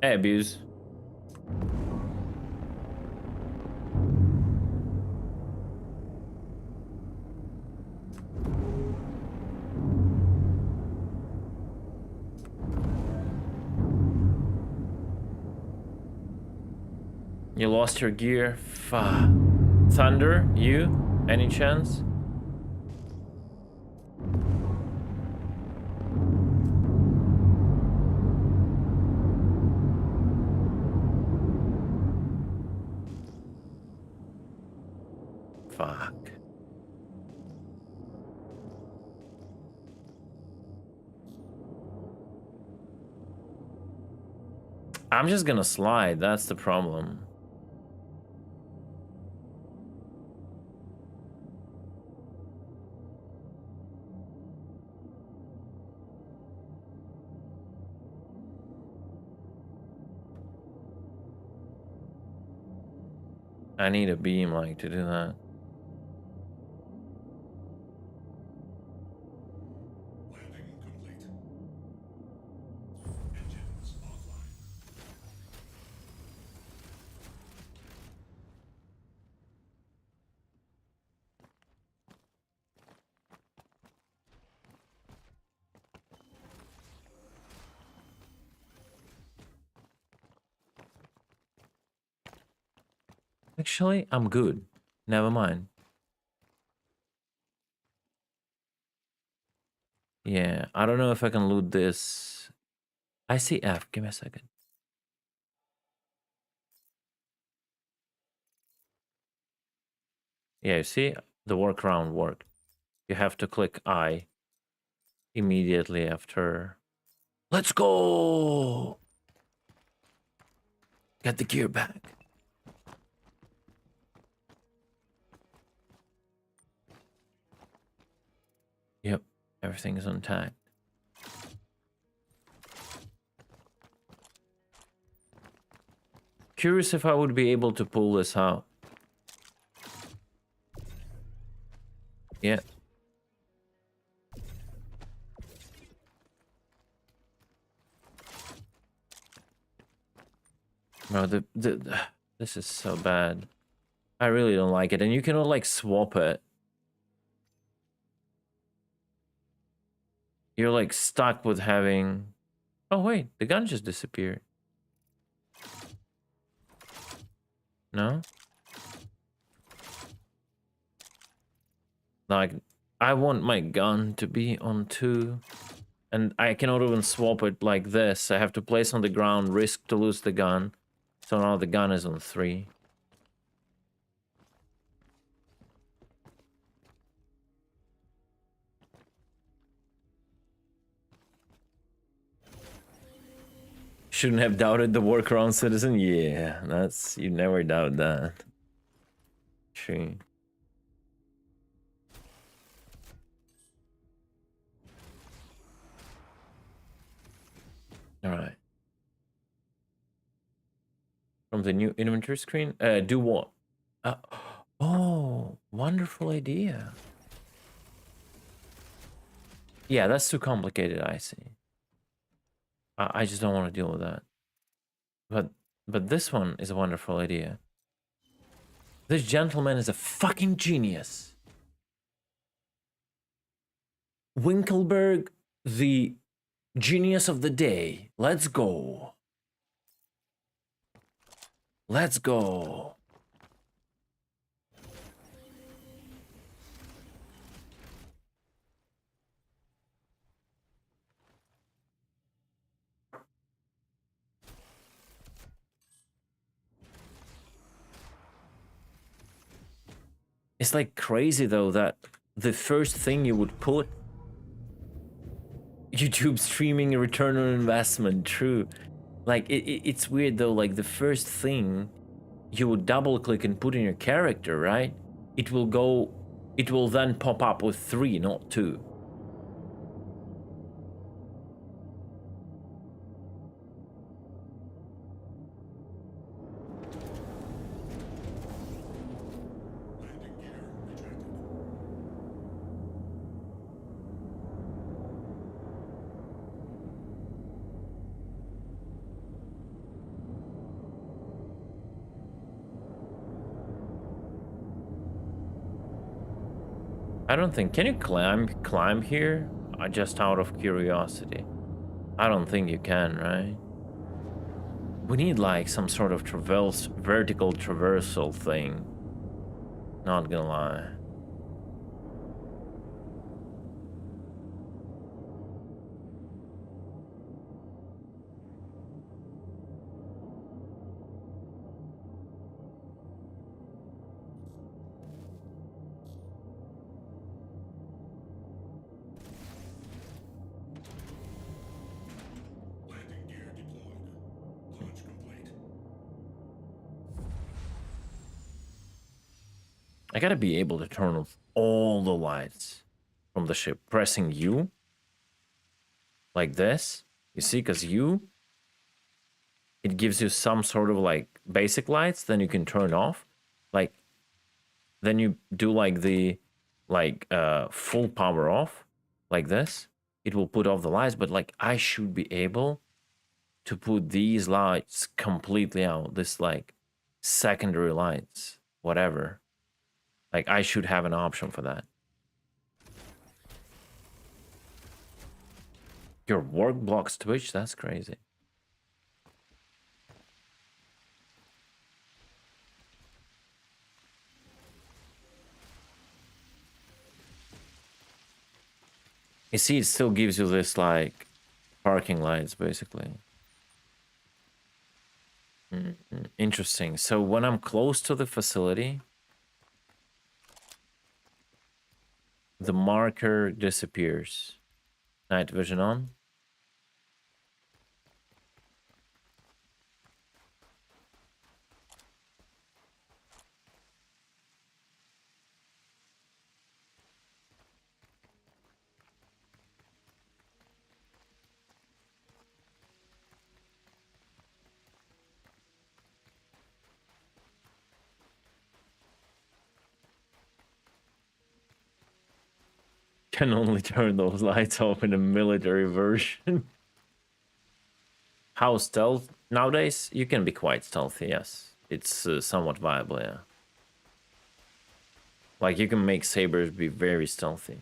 Hey, Abuse. You lost your gear? Fuck. Thunder, you? Any chance? Fuck. I'm just gonna slide, that's the problem. I need a beam, like, to do that. Actually, I'm good. Never mind. Yeah, I don't know if I can loot this. I see F. Give me a second. Yeah, you see? The workaround worked. You have to click I immediately after. Let's go! Get the gear back. Yep, everything is intact. Curious if I would be able to pull this out. Yeah. No, this is so bad. I really don't like it. And you cannot like swap it. You're like stuck with having... Oh wait, the gun just disappeared. No? Like, I want my gun to be on 2. And I cannot even swap it like this. I have to place on the ground, risk to lose the gun. So now the gun is on 3. Shouldn't have doubted the workaround, citizen. Yeah, that's... You never doubt that. True. Alright. From the new inventory screen? Do what? Oh, wonderful idea. Yeah, that's too complicated, I see. I just don't want to deal with that. But this one is a wonderful idea. This gentleman is a fucking genius. Winkleberg, the genius of the day. Let's go. Let's go. It's like crazy though that the first thing you would put. YouTube streaming return on investment, true. Like, it's weird though, like the first thing you would double click and put in your character, right? It will then pop up with 3, not 2. I don't think, can you climb here? Just out of curiosity. I don't think you can, right? We need like some sort of vertical traversal thing. Not gonna lie. I gotta be able to turn off all the lights from the ship. Pressing U. Like this. You see, because U, it gives you some sort of like basic lights, then you can turn off. Like, then you do like the full power off, like this. It will put off the lights, but like I should be able to put these lights completely out. This like secondary lights, whatever. Like, I should have an option for that. Your work blocks Twitch? That's crazy. You see, it still gives you this, like, parking lights, basically. Interesting. So when I'm close to the facility, the marker disappears. Night vision on. Can only turn those lights off in a military version. How stealth? Nowadays, you can be quite stealthy, yes. It's somewhat viable, yeah. Like, you can make sabers be very stealthy.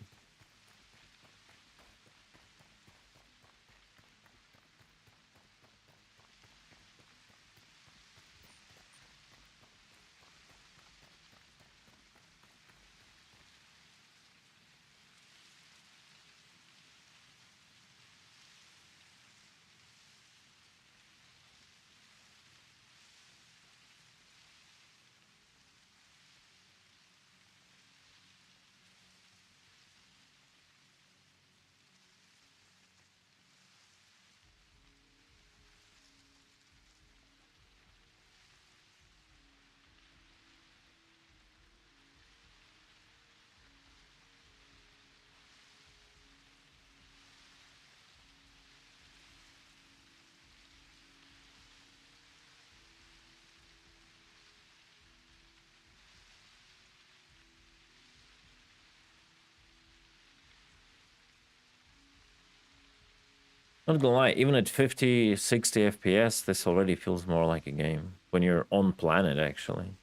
Not gonna lie, even at 50, 60 FPS, this already feels more like a game. When you're on planet, actually.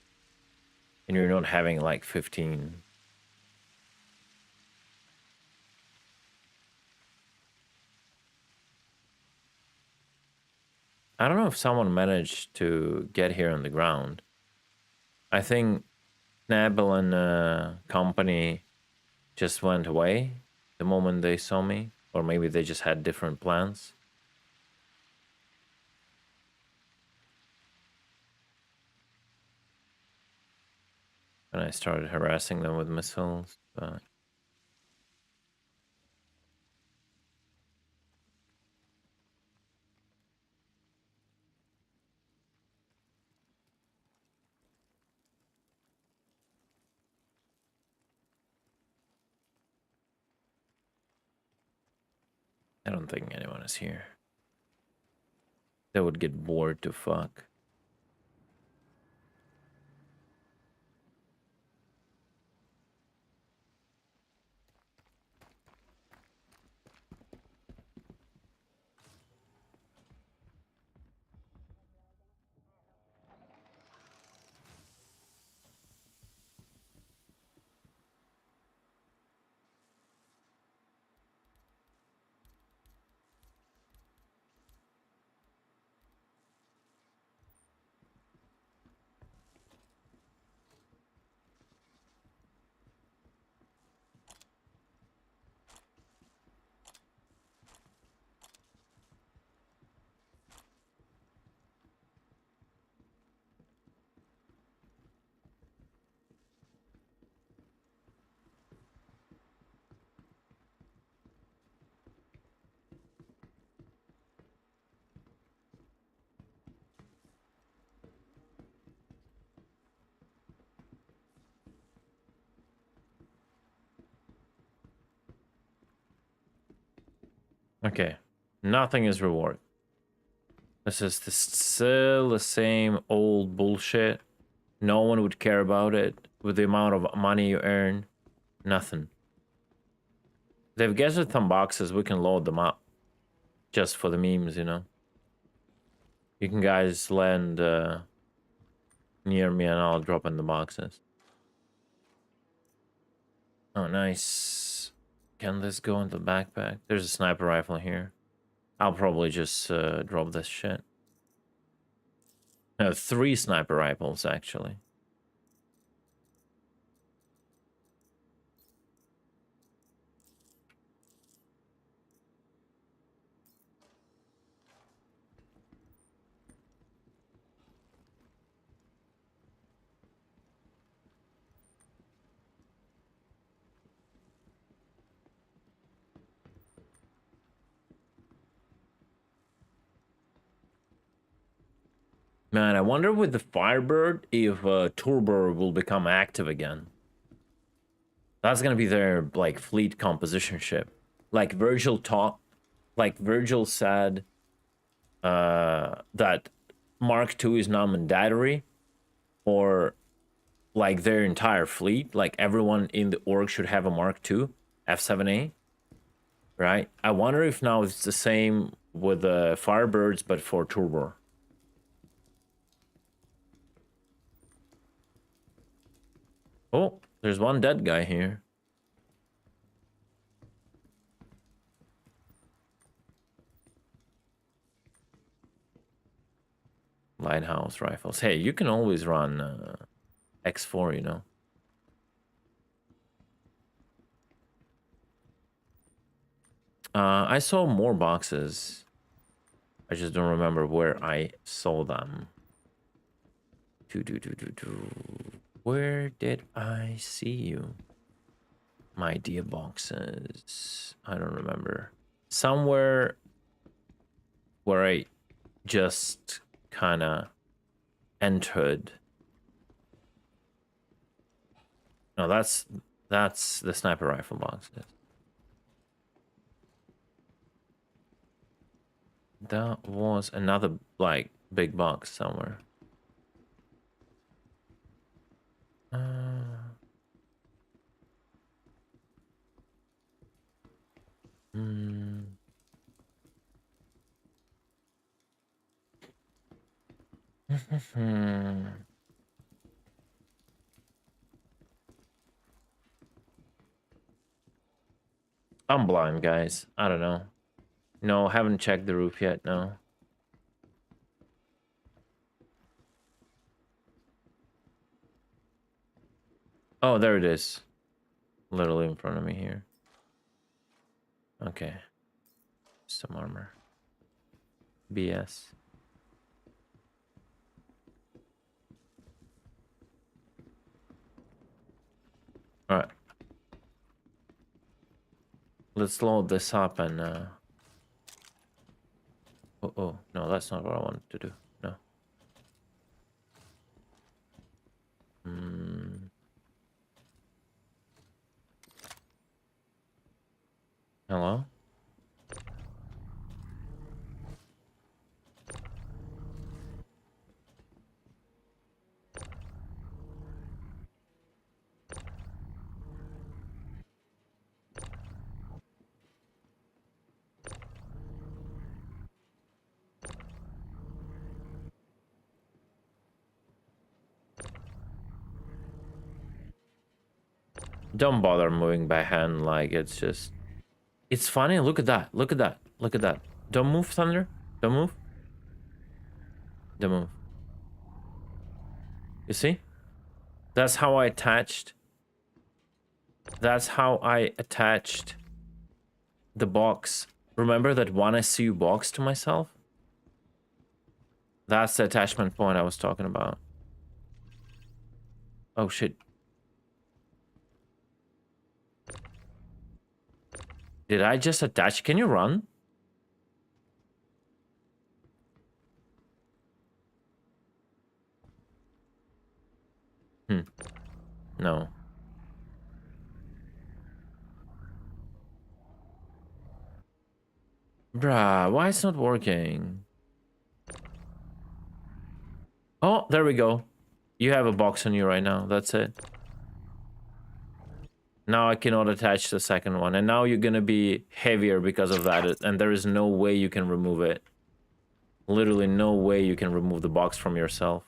And you're not having like 15. I don't know if someone managed to get here on the ground. I think Nabel and company just went away the moment they saw me. Or maybe they just had different plans. And I started harassing them with missiles, but I don't think anyone is here. They would get bored to fuck. Okay, nothing is reward. This is still the same old bullshit. No one would care about it with the amount of money you earn. Nothing. They've gathered some boxes, we can load them up. Just for the memes, you know. You can guys land near me and I'll drop in the boxes. Oh, nice. Can this go in the backpack? There's a sniper rifle here. I'll probably just drop this shit. 3 sniper rifles, actually. Man, I wonder with the Firebird if Turbo will become active again. That's gonna be their like fleet composition ship. Like Virgil said that Mark II is now mandatory for like their entire fleet. Like everyone in the org should have a Mark II F7A. Right? I wonder if now it's the same with the Firebirds but for Turbo. Oh, there's one dead guy here. Lighthouse rifles. Hey, you can always run X4, you know. I saw more boxes. I just don't remember where I saw them. Where did I see you? My dear boxes. I don't remember. Somewhere where I just kind of entered. No, that's the sniper rifle boxes. That was another like big box somewhere. I'm blind, guys. I don't know. No, haven't checked the roof yet, no. Oh, there it is. Literally in front of me here. Okay. Some armor. BS. Alright. Let's load this up and oh, no, that's not what I wanted to do. No. Hello? Don't bother moving by hand, like it's just... It's funny, look at that, look at that, look at that. Don't move, Thunder, don't move. Don't move. You see? That's how I attached... That's how I attached the box. Remember that one SCU box to myself? That's the attachment point I was talking about. Oh shit. Did I just attach? Can you run? No. Bruh, why it's not working? Oh, there we go. You have a box on you right now. That's it. Now I cannot attach the second one. And now you're gonna be heavier because of that. And there is no way you can remove it. Literally no way you can remove the box from yourself.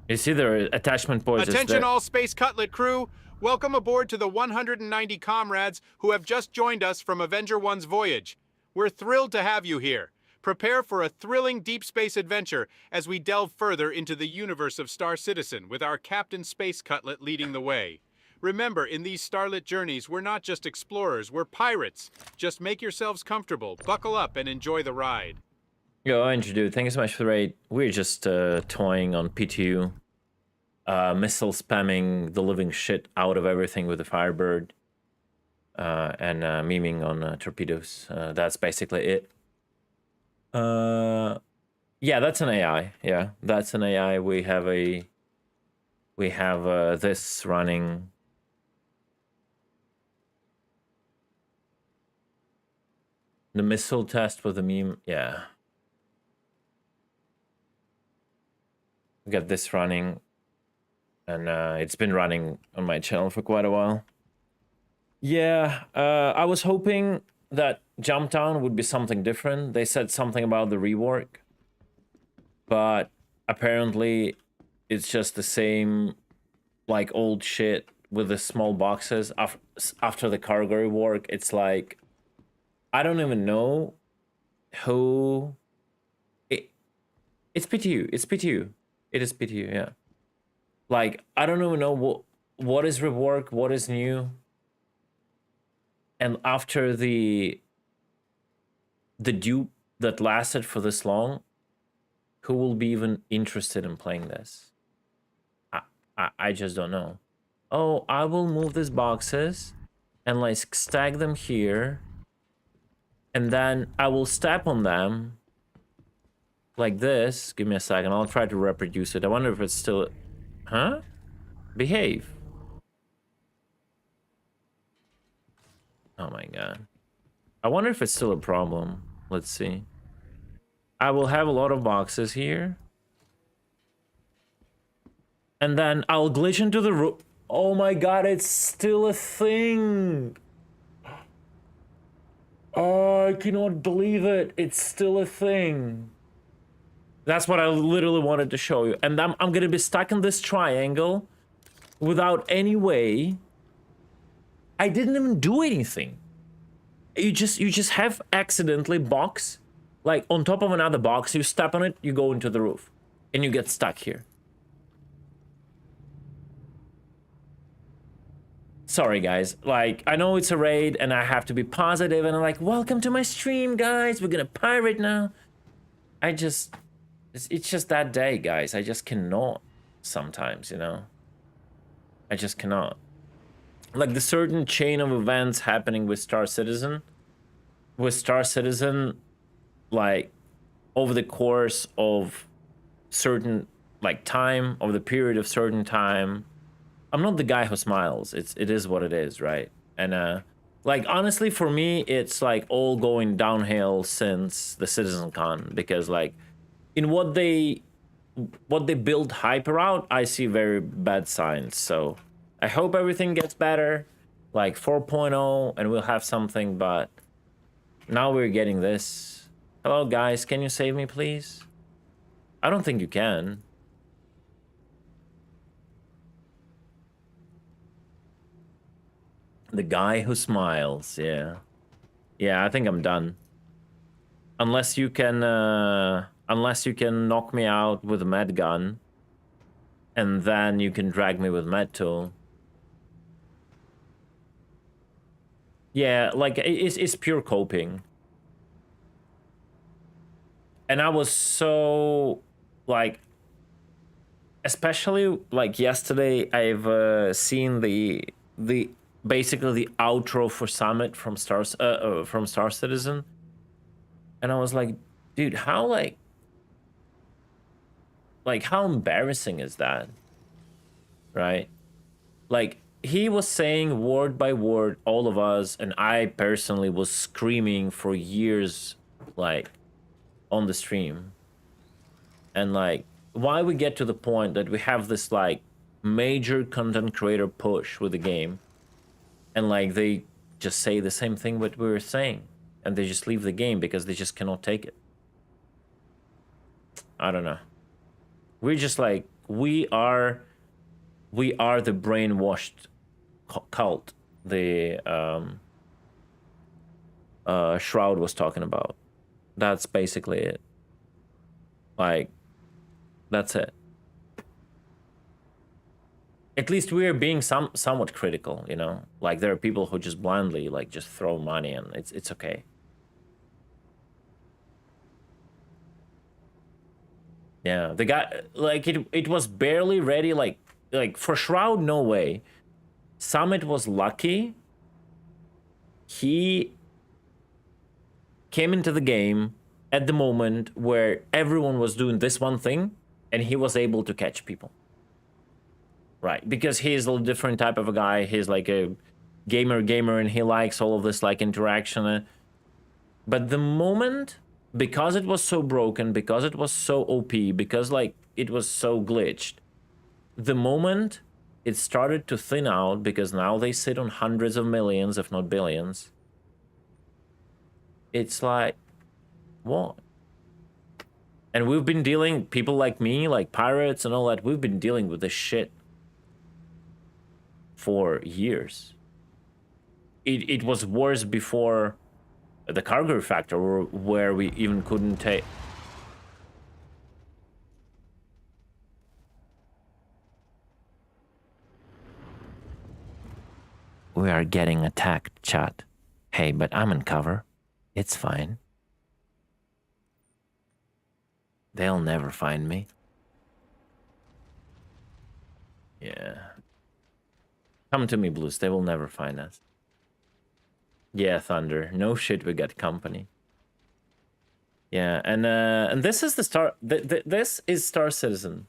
You see there attachment points. Attention all Space Cutlet crew! Welcome aboard to the 190 comrades who have just joined us from Avenger 1's voyage. We're thrilled to have you here. Prepare for a thrilling deep space adventure as we delve further into the universe of Star Citizen with our Captain Space Cutlet leading the way. Remember, in these starlit journeys, we're not just explorers, we're pirates. Just make yourselves comfortable, buckle up, and enjoy the ride. Yo, Andrew, dude, thank you so much for the raid. We're just toying on PTU. Missile spamming the living shit out of everything with the Firebird. And memeing on torpedoes. That's basically it. Yeah, that's an AI. Yeah, that's an AI. We have this running. The missile test with the meme. Yeah. We got this running. And it's been running on my channel for quite a while. Yeah, I was hoping that Jump Down would be something different. They said something about the rework. But apparently it's just the same, like, old shit with the small boxes. After the cargo rework, it's like... I don't even know who... It's PTU. It's PTU. It is PTU, yeah. Like, I don't even know what is rework, what is new. And after the dupe that lasted for this long, who will be even interested in playing this? I just don't know. Oh, I will move these boxes and like stack them here. And then I will step on them like this. Give me a second. I'll try to reproduce it. I wonder if it's still... Huh? Behave. Oh my god. I wonder if it's still a problem. Let's see. I will have a lot of boxes here. And then I'll glitch into the room. Oh my god, it's still a thing. Oh, I cannot believe it. It's still a thing. That's what I literally wanted to show you. And I'm gonna be stuck in this triangle without any way. I didn't even do anything. You just have accidentally box, like on top of another box, you step on it, you go into the roof. And you get stuck here. Sorry guys, like I know it's a raid and I have to be positive and I'm like, welcome to my stream guys, we're gonna pirate now. It's just that day, guys. I just cannot sometimes, you know? I just cannot. Like the certain chain of events happening with Star Citizen. With Star Citizen, like, over the course of certain, like, time, over the period of certain time. I'm not the guy who smiles. It is what it is, right? And, like, honestly, for me, it's, like, all going downhill since the CitizenCon. Because, like... in what they build hype around, I see very bad signs. So I hope everything gets better, like 4.0, and we'll have something. But now we're getting this. Hello, guys. Can you save me, please? I don't think you can. The guy who smiles, yeah. Yeah, I think I'm done. Unless you can knock me out with a med gun, and then you can drag me with med tool. Yeah, like it's pure coping. And I was so like, especially like yesterday, I've seen the basically the outro for Summit from Star Citizen, and I was like, dude, how like how embarrassing is that, right? Like, he was saying word by word, all of us, and I personally was screaming for years, like, on the stream. And like, why we get to the point that we have this like major content creator push with the game, and like they just say the same thing what we were saying, and they just leave the game because they just cannot take it. I don't know. We're just like, we are the brainwashed cult the Shroud was talking about. That's basically it. Like, that's it. At least we're being somewhat critical, you know? Like, there are people who just blindly like just throw money, and it's okay. Yeah, the guy, like, it was barely ready, like for Shroud, no way. Summit was lucky. He came into the game at the moment where everyone was doing this one thing, and he was able to catch people. Right, because he's a different type of a guy. He's like a gamer, and he likes all of this like interaction. But the moment, because it was so broken, because it was so OP, because like it was so glitched, the moment it started to thin out, because now they sit on hundreds of millions, if not billions, it's like, what? And we've been dealing, people like me, like pirates and all that, we've been dealing with this shit for years. It was worse before the cargo factor, where we even couldn't take. We are getting attacked, chat. Hey, but I'm in cover. It's fine. They'll never find me. Yeah. Come to me, Blues. They will never find us. Yeah, Thunder. No shit, we got company. Yeah, and this is the Star. This is Star Citizen.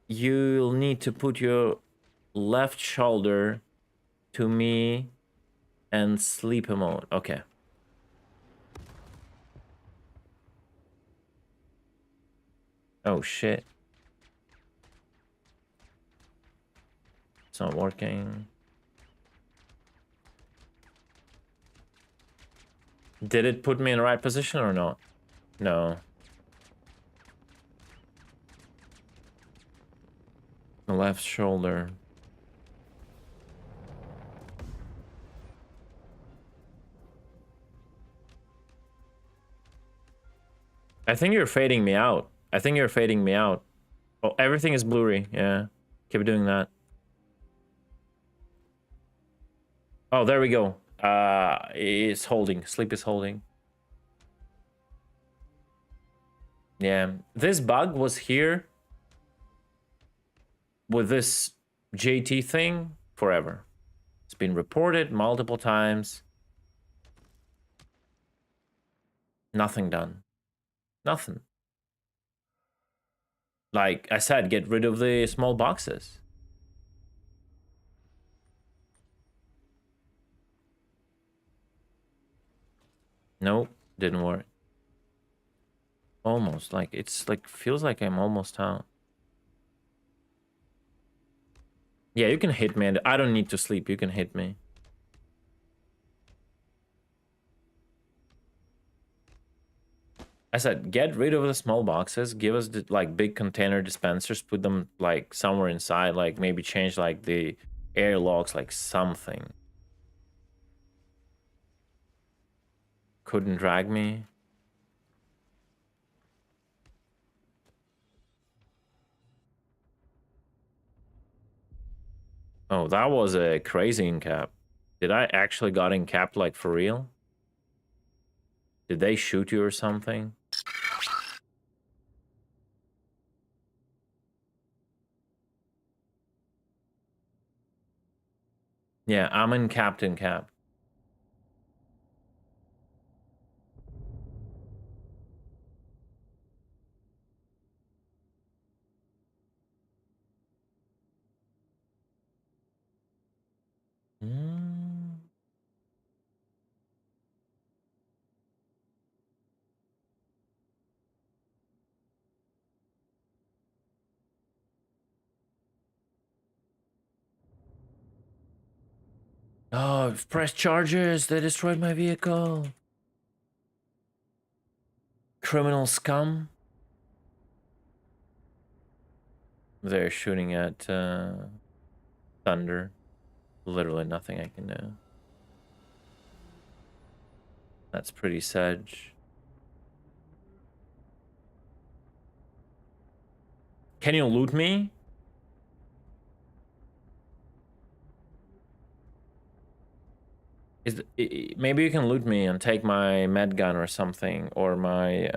You'll need to put your left shoulder to me and sleep mode. Okay. Oh shit. It's not working. Did it put me in the right position or not? No. The left shoulder. I think you're fading me out. I think you're fading me out. Oh, everything is blurry. Yeah. Keep doing that. Oh, there we go. It's holding. Sleep is holding. Yeah. This bug was here with this JT thing forever. It's been reported multiple times. Nothing done. Nothing. Like I said, get rid of the small boxes. Nope, didn't work. Almost, like, it's like, feels like I'm almost out. Yeah, you can hit me, and I don't need to sleep. You can hit me. I said, get rid of the small boxes, give us the like big container dispensers, put them like somewhere inside, like maybe change like the airlocks, like something. Couldn't drag me. Oh, that was a crazy incap. Did I actually got incapped like for real? Did they shoot you or something? Yeah, I'm in Captain Cap. Oh, press charges. They destroyed my vehicle. Criminal scum. They're shooting at Thunder. Literally nothing I can do. That's pretty sedge. Can you loot me? Maybe you can loot me and take my med gun or something, or my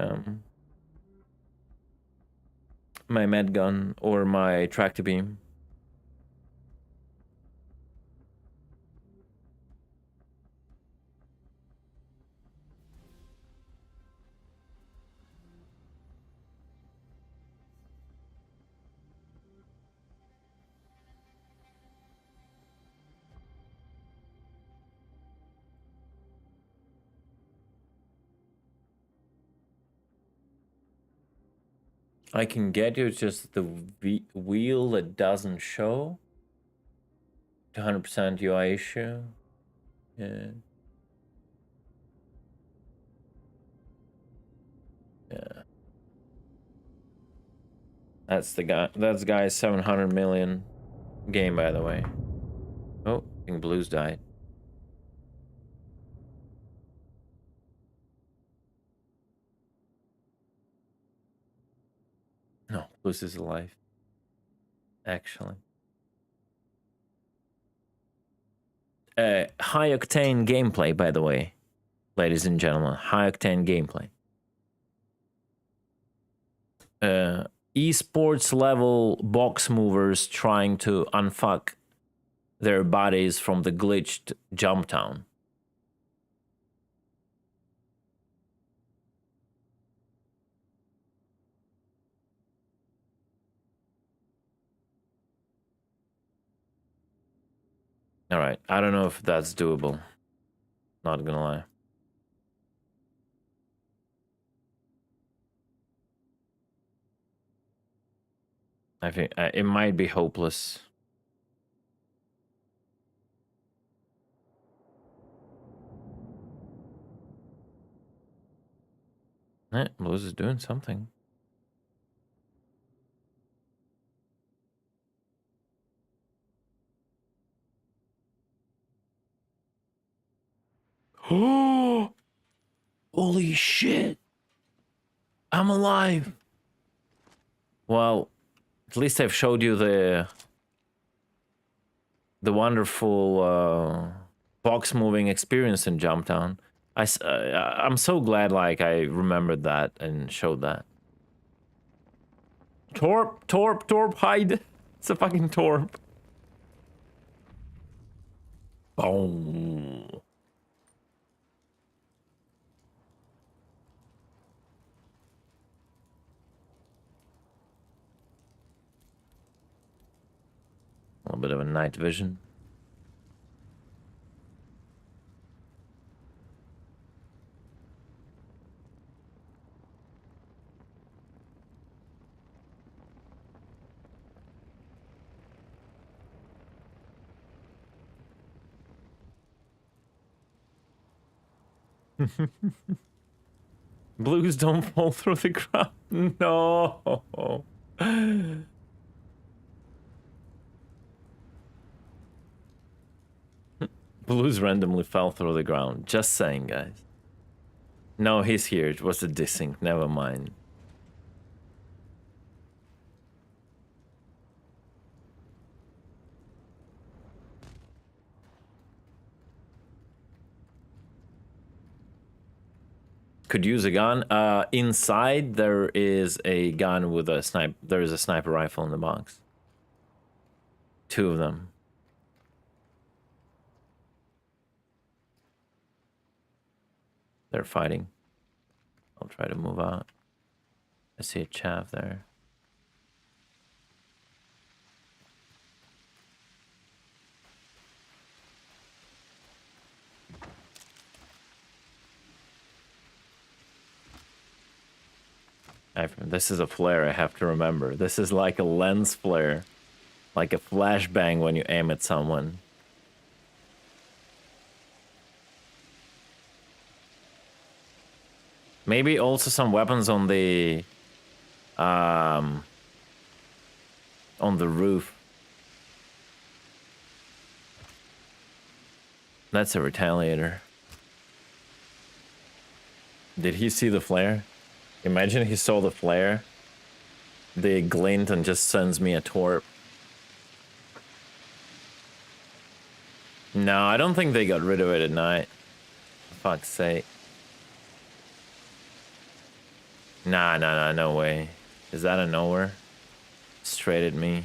my med gun or my tractor beam. I can get you just the wheel that doesn't show. 100% UI issue. Yeah. Yeah. That's the guy. That's guy's 700 million game, by the way. Oh, I think Blues died. No, Blues is alive. Actually. High octane gameplay, by the way, ladies and gentlemen. High octane gameplay. Esports level box movers trying to unfuck their bodies from the glitched jump town. All right, I don't know if that's doable. Not gonna lie. I think it might be hopeless. Blues is doing something. Oh! Holy shit! I'm alive! Well, at least I've showed you the wonderful box moving experience in Jumptown. I'm so glad like I remembered that and showed that. Torp, hide! It's a fucking Torp. Boom. A little bit of a night vision. Blues don't fall through the ground. No. Blues randomly fell through the ground. Just saying, guys. No, he's here. It was a desync. Never mind. Could use a gun. Inside there is a gun with a snipe. There is a sniper rifle in the box. 2 of them. They're fighting. I'll try to move out. I see a chaff there. This is a flare, I have to remember. This is like a lens flare. Like a flashbang when you aim at someone. Maybe also some weapons on the roof. That's a retaliator. Did he see the flare? Imagine he saw the flare, the glint, and just sends me a torp. No, I don't think they got rid of it at night. For fuck's sake. Nah, no way. Is that a nowhere? Straight at me.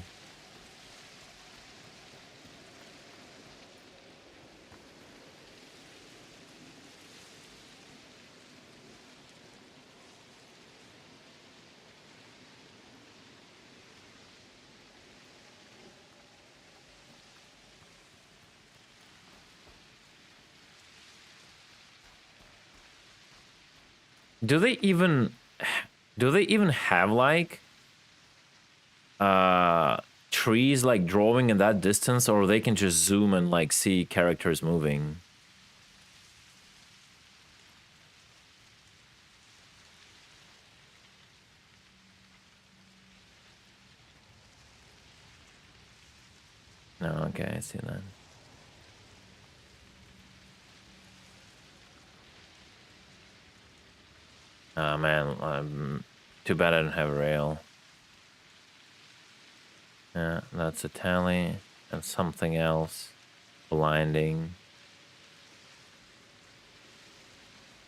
Do they even have like trees like drawing in that distance, or they can just zoom and like see characters moving? No, okay, I see that. Oh man, too bad I don't have a rail. Yeah, that's a tally and something else. Blinding.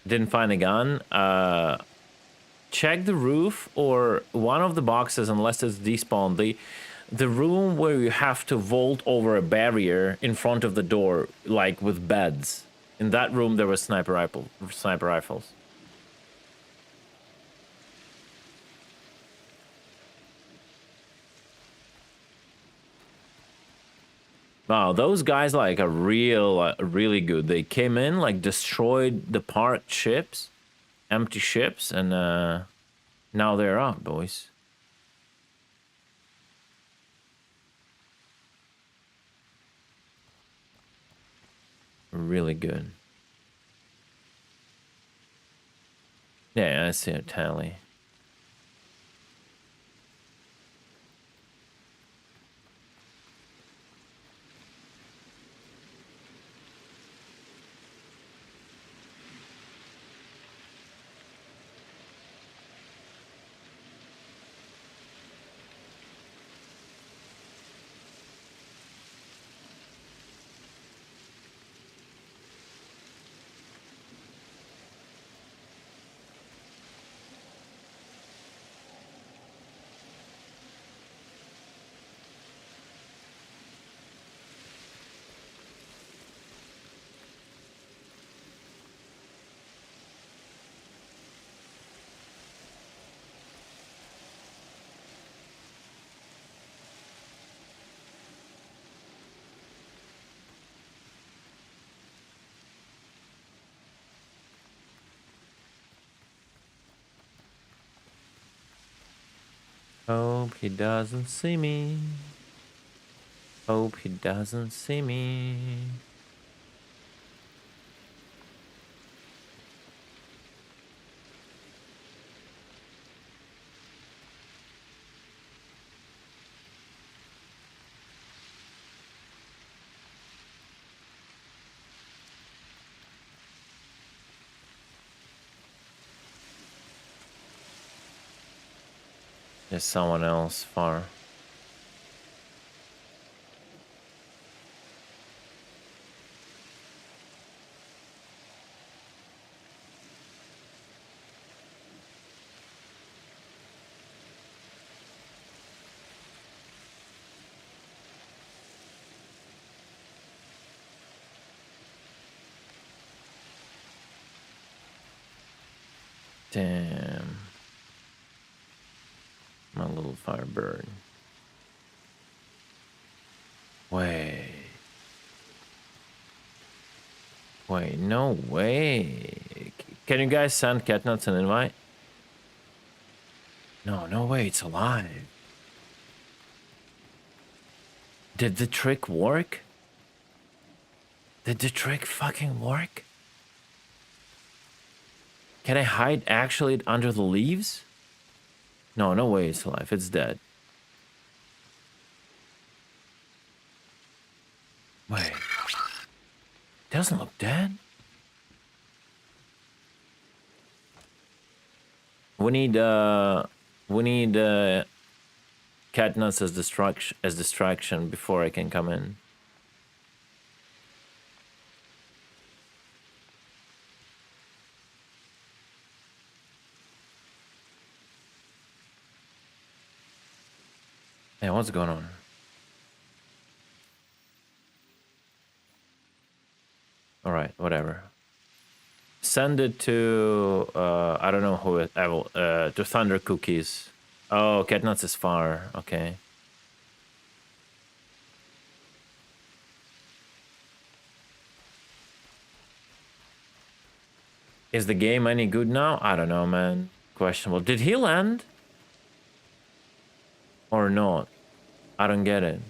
Didn't find a gun. Check the roof or one of the boxes unless it's despawned. The room where you have to vault over a barrier in front of the door, like with beds. In that room there were sniper rifles. Wow, those guys like are really good. They came in, like destroyed the parked ships, empty ships, and now they're out, boys. Really good. Yeah, I see a tally. Hope he doesn't see me. Hope he doesn't see me. There's someone else far. Damn. My little firebird. Wait. Wait, no way. Can you guys send Catnuts an invite? No, no way, it's alive. Did the trick work? Did the trick fucking work? Can I hide actually under the leaves? No, no way it's alive. It's dead. Wait. Doesn't look dead. We need Catnuts as distraction before I can come in. Hey, what's going on? All right, whatever. Send it to I don't know who it. I will to Thunder Cookies. Oh, Catnuts is far. Okay. Is the game any good now? I don't know, man. Questionable. Did he land? Or not? I don't get it.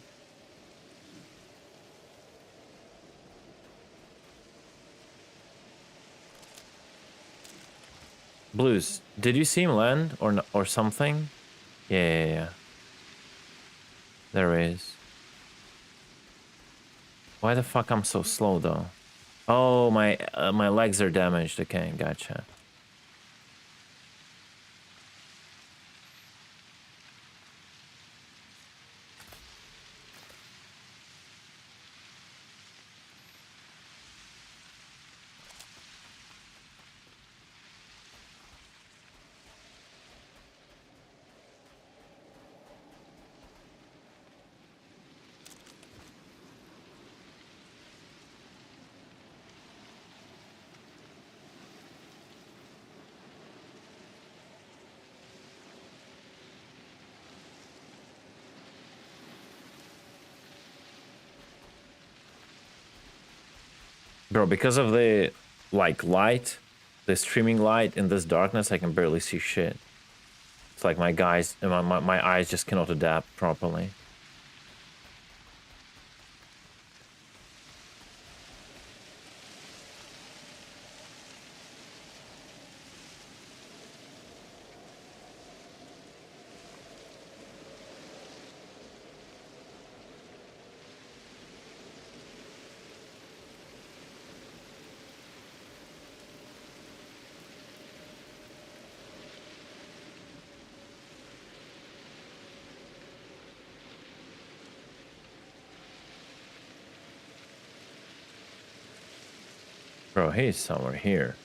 Blues, did you see him land or something? Yeah. There is. Why the fuck I'm so slow though? Oh, my legs are damaged. Okay, gotcha. Bro, because of the light, the streaming light in this darkness, I can barely see shit. It's like my eyes just cannot adapt properly. Bro, he's somewhere here.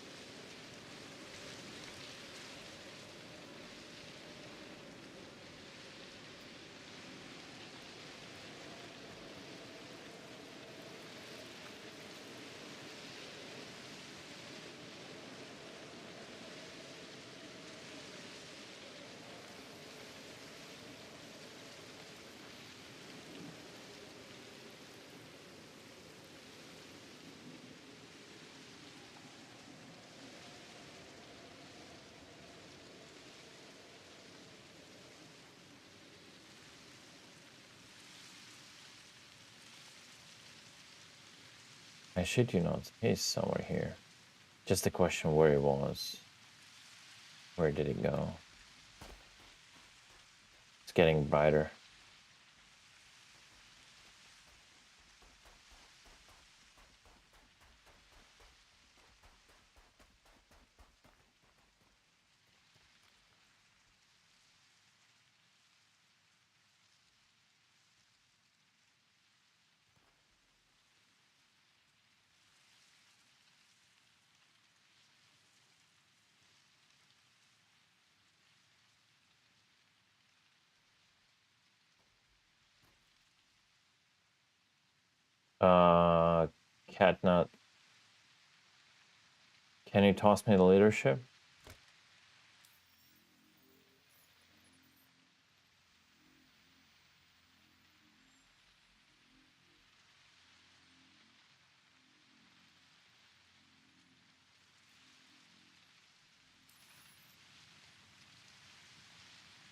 I shit you not, he's somewhere here. Just a question where he was. Where did he go? It's getting brighter. Catnut. Can you toss me the leadership?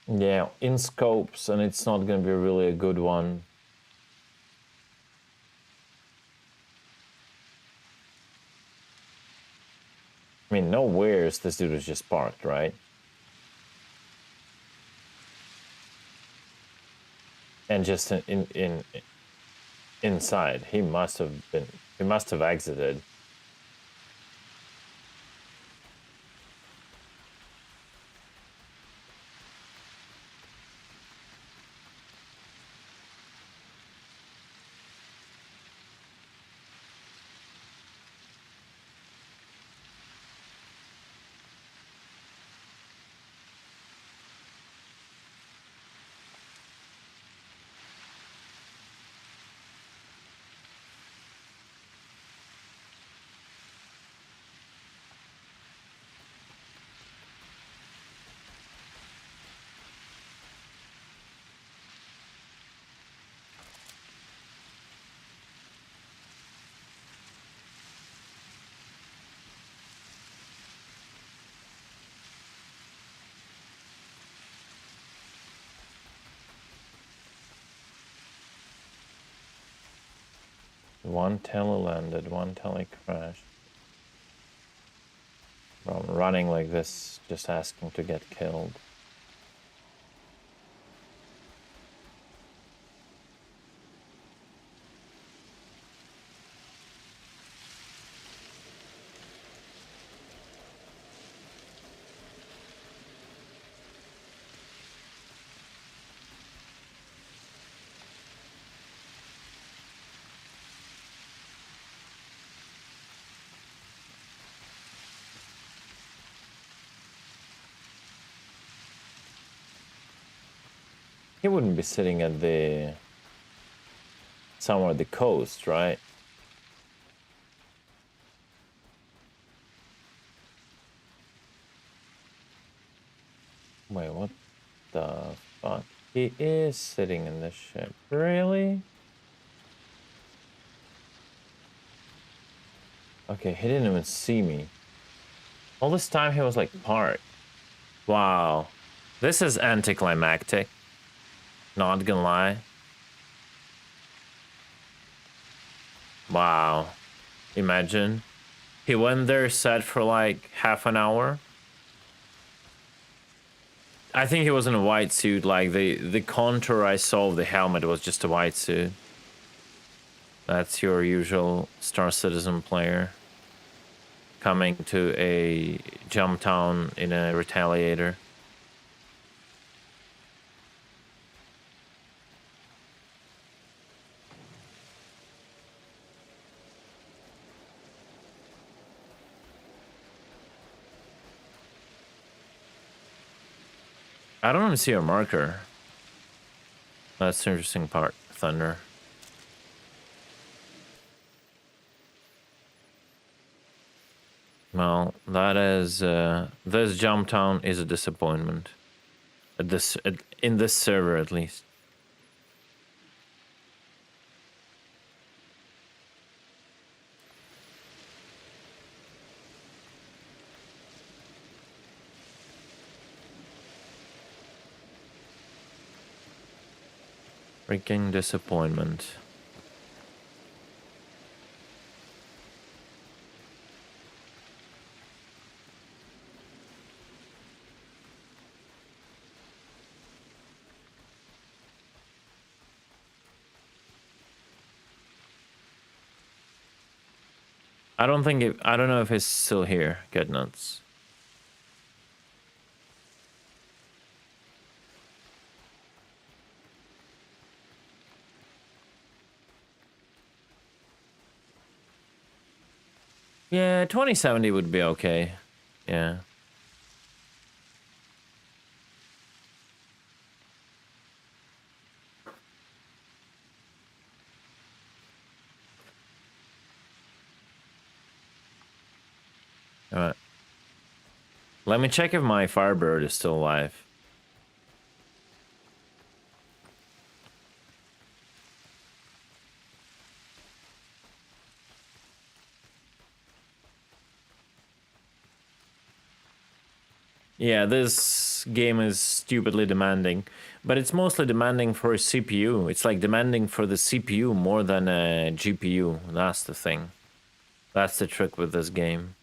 Yeah, in scopes, and it's not gonna be really a good one. I mean, nowhere's this dude was just parked, right? And just inside, he must have exited. One tele landed, one tele crashed. Bro, I'm running like this, just asking to get killed. He wouldn't be sitting at the somewhere at the coast, right? Wait, what the fuck? He is sitting in this ship. Really? Okay, he didn't even see me. All this time he was like parked. Wow. This is anticlimactic. Not gonna lie. Wow. Imagine. He went there, sat for like half an hour. I think he was in a white suit. Like the contour I saw of the helmet was just a white suit. That's your usual Star Citizen player coming to a jump town in a retaliator. I don't even see a marker. That's the interesting part, Thunder. Well, that is this jump town is a disappointment. In this server at least. Freaking disappointment. I don't know if he's still here. Get nuts. Yeah, 2070 would be okay. Yeah. Alright. Let me check if my Firebird is still alive. Yeah, this game is stupidly demanding, but it's mostly demanding for a CPU. It's like demanding for the CPU more than a GPU. That's the thing. That's the trick with this game.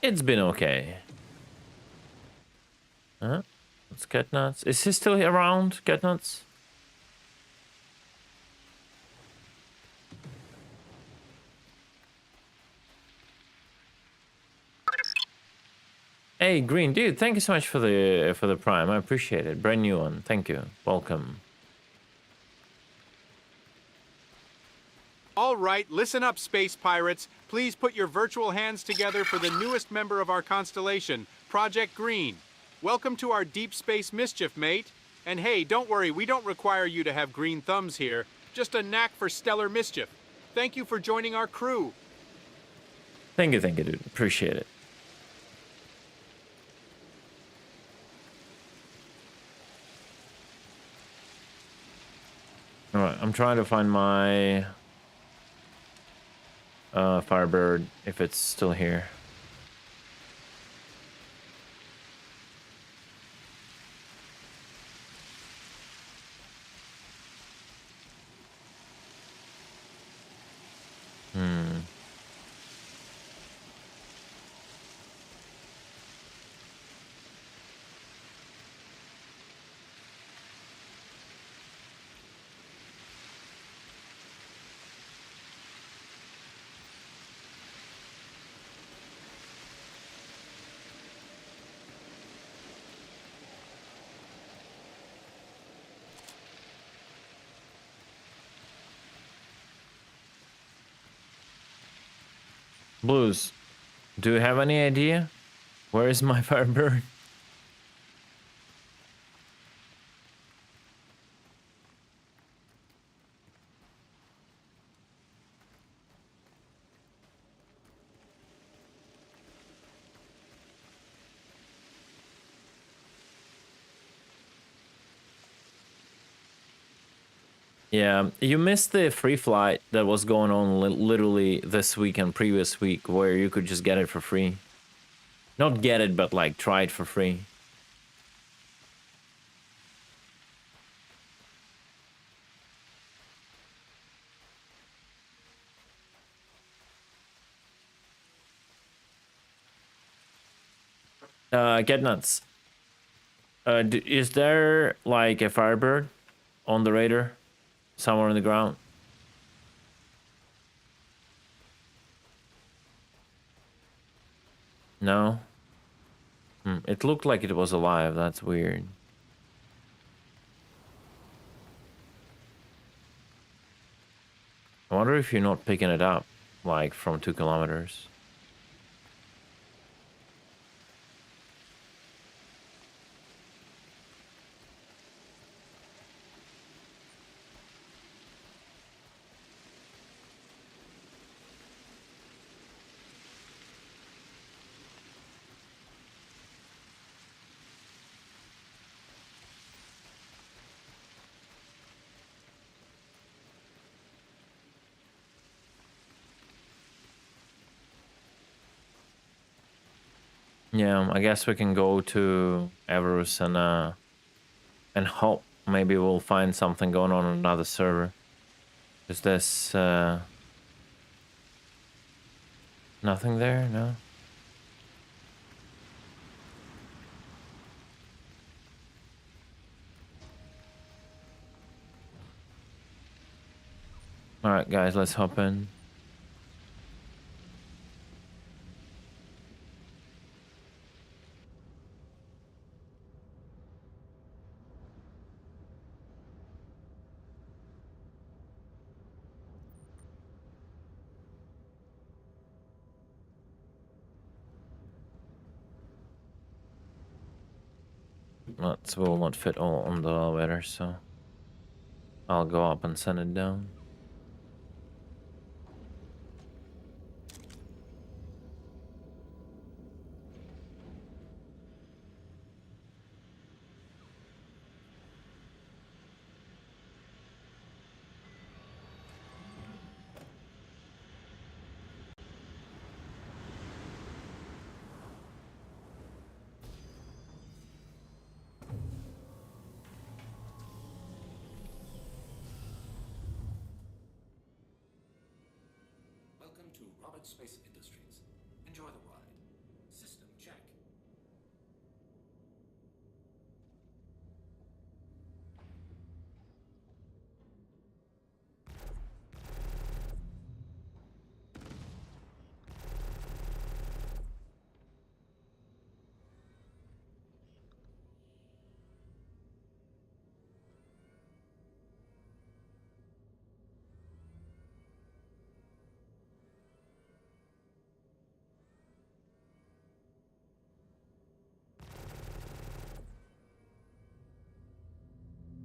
It's been okay. Huh? It's Catnuts. Is he still around, Catnuts? Hey, Green dude, thank you so much for the Prime. I appreciate it. Brand new one. Thank you. Welcome. All right, listen up, space pirates. Please put your virtual hands together for the newest member of our constellation, Project Green. Welcome to our deep space mischief, mate. And hey, don't worry, we don't require you to have green thumbs here. Just a knack for stellar mischief. Thank you for joining our crew. Thank you, dude. Appreciate it. Alright, I'm trying to find my Firebird, if it's still here. Blues, do you have any idea? Where is my Firebird? Yeah, you missed the free flight that was going on literally this week and previous week, where you could just get it for free. Not get it, but like try it for free. Get nuts. Is there like a Firebird on the radar somewhere on the ground? No. It looked like it was alive. That's weird. I wonder if you're not picking it up, like from 2 kilometers. Yeah, I guess we can go to Everus and hope maybe we'll find something going on another server. Is this nothing there? No. All right, guys, let's hop in. that will not fit all on the elevator, so I'll go up and send it down. Welcome to Robert Space Industries. Enjoy the ride. System check.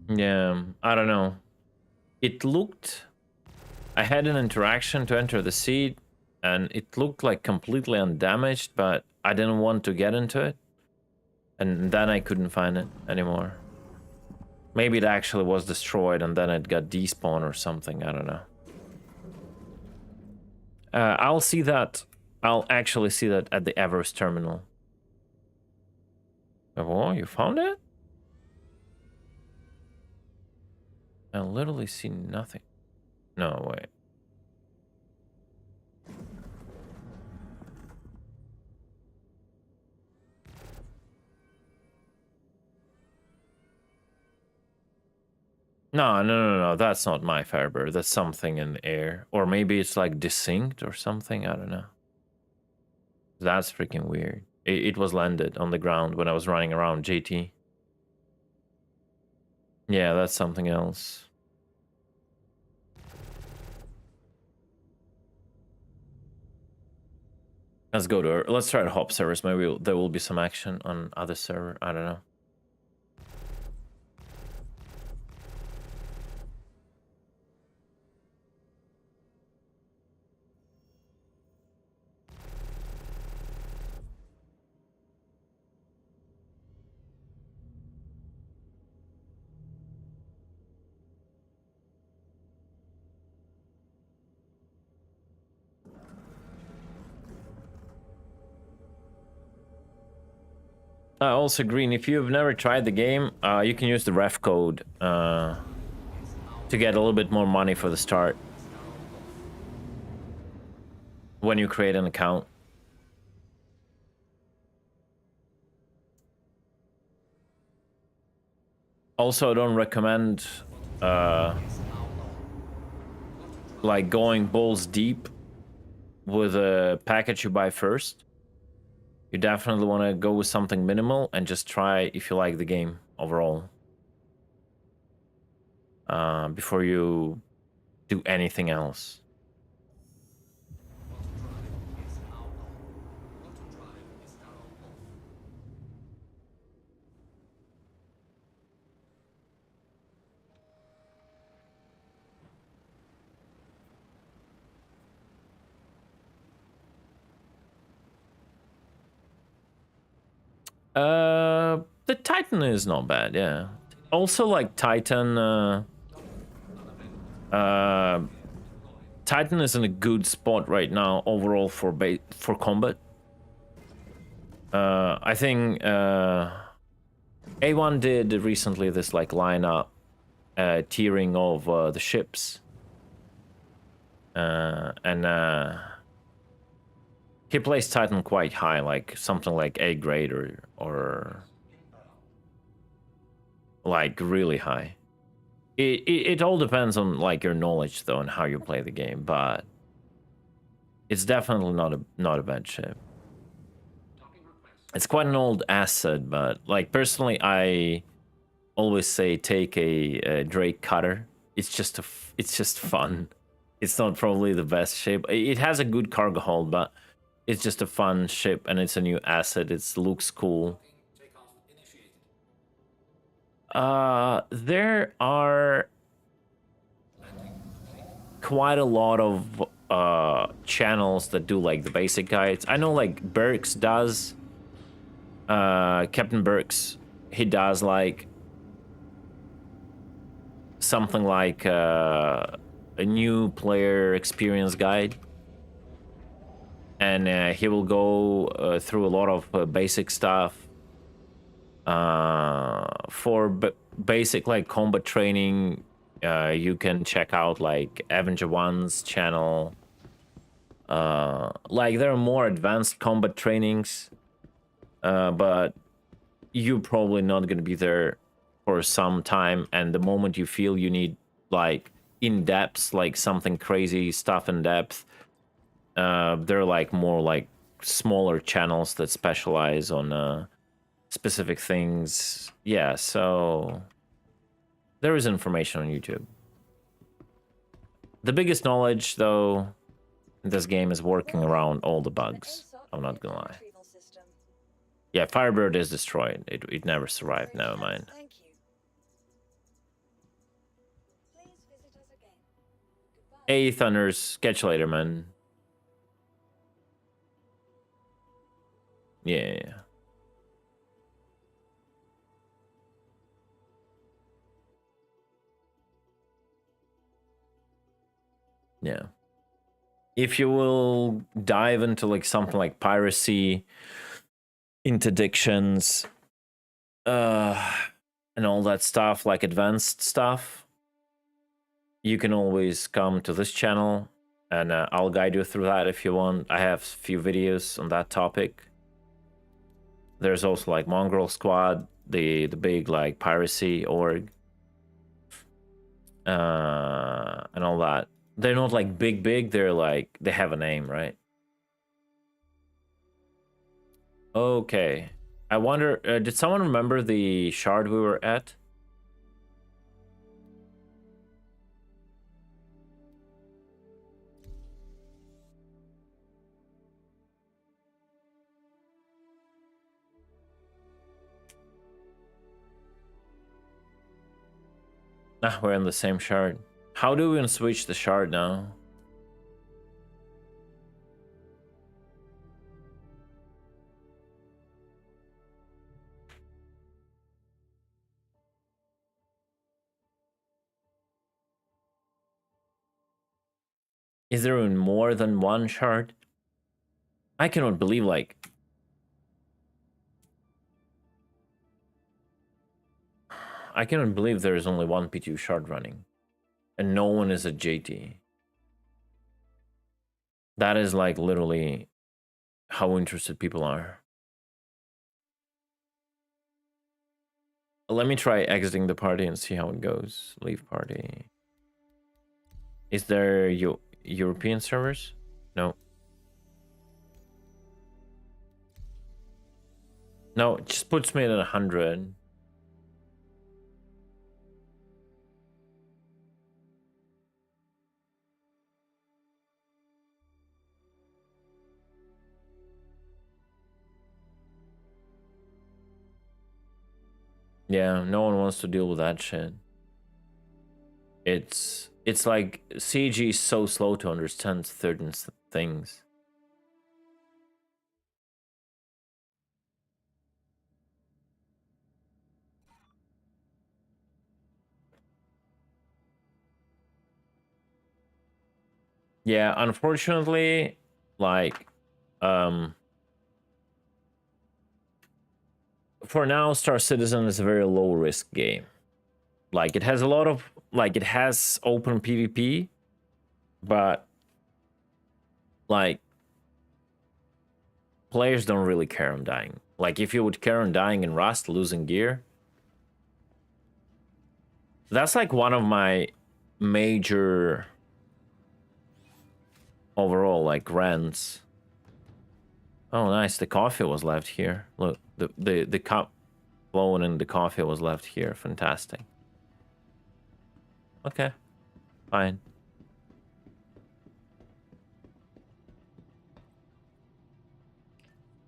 Yeah, I don't know. It looked... I had an interaction to enter the seat, and it looked like completely undamaged, but I didn't want to get into it. And then I couldn't find it anymore. Maybe it actually was destroyed and then it got despawned or something, I don't know. I'll see that. I'll actually see that at the Everest terminal. Oh, you found it? I literally see nothing. No, wait. No, that's not my Firebird. That's something in the air. Or maybe it's like desynced or something, I don't know. That's freaking weird. It was landed on the ground when I was running around JT. Yeah, that's something else. Let's go to... Let's try to hop servers. Maybe there will be some action on other server. I don't know. Also, Green, if you've never tried the game, you can use the ref code to get a little bit more money for the start when you create an account. Also, I don't recommend like going balls deep with a package you buy first. You definitely want to go with something minimal and just try if you like the game overall. Before you do anything else. The Titan is not bad, yeah. Also, like Titan, Titan is in a good spot right now overall for combat. I think A1 did recently this like lineup tiering of the ships, and he plays Titan quite high, like something like A grade or like really high. It all depends on like your knowledge though and how you play the game, but it's definitely not a bad ship. It's quite an old asset, but like personally, I always say take a Drake cutter. It's just fun. It's not probably the best ship. It has a good cargo hold, but it's just a fun ship and it's a new asset. It looks cool. There are quite a lot of channels that do like the basic guides. I know like Burks does. Captain Burks, he does like something like a new player experience guide, and he will go through a lot of basic stuff for basic like combat training. You can check out like Avenger One's channel. Like there are more advanced combat trainings, but you're probably not going to be there for some time, and the moment you feel you need like in depth, like something crazy stuff in depth, they're like more like smaller channels that specialize on specific things. Yeah, so there is information on YouTube. The biggest knowledge though in this game is working around all the bugs. I'm not gonna lie. Yeah, Firebird is destroyed. It never survived. Never mind. Hey, Thunders. Catch you later, man. Yeah. Yeah. If you will dive into like something like piracy, interdictions, and all that stuff, like advanced stuff, you can always come to this channel, and I'll guide you through that if you want. I have a few videos on that topic. There's also like Mongrel Squad, the big like piracy org, and all that. They're not like big. They're like, they have a name, right? Okay. I wonder, did someone remember the shard we were at? Ah, we're in the same shard. How do we switch the shard now? Is there even more than one shard? I cannot believe, like... I cannot believe there is only one P2 shard running. And no one is a JT. That is like literally how interested people are. Let me try exiting the party and see how it goes. Leave party. Is there European servers? No. No, it just puts me at 100. Yeah, no one wants to deal with that shit. It's like CG is so slow to understand certain things. Yeah, unfortunately, like, for now, Star Citizen is a very low risk game. Like, it has a lot of, like, it has open PvP, but, like, players don't really care on dying. Like, if you would care on dying in Rust, losing gear, that's like one of my major overall like rants. Oh, nice. The coffee was left here. Look, the cup flowing and the coffee was left here. Fantastic. Okay, fine.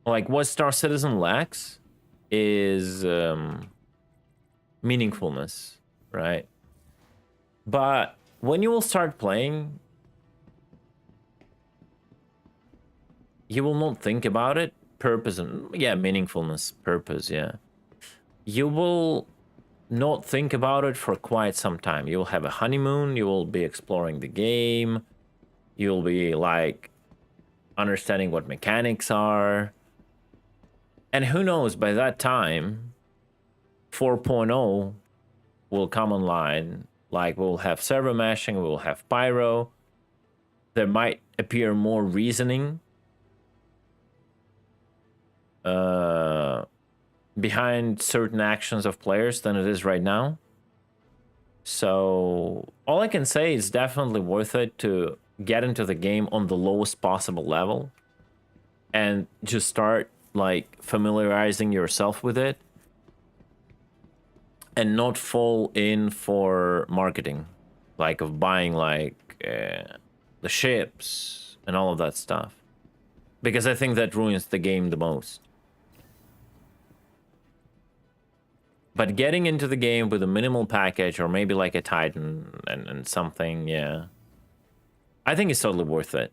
Like, what Star Citizen lacks is meaningfulness, right? But when you will start playing, you will not think about it. Purpose and meaningfulness, purpose, yeah. You will not think about it for quite some time. You will have a honeymoon, you will be exploring the game, you'll be like understanding what mechanics are. And who knows, by that time, 4.0 will come online. Like, we'll have server meshing, we'll have pyro. There might appear more reasoning behind certain actions of players than it is right now. So all I can say is definitely worth it to get into the game on the lowest possible level and just start like familiarizing yourself with it and not fall in for marketing, like of buying like the ships and all of that stuff, because I think that ruins the game the most. But getting into the game with a minimal package, or maybe like a Titan and something, yeah, I think it's totally worth it.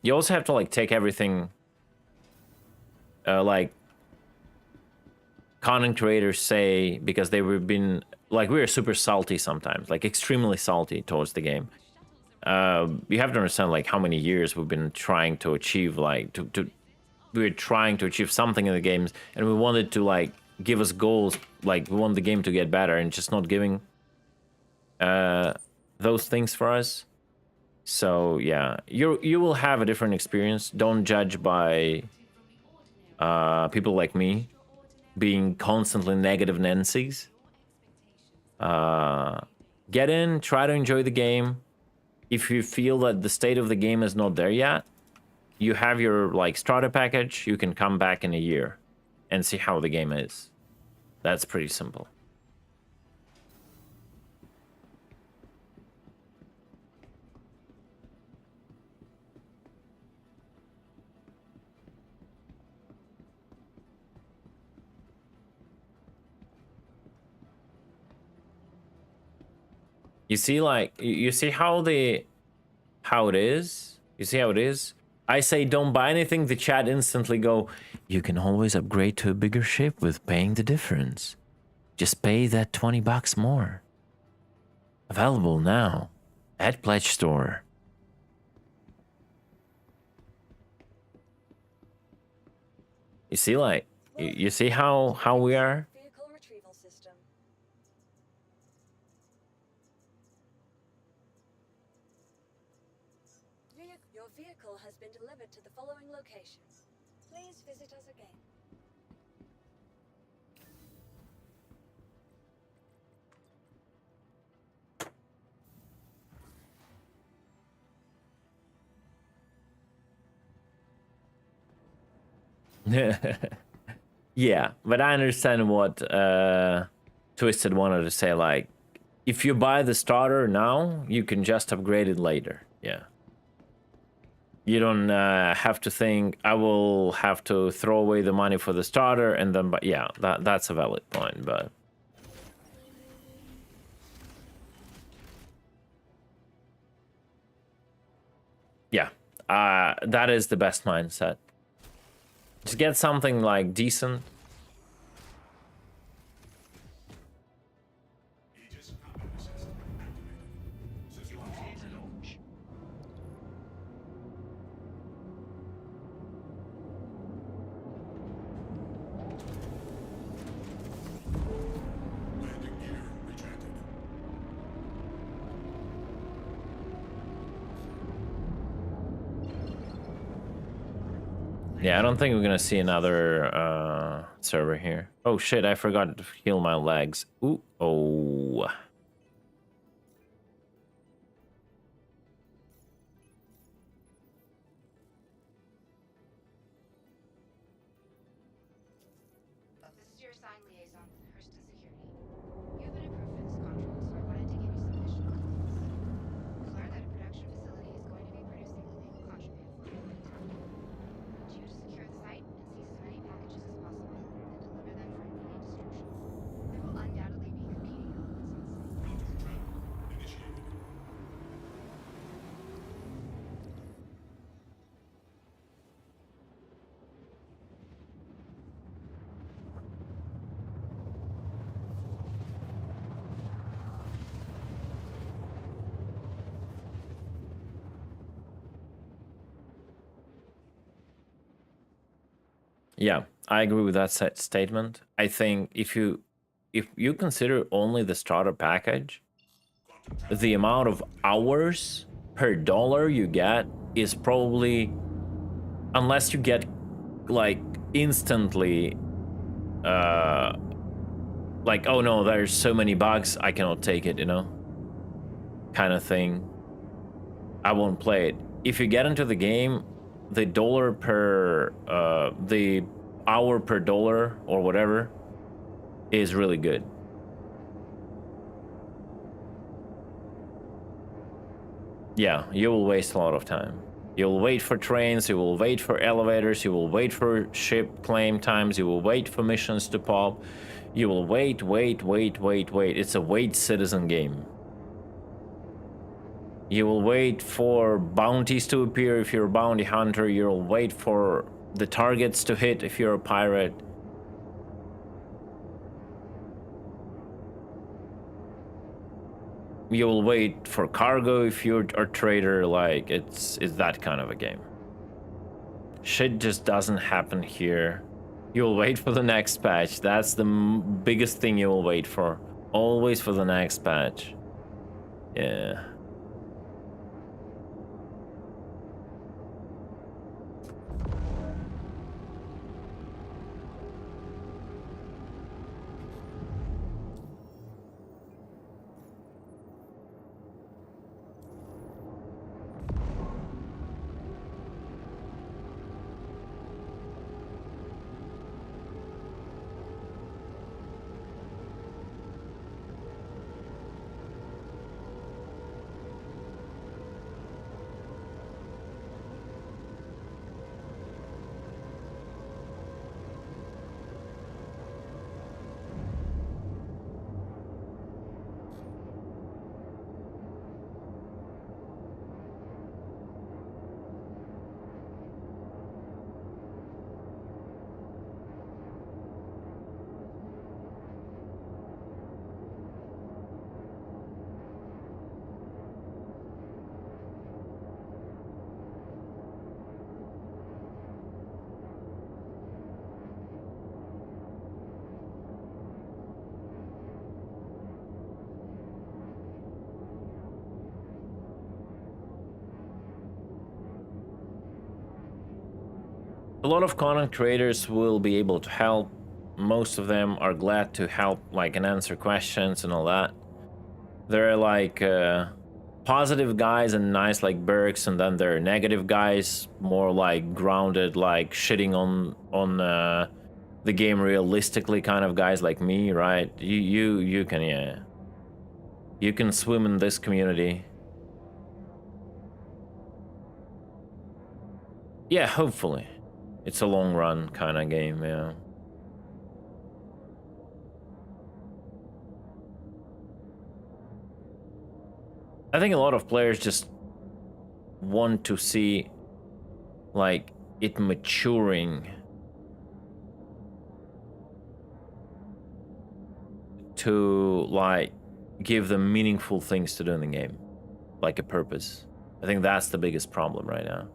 You also have to like take everything, like content creators say, because they were been like, we are super salty sometimes, like extremely salty towards the game. You have to understand like how many years we've been trying to achieve, like we were trying to achieve something in the games, and we wanted to like give us goals, like we want the game to get better, and just not giving those things for us. So yeah, you will have a different experience. Don't judge by people like me being constantly negative Nancy's. Get in, try to enjoy the game. If you feel that the state of the game is not there yet, you have your like starter package, you can come back in a year and see how the game is. That's pretty simple. You see, like, you see how it is? You see how it is? I say don't buy anything, the chat instantly go, you can always upgrade to a bigger ship with paying the difference. Just pay that $20 more. Available now at Pledge Store. You see, like, you see how we are? Vehicle retrieval system. Your vehicle has been delivered to the following locations. Please visit us again. Yeah, but I understand what Twisted wanted to say. Like, if you buy the starter now, you can just upgrade it later. Yeah. You don't have to think, I will have to throw away the money for the starter and then, but yeah, that's a valid point, but. Yeah, that is the best mindset. Just get something like decent. Yeah, I don't think we're gonna see another server here. Oh shit, I forgot to heal my legs. Ooh, oh. This is your assigned liaison with Hurston Security. You have been approved for this contract, so I wanted to give you some additional influence. We've learned that a production facility is going to be producing illegal contraband for you. I want you to secure the site and seize as many packages as possible, then Yeah, I agree with that statement. I think if you consider only the starter package, the amount of hours per dollar you get is probably, unless you get like instantly like, oh no, there's so many bugs, I cannot take it, you know, kind of thing, I won't play it. If you get into the game, the dollar per the hour per dollar or whatever is really good. Yeah, you will waste a lot of time. You will wait for trains, you will wait for elevators, you will wait for ship claim times, you will wait for missions to pop. You will wait. It's a wait citizen game. You will wait for bounties to appear if you're a bounty hunter. You'll wait for the targets to hit if you're a pirate. You'll wait for cargo if you're a trader. Like, it's that kind of a game. Shit just doesn't happen here. You'll wait for the next patch. That's the biggest thing you'll wait for. Always for the next patch. Yeah. A lot of content creators will be able to help. Most of them are glad to help, like, and answer questions and all that. There are like positive guys and nice like Berks, and then there are negative guys, more like grounded, like shitting on the game realistically kind of guys like me, right? You can, yeah, you can swim in this community. Yeah, hopefully. It's a long run kind of game, yeah. I think a lot of players just want to see like it maturing to like give them meaningful things to do in the game, like a purpose. I think that's the biggest problem right now.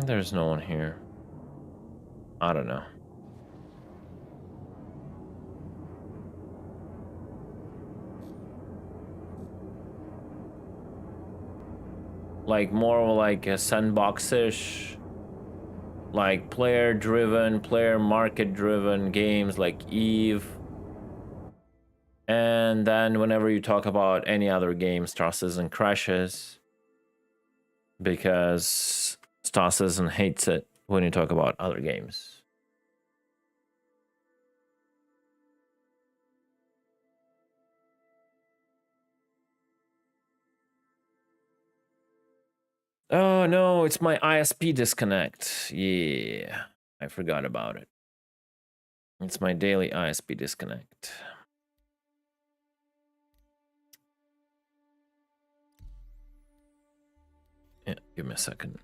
There's no one here. I don't know. like more like a sandbox-ish, like player-driven, player market-driven games like Eve. And then whenever you talk about any other game, Star Citizen crashes because Star Citizen hates it when you talk about other games. Oh no, it's my ISP disconnect. Yeah, I forgot about it. It's my daily ISP disconnect. Yeah, give me a second.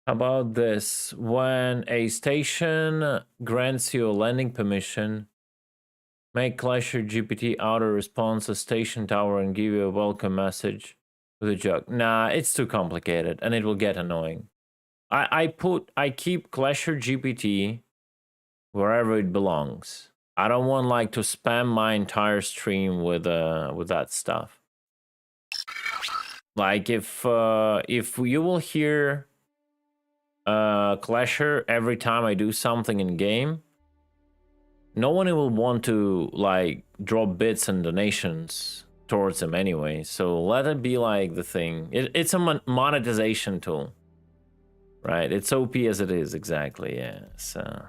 How about this? When a station grants you a landing permission, make Clasher GPT auto response a station tower and give you a welcome message with a joke. Nah, it's too complicated and it will get annoying. I keep Clasher GPT wherever it belongs. I don't want like to spam my entire stream with that stuff. Like if you will hear Clasher every time I do something in game, no one will want to like drop bits and donations towards him anyway. So let it be like the thing. It's a monetization tool, right? It's OP as it is, exactly. Yeah. So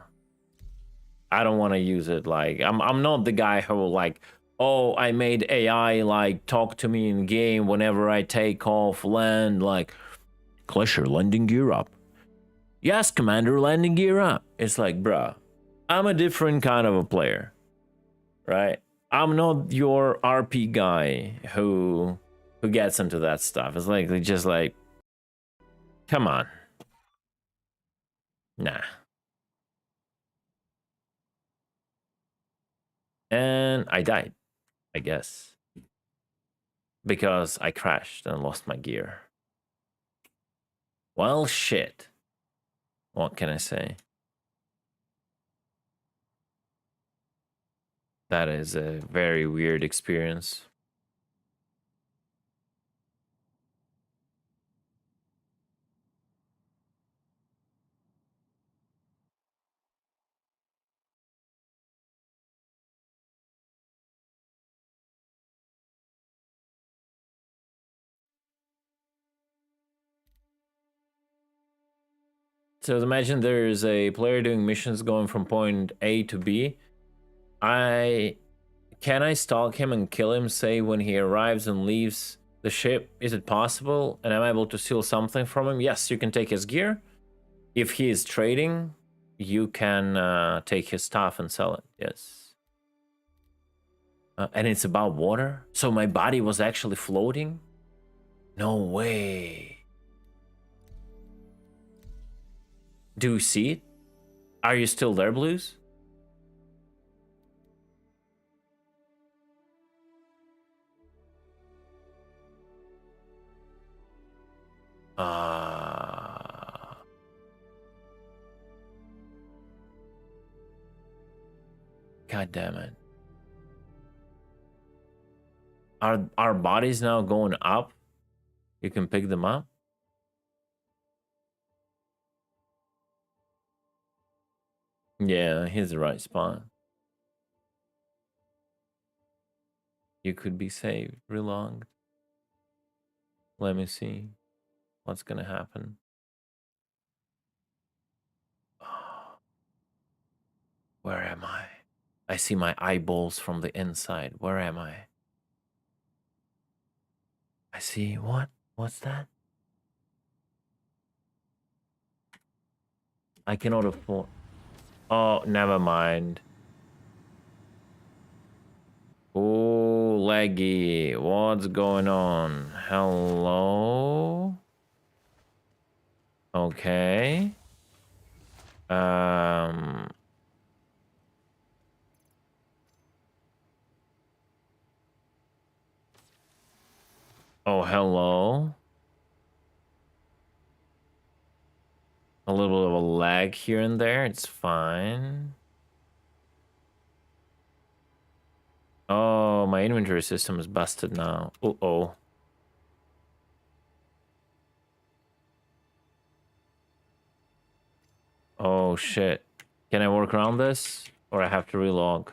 I don't want to use it. Like I'm not the guy who will like, oh, I made AI like talk to me in game whenever I take off land. Like, Clasher, landing gear up. Yes, Commander, landing gear up. It's like, bruh, I'm a different kind of a player, right? I'm not your RP guy who gets into that stuff. It's like, just like, come on. Nah. And I died, I guess. Because I crashed and lost my gear. Well, shit. What can I say? That is a very weird experience. So imagine there's a player doing missions going from point A to B. Can I stalk him and kill him, say, when he arrives and leaves the ship? Is it possible? And I'm able to steal something from him? Yes, you can take his gear. If he is trading, you can take his stuff and sell it. Yes. And it's about water? So my body was actually floating? No way. Do you see it? Are you still there, Blues? God damn it. Are our bodies now going up? You can pick them up? Yeah, here's the right spot. You could be saved, relonged. Let me see what's gonna happen. Where am I? I see my eyeballs from the inside. Where am I? I see what? What's that? I cannot afford. Oh, never mind. Oh, laggy. What's going on? Hello? Okay. Oh, hello. A little bit of a lag here and there. It's fine. Oh, my inventory system is busted now. Uh-oh. Oh, shit. Can I work around this? Or I have to relog?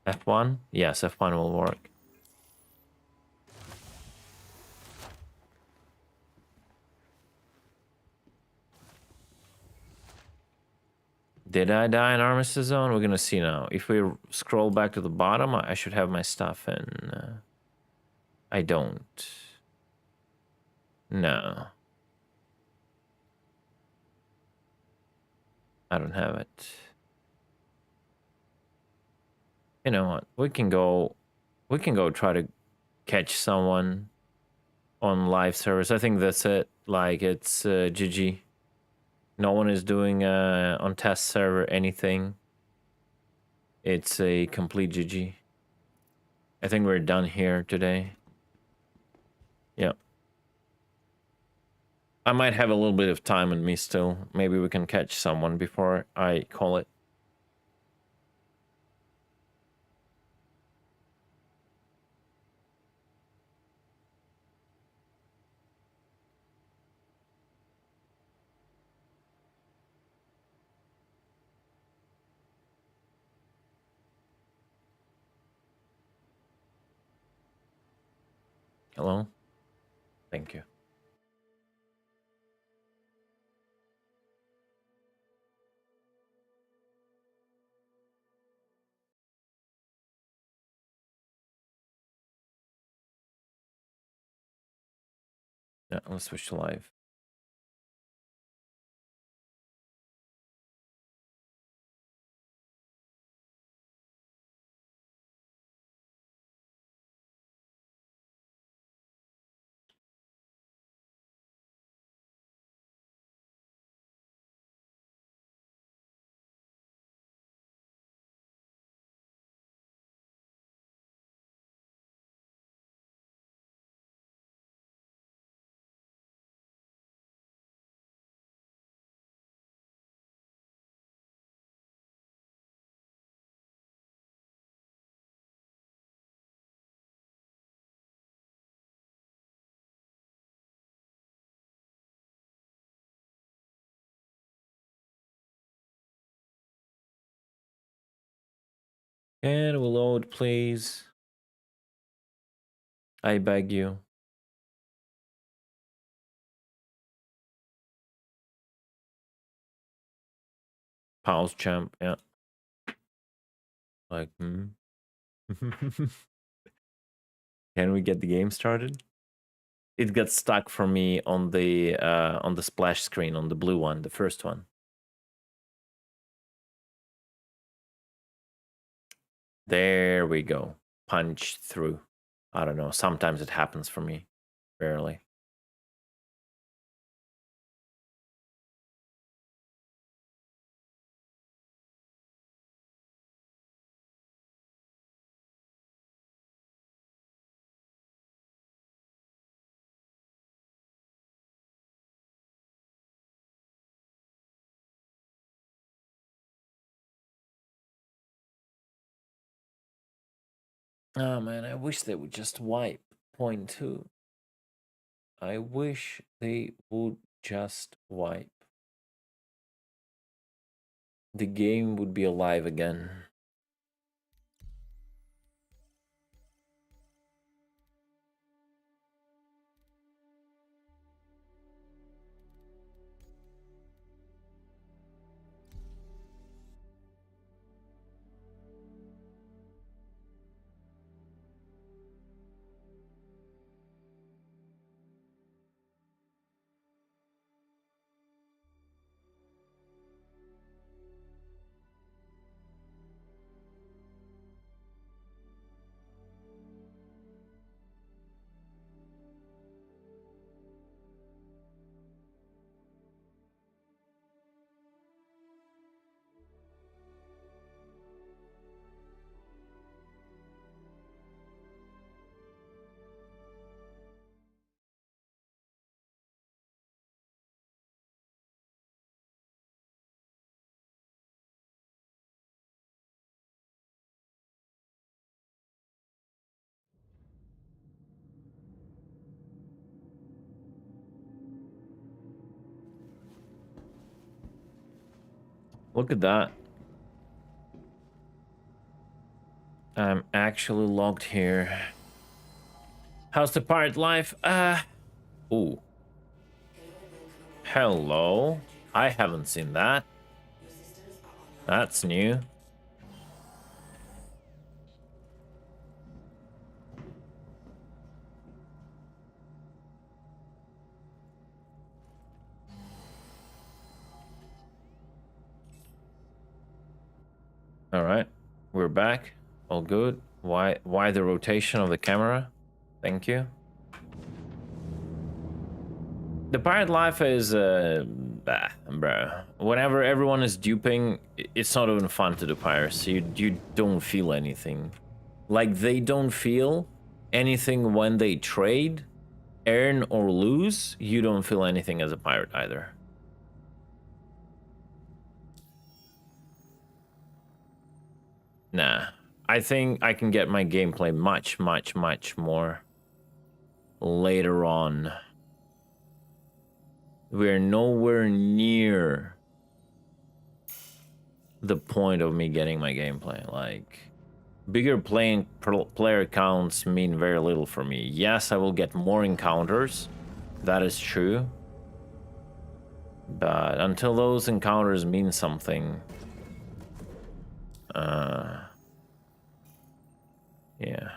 F1? Yes, F1 will work. Did I die in Armistice Zone? We're gonna see now. If we scroll back to the bottom, I should have my stuff in. I don't. No. I don't have it. You know what? We can go try to catch someone on live service. I think that's it. Like, it's GG. No one is doing on test server anything. It's a complete GG. I think we're done here today. Yeah. I might have a little bit of time in me still. Maybe we can catch someone before I call it. Hello? Thank you. Yeah, let's switch to live. And we'll load, please. I beg you. Pause champ, yeah. Like, Can we get the game started? It got stuck for me on the splash screen, on the blue one, the first one. There we go. Punch through. I don't know. Sometimes it happens for me. Rarely. Oh man, I wish they would just wipe point 2. I wish they would just wipe. The game would be alive again. Look at that. I'm actually logged here. How's the pirate life? Ooh. Hello. I haven't seen that. That's new. All right, we're back. All good. Why the rotation of the camera? Thank you. The pirate life is bro. Whenever everyone is duping, it's not even fun to do pirates. You don't feel anything. Like they don't feel anything when they trade, earn or lose. You don't feel anything as a pirate either. Nah, I think I can get my gameplay much more later on. We're nowhere near the point of me getting my gameplay. Like, bigger player counts mean very little for me. Yes, I will get more encounters. That is true. But until those encounters mean something, yeah.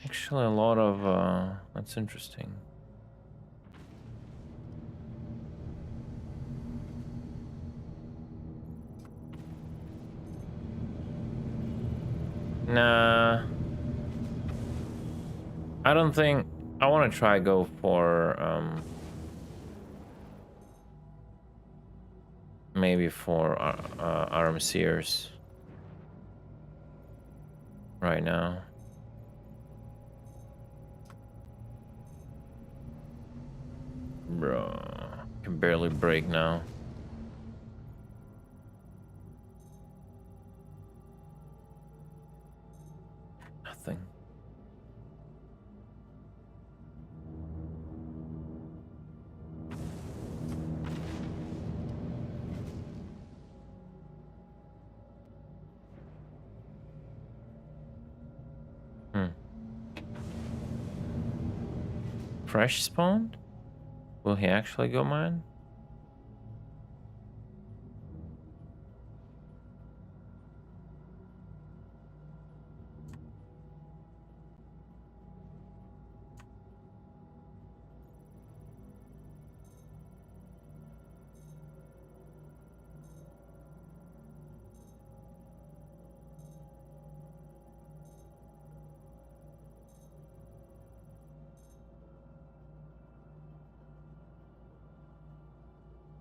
Actually, a lot of, that's interesting. Nah. I don't think... I want to try go for, maybe for, RMCers. Right now. Bro, can barely break now. Nothing. Fresh spawned? Will he actually go mine?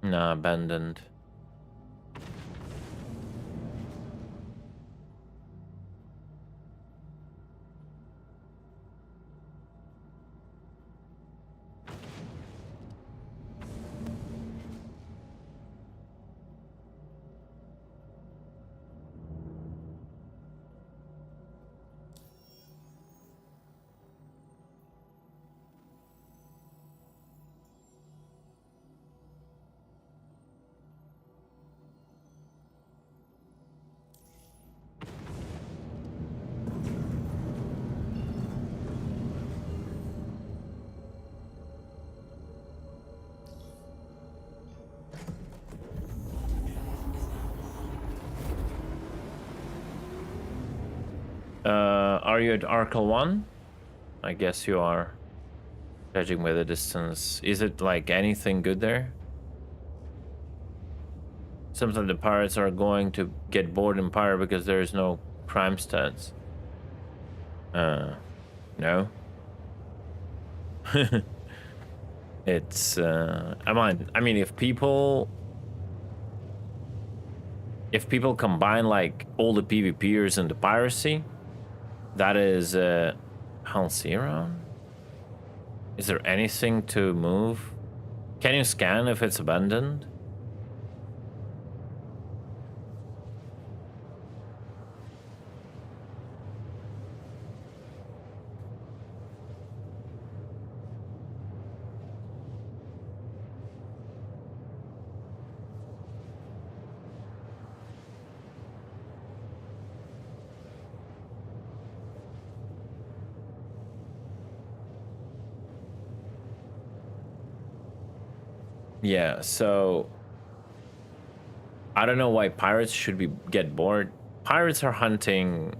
Nah, abandoned. are you at Arkle 1? I guess you are. Judging by the distance. Is it like anything good there? Sometimes the pirates are going to get bored in Pyro because there is no crime stats. No. It's I mean if people combine like all the PvPers and the piracy, that is Halcyon. Is there anything to move? Can you scan if it's abandoned? Yeah, so I don't know why pirates should get bored. Pirates are hunting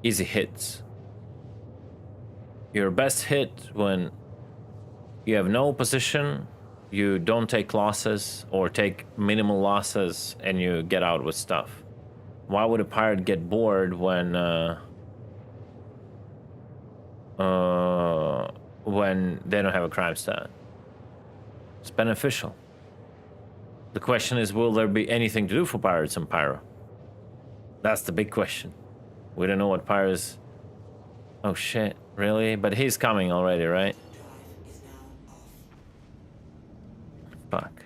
easy hits. Your best hit when you have no position, you don't take losses or take minimal losses, and you get out with stuff. Why would a pirate get bored when they don't have a crime stat? It's beneficial. The question is, will there be anything to do for pirates in Pyro? That's the big question. We don't know what pirates... Oh shit, really? But he's coming already, right? Fuck.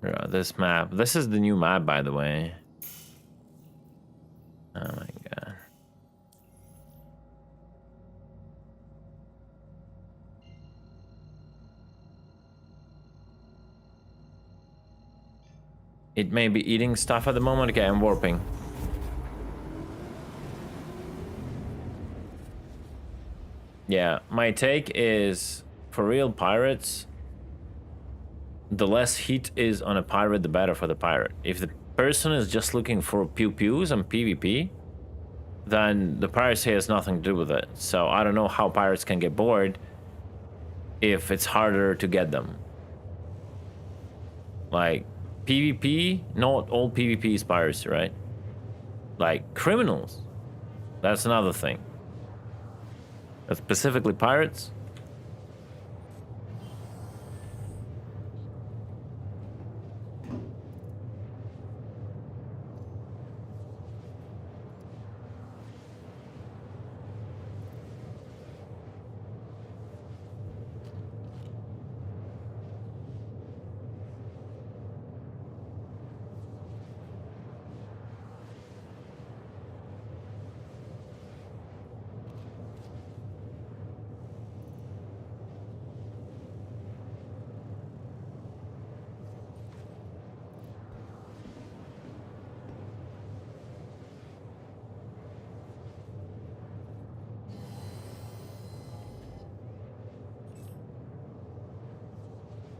Yeah, this map. This is the new map, by the way. Oh my god. It may be eating stuff at the moment. Okay, I'm warping. Yeah, my take is, for real pirates, the less heat is on a pirate, the better for the pirate. If the person is just looking for pew-pews and PvP, then the piracy has nothing to do with it. So I don't know how pirates can get bored if it's harder to get them. Like, PvP, not all PvP is piracy, right? Like, criminals, that's another thing. But specifically pirates?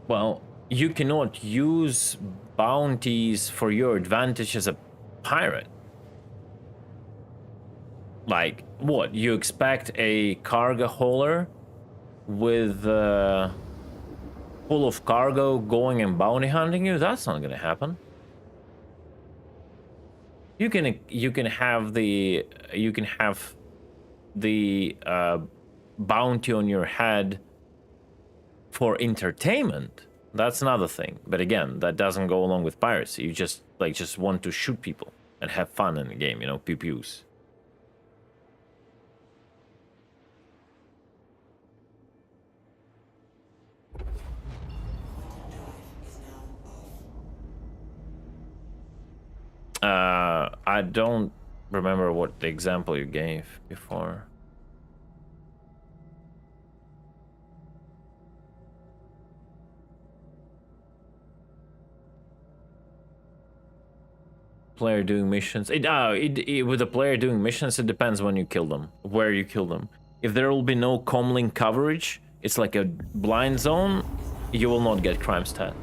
Well, you cannot use bounties for your advantage as a pirate. Like, what? You expect a cargo hauler with full of cargo going and bounty hunting you? That's not gonna happen. You can have the bounty on your head for entertainment. That's another thing. But again, that doesn't go along with piracy. You just want to shoot people and have fun in the game, you know, pew-pews. I don't remember what the example you gave before. Player doing missions. With the player doing missions, it depends when you kill them, where you kill them. If there will be no comlink coverage, it's like a blind zone, you will not get crime stat.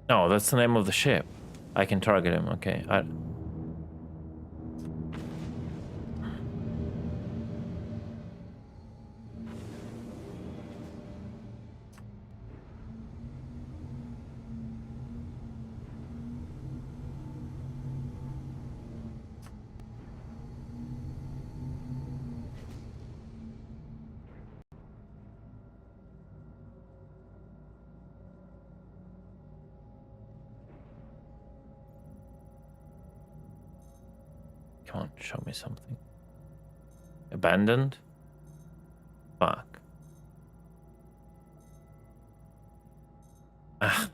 No, that's the name of the ship. I can target him, okay. 'Come on, show me something. Abandoned? Fuck. Ah.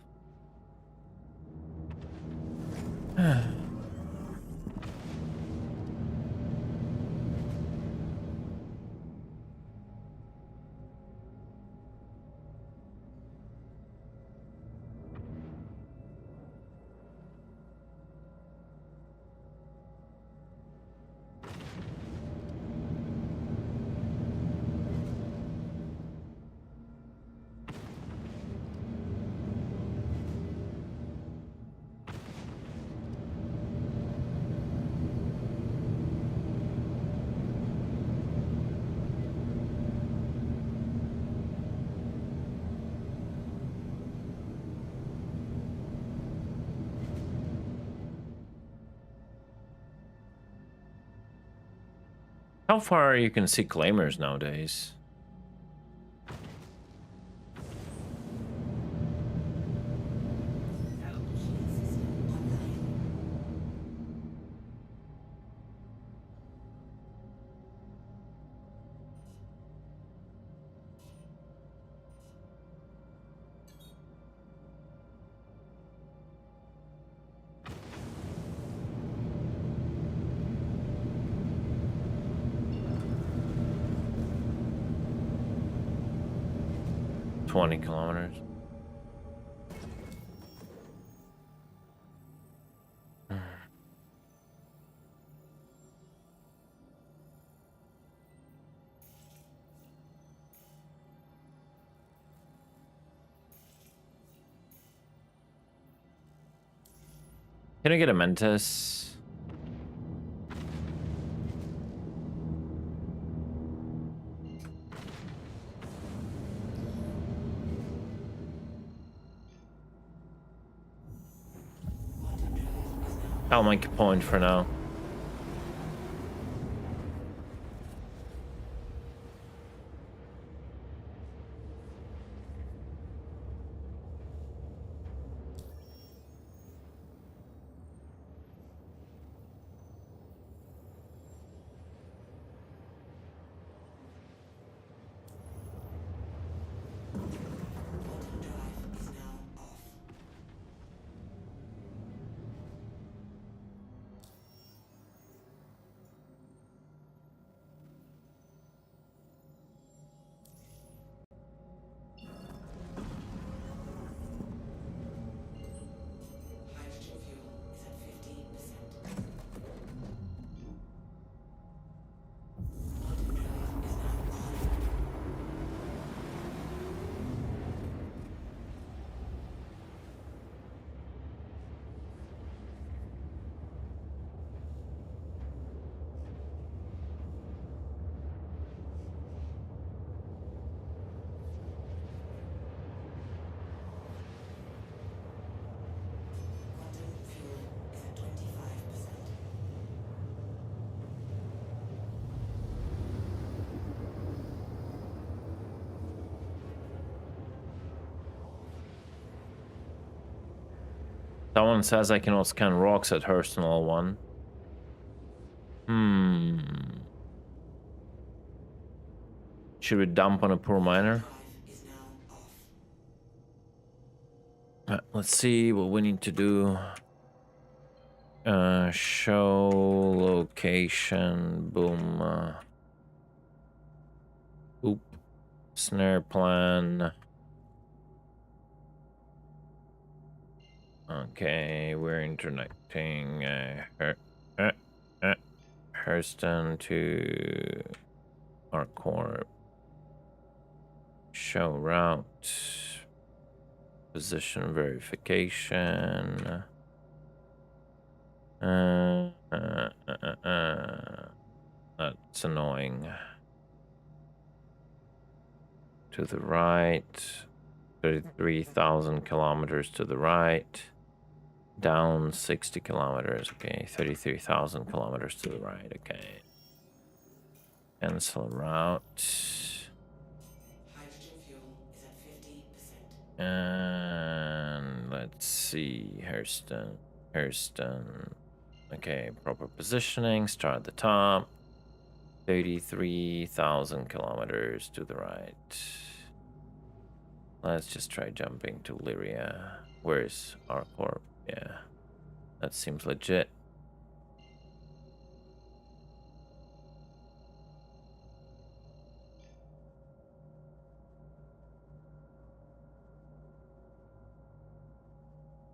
How far you can see claimers nowadays? $20 kilometers. Can I get a Mentis? I'll make a point for now. Someone says I cannot scan rocks at Hurstonal 1. Should we dump on a poor miner? Let's see what we need to do. Show location. Boom. Oop. Snare plan. Okay, we're interconnecting Hurston to our core. Show route. Position verification. That's annoying. To the right. 33,000 kilometers to the right. Down 60 kilometers. Okay, 33,000 kilometers to the right. Okay. Cancel route. Hydrogen fuel is at 50%. And let's see. Hurston. Okay, proper positioning. Start at the top. 33,000 kilometers to the right. Let's just try jumping to Lyria. Where's our corp? Yeah, that seems legit.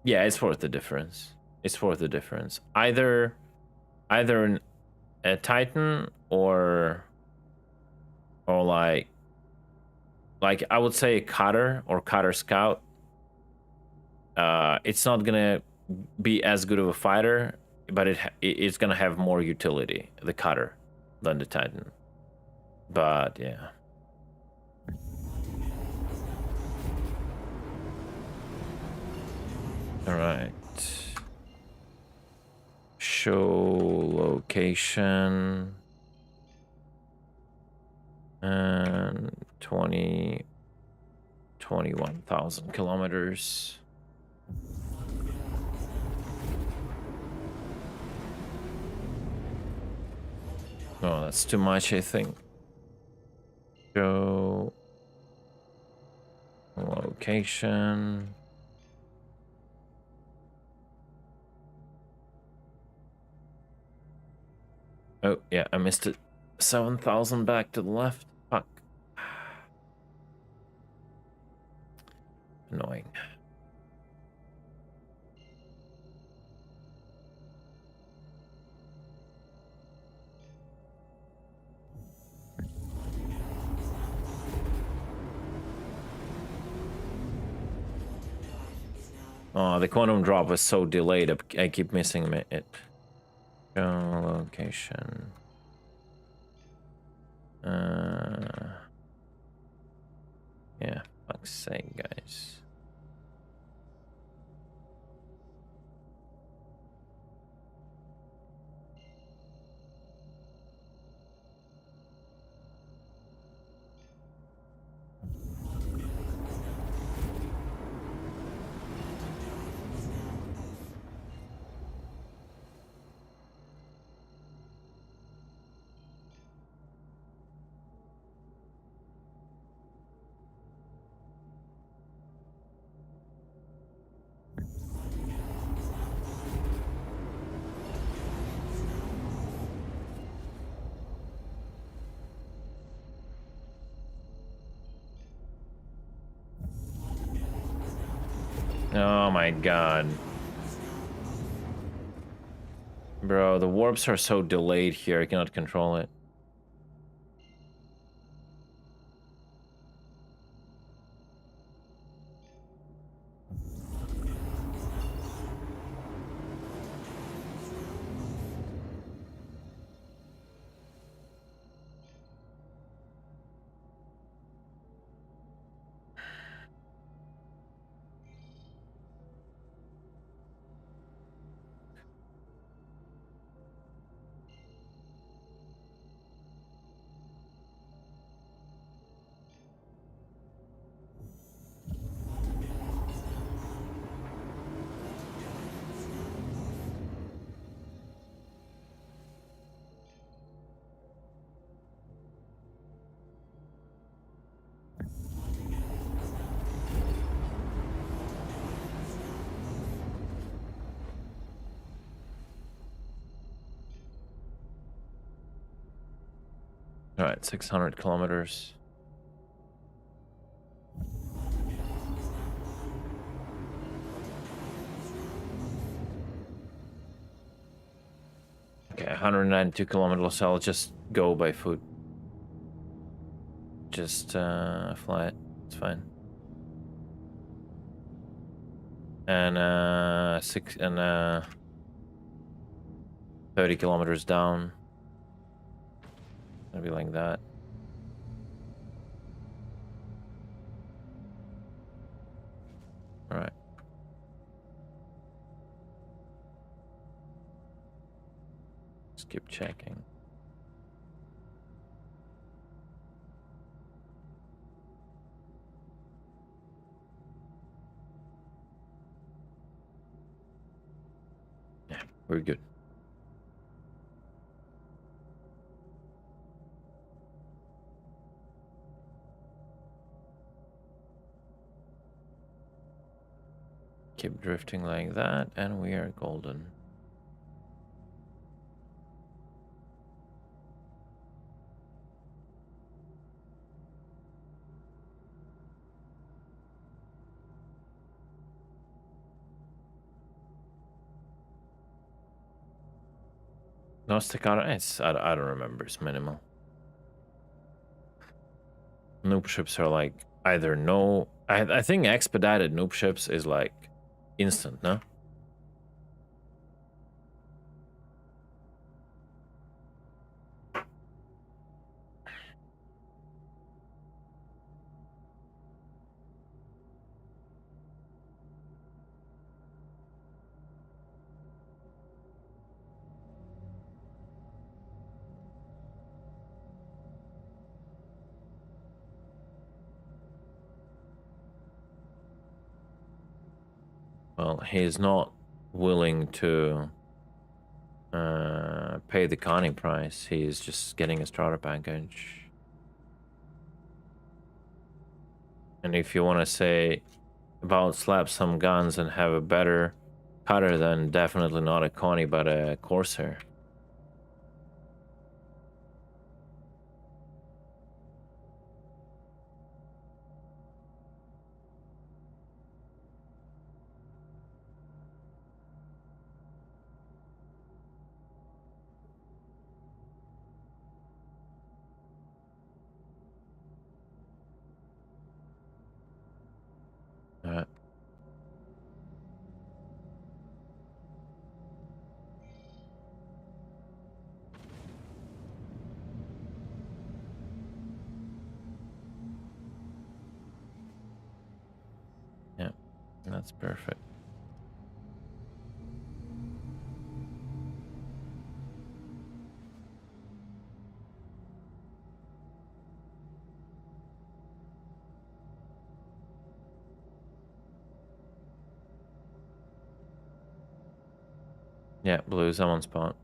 Yeah, it's worth the difference. It's worth the difference. Either a Titan or like I would say a Cutter or Cutter Scout. It's not gonna be as good of a fighter, but it's gonna have more utility, the Cutter, than the Titan. But yeah. All right. Show location. And 21,000 kilometers. Oh, that's too much, I think. Show location. Oh, yeah, I missed it. 7,000 back to the left. Fuck. Annoying. Oh, the quantum drop was so delayed. I keep missing it. Show location. Yeah, fuck's sake, guys. Oh my god. Bro, the warps are so delayed here, I cannot control it. All right, 600 kilometers. Okay, 192 kilometers, so I'll just go by foot. Just fly it, it's fine. And 30 kilometers down. Gonna be like that. All right. Just keep checking. Yeah, we're good. Keep drifting like that, and we are golden. No staccato. I don't remember. It's minimal. Noob ships are like either no. I think expedited noob ships is like instant, no? Well, he's not willing to pay the conning price. He's just getting a starter package. And if you want to say about slap some guns and have a better cutter, then definitely not a Connie but a Corsair. Alright. Yeah, that's perfect. Yeah, blues, I'm on spot.